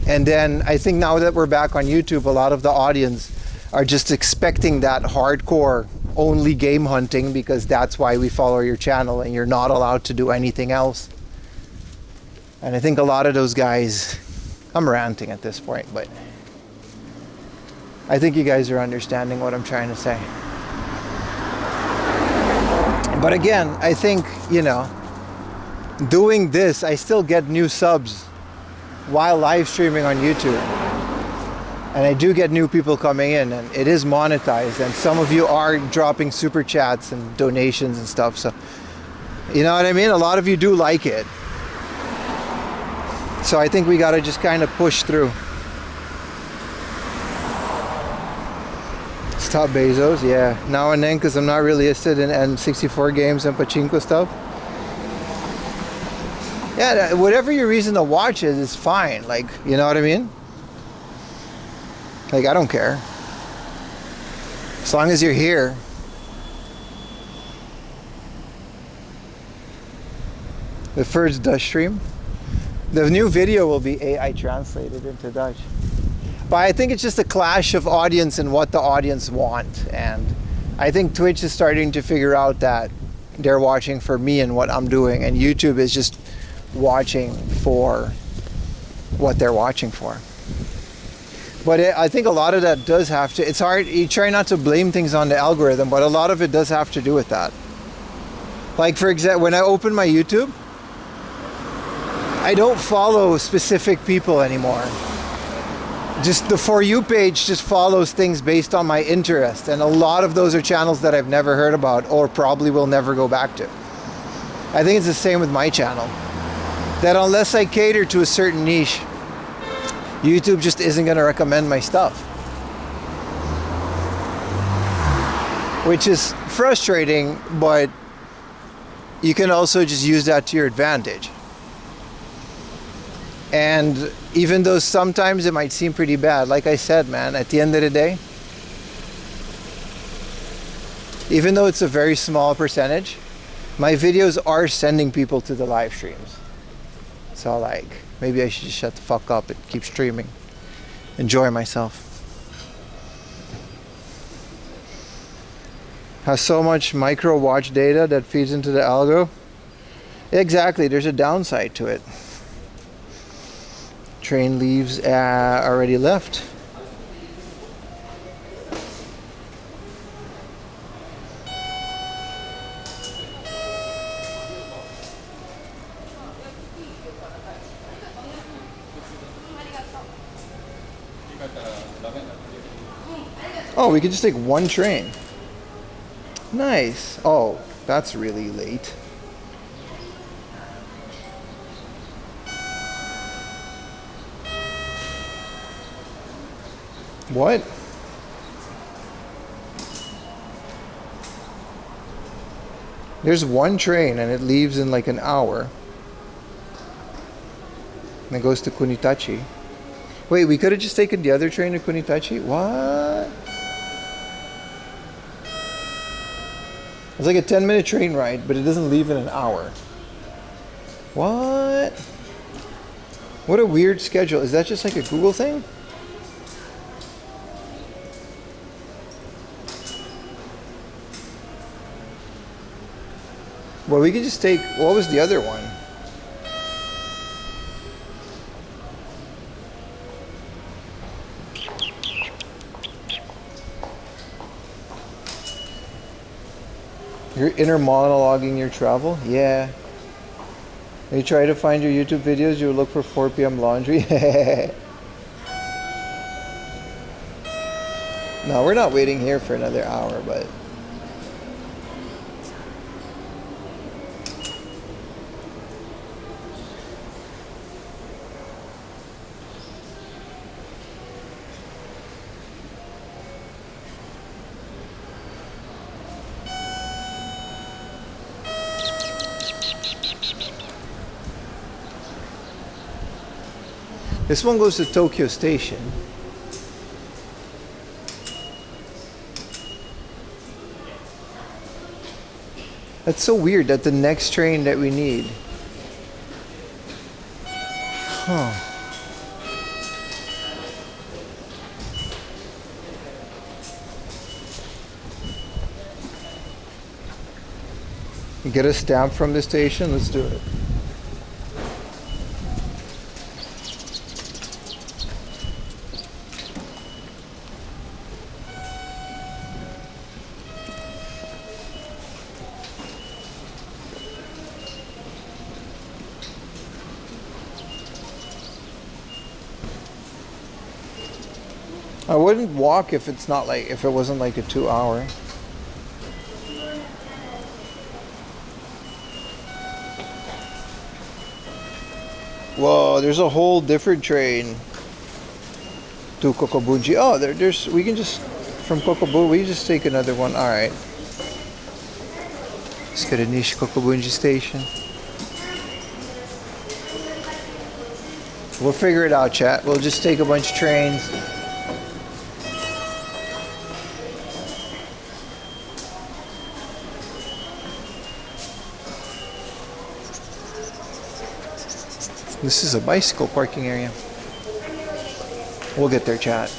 And then I think now that we're back on YouTube, a lot of the audience are just expecting that hardcore only game hunting, because that's why we follow your channel and you're not allowed to do anything else. And I think a lot of those guys, I'm ranting at this point, but I think you guys are understanding what I'm trying to say. But again, I think, you know, doing this, I still get new subs while live streaming on YouTube. And I do get new people coming in, and it is monetized. And some of you are dropping super chats and donations and stuff. So, you know what I mean? A lot of you do like it. So I think we got to just kind of push through. Stop Bezos, yeah. Now and then, because I'm not really interested in N64 games and pachinko stuff. Yeah, whatever your reason to watch it is fine. Like, you know what I mean? Like, I don't care. As long as you're here. The first Dutch stream. The new video will be AI translated into Dutch. But I think it's just a clash of audience and what the audience want. And I think Twitch is starting to figure out that they're watching for me and what I'm doing. And YouTube is just watching for what they're watching for. But I think a lot of that does have to, it's hard, you try not to blame things on the algorithm, but a lot of it does have to do with that. Like, for example, when I open my YouTube, I don't follow specific people anymore. Just the For You page just follows things based on my interest, and a lot of those are channels that I've never heard about or probably will never go back to. I think it's the same with my channel. That unless I cater to a certain niche, YouTube just isn't going to recommend my stuff. Which is frustrating, but you can also just use that to your advantage. And even though sometimes it might seem pretty bad, like I said, man, at the end of the day, Even though it's a very small percentage, my videos are sending people to the live streams. So like, maybe I should just shut the fuck up and keep streaming. Enjoy myself. Has so much micro watch data that feeds into the algo. Exactly, there's a downside to it. Train leaves already left. Oh, we could just take one train. Nice. Oh, that's really late. What? There's one train and it leaves in like an hour. And it goes to Kunitachi. Wait, we could have just taken the other train to Kunitachi? What? It's like a 10-minute train ride, but it doesn't leave in an hour. What? What a weird schedule. Is that just like a Google thing? Well, we could just take, what was the other one? You're inner monologuing your travel? Yeah. When you try to find your YouTube videos, you look for 4 p.m. laundry. No, we're not waiting here for another hour, but... This one goes to Tokyo Station. That's so weird that the next train that we need. Huh. Get a stamp from the station? Let's do it. I wouldn't walk if it's not like, if it wasn't like a 2 hour. Whoa, there's a whole different train to Kokobunji. Oh, there's, we can just, from Kokobunji, we just take another one. All right. Let's go to Nishi Kokobunji Station. We'll figure it out, chat. We'll just take a bunch of trains. This is a bicycle parking area. We'll get there, chat.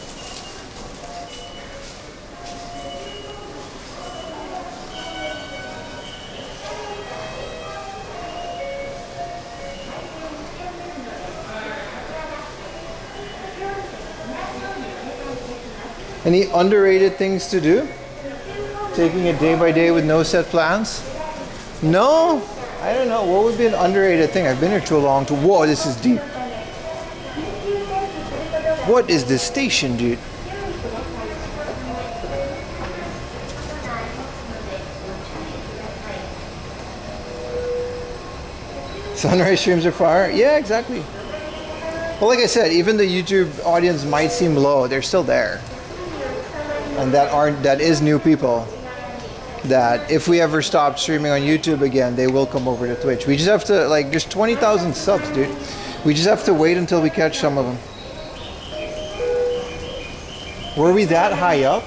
Any underrated things to do? Taking it day by day with no set plans? No? I don't know. What would be an underrated thing? I've been here too long to... Whoa, this is deep. What is this station, dude? Sunrise streams are fire? Yeah, exactly. Well, like I said, even the YouTube audience might seem low. They're still there. And that is new people. That if we ever stop streaming on YouTube again, they will come over to Twitch. We just have to, like, there's 20,000 subs, dude. We just have to wait until we catch some of them. Were we that high up?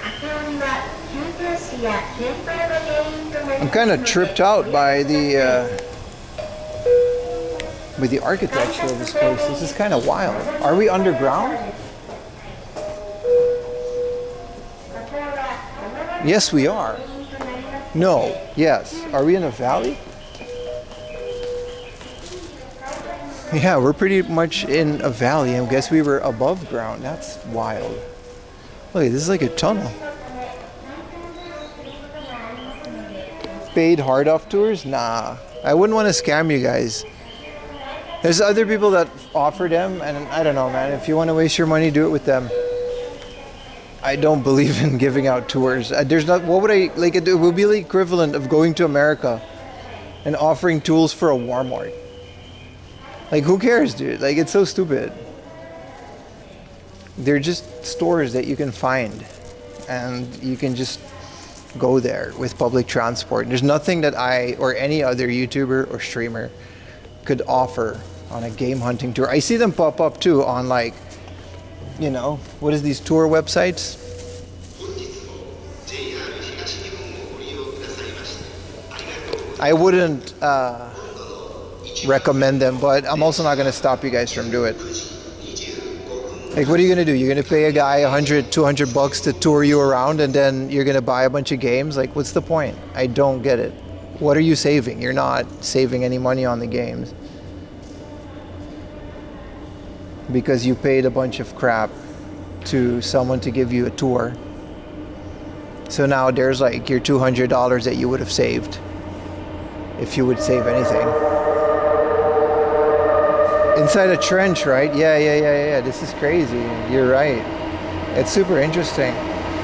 I'm kind of tripped out by the architecture of this place. This is kind of wild. Are we underground? Yes, we are. No. Yes. Are we in a valley? Yeah, we're pretty much in a valley. I guess we were above ground. That's wild. Look, this is like a tunnel. Paid hard off tours? Nah. I wouldn't want to scam you guys. There's other people that offer them, and I don't know, man. If you want to waste your money, do it with them. I don't believe in giving out tours. There's not. What would I like? It would be the equivalent of going to America and offering tools for a Walmart. Like, who cares, dude? Like, it's so stupid. They're just stores that you can find, and you can just go there with public transport. There's nothing that I or any other YouTuber or streamer could offer on a game hunting tour. I see them pop up too on, like, you know, what is these tour websites? I wouldn't recommend them, but I'm also not going to stop you guys from doing it. Like, what are you going to do? You're going to pay a guy $100-200 to tour you around, and then you're going to buy a bunch of games? Like, what's the point? I don't get it. What are you saving? You're not saving any money on the games because you paid a bunch of crap to someone to give you a tour. So now there's like your $200 that you would have saved if you would save anything. Inside a trench, right? Yeah. This is crazy. You're right. It's super interesting.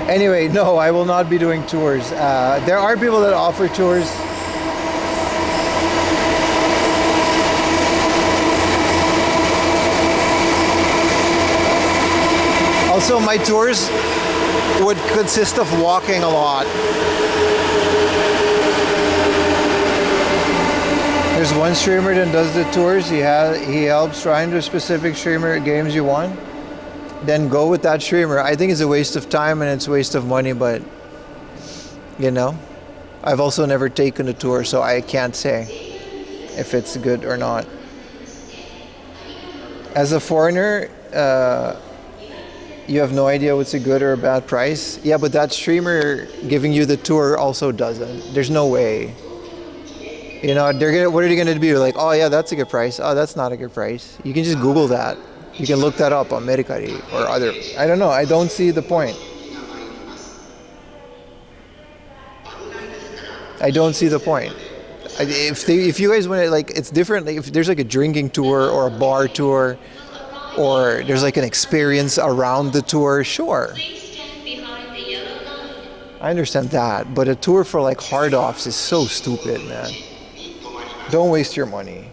Anyway, no, I will not be doing tours. There are people that offer tours. Also, my tours would consist of walking a lot. There's one streamer that does the tours. He helps find a specific streamer at games you want. Then go with that streamer. I think it's a waste of time and it's a waste of money, but you know, I've also never taken a tour, so I can't say if it's good or not. As a foreigner, you have no idea what's a good or a bad price. Yeah, but that streamer giving you the tour also doesn't. There's no way. You know, what are they gonna be like? Oh yeah, that's a good price. Oh, that's not a good price. You can just Google that. You can look that up on Mercari or other. I don't know. I don't see the point. I don't see the point. If you guys want to, like, it's different. Like, if there's like a drinking tour or a bar tour, or there's like an experience around the tour, sure. I understand that, but a tour for like hard offs is so stupid, man. Don't waste your money.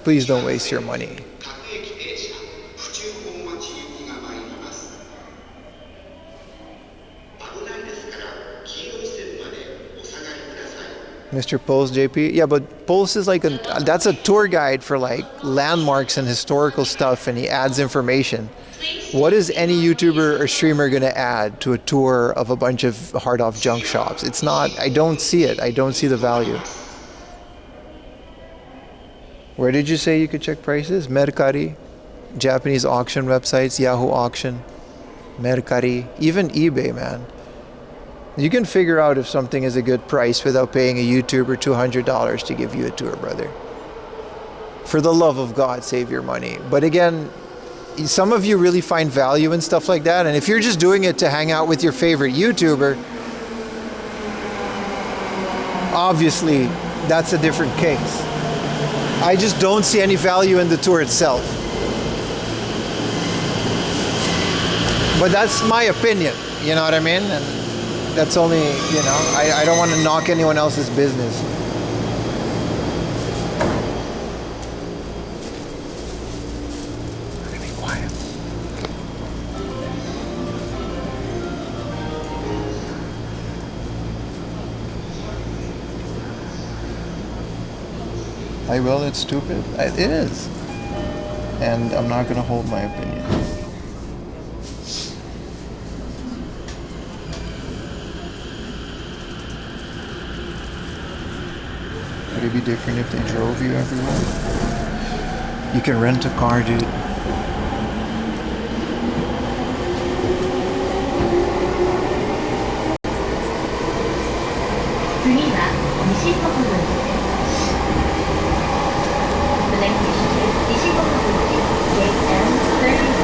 Please don't waste your money. Mr. Pulse, JP? Yeah, but Pulse is like that's a tour guide for like landmarks and historical stuff, and he adds information. What is any YouTuber or streamer going to add to a tour of a bunch of hard-off junk shops? It's not, I don't see it. I don't see the value. Where did you say you could check prices? Mercari, Japanese auction websites, Yahoo Auction, Mercari, even eBay, man. You can figure out if something is a good price without paying a YouTuber $200 to give you a tour, brother. For the love of God, save your money. But again, some of you really find value in stuff like that, and if you're just doing it to hang out with your favorite YouTuber, obviously that's a different case. I just don't see any value in the tour itself. But that's my opinion, you know what I mean? And that's only, you know, I don't want to knock anyone else's business. Be quiet. I will, it's stupid. It is. and I'm not gonna hold my opinion. Would it be different if they drove you everywhere? You can rent a car, dude. 次は西国分寺です。The next station is 西国分寺 JM33.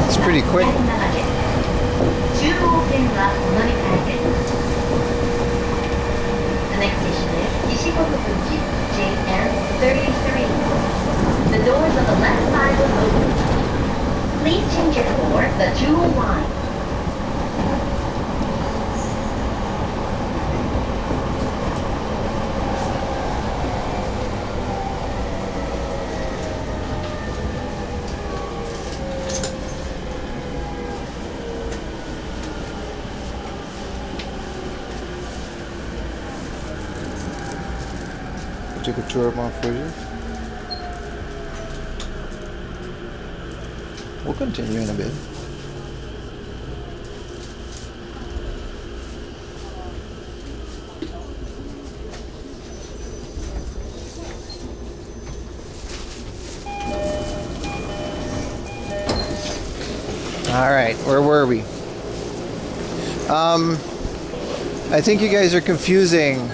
It's pretty quick. 中央線はお乗り換えです。The next station is 西国分寺 JM33. The doors on the left side will open. Please change it for the Jewel line. Take a tour of Mount Fuji. We'll continue in a bit. All right, where were we? I think you guys are confusing.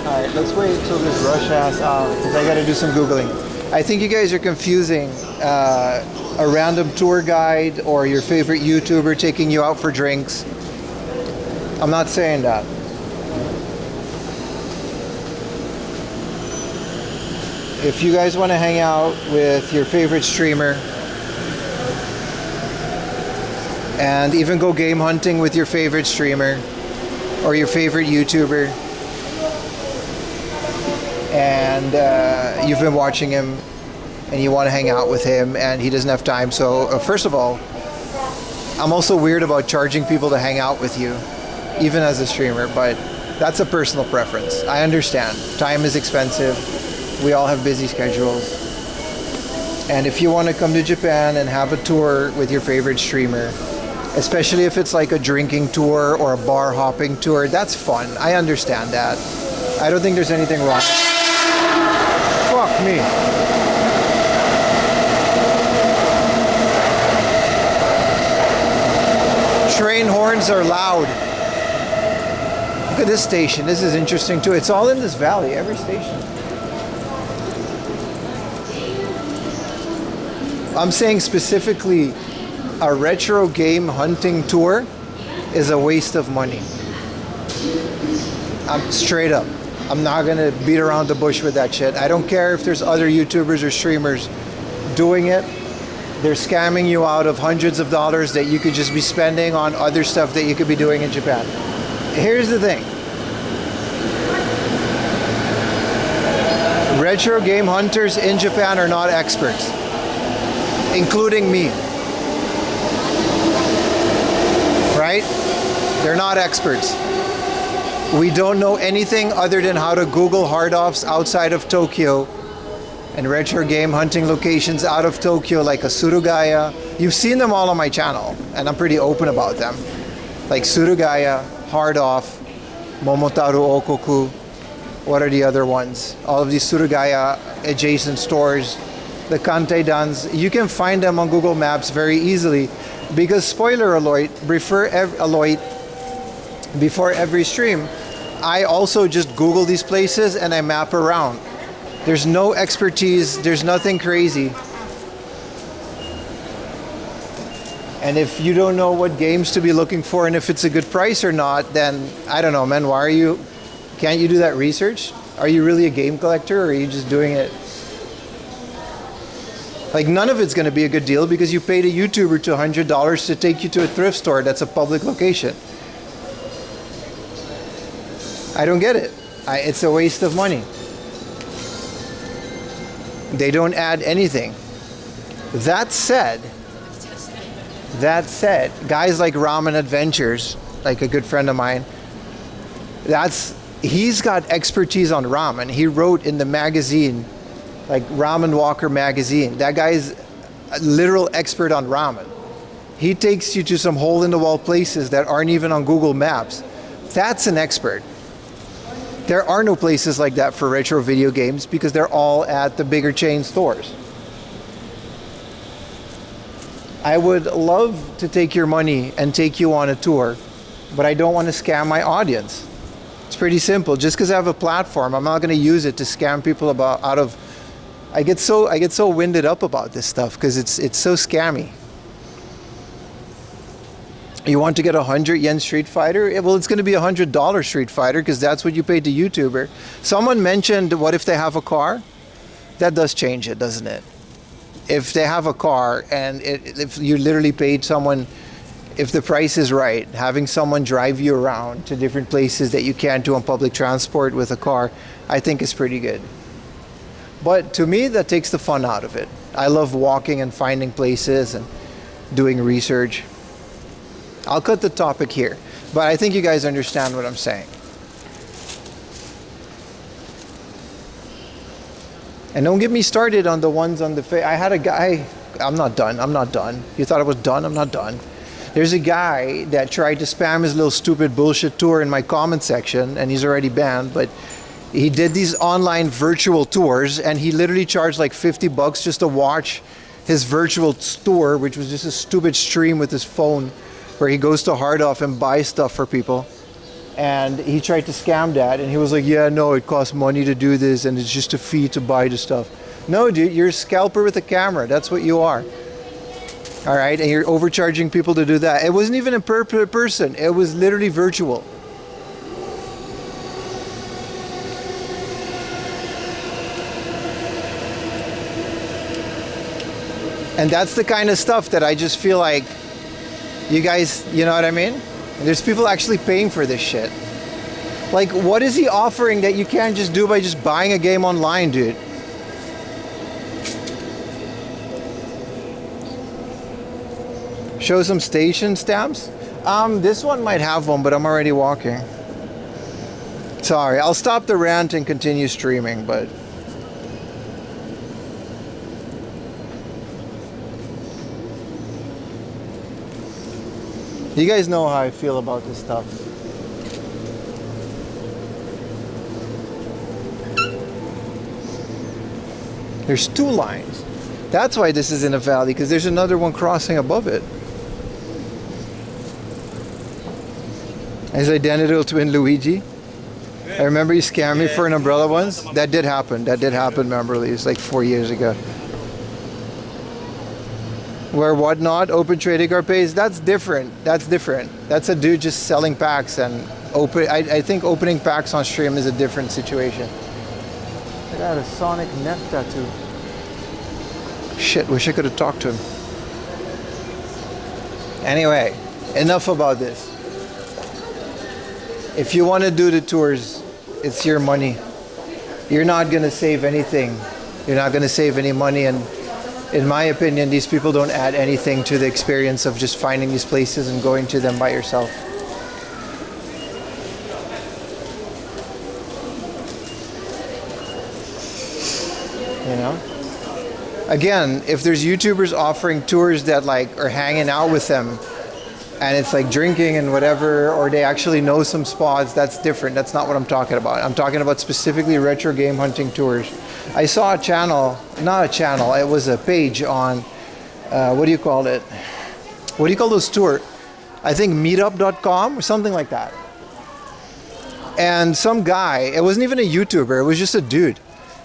Alright, let's wait until this rush ass hour because I gotta do some Googling. I think you guys are confusing a random tour guide or your favorite YouTuber taking you out for drinks. I'm not saying that. If you guys want to hang out with your favorite streamer and even go game hunting with your favorite streamer or your favorite YouTuber, and you've been watching him and you want to hang out with him and he doesn't have time. So first of all, I'm also weird about charging people to hang out with you, even as a streamer, but that's a personal preference. I understand. Time is expensive. We all have busy schedules. And if you want to come to Japan and have a tour with your favorite streamer, especially if it's like a drinking tour or a bar hopping tour, that's fun. I understand that. I don't think there's anything wrong. Fuck me. Train horns are loud. Look at this station. This is interesting too. It's all in this valley, every station. I'm saying specifically a retro game hunting tour is a waste of money. I'm straight up. I'm not gonna beat around the bush with that shit. I don't care if there's other YouTubers or streamers doing it. they're scamming you out of hundreds of dollars that you could just be spending on other stuff that you could be doing in Japan. Here's the thing. Retro game hunters in Japan are not experts, including me. Right? They're not experts. We don't know anything other than how to Google hard-offs outside of Tokyo and retro game hunting locations out of Tokyo like a Surugaya. You've seen them all on my channel, and I'm pretty open about them. Like Surugaya, Hard-Off, Momotaru Okoku. What are the other ones? All of these Surugaya adjacent stores, the Kantei-dans. You can find them on Google Maps very easily because, spoiler alert, before every stream, I also just Google these places and I map around. There's no expertise, there's nothing crazy. And if you don't know what games to be looking for and if it's a good price or not, then I don't know, man, can't you do that research? Are you really a game collector or are you just doing it? Like, none of it's going to be a good deal because you paid a YouTuber $200 to take you to a thrift store that's a public location. I don't get it. It's a waste of money. They don't add anything. That said, guys like Ramen Adventures, like a good friend of mine, he's got expertise on ramen. He wrote in the magazine, like Ramen Walker magazine. That guy's a literal expert on ramen. He takes you to some hole-in-the-wall places that aren't even on Google Maps. That's an expert. There are no places like that for retro video games because they're all at the bigger chain stores. I would love to take your money and take you on a tour, but I don't want to scam my audience. It's pretty simple. Just because I have a platform, I'm not going to use it to scam people I get so winded up about this stuff because it's so scammy. You want to get a 100 yen Street Fighter? Well, it's going to be $100 Street Fighter because that's what you paid the YouTuber. Someone mentioned, what if they have a car? That does change it, doesn't it? If they have a car and if you literally paid someone, if the price is right, having someone drive you around to different places that you can't do on public transport with a car, I think is pretty good. But to me, that takes the fun out of it. I love walking and finding places and doing research. I'll cut the topic here, but I think you guys understand what I'm saying. And don't get me started on the ones on the I had a guy, I'm not done. You thought I was done? I'm not done. There's a guy that tried to spam his little stupid bullshit tour in my comment section, and he's already banned, but he did these online virtual tours, and he literally charged like $50 just to watch his virtual tour, which was just a stupid stream with his phone where he goes to Hard Off and buys stuff for people. And he tried to scam that, and he was like, yeah, no, it costs money to do this and it's just a fee to buy the stuff. No, dude, you're a scalper with a camera. That's what you are. All right, and you're overcharging people to do that. It wasn't even a person. It was literally virtual. And that's the kind of stuff that I just feel like you guys, you know what I mean? There's people actually paying for this shit. Like, what is he offering that you can't just do by just buying a game online, dude? Show some station stamps? This one might have one, but I'm already walking. Sorry, I'll stop the rant and continue streaming, but... You guys know how I feel about this stuff. There's two lines. That's why this is in a valley, because there's another one crossing above it. His identical twin Luigi. I remember you scammed me for an umbrella once. That did happen. Remember, it was like 4 years ago. Where Whatnot, Open Trading Card Pays, that's different. That's a dude just selling packs and I think opening packs on stream is a different situation. I got a Sonic neck tattoo. Shit, wish I could have talked to him. Anyway, enough about this. If you want to do the tours, it's your money. You're not going to save anything. You're not going to save any money, and in my opinion, these people don't add anything to the experience of just finding these places and going to them by yourself. You know? Again, if there's YouTubers offering tours that like are hanging out with them and it's like drinking and whatever, or they actually know some spots, that's different. That's not what I'm talking about. I'm talking about specifically retro game hunting tours. I saw a channel, not a channel, it was a page on, what do you call it? What do you call those tours? I think meetup.com or something like that. And some guy, it wasn't even a YouTuber, it was just a dude.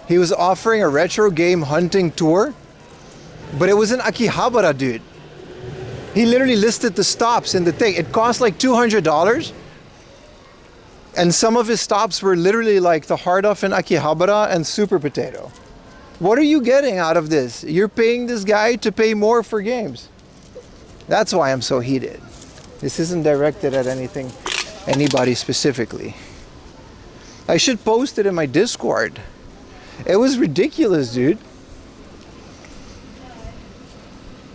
He was offering a retro game hunting tour, but it was in Akihabara, dude. He literally listed the stops in the thing. It cost like $200. And some of his stops were literally like the Hard Off in Akihabara and Super Potato. What are you getting out of this? You're paying this guy to pay more for games. That's why I'm so heated. This isn't directed at anybody specifically. I should post it in my Discord. It was ridiculous, dude.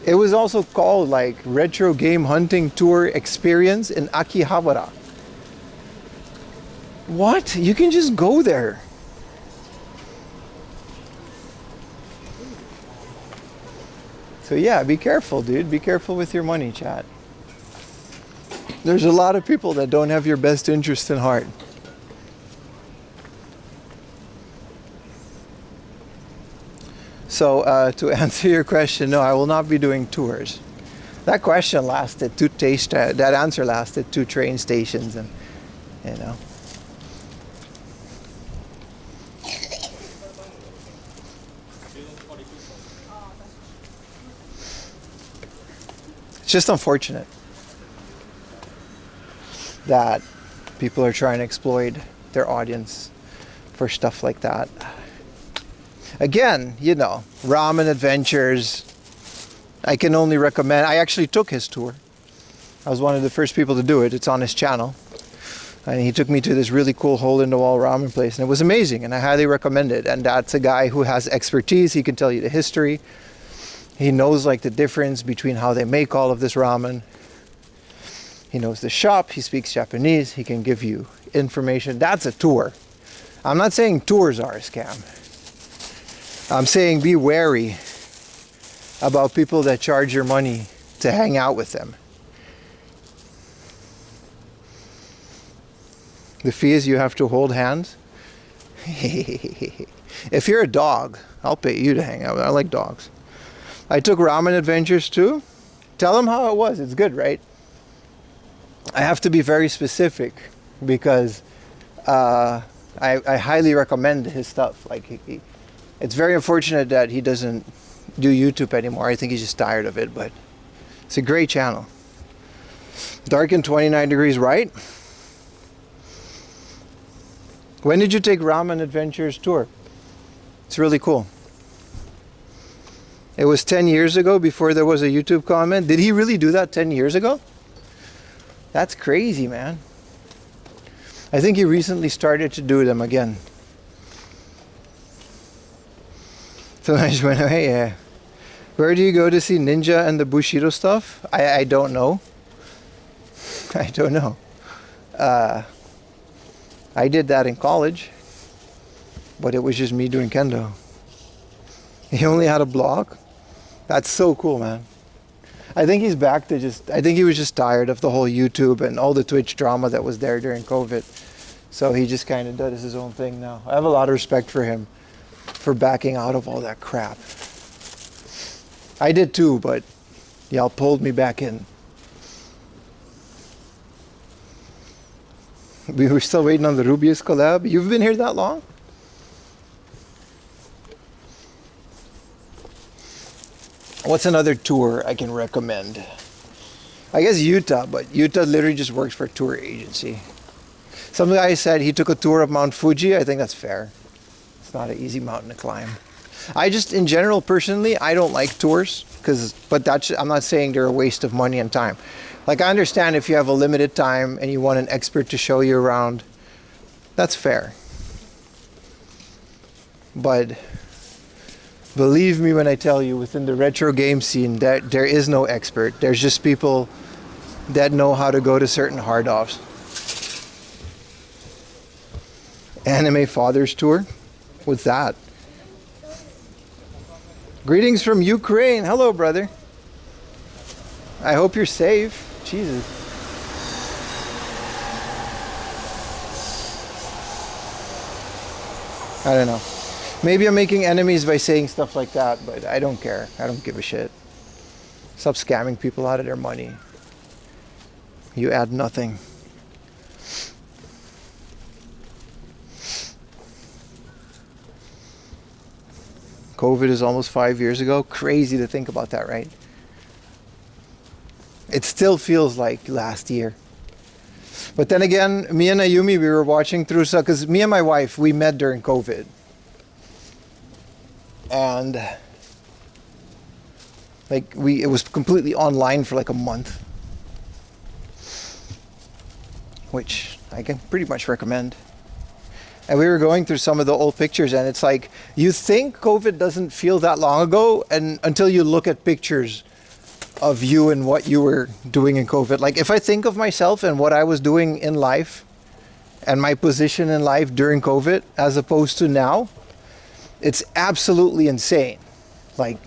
It was also called like Retro Game Hunting Tour Experience in Akihabara. What? You can just go there. So yeah, be careful, dude. Be careful with your money, chat. There's a lot of people that don't have your best interest in heart. So to answer your question, no, I will not be doing tours. That question lasted that answer lasted 2 train stations, and you know. It's just unfortunate that people are trying to exploit their audience for stuff like that. Again, you know, Ramen Adventures, I can only recommend. I actually took his tour. I was one of the first people to do it. It's on his channel. And he took me to this really cool hole-in-the-wall ramen place. And it was amazing, and I highly recommend it. And that's a guy who has expertise. He can tell you the history. He knows like the difference between how they make all of this ramen. He knows the shop. He speaks Japanese. He can give you information. That's a tour. I'm not saying tours are a scam. I'm saying be wary about people that charge your money to hang out with them. The fee is you have to hold hands. If you're a dog, I'll pay you to hang out. I like dogs. I took Ramen Adventures too. Tell them how it was. It's good, right? I have to be very specific because I highly recommend his stuff. Like it's very unfortunate that he doesn't do YouTube anymore. I think he's just tired of it, but it's a great channel. Dark and 29 degrees right. When did you take Ramen Adventures tour? It's really cool. It was 10 years ago before there was a YouTube comment. Did he really do that 10 years ago? That's crazy, man. I think he recently started to do them again. So I just went, hey, where do you go to see Ninja and the Bushido stuff? I don't know. I don't know. I did that in college, but it was just me doing kendo. He only had a blog. That's so cool, man. I think he's back to I think he was just tired of the whole YouTube and all the Twitch drama that was there during COVID. So he just kind of does his own thing now. I have a lot of respect for him for backing out of all that crap. I did too, but y'all pulled me back in. We were still waiting on the Rubius collab. You've been here that long? What's another tour I can recommend? I guess Utah, but Utah literally just works for a tour agency. Some guy said he took a tour of Mount Fuji. I think that's fair. It's not an easy mountain to climb. I just, in general, personally, I don't like tours but I'm not saying they're a waste of money and time. Like, I understand if you have a limited time and you want an expert to show you around, that's fair. But believe me when I tell you, within the retro game scene, that there is no expert. There's just people that know how to go to certain hard offs. Anime Fathers Tour? What's that? Greetings from Ukraine. Hello, brother. I hope you're safe. Jesus. I don't know. Maybe I'm making enemies by saying stuff like that, but I don't care. I don't give a shit. Stop scamming people out of their money. You add nothing. COVID is almost 5 years ago. Crazy to think about that, right? It still feels like last year. But then again, me and Ayumi, we were watching through, because me and my wife, we met during COVID. And like it was completely online for like a month. Which I can pretty much recommend. And we were going through some of the old pictures, and it's like, you think COVID doesn't feel that long ago, and until you look at pictures of you and what you were doing in COVID. Like, if I think of myself and what I was doing in life and my position in life during COVID as opposed to now, it's absolutely insane. Like,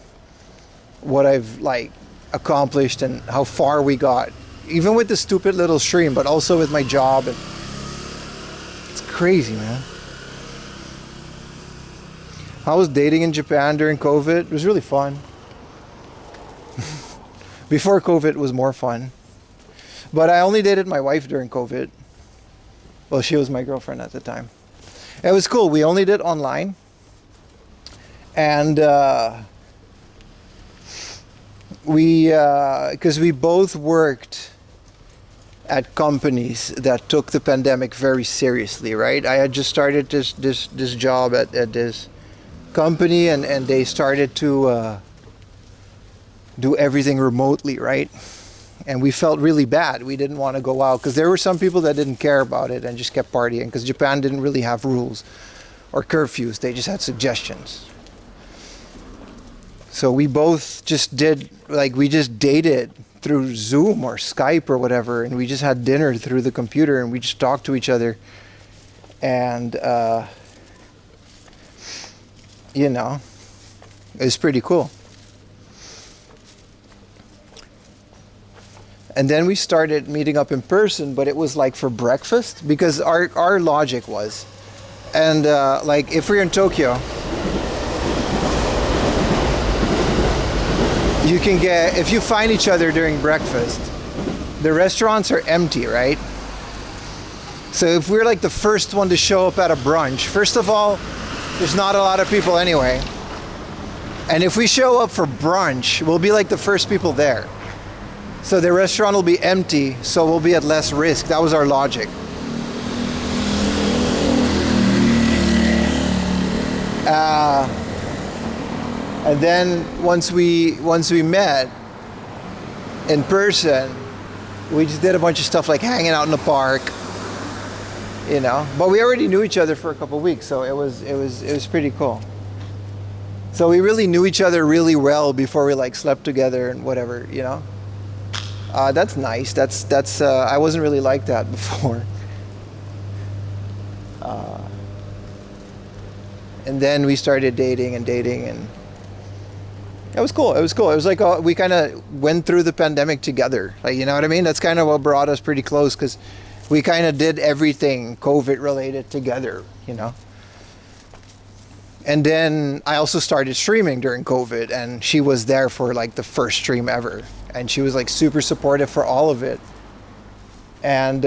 what I've like accomplished and how far we got, even with the stupid little stream, but also with my job. And it's crazy, man. I was dating in Japan during COVID. It was really fun. Before COVID, it was more fun. But I only dated my wife during COVID. Well, she was my girlfriend at the time. It was cool. We only did online. And because we both worked at companies that took the pandemic very seriously, right? I had just started this job at this company, and they started to do everything remotely, right? And we felt really bad. We didn't want to go out because there were some people that didn't care about it and just kept partying, because Japan didn't really have rules or curfews. They just had suggestions. So we both just we just dated through Zoom or Skype or whatever, and we just had dinner through the computer, and we just talked to each other. And you know, it was pretty cool. And then we started meeting up in person, but it was like for breakfast, because our logic was, and like if we're in Tokyo, you can get, if you find each other during breakfast, the restaurants are empty, right? So if we're like the first one to show up at a brunch, first of all, there's not a lot of people anyway. And if we show up for brunch, we'll be like the first people there. So the restaurant will be empty, so we'll be at less risk. That was our logic. And then once we met in person, we just did a bunch of stuff like hanging out in the park, you know. But we already knew each other for a couple of weeks, so it was pretty cool. So we really knew each other really well before we like slept together and whatever, you know. That's nice. That's I wasn't really like that before. And then we started dating, and it was cool. It was like we kind of went through the pandemic together. Like, you know what I mean? That's kind of what brought us pretty close, because we kind of did everything COVID related together, you know. And then I also started streaming during COVID, and she was there for like the first stream ever. And she was like super supportive for all of it. And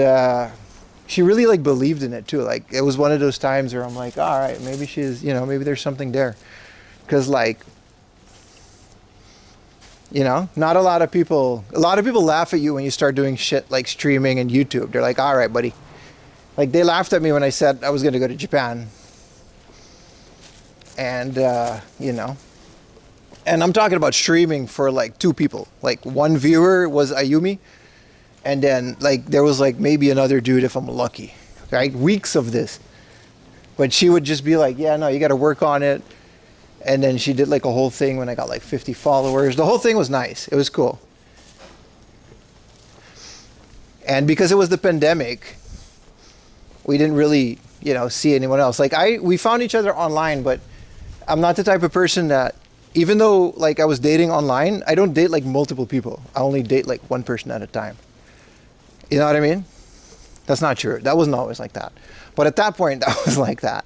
she really like believed in it too. Like, it was one of those times where I'm like, all right, maybe she's, you know, maybe there's something there. Because like, you know, not a lot of people laugh at you when you start doing shit like streaming and YouTube. They're like, all right, buddy. Like, they laughed at me when I said I was going to go to Japan. and you know, and I'm talking about streaming for like 2 people. Like one viewer was Ayumi, and then like there was like maybe another dude if I'm lucky. Right, weeks of this. But she would just be like, yeah, no, you got to work on it. And then she did like a whole thing when I got like 50 followers. The whole thing was nice. It was cool. And because it was the pandemic, we didn't really, you know, see anyone else. Like we found each other online, but I'm not the type of person that, even though like I was dating online, I don't date like multiple people. I only date like one person at a time. You know what I mean? That's not true. That wasn't always like that. But at that point, that was like that.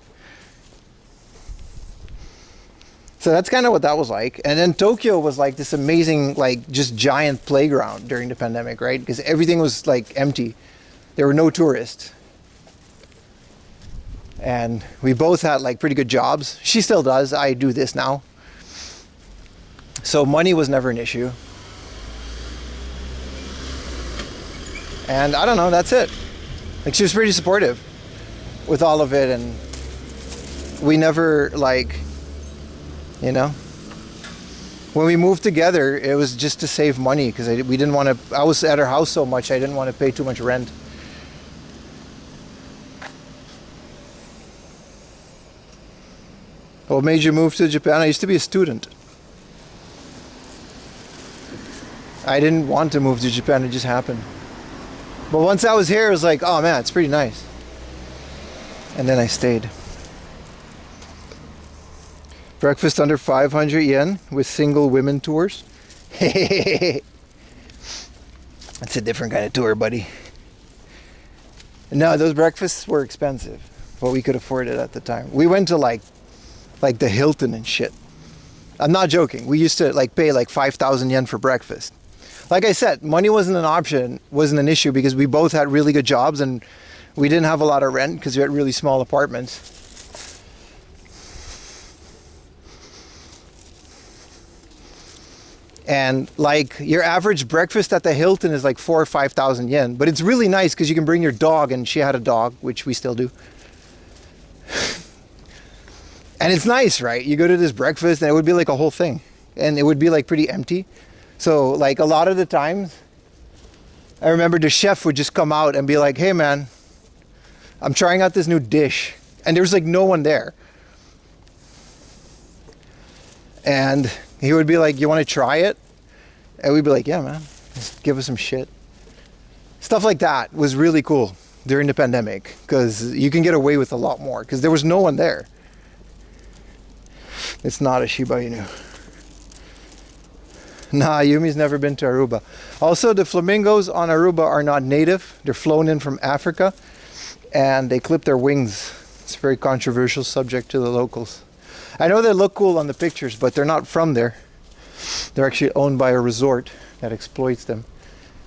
So that's kind of what that was like. And then Tokyo was like this amazing, like just giant playground during the pandemic, right? Because everything was like empty. There were no tourists. And we both had like pretty good jobs. She still does. I do this now. So money was never an issue. And I don't know, that's it. Like she was pretty supportive with all of it, and we never like, you know, when we moved together, it was just to save money because we didn't want to, I was at her house so much, I didn't want to pay too much rent. What made you move to Japan? I used to be a student. I didn't want to move to Japan, it just happened. But once I was here, it was like, oh man, it's pretty nice. And then I stayed. Breakfast under 500 yen with single women tours. That's a different kind of tour, buddy. No, those breakfasts were expensive, but we could afford it at the time. We went to like the Hilton and shit. I'm not joking. We used to like pay like 5,000 yen for breakfast. Like I said, money wasn't an option, wasn't an issue because we both had really good jobs and we didn't have a lot of rent because we had really small apartments. And like your average breakfast at the Hilton is like 4,000 or 5,000 yen, but it's really nice because you can bring your dog, and she had a dog, which we still do. And it's nice, right? You go to this breakfast and it would be like a whole thing, and it would be like pretty empty. So like a lot of the times, I remember the chef would just come out and be like, hey man, I'm trying out this new dish. And there's like no one there. And he would be like, you want to try it? And we'd be like, yeah man, just give us some shit. Stuff like that was really cool during the pandemic because you can get away with a lot more because there was no one there. It's not a Shiba Inu. Nah, Yumi's never been to Aruba. Also, the flamingos on Aruba are not native. They're flown in from Africa and they clip their wings. It's a very controversial subject to the locals. I know they look cool on the pictures, but they're not from there. They're actually owned by a resort that exploits them.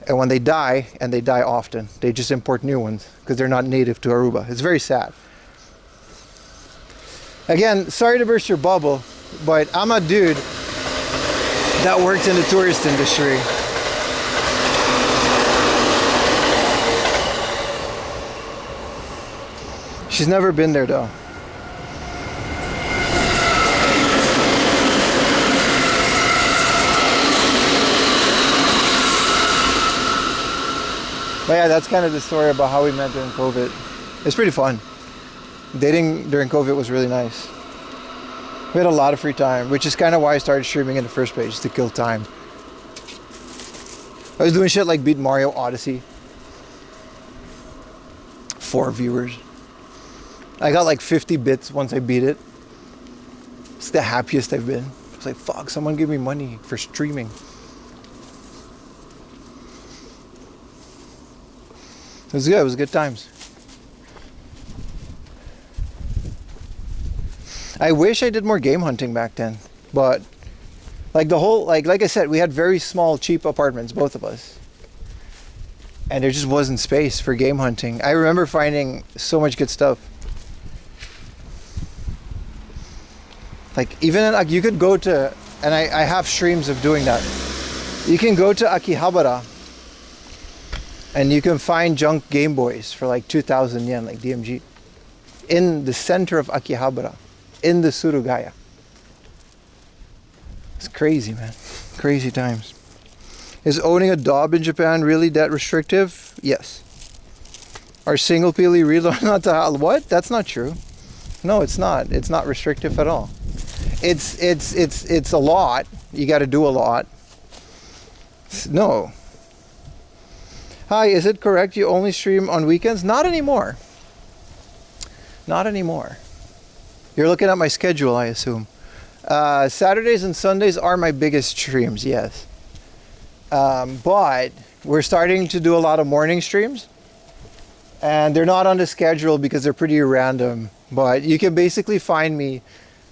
And when they die, and they die often, they just import new ones because they're not native to Aruba. It's very sad. Again, sorry to burst your bubble, but I'm a dude that works in the tourist industry. She's never been there though. But yeah, that's kind of the story about how we met during COVID. It's pretty fun. Dating during COVID was really nice. We had a lot of free time, which is kind of why I started streaming in the first place, to kill time. I was doing shit like beat Mario Odyssey. 4 viewers. I got like 50 bits once I beat it. It's the happiest I've been. I was like, fuck, someone give me money for streaming. It was good, it was good times. I wish I did more game hunting back then, but like the whole, like I said, we had very small, cheap apartments, both of us. And there just wasn't space for game hunting. I remember finding so much good stuff. Like even like you could go to, and I have streams of doing that. You can go to Akihabara and you can find junk Game Boys for like 2,000 yen, like DMG, in the center of Akihabara. in the Surugaya. It's crazy, man. Crazy times. Is owning a Dob in Japan really that restrictive? Yes. Are single pili real not to what? That's not true. No, it's not. It's not restrictive at all. It's a lot. You got to do a lot. No. Hi, is it correct you only stream on weekends? Not anymore. Not anymore. You're looking at my schedule, I assume. Saturdays and Sundays are my biggest streams, yes. But we're starting to do a lot of morning streams. And they're not on the schedule because they're pretty random. But you can basically find me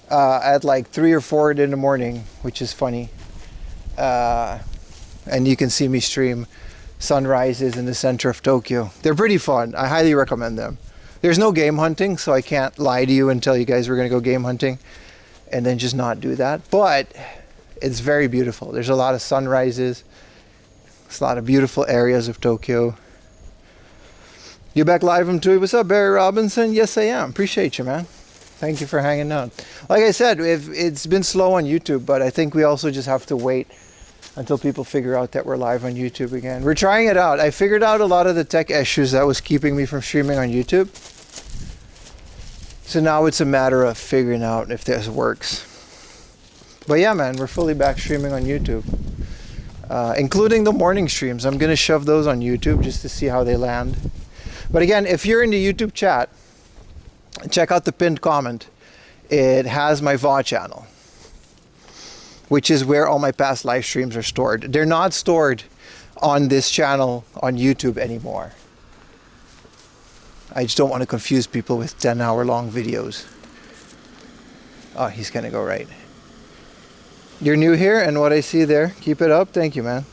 at like 3 or 4 in the morning, which is funny. And you can see me stream sunrises in the center of Tokyo. They're pretty fun. I highly recommend them. There's no game hunting, so I can't lie to you and tell you guys we're going to go game hunting and then just not do that. But it's very beautiful. There's a lot of sunrises. There's a lot of beautiful areas of Tokyo. You back live from Tui? What's up, Barry Robinson? Yes, I am. Appreciate you, man. Thank you for hanging out. Like I said, it's been slow on YouTube, but I think we also just have to wait until people figure out that we're live on YouTube again. We're trying it out. I figured out a lot of the tech issues that was keeping me from streaming on YouTube. So now it's a matter of figuring out if this works. But yeah, man, we're fully back streaming on YouTube. Including the morning streams. I'm going to shove those on YouTube just to see how they land. But again, if you're in the YouTube chat, check out the pinned comment. It has my VOD channel, which is where all my past live streams are stored. They're not stored on this channel on YouTube anymore. I just don't want to confuse people with 10-hour-long videos. Oh, he's gonna go right. You're new here, and what I see there, keep it up. Thank you, man.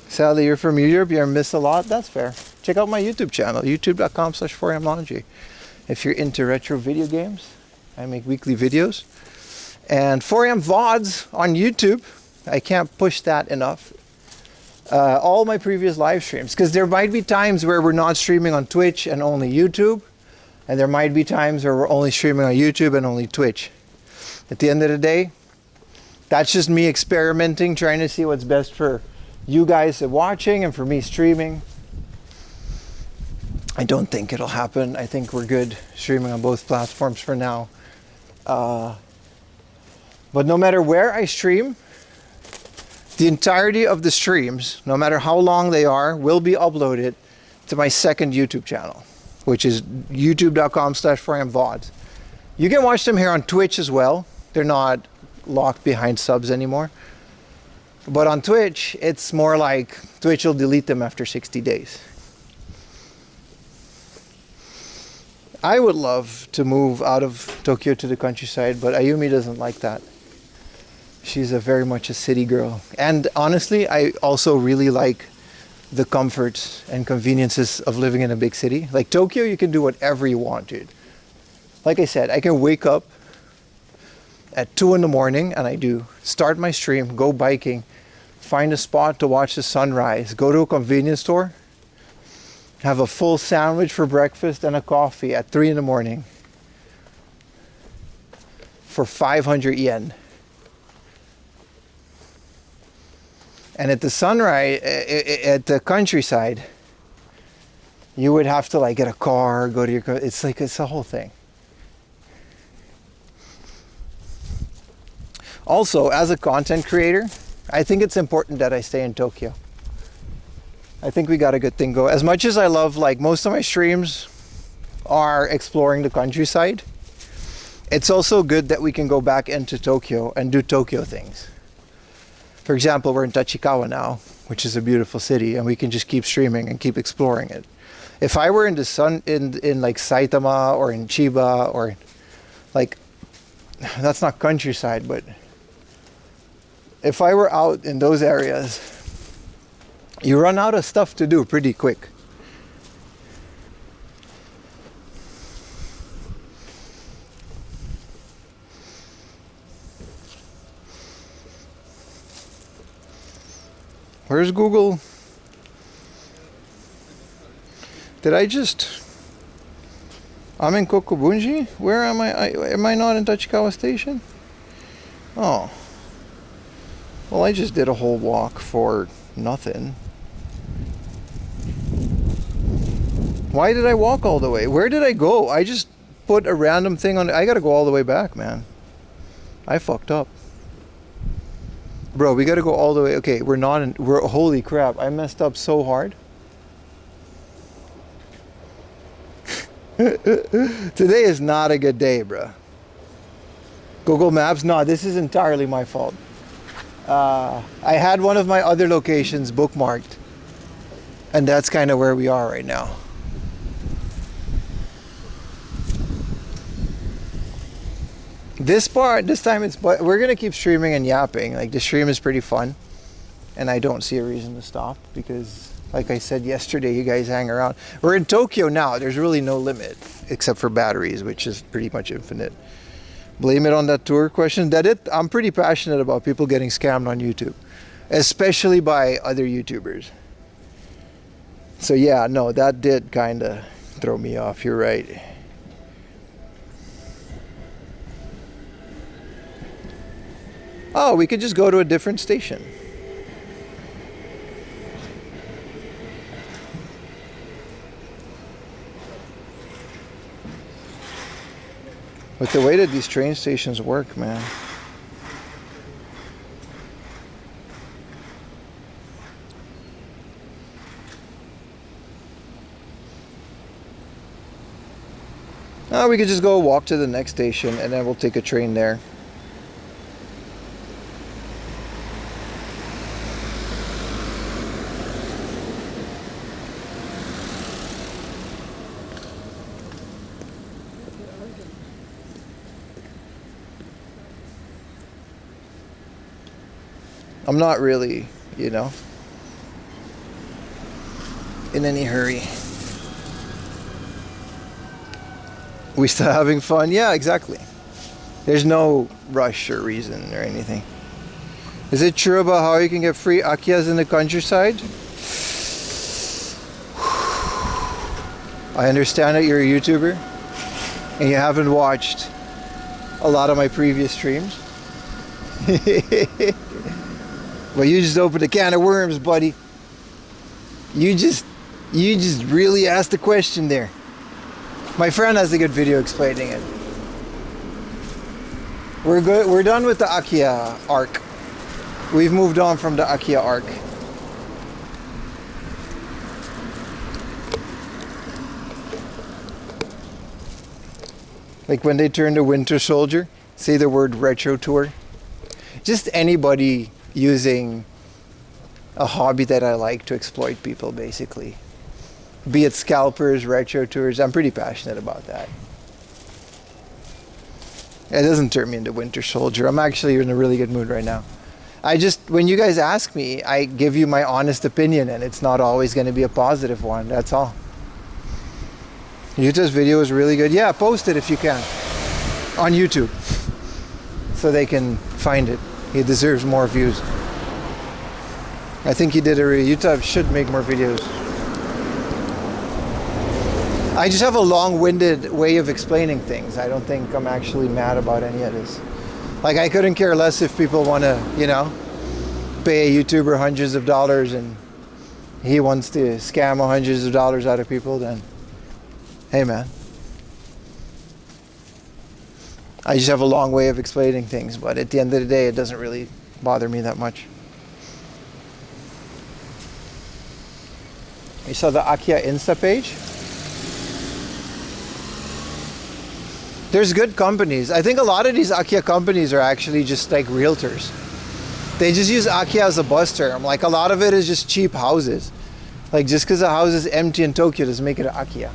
Sadly, you're from Europe, you're miss a lot. That's fair. Check out my YouTube channel, youtube.com/4amlaundry. If you're into retro video games, I make weekly videos. And 4am VODs on YouTube, I can't push that enough. All my previous live streams, because there might be times where we're not streaming on Twitch and only YouTube, and there might be times where we're only streaming on YouTube and only Twitch. At the end of the day, that's just me experimenting, trying to see what's best for you guys watching and for me streaming. I don't think it'll happen. I think we're good streaming on both platforms for now. But no matter where I stream, the entirety of the streams, no matter how long they are, will be uploaded to my second YouTube channel, which is youtube.com/4amvods. You can watch them here on Twitch as well. They're not locked behind subs anymore. But on Twitch, it's more like Twitch will delete them after 60 days. I would love to move out of Tokyo to the countryside, but Ayumi doesn't like that. She's very much a city girl. And honestly, I also really like the comforts and conveniences of living in a big city. Like Tokyo, you can do whatever you want, dude. Like I said, I can wake up at 2 in the morning, and I do. Start my stream, go biking, find a spot to watch the sunrise, go to a convenience store, have a full sandwich for breakfast and a coffee at 3 in the morning for 500 yen. And at the sunrise, at the countryside, you would have to like get a car, go to your, it's like, it's a whole thing. Also, as a content creator, I think it's important that I stay in Tokyo. I think we got a good thing going. As much as I love, like most of my streams are exploring the countryside, it's also good that we can go back into Tokyo and do Tokyo things. For example, we're in Tachikawa now, which is a beautiful city, and we can just keep streaming and keep exploring it. If I were in the sun, in like Saitama or in Chiba or like, that's not countryside, but if I were out in those areas, you run out of stuff to do pretty quick. Where's Google? I'm in Kokubunji? Where am I? Am I not in Tachikawa Station? Oh. Well, I just did a whole walk for nothing. Why did I walk all the way? Where did I go? I just put a random thing on. I gotta go all the way back, man. I fucked up. Bro, we gotta go all the way. Okay, we're not in. Holy crap, I messed up so hard. Today is not a good day, bro. Google Maps? No, this is entirely my fault. I had one of my other locations bookmarked, and that's kind of where we are right now. This time we're gonna keep streaming and yapping. Like, the stream is pretty fun, and I don't see a reason to stop because, like I said yesterday, you guys hang around. We're in Tokyo now. There's really no limit except for batteries, which is pretty much infinite. Blame it on that tour question. I'm pretty passionate about people getting scammed on YouTube, especially by other YouTubers. So yeah, no, that did kind of throw me off. You're right. Oh, we could just go to a different station. With the way that these train stations work, man. Oh, we could just go walk to the next station and then we'll take a train there. I'm not really, in any hurry. We still having fun? Yeah, exactly. There's no rush or reason or anything. Is it true about how you can get free Akiyas in the countryside? I understand that you're a YouTuber and you haven't watched a lot of my previous streams. Well, you just opened a can of worms, buddy. You just really asked a question there. My friend has a good video explaining it. We're good. We're done with the IKEA arc. We've moved on from the IKEA arc. Like when they turn to Winter Soldier, say the word retro tour. Just anybody using a hobby that I like to exploit people, basically. Be it scalpers, retro tours. I'm pretty passionate about that. It doesn't turn me into Winter Soldier. I'm actually in a really good mood right now. When you guys ask me, I give you my honest opinion, and it's not always going to be a positive one. That's all. Yuta's video is really good. Yeah, post it if you can on YouTube so they can find it. He deserves more views. I think he did Yuta should make more videos. I just have a long-winded way of explaining things. I don't think I'm actually mad about any of this. Like, I couldn't care less if people want to, pay a YouTuber hundreds of dollars and he wants to scam hundreds of dollars out of people, then hey, man. I just have a long way of explaining things, but at the end of the day, it doesn't really bother me that much. You saw the IKEA Insta page? There's good companies. I think a lot of these IKEA companies are actually just like realtors. They just use IKEA as a buzz term. Like, a lot of it is just cheap houses. Like, just because a house is empty in Tokyo doesn't make it an IKEA.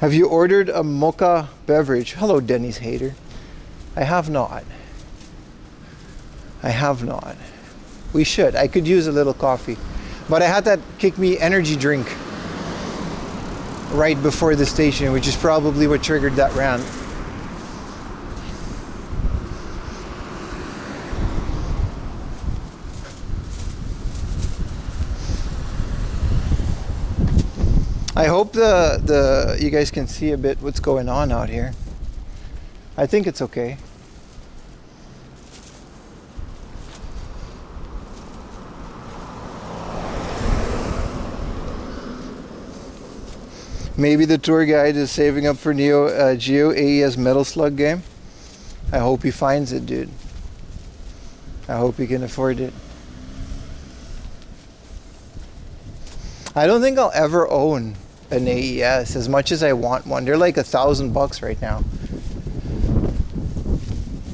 Have you ordered a mocha beverage? Hello, Denny's hater. I have not. We should. I could use a little coffee. But I had that Kick Me energy drink right before the station, which is probably what triggered that rant. I hope the you guys can see a bit what's going on out here. I think it's okay. Maybe the tour guide is saving up for Neo Geo AES Metal Slug game. I hope he finds it, dude. I hope he can afford it. I don't think I'll ever own an AES as much as I want one. They're like $1,000 right now.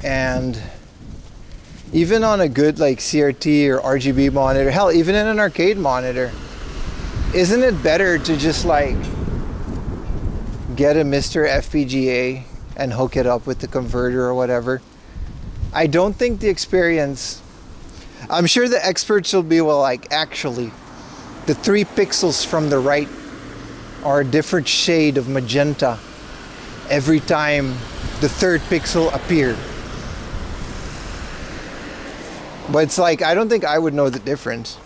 And even on a good like CRT or RGB monitor, hell, even in an arcade monitor, isn't it better to just like get a Mr. FPGA and hook it up with the converter or whatever? I don't think the experience, I'm sure the experts will be, well, like actually the 3 pixels from the right are a different shade of magenta every time the 3rd pixel appeared. But it's like, I don't think I would know the difference.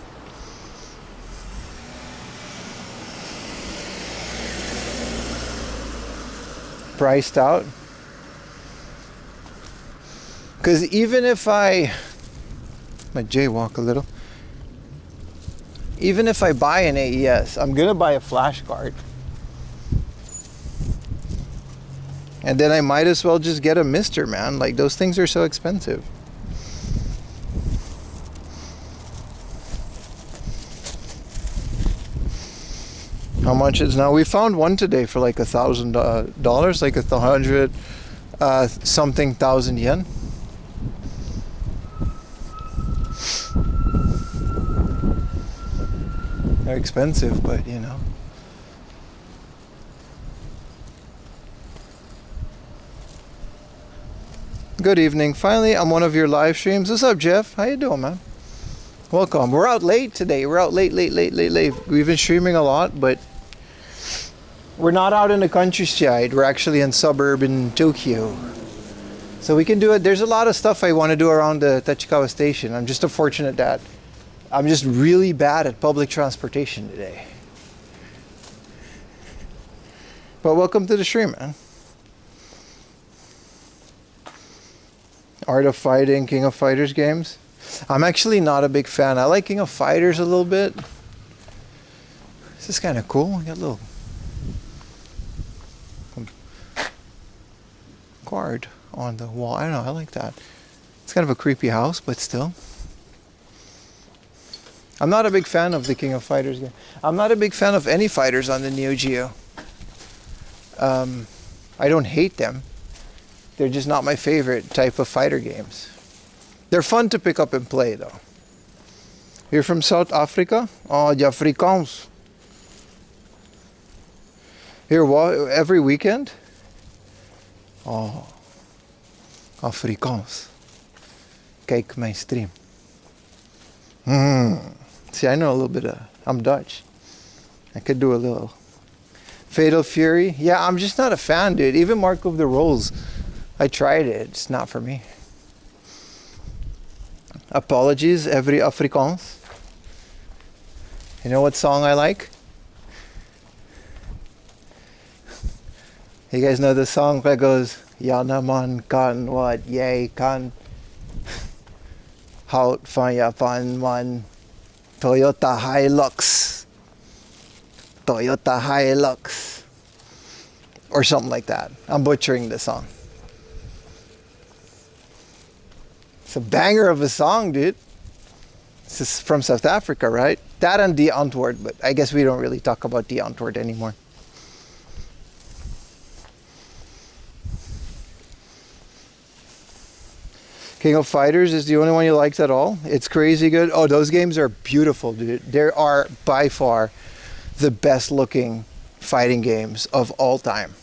Priced out. Because even if I jaywalk a little. Even if I buy an AES, I'm gonna buy a flash card. And then I might as well just get a Mister, man. Like, those things are so expensive. How much is now? We found one today for like $1,000, like 100 something thousand yen. They're expensive, but you know. Good evening. Finally, I'm one of your live streams. What's up, Jeff? How you doing, man? Welcome. We're out late today. We're out late. We've been streaming a lot, but we're not out in the countryside. We're actually in suburban Tokyo. So we can do it. There's a lot of stuff I want to do around the Tachikawa station. I'm just unfortunate that I'm just really bad at public transportation today. But welcome to the stream, man. Art of Fighting, King of Fighters games. I'm actually not a big fan. I like King of Fighters a little bit. This is kind of cool. We got a little card on the wall. I don't know. I like that. It's kind of a creepy house, but still. I'm not a big fan of the King of Fighters game. I'm not a big fan of any fighters on the Neo Geo. I don't hate them. They're just not my favorite type of fighter games. They're fun to pick up and play, though. You're from South Africa? Oh, the Afrikaans. Here, every weekend? Oh, Afrikaans. Kijk mijn stream. See, I know a little bit of, I'm Dutch. I could do a little. Fatal Fury? Yeah, I'm just not a fan, dude. Even Mark of the Rolls. I tried it. It's not for me. Apologies, every Afrikaans. You know what song I like? You guys know the song that goes, Yana man kan wat jy kan. Hout van Japan man. Toyota Hilux. Toyota Hilux. Or something like that. I'm butchering the song. It's a banger of a song, dude. This is from South Africa, right? That and Die Antwoord, but I guess we don't really talk about Die Antwoord anymore. King of Fighters is the only one you liked at all? It's crazy good. Oh, those games are beautiful, dude. They are by far the best looking fighting games of all time.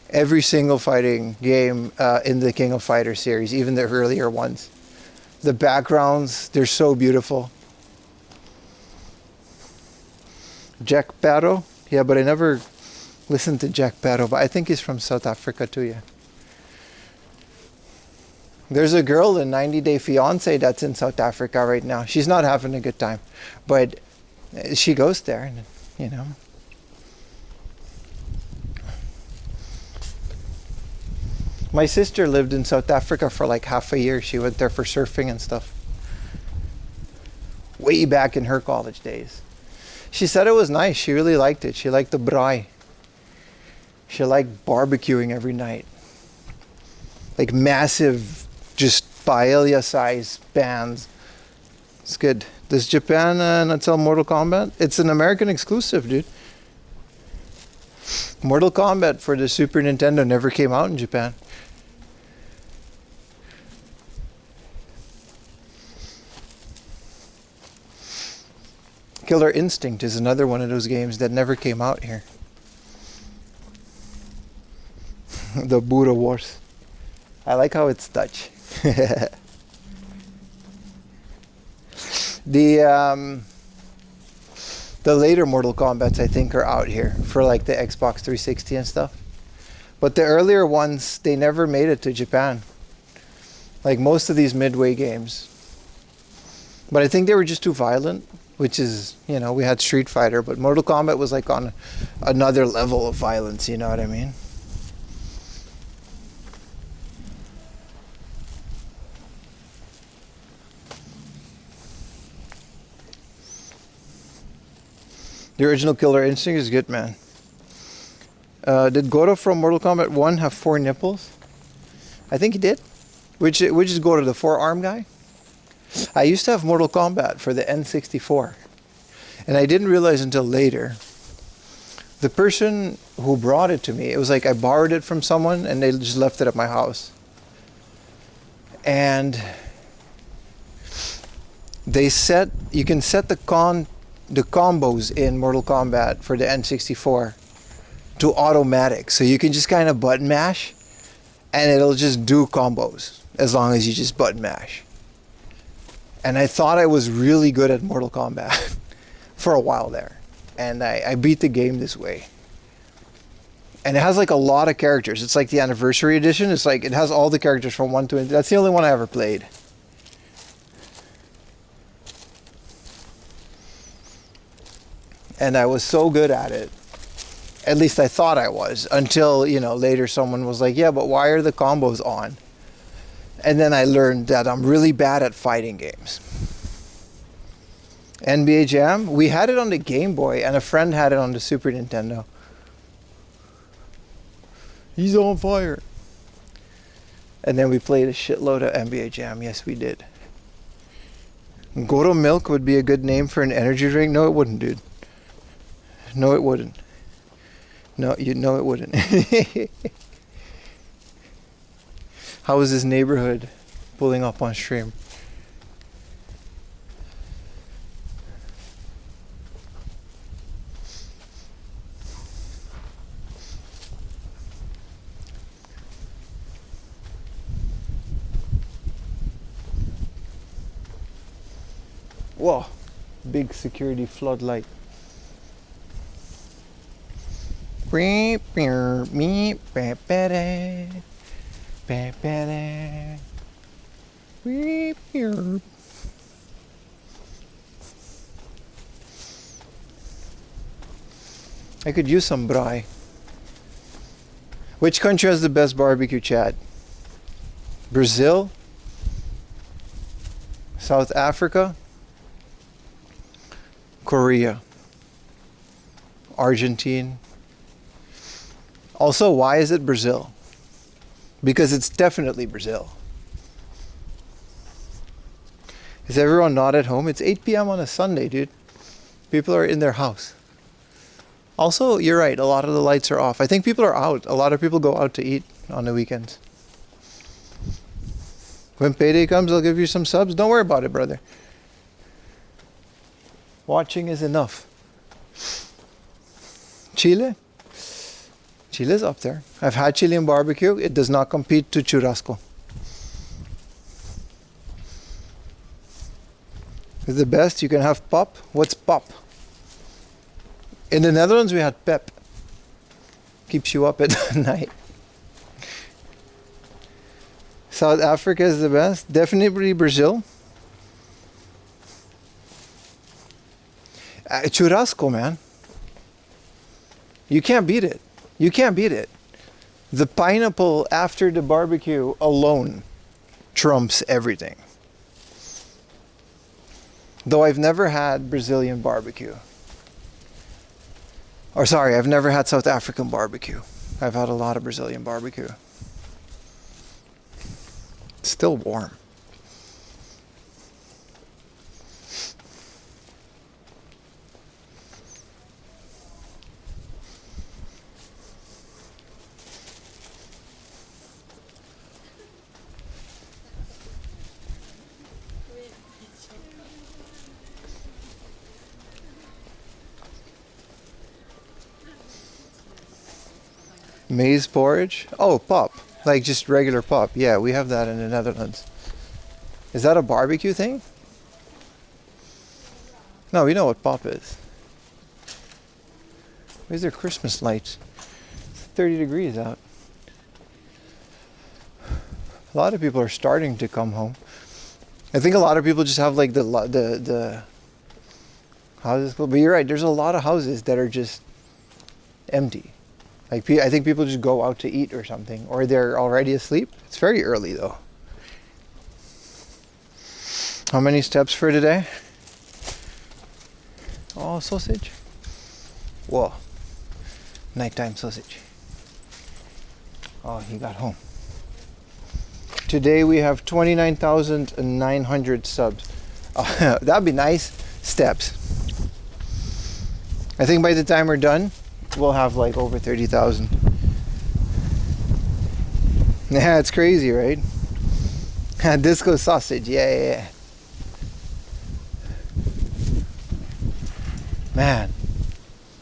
Every single fighting game in the King of Fighters series, even the earlier ones. The backgrounds, they're so beautiful. Jack Sparrow? Yeah, but I never listened to Jack Sparrow, but I think he's from South Africa too, yeah. There's a girl in 90 Day Fiance that's in South Africa right now. She's not having a good time, but she goes there, and you know. My sister lived in South Africa for like half a year. She went there for surfing and stuff. Way back in her college days. She said it was nice. She really liked it. She liked the braai. She liked barbecuing every night. Like massive, just paella size pans. It's good. Does Japan not sell Mortal Kombat? It's an American exclusive, dude. Mortal Kombat for the Super Nintendo never came out in Japan. Killer Instinct is another one of those games that never came out here. The Buddha Wars. I like how it's Dutch. The later Mortal Kombats I think are out here for like the Xbox 360 and stuff. But the earlier ones, they never made it to Japan. Like most of these Midway games. But I think they were just too violent. Which is, you know, we had Street Fighter, but Mortal Kombat was like on another level of violence, you know what I mean? The original Killer Instinct is good, man. Did Goro from Mortal Kombat 1 have 4 nipples? I think he did. Which is Goro, the 4-arm guy? I used to have Mortal Kombat for the N64, and I didn't realize until later. The person who brought it to me, it was like I borrowed it from someone and they just left it at my house. And they you can set the combos in Mortal Kombat for the N64 to automatic. So you can just kind of button mash and it'll just do combos as long as you just button mash. And I thought I was really good at Mortal Kombat for a while there. And I beat the game this way. And it has like a lot of characters. It's like the anniversary edition. It's like it has all the characters from 1 to... That's the only one I ever played. And I was so good at it. At least I thought I was. Until, you know, later someone was like, yeah, but why are the combos on? And then I learned that I'm really bad at fighting games. NBA Jam, we had it on the Game Boy and a friend had it on the Super Nintendo. He's on fire. And then we played a shitload of NBA Jam. Yes, we did. Goro Milk would be a good name for an energy drink. No, it wouldn't, dude. No, it wouldn't. No, it wouldn't. How is this neighborhood pulling up on stream? Whoa, big security floodlight. I could use some braai. Which country has the best barbecue, Chad? Brazil? South Africa? Korea? Argentina? Also, why is it Brazil? Because it's definitely Brazil. Is everyone not at home? It's 8 p.m. on a Sunday, dude. People are in their house. Also, you're right, a lot of the lights are off. I think people are out. A lot of people go out to eat on the weekends. When payday comes, I'll give you some subs. Don't worry about it, brother. Watching is enough. Chile? Chile's up there. I've had Chilean barbecue. It does not compete to churrasco. It's the best. You can have pop. What's pop? In the Netherlands, we had pep. Keeps you up at night. South Africa is the best. Definitely Brazil. Churrasco, man. You can't beat it. You can't beat it. The pineapple after the barbecue alone trumps everything. Though I've never had Brazilian barbecue. Or sorry, I've never had South African barbecue. I've had a lot of Brazilian barbecue. It's still warm. Maize porridge? Oh, pop. Like just regular pop. Yeah, we have that in the Netherlands. Is that a barbecue thing? No, we know what pop is. Where's their Christmas lights? It's 30 degrees out. A lot of people are starting to come home. I think a lot of people just have like the houses. But you're right, there's a lot of houses that are just empty. Like, I think people just go out to eat or something, or they're already asleep. It's very early though. How many steps for today? Oh, sausage. Whoa. Nighttime sausage. Oh, he got home. Today we have 29,900 subs. Oh, that'd be nice. Steps. I think by the time we're done, we'll have like over 30,000. Yeah, it's crazy, right? Disco sausage, yeah. Man,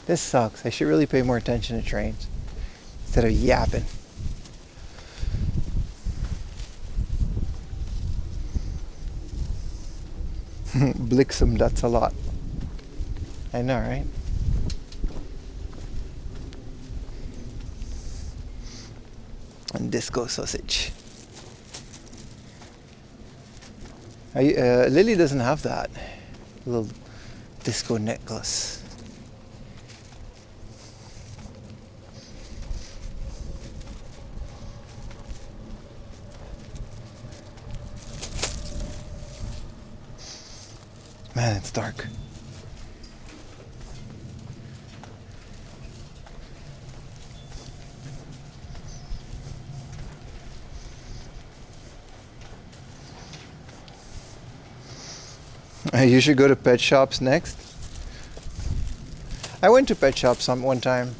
this sucks. I should really pay more attention to trains instead of yapping. Bliksem, that's a lot. I know, right? And disco sausage. Lily doesn't have that little disco necklace. Man, it's dark. You should go to pet shops next. I went to pet shops one time.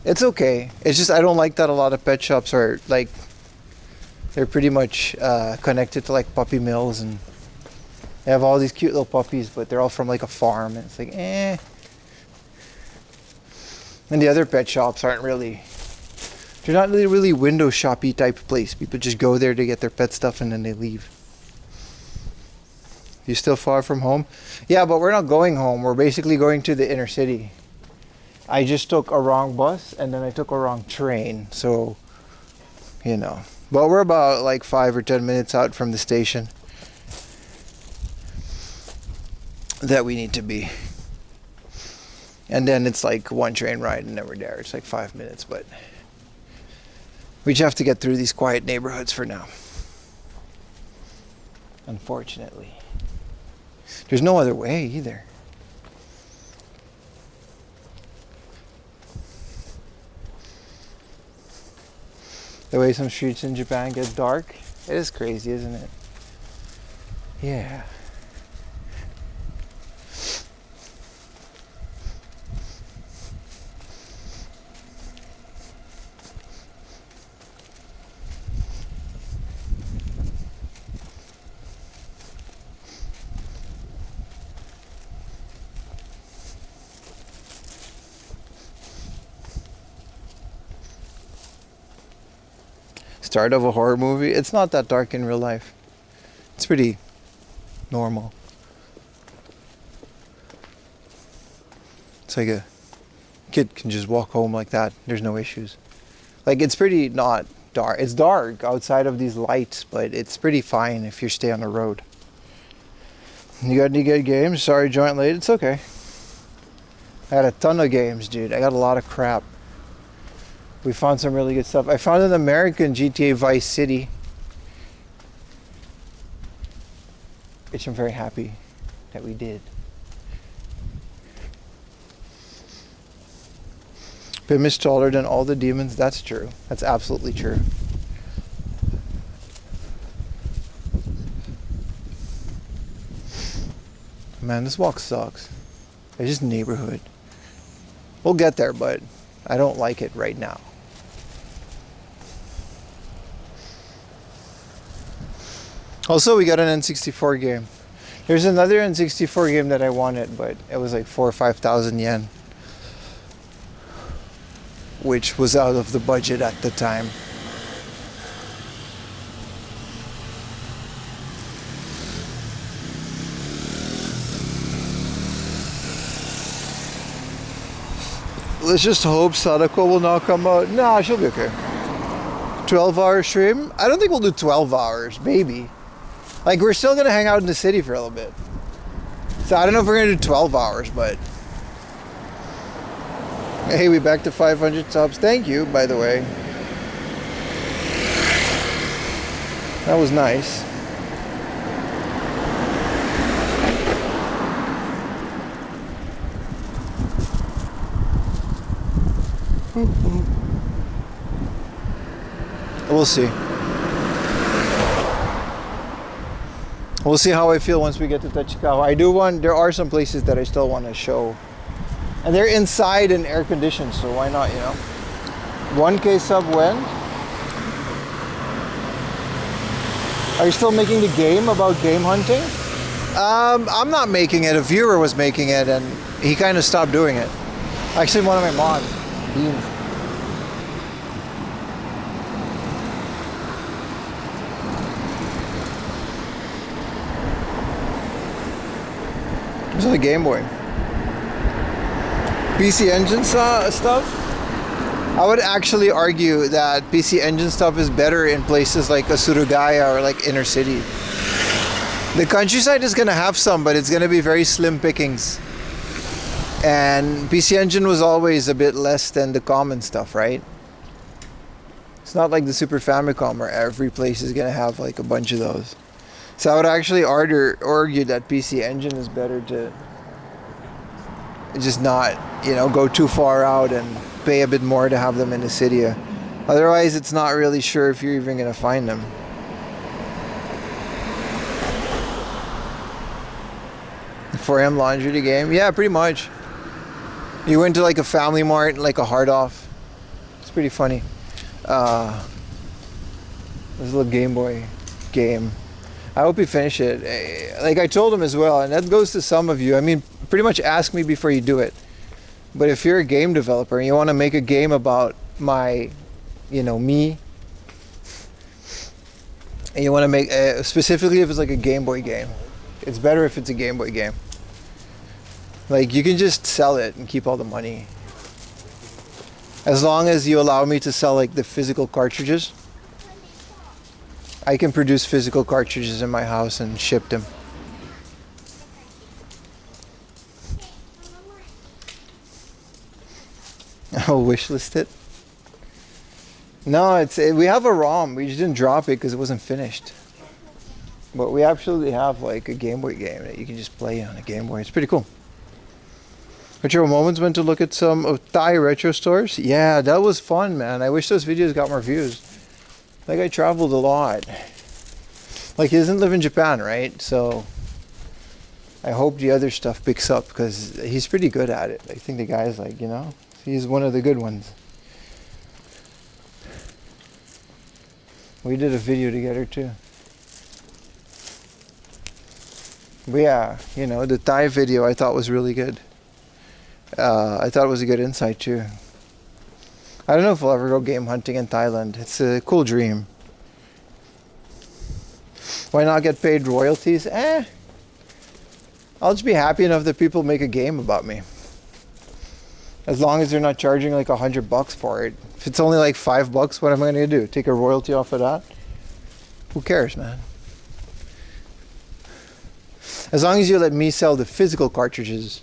It's okay. It's just I don't like that a lot of pet shops are like, they're pretty much connected to like puppy mills, and they have all these cute little puppies, but they're all from like a farm, and it's like, eh. And the other pet shops aren't really, they're not really window shoppy type of place. People just go there to get their pet stuff and then they leave. You still far from home? Yeah, but we're not going home. We're basically going to the inner city. I just took a wrong bus and then I took a wrong train. So, you know. But we're about like 5 or 10 minutes out from the station that we need to be. And then it's like one train ride and then we're there. It's like 5 minutes, but we just have to get through these quiet neighborhoods for now. Unfortunately. There's no other way either. The way some streets in Japan get dark, it is crazy, isn't it? Yeah. Start of a horror movie. It's not that dark in real life. It's pretty normal. It's like a kid can just walk home like that. There's no issues. Like, it's pretty not dark. It's dark outside of these lights, but it's pretty fine if you stay on the road. You got any good games? Sorry, joint late. It's okay. I had a ton of games, dude. I got a lot of crap. We found some really good stuff. I found an American GTA Vice City, which I'm very happy that we did. Pim is taller than all the demons. That's true. That's absolutely true. Man, this walk sucks. It's just neighborhood. We'll get there, but I don't like it right now. Also, we got an N64 game. There's another N64 game that I wanted, but it was like 4,000 or 5,000 yen, which was out of the budget at the time. Let's just hope Sadako will not come out. Nah, she'll be okay. 12-hour stream? I don't think we'll do 12 hours, maybe. Like, we're still gonna hang out in the city for a little bit. So I don't know if we're gonna do 12 hours, but... Hey, we back to 500 subs. Thank you, by the way. That was nice. We'll see. We'll see how I feel once we get to Tachikawa. There are some places that I still want to show. And they're inside and air conditioned, so why not, you know? 1K sub when? Are you still making the game about game hunting? I'm not making it. A viewer was making it and he kind of stopped doing it. Actually, one of my mods, Beans. This is a Game Boy. PC Engine stuff? I would actually argue that PC Engine stuff is better in places like Asurugaya or like inner city. The countryside is going to have some, but it's going to be very slim pickings. And PC Engine was always a bit less than the common stuff, right? It's not like the Super Famicom where every place is going to have like a bunch of those. So I would actually argue that PC Engine is better to just not, you know, go too far out and pay a bit more to have them in the city. Otherwise, it's not really sure if you're even going to find them. For him, laundry the game? Yeah, pretty much. You went to like a Family Mart, like a hard off. It's pretty funny. This little Game Boy game. I hope you finish it. Like I told him as well, and that goes to some of you. I mean, pretty much ask me before you do it. But if you're a game developer and you want to make a game about my, you know, me, and you want to make, specifically if it's like a Game Boy game, it's better if it's a Game Boy game. Like, you can just sell it and keep all the money. As long as you allow me to sell like the physical cartridges. I can produce physical cartridges in my house and ship them. I'll wishlist it. No, we have a ROM. We just didn't drop it because it wasn't finished. But we absolutely have like a Game Boy game that you can just play on a Game Boy. It's pretty cool. Retro Moments went to look at some of Thai retro stores. Yeah, that was fun, man. I wish those videos got more views. Like, I traveled a lot. Like, he doesn't live in Japan, right? So I hope the other stuff picks up because he's pretty good at it. I think the guy's like, you know, he's one of the good ones. We did a video together too. But yeah, you know, the Thai video I thought was really good. I thought it was a good insight too. I don't know if we'll ever go game hunting in Thailand. It's a cool dream. Why not get paid royalties? I'll just be happy enough that people make a game about me. As long as they're not charging like $100 for it. If it's only like $5, what am I gonna do? Take a royalty off of that? Who cares, man? As long as you let me sell the physical cartridges,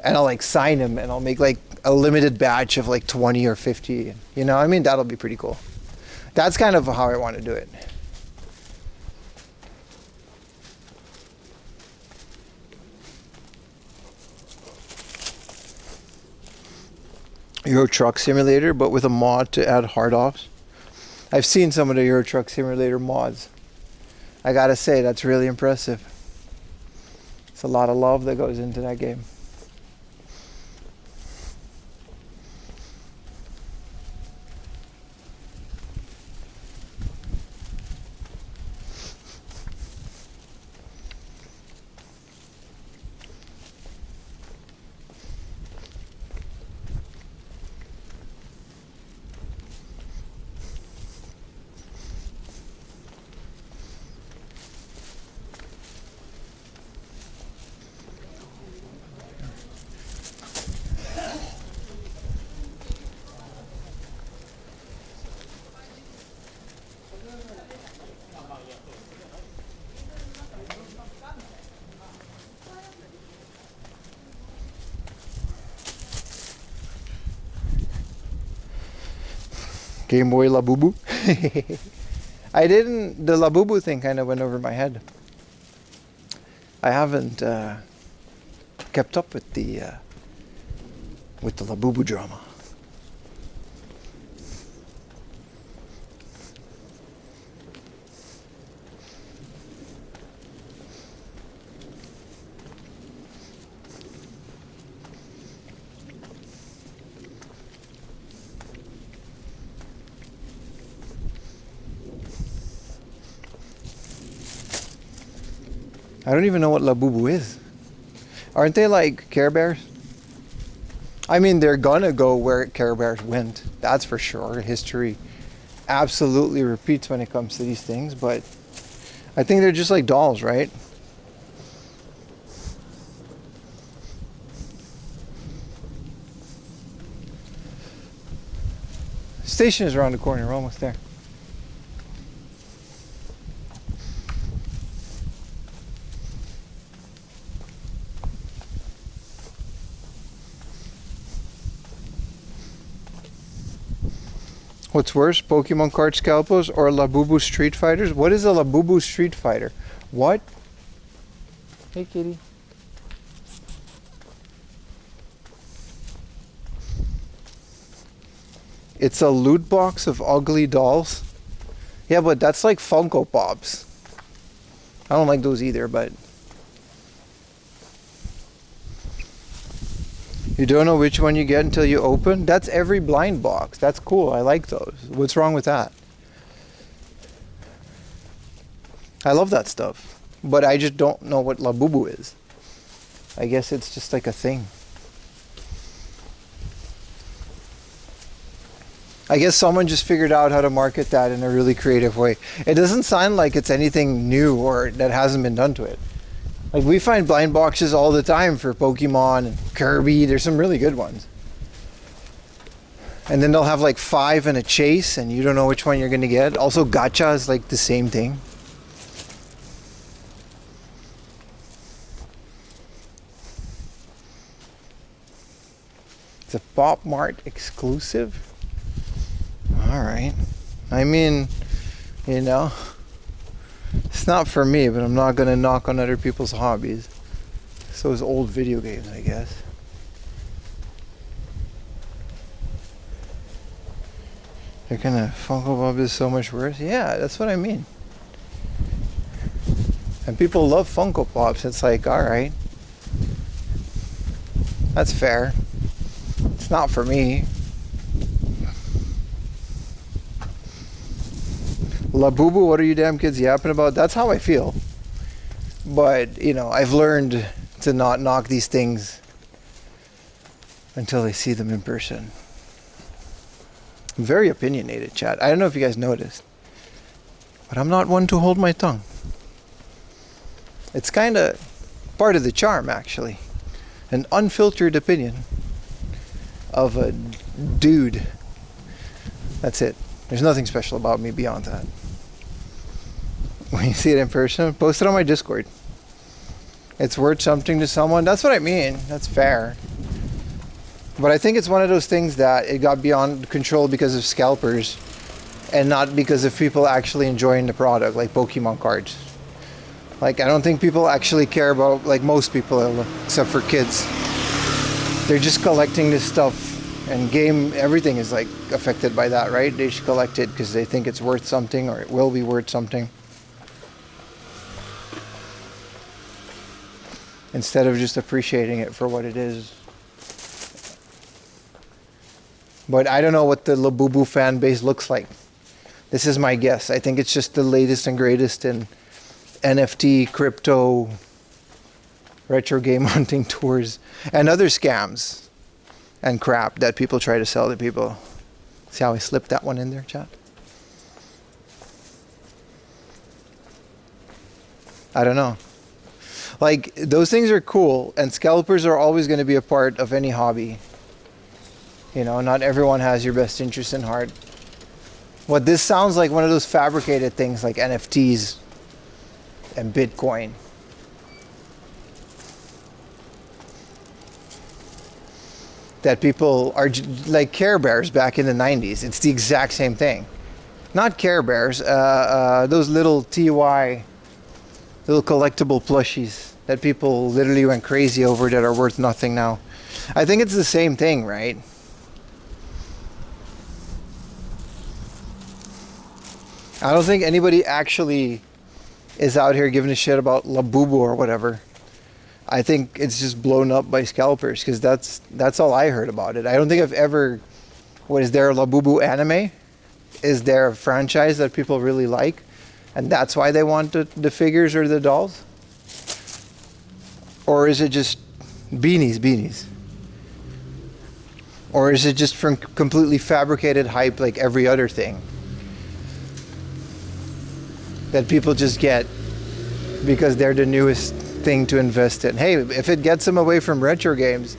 and I'll like sign them, and I'll make like a limited batch of like 20 or 50. You know, I mean, that'll be pretty cool. That's kind of how I want to do it. Euro Truck Simulator, but with a mod to add hard offs. I've seen some of the Euro Truck Simulator mods. I gotta say, that's really impressive. It's a lot of love that goes into that game. Game Boy Labubu. The Labubu thing kind of went over my head. I haven't kept up with the Labubu drama. I don't even know what Labubu is. Aren't they like Care Bears? I mean, they're gonna go where Care Bears went. That's for sure. History absolutely repeats when it comes to these things, but I think they're just like dolls, right? Station is around the corner. We're almost there. What's worse, Pokemon card scalpels or Labubu Street Fighters? What is a Labubu Street Fighter? What? Hey, kitty. It's a loot box of ugly dolls. Yeah, but that's like Funko Pops. I don't like those either, but... You don't know which one you get until you open? That's every blind box. That's cool. I like those. What's wrong with that? I love that stuff. But I just don't know what Labubu is. I guess it's just like a thing. I guess someone just figured out how to market that in a really creative way. It doesn't sound like it's anything new or that hasn't been done to it. Like, we find blind boxes all the time for Pokemon and Kirby. There's some really good ones. And then they'll have like 5 in a chase and you don't know which one you're going to get. Also, gacha is like the same thing. It's a Pop Mart exclusive. All right. I mean, you know, it's not for me, but I'm not going to knock on other people's hobbies. So is old video games, I guess. They're gonna Funko Pop is so much worse. Yeah, that's what I mean. And people love Funko Pops. It's like, all right, that's fair. It's not for me. Labubu, what are you damn kids yapping about? That's how I feel. But, you know, I've learned to not knock these things until I see them in person. I'm very opinionated, chat. I don't know if you guys noticed, but I'm not one to hold my tongue. It's kind of part of the charm, actually. An unfiltered opinion. of a dude. That's it. There's nothing special about me beyond that. When you see it in person, post it on my Discord. It's worth something to someone. That's what I mean. That's fair. But I think it's one of those things that it got beyond control because of scalpers and not because of people actually enjoying the product, like Pokemon cards. Like, I don't think people actually care about, like most people, except for kids. They're just collecting this stuff, and everything is like affected by that, right? They should collect it because they think it's worth something, or it will be worth something, instead of just appreciating it for what it is. But I don't know what the Labubu fan base looks like. This is my guess. I think it's just the latest and greatest in NFT, crypto, retro game hunting tours, and other scams and crap that people try to sell to people. See how I slipped that one in there, chat? I don't know. Like, those things are cool, and scalpers are always going to be a part of any hobby. You know, not everyone has your best interest in heart. What this sounds like one of those fabricated things like NFTs and Bitcoin. That people are like Care Bears back in the 90s. It's the exact same thing. Not Care Bears, those little TY, little collectible plushies that people literally went crazy over that are worth nothing now. I think it's the same thing, right? I don't think anybody actually is out here giving a shit about Labubu or whatever. I think it's just blown up by scalpers, because that's all I heard about it. I don't think I've ever... What, is there a Labubu anime? Is there a franchise that people really like, and that's why they want the figures or the dolls? Or is it just beanies? Or is it just from completely fabricated hype like every other thing that people just get because they're the newest thing to invest in? Hey, if it gets them away from retro games.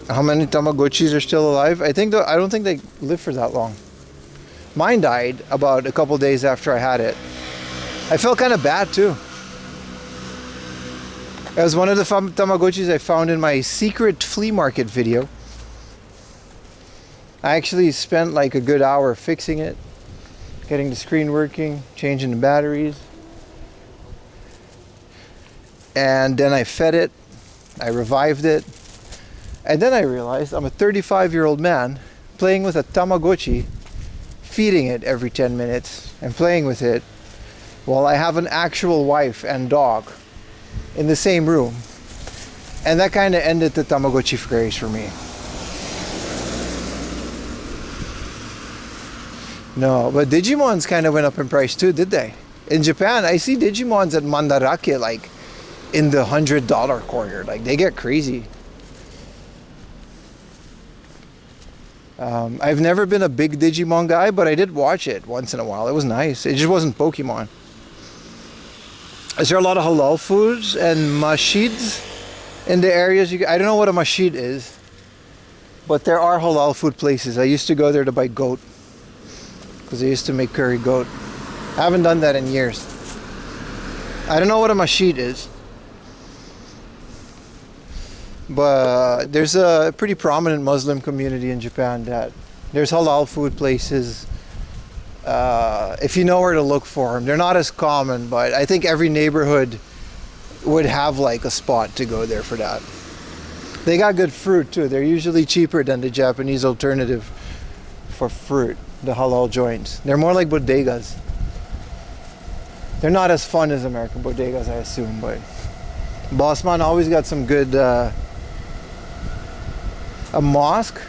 How many Tamagotchis are still alive? I don't think they live for that long. Mine died about a couple days after I had it. I felt kind of bad too. It was one of the Tamagotchis I found in my secret flea market video. I actually spent like a good hour fixing it, getting the screen working, changing the batteries. And then I fed it, I revived it. And then I realized I'm a 35-year-old man playing with a Tamagotchi, feeding it every 10 minutes and playing with it while I have an actual wife and dog in the same room. And that kind of ended the Tamagotchi craze for me. No, but Digimons kind of went up in price too, did they? In Japan, I see Digimons at Mandarake like in the $100 corner. Like, they get crazy. I've never been a big Digimon guy, but I did watch it once in a while. It was nice. It just wasn't Pokemon. Is there a lot of halal foods and mashids in the areas? I don't know what a mashid is, but there are halal food places. I used to go there to buy goat, because they used to make curry goat. I haven't done that in years. I don't know what a mashid is, but there's a pretty prominent Muslim community in Japan that there's halal food places. If you know where to look for them. They're not as common, but I think every neighborhood would have like a spot to go there for that. They got good fruit too. They're usually cheaper than the Japanese alternative for fruit, the halal joints. They're more like bodegas. They're not as fun as American bodegas, I assume, but Bossman always got some good... a mosque?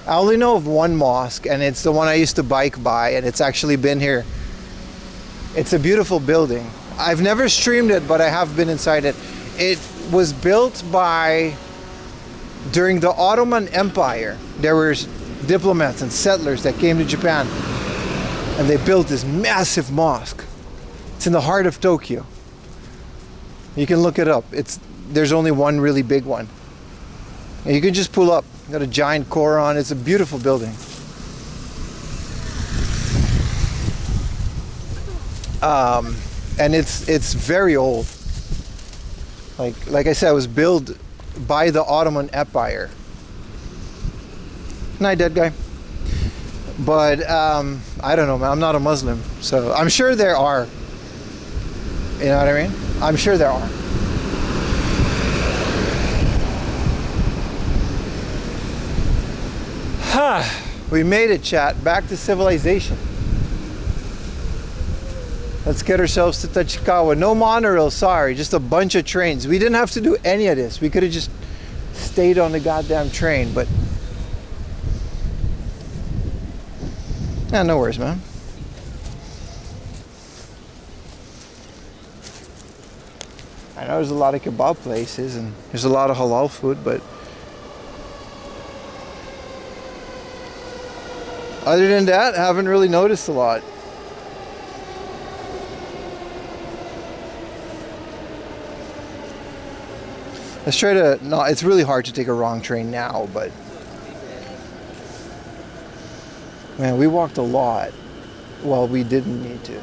I only know of one mosque, and it's the one I used to bike by, and it's actually been here. It's a beautiful building. I've never streamed it, but I have been inside it. It was built during the Ottoman Empire. There were diplomats and settlers that came to Japan, and they built this massive mosque. It's in the heart of Tokyo. You can look it up. There's only one really big one. And you can just pull up. Got a giant core on. It's a beautiful building. And it's very old. Like I said, it was built by the Ottoman Empire. Night, dead guy. But I don't know, man. I'm not a Muslim, so I'm sure there are. You know what I mean? I'm sure there are. We made it, chat. Back to civilization. Let's get ourselves to Tachikawa. No monorail, sorry. Just a bunch of trains. We didn't have to do any of this. We could have just stayed on the goddamn train, but... yeah, no worries, man. I know there's a lot of kebab places and there's a lot of halal food, but... other than that, I haven't really noticed a lot. Let's try to... no, it's really hard to take a wrong train now, but... man, we walked a lot while we didn't need to.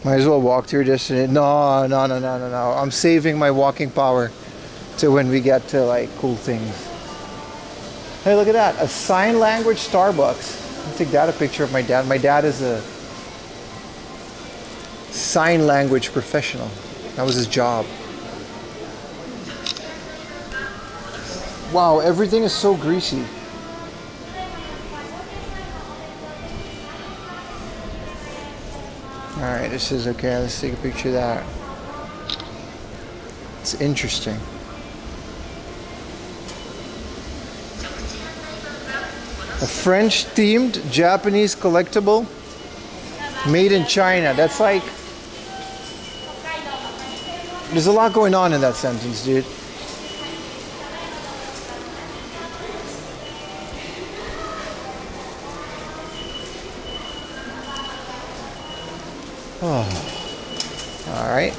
Might as well walk to your destination. No. I'm saving my walking power to when we get to like cool things. Hey, look at that. A sign language Starbucks. I'll take that a picture of my dad. My dad is a sign language professional. That was his job. Wow, everything is so greasy. Alright, this is okay. Let's take a picture of that. It's interesting. A French themed Japanese collectible made in China. That's like... there's a lot going on in that sentence, dude. Oh. All right.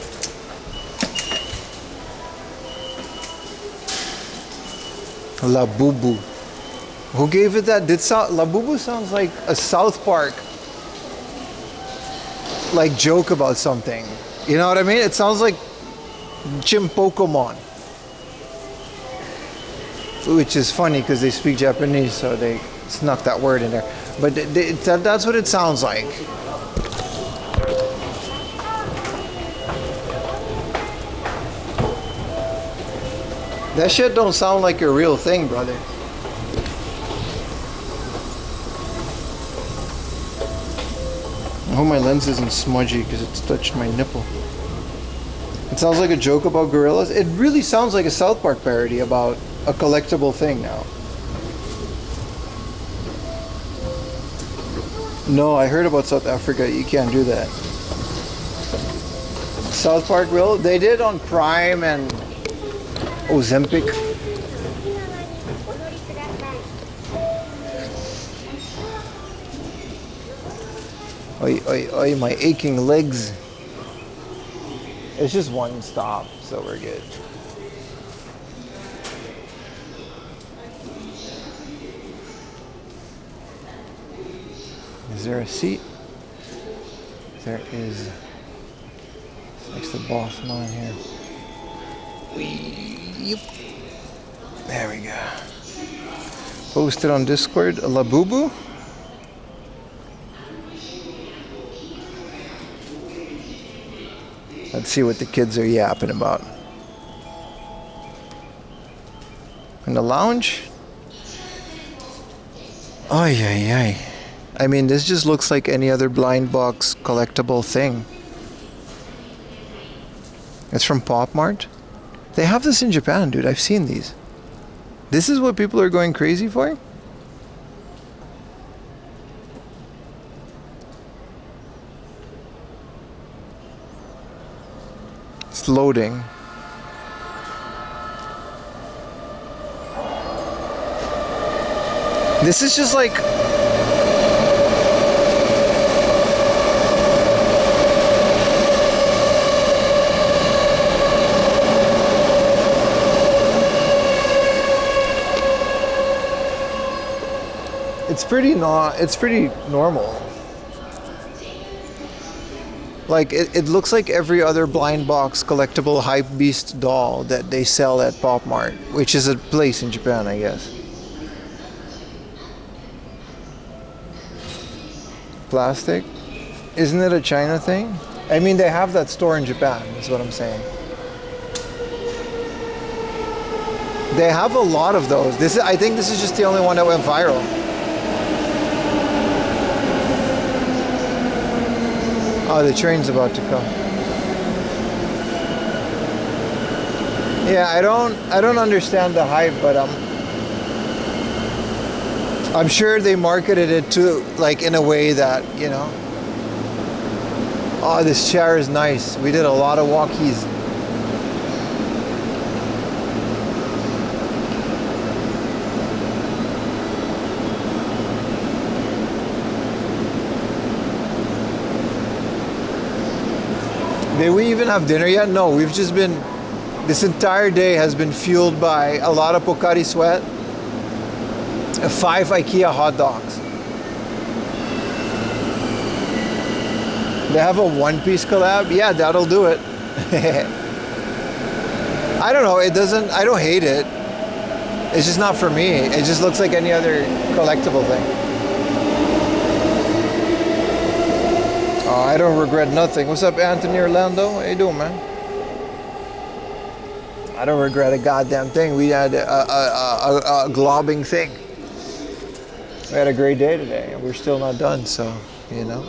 La Bubu. Who gave it that? La Bubu sounds like a South Park like joke about something. You know what I mean? It sounds like Chim Pokemon. Which is funny because they speak Japanese, so they snuck that word in there. But that's what it sounds like. That shit don't sound like a real thing, brother. I hope my lens isn't smudgy because it's touched my nipple. It sounds like a joke about gorillas. It really sounds like a South Park parody about a collectible thing now. No, I heard about South Africa. You can't do that. South Park will? They did on Prime and Ozempic. Oi, oi, oi, my aching legs. It's just one stop, so we're good. Is there a seat? There is. It's next to the boss man here. Yep. There we go. Posted on Discord, a Labubu. Let's see what the kids are yapping about. In the lounge? Ay, ay, ay. I mean, this just looks like any other blind box collectible thing. It's from Pop Mart. They have this in Japan, dude. I've seen these. This is what people are going crazy for? It's loading. This is just like it's pretty normal. Like it looks like every other blind box collectible hype beast doll that they sell at Pop Mart, which is a place in Japan, I guess. Plastic? Isn't it a China thing? I mean, they have that store in Japan, is what I'm saying. They have a lot of those. I think this is just the only one that went viral. Oh, the train's about to come. Yeah, I don't understand the hype, but I'm sure they marketed it to like in a way that, you know. Oh, this chair is nice. We did a lot of walkies. Did we even have dinner yet? No, we've just been, this entire day has been fueled by a lot of Pocari Sweat, 5 IKEA hot dogs. They have a one-piece collab? Yeah, that'll do it. I don't know, I don't hate it. It's just not for me. It just looks like any other collectible thing. Oh, I don't regret nothing. What's up, Anthony Orlando? How you doing, man? I don't regret a goddamn thing. We had a globbing thing. We had a great day today, and we're still not done, so, you know.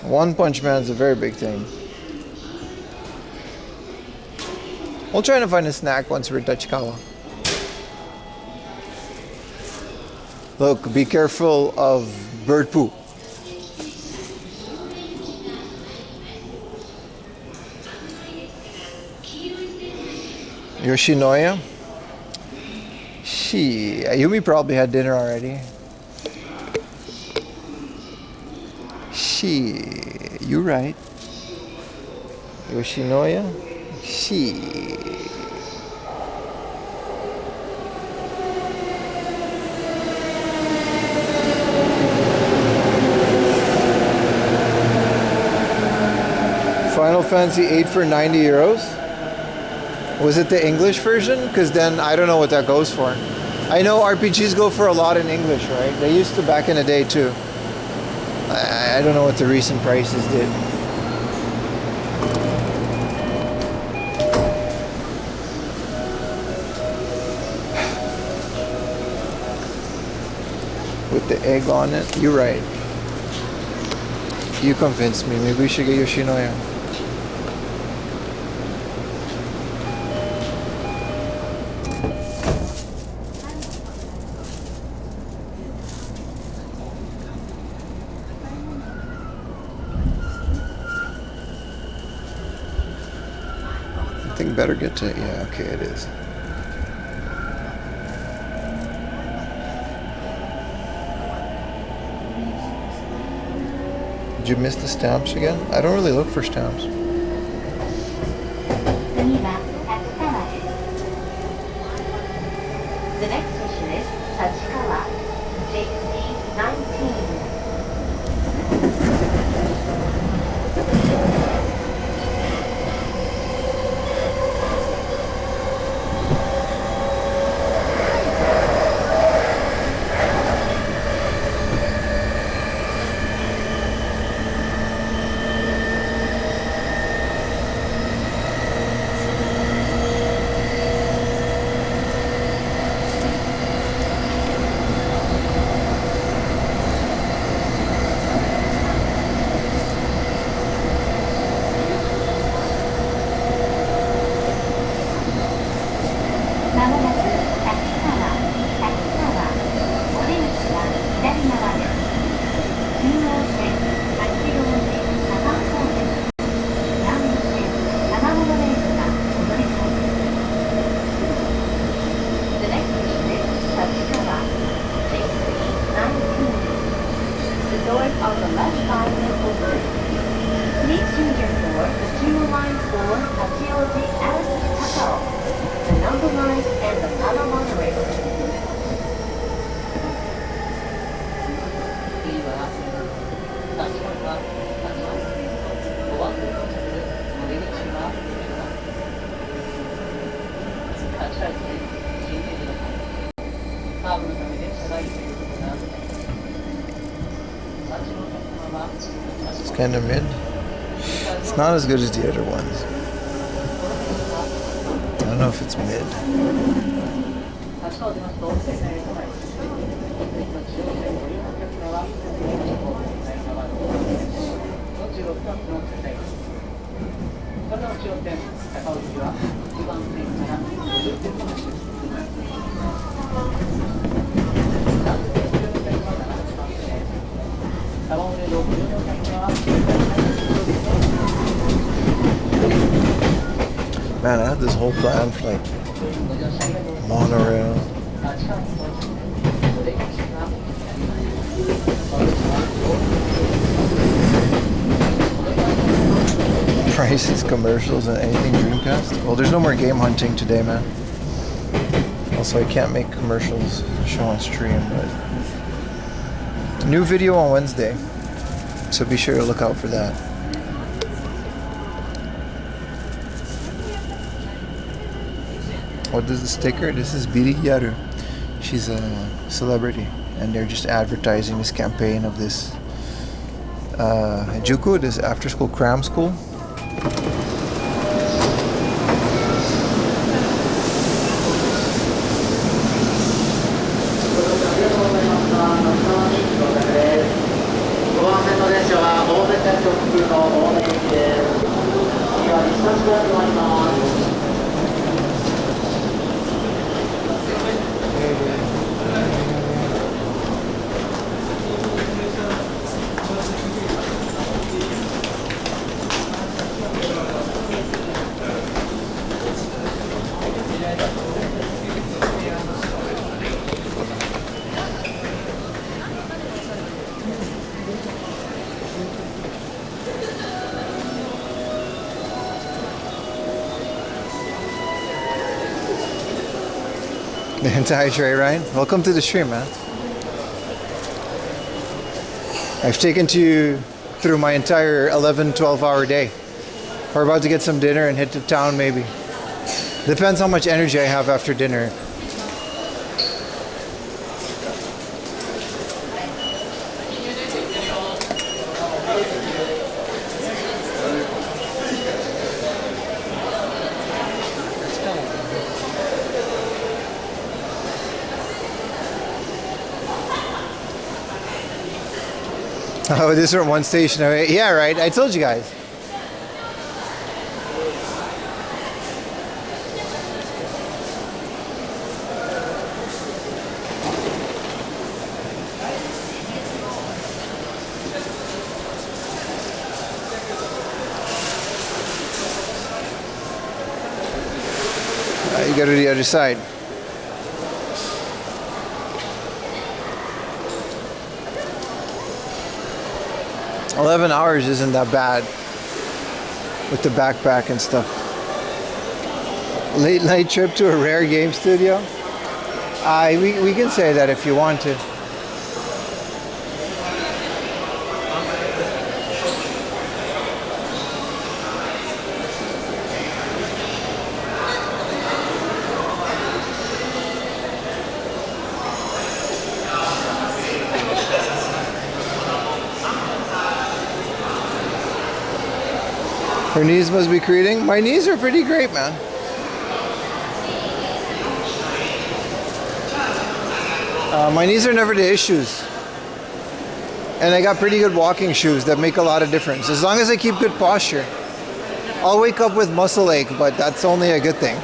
One Punch Man's a very big thing. We'll try to find a snack once we're at Tachikawa. Look, be careful of bird poo. Yoshinoya? Ayumi probably had dinner already. You right. Yoshinoya? Final Fantasy 8 for 90 euros? Was it the English version? Because then I don't know what that goes for. I know RPGs go for a lot in English, right? They used to back in the day too. I don't know what the recent prices did. With the egg on it? You're right. You convinced me. Maybe we should get Yoshinoya. I think better get to, yeah, okay, it is. Did you miss the stamps again? I don't really look for stamps. The next station is Tachikawa, JC 19. It's kind of mid. It's not as good as the other ones. I don't know if it's mid. Man, I had this whole plan for like Monorail. Prices, commercials, and anything Dreamcast. Well, there's no more game hunting today, man. Also, I can't make commercials show on stream, but new video on Wednesday, so be sure to look out for that. What is the sticker? This is Biri Yaru. She's a celebrity, and they're just advertising this campaign of this Juku, this after-school cram school. The entire tray, Ryan. Welcome to the stream, man. I've taken to you through my entire 11-12 hour day. We're about to get some dinner and head to town maybe. Depends how much energy I have after dinner. Oh, this is one station away. Yeah, right. I told you guys. You go to the other side. $11 hours isn't that bad with the backpack and stuff. Late night trip to a rare game studio? We can say that if you want to. Her knees must be creating. My knees are pretty great, man. My knees are never the issues. And I got pretty good walking shoes that make a lot of difference. As long as I keep good posture. I'll wake up with muscle ache, but that's only a good thing.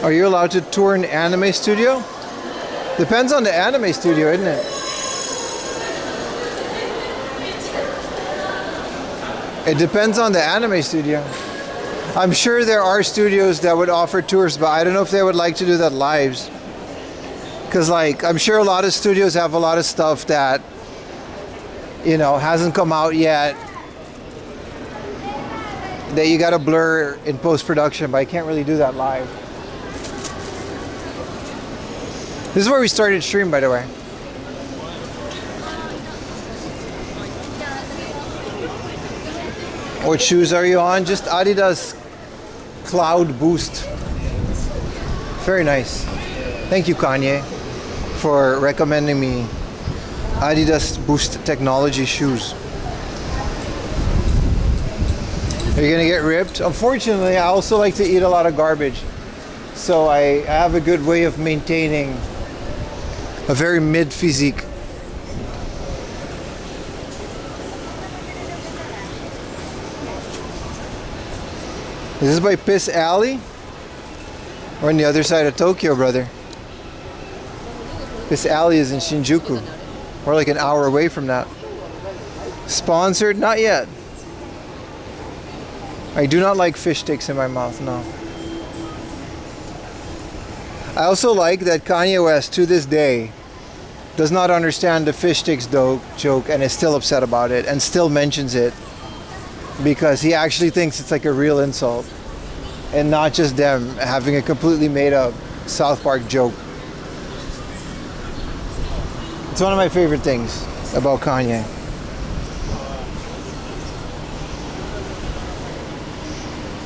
Are you allowed to tour an anime studio? Depends on the anime studio, isn't it? It depends on the anime studio. I'm sure there are studios that would offer tours, but I don't know if they would like to do that lives. Because like, I'm sure a lot of studios have a lot of stuff that, you know, hasn't come out yet. That you gotta blur in post-production, but I can't really do that live. This is where we started stream, by the way. What shoes are you on? Just Adidas Cloud Boost. Very nice. Thank you, Kanye, for recommending me Adidas Boost technology shoes. Are you gonna get ripped? Unfortunately, I also like to eat a lot of garbage. So I have a good way of maintaining a very mid physique. Is this by Piss Alley? Or on the other side of Tokyo, brother? Piss Alley is in Shinjuku. We're like an hour away from that. Sponsored? Not yet. I do not like fish sticks in my mouth, no. I also like that Kanye West, to this day, does not understand the fish sticks joke and is still upset about it and still mentions it because he actually thinks it's like a real insult and not just them having a completely made up South Park joke. It's one of my favorite things about Kanye.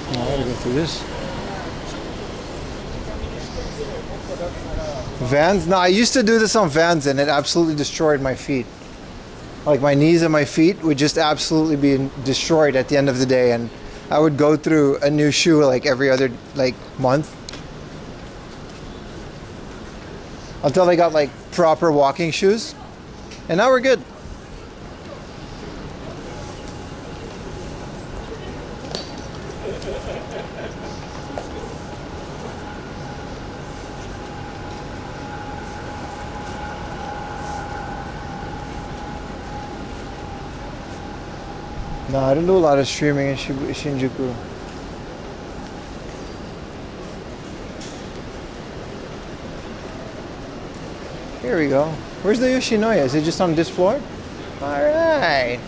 I gotta go through this. Vans? No, I used to do this on Vans and it absolutely destroyed my feet. Like my knees and my feet would just absolutely be destroyed at the end of the day, and I would go through a new shoe like every other month until I got like proper walking shoes, and now we're good. No, I don't do a lot of streaming in Shinjuku. Here we go. Where's the Yoshinoya? Is it just on this floor? Alright.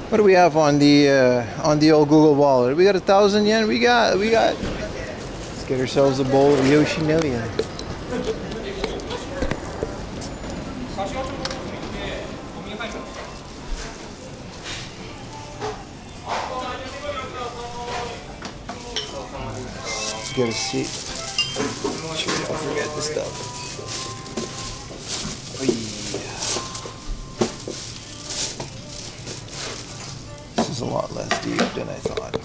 What do we have on the old Google Wallet? We got 1,000 yen? We got. Let's get ourselves a bowl of Yoshinoya. Get a seat. Make sure we don't forget this stuff. Oh, yeah. This is a lot less deep than I thought.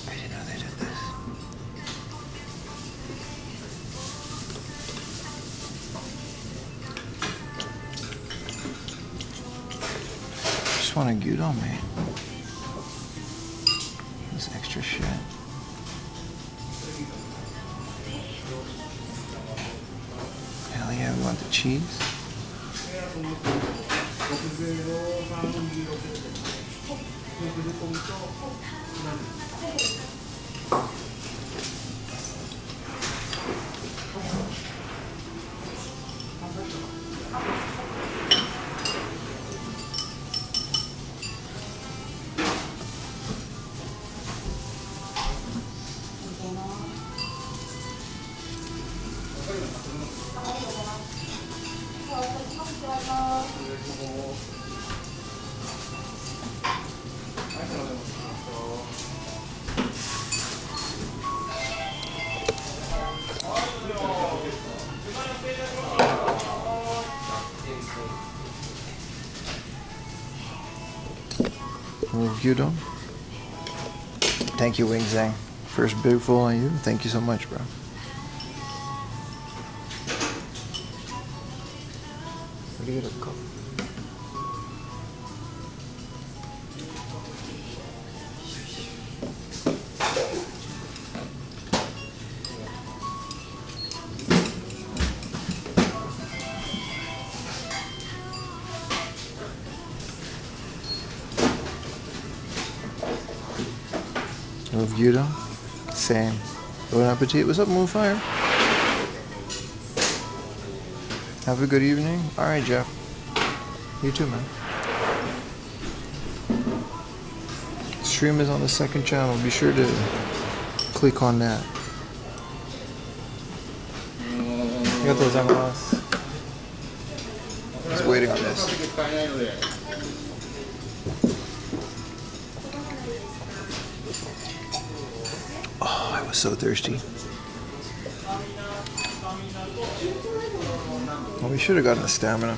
I didn't know they did this. Just want a gyudon, man. Extra shit. Hell yeah, we want the cheese. Gyudon. Thank you, Wing Zhang. First big full on you. Thank you so much, bro. Where do you get a cup? Love gyudon. Same. Bon appetit. What's up, Moonfire? Have a good evening. Alright, Jeff. You too, man. Stream is on the second channel. Be sure to click on that. Just waiting on this. Oh, I was so thirsty. Well, we should have gotten the stamina.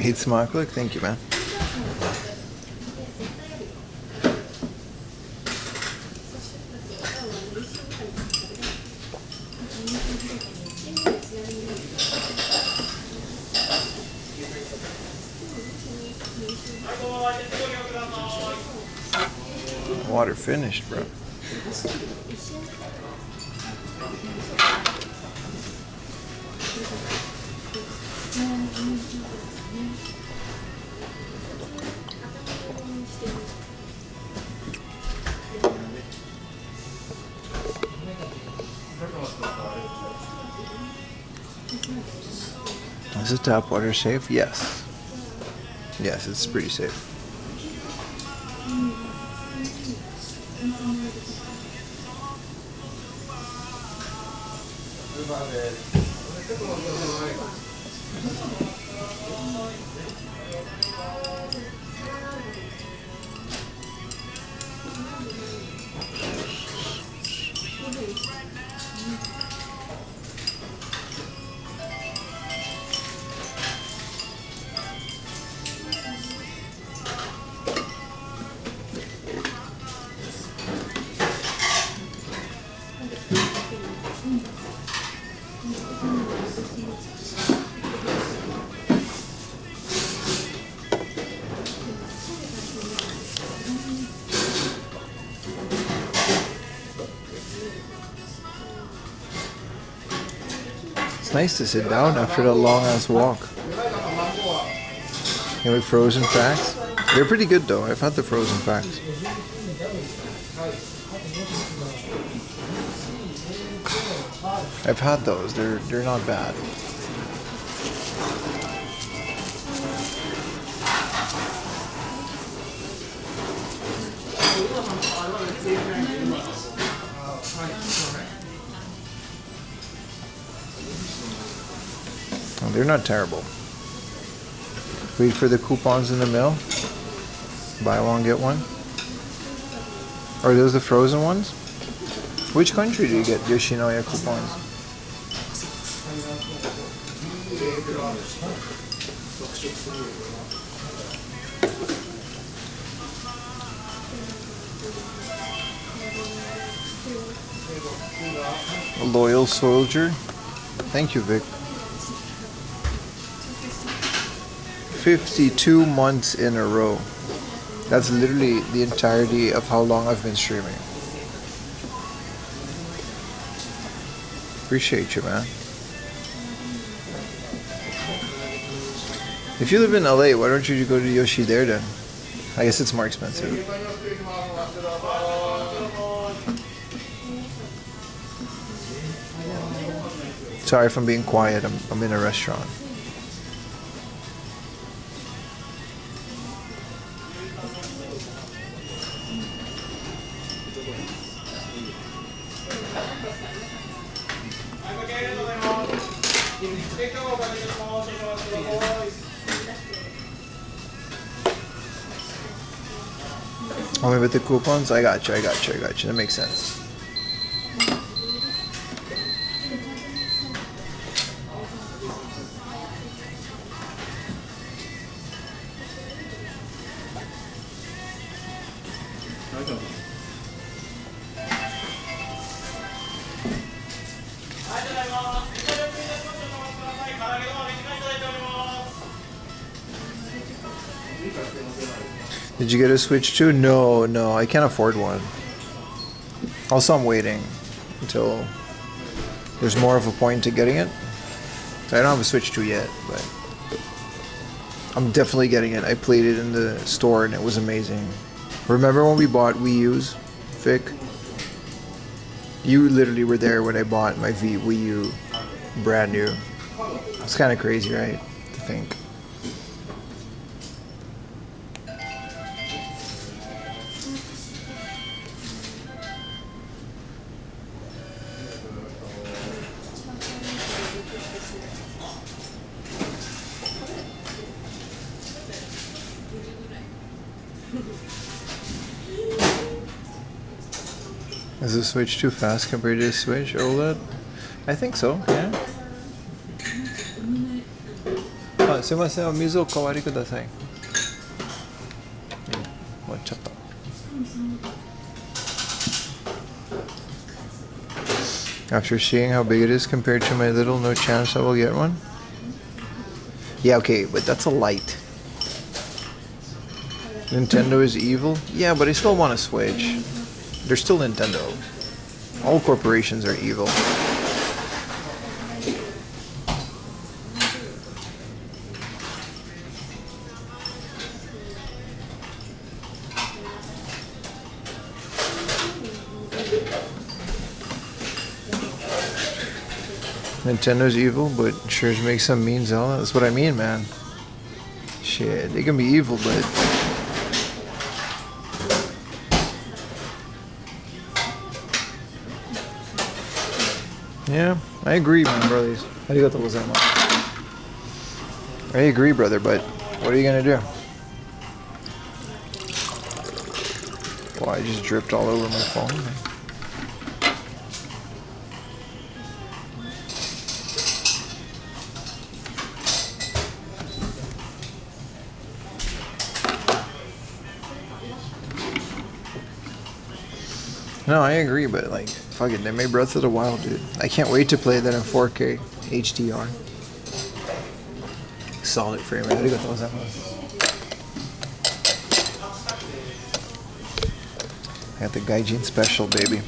Eat smakelijk, thank you, man. Water finished, bro. Is the tap water safe? Yes. Yes, it's pretty safe. It's nice to sit down after that long ass walk. You know, with frozen facts. They're pretty good though. I've had the frozen facts. I've had those. They're not bad. Oh, they're not terrible. Wait for the coupons in the mail. Buy one, get one. Are those the frozen ones? Which country do you get Yoshinoya coupons? A loyal soldier. Thank you, Vic. 52 months in a row. That's literally the entirety of how long I've been streaming. Appreciate you, man. If you live in LA, why don't you go to Yoshi there then? I guess it's more expensive. Sorry if I'm being quiet. I'm in a restaurant. Only with the coupons? I got you. That makes sense. Did you get a Switch too? No, I can't afford one. Also, I'm waiting until there's more of a point to getting it. So I don't have a Switch 2 yet, but I'm definitely getting it. I played it in the store and it was amazing. Remember when we bought Wii U's, Vic? You literally were there when I bought my Wii U brand new. It's kind of crazy, right? To think. Is the Switch too fast compared to the Switch OLED? I think so, yeah. あ、すいません、お水をおかわりください。終わっちゃった。After seeing how big it is compared to my little, no chance I will get one? Yeah, okay, but that's a light. Nintendo is evil? Yeah, but I still want a Switch. They're still Nintendo. All corporations are evil. Nintendo's evil, but sure makes some mean Zelda. That's what I mean, man. Shit, they can be evil, but yeah, I agree, man, brothers. Arigatou gozaimasu. I agree, brother, but what are you gonna do? Well, I just dripped all over my phone. No, I agree, but like, fuck it, they made Breath of the Wild, dude. I can't wait to play that in 4K HDR. Solid frame rate. Arigatou gozaimasu. I got the Gaijin special, baby.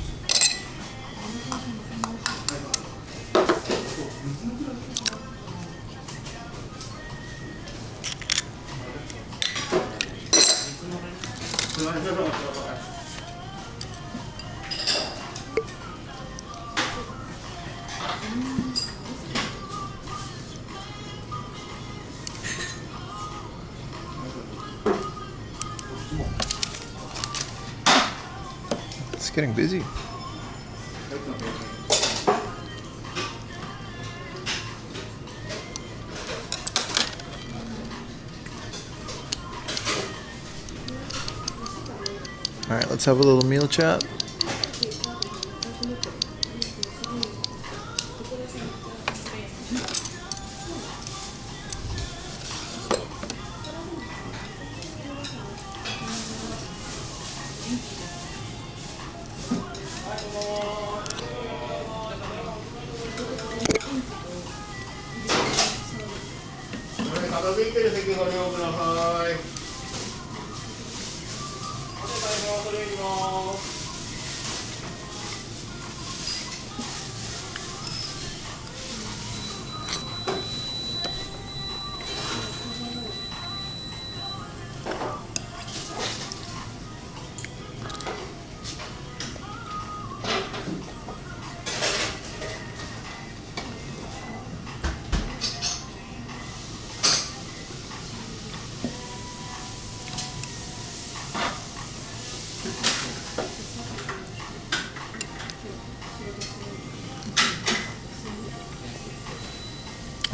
It's getting busy. All right, let's have a little meal chat.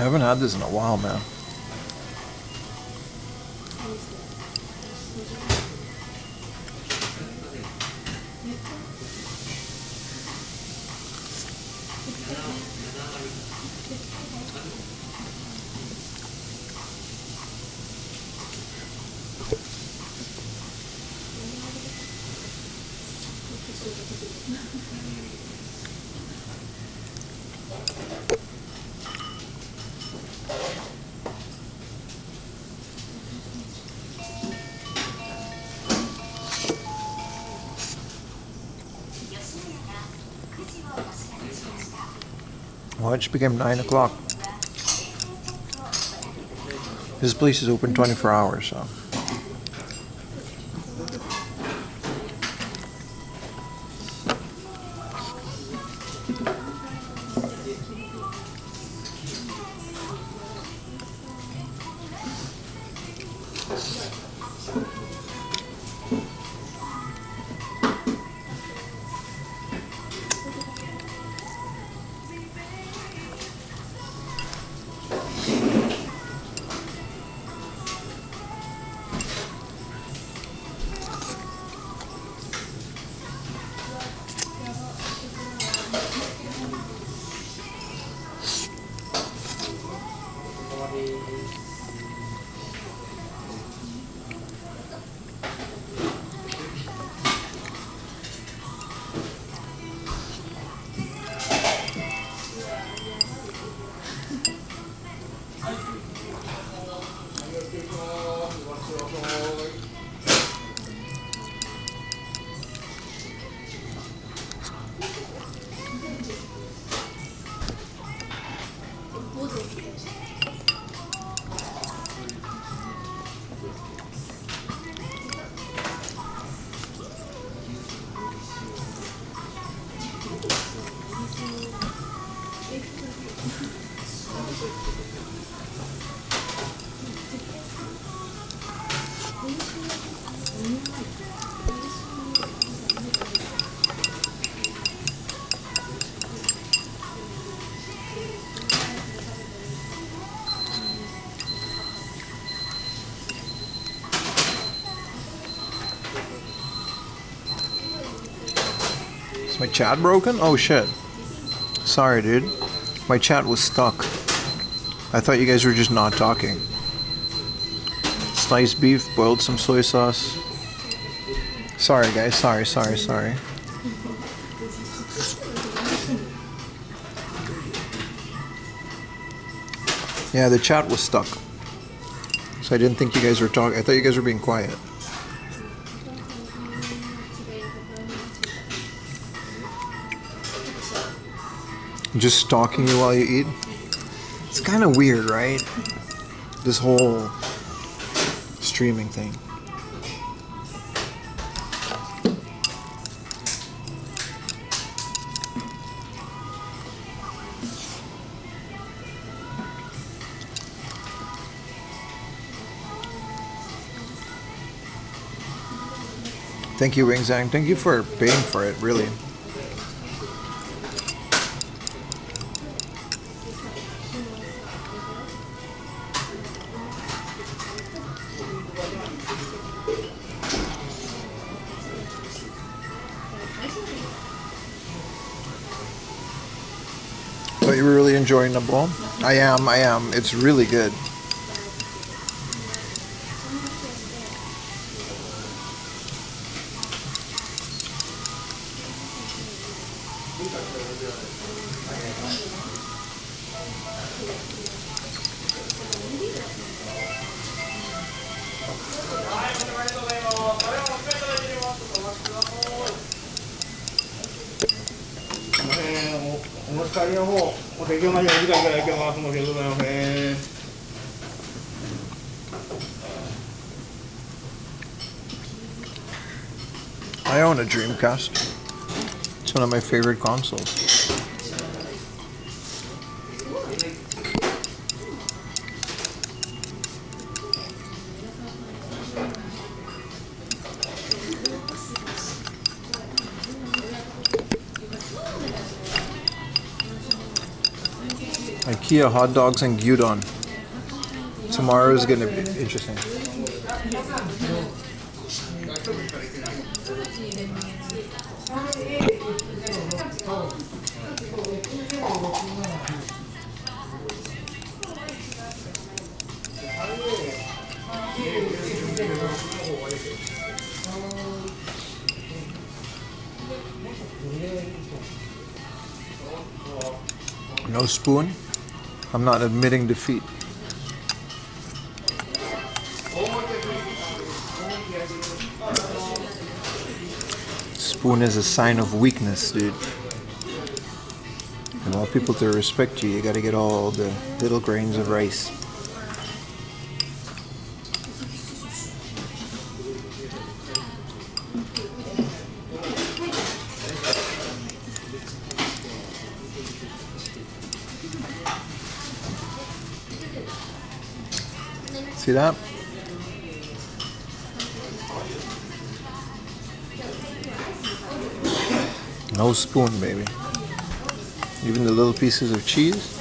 I haven't had this in a while, man. Well, it just became 9 o'clock. This place is open 24 hours, so. Is my chat broken? Oh shit. Sorry, dude. My chat was stuck. I thought you guys were just not talking. Sliced beef, boiled some soy sauce. Sorry, guys. Sorry. Yeah, the chat was stuck. So I didn't think you guys were talking. I thought you guys were being quiet. Just stalking you while you eat? It's kind of weird, right? This whole streaming thing. Thank you, Wingzang. Thank you for paying for it, really. But you were really enjoying the bowl? I am. It's really good. I own a Dreamcast. It's one of my favorite consoles. IKEA hot dogs and gyudon. Tomorrow is gonna be interesting. No spoon? I'm not admitting defeat. Spoon is a sign of weakness, dude. And want people to respect you, you gotta get all the little grains of rice. See that? No spoon, baby. Even the little pieces of cheese.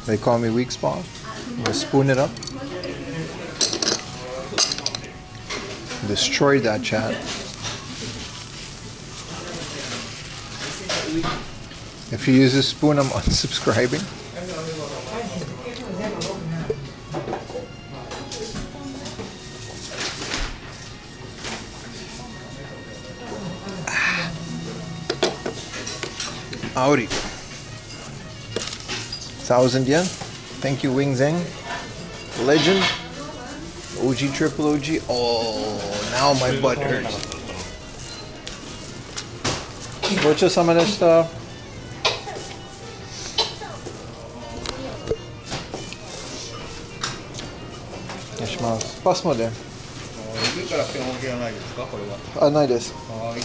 They call me weak spot. I'm gonna spoon it up. Destroyed that chat. If you use a spoon, I'm unsubscribing. Howdy. 1,000 yen. Thank you, Wing Zeng. Legend. OG, triple OG. Oh, now my butt hurts. ごちそうさまでした。お願いします。パスまで。上からペン置きはないですか、これは。あ、ないです。はい。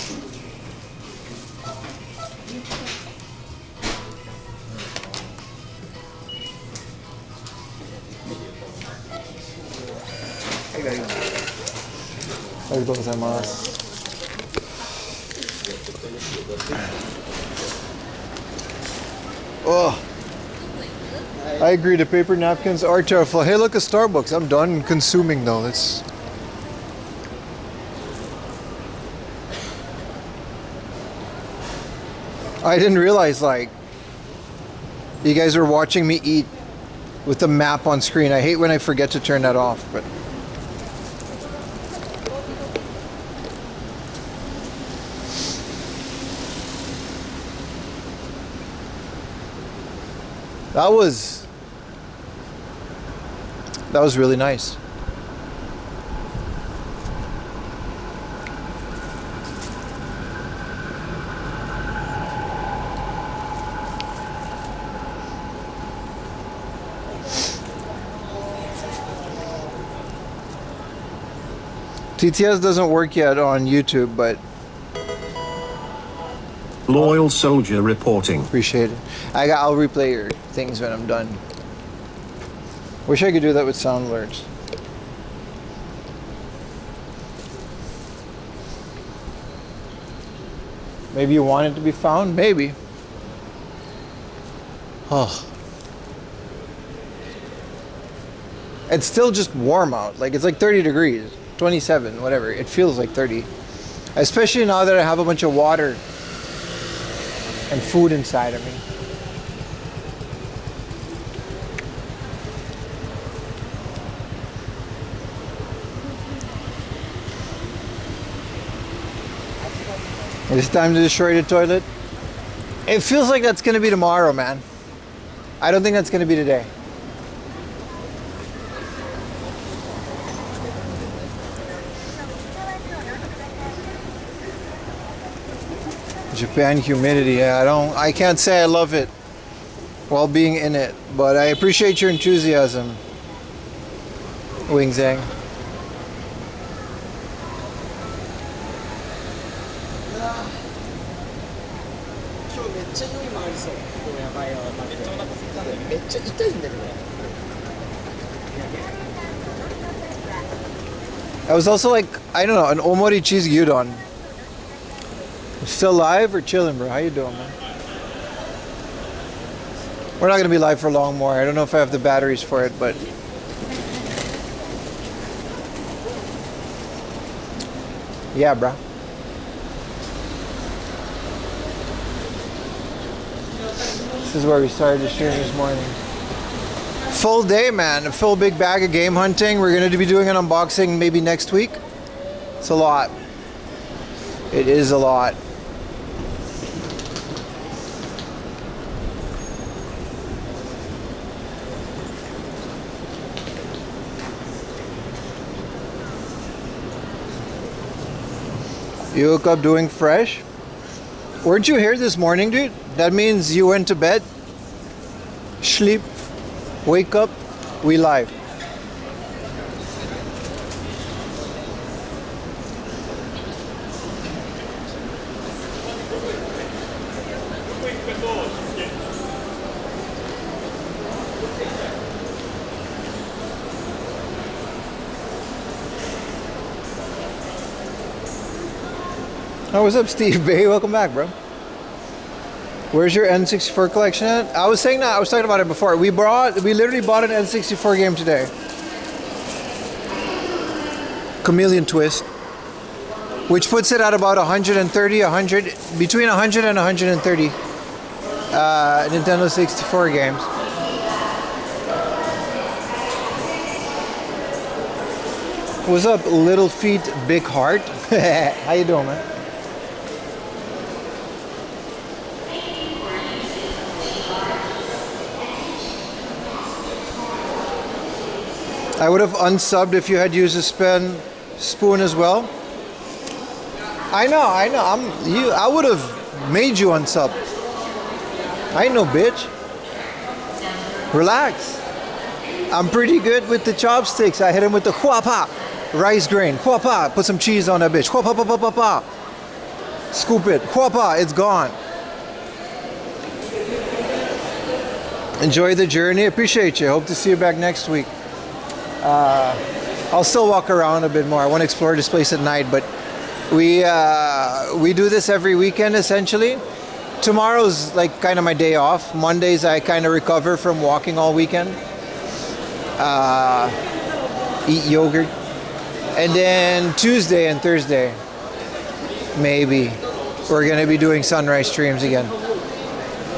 ありがとうございます。Oh, I agree. The paper napkins are terrible. Hey, look at Starbucks. I'm done consuming though. It's I didn't realize like you guys were watching me eat with the map on screen. I hate when I forget to turn that off, but that was really nice. TTS doesn't work yet on YouTube, but Loyal soldier reporting. appreciate it. I'll replay your things when I'm done. Wish I could do that with sound alerts. Maybe you want it to be found? Maybe. Oh. It's still just warm out. Like, it's like 30 degrees. 27, whatever. It feels like 30. Especially now that I have a bunch of water and food inside of me. It's time to destroy the toilet. It feels like that's gonna be tomorrow, man. I don't think that's gonna be today. Japan humidity, yeah, I can't say I love it while being in it, but I appreciate your enthusiasm, Wing Zhang. I was also like, I don't know, an omori cheese gyudon. Still live or chilling, bro? How you doing, man? We're not gonna be live for long more. I don't know if I have the batteries for it, but yeah, bro. This is where we started the stream this morning. Full day, man. A full big bag of game hunting. We're gonna be doing an unboxing maybe next week. It's a lot. It is a lot. You woke up doing fresh? Weren't you here this morning, dude? That means you went to bed, sleep, wake up, we live. Oh, what's up, Steve Bay? Welcome back, bro. Where's your N64 collection at? I was saying that. I was talking about it before. We literally bought an N64 game today. Chameleon Twist, which puts it at about 130, between 100 and 130 Nintendo 64 games. What's up, Little Feet, Big Heart? How you doing, man? I would have unsubbed if you had used a spoon as well. I know. I would have made you unsub. I ain't no bitch. Relax. I'm pretty good with the chopsticks. I hit him with the huapa rice grain. Huapa. Put some cheese on that bitch. Huapa pa pa pa pa. Scoop it. Huapa. It's gone. Enjoy the journey. Appreciate you. Hope to see you back next week. I'll still walk around a bit more. I want to explore this place at night, but we do this every weekend essentially. Tomorrow's like kind of my day off. Mondays I kind of recover from walking all weekend. Eat yogurt, and then Tuesday and Thursday maybe we're gonna be doing sunrise streams again.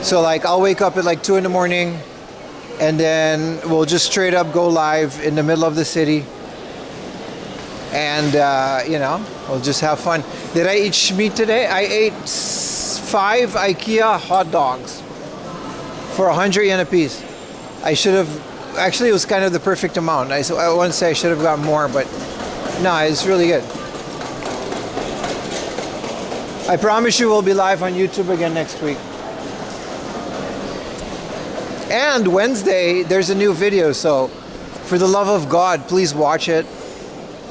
So like I'll wake up at like 2 in the morning, and then we'll just straight up go live in the middle of the city, and we'll just have fun. Did I eat meat today? I ate 5 IKEA hot dogs for 100 yen a piece. I should have, actually it was kind of the perfect amount. I want to say I should have gotten more, but no, it's really good. I promise you we'll be live on YouTube again next week. And Wednesday, there's a new video, so for the love of God, please watch it.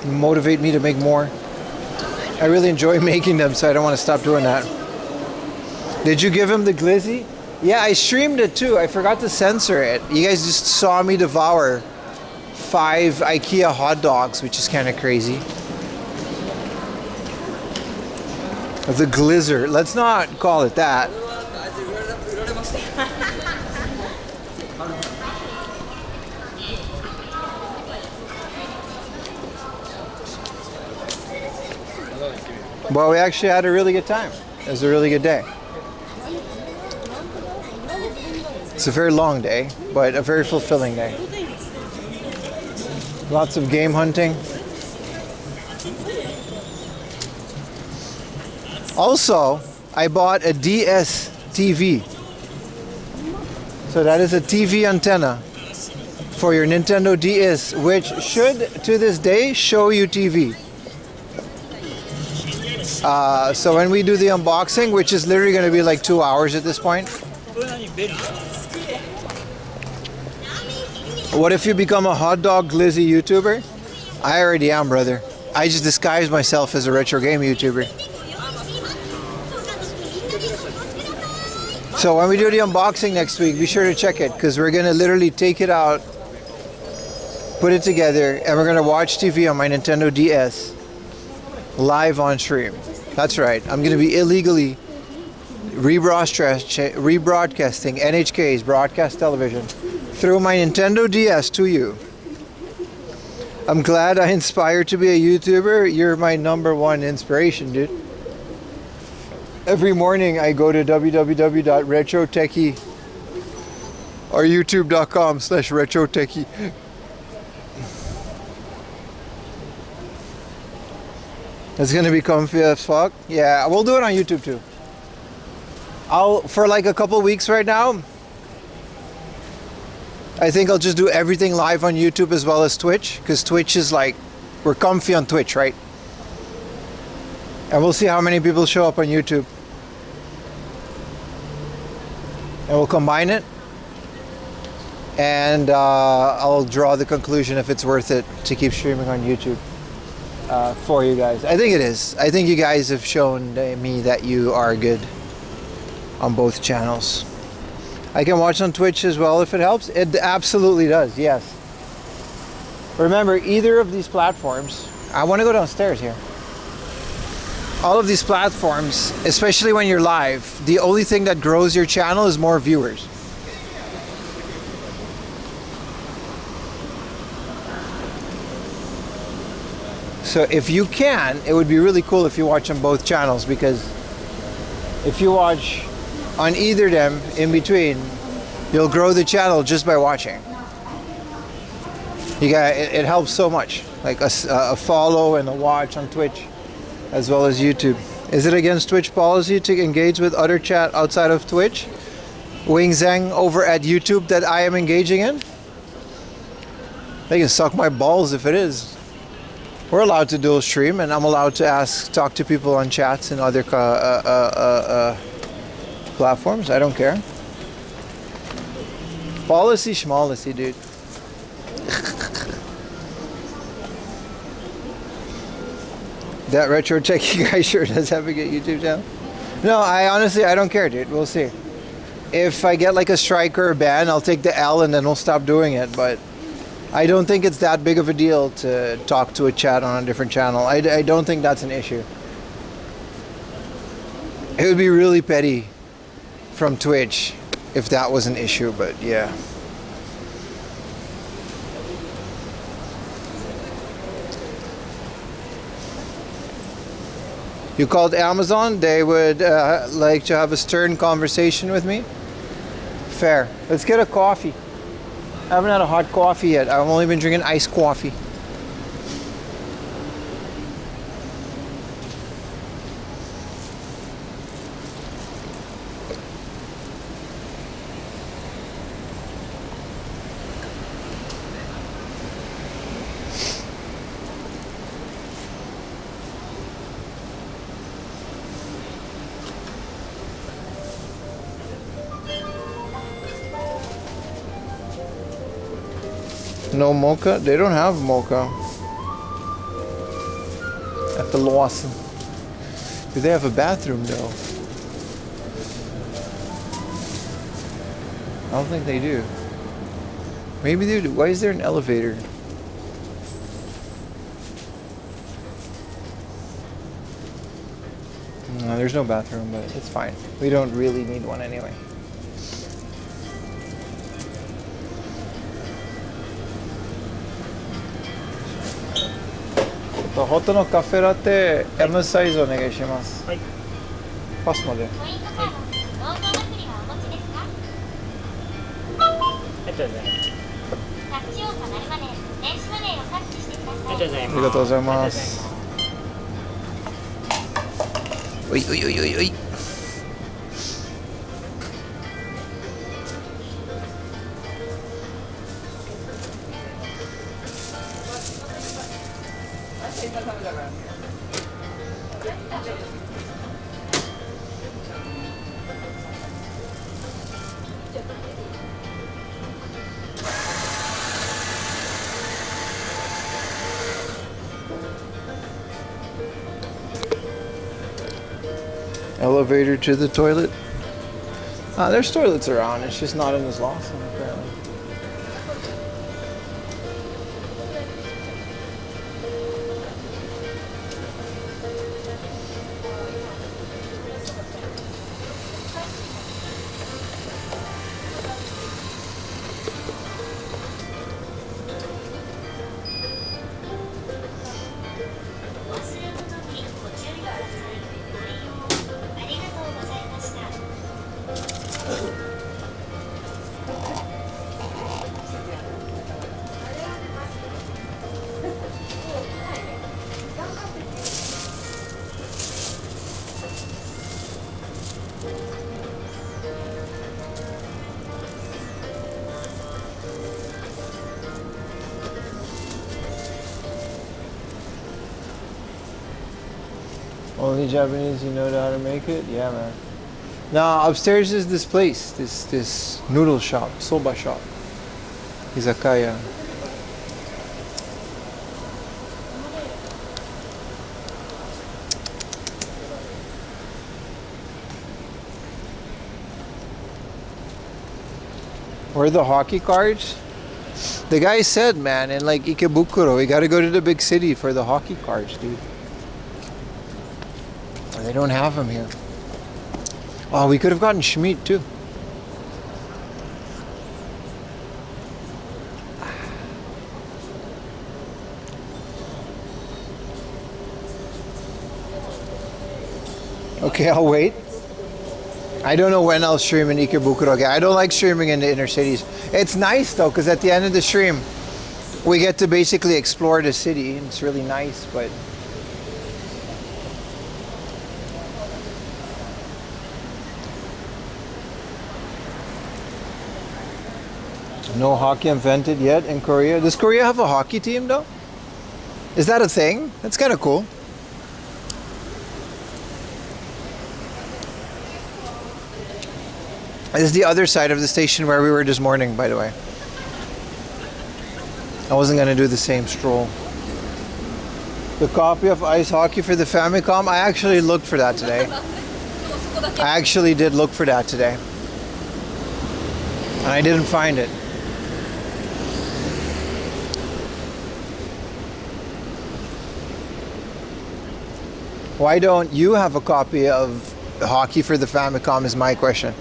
Motivate me to make more. I really enjoy making them, so I don't want to stop doing that. Did you give him the glizzy? Yeah, I streamed it too. I forgot to censor it. You guys just saw me devour 5 IKEA hot dogs, which is kind of crazy. The glizzer. Let's not call it that. Well, we actually had a really good time. It was a really good day. It's a very long day, but a very fulfilling day. Lots of game hunting. Also, I bought a DS TV. So that is a TV antenna for your Nintendo DS, which should, to this day, show you TV. So when we do the unboxing, which is literally going to be like 2 hours at this point. What if you become a hot dog glizzy YouTuber? I already am, brother. I just disguise myself as a retro game YouTuber. So when we do the unboxing next week, be sure to check it, because we're going to literally take it out, put it together, and we're going to watch TV on my Nintendo DS live on stream. That's right. I'm going to be illegally rebroadcasting NHK's broadcast television through my Nintendo DS to you. I'm glad I inspired to be a YouTuber. You're my #1 inspiration, dude. Every morning I go to www.retrotechie or youtube.com/retrotechie. It's gonna be comfy as fuck. Yeah, we'll do it on YouTube too. For like a couple weeks right now, I think I'll just do everything live on YouTube as well as Twitch, because Twitch is like, we're comfy on Twitch, right? And we'll see how many people show up on YouTube. And we'll combine it. And I'll draw the conclusion if it's worth it to keep streaming on YouTube for you guys. I think it is. I think you guys have shown me that you are good on both channels. I can watch on Twitch as well if it helps. It absolutely does, yes. Remember, either of these platforms, I want to go downstairs here. all of these platforms, especially when you're live, the only thing that grows your channel is more viewers. So if you can, it would be really cool if you watch on both channels, because if you watch on either of them in between, you'll grow the channel just by watching. It helps so much, like a follow and a watch on Twitch as well as YouTube. Is it against Twitch policy to engage with other chat outside of Twitch? Wing Zhang over at YouTube that I am engaging in? They can suck my balls if it is. We're allowed to dual stream, and I'm allowed to talk to people on chats and other platforms. I don't care. Policy schmolicy, dude. That retro techie guy sure does have a good YouTube channel. No, I don't care, dude. We'll see. If I get like a strike or a ban, I'll take the L and then we'll stop doing it. But I don't think it's that big of a deal to talk to a chat on a different channel. I don't think that's an issue. It would be really petty from Twitch if that was an issue, but yeah. You called Amazon, they would like to have a stern conversation with me. Fair. Let's get a coffee. I haven't had a hot coffee yet. I've only been drinking iced coffee. No mocha? They don't have mocha at the Lawson. Do they have a bathroom though? I don't think they do. Maybe they do. Why is there an elevator? No, there's no bathroom, but it's fine. We don't really need one anyway. Hot no cafe latte M サイズお願いします。はい。パスまで。ありがとうございます。ありがとうございます。おいおいおいおいおい。Elevator to the toilet. There's toilets around. It's just not in this Lawson apparently. Only Japanese you know how to make it? Yeah, man. Now upstairs is this place, this noodle shop, soba shop, izakaya. Where are the hockey cards? The guy said, man, in like Ikebukuro, we gotta go to the big city for the hockey cards, dude. They don't have them here. Oh, we could have gotten Schmeat too. Okay, I'll wait. I don't know when I'll stream in Ikebukuro. I don't like streaming in the inner cities. It's nice though, because at the end of the stream, we get to basically explore the city. And it's really nice, but no hockey invented yet in Korea. Does Korea have a hockey team though? Is that a thing? That's kind of cool. This is the other side of the station where we were this morning, by the way. I wasn't going to do the same stroll. The copy of Ice Hockey for the Famicom, I actually looked for that today. I actually did look for that today. And I didn't find it. Why don't you have a copy of Hockey for the Famicom is my question.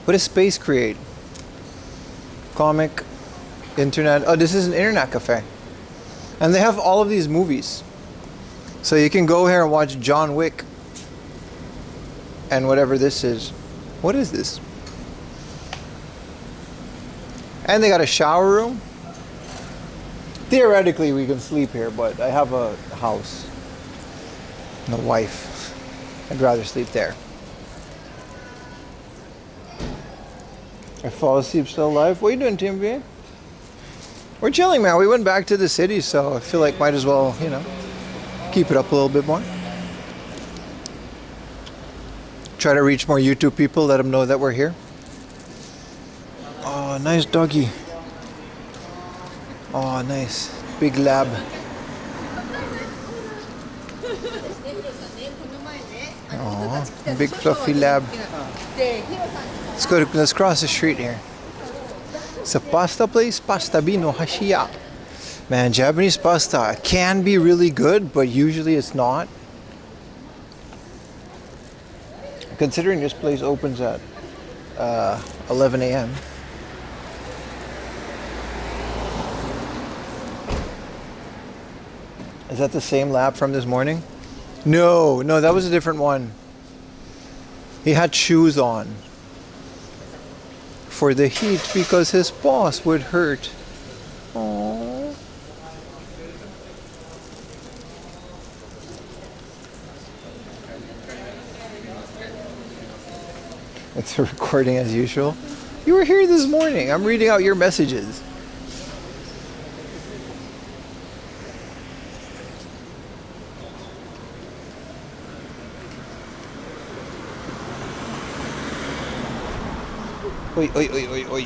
What does Space create? Comic, internet. Oh, this is an internet cafe. And they have all of these movies. So you can go here and watch John Wick. And whatever this is. What is this? And they got a shower room. Theoretically, we can sleep here, but I have a house and a wife. I'd rather sleep there. I fall asleep still alive. What are you doing, TMV? We're chilling, man. We went back to the city, so I feel like might as well, you know, keep it up a little bit more. Try to reach more YouTube people, let them know that we're here. Oh, nice doggy. Oh, nice. Big lab. Oh, big fluffy lab. Let's cross the street here. It's a pasta place, Pasta Bino Hashiya. Man, Japanese pasta can be really good, but usually it's not. Considering this place opens at 11 a.m. Is that the same lab from this morning? No, that was a different one. He had shoes on for the heat because his paws would hurt. Aww. It's a recording as usual. You were here this morning. I'm reading out your messages. Oi, oi, oi, oi, oi.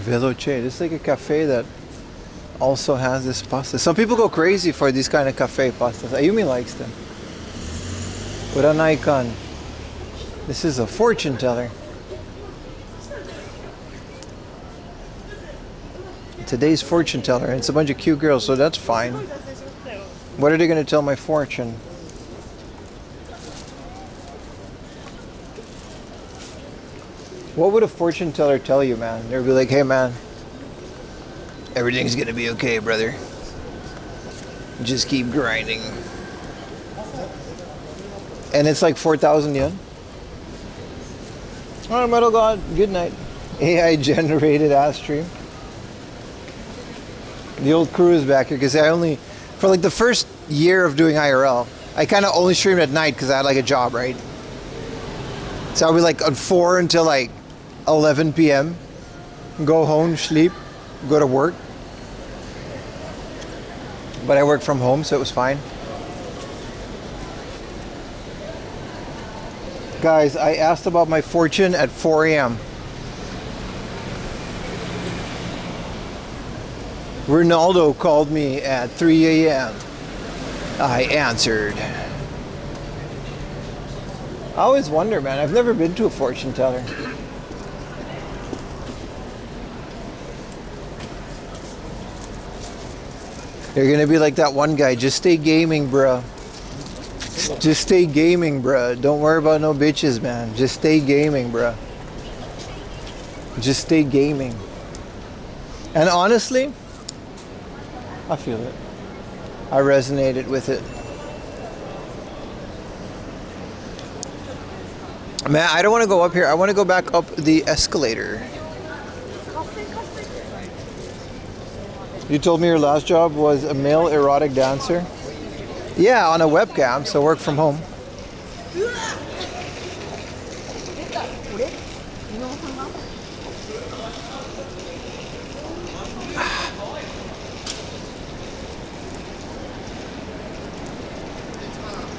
Veloce. This is like a cafe that also has this pasta. Some people go crazy for these kind of cafe pastas. Ayumi likes them. Uranai-kan. This is a fortune teller. Today's fortune teller, and it's a bunch of cute girls, so that's fine. What are they going to tell my fortune? What would a fortune teller tell you, man? They'd be like, hey, man, everything's going to be okay, brother. Just keep grinding. And it's like 4,000 yen. Alright, Metal God, good night. AI generated ass stream. The old crew is back here because I only, for like the first year of doing IRL, I kind of only streamed at night because I had like a job, right? So I'll be like on 4 until like 11 p.m. Go home, sleep, go to work. But I work from home, so it was fine. Guys, I asked about my fortune at 4 a.m. Ronaldo called me at 3 a.m. I answered. I always wonder, man. I've never been to a fortune teller. You're gonna be like that one guy. Just stay gaming, bruh. Just stay gaming, bruh. Don't worry about no bitches, man. Just stay gaming, bruh. Just stay gaming. And honestly, I feel it. I resonated with it. Man, I don't want to go up here. I want to go back up the escalator. You told me your last job was a male erotic dancer? Yeah, on a webcam, so work from home.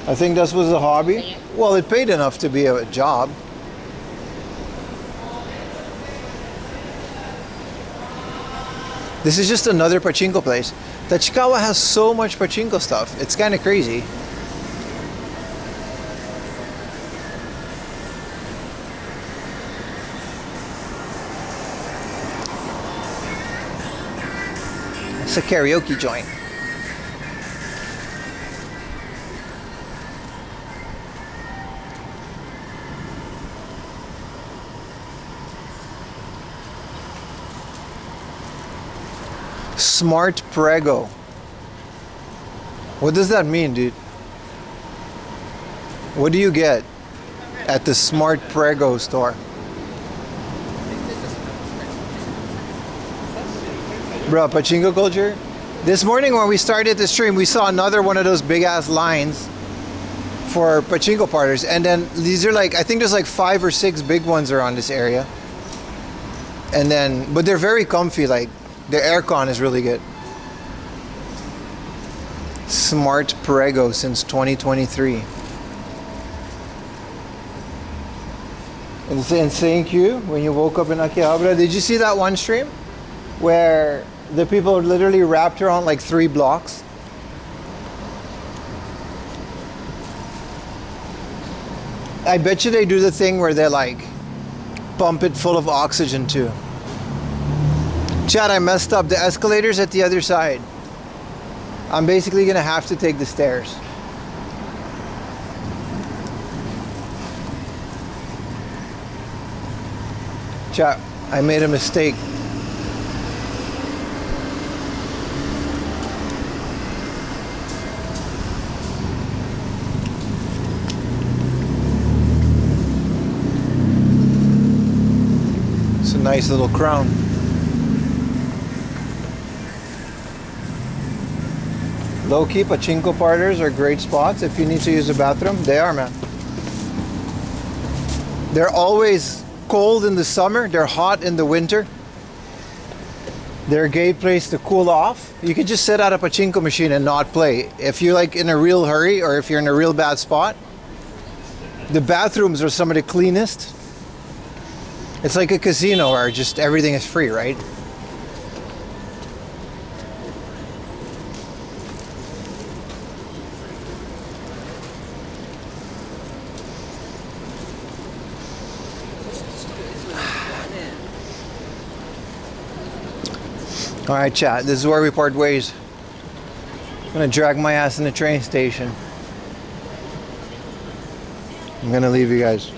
I think this was a hobby. Well, it paid enough to be a job. This is just another pachinko place. Tachikawa has so much pachinko stuff. It's kind of crazy. It's a karaoke joint. Smart Prego. What does that mean, dude? What do you get at the Smart Prego store? Bro, pachinko culture? This morning when we started the stream, we saw another one of those big ass lines for pachinko partners. And then these are like, I think there's like 5 or 6 big ones around this area. And then, but they're very comfy, like, the aircon is really good. Smart Prego since 2023. And thank you when you woke up in Akihabara. Did you see that one stream where the people literally wrapped around like 3 blocks? I bet you they do the thing where they like pump it full of oxygen too. Chad, I messed up. The escalator's at the other side. I'm basically gonna have to take the stairs. Chad, I made a mistake. It's a nice little crown. Low-key pachinko parlors are great spots if you need to use a bathroom. They are, man. They're always cold in the summer. They're hot in the winter. They're a great place to cool off. You could just sit at a pachinko machine and not play. If you're like in a real hurry or if you're in a real bad spot, the bathrooms are some of the cleanest. It's like a casino where just everything is free, right? All right, chat, this is where we part ways. I'm gonna drag my ass in the train station. I'm gonna leave you guys.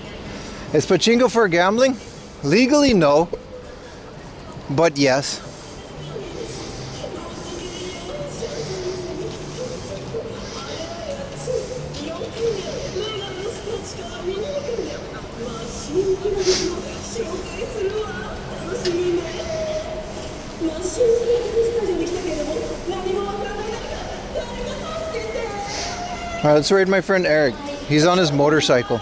Is pachinko for gambling? Legally, no. But yes. All right, let's raid my friend Eric. He's on his motorcycle.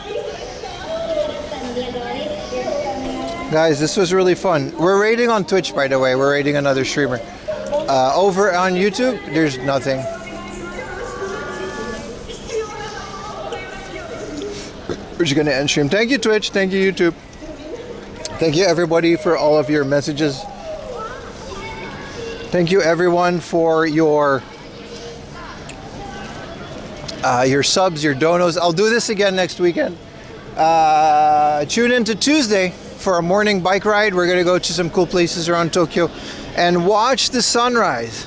Guys, this was really fun. We're raiding on Twitch, by the way. We're raiding another streamer. Over on YouTube, there's nothing. we're just gonna end stream. Thank you, Twitch. Thank you, YouTube. Thank you, everybody, for all of your messages. Thank you, everyone, for your subs, your donos. I'll do this again next weekend. Tune in to Tuesday for a morning bike ride. We're gonna go to some cool places around Tokyo and watch the sunrise.